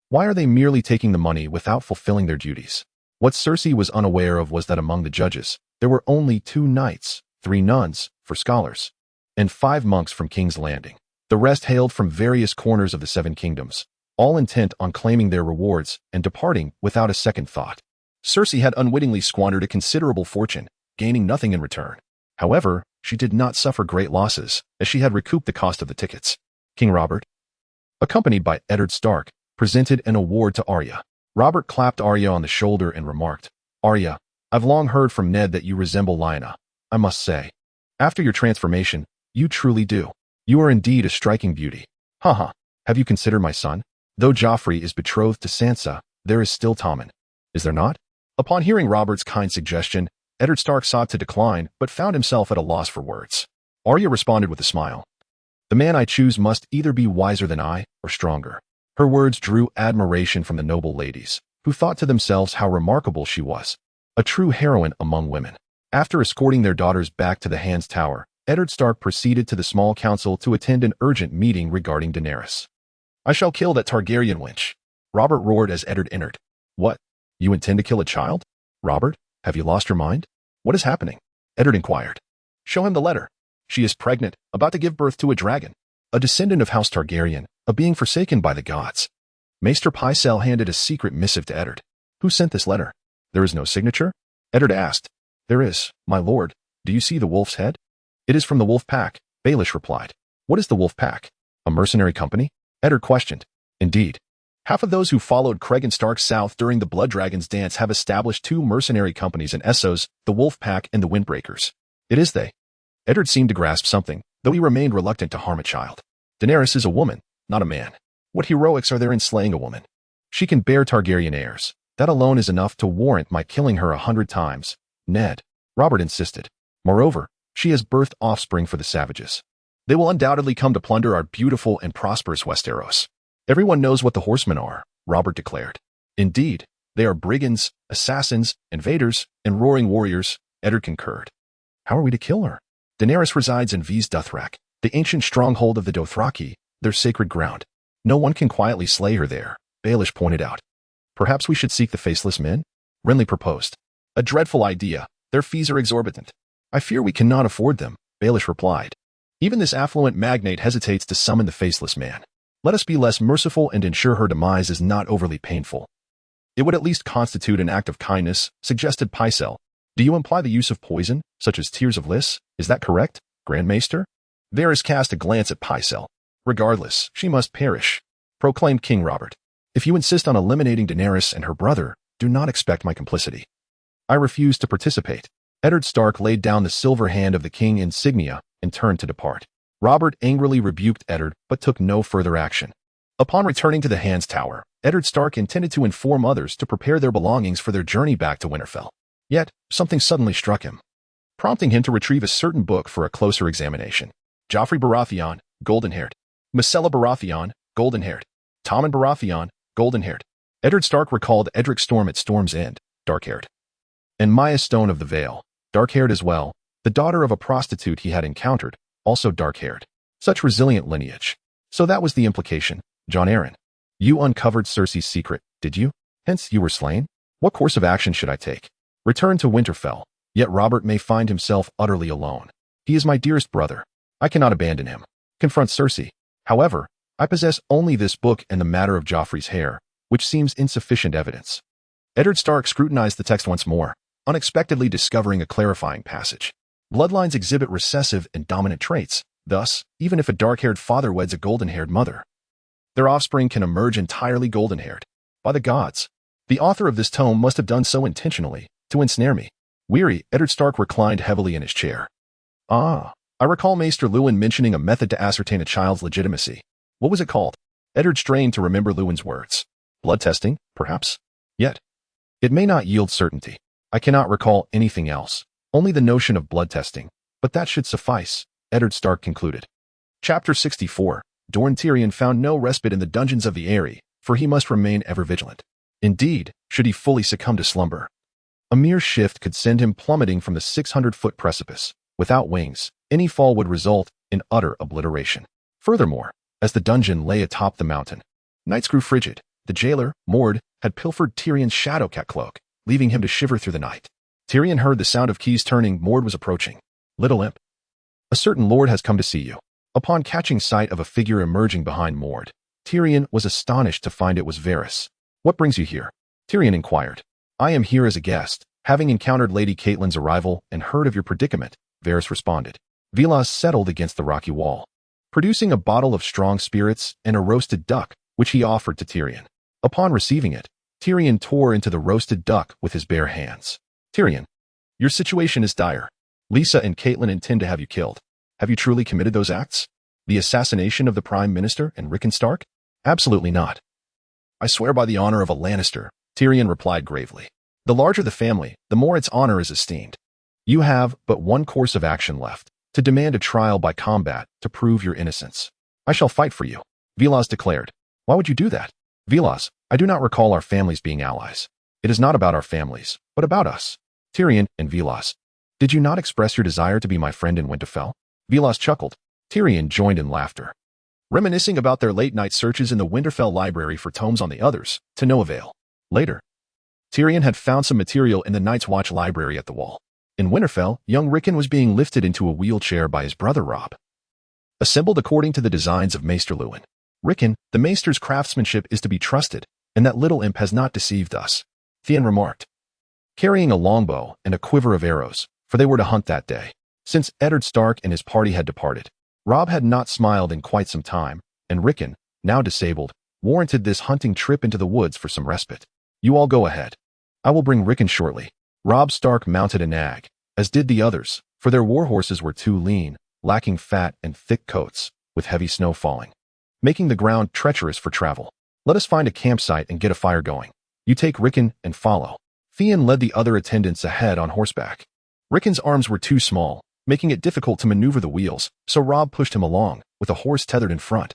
Why are they merely taking the money without fulfilling their duties? What Cersei was unaware of was that among the judges, there were only 2 knights, 3 nuns, for scholars, and 5 monks from King's Landing. The rest hailed from various corners of the 7 kingdoms, all intent on claiming their rewards and departing without a second thought. Cersei had unwittingly squandered a considerable fortune, gaining nothing in return. However, she did not suffer great losses, as she had recouped the cost of the tickets. King Robert, accompanied by Eddard Stark, presented an award to Arya. Robert clapped Arya on the shoulder and remarked, "Arya, I've long heard from Ned that you resemble Lyanna. I must say, after your transformation, you truly do. You are indeed a striking beauty. Haha, have you considered my son? Though Joffrey is betrothed to Sansa, there is still Tommen. Is there not?" Upon hearing Robert's kind suggestion, Eddard Stark sought to decline, but found himself at a loss for words. Arya responded with a smile. "The man I choose must either be wiser than I, or stronger." Her words drew admiration from the noble ladies, who thought to themselves how remarkable she was. A true heroine among women. After escorting their daughters back to the Hand's Tower, Eddard Stark proceeded to the small council to attend an urgent meeting regarding Daenerys. "I shall kill that Targaryen wench," Robert roared as Eddard entered. "What? You intend to kill a child? Robert, have you lost your mind? What is happening?" Eddard inquired. "Show him the letter. She is pregnant, about to give birth to a dragon, a descendant of House Targaryen, a being forsaken by the gods." Maester Pycelle handed a secret missive to Eddard. "Who sent this letter?" "There is no signature?" Eddard asked. "There is, my lord. Do you see the wolf's head?" "It is from the Wolf Pack," Baelish replied. "What is the Wolf Pack? A mercenary company?" Eddard questioned. "Indeed. Half of those who followed Cregan Stark south during the Blood Dragon's dance have established 2 mercenary companies in Essos, the Wolf Pack and the Windbreakers. It is they." Eddard seemed to grasp something, though he remained reluctant to harm a child. "Daenerys is a woman, not a man. What heroics are there in slaying a woman? She can bear Targaryen heirs. That alone is enough to warrant my killing her 100 times. Ned," Robert insisted. "Moreover, she has birthed offspring for the savages. They will undoubtedly come to plunder our beautiful and prosperous Westeros." "Everyone knows what the horsemen are," Robert declared. "Indeed, they are brigands, assassins, invaders, and roaring warriors," Eddard concurred. "How are we to kill her?" "Daenerys resides in Vis Dothrak, the ancient stronghold of the Dothraki, their sacred ground. No one can quietly slay her there," Baelish pointed out. "Perhaps we should seek the Faceless Men?" Renly proposed. "A dreadful idea. Their fees are exorbitant." "I fear we cannot afford them," Baelish replied. "Even this affluent magnate hesitates to summon the Faceless Man. Let us be less merciful and ensure her demise is not overly painful." "It would at least constitute an act of kindness," suggested Pycelle. "Do you imply the use of poison, such as Tears of Lys? Is that correct, Grand Maester?" Varys cast a glance at Pycelle. "Regardless, she must perish," proclaimed King Robert. "If you insist on eliminating Daenerys and her brother, do not expect my complicity. I refuse to participate." Eddard Stark laid down the silver hand of the king insignia and turned to depart. Robert angrily rebuked Eddard, but took no further action. Upon returning to the Hands Tower, Eddard Stark intended to inform others to prepare their belongings for their journey back to Winterfell. Yet, something suddenly struck him, prompting him to retrieve a certain book for a closer examination. Joffrey Baratheon, golden-haired. Myrcella Baratheon, golden-haired. Tommen Baratheon, golden-haired. Eddard Stark recalled Edric Storm at Storm's End, dark-haired. And Maya Stone of the Vale, dark-haired as well, the daughter of a prostitute he had encountered, also dark-haired. Such resilient lineage. So that was the implication, Jon Arryn. You uncovered Cersei's secret, did you? Hence you were slain? What course of action should I take? Return to Winterfell, yet Robert may find himself utterly alone. He is my dearest brother. I cannot abandon him. Confront Cersei. However, I possess only this book and the matter of Joffrey's hair, which seems insufficient evidence. Eddard Stark scrutinized the text once more, unexpectedly discovering a clarifying passage. Bloodlines exhibit recessive and dominant traits. Thus, even if a dark-haired father weds a golden-haired mother, their offspring can emerge entirely golden-haired. By the gods, the author of this tome must have done so intentionally, to ensnare me. Weary, Eddard Stark reclined heavily in his chair. I recall Maester Luwin mentioning a method to ascertain a child's legitimacy. What was it called? Eddard strained to remember Luwin's words. Blood testing, perhaps? Yet, it may not yield certainty. I cannot recall anything else, only the notion of blood testing, but that should suffice, Eddard Stark concluded. Chapter 64. Dorne. Tyrion found no respite in the dungeons of the Eyrie, for he must remain ever vigilant. Indeed, should he fully succumb to slumber, a mere shift could send him plummeting from the 600-foot precipice. Without wings, any fall would result in utter obliteration. Furthermore, as the dungeon lay atop the mountain, nights grew frigid. The jailer, Mord, had pilfered Tyrion's shadowcat cloak, leaving him to shiver through the night. Tyrion heard the sound of keys turning. Mord was approaching. Little imp, a certain lord has come to see you. Upon catching sight of a figure emerging behind Mord, Tyrion was astonished to find it was Varys. What brings you here? Tyrion inquired. I am here as a guest, having encountered Lady Caitlyn's arrival and heard of your predicament, Varys responded. Willas settled against the rocky wall, producing a bottle of strong spirits and a roasted duck, which he offered to Tyrion. Upon receiving it, Tyrion tore into the roasted duck with his bare hands. Tyrion, your situation is dire. Lisa and Caitlyn intend to have you killed. Have you truly committed those acts? The assassination of the Prime Minister and Rickon Stark? Absolutely not. I swear by the honor of a Lannister, Tyrion replied gravely. The larger the family, the more its honor is esteemed. You have but one course of action left, to demand a trial by combat to prove your innocence. I shall fight for you, Willas declared. Why would you do that? Willas, I do not recall our families being allies. It is not about our families, but about us. Tyrion and Willas, did you not express your desire to be my friend in Winterfell? Willas chuckled. Tyrion joined in laughter, reminiscing about their late-night searches in the Winterfell library for tomes on the others, to no avail. Later, Tyrion had found some material in the Night's Watch library at the wall. In Winterfell, young Rickon was being lifted into a wheelchair by his brother Robb. Assembled according to the designs of Maester Luwin. Rickon, the Maester's craftsmanship is to be trusted, and that little imp has not deceived us, Theon remarked, carrying a longbow and a quiver of arrows, for they were to hunt that day. Since Eddard Stark and his party had departed, Robb had not smiled in quite some time, and Rickon, now disabled, warranted this hunting trip into the woods for some respite. You all go ahead. I will bring Rickon shortly. Robb Stark mounted a nag, as did the others, for their war horses were too lean, lacking fat and thick coats, with heavy snow falling, making the ground treacherous for travel. Let us find a campsite and get a fire going. You take Rickon and follow. Theon led the other attendants ahead on horseback. Rickon's arms were too small, making it difficult to maneuver the wheels, so Robb pushed him along, with a horse tethered in front,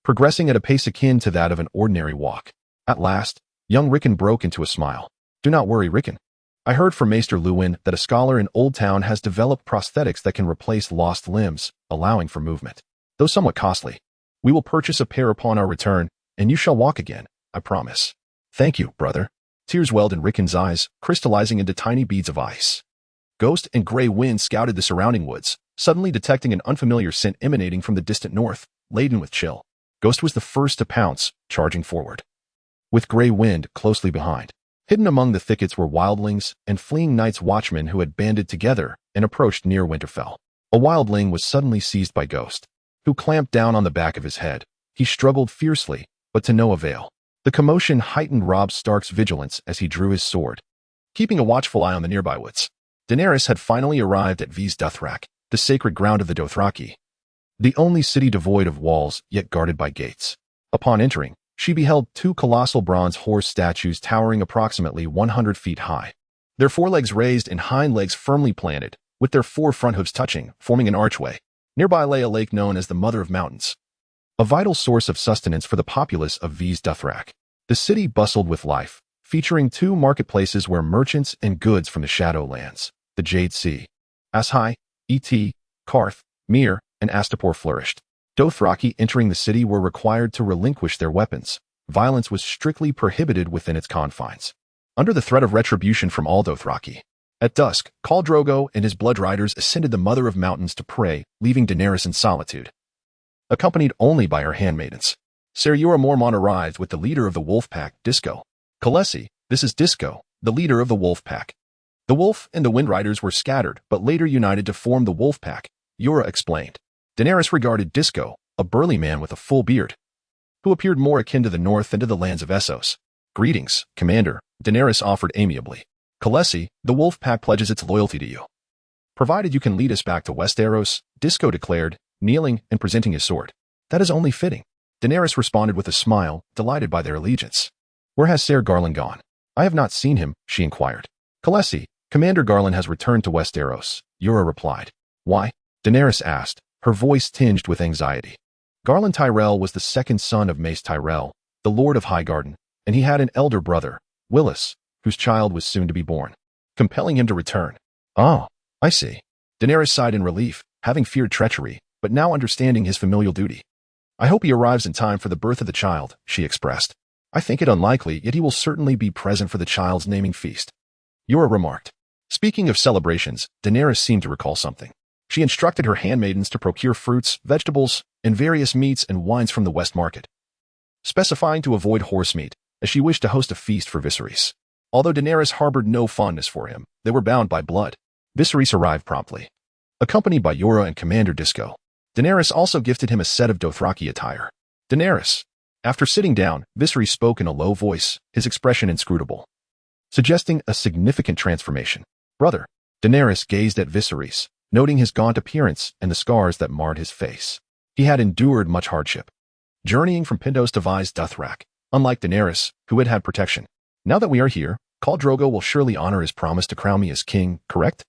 progressing at a pace akin to that of an ordinary walk. At last, young Rickon broke into a smile. Do not worry, Rickon. I heard from Maester Luwin that a scholar in Oldtown has developed prosthetics that can replace lost limbs, allowing for movement. Though somewhat costly, we will purchase a pair upon our return, and you shall walk again, I promise. Thank you, brother. Tears welled in Rickon's eyes, crystallizing into tiny beads of ice. Ghost and Grey Wind scouted the surrounding woods, suddenly detecting an unfamiliar scent emanating from the distant north, laden with chill. Ghost was the first to pounce, charging forward, with Grey Wind closely behind. Hidden among the thickets were wildlings and fleeing Night's Watchmen who had banded together and approached near Winterfell. A wildling was suddenly seized by Ghost, who clamped down on the back of his head. He struggled fiercely, but to no avail. The commotion heightened Robb Stark's vigilance as he drew his sword, keeping a watchful eye on the nearby woods. Daenerys had finally arrived at Vys Dothrak, the sacred ground of the Dothraki, the only city devoid of walls yet guarded by gates. Upon entering, she beheld two colossal bronze horse statues towering approximately 100 feet high. Their forelegs raised and hind legs firmly planted, with their four front hooves touching, forming an archway. Nearby lay a lake known as the Mother of Mountains, a vital source of sustenance for the populace of V's Dothrak. The city bustled with life, featuring two marketplaces where merchants and goods from the Shadowlands, the Jade Sea, Ashai, Et, Karth, Mir, and Astapor flourished. Dothraki entering the city were required to relinquish their weapons. Violence was strictly prohibited within its confines, under the threat of retribution from all Dothraki. At dusk, Khal Drogo and his blood riders ascended the Mother of Mountains to pray, leaving Daenerys in solitude, accompanied only by her handmaidens. Ser Jorah Mormont arrived with the leader of the wolf pack, Disco. Khaleesi, this is Disco, the leader of the wolf pack. The wolf and the wind riders were scattered, but later united to form the wolf pack, Jorah explained. Daenerys regarded Disco, a burly man with a full beard, who appeared more akin to the north than to the lands of Essos. Greetings, Commander, Daenerys offered amiably. Khaleesi, the wolf pack pledges its loyalty to you, provided you can lead us back to Westeros, Disco declared, kneeling and presenting his sword. That is only fitting. Daenerys responded with a smile, delighted by their allegiance. Where has Ser Garland gone? I have not seen him, she inquired. Khaleesi, Commander Garland has returned to Westeros, Jorah replied. Why? Daenerys asked, her voice tinged with anxiety. Garland Tyrell was the second son of Mace Tyrell, the Lord of Highgarden, and he had an elder brother, Willas, whose child was soon to be born, compelling him to return. Oh, I see. Daenerys sighed in relief, having feared treachery, but now understanding his familial duty. I hope he arrives in time for the birth of the child, she expressed. I think it unlikely, yet he will certainly be present for the child's naming feast. Jorah remarked. Speaking of celebrations, Daenerys seemed to recall something. She instructed her handmaidens to procure fruits, vegetables, and various meats and wines from the West Market, specifying to avoid horse meat, as she wished to host a feast for Viserys. Although Daenerys harbored no fondness for him, they were bound by blood. Viserys arrived promptly, accompanied by Jorah and Commander Disco. Daenerys also gifted him a set of Dothraki attire. Daenerys. After sitting down, Viserys spoke in a low voice, his expression inscrutable, suggesting a significant transformation. Brother. Daenerys gazed at Viserys, noting his gaunt appearance and the scars that marred his face. He had endured much hardship, journeying from Pentos to Vise Dothrak, unlike Daenerys, who had had protection. Now that we are here, Khal Drogo will surely honor his promise to crown me as king, correct?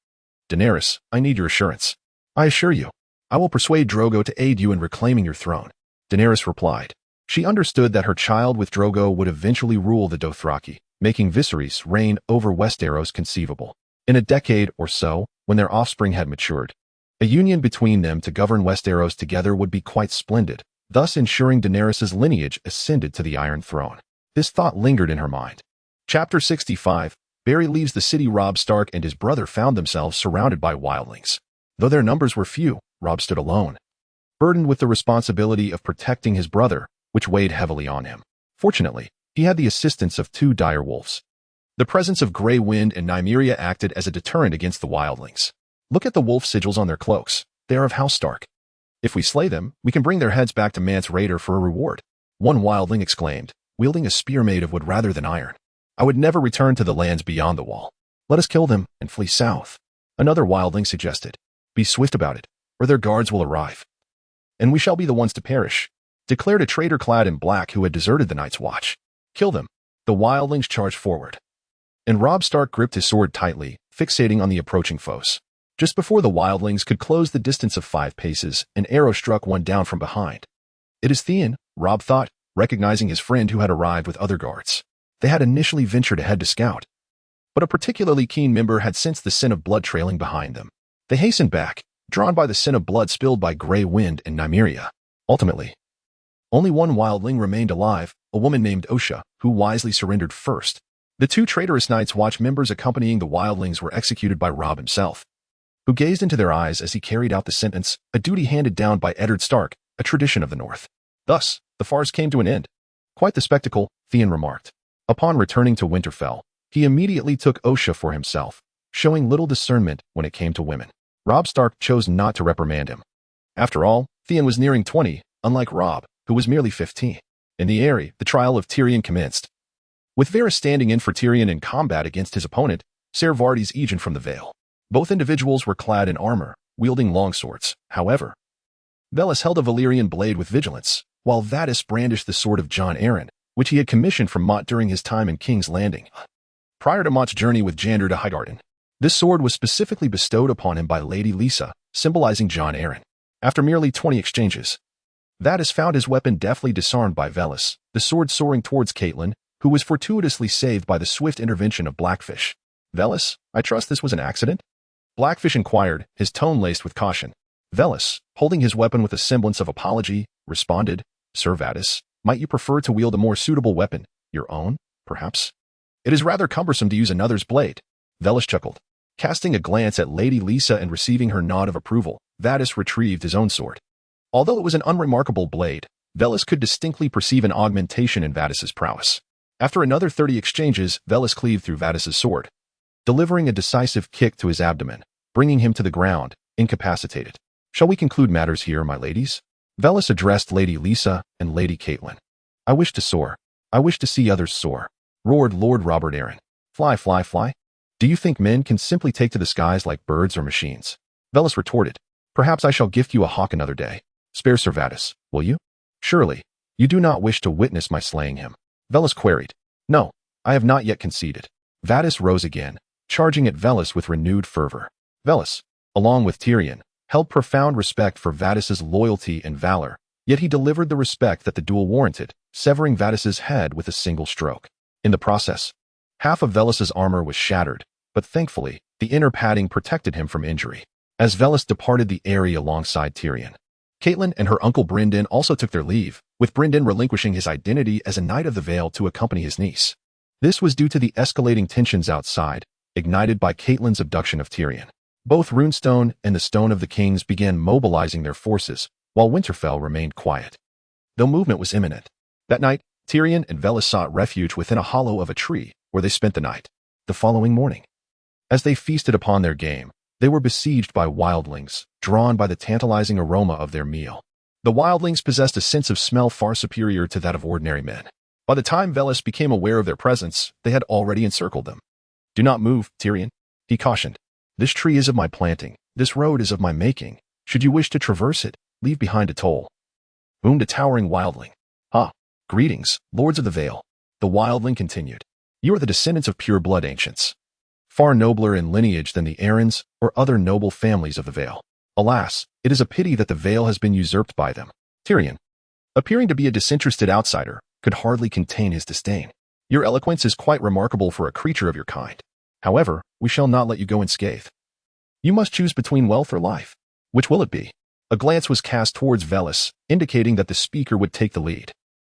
Daenerys, I need your assurance. I assure you, I will persuade Drogo to aid you in reclaiming your throne. Daenerys replied. She understood that her child with Drogo would eventually rule the Dothraki, making Viserys reign over Westeros conceivable. In a decade or so, when their offspring had matured, a union between them to govern Westeros together would be quite splendid, thus ensuring Daenerys' lineage ascended to the Iron Throne. This thought lingered in her mind. Chapter 65, Barry leaves the city. Robb Stark and his brother found themselves surrounded by wildlings. Though their numbers were few, Robb stood alone, burdened with the responsibility of protecting his brother, which weighed heavily on him. Fortunately, he had the assistance of two direwolves. The presence of Grey Wind and Nymeria acted as a deterrent against the wildlings. Look at the wolf sigils on their cloaks. They are of House Stark. If we slay them, we can bring their heads back to Mance Rayder for a reward. One wildling exclaimed, wielding a spear made of wood rather than iron. I would never return to the lands beyond the wall. Let us kill them and flee south. Another wildling suggested. Be swift about it, or their guards will arrive. And we shall be the ones to perish, declared a traitor clad in black who had deserted the Night's Watch. Kill them. The wildlings charged forward, and Robb Stark gripped his sword tightly, fixating on the approaching foes. Just before the wildlings could close the distance of 5 paces, an arrow struck one down from behind. It is Theon, Robb thought, recognizing his friend who had arrived with other guards. They had initially ventured ahead to scout, but a particularly keen member had sensed the scent of blood trailing behind them. They hastened back, drawn by the scent of blood spilled by Grey Wind and Nymeria. Ultimately, only one wildling remained alive, a woman named Osha, who wisely surrendered first. The 2 traitorous Night's Watch members accompanying the wildlings were executed by Robb himself, who gazed into their eyes as he carried out the sentence, a duty handed down by Eddard Stark, a tradition of the North. Thus, the farce came to an end. Quite the spectacle, Theon remarked. Upon returning to Winterfell, he immediately took Osha for himself, showing little discernment when it came to women. Robb Stark chose not to reprimand him. After all, Theon was nearing 20, unlike Robb, who was merely 15. In the Eyrie, the trial of Tyrion commenced, with Varys standing in for Tyrion in combat against his opponent, Ser Vardis Aegon from the Vale. Both individuals were clad in armor, wielding longswords. However, Velis held a Valyrian blade with vigilance, while Vadis brandished the sword of Jon Arryn, which he had commissioned from Mott during his time in King's Landing. Prior to Mott's journey with Heir to Highgarden, this sword was specifically bestowed upon him by Lady Lysa, symbolizing Jon Arryn. After merely 20 exchanges, Vadis found his weapon deftly disarmed by Velis, the sword soaring towards Caitlyn, who was fortuitously saved by the swift intervention of Blackfish. "Velis, I trust this was an accident?" Blackfish inquired, his tone laced with caution. Velis, holding his weapon with a semblance of apology, responded, "Sir Vadis, might you prefer to wield a more suitable weapon? Your own, perhaps? It is rather cumbersome to use another's blade." Velis chuckled. Casting a glance at Lady Lysa and receiving her nod of approval, Vadis retrieved his own sword. Although it was an unremarkable blade, Velis could distinctly perceive an augmentation in Vadis's prowess. After another 30 exchanges, Velis cleaved through Vadis's sword, delivering a decisive kick to his abdomen, bringing him to the ground, incapacitated. "Shall we conclude matters here, my ladies?" Velis addressed Lady Lysa and Lady Caitlyn. "I wish to soar. I wish to see others soar," roared Lord Robert Arryn. "Fly, fly, fly? Do you think men can simply take to the skies like birds or machines?" Velis retorted, "Perhaps I shall gift you a hawk another day. Spare Sir Vadis, will you? Surely, you do not wish to witness my slaying him?" Velis queried. "No, I have not yet conceded." Vadis rose again, charging at Velis with renewed fervor. Velis, along with Tyrion, held profound respect for Vadis's loyalty and valor, yet he delivered the respect that the duel warranted, severing Vadis's head with a single stroke. In the process, half of Velis's armor was shattered, but thankfully, the inner padding protected him from injury. As Velis departed the area alongside Tyrion, Caitlyn and her uncle Brynden also took their leave, with Brynden relinquishing his identity as a Knight of the Vale to accompany his niece. This was due to the escalating tensions outside, ignited by Caitlyn's abduction of Tyrion. Both Runestone and the Stone of the Kings began mobilizing their forces, while Winterfell remained quiet. Though movement was imminent, that night, Tyrion and Velis sought refuge within a hollow of a tree, where they spent the night. The following morning, as they feasted upon their game, they were besieged by wildlings, drawn by the tantalizing aroma of their meal. The wildlings possessed a sense of smell far superior to that of ordinary men. By the time Velis became aware of their presence, they had already encircled them. "Do not move, Tyrion," he cautioned. "This tree is of my planting. This road is of my making. Should you wish to traverse it, leave behind a toll." Boomed a towering wildling. "Ah, greetings, lords of the Vale," the wildling continued. "You are the descendants of pure-blood ancients, far nobler in lineage than the Arryns or other noble families of the Vale. Alas, it is a pity that the Vale has been usurped by them." Tyrion, appearing to be a disinterested outsider, could hardly contain his disdain. "Your eloquence is quite remarkable for a creature of your kind. However, we shall not let you go unscathed. You must choose between wealth or life. Which will it be?" A glance was cast towards Velis, indicating that the speaker would take the lead.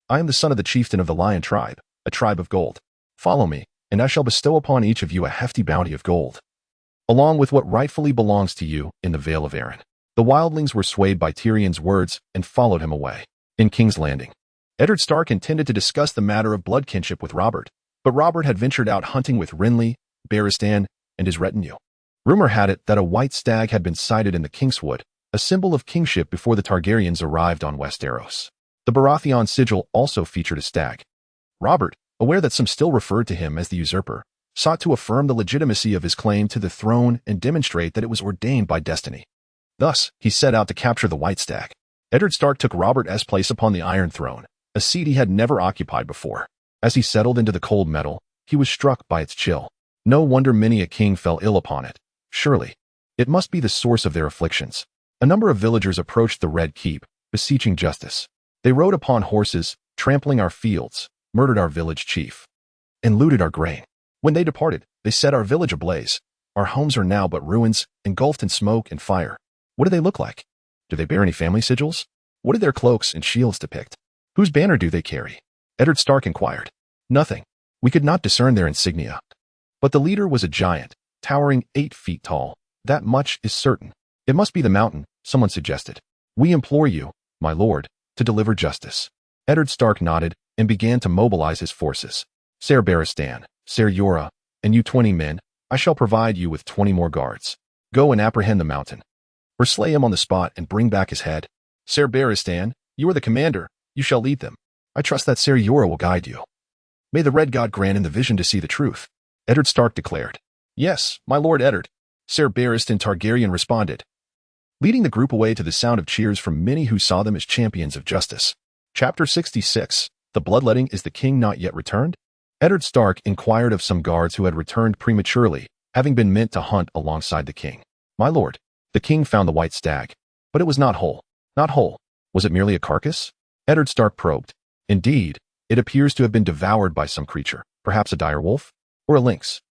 "I am the son of the chieftain of the Lion tribe, a tribe of gold. Follow me, and I shall bestow upon each of you a hefty bounty of gold, along with what rightfully belongs to you in the Vale of Arryn." The wildlings were swayed by Tyrion's words and followed him away. In King's Landing, Eddard Stark intended to discuss the matter of blood kinship with Robert, but Robert had ventured out hunting with Renly, Barristan, and his retinue. Rumor had it that a white stag had been sighted in the Kingswood, a symbol of kingship before the Targaryens arrived on Westeros. The Baratheon sigil also featured a stag. Robert, aware that some still referred to him as the usurper, sought to affirm the legitimacy of his claim to the throne and demonstrate that it was ordained by destiny. Thus, he set out to capture the white stag. Eddard Stark took Robert's place upon the Iron Throne, a seat he had never occupied before. As he settled into the cold metal, he was struck by its chill. No wonder many a king fell ill upon it. Surely, it must be the source of their afflictions. A number of villagers approached the Red Keep, beseeching justice. They rode upon horses, trampling our fields, murdered our village chief, and looted our grain. When they departed, they set our village ablaze. Our homes are now but ruins, engulfed in smoke and fire. What do they look like? Do they bear any family sigils? What do their cloaks and shields depict? Whose banner do they carry?" Eddard Stark inquired. "Nothing. We could not discern their insignia. But the leader was a giant, towering 8 feet tall. That much is certain. It must be the mountain," someone suggested. "We implore you, my lord, to deliver justice." Eddard Stark nodded and began to mobilize his forces. "Ser Barristan, Ser Jorah, and you 20 men, I shall provide you with 20 more guards. Go and apprehend the mountain, or slay him on the spot and bring back his head. Ser Barristan, you are the commander. You shall lead them. I trust that Ser Jorah will guide you. May the Red God grant him the vision to see the truth," Eddard Stark declared. "Yes, my lord Eddard," Ser Barristan Targaryen responded, leading the group away to the sound of cheers from many who saw them as champions of justice. Chapter 66. The Bloodletting. Is the king not yet returned? Eddard Stark inquired of some guards who had returned prematurely, having been meant to hunt alongside the king. My lord, the king found the white stag, but it was not whole. Not whole. Was it merely a carcass? Eddard Stark probed. Indeed, it appears to have been devoured by some creature, perhaps a direwolf or a lynx.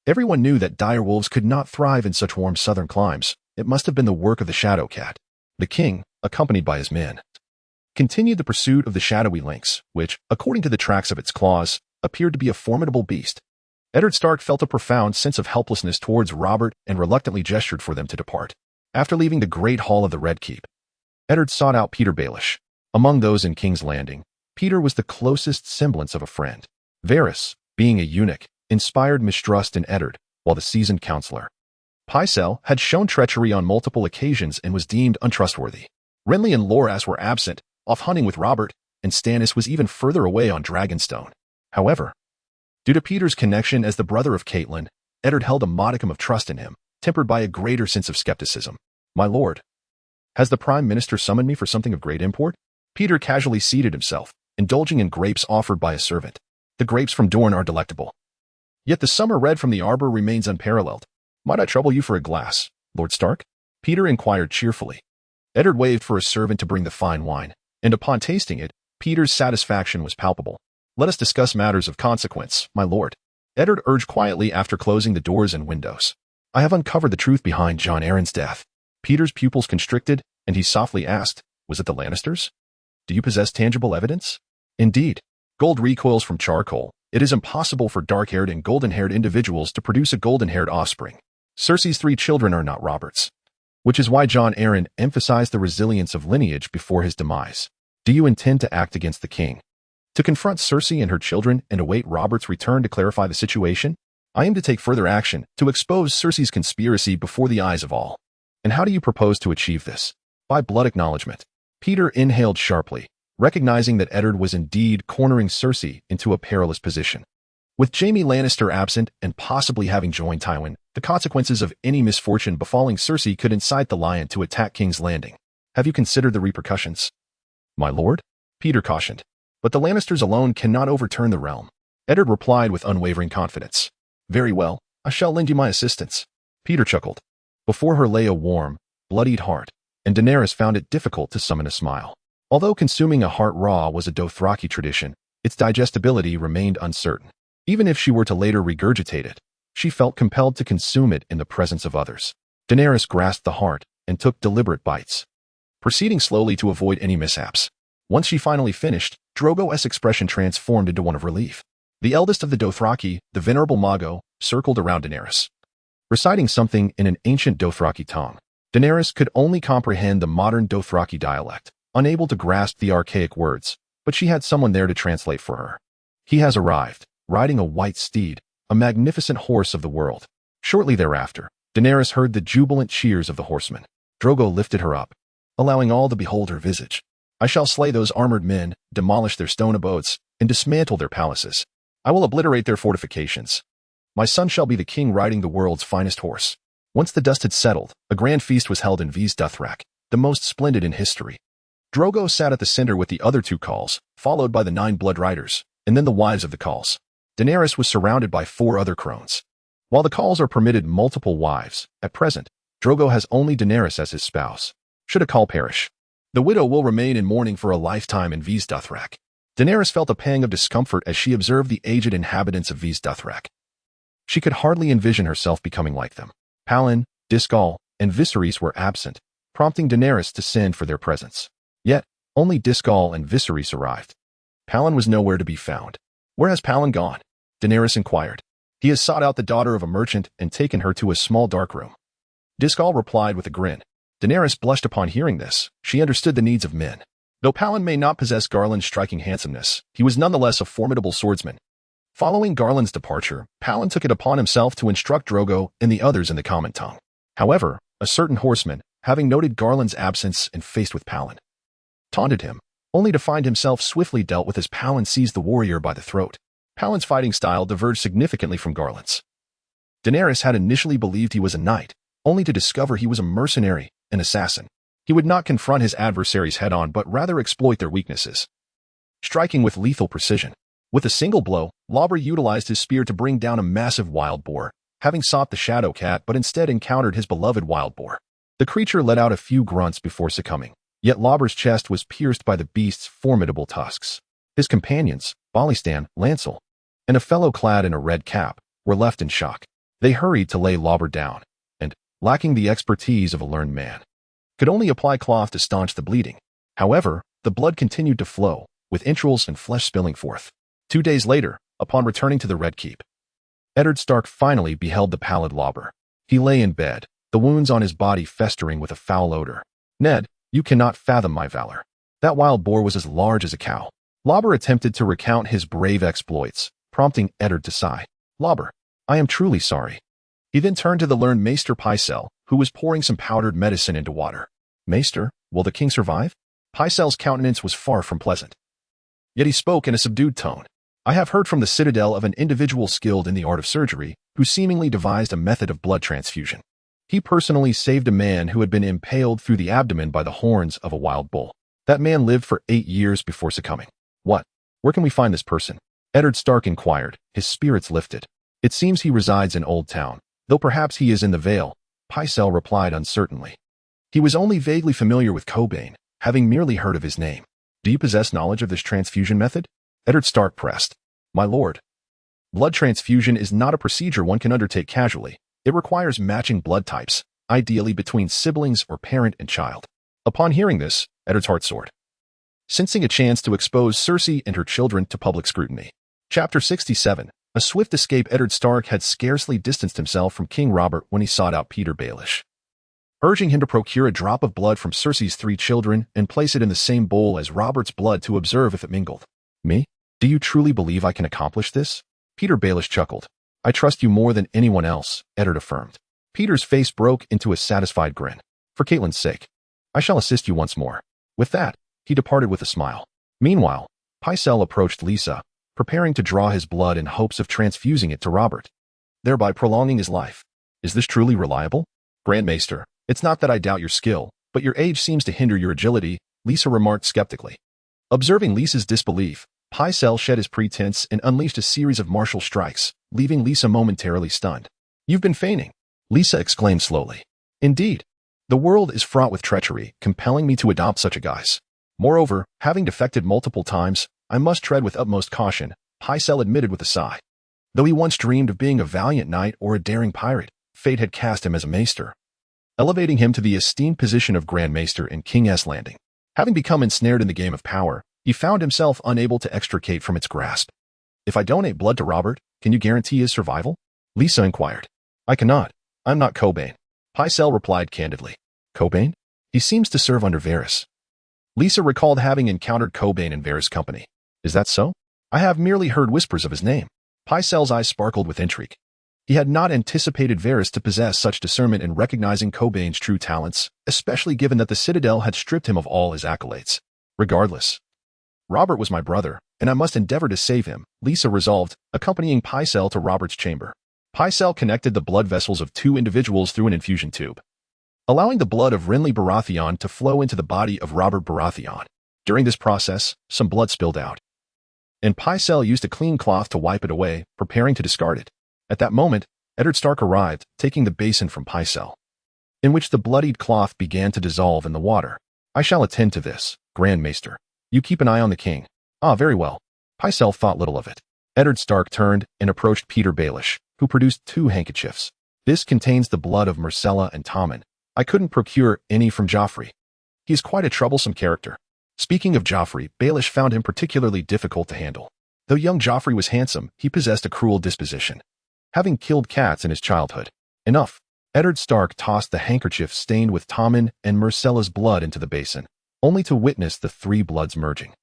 Everyone knew that direwolves could not thrive in such warm southern climes. It must have been the work of the shadow cat. The king, accompanied by his men, continued the pursuit of the shadowy lynx, which, according to the tracks of its claws, appeared to be a formidable beast. Eddard Stark felt a profound sense of helplessness towards Robert and reluctantly gestured for them to depart. After leaving the great hall of the Red Keep, Eddard sought out Petyr Baelish. Among those in King's Landing, Petyr was the closest semblance of a friend. Varys, being a eunuch, inspired mistrust in Eddard, while the seasoned counselor, Pycelle, had shown treachery on multiple occasions and was deemed untrustworthy. Renly and Loras were absent, off hunting with Robert, and Stannis was even further away on Dragonstone. However, due to Petyr's connection as the brother of Caitlyn, Eddard held a modicum of trust in him, tempered by a greater sense of skepticism. My lord, has the Prime Minister summoned me for something of great import? Petyr casually seated himself, indulging in grapes offered by a servant. The grapes from Dorne are delectable. Yet the summer red from the arbor remains unparalleled. Might I trouble you for a glass, Lord Stark? Petyr inquired cheerfully. Eddard waved for a servant to bring the fine wine, and upon tasting it, Petyr's satisfaction was palpable. Let us discuss matters of consequence, my lord. Eddard urged quietly after closing the doors and windows. I have uncovered the truth behind Jon Arryn's death. Petyr's pupils constricted, and he softly asked, was it the Lannisters? Do you possess tangible evidence? Indeed. Gold recoils from charcoal. It is impossible for dark-haired and golden-haired individuals to produce a golden-haired offspring. Cersei's 3 children are not Robert's, which is why Jon Arryn emphasized the resilience of lineage before his demise. Do you intend to act against the king? To confront Cersei and her children and await Robert's return to clarify the situation? I aim to take further action to expose Cersei's conspiracy before the eyes of all. And how do you propose to achieve this? By blood acknowledgement. Petyr inhaled sharply, recognizing that Eddard was indeed cornering Cersei into a perilous position. With Jaime Lannister absent and possibly having joined Tywin, the consequences of any misfortune befalling Cersei could incite the Lion to attack King's Landing. Have you considered the repercussions? My lord? Petyr cautioned. But the Lannisters alone cannot overturn the realm. Eddard replied with unwavering confidence. Very well, I shall lend you my assistance. Petyr chuckled. Before her lay a warm, bloodied heart, and Daenerys found it difficult to summon a smile. Although consuming a heart raw was a Dothraki tradition, its digestibility remained uncertain. Even if she were to later regurgitate it, she felt compelled to consume it in the presence of others. Daenerys grasped the heart and took deliberate bites, proceeding slowly to avoid any mishaps. Once she finally finished, Drogo's expression transformed into one of relief. The eldest of the Dothraki, the venerable Mago, circled around Daenerys, reciting something in an ancient Dothraki tongue. Daenerys could only comprehend the modern Dothraki dialect, unable to grasp the archaic words, but she had someone there to translate for her. He has arrived, riding a white steed, a magnificent horse of the world. Shortly thereafter, Daenerys heard the jubilant cheers of the horsemen. Drogo lifted her up, allowing all to behold her visage. I shall slay those armored men, demolish their stone abodes, and dismantle their palaces. I will obliterate their fortifications. My son shall be the king riding the world's finest horse. Once the dust had settled, a grand feast was held in Vys Dothrak, the most splendid in history. Drogo sat at the center with the other 2 Khals, followed by the 9 Blood Riders, and then the wives of the Khals. Daenerys was surrounded by 4 other crones. While the Khals are permitted multiple wives, at present, Drogo has only Daenerys as his spouse. Should a Khal perish, the widow will remain in mourning for a lifetime in Vys Dothrak. Daenerys felt a pang of discomfort as she observed the aged inhabitants of Vys Dothrak. She could hardly envision herself becoming like them. Palin, Discal, and Viserys were absent, prompting Daenerys to send for their presence. Yet, only Discal and Viserys arrived. Palin was nowhere to be found. Where has Palin gone? Daenerys inquired. He has sought out the daughter of a merchant and taken her to a small dark room. Discal replied with a grin. Daenerys blushed upon hearing this. She understood the needs of men. Though Palin may not possess Garland's striking handsomeness, he was nonetheless a formidable swordsman. Following Garland's departure, Palin took it upon himself to instruct Drogo and the others in the common tongue. However, a certain horseman, having noted Garland's absence and faced with Palin, taunted him, only to find himself swiftly dealt with as Palin seized the warrior by the throat. Palin's fighting style diverged significantly from Garland's. Daenerys had initially believed he was a knight, only to discover he was a mercenary, an assassin. He would not confront his adversaries head-on but rather exploit their weaknesses. striking with lethal precision. With a single blow, Lobber utilized his spear to bring down a massive wild boar, having sought the Shadow Cat but instead encountered his beloved wild boar. The creature let out a few grunts before succumbing, yet Lobber's chest was pierced by the beast's formidable tusks. His companions, Balistan, Lancel, and a fellow clad in a red cap, were left in shock. They hurried to lay Lobber down, and, lacking the expertise of a learned man, could only apply cloth to staunch the bleeding. However, the blood continued to flow, with entrails and flesh spilling forth. 2 days later, upon returning to the Red Keep, Eddard Stark finally beheld the pallid Lobber. He lay in bed, the wounds on his body festering with a foul odor. "Ned, you cannot fathom my valor. That wild boar was as large as a cow." Lobber attempted to recount his brave exploits, prompting Eddard to sigh. "Lobber, I am truly sorry." He then turned to the learned Maester Pycelle, who was pouring some powdered medicine into water. "Maester, will the king survive?" Pycelle's countenance was far from pleasant. Yet he spoke in a subdued tone. "I have heard from the citadel of an individual skilled in the art of surgery, who seemingly devised a method of blood transfusion. He personally saved a man who had been impaled through the abdomen by the horns of a wild bull. That man lived for 8 years before succumbing." "What? Where can we find this person?" Eddard Stark inquired, his spirits lifted. "It seems he resides in Oldtown, though perhaps he is in the Vale," Pycelle replied uncertainly. He was only vaguely familiar with Cobain, having merely heard of his name. "Do you possess knowledge of this transfusion method?" Eddard Stark pressed. "My lord, blood transfusion is not a procedure one can undertake casually. It requires matching blood types, ideally between siblings or parent and child." Upon hearing this, Eddard's heart soared, sensing a chance to expose Cersei and her children to public scrutiny. Chapter 67. A swift escape. Eddard Stark had scarcely distanced himself from King Robert when he sought out Petyr Baelish, urging him to procure a drop of blood from Cersei's 3 children and place it in the same bowl as Robert's blood to observe if it mingled. "Me? Do you truly believe I can accomplish this?" Petyr Baelish chuckled. "I trust you more than anyone else," Eddard affirmed. Petyr's face broke into a satisfied grin. "For Caitlyn's sake, I shall assist you once more." With that, he departed with a smile. Meanwhile, Pycelle approached Lysa, preparing to draw his blood in hopes of transfusing it to Robert, thereby prolonging his life. "Is this truly reliable?" "Grand Maester, it's not that I doubt your skill, but your age seems to hinder your agility," Lysa remarked skeptically. Observing Lysa's disbelief, Pycelle shed his pretense and unleashed a series of martial strikes, leaving Lysa momentarily stunned. "You've been feigning," Lysa exclaimed slowly. "Indeed. The world is fraught with treachery, compelling me to adopt such a guise. Moreover, having defected multiple times, I must tread with utmost caution," Pycelle admitted with a sigh. Though he once dreamed of being a valiant knight or a daring pirate, fate had cast him as a maester, elevating him to the esteemed position of Grand Maester in King's Landing. Having become ensnared in the game of power, he found himself unable to extricate from its grasp. "If I donate blood to Robert, can you guarantee his survival?" Lysa inquired. "I cannot. I'm not Cobain," Pycelle replied candidly. "Cobain? He seems to serve under Varys." Lysa recalled having encountered Cobain in Varys' company. "Is that so?" "I have merely heard whispers of his name." Pycelle's eyes sparkled with intrigue. He had not anticipated Varys to possess such discernment in recognizing Cobain's true talents, especially given that the Citadel had stripped him of all his accolades. "Regardless, Robert was my brother, and I must endeavor to save him," Lysa resolved, accompanying Pycelle to Robert's chamber. Pycelle connected the blood vessels of 2 individuals through an infusion tube, allowing the blood of Renly Baratheon to flow into the body of Robert Baratheon. During this process, some blood spilled out, and Pycelle used a clean cloth to wipe it away, preparing to discard it. At that moment, Eddard Stark arrived, taking the basin from Pycelle, in which the bloodied cloth began to dissolve in the water. "I shall attend to this, Grand Maester. You keep an eye on the king." "Ah, very well." Pycelle thought little of it. Eddard Stark turned and approached Petyr Baelish, who produced 2 handkerchiefs. "This contains the blood of Myrcella and Tommen. I couldn't procure any from Joffrey. He is quite a troublesome character." Speaking of Joffrey, Baelish found him particularly difficult to handle. Though young Joffrey was handsome, he possessed a cruel disposition, having killed cats in his childhood. Enough. Eddard Stark tossed the handkerchief stained with Tommen and Myrcella's blood into the basin, only to witness the 3 bloods merging.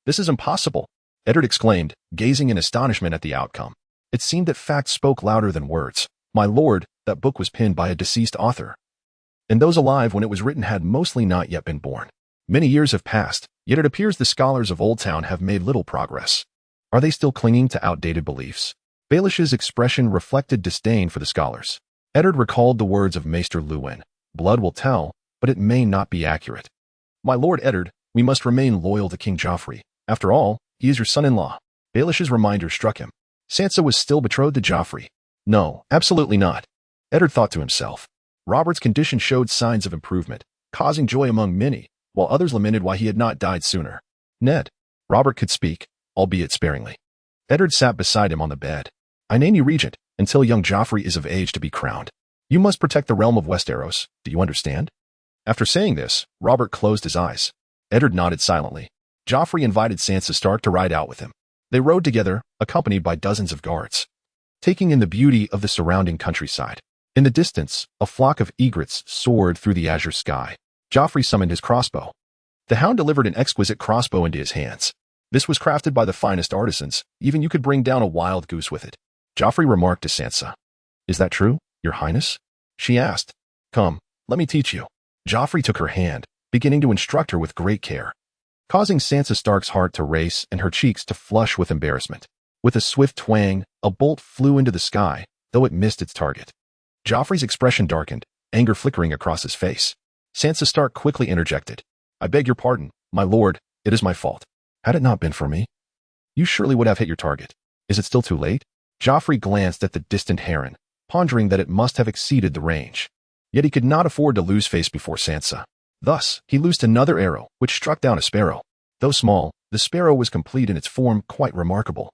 "This is impossible," Eddard exclaimed, gazing in astonishment at the outcome. It seemed that facts spoke louder than words. "My lord, that book was penned by a deceased author, and those alive when it was written had mostly not yet been born. Many years have passed, yet it appears the scholars of Oldtown have made little progress. Are they still clinging to outdated beliefs?" Baelish's expression reflected disdain for the scholars. Eddard recalled the words of Maester Luwin. "Blood will tell, but it may not be accurate." "My lord Eddard, we must remain loyal to King Joffrey. After all, He is your son-in-law. Baelish's reminder struck him. Sansa was still betrothed to Joffrey. No, absolutely not. Eddard thought to himself. Robert's condition showed signs of improvement, causing joy among many, while others lamented why he had not died sooner. Ned. Robert could speak, albeit sparingly. Eddard sat beside him on the bed. I name you regent until young Joffrey is of age to be crowned. You must protect the realm of Westeros, do you understand? After saying this, Robert closed his eyes. Eddard nodded silently. Joffrey invited Sansa Stark to ride out with him. They rode together, accompanied by dozens of guards, taking in the beauty of the surrounding countryside. In the distance, a flock of egrets soared through the azure sky. Joffrey summoned his crossbow. The hound delivered an exquisite crossbow into his hands. This was crafted by the finest artisans, even you could bring down a wild goose with it. Joffrey remarked to Sansa. Is that true, your highness? She asked. Come, let me teach you. Joffrey took her hand, beginning to instruct her with great care, causing Sansa Stark's heart to race and her cheeks to flush with embarrassment. With a swift twang, a bolt flew into the sky, though it missed its target. Joffrey's expression darkened, anger flickering across his face. Sansa Stark quickly interjected. I beg your pardon, my lord, it is my fault. Had it not been for me, you surely would have hit your target. Is it still too late? Joffrey glanced at the distant heron, pondering that it must have exceeded the range. Yet he could not afford to lose face before Sansa. Thus, he loosed another arrow, which struck down a sparrow. Though small, the sparrow was complete in its form, quite remarkable.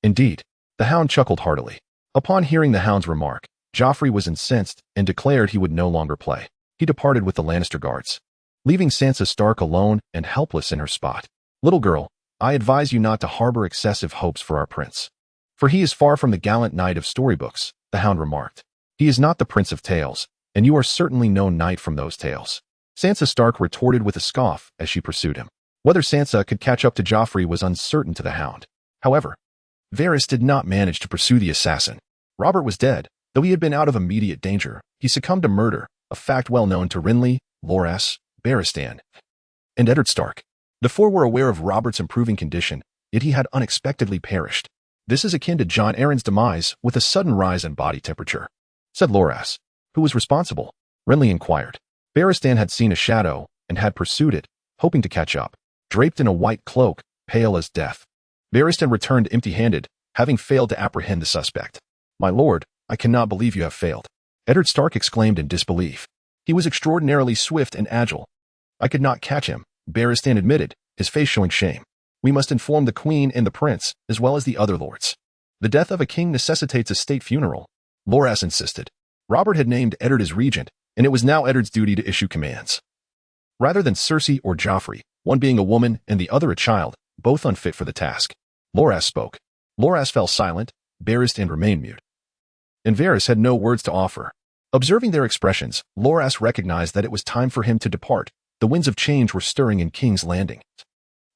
Indeed, the hound chuckled heartily. Upon hearing the hound's remark, Joffrey was incensed and declared he would no longer play. He departed with the Lannister guards, leaving Sansa Stark alone and helpless in her spot. Little girl, I advise you not to harbor excessive hopes for our prince. For he is far from the gallant knight of storybooks, the hound remarked. He is not the prince of tales, and you are certainly no knight from those tales. Sansa Stark retorted with a scoff as she pursued him. Whether Sansa could catch up to Joffrey was uncertain to the hound. However, Varys did not manage to pursue the assassin. Robert was dead. Though he had been out of immediate danger, he succumbed to murder, a fact well known to Renly, Loras, Barristan, and Eddard Stark. The four were aware of Robert's improving condition, yet he had unexpectedly perished. This is akin to Jon Arryn's demise with a sudden rise in body temperature, said Loras. Who was responsible? Renly inquired. Barristan had seen a shadow and had pursued it, hoping to catch up. Draped in a white cloak, pale as death, Barristan returned empty-handed, having failed to apprehend the suspect. My lord, I cannot believe you have failed. Eddard Stark exclaimed in disbelief. He was extraordinarily swift and agile. I could not catch him, Barristan admitted, his face showing shame. We must inform the queen and the prince, as well as the other lords. The death of a king necessitates a state funeral, Loras insisted. Robert had named Eddard as regent, and it was now Eddard's duty to issue commands. Rather than Cersei or Joffrey, one being a woman and the other a child, both unfit for the task, Loras spoke. Loras fell silent, Barristan remained mute. And Varys had no words to offer. Observing their expressions, Loras recognized that it was time for him to depart. The winds of change were stirring in King's Landing,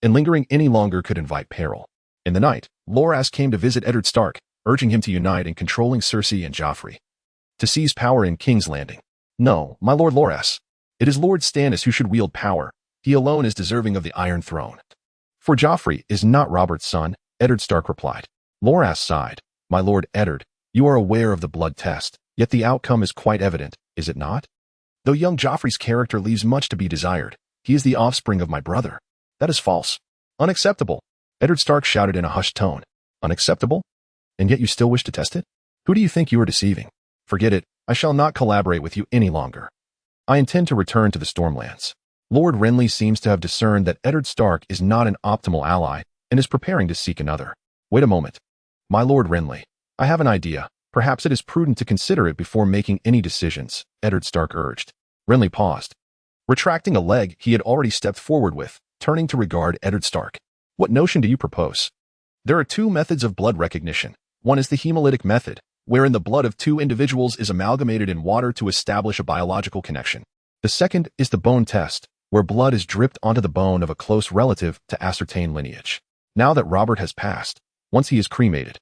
and lingering any longer could invite peril. In the night, Loras came to visit Eddard Stark, urging him to unite in controlling Cersei and Joffrey, to seize power in King's Landing. No, my lord Loras. It is Lord Stannis who should wield power. He alone is deserving of the Iron Throne. For Joffrey is not Robert's son, Eddard Stark replied. Loras sighed. My lord Eddard, you are aware of the blood test, yet the outcome is quite evident, is it not? Though young Joffrey's character leaves much to be desired, he is the offspring of my brother. That is false. Unacceptable. Eddard Stark shouted in a hushed tone. Unacceptable? And yet you still wish to test it? Who do you think you are deceiving? Forget it. I shall not collaborate with you any longer. I intend to return to the Stormlands. Lord Renly seems to have discerned that Eddard Stark is not an optimal ally and is preparing to seek another. Wait a moment. My Lord Renly, I have an idea. Perhaps it is prudent to consider it before making any decisions, Eddard Stark urged. Renly paused, retracting a leg he had already stepped forward with, turning to regard Eddard Stark. What notion do you propose? There are two methods of blood recognition. One is the hemolytic method, wherein the blood of two individuals is amalgamated in water to establish a biological connection. The second is the bone test, where blood is dripped onto the bone of a close relative to ascertain lineage. Now that Robert has passed, once he is cremated,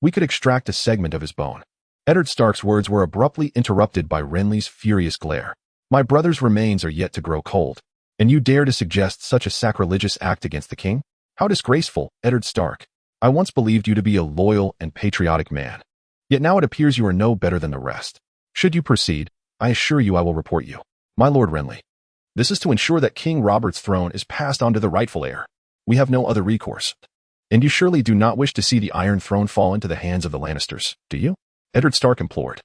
we could extract a segment of his bone. Eddard Stark's words were abruptly interrupted by Renly's furious glare. My brother's remains are yet to grow cold, and you dare to suggest such a sacrilegious act against the king? How disgraceful, Eddard Stark. I once believed you to be a loyal and patriotic man. Yet now it appears you are no better than the rest. Should you proceed, I assure you I will report you. My Lord Renly. This is to ensure that King Robert's throne is passed on to the rightful heir. We have no other recourse. And you surely do not wish to see the Iron Throne fall into the hands of the Lannisters, do you? Eddard Stark implored.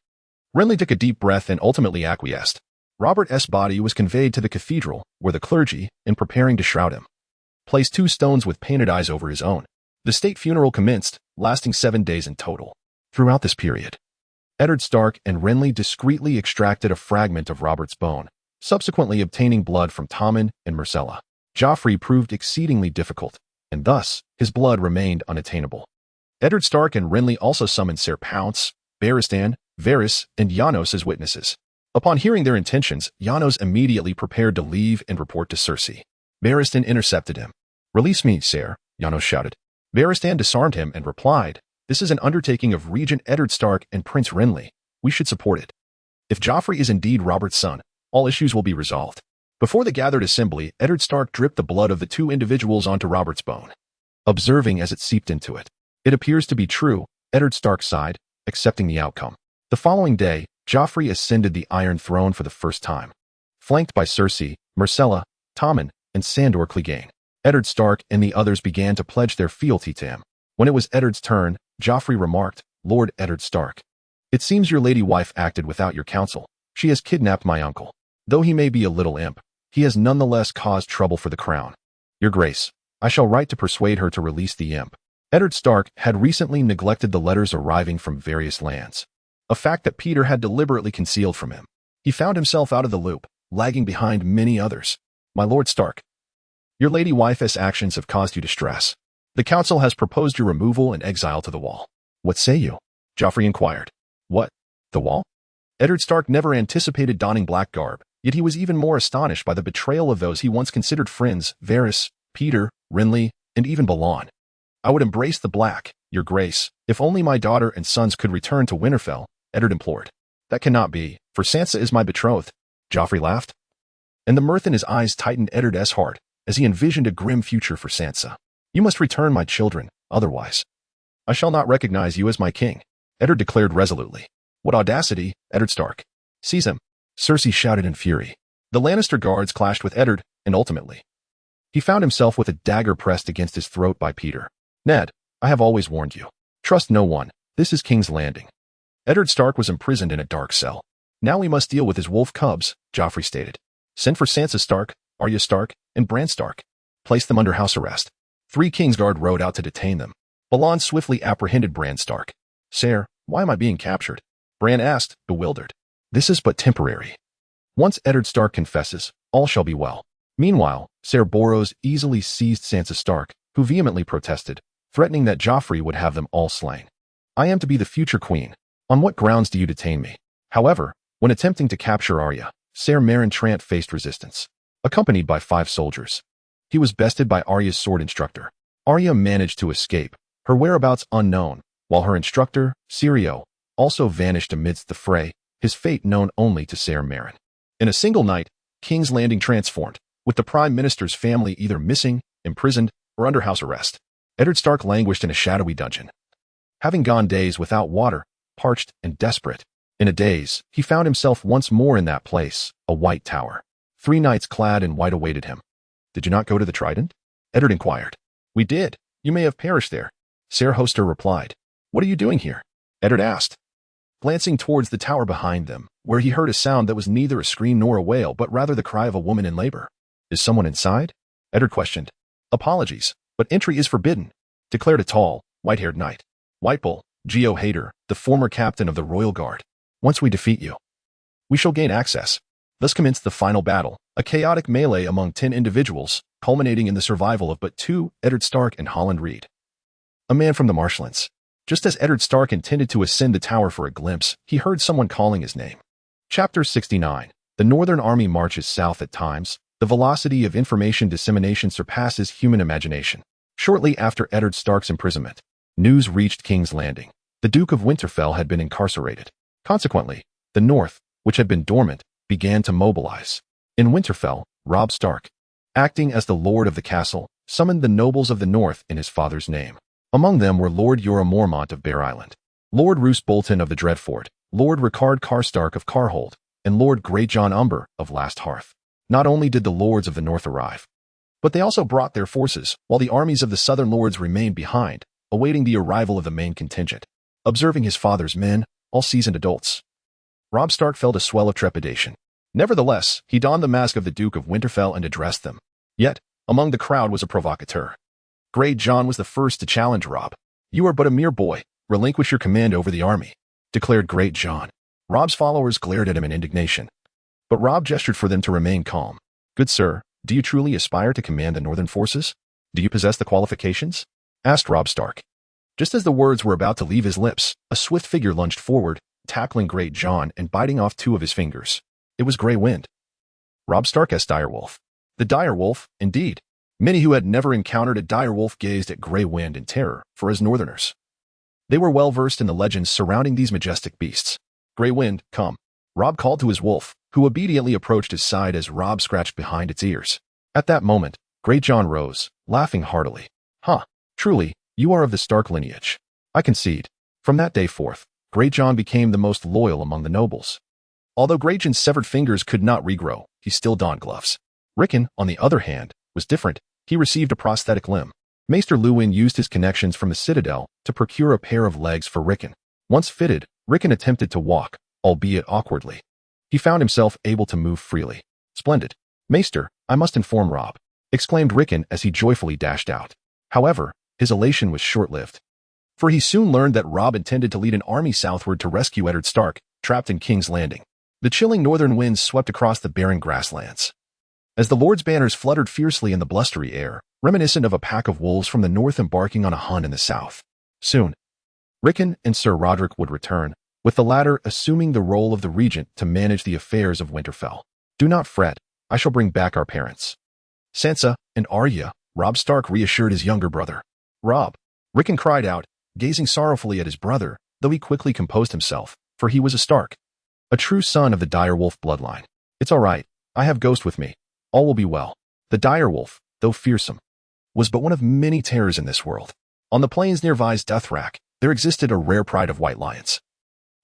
Renly took a deep breath and ultimately acquiesced. Robert's body was conveyed to the cathedral, where the clergy, in preparing to shroud him, placed 2 stones with painted eyes over his own. The state funeral commenced, lasting 7 days in total. Throughout this period, Eddard Stark and Renly discreetly extracted a fragment of Robert's bone, subsequently obtaining blood from Tommen and Myrcella. Joffrey proved exceedingly difficult, and thus, his blood remained unattainable. Eddard Stark and Renly also summoned Ser Pounce, Barristan, Varys, and Janos as witnesses. Upon hearing their intentions, Janos immediately prepared to leave and report to Cersei. Barristan intercepted him. "Release me, Ser," Janos shouted. Barristan disarmed him and replied, "This is an undertaking of Regent Eddard Stark and Prince Renly. We should support it. If Joffrey is indeed Robert's son, all issues will be resolved." Before the gathered assembly, Eddard Stark dripped the blood of the 2 individuals onto Robert's bone, observing as it seeped into it. It appears to be true, Eddard Stark sighed, accepting the outcome. The following day, Joffrey ascended the Iron Throne for the first time. Flanked by Cersei, Myrcella, Tommen, and Sandor Clegane, Eddard Stark and the others began to pledge their fealty to him. When it was Eddard's turn, Joffrey remarked, "Lord Eddard Stark, it seems your lady wife acted without your counsel. She has kidnapped my uncle. Though he may be a little imp, he has nonetheless caused trouble for the crown. Your Grace, I shall write to persuade her to release the imp." Eddard Stark had recently neglected the letters arriving from various lands, a fact that Peter had deliberately concealed from him. He found himself out of the loop, lagging behind many others. "My Lord Stark, your lady wife's actions have caused you distress. The council has proposed your removal and exile to the Wall." "What say you?" Joffrey inquired. "What? The Wall?" Eddard Stark never anticipated donning black garb, yet he was even more astonished by the betrayal of those he once considered friends, Varys, Peter, Renly, and even Balon. "I would embrace the black, your Grace, if only my daughter and sons could return to Winterfell," Eddard implored. "That cannot be, for Sansa is my betrothed." Joffrey laughed, and the mirth in his eyes tightened Eddard's heart as he envisioned a grim future for Sansa. "You must return, my children, otherwise I shall not recognize you as my king," Eddard declared resolutely. "What audacity, Eddard Stark! Seize him!" Cersei shouted in fury. The Lannister guards clashed with Eddard, and ultimately, he found himself with a dagger pressed against his throat by Peter. "Ned, I have always warned you. Trust no one. This is King's Landing." Eddard Stark was imprisoned in a dark cell. "Now we must deal with his wolf cubs," Joffrey stated. "Send for Sansa Stark, Arya Stark, and Bran Stark. Place them under house arrest." 3 Kingsguard rode out to detain them. Balon swiftly apprehended Bran Stark. "Sir, why am I being captured?" Bran asked, bewildered. "This is but temporary. Once Eddard Stark confesses, all shall be well." Meanwhile, Ser Boros easily seized Sansa Stark, who vehemently protested, threatening that Joffrey would have them all slain. "I am to be the future queen. On what grounds do you detain me?" However, when attempting to capture Arya, Ser Meryn Trant faced resistance. Accompanied by 5 soldiers, he was bested by Arya's sword instructor. Arya managed to escape, her whereabouts unknown, while her instructor, Syrio, also vanished amidst the fray, his fate known only to Ser Meryn. In a single night, King's Landing transformed, with the Prime Minister's family either missing, imprisoned, or under house arrest. Eddard Stark languished in a shadowy dungeon, having gone days without water, parched and desperate. In a daze, he found himself once more in that place, a white tower. 3 knights clad in white awaited him. "Did you not go to the Trident?" Eddard inquired. "We did. You may have perished there," Ser Hoster replied. "What are you doing here?" Eddard asked, glancing towards the tower behind them, where he heard a sound that was neither a scream nor a wail, but rather the cry of a woman in labor. "Is someone inside?" Eddard questioned. "Apologies, but entry is forbidden," declared a tall, white-haired knight. "Whitebull, Geo Hader, the former captain of the Royal Guard. Once we defeat you, we shall gain access." Thus commenced the final battle, a chaotic melee among 10 individuals, culminating in the survival of but 2, Eddard Stark and Holland Reed, a man from the marshlands. Just as Eddard Stark intended to ascend the tower for a glimpse, he heard someone calling his name. Chapter 69. The Northern Army marches south at times. The velocity of information dissemination surpasses human imagination. Shortly after Eddard Stark's imprisonment, news reached King's Landing. The Duke of Winterfell had been incarcerated. Consequently, the North, which had been dormant, began to mobilize. In Winterfell, Robb Stark, acting as the lord of the castle, summoned the nobles of the North in his father's name. Among them were Lord Jorah Mormont of Bear Island, Lord Roose Bolton of the Dreadfort, Lord Rickard Karstark of Carhold, and Lord Greatjon Umber of Last Hearth. Not only did the lords of the North arrive, But they also brought their forces, while the armies of the southern lords remained behind, awaiting the arrival of the main contingent. Observing his father's men, all seasoned adults, Robb Stark felt a swell of trepidation. Nevertheless, he donned the mask of the Duke of Winterfell and addressed them. Yet, among the crowd was a provocateur. Great Jon was the first to challenge Robb. "You are but a mere boy. Relinquish your command over the army," declared Great Jon. Robb's followers glared at him in indignation. But Robb gestured for them to remain calm. "Good sir, do you truly aspire to command the northern forces? Do you possess the qualifications?" asked Robb Stark. Just as the words were about to leave his lips, a swift figure lunged forward, tackling Great Jon and biting off 2 of his fingers. It was Grey Wind. Robb Stark's direwolf. The direwolf, indeed. Many who had never encountered a direwolf gazed at Grey Wind in terror, for as northerners, they were well versed in the legends surrounding these majestic beasts. "Grey Wind, come," Robb called to his wolf, who obediently approached his side as Robb scratched behind its ears. At that moment, Great Jon rose, laughing heartily. "Huh, truly, you are of the Stark lineage. I concede." From that day forth, Great Jon became the most loyal among the nobles. Although Great Jon's severed fingers could not regrow, he still donned gloves. Rickon, on the other hand, was different. He received a prosthetic limb. Maester Luwin used his connections from the Citadel to procure a pair of legs for Rickon. Once fitted, Rickon attempted to walk, albeit awkwardly. He found himself able to move freely. "Splendid. Maester, I must inform Robb," exclaimed Rickon as he joyfully dashed out. However, his elation was short-lived. For he soon learned that Robb intended to lead an army southward to rescue Eddard Stark, trapped in King's Landing. The chilling northern winds swept across the barren grasslands, as the Lord's banners fluttered fiercely in the blustery air, reminiscent of a pack of wolves from the north embarking on a hunt in the south. Soon, Rickon and Sir Roderick would return, with the latter assuming the role of the regent to manage the affairs of Winterfell. "Do not fret, I shall bring back our parents. Sansa and Arya," Robb Stark reassured his younger brother. "Robb," Rickon cried out, gazing sorrowfully at his brother, though he quickly composed himself, for he was a Stark, a true son of the direwolf bloodline. "It's all right, I have Ghost with me. All will be well." The direwolf, though fearsome, was but one of many terrors in this world. On the plains near Vy's Deathrack, there existed a rare pride of white lions,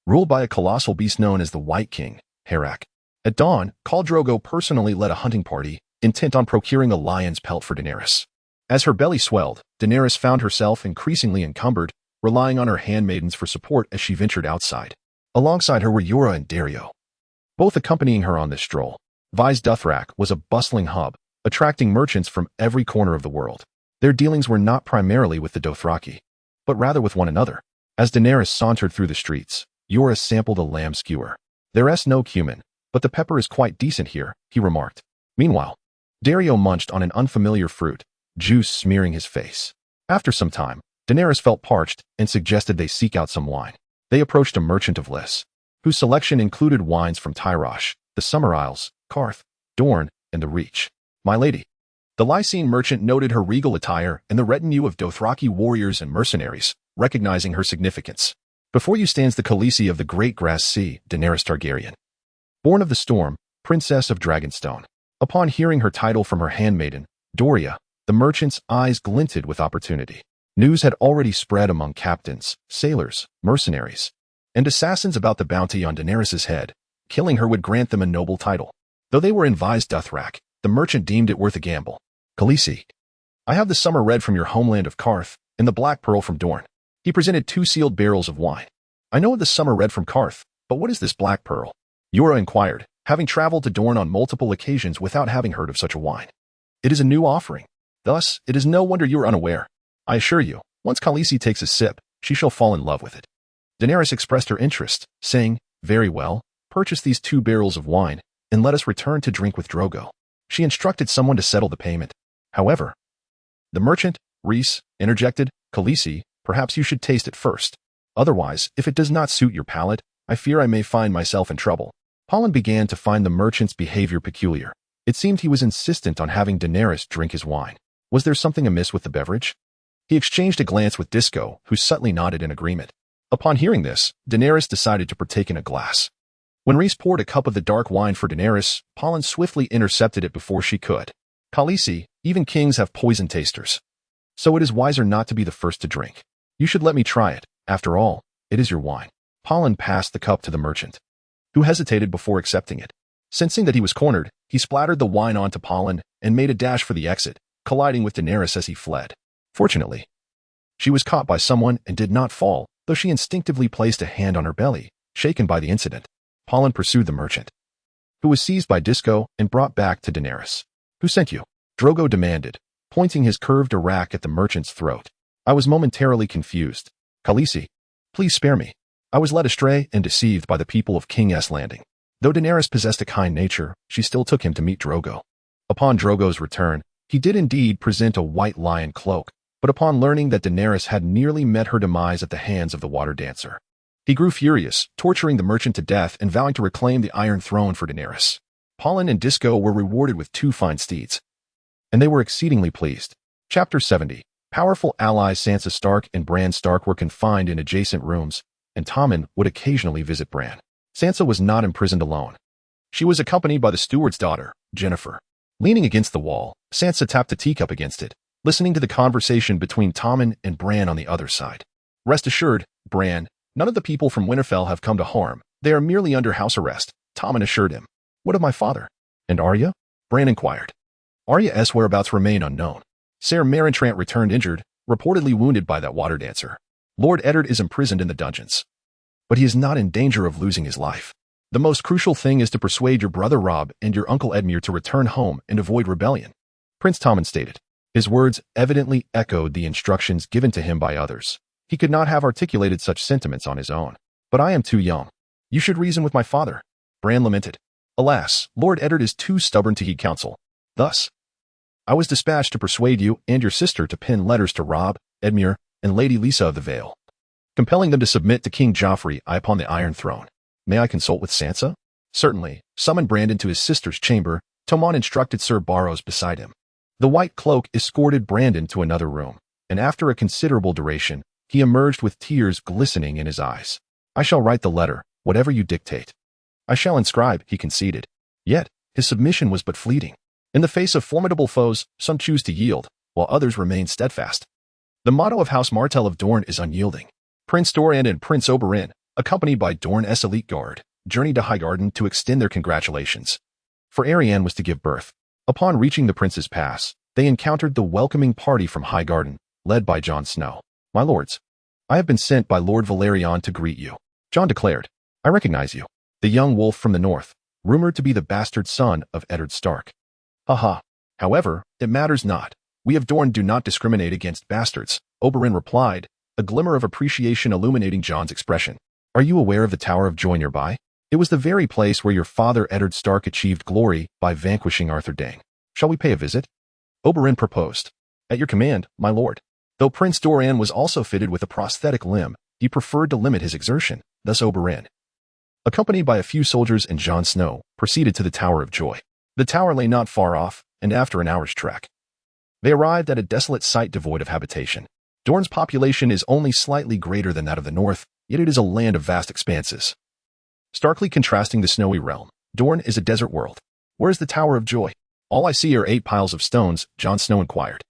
ruled by a colossal beast known as the White King, Herak. At dawn, Khal Drogo personally led a hunting party, intent on procuring a lion's pelt for Daenerys. As her belly swelled, Daenerys found herself increasingly encumbered, relying on her handmaidens for support as she ventured outside. Alongside her were Yura and Dario, both accompanying her on this stroll. Vy's Deathrack was a bustling hub, attracting merchants from every corner of the world. Their dealings were not primarily with the Dothraki, but rather with one another. As Daenerys sauntered through the streets, Yura sampled a lamb skewer. "There's no cumin, but the pepper is quite decent here," he remarked. Meanwhile, Dario munched on an unfamiliar fruit, juice smearing his face. After some time, Daenerys felt parched and suggested they seek out some wine. They approached a merchant of Lys, whose selection included wines from Tyrosh, the Summer Isles, Karth, Dorne, and the Reach. "My lady." The Lysine merchant noted her regal attire and the retinue of Dothraki warriors and mercenaries, recognizing her significance. "Before you stands the Khaleesi of the Great Grass Sea, Daenerys Targaryen, born of the Storm, Princess of Dragonstone." Upon hearing her title from her handmaiden, Doria, the merchant's eyes glinted with opportunity. News had already spread among captains, sailors, mercenaries, and assassins about the bounty on Daenerys' head. Killing her would grant them a noble title. Though they were in Vy's Deathrack, the merchant deemed it worth a gamble. "Khaleesi, I have the Summer Red from your homeland of Karth and the Black Pearl from Dorne." He presented 2 sealed barrels of wine. "I know of the Summer Red from Karth, but what is this Black Pearl?" Yura inquired, having traveled to Dorne on multiple occasions without having heard of such a wine. "It is a new offering. Thus, it is no wonder you are unaware. I assure you, once Khaleesi takes a sip, she shall fall in love with it." Daenerys expressed her interest, saying, "Very well, purchase these 2 barrels of wine, and let us return to drink with Drogo." She instructed someone to settle the payment. However, the merchant, Rhys, interjected, "Khaleesi, perhaps you should taste it first. Otherwise, if it does not suit your palate, I fear I may find myself in trouble." Pollen began to find the merchant's behavior peculiar. It seemed he was insistent on having Daenerys drink his wine. Was there something amiss with the beverage? He exchanged a glance with Disco, who subtly nodded in agreement. Upon hearing this, Daenerys decided to partake in a glass. When Rhys poured a cup of the dark wine for Daenerys, Pollen swiftly intercepted it before she could. "Khaleesi, even kings have poison tasters. So it is wiser not to be the first to drink. You should let me try it. After all, it is your wine." Pollen passed the cup to the merchant, who hesitated before accepting it. Sensing that he was cornered, he splattered the wine onto Pollen and made a dash for the exit, colliding with Daenerys as he fled. Fortunately, she was caught by someone and did not fall, though she instinctively placed a hand on her belly, shaken by the incident. Pollen pursued the merchant, who was seized by Disco and brought back to Daenerys. "Who sent you?" Drogo demanded, pointing his curved rack at the merchant's throat. I was momentarily confused. "Khaleesi, please spare me. I was led astray and deceived by the people of King's Landing." Though Daenerys possessed a kind nature, she still took him to meet Drogo. Upon Drogo's return, he did indeed present a white lion cloak, but upon learning that Daenerys had nearly met her demise at the hands of the water dancer, he grew furious, torturing the merchant to death and vowing to reclaim the Iron Throne for Daenerys. Pollen and Disco were rewarded with 2 fine steeds, and they were exceedingly pleased. Chapter 70. Powerful allies Sansa Stark and Bran Stark were confined in adjacent rooms, and Tommen would occasionally visit Bran. Sansa was not imprisoned alone. She was accompanied by the steward's daughter, Jennifer. Leaning against the wall, Sansa tapped a teacup against it, listening to the conversation between Tommen and Bran on the other side. "Rest assured, Bran, none of the people from Winterfell have come to harm. They are merely under house arrest," Tommen assured him. "What of my father? And Arya?" Bran inquired. "Arya's whereabouts remain unknown. Ser Marintrant returned injured, reportedly wounded by that water dancer. Lord Eddard is imprisoned in the dungeons, but he is not in danger of losing his life. The most crucial thing is to persuade your brother Robb and your uncle Edmure to return home and avoid rebellion," Prince Tommen stated. His words evidently echoed the instructions given to him by others. He could not have articulated such sentiments on his own. "But I am too young. You should reason with my father," Bran lamented. "Alas, Lord Eddard is too stubborn to heed counsel. Thus, I was dispatched to persuade you and your sister to pen letters to Robb, Edmure, and Lady Lisa of the Vale, compelling them to submit to King Joffrey I upon the Iron Throne. May I consult with Sansa?" "Certainly." Summoned Brandon to his sister's chamber, Tommen instructed Sir Barrows beside him. The white cloak escorted Brandon to another room, and after a considerable duration, he emerged with tears glistening in his eyes. "I shall write the letter, whatever you dictate." "I shall inscribe," he conceded. Yet, his submission was but fleeting. In the face of formidable foes, some choose to yield, while others remain steadfast. The motto of House Martell of Dorne is unyielding. Prince Doran and Prince Oberyn, accompanied by Dorne's elite guard, journeyed to Highgarden to extend their congratulations. For Arianne was to give birth. Upon reaching the Prince's Pass, they encountered the welcoming party from Highgarden, led by Jon Snow. "My lords, I have been sent by Lord Valerion to greet you," Jon declared. "I recognize you. The young wolf from the north, rumored to be the bastard son of Eddard Stark." "Haha. However, it matters not. We of Dorne do not discriminate against bastards," Oberyn replied, a glimmer of appreciation illuminating Jon's expression. "Are you aware of the Tower of Joy nearby? It was the very place where your father Eddard Stark achieved glory by vanquishing Arthur Dayne. Shall we pay a visit?" Oberyn proposed. "At your command, my lord." Though Prince Doran was also fitted with a prosthetic limb, he preferred to limit his exertion. Thus Oberyn, accompanied by a few soldiers and Jon Snow, proceeded to the Tower of Joy. The tower lay not far off, and after an hour's trek, they arrived at a desolate site devoid of habitation. Dorne's population is only slightly greater than that of the north, yet it is a land of vast expanses. Starkly contrasting the snowy realm, Dorne is a desert world. "Where is the Tower of Joy?" "All I see are 8 piles of stones," Jon Snow inquired.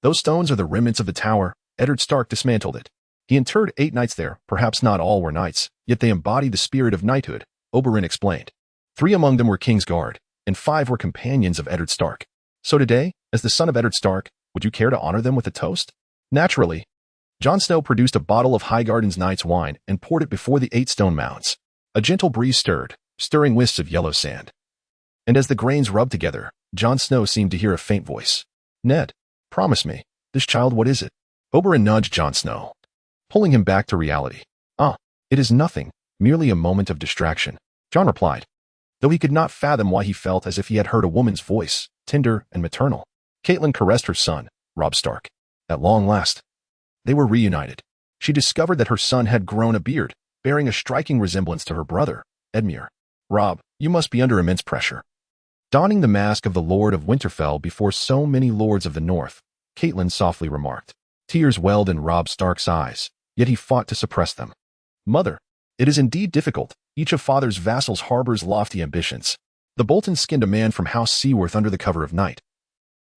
"Those stones are the remnants of the tower. Eddard Stark dismantled it. He interred 8 knights there. Perhaps not all were knights, yet they embody the spirit of knighthood," Oberyn explained. 3 among them were King's Guard, and 5 were companions of Eddard Stark. "So today, as the son of Eddard Stark, would you care to honor them with a toast?" "Naturally." Jon Snow produced a bottle of Highgarden's Night's Wine and poured it before the 8 stone mounds. A gentle breeze stirred, stirring wisps of yellow sand. And as the grains rubbed together, Jon Snow seemed to hear a faint voice. "Ned, promise me, this child, what is it?" Oberyn nudged Jon Snow, pulling him back to reality. "Ah, it is nothing, merely a moment of distraction," Jon replied, though he could not fathom why he felt as if he had heard a woman's voice, tender and maternal. Caitlyn caressed her son, Robb Stark. At long last, they were reunited. She discovered that her son had grown a beard, bearing a striking resemblance to her brother, Edmure. "Robb, you must be under immense pressure." Donning the mask of the Lord of Winterfell before so many lords of the north, Caitlyn softly remarked. Tears welled in Robb Stark's eyes, yet he fought to suppress them. "Mother, it is indeed difficult. Each of father's vassals harbors lofty ambitions. The Boltons skinned a man from House Seaworth under the cover of night,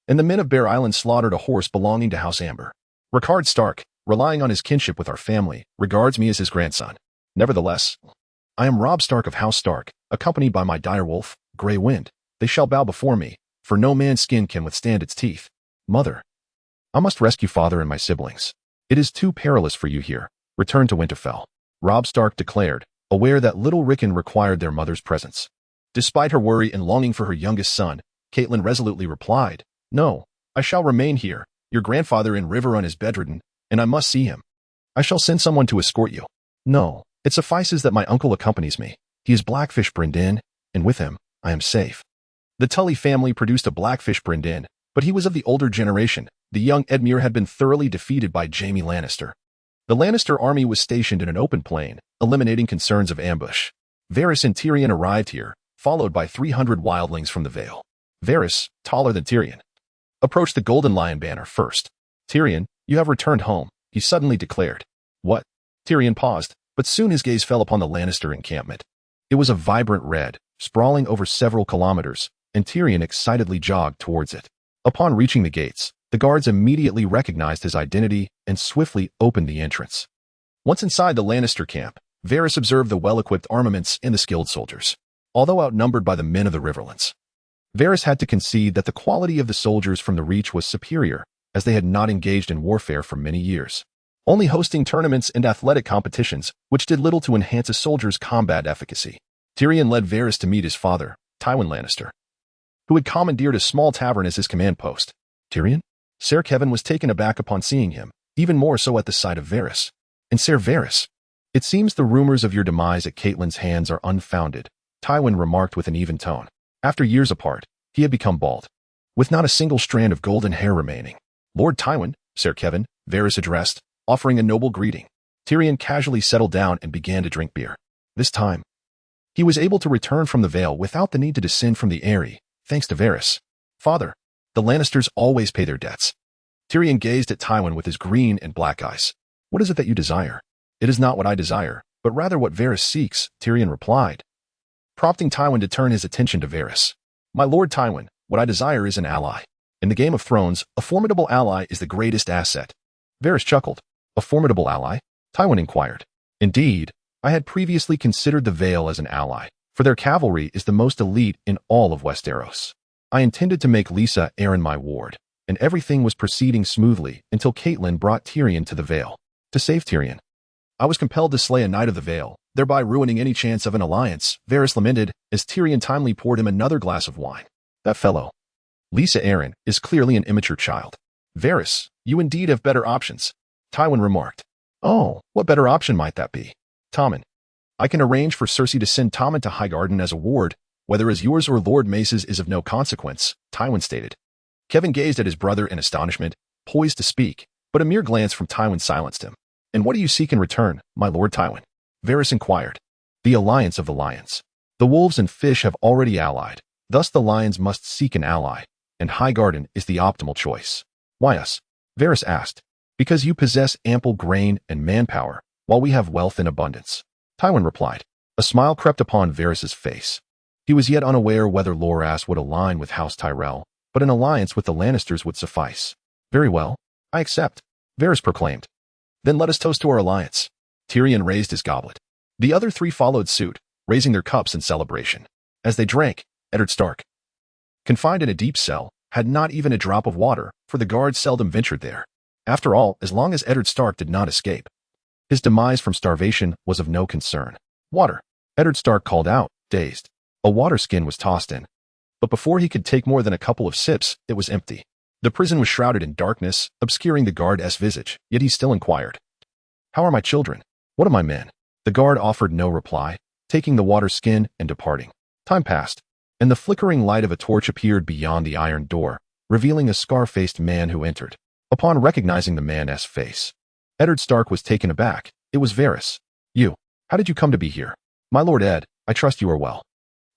and the men of Bear Island slaughtered a horse belonging to House Amber. Rickard Stark, relying on his kinship with our family, regards me as his grandson. Nevertheless, I am Robb Stark of House Stark, accompanied by my direwolf, Grey Wind. They shall bow before me, for no man's skin can withstand its teeth." Mother, I must rescue father and my siblings. It is too perilous for you here. Return to Winterfell. Robb Stark declared, aware that little Rickon required their mother's presence. Despite her worry and longing for her youngest son, Caitlyn resolutely replied, No, I shall remain here. Your grandfather in Riverrun is bedridden, and I must see him. I shall send someone to escort you. No, it suffices that my uncle accompanies me. He is Blackfish Brynden, and with him, I am safe. The Tully family produced a Blackfish Brynden, but he was of the older generation. The young Edmure had been thoroughly defeated by Jaime Lannister. The Lannister army was stationed in an open plain, eliminating concerns of ambush. Varys and Tyrion arrived here, followed by 300 wildlings from the Vale. Varys, taller than Tyrion, approached the Golden Lion banner first. Tyrion, you have returned home, he suddenly declared. What? Tyrion paused, but soon his gaze fell upon the Lannister encampment. It was a vibrant red, sprawling over several kilometers, and Tyrion excitedly jogged towards it. Upon reaching the gates, the guards immediately recognized his identity and swiftly opened the entrance. Once inside the Lannister camp, Varys observed the well-equipped armaments and the skilled soldiers. Although outnumbered by the men of the Riverlands, Varys had to concede that the quality of the soldiers from the Reach was superior, as they had not engaged in warfare for many years, only hosting tournaments and athletic competitions, which did little to enhance a soldier's combat efficacy. Tyrion led Varys to meet his father, Tywin Lannister, who had commandeered a small tavern as his command post. Tyrion? Ser Kevan was taken aback upon seeing him, even more so at the sight of Varys. And Ser Varys, it seems the rumors of your demise at Caitlyn's hands are unfounded, Tywin remarked with an even tone. After years apart, he had become bald, with not a single strand of golden hair remaining. Lord Tywin, Ser Kevan, Varys addressed, offering a noble greeting. Tyrion casually settled down and began to drink beer. This time, he was able to return from the Vale without the need to descend from the Eyrie, thanks to Varys. Father, the Lannisters always pay their debts. Tyrion gazed at Tywin with his green and black eyes. What is it that you desire? It is not what I desire, but rather what Varys seeks, Tyrion replied, prompting Tywin to turn his attention to Varys. My lord Tywin, what I desire is an ally. In the Game of Thrones, a formidable ally is the greatest asset. Varys chuckled. A formidable ally? Tywin inquired. Indeed, I had previously considered the Vale as an ally, for their cavalry is the most elite in all of Westeros. I intended to make Lysa Arryn my ward, and everything was proceeding smoothly until Caitlyn brought Tyrion to the Vale. To save Tyrion, I was compelled to slay a knight of the Vale, thereby ruining any chance of an alliance, Varys lamented as Tyrion timely poured him another glass of wine. That fellow, Lysa Arryn, is clearly an immature child. Varys, you indeed have better options, Tywin remarked. Oh, what better option might that be? Tommen. I can arrange for Cersei to send Tommen to Highgarden as a ward, whether as yours or Lord Mace's is of no consequence, Tywin stated. Kevan gazed at his brother in astonishment, poised to speak, but a mere glance from Tywin silenced him. And what do you seek in return, my lord Tywin? Varys inquired. The alliance of the lions. The wolves and fish have already allied, thus the lions must seek an ally, and Highgarden is the optimal choice. Why us? Varys asked. Because you possess ample grain and manpower, while we have wealth in abundance, Tywin replied. A smile crept upon Varys's face. He was yet unaware whether Loras would align with House Tyrell, but an alliance with the Lannisters would suffice. Very well, I accept, Varys proclaimed. Then let us toast to our alliance. Tyrion raised his goblet. The other three followed suit, raising their cups in celebration. As they drank, Eddard Stark, confined in a deep cell, had not even a drop of water, for the guards seldom ventured there. After all, as long as Eddard Stark did not escape, his demise from starvation was of no concern. Water, Eddard Stark called out, dazed. A water skin was tossed in, but before he could take more than a couple of sips, it was empty. The prison was shrouded in darkness, obscuring the guard's visage, yet he still inquired. How are my children? What are my men? The guard offered no reply, taking the water skin and departing. Time passed, and the flickering light of a torch appeared beyond the iron door, revealing a scar-faced man who entered. Upon recognizing the man's face, Eddard Stark was taken aback. It was Varys. You, how did you come to be here? My lord Ed, I trust you are well.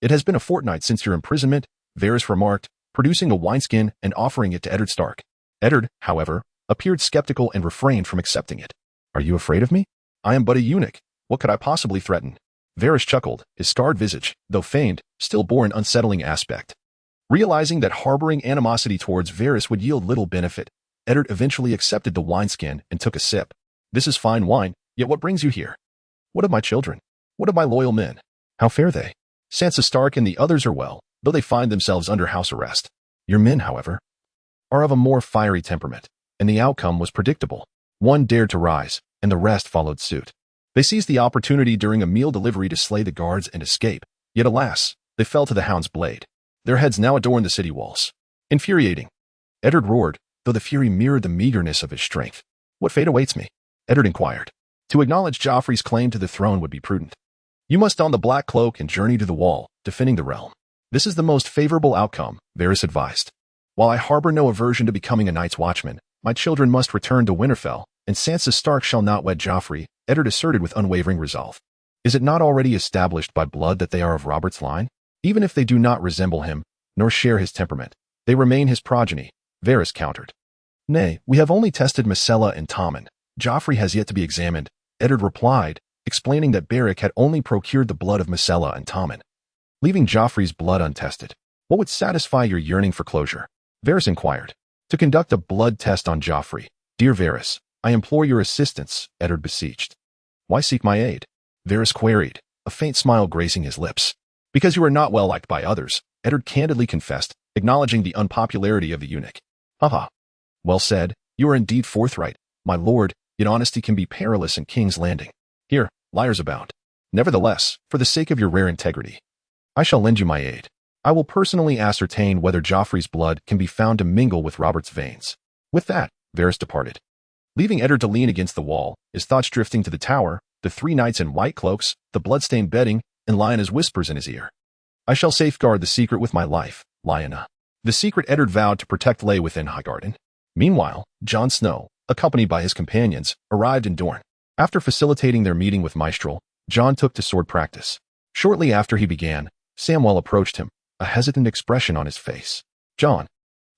It has been a fortnight since your imprisonment, Varys remarked, producing a wineskin and offering it to Eddard Stark. Eddard, however, appeared skeptical and refrained from accepting it. Are you afraid of me? I am but a eunuch. What could I possibly threaten? Varys chuckled, his scarred visage, though feigned, still bore an unsettling aspect. Realizing that harboring animosity towards Varys would yield little benefit, Eddard eventually accepted the wineskin and took a sip. This is fine wine, yet what brings you here? What of my children? What of my loyal men? How fare they? Sansa Stark and the others are well, though they find themselves under house arrest. Your men, however, are of a more fiery temperament, and the outcome was predictable. One dared to rise, and the rest followed suit. They seized the opportunity during a meal delivery to slay the guards and escape, yet alas, they fell to the hound's blade. Their heads now adorn the city walls. Infuriating. Eddard roared, though the fury mirrored the meagerness of his strength. What fate awaits me? Eddard inquired. To acknowledge Joffrey's claim to the throne would be prudent. You must don the black cloak and journey to the wall, defending the realm. This is the most favorable outcome, Varys advised. While I harbor no aversion to becoming a Night's Watchman, my children must return to Winterfell, and Sansa Stark shall not wed Joffrey, Eddard asserted with unwavering resolve. Is it not already established by blood that they are of Robert's line? Even if they do not resemble him, nor share his temperament, they remain his progeny, Varys countered. Nay, we have only tested Myrcella and Tommen. Joffrey has yet to be examined, Eddard replied, explaining that Beric had only procured the blood of Myrcella and Tommen, leaving Joffrey's blood untested. What would satisfy your yearning for closure? Varys inquired. To conduct a blood test on Joffrey. Dear Varys, I implore your assistance, Eddard beseeched. Why seek my aid? Varys queried, a faint smile gracing his lips. Because you are not well liked by others, Eddard candidly confessed, acknowledging the unpopularity of the eunuch. Haha. Well said, you are indeed forthright, my lord, yet honesty can be perilous in King's Landing. Here, liars abound. Nevertheless, for the sake of your rare integrity, I shall lend you my aid. I will personally ascertain whether Joffrey's blood can be found to mingle with Robert's veins. With that, Varys departed. Leaving Eddard to lean against the wall, his thoughts drifting to the tower, the three knights in white cloaks, the blood-stained bedding, and Lyanna's whispers in his ear. I shall safeguard the secret with my life, Lyanna. The secret Eddard vowed to protect lay within Highgarden. Meanwhile, Jon Snow, accompanied by his companions, arrived in Dorne. After facilitating their meeting with Maestral, Jon took to sword practice. Shortly after he began, Samwell approached him, a hesitant expression on his face. Jon,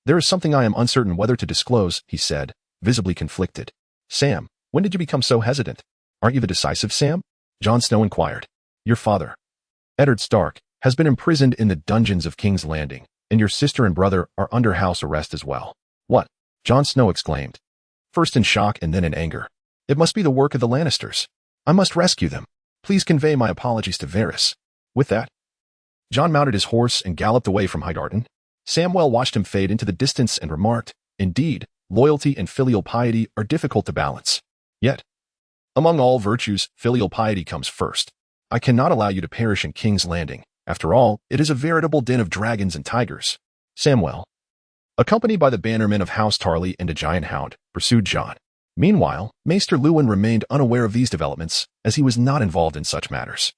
there is something I am uncertain whether to disclose, he said, visibly conflicted. Sam, when did you become so hesitant? Aren't you the decisive Sam? Jon Snow inquired. Your father, Eddard Stark, has been imprisoned in the dungeons of King's Landing, and your sister and brother are under house arrest as well. What? Jon Snow exclaimed, first in shock and then in anger. It must be the work of the Lannisters. I must rescue them. Please convey my apologies to Varys. With that, Jon mounted his horse and galloped away from Highgarden. Samwell watched him fade into the distance and remarked, indeed, loyalty and filial piety are difficult to balance. Yet, among all virtues, filial piety comes first. I cannot allow you to perish in King's Landing. After all, it is a veritable den of dragons and tigers. Samwell, accompanied by the bannermen of House Tyrell and a giant hound, pursued Jon. Meanwhile, Maester Luwin remained unaware of these developments, as he was not involved in such matters.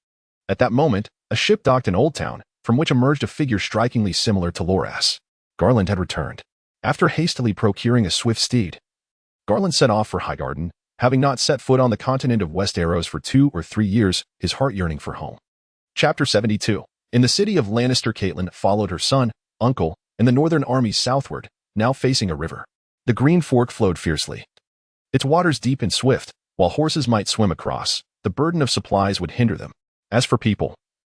At that moment, a ship docked in Oldtown, from which emerged a figure strikingly similar to Loras. Garland had returned. After hastily procuring a swift steed, Garland set off for Highgarden, having not set foot on the continent of Westeros for 2 or 3 years, his heart yearning for home. Chapter 72. In the city of Lannister, Caitlyn followed her son, uncle, and the northern armies southward, now facing a river. The Green Fork flowed fiercely. Its waters deep and swift, while horses might swim across, the burden of supplies would hinder them. As for people,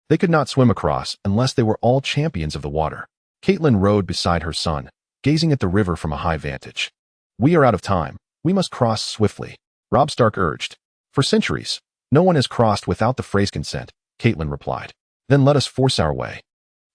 they could not swim across unless they were all champions of the water. Caitlyn rode beside her son, gazing at the river from a high vantage. We are out of time. We must cross swiftly, Robb Stark urged. For centuries, no one has crossed without the Frey's consent, Caitlyn replied. Then let us force our way,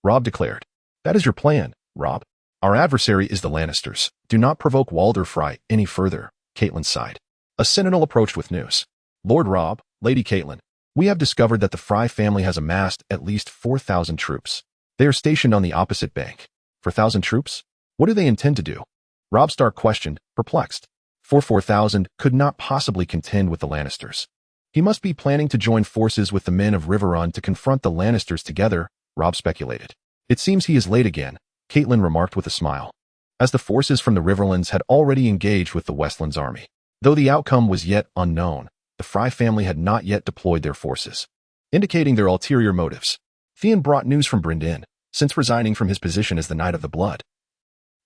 Robb declared. That is your plan, Robb. Our adversary is the Lannisters. Do not provoke Walder Frey any further, Caitlyn sighed. A sentinel approached with news. Lord Robb, Lady Caitlyn, we have discovered that the Frey family has amassed at least 4,000 troops. They are stationed on the opposite bank. 4,000 troops? What do they intend to do? Robb Stark questioned, perplexed. 4,000 could not possibly contend with the Lannisters. He must be planning to join forces with the men of Riverrun to confront the Lannisters together, Robb speculated. It seems he is late again, Caitlyn remarked with a smile, as the forces from the Riverlands had already engaged with the Westlands army. Though the outcome was yet unknown, the Frey family had not yet deployed their forces, indicating their ulterior motives. Theon brought news from Brynden, since resigning from his position as the Knight of the Blood.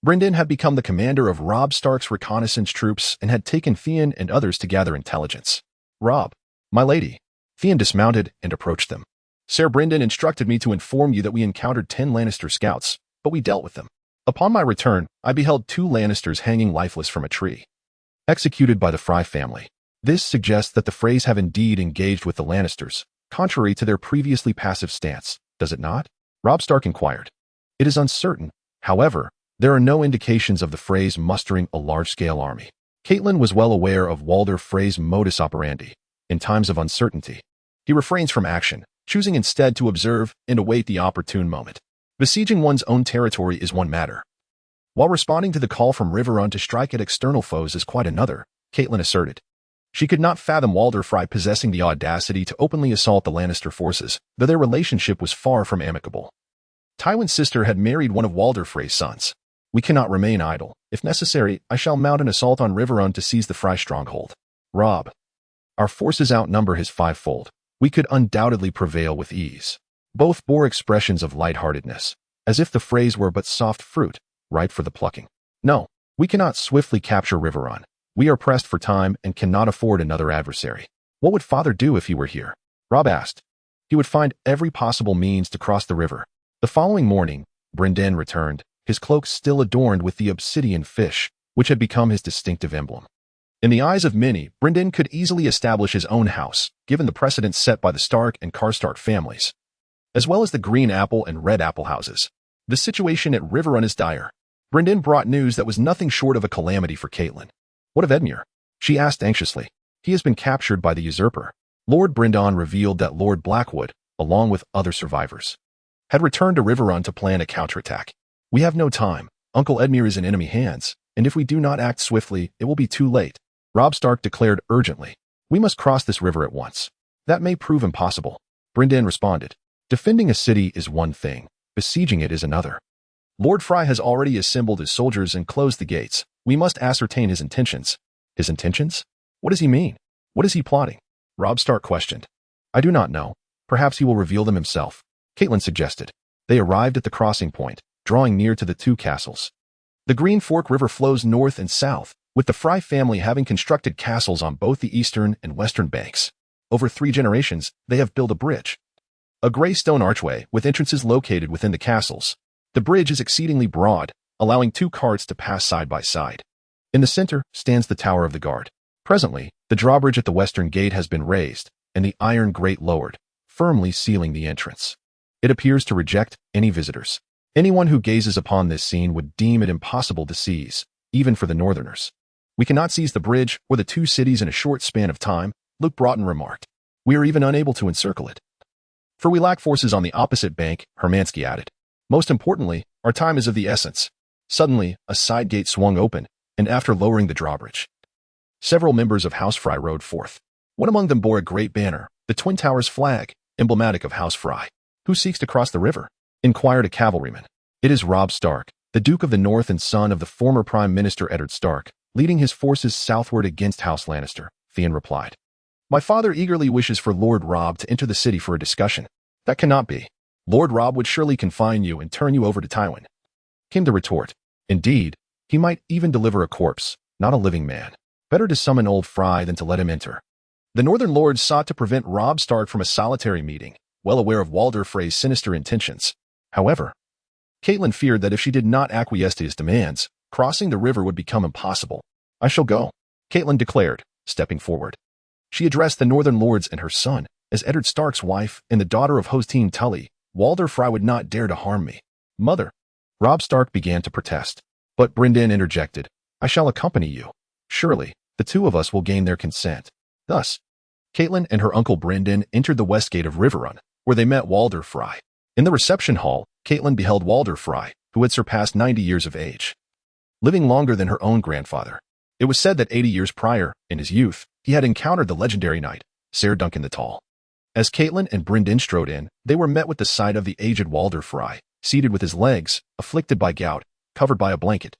Brynden had become the commander of Robb Stark's reconnaissance troops and had taken Theon and others to gather intelligence. Robb, my lady. Theon dismounted and approached them. Ser Brynden instructed me to inform you that we encountered 10 Lannister scouts, but we dealt with them. Upon my return, I beheld 2 Lannisters hanging lifeless from a tree, executed by the Frey family. This suggests that the Freys have indeed engaged with the Lannisters, contrary to their previously passive stance, does it not? Robb Stark inquired. It is uncertain. However, There are no indications of the Freys mustering a large-scale army. Caitlyn was well aware of Walder Frey's modus operandi. In times of uncertainty, he refrains from action, choosing instead to observe and await the opportune moment. Besieging one's own territory is one matter, while responding to the call from Riverrun to strike at external foes is quite another, Caitlyn asserted. She could not fathom Walder Frey possessing the audacity to openly assault the Lannister forces, though their relationship was far from amicable. Tywin's sister had married one of Walder Frey's sons. We cannot remain idle. If necessary, I shall mount an assault on Riverrun to seize the Frey stronghold. Robb. Our forces outnumber his fivefold. We could undoubtedly prevail with ease. Both bore expressions of lightheartedness, as if the Freys were but soft fruit, ripe for the plucking. No, we cannot swiftly capture Riverrun. We are pressed for time and cannot afford another adversary. What would father do if he were here? Robb asked. He would find every possible means to cross the river. The following morning, Brynden returned, his cloak still adorned with the obsidian fish, which had become his distinctive emblem. In the eyes of many, Brynden could easily establish his own house, given the precedent set by the Stark and Karstark families, as well as the Green Apple and Red Apple houses. The situation at Riverrun is dire. Brynden brought news that was nothing short of a calamity for Caitlyn. What of Edmure? She asked anxiously. He has been captured by the usurper. Lord Brynden revealed that Lord Blackwood, along with other survivors, had returned to Riverrun to plan a counterattack. We have no time. Uncle Edmure is in enemy hands, and if we do not act swiftly, it will be too late. Robb Stark declared urgently. We must cross this river at once. That may prove impossible. Brynden responded. Defending a city is one thing. Besieging it is another. Lord Frey has already assembled his soldiers and closed the gates. We must ascertain his intentions. His intentions? What does he mean? What is he plotting? Robb Stark questioned. I do not know. Perhaps he will reveal them himself. Caitlyn suggested. They arrived at the crossing point, drawing near to the two castles. The Green Fork River flows north and south, with the Frey family having constructed castles on both the eastern and western banks. Over 3 generations, they have built a bridge. A gray stone archway with entrances located within the castles. The bridge is exceedingly broad, allowing 2 carts to pass side by side. In the center stands the Tower of the Guard. Presently, the drawbridge at the western gate has been raised, and the iron grate lowered, firmly sealing the entrance. It appears to reject any visitors. Anyone who gazes upon this scene would deem it impossible to seize, even for the Northerners. We cannot seize the bridge or the 2 cities in a short span of time, Luke Broughton remarked. We are even unable to encircle it. For we lack forces on the opposite bank, Hermansky added. Most importantly, our time is of the essence. Suddenly, a side gate swung open, and after lowering the drawbridge, several members of House Frey rode forth. One among them bore a great banner, the Twin Towers flag, emblematic of House Frey. Who seeks to cross the river? Inquired a cavalryman. It is Robb Stark, the Duke of the North and son of the former Prime Minister Eddard Stark, leading his forces southward against House Lannister, Theon replied. My father eagerly wishes for Lord Robb to enter the city for a discussion. That cannot be. Lord Robb would surely confine you and turn you over to Tywin. Came the retort. Indeed, he might even deliver a corpse, not a living man. Better to summon old Frey than to let him enter. The Northern Lords sought to prevent Robb Stark from a solitary meeting, well aware of Walder Frey's sinister intentions. However, Caitlyn feared that if she did not acquiesce to his demands, crossing the river would become impossible. I shall go, Caitlyn declared, stepping forward. She addressed the Northern Lords and her son, as Eddard Stark's wife and the daughter of Hosteen Tully. Walder Frey would not dare to harm me. Mother. Robb Stark began to protest, but Brynden interjected. I shall accompany you. Surely, the 2 of us will gain their consent. Thus, Caitlyn and her uncle Brynden entered the west gate of Riverrun, where they met Walder Frey. In the reception hall, Caitlyn beheld Walder Frey, who had surpassed 90 years of age, living longer than her own grandfather. It was said that 80 years prior, in his youth, he had encountered the legendary knight, Ser Duncan the Tall. As Caitlyn and Brynden strode in, they were met with the sight of the aged Walder Frey, seated with his legs, afflicted by gout, covered by a blanket.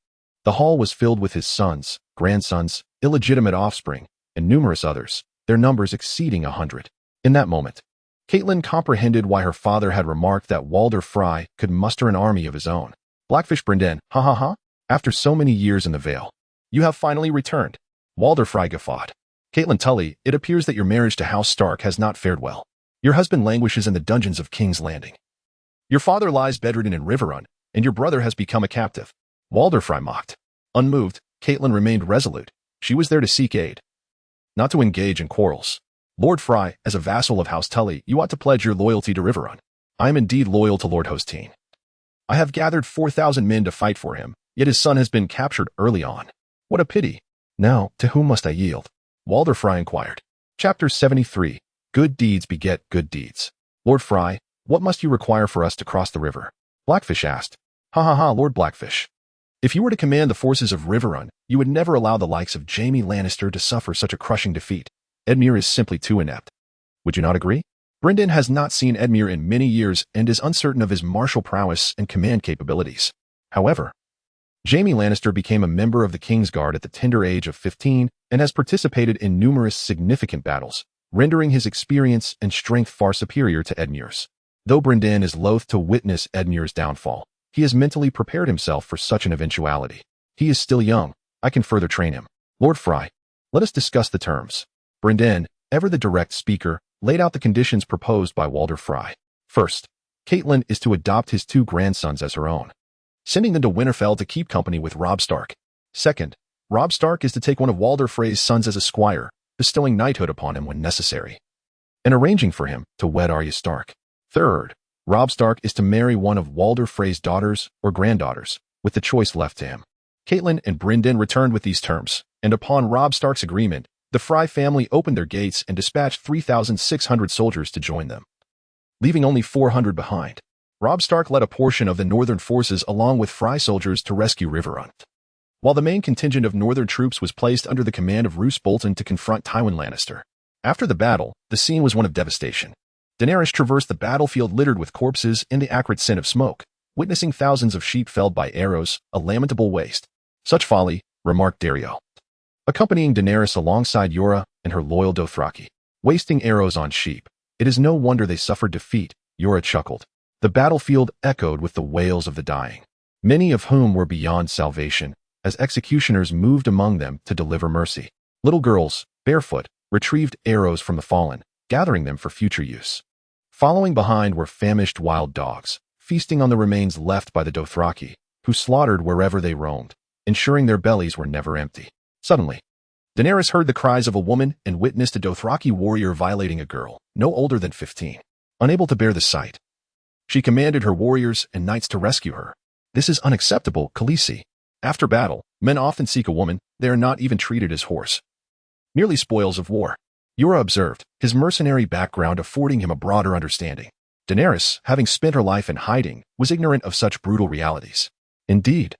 The hall was filled with his sons, grandsons, illegitimate offspring, and numerous others, their numbers exceeding 100. In that moment, Caitlyn comprehended why her father had remarked that Walder Frey could muster an army of his own. Blackfish Brynden, ha ha ha, after so many years in the Vale. You have finally returned. Walder Frey guffawed. Caitlyn Tully, it appears that your marriage to House Stark has not fared well. Your husband languishes in the dungeons of King's Landing. Your father lies bedridden in Riverrun, and your brother has become a captive. Walder Frey mocked. Unmoved, Caitlyn remained resolute. She was there to seek aid, not to engage in quarrels. Lord Frey, as a vassal of House Tully, you ought to pledge your loyalty to Riverrun. I am indeed loyal to Lord Hosteen. I have gathered 4,000 men to fight for him, Yet his son has been captured early on. What a pity. Now, to whom must I yield? Walder Frye inquired. Chapter 73. Good deeds beget good deeds. Lord Frye, what must you require for us to cross the river? Blackfish asked. Ha ha ha, Lord Blackfish. If you were to command the forces of Riverrun, you would never allow the likes of Jaime Lannister to suffer such a crushing defeat. Edmure is simply too inept. Would you not agree? Brynden has not seen Edmure in many years and is uncertain of his martial prowess and command capabilities. However, Jaime Lannister became a member of the Kingsguard at the tender age of 15 and has participated in numerous significant battles, rendering his experience and strength far superior to Edmure's. Though Brynden is loath to witness Edmure's downfall, he has mentally prepared himself for such an eventuality. He is still young. I can further train him. Lord Frye, let us discuss the terms. Brynden, ever the direct speaker, laid out the conditions proposed by Walder Frye. First, Caitlyn is to adopt his 2 grandsons as her own, sending them to Winterfell to keep company with Robb Stark. Second, Robb Stark is to take one of Walder Frey's sons as a squire, bestowing knighthood upon him when necessary, and arranging for him to wed Arya Stark. Third, Robb Stark is to marry one of Walder Frey's daughters or granddaughters, with the choice left to him. Caitlyn and Brynden returned with these terms, and upon Robb Stark's agreement, the Frye family opened their gates and dispatched 3,600 soldiers to join them, leaving only 400 behind. Robb Stark led a portion of the northern forces along with Frye soldiers to rescue Riverrun, while the main contingent of northern troops was placed under the command of Roose Bolton to confront Tywin Lannister. After the battle, the scene was one of devastation. Daenerys traversed the battlefield littered with corpses and the acrid scent of smoke, witnessing thousands of sheep felled by arrows, a lamentable waste. Such folly, remarked Direwolf, accompanying Daenerys alongside Jorah and her loyal Dothraki. Wasting arrows on sheep. It is no wonder they suffered defeat, Jorah chuckled. The battlefield echoed with the wails of the dying, many of whom were beyond salvation, as executioners moved among them to deliver mercy. Little girls, barefoot, retrieved arrows from the fallen, gathering them for future use. Following behind were famished wild dogs, feasting on the remains left by the Dothraki, who slaughtered wherever they roamed, ensuring their bellies were never empty. Suddenly, Daenerys heard the cries of a woman and witnessed a Dothraki warrior violating a girl, no older than 15. Unable to bear the sight, she commanded her warriors and knights to rescue her. This is unacceptable, Khaleesi. After battle, men often seek a woman. They are not even treated as horse, merely spoils of war. Jorah observed, his mercenary background affording him a broader understanding. Daenerys, having spent her life in hiding, was ignorant of such brutal realities. Indeed,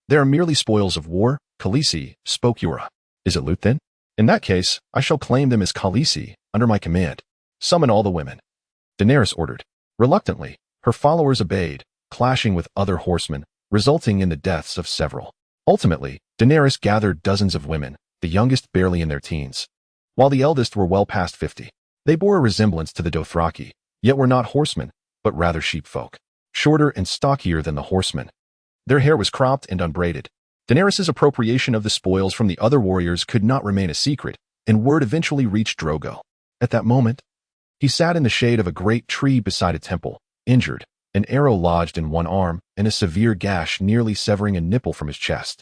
they are merely spoils of war, Khaleesi, spoke Jorah. Is it loot then? In that case, I shall claim them as Khaleesi, under my command. Summon all the women, Daenerys ordered. Reluctantly, her followers obeyed, clashing with other horsemen, resulting in the deaths of several. Ultimately, Daenerys gathered dozens of women, the youngest barely in their teens, while the eldest were well past 50. They bore a resemblance to the Dothraki, yet were not horsemen, but rather sheepfolk, shorter and stockier than the horsemen. Their hair was cropped and unbraided. Daenerys' appropriation of the spoils from the other warriors could not remain a secret, and word eventually reached Drogo. At that moment, he sat in the shade of a great tree beside a temple, injured, an arrow lodged in one arm and a severe gash nearly severing a nipple from his chest,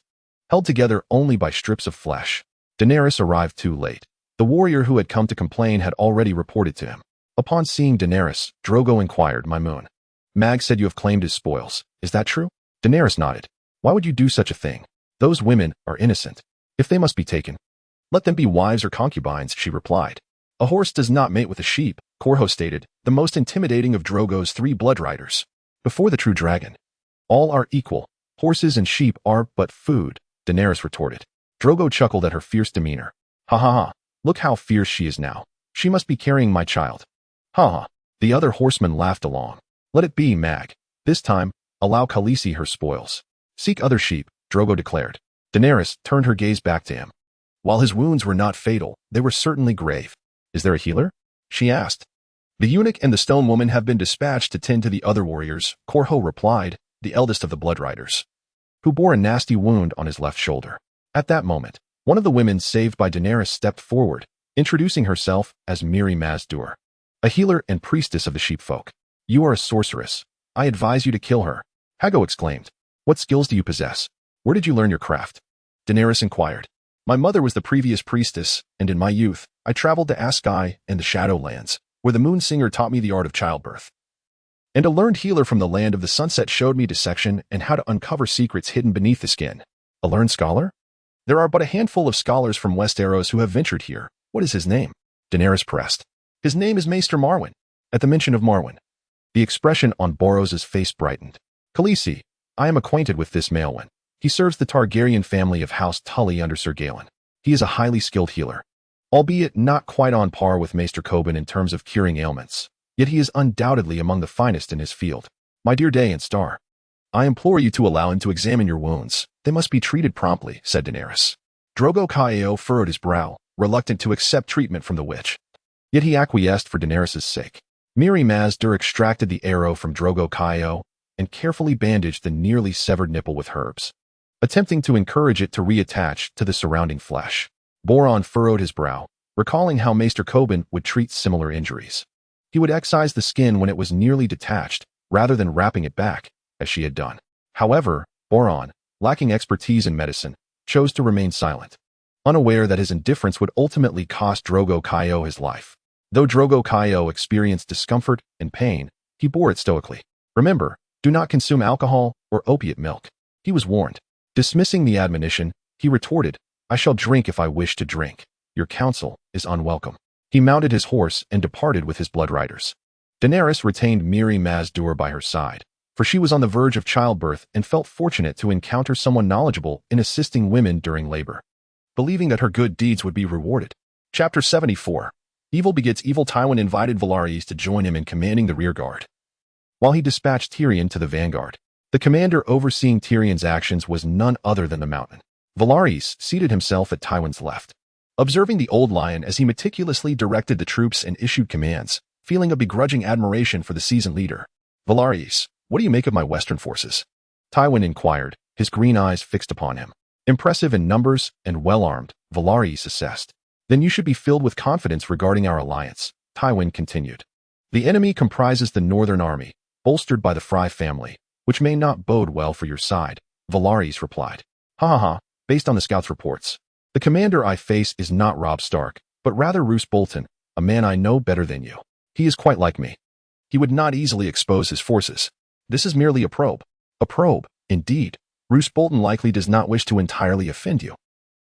held together only by strips of flesh. Daenerys arrived too late. The warrior who had come to complain had already reported to him. Upon seeing Daenerys, Drogo inquired, "My moon, Mag said you have claimed his spoils. Is that true?" Daenerys nodded. "Why would you do such a thing? Those women are innocent. If they must be taken, let them be wives or concubines," she replied. "A horse does not mate with a sheep," Corho stated, the most intimidating of Drogo's 3 blood riders. "Before the true dragon, all are equal. Horses and sheep are but food," Daenerys retorted. Drogo chuckled at her fierce demeanor. "Ha ha ha, look how fierce she is now. She must be carrying my child." "Ha ha." The other horsemen laughed along. "Let it be, Mag. This time, allow Khaleesi her spoils." "Seek other sheep," Drogo declared. Daenerys turned her gaze back to him. While his wounds were not fatal, they were certainly grave. "Is there a healer?" she asked. "The eunuch and the stone woman have been dispatched to tend to the other warriors," Corho replied, the eldest of the blood riders, who bore a nasty wound on his left shoulder. At that moment, one of the women saved by Daenerys stepped forward, introducing herself as Miri Maz-Dur, a healer and priestess of the sheepfolk. "You are a sorceress. I advise you to kill her," Hago exclaimed. "What skills do you possess? Where did you learn your craft?" Daenerys inquired. "My mother was the previous priestess, and in my youth, I traveled to Askai and the Shadowlands, where the Moon Singer taught me the art of childbirth." And a learned healer from the land of the sunset showed me dissection and how to uncover secrets hidden beneath the skin. A learned scholar? There are but a handful of scholars from Westeros who have ventured here. What is his name? Daenerys pressed. His name is Maester Marwyn. At the mention of Marwyn, the expression on Boros's face brightened. Khaleesi, I am acquainted with this Marwyn. He serves the Targaryen family of House Tully under Sir Galen. He is a highly skilled healer, albeit not quite on par with Maester Coben in terms of curing ailments. Yet he is undoubtedly among the finest in his field. My dear Day and Star, I implore you to allow him to examine your wounds. They must be treated promptly, said Daenerys. Drogo Caio furrowed his brow, reluctant to accept treatment from the witch. Yet he acquiesced for Daenerys' sake. Mirri Maz Dur extracted the arrow from Drogo Caio and carefully bandaged the nearly severed nipple with herbs, attempting to encourage it to reattach to the surrounding flesh. Boron furrowed his brow, recalling how Maester Coben would treat similar injuries. He would excise the skin when it was nearly detached, rather than wrapping it back, as she had done. However, Boron, lacking expertise in medicine, chose to remain silent, unaware that his indifference would ultimately cost Drogo Caio his life. Though Drogo Caio experienced discomfort and pain, he bore it stoically. Remember, do not consume alcohol or opiate milk. He was warned. Dismissing the admonition, he retorted, I shall drink if I wish to drink. Your counsel is unwelcome. He mounted his horse and departed with his blood riders. Daenerys retained Mirri Maz Dur by her side, for she was on the verge of childbirth and felt fortunate to encounter someone knowledgeable in assisting women during labor, believing that her good deeds would be rewarded. Chapter 74. Evil begets evil. Tywin invited Varys to join him in commanding the rearguard, while he dispatched Tyrion to the vanguard. The commander overseeing Tyrion's actions was none other than the Mountain. Varys seated himself at Tywin's left, observing the old lion as he meticulously directed the troops and issued commands, feeling a begrudging admiration for the seasoned leader. Varys, what do you make of my western forces? Tywin inquired, his green eyes fixed upon him. Impressive in numbers and well-armed, Varys assessed. Then you should be filled with confidence regarding our alliance, Tywin continued. The enemy comprises the Northern Army, bolstered by the Frey family, which may not bode well for your side, Varys replied. Ha ha ha, based on the scouts' reports. The commander I face is not Robb Stark, but rather Roose Bolton, a man I know better than you. He is quite like me. He would not easily expose his forces. This is merely a probe. A probe, indeed. Roose Bolton likely does not wish to entirely offend you.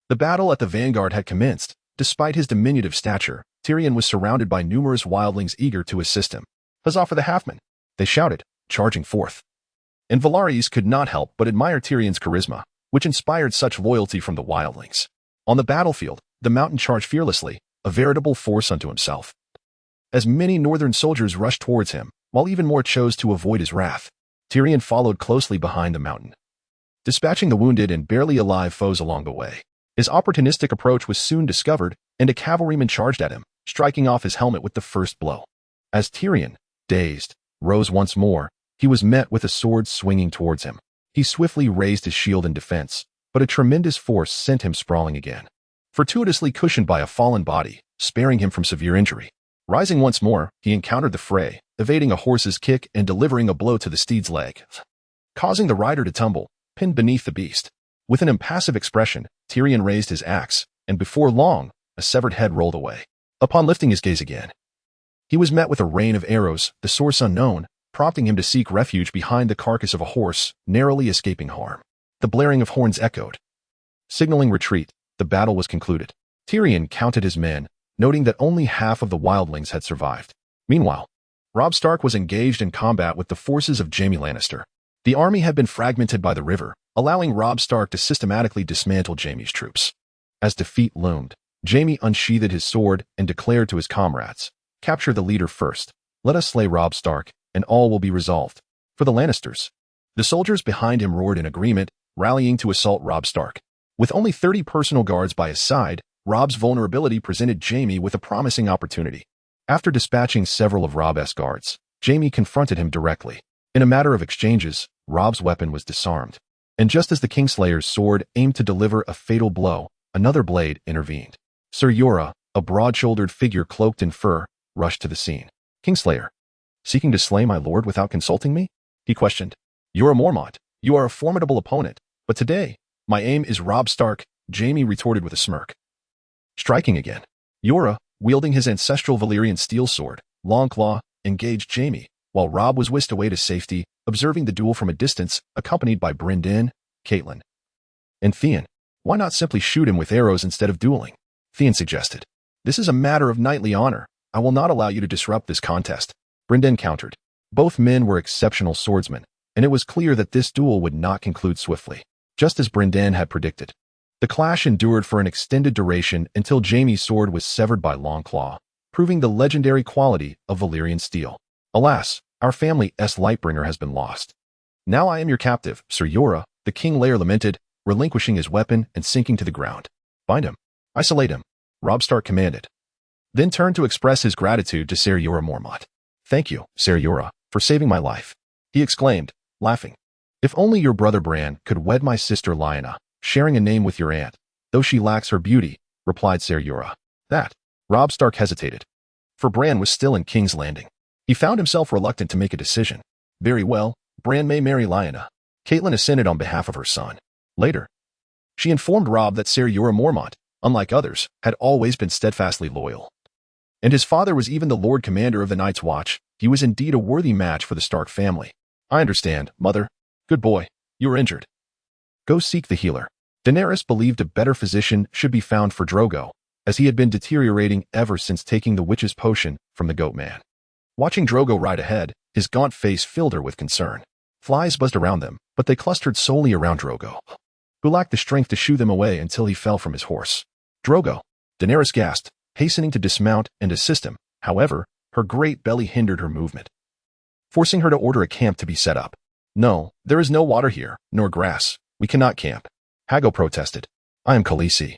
The battle at the vanguard had commenced. Despite his diminutive stature, Tyrion was surrounded by numerous wildlings eager to assist him. Huzzah for the Halfmen! They shouted, charging forth. And Varys could not help but admire Tyrion's charisma, which inspired such loyalty from the wildlings. On the battlefield, the Mountain charged fearlessly, a veritable force unto himself. As many northern soldiers rushed towards him, while even more chose to avoid his wrath, Tyrion followed closely behind the Mountain, dispatching the wounded and barely alive foes along the way. His opportunistic approach was soon discovered, and a cavalryman charged at him, striking off his helmet with the first blow. As Tyrion, dazed, rose once more, he was met with a sword swinging towards him. He swiftly raised his shield in defense, but a tremendous force sent him sprawling again, fortuitously cushioned by a fallen body, sparing him from severe injury. Rising once more, he encountered the fray, evading a horse's kick and delivering a blow to the steed's leg, causing the rider to tumble, pinned beneath the beast. With an impassive expression, Tyrion raised his axe, and before long, a severed head rolled away. Upon lifting his gaze again, he was met with a rain of arrows, the source unknown, prompting him to seek refuge behind the carcass of a horse, narrowly escaping harm. The blaring of horns echoed, signaling retreat. The battle was concluded. Tyrion counted his men, noting that only half of the wildlings had survived. Meanwhile, Robb Stark was engaged in combat with the forces of Jaime Lannister. The army had been fragmented by the river, allowing Robb Stark to systematically dismantle Jaime's troops. As defeat loomed, Jaime unsheathed his sword and declared to his comrades, "Capture the leader first. Let us slay Robb Stark, and all will be resolved." For the Lannisters, the soldiers behind him roared in agreement, rallying to assault Robb Stark. With only 30 personal guards by his side, Robb's vulnerability presented Jaime with a promising opportunity. After dispatching several of Robb's guards, Jaime confronted him directly. In a matter of exchanges, Robb's weapon was disarmed. And just as the Kingslayer's sword aimed to deliver a fatal blow, another blade intervened. Sir Jorah, a broad-shouldered figure cloaked in fur, rushed to the scene. "Kingslayer, seeking to slay my lord without consulting me?" he questioned. "Jorah Mormont, you are a formidable opponent, but today, my aim is Robb Stark," Jaime retorted with a smirk. Striking again, Jorah, wielding his ancestral Valyrian steel sword, Longclaw, engaged Jaime, while Robb was whisked away to safety, observing the duel from a distance, accompanied by Brynden, Caitlyn, and Theon. Why not simply shoot him with arrows instead of dueling? Theon suggested. This is a matter of knightly honor. I will not allow you to disrupt this contest. Brynden countered. Both men were exceptional swordsmen, and it was clear that this duel would not conclude swiftly, just as Brynden had predicted. The clash endured for an extended duration until Jaime's sword was severed by Longclaw, proving the legendary quality of Valyrian steel. Alas, our family's Lightbringer has been lost. Now I am your captive, Ser Jorah, the King Lair lamented, relinquishing his weapon and sinking to the ground. Bind him. Isolate him, Robb Stark commanded. Then turned to express his gratitude to Ser Jorah Mormont. Thank you, Ser Jorah, for saving my life, he exclaimed, laughing. If only your brother Bran could wed my sister Lyanna, sharing a name with your aunt, though she lacks her beauty, replied Ser Jorah. That. Robb Stark hesitated. For Bran was still in King's Landing. He found himself reluctant to make a decision. Very well, Bran may marry Lyanna. Caitlyn assented on behalf of her son. Later, she informed Robb that Ser Jorah Mormont, unlike others, had always been steadfastly loyal. And his father was even the Lord Commander of the Night's Watch. He was indeed a worthy match for the Stark family. I understand, Mother. Good boy. You are injured. Go seek the healer. Daenerys believed a better physician should be found for Drogo, as he had been deteriorating ever since taking the witch's potion from the goat man. Watching Drogo ride ahead, his gaunt face filled her with concern. Flies buzzed around them, but they clustered solely around Drogo, who lacked the strength to shoo them away until he fell from his horse. Drogo, Daenerys gasped, hastening to dismount and assist him. However, her great belly hindered her movement, forcing her to order a camp to be set up. No, there is no water here, nor grass. We cannot camp. Hago protested. I am Khaleesi.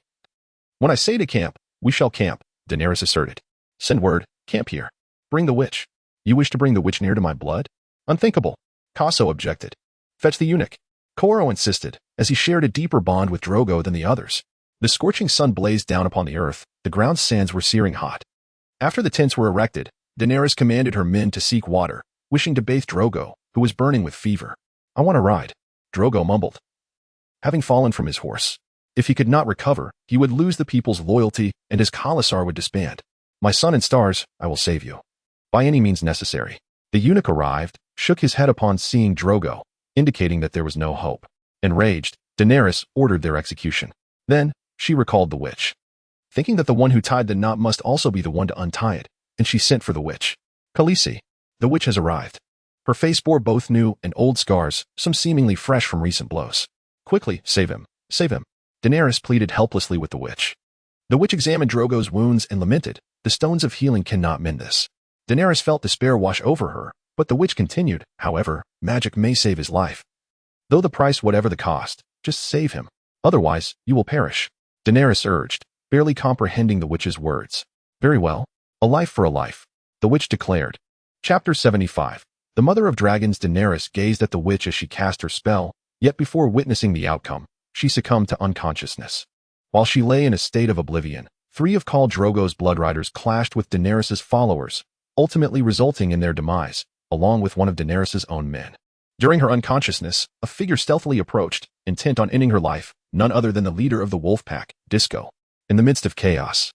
When I say to camp, we shall camp, Daenerys asserted. Send word, camp here. Bring the witch. You wish to bring the witch near to my blood? Unthinkable. Casso objected. Fetch the eunuch. Coro insisted, as he shared a deeper bond with Drogo than the others. The scorching sun blazed down upon the earth, the ground's sands were searing hot. After the tents were erected, Daenerys commanded her men to seek water, wishing to bathe Drogo, who was burning with fever. I want to ride, Drogo mumbled, having fallen from his horse. If he could not recover, he would lose the people's loyalty and his Khalasar would disband. My son and stars, I will save you. By any means necessary. The eunuch arrived, shook his head upon seeing Drogo, indicating that there was no hope. Enraged, Daenerys ordered their execution. Then, she recalled the witch, thinking that the one who tied the knot must also be the one to untie it, and she sent for the witch. Khaleesi, the witch has arrived. Her face bore both new and old scars, some seemingly fresh from recent blows. Quickly, save him, save him. Daenerys pleaded helplessly with the witch. The witch examined Drogo's wounds and lamented, the stones of healing cannot mend this. Daenerys felt despair wash over her, but the witch continued, however, magic may save his life. Though the price whatever the cost, just save him. Otherwise, you will perish. Daenerys urged, barely comprehending the witch's words. Very well. A life for a life, the witch declared. Chapter 75. The Mother of Dragons Daenerys gazed at the witch as she cast her spell, yet before witnessing the outcome, she succumbed to unconsciousness. While she lay in a state of oblivion, 3 of Khal Drogo's bloodriders clashed with Daenerys' followers, ultimately resulting in their demise, along with one of Daenerys' own men. During her unconsciousness, a figure stealthily approached, intent on ending her life, none other than the leader of the wolf pack, Disco. In the midst of chaos,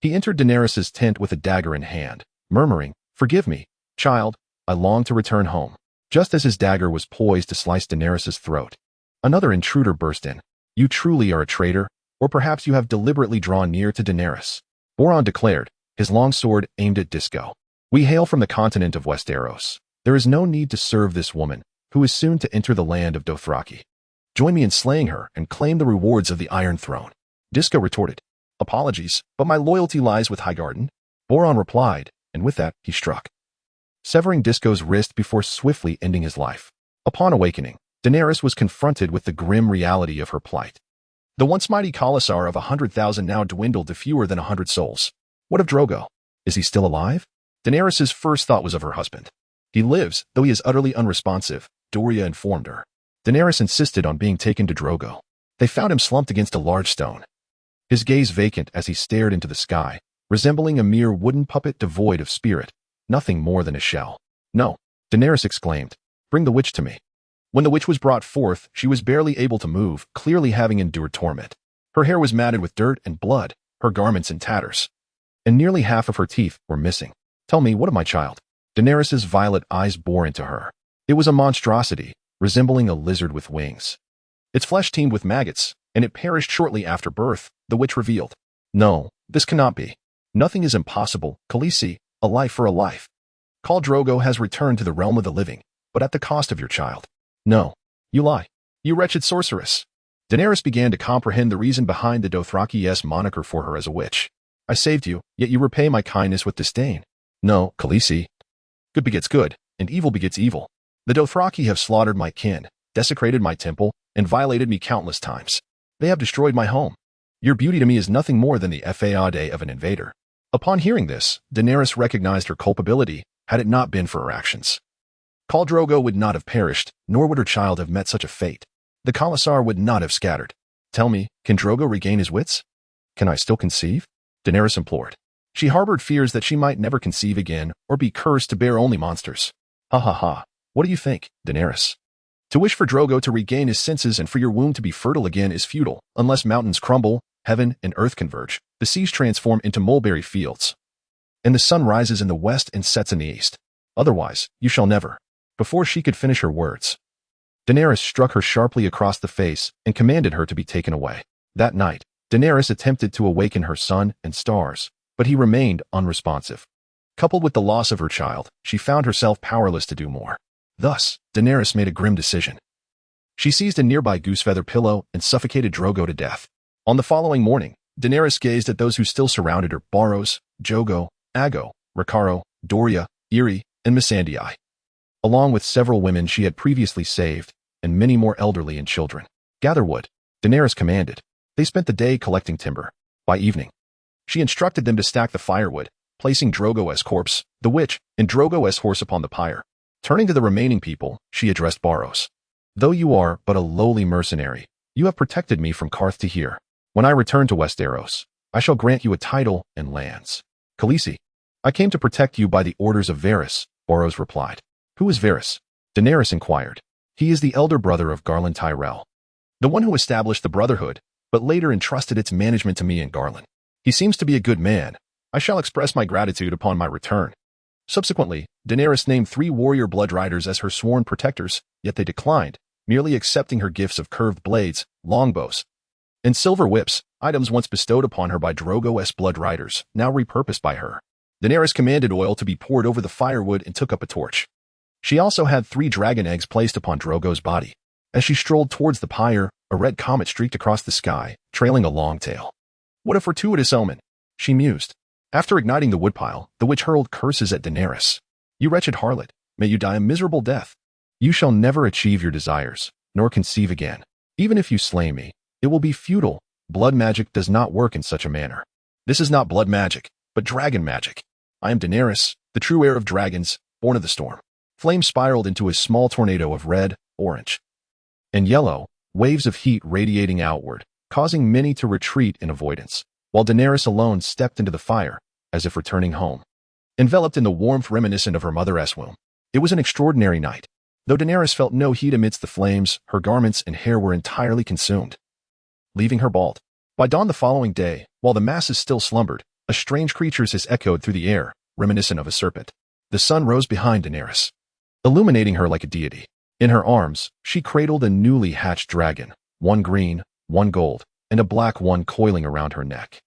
he entered Daenerys' tent with a dagger in hand, murmuring, Forgive me, child, I long to return home. Just as his dagger was poised to slice Daenerys' throat, another intruder burst in. You truly are a traitor, or perhaps you have deliberately drawn near to Daenerys. Boron declared, his long sword aimed at Disco. We hail from the continent of Westeros. There is no need to serve this woman, who is soon to enter the land of Dothraki. Join me in slaying her and claim the rewards of the Iron Throne. Disco retorted, Apologies, but my loyalty lies with Highgarden. Boron replied, and with that, he struck, severing Disco's wrist before swiftly ending his life. Upon awakening, Daenerys was confronted with the grim reality of her plight. The once mighty Khalasar of 100,000 now dwindled to fewer than 100 souls. What of Drogo? Is he still alive? Daenerys' first thought was of her husband. He lives, though he is utterly unresponsive, Doria informed her. Daenerys insisted on being taken to Drogo. They found him slumped against a large stone, his gaze vacant as he stared into the sky, resembling a mere wooden puppet devoid of spirit, nothing more than a shell. No, Daenerys exclaimed, Bring the witch to me. When the witch was brought forth, she was barely able to move, clearly having endured torment. Her hair was matted with dirt and blood, her garments in tatters, and nearly half of her teeth were missing. Tell me, what of my child? Daenerys's violet eyes bore into her. It was a monstrosity, resembling a lizard with wings. Its flesh teemed with maggots, and it perished shortly after birth, the witch revealed. No, this cannot be. Nothing is impossible, Khaleesi, a life for a life. Khal Drogo has returned to the realm of the living, but at the cost of your child. No, you lie. You wretched sorceress. Daenerys began to comprehend the reason behind the Dothraki's moniker for her as a witch. I saved you, yet you repay my kindness with disdain. No, Khaleesi. Good begets good, and evil begets evil. The Dothraki have slaughtered my kin, desecrated my temple, and violated me countless times. They have destroyed my home. Your beauty to me is nothing more than the fade of an invader. Upon hearing this, Daenerys recognized her culpability, had it not been for her actions. Khal Drogo would not have perished, nor would her child have met such a fate. The Khalasar would not have scattered. Tell me, can Drogo regain his wits? Can I still conceive? Daenerys implored. She harbored fears that she might never conceive again, or be cursed to bear only monsters. Ha ha ha. What do you think, Daenerys? To wish for Drogo to regain his senses and for your womb to be fertile again is futile, unless mountains crumble, heaven and earth converge, the seas transform into mulberry fields, and the sun rises in the west and sets in the east. Otherwise, you shall never. Before she could finish her words, Daenerys struck her sharply across the face and commanded her to be taken away. That night, Daenerys attempted to awaken her sun and stars, but he remained unresponsive. Coupled with the loss of her child, she found herself powerless to do more. Thus, Daenerys made a grim decision. She seized a nearby goosefeather pillow and suffocated Drogo to death. On the following morning, Daenerys gazed at those who still surrounded her: Barros, Jogo, Ago, Rakaro, Doria, Irri, and Missandei, along with several women she had previously saved, and many more elderly and children. Gather wood, Daenerys commanded. They spent the day collecting timber. By evening, she instructed them to stack the firewood, placing Drogo's corpse, the witch, and Drogo's horse upon the pyre. Turning to the remaining people, she addressed Barros. Though you are but a lowly mercenary, you have protected me from Qarth to here. When I return to Westeros, I shall grant you a title and lands. Khaleesi, I came to protect you by the orders of Varys, Barros replied. Who is Varys? Daenerys inquired. He is the elder brother of Garland Tyrell, the one who established the Brotherhood, but later entrusted its management to me and Garland. He seems to be a good man. I shall express my gratitude upon my return. Subsequently, Daenerys named 3 warrior blood riders as her sworn protectors, yet they declined, merely accepting her gifts of curved blades, longbows, and silver whips, items once bestowed upon her by Drogo's blood riders, now repurposed by her. Daenerys commanded oil to be poured over the firewood and took up a torch. She also had 3 dragon eggs placed upon Drogo's body. As she strolled towards the pyre, a red comet streaked across the sky, trailing a long tail. What a fortuitous omen, she mused. After igniting the woodpile, the witch hurled curses at Daenerys. You wretched harlot, may you die a miserable death. You shall never achieve your desires, nor conceive again. Even if you slay me, it will be futile. Blood magic does not work in such a manner. This is not blood magic, but dragon magic. I am Daenerys, the true heir of dragons, born of the storm. Flames spiraled into a small tornado of red, orange, and yellow, waves of heat radiating outward, causing many to retreat in avoidance, while Daenerys alone stepped into the fire, as if returning home. Enveloped in the warmth reminiscent of her mother's womb, it was an extraordinary night. Though Daenerys felt no heat amidst the flames, her garments and hair were entirely consumed, leaving her bald. By dawn the following day, while the masses still slumbered, a strange creature's hiss echoed through the air, reminiscent of a serpent. The sun rose behind Daenerys, illuminating her like a deity. In her arms, she cradled a newly hatched dragon, one green, one gold, and a black one coiling around her neck.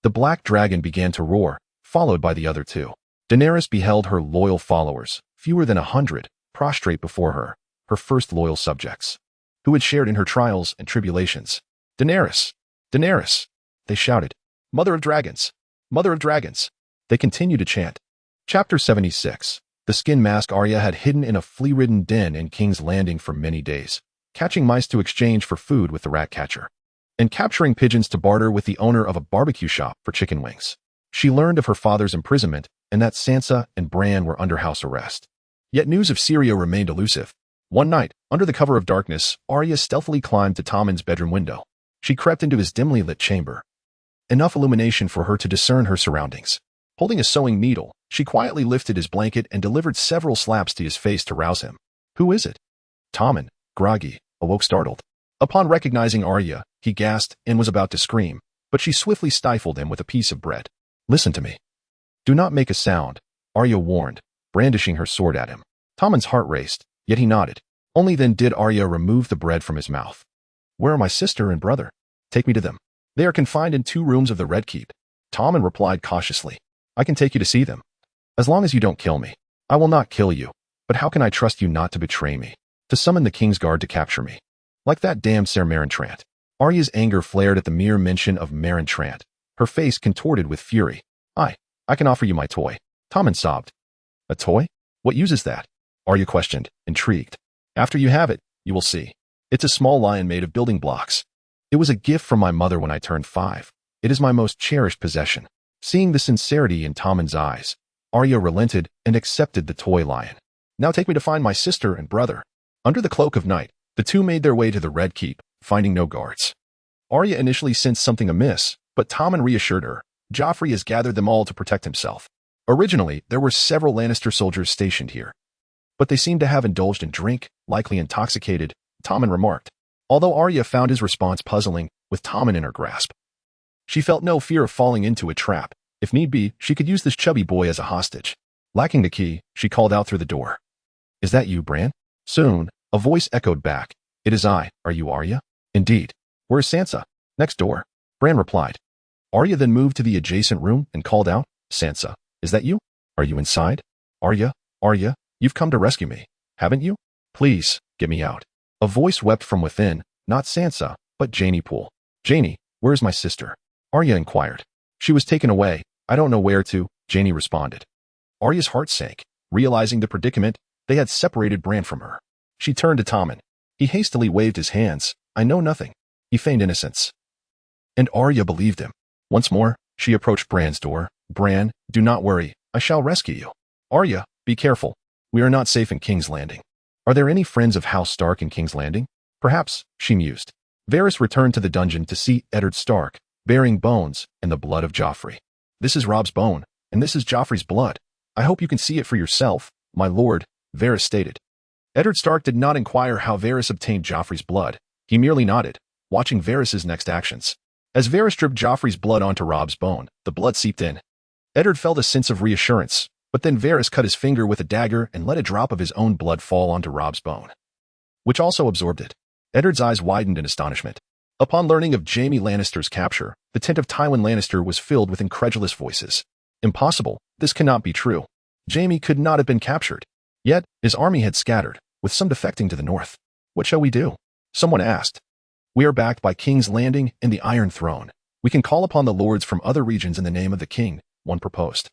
The black dragon began to roar, followed by the other 2. Daenerys beheld her loyal followers, fewer than 100, prostrate before her, her first loyal subjects, who had shared in her trials and tribulations. Daenerys! Daenerys! They shouted. Mother of dragons! Mother of dragons! They continued to chant. Chapter 76. The skin mask Arya had hidden in a flea-ridden den in King's Landing for many days, catching mice to exchange for food with the rat catcher, and capturing pigeons to barter with the owner of a barbecue shop for chicken wings. She learned of her father's imprisonment and that Sansa and Bran were under house arrest. Yet news of Syria remained elusive. One night, under the cover of darkness, Arya stealthily climbed to Tommen's bedroom window. She crept into his dimly lit chamber, enough illumination for her to discern her surroundings. Holding a sewing needle, she quietly lifted his blanket and delivered several slaps to his face to rouse him. Who is it? Tommen, groggy, awoke startled. Upon recognizing Arya, he gasped and was about to scream, but she swiftly stifled him with a piece of bread. Listen to me. Do not make a sound, Arya warned, brandishing her sword at him. Tommen's heart raced, yet he nodded. Only then did Arya remove the bread from his mouth. "Where are my sister and brother? Take me to them. They are confined in 2 rooms of the Red Keep." Tommen replied cautiously. "I can take you to see them. As long as you don't kill me." "I will not kill you, but how can I trust you not to betray me? To summon the King's Guard to capture me? Like that damned Ser Marentrant." Arya's anger flared at the mere mention of Marentrant. Her face contorted with fury. I can offer you my toy." Tommen sobbed. "A toy? What use is that?" Arya questioned, intrigued. "After you have it, you will see. It's a small lion made of building blocks. It was a gift from my mother when I turned 5. It is my most cherished possession." Seeing the sincerity in Tommen's eyes, Arya relented and accepted the toy lion. "Now take me to find my sister and brother." Under the cloak of night, the 2 made their way to the Red Keep, finding no guards. Arya initially sensed something amiss, but Tommen reassured her. Joffrey has gathered them all to protect himself. Originally, there were several Lannister soldiers stationed here, but they seemed to have indulged in drink, likely intoxicated, Tommen remarked. Although Arya found his response puzzling, with Tommen in her grasp, she felt no fear of falling into a trap. If need be, she could use this chubby boy as a hostage. Lacking the key, she called out through the door. "Is that you, Bran?" Soon, a voice echoed back. "It is I. Are you Arya?" "Indeed." "Where is Sansa?" "Next door," Bran replied. Arya then moved to the adjacent room and called out, "Sansa, is that you? Are you inside?" Arya, you've come to rescue me, haven't you? Please, get me out." A voice wept from within, not Sansa, but Jaime Poole. "Jaime, where is my sister?" Arya inquired. "She was taken away. I don't know where to," Jaime responded. Arya's heart sank. Realizing the predicament, they had separated Bran from her. She turned to Tommen. He hastily waved his hands. "I know nothing." He feigned innocence. And Arya believed him. Once more, she approached Bran's door. "Bran, do not worry. I shall rescue you." "Arya, be careful. We are not safe in King's Landing." "Are there any friends of House Stark in King's Landing?" "Perhaps," she mused. Varys returned to the dungeon to see Eddard Stark, bearing bones and the blood of Joffrey. "This is Robb's bone, and this is Joffrey's blood. I hope you can see it for yourself, my lord," Varys stated. Eddard Stark did not inquire how Varys obtained Joffrey's blood. He merely nodded, watching Varys' next actions. As Varys dripped Joffrey's blood onto Robb's bone, the blood seeped in. Eddard felt a sense of reassurance, but then Varys cut his finger with a dagger and let a drop of his own blood fall onto Robb's bone, which also absorbed it. Eddard's eyes widened in astonishment. Upon learning of Jaime Lannister's capture, the tent of Tywin Lannister was filled with incredulous voices. "Impossible, this cannot be true. Jaime could not have been captured. Yet, his army had scattered, with some defecting to the north. What shall we do?" Someone asked. "We are backed by King's Landing and the Iron Throne. We can call upon the lords from other regions in the name of the king," one proposed.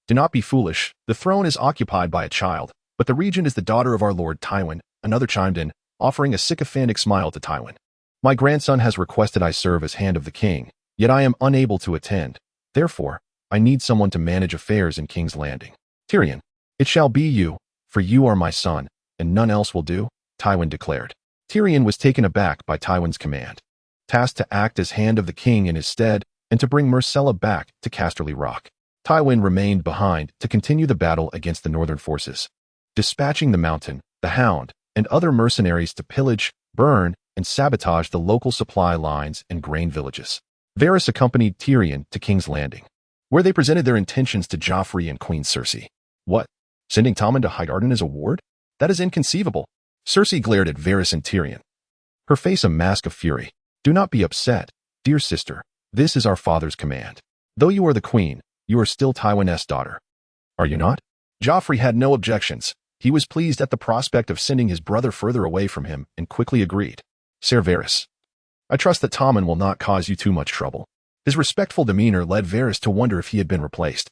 "Do not be foolish. The throne is occupied by a child, but the region is the daughter of our lord Tywin," another chimed in, offering a sycophantic smile to Tywin. "My grandson has requested I serve as hand of the king, yet I am unable to attend. Therefore, I need someone to manage affairs in King's Landing." "Tyrion, it shall be you, for you are my son, and none else will do," Tywin declared. Tyrion was taken aback by Tywin's command, tasked to act as hand of the king in his stead and to bring Myrcella back to Casterly Rock. Tywin remained behind to continue the battle against the northern forces, dispatching the Mountain, the Hound, and other mercenaries to pillage, burn, and sabotage the local supply lines and grain villages. Varys accompanied Tyrion to King's Landing, where they presented their intentions to Joffrey and Queen Cersei. "What? Sending Tommen to Highgarden as a ward? That is inconceivable." Cersei glared at Varys and Tyrion, her face a mask of fury. "Do not be upset, dear sister. This is our father's command. Though you are the queen, you are still Tywin's daughter. Are you not?" Joffrey had no objections. He was pleased at the prospect of sending his brother further away from him and quickly agreed. "Ser Varys, I trust that Tommen will not cause you too much trouble." His respectful demeanor led Varys to wonder if he had been replaced.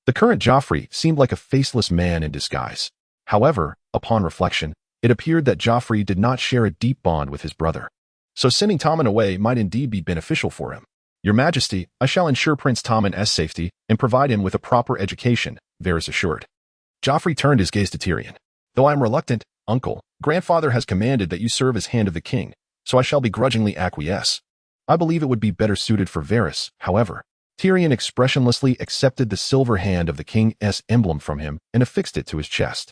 The current Joffrey seemed like a faceless man in disguise. However, upon reflection, it appeared that Joffrey did not share a deep bond with his brother. So sending Tommen away might indeed be beneficial for him. "Your Majesty, I shall ensure Prince Tommen's safety and provide him with a proper education," Varys assured. Joffrey turned his gaze to Tyrion. "Though I am reluctant, uncle, grandfather has commanded that you serve as hand of the king, so I shall begrudgingly acquiesce. I believe it would be better suited for Varys, however." Tyrion expressionlessly accepted the silver hand of the king's emblem from him and affixed it to his chest.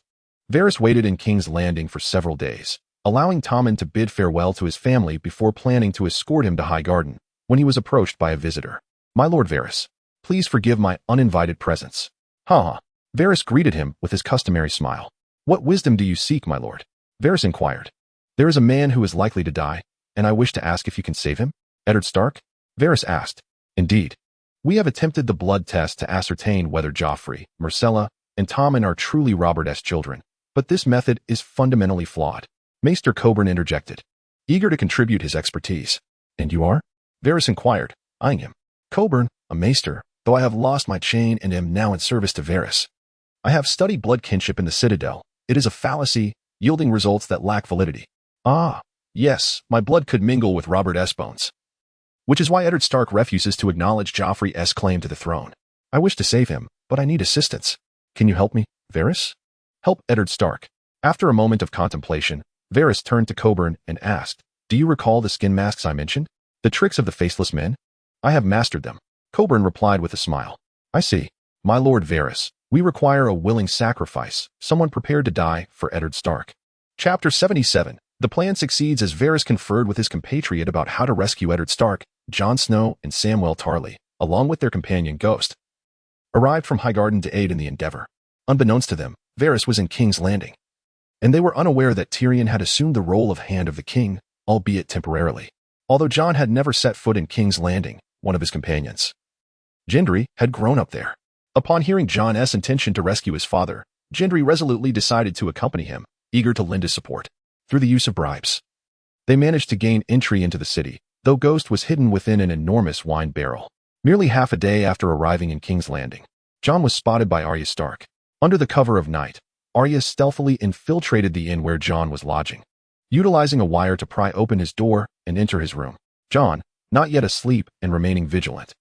Varys waited in King's Landing for several days, allowing Tommen to bid farewell to his family before planning to escort him to Highgarden, when he was approached by a visitor. "My lord Varys, please forgive my uninvited presence." "Ha ha, Varys greeted him with his customary smile. "What wisdom do you seek, my lord?" Varys inquired. "There is a man who is likely to die, and I wish to ask if you can save him." "Eddard Stark?" Varys asked. "Indeed. We have attempted the blood test to ascertain whether Joffrey, Myrcella, and Tommen are truly Robert's children, but this method is fundamentally flawed." Maester Coburn interjected, eager to contribute his expertise. "And you are?" Varys inquired, eyeing him. "Coburn, a maester, though I have lost my chain and am now in service to Varys. I have studied blood kinship in the Citadel. It is a fallacy, yielding results that lack validity." "Ah, yes, my blood could mingle with Robert S. Bones. Which is why Eddard Stark refuses to acknowledge Joffrey's claim to the throne. I wish to save him, but I need assistance. Can you help me, Varys?" "Help Eddard Stark." After a moment of contemplation, Varys turned to Coburn and asked, "Do you recall the skin masks I mentioned? The tricks of the faceless men?" "I have mastered them." Coburn replied with a smile. "I see. My lord Varys, we require a willing sacrifice, someone prepared to die for Eddard Stark." Chapter 77. The plan succeeds as Varys conferred with his compatriot about how to rescue Eddard Stark. Jon Snow and Samwell Tarly, along with their companion Ghost, arrived from Highgarden to aid in the endeavor. Unbeknownst to them, Varys was in King's Landing, and they were unaware that Tyrion had assumed the role of Hand of the King, albeit temporarily. Although Jon had never set foot in King's Landing, one of his companions, Gendry, had grown up there. Upon hearing Jon's intention to rescue his father, Gendry resolutely decided to accompany him, eager to lend his support. Through the use of bribes, they managed to gain entry into the city, though Ghost was hidden within an enormous wine barrel. Merely half a day after arriving in King's Landing, Jon was spotted by Arya Stark. Under the cover of night, Arya stealthily infiltrated the inn where Jon was lodging, utilizing a wire to pry open his door and enter his room. Jon, not yet asleep and remaining vigilant,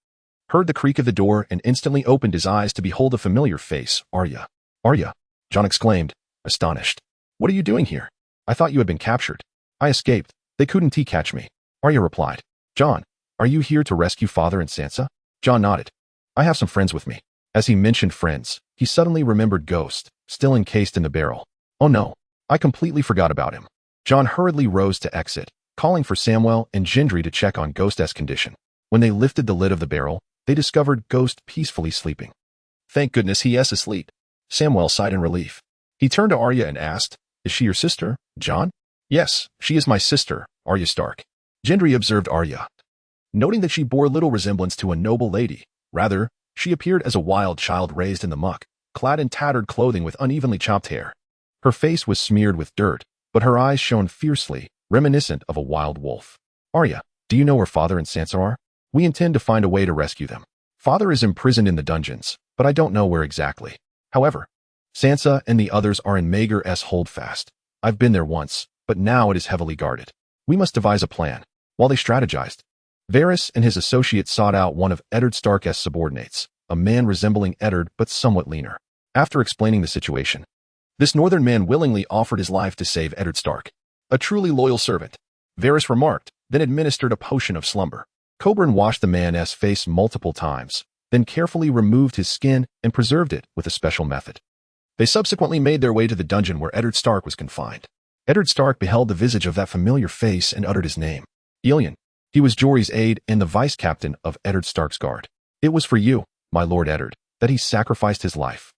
heard the creak of the door and instantly opened his eyes to behold a familiar face. "Arya." "Arya," Jon exclaimed, astonished. "What are you doing here? I thought you had been captured." "I escaped. They couldn't catch me," Arya replied. "Jon, are you here to rescue Father and Sansa?" Jon nodded. "I have some friends with me." As he mentioned friends, he suddenly remembered Ghost, still encased in the barrel. "Oh no, I completely forgot about him." Jon hurriedly rose to exit, calling for Samwell and Gendry to check on Ghost's condition. When they lifted the lid of the barrel, they discovered Ghost peacefully sleeping. "Thank goodness he is asleep," Samwell sighed in relief. He turned to Arya and asked, "Is she your sister, Jon?" "Yes, she is my sister, Arya Stark." Gendry observed Arya, noting that she bore little resemblance to a noble lady. Rather, she appeared as a wild child raised in the muck, clad in tattered clothing with unevenly chopped hair. Her face was smeared with dirt, but her eyes shone fiercely, reminiscent of a wild wolf. "Arya, do you know where Father and Sansa are? We intend to find a way to rescue them. Father is imprisoned in the dungeons, but I don't know where exactly. However, Sansa and the others are in Maegor's holdfast. I've been there once, but now it is heavily guarded. We must devise a plan." While they strategized, Varys and his associates sought out one of Eddard Stark's subordinates, a man resembling Eddard but somewhat leaner. After explaining the situation, this northern man willingly offered his life to save Eddard Stark. "A truly loyal servant," Varys remarked, then administered a potion of slumber. Coburn washed the man's face multiple times, then carefully removed his skin and preserved it with a special method. They subsequently made their way to the dungeon where Eddard Stark was confined. Eddard Stark beheld the visage of that familiar face and uttered his name. "Illion." He was Jory's aide and the vice-captain of Eddard Stark's guard. "It was for you, my lord Eddard, that he sacrificed his life.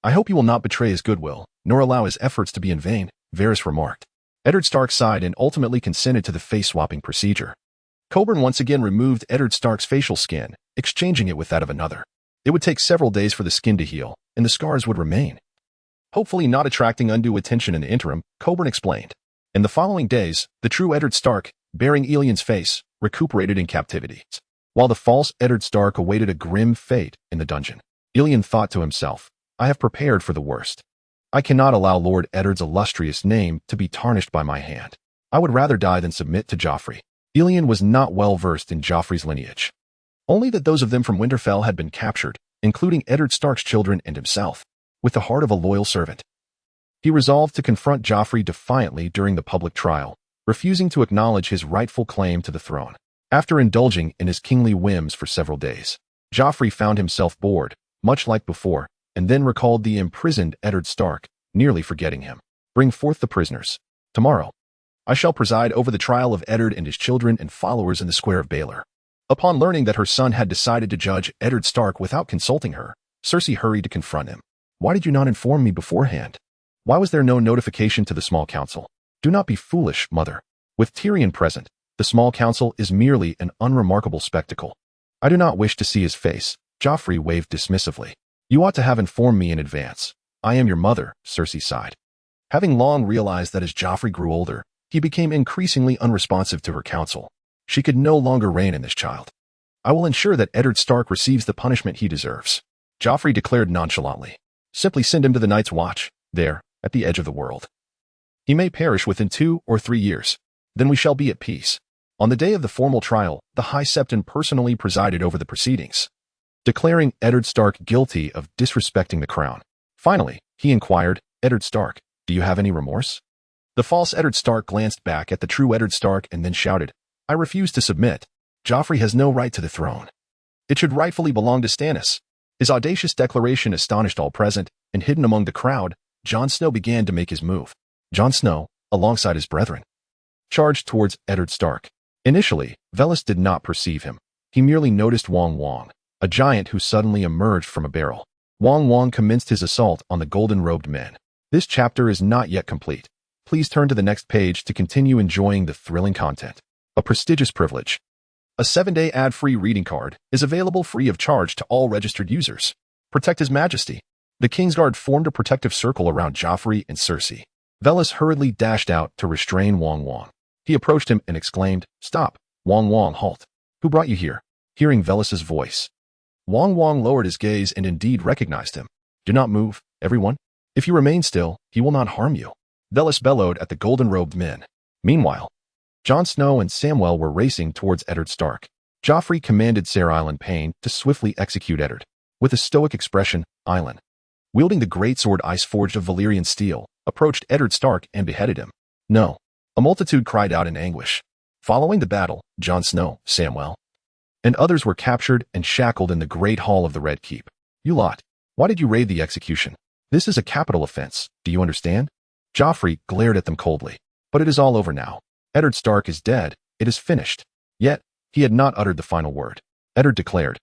I hope you will not betray his goodwill, nor allow his efforts to be in vain," Varys remarked. Eddard Stark sighed and ultimately consented to the face-swapping procedure. Coburn once again removed Eddard Stark's facial skin, exchanging it with that of another. It would take several days for the skin to heal, and the scars would remain, hopefully not attracting undue attention in the interim, Coburn explained. In the following days, the true Eddard Stark, bearing Illion's face, recuperated in captivity, while the false Eddard Stark awaited a grim fate in the dungeon. Illion thought to himself, "I have prepared for the worst. I cannot allow Lord Eddard's illustrious name to be tarnished by my hand. I would rather die than submit to Joffrey." Illion was not well versed in Joffrey's lineage, only that those of them from Winterfell had been captured, including Eddard Stark's children and himself. With the heart of a loyal servant, he resolved to confront Joffrey defiantly during the public trial, refusing to acknowledge his rightful claim to the throne. After indulging in his kingly whims for several days, Joffrey found himself bored, much like before, and then recalled the imprisoned Eddard Stark, nearly forgetting him. "Bring forth the prisoners. Tomorrow, I shall preside over the trial of Eddard and his children and followers in the square of Baelor." Upon learning that her son had decided to judge Eddard Stark without consulting her, Cersei hurried to confront him. Why did you not inform me beforehand? Why was there no notification to the small council? Do not be foolish, mother. With Tyrion present, the small council is merely an unremarkable spectacle. I do not wish to see his face. Joffrey waved dismissively. You ought to have informed me in advance. I am your mother, Cersei sighed. Having long realized that as Joffrey grew older, he became increasingly unresponsive to her counsel. She could no longer reign in this child. I will ensure that Eddard Stark receives the punishment he deserves, Joffrey declared nonchalantly. Simply send him to the Night's Watch, there, at the edge of the world. He may perish within 2 or 3 years. Then we shall be at peace. On the day of the formal trial, the High Septon personally presided over the proceedings, declaring Eddard Stark guilty of disrespecting the crown. Finally, he inquired, Eddard Stark, do you have any remorse? The false Eddard Stark glanced back at the true Eddard Stark and then shouted, I refuse to submit. Joffrey has no right to the throne. It should rightfully belong to Stannis. His audacious declaration astonished all present, and hidden among the crowd, Jon Snow began to make his move. Jon Snow, alongside his brethren, charged towards Eddard Stark. Initially, Vellis did not perceive him. He merely noticed Wong, a giant who suddenly emerged from a barrel. Wong commenced his assault on the golden-robed men. This chapter is not yet complete. Please turn to the next page to continue enjoying the thrilling content. A prestigious privilege. A 7-day ad-free reading card is available free of charge to all registered users. Protect His Majesty. The Kingsguard formed a protective circle around Joffrey and Cersei. Vellis hurriedly dashed out to restrain Wong. He approached him and exclaimed, Stop! Wong, halt! Who brought you here? Hearing Vellis's voice, Wong lowered his gaze and indeed recognized him. Do not move, everyone. If you remain still, he will not harm you. Vellis bellowed at the golden-robed men. Meanwhile, Jon Snow and Samwell were racing towards Eddard Stark. Joffrey commanded Ser Island Payne to swiftly execute Eddard. With a stoic expression, Island, wielding the greatsword ice-forged of Valyrian steel, approached Eddard Stark and beheaded him. No! A multitude cried out in anguish. Following the battle, Jon Snow, Samwell, and others were captured and shackled in the Great Hall of the Red Keep. You lot, why did you raid the execution? This is a capital offense, do you understand? Joffrey glared at them coldly. But it is all over now. Eddard Stark is dead, it is finished. Yet, he had not uttered the final word. Eddard declared,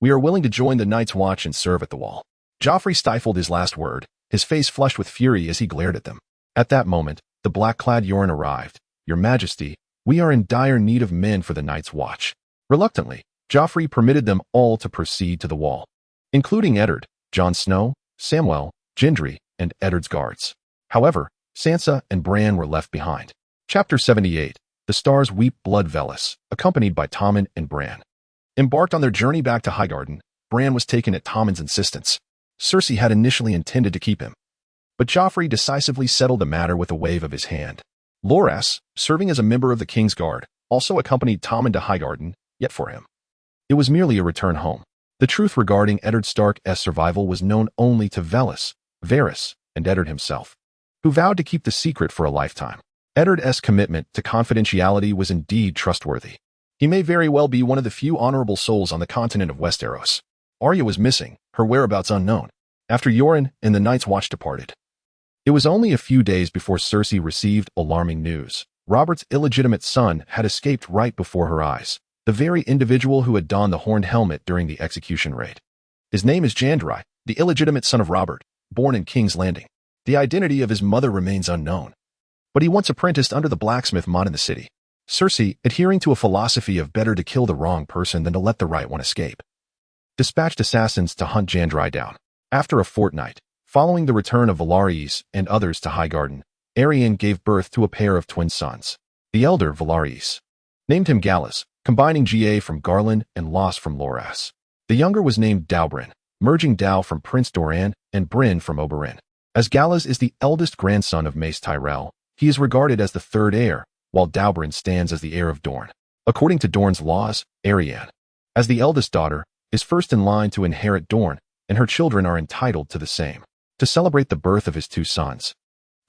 We are willing to join the Night's Watch and serve at the wall. Joffrey stifled his last word, his face flushed with fury as he glared at them. At that moment, the black-clad Yoren arrived. Your Majesty, we are in dire need of men for the Night's Watch. Reluctantly, Joffrey permitted them all to proceed to the wall, including Eddard, Jon Snow, Samwell, Gendry, and Eddard's guards. However, Sansa and Bran were left behind. Chapter 78. The Stars Weep Blood. Vellis, accompanied by Tommen and Bran, embarked on their journey back to Highgarden. Bran was taken at Tommen's insistence. Cersei had initially intended to keep him, but Joffrey decisively settled the matter with a wave of his hand. Loras, serving as a member of the Kingsguard, also accompanied Tommen to Highgarden, yet for him, it was merely a return home. The truth regarding Eddard Stark's survival was known only to Vellis, Varys, and Eddard himself, who vowed to keep the secret for a lifetime. Eddard's commitment to confidentiality was indeed trustworthy. He may very well be one of the few honorable souls on the continent of Westeros. Arya was missing, her whereabouts unknown, after Yoren and the Night's Watch departed. It was only a few days before Cersei received alarming news. Robert's illegitimate son had escaped right before her eyes, the very individual who had donned the horned helmet during the execution raid. His name is Jandrai, the illegitimate son of Robert, born in King's Landing. The identity of his mother remains unknown, but he once apprenticed under the blacksmith mod in the city. Cersei, adhering to a philosophy of better to kill the wrong person than to let the right one escape, dispatched assassins to hunt Jandrai down. After a fortnight, following the return of Varys and others to Highgarden, Aerion gave birth to a pair of twin sons. The elder, Varys, named him Gallas, combining Ga from Garland and Loss from Loras. The younger was named Dowbrin, merging Dow from Prince Doran and Bryn from Oberyn. As Gallas is the eldest grandson of Mace Tyrell, he is regarded as the third heir, while Dowbrin stands as the heir of Dorne. According to Dorne's laws, Aerion, as the eldest daughter, is first in line to inherit Dorne, and her children are entitled to the same. To celebrate the birth of his two sons,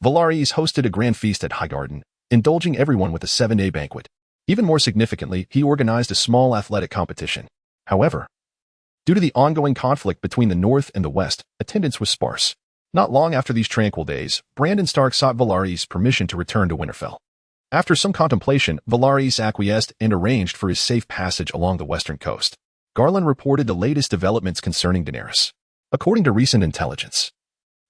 Varys hosted a grand feast at Highgarden, indulging everyone with a 7-day banquet. Even more significantly, he organized a small athletic competition. However, due to the ongoing conflict between the North and the West, attendance was sparse. Not long after these tranquil days, Brandon Stark sought Varys' permission to return to Winterfell. After some contemplation, Varys acquiesced and arranged for his safe passage along the western coast. Garland reported the latest developments concerning Daenerys. According to recent intelligence,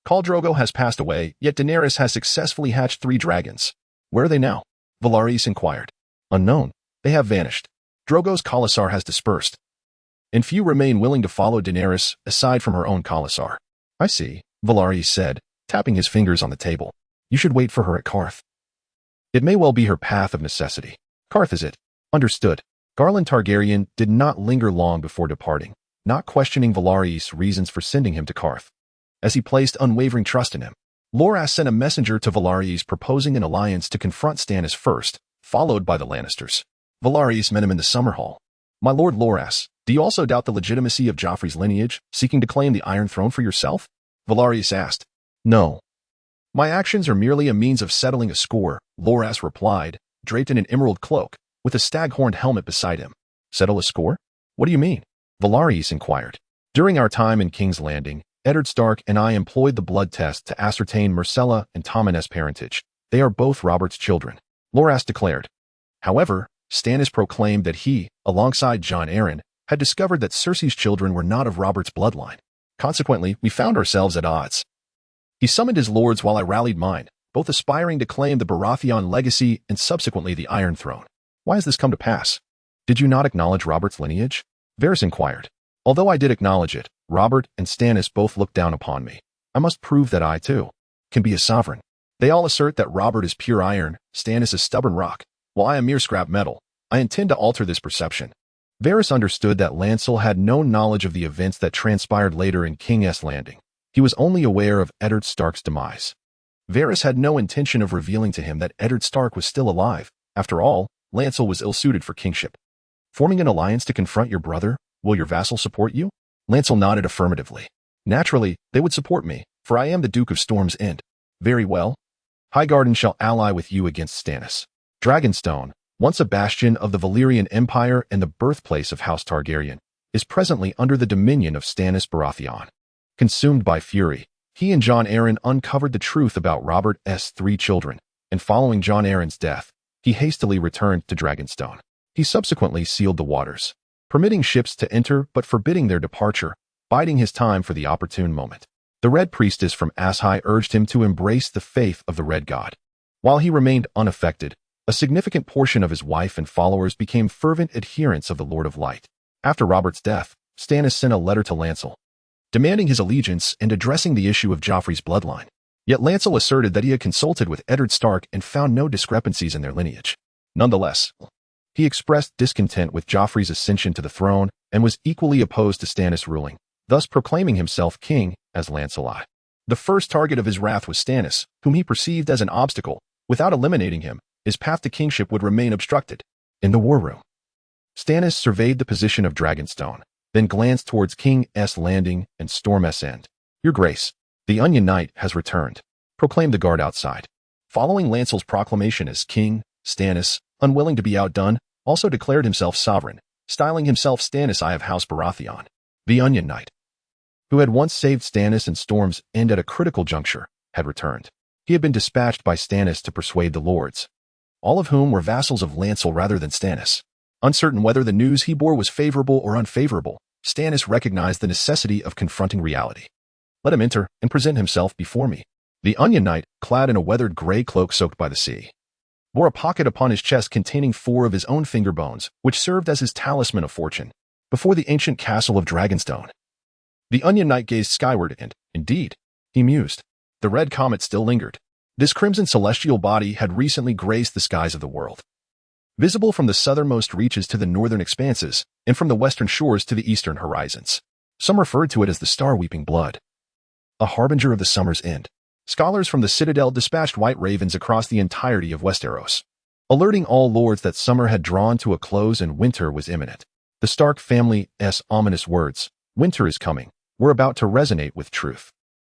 Khal Drogo has passed away, yet Daenerys has successfully hatched 3 dragons. Where are they now? Varys inquired. Unknown. They have vanished. Drogo's Khalasar has dispersed, and few remain willing to follow Daenerys aside from her own Khalasar. I see, Varys said, tapping his fingers on the table. You should wait for her at Qarth. It may well be her path of necessity. Qarth is it? Understood. Garland Targaryen did not linger long before departing, not questioning Varys' reasons for sending him to Qarth, as he placed unwavering trust in him. Loras sent a messenger to Varys proposing an alliance to confront Stannis first, followed by the Lannisters. Varys met him in the summer hall. My lord Loras, do you also doubt the legitimacy of Joffrey's lineage, seeking to claim the Iron Throne for yourself? Varys asked. No. My actions are merely a means of settling a score, Loras replied, draped in an emerald cloak, with a stag-horned helmet beside him. Settle a score? What do you mean? Varys inquired. During our time in King's Landing, Eddard Stark and I employed the blood test to ascertain Myrcella and Tommen's parentage. They are both Robert's children, Loras declared. However, Stannis proclaimed that he, alongside Jon Arryn, had discovered that Cersei's children were not of Robert's bloodline. Consequently, we found ourselves at odds. He summoned his lords while I rallied mine, both aspiring to claim the Baratheon legacy and subsequently the Iron Throne. Why has this come to pass? Did you not acknowledge Robert's lineage? Varys inquired. Although I did acknowledge it, Robert and Stannis both looked down upon me. I must prove that I, too, can be a sovereign. They all assert that Robert is pure iron, Stannis is stubborn rock, while I am mere scrap metal. I intend to alter this perception. Varys understood that Lancel had no knowledge of the events that transpired later in King's Landing. He was only aware of Eddard Stark's demise. Varys had no intention of revealing to him that Eddard Stark was still alive. After all, Lancel was ill-suited for kingship. Forming an alliance to confront your brother, will your vassal support you? Lancel nodded affirmatively. Naturally, they would support me, for I am the Duke of Storm's End. Very well. Highgarden shall ally with you against Stannis. Dragonstone, once a bastion of the Valyrian Empire and the birthplace of House Targaryen, is presently under the dominion of Stannis Baratheon. Consumed by fury, he and Jon Arryn uncovered the truth about Robert's 3 children, and following Jon Arryn's death, he hastily returned to Dragonstone. He subsequently sealed the waters, permitting ships to enter but forbidding their departure, biding his time for the opportune moment. The Red Priestess from Ashai urged him to embrace the faith of the Red God. While he remained unaffected, a significant portion of his wife and followers became fervent adherents of the Lord of Light. After Robert's death, Stannis sent a letter to Lancel, demanding his allegiance and addressing the issue of Joffrey's bloodline. Yet Lancel asserted that he had consulted with Eddard Stark and found no discrepancies in their lineage. Nonetheless, he expressed discontent with Joffrey's ascension to the throne and was equally opposed to Stannis' ruling, thus proclaiming himself king as Lancelot. The first target of his wrath was Stannis, whom he perceived as an obstacle. Without eliminating him, his path to kingship would remain obstructed. In the war room, Stannis surveyed the position of Dragonstone, then glanced towards King's Landing and Storm's End. Your Grace, the Onion Knight has returned, proclaimed the guard outside. Following Lancel's proclamation as king, Stannis, unwilling to be outdone, also declared himself sovereign, styling himself Stannis I of House Baratheon. The Onion Knight, who had once saved Stannis and Storm's End at a critical juncture, had returned. He had been dispatched by Stannis to persuade the lords, all of whom were vassals of Lancel rather than Stannis. Uncertain whether the news he bore was favorable or unfavorable, Stannis recognized the necessity of confronting reality. Let him enter and present himself before me. The Onion Knight, clad in a weathered gray cloak soaked by the sea, bore a pocket upon his chest containing 4 of his own finger bones, which served as his talisman of fortune. Before the ancient castle of Dragonstone, the Onion Knight gazed skyward and, indeed, he mused. The red comet still lingered. This crimson celestial body had recently graced the skies of the world. Visible from the southernmost reaches to the northern expanses, and from the western shores to the eastern horizons. Some referred to it as the star-weeping blood, a harbinger of the summer's end. Scholars from the Citadel dispatched white ravens across the entirety of Westeros, alerting all lords that summer had drawn to a close and winter was imminent. The Stark family's ominous words, "Winter is coming," were about to resonate with truth.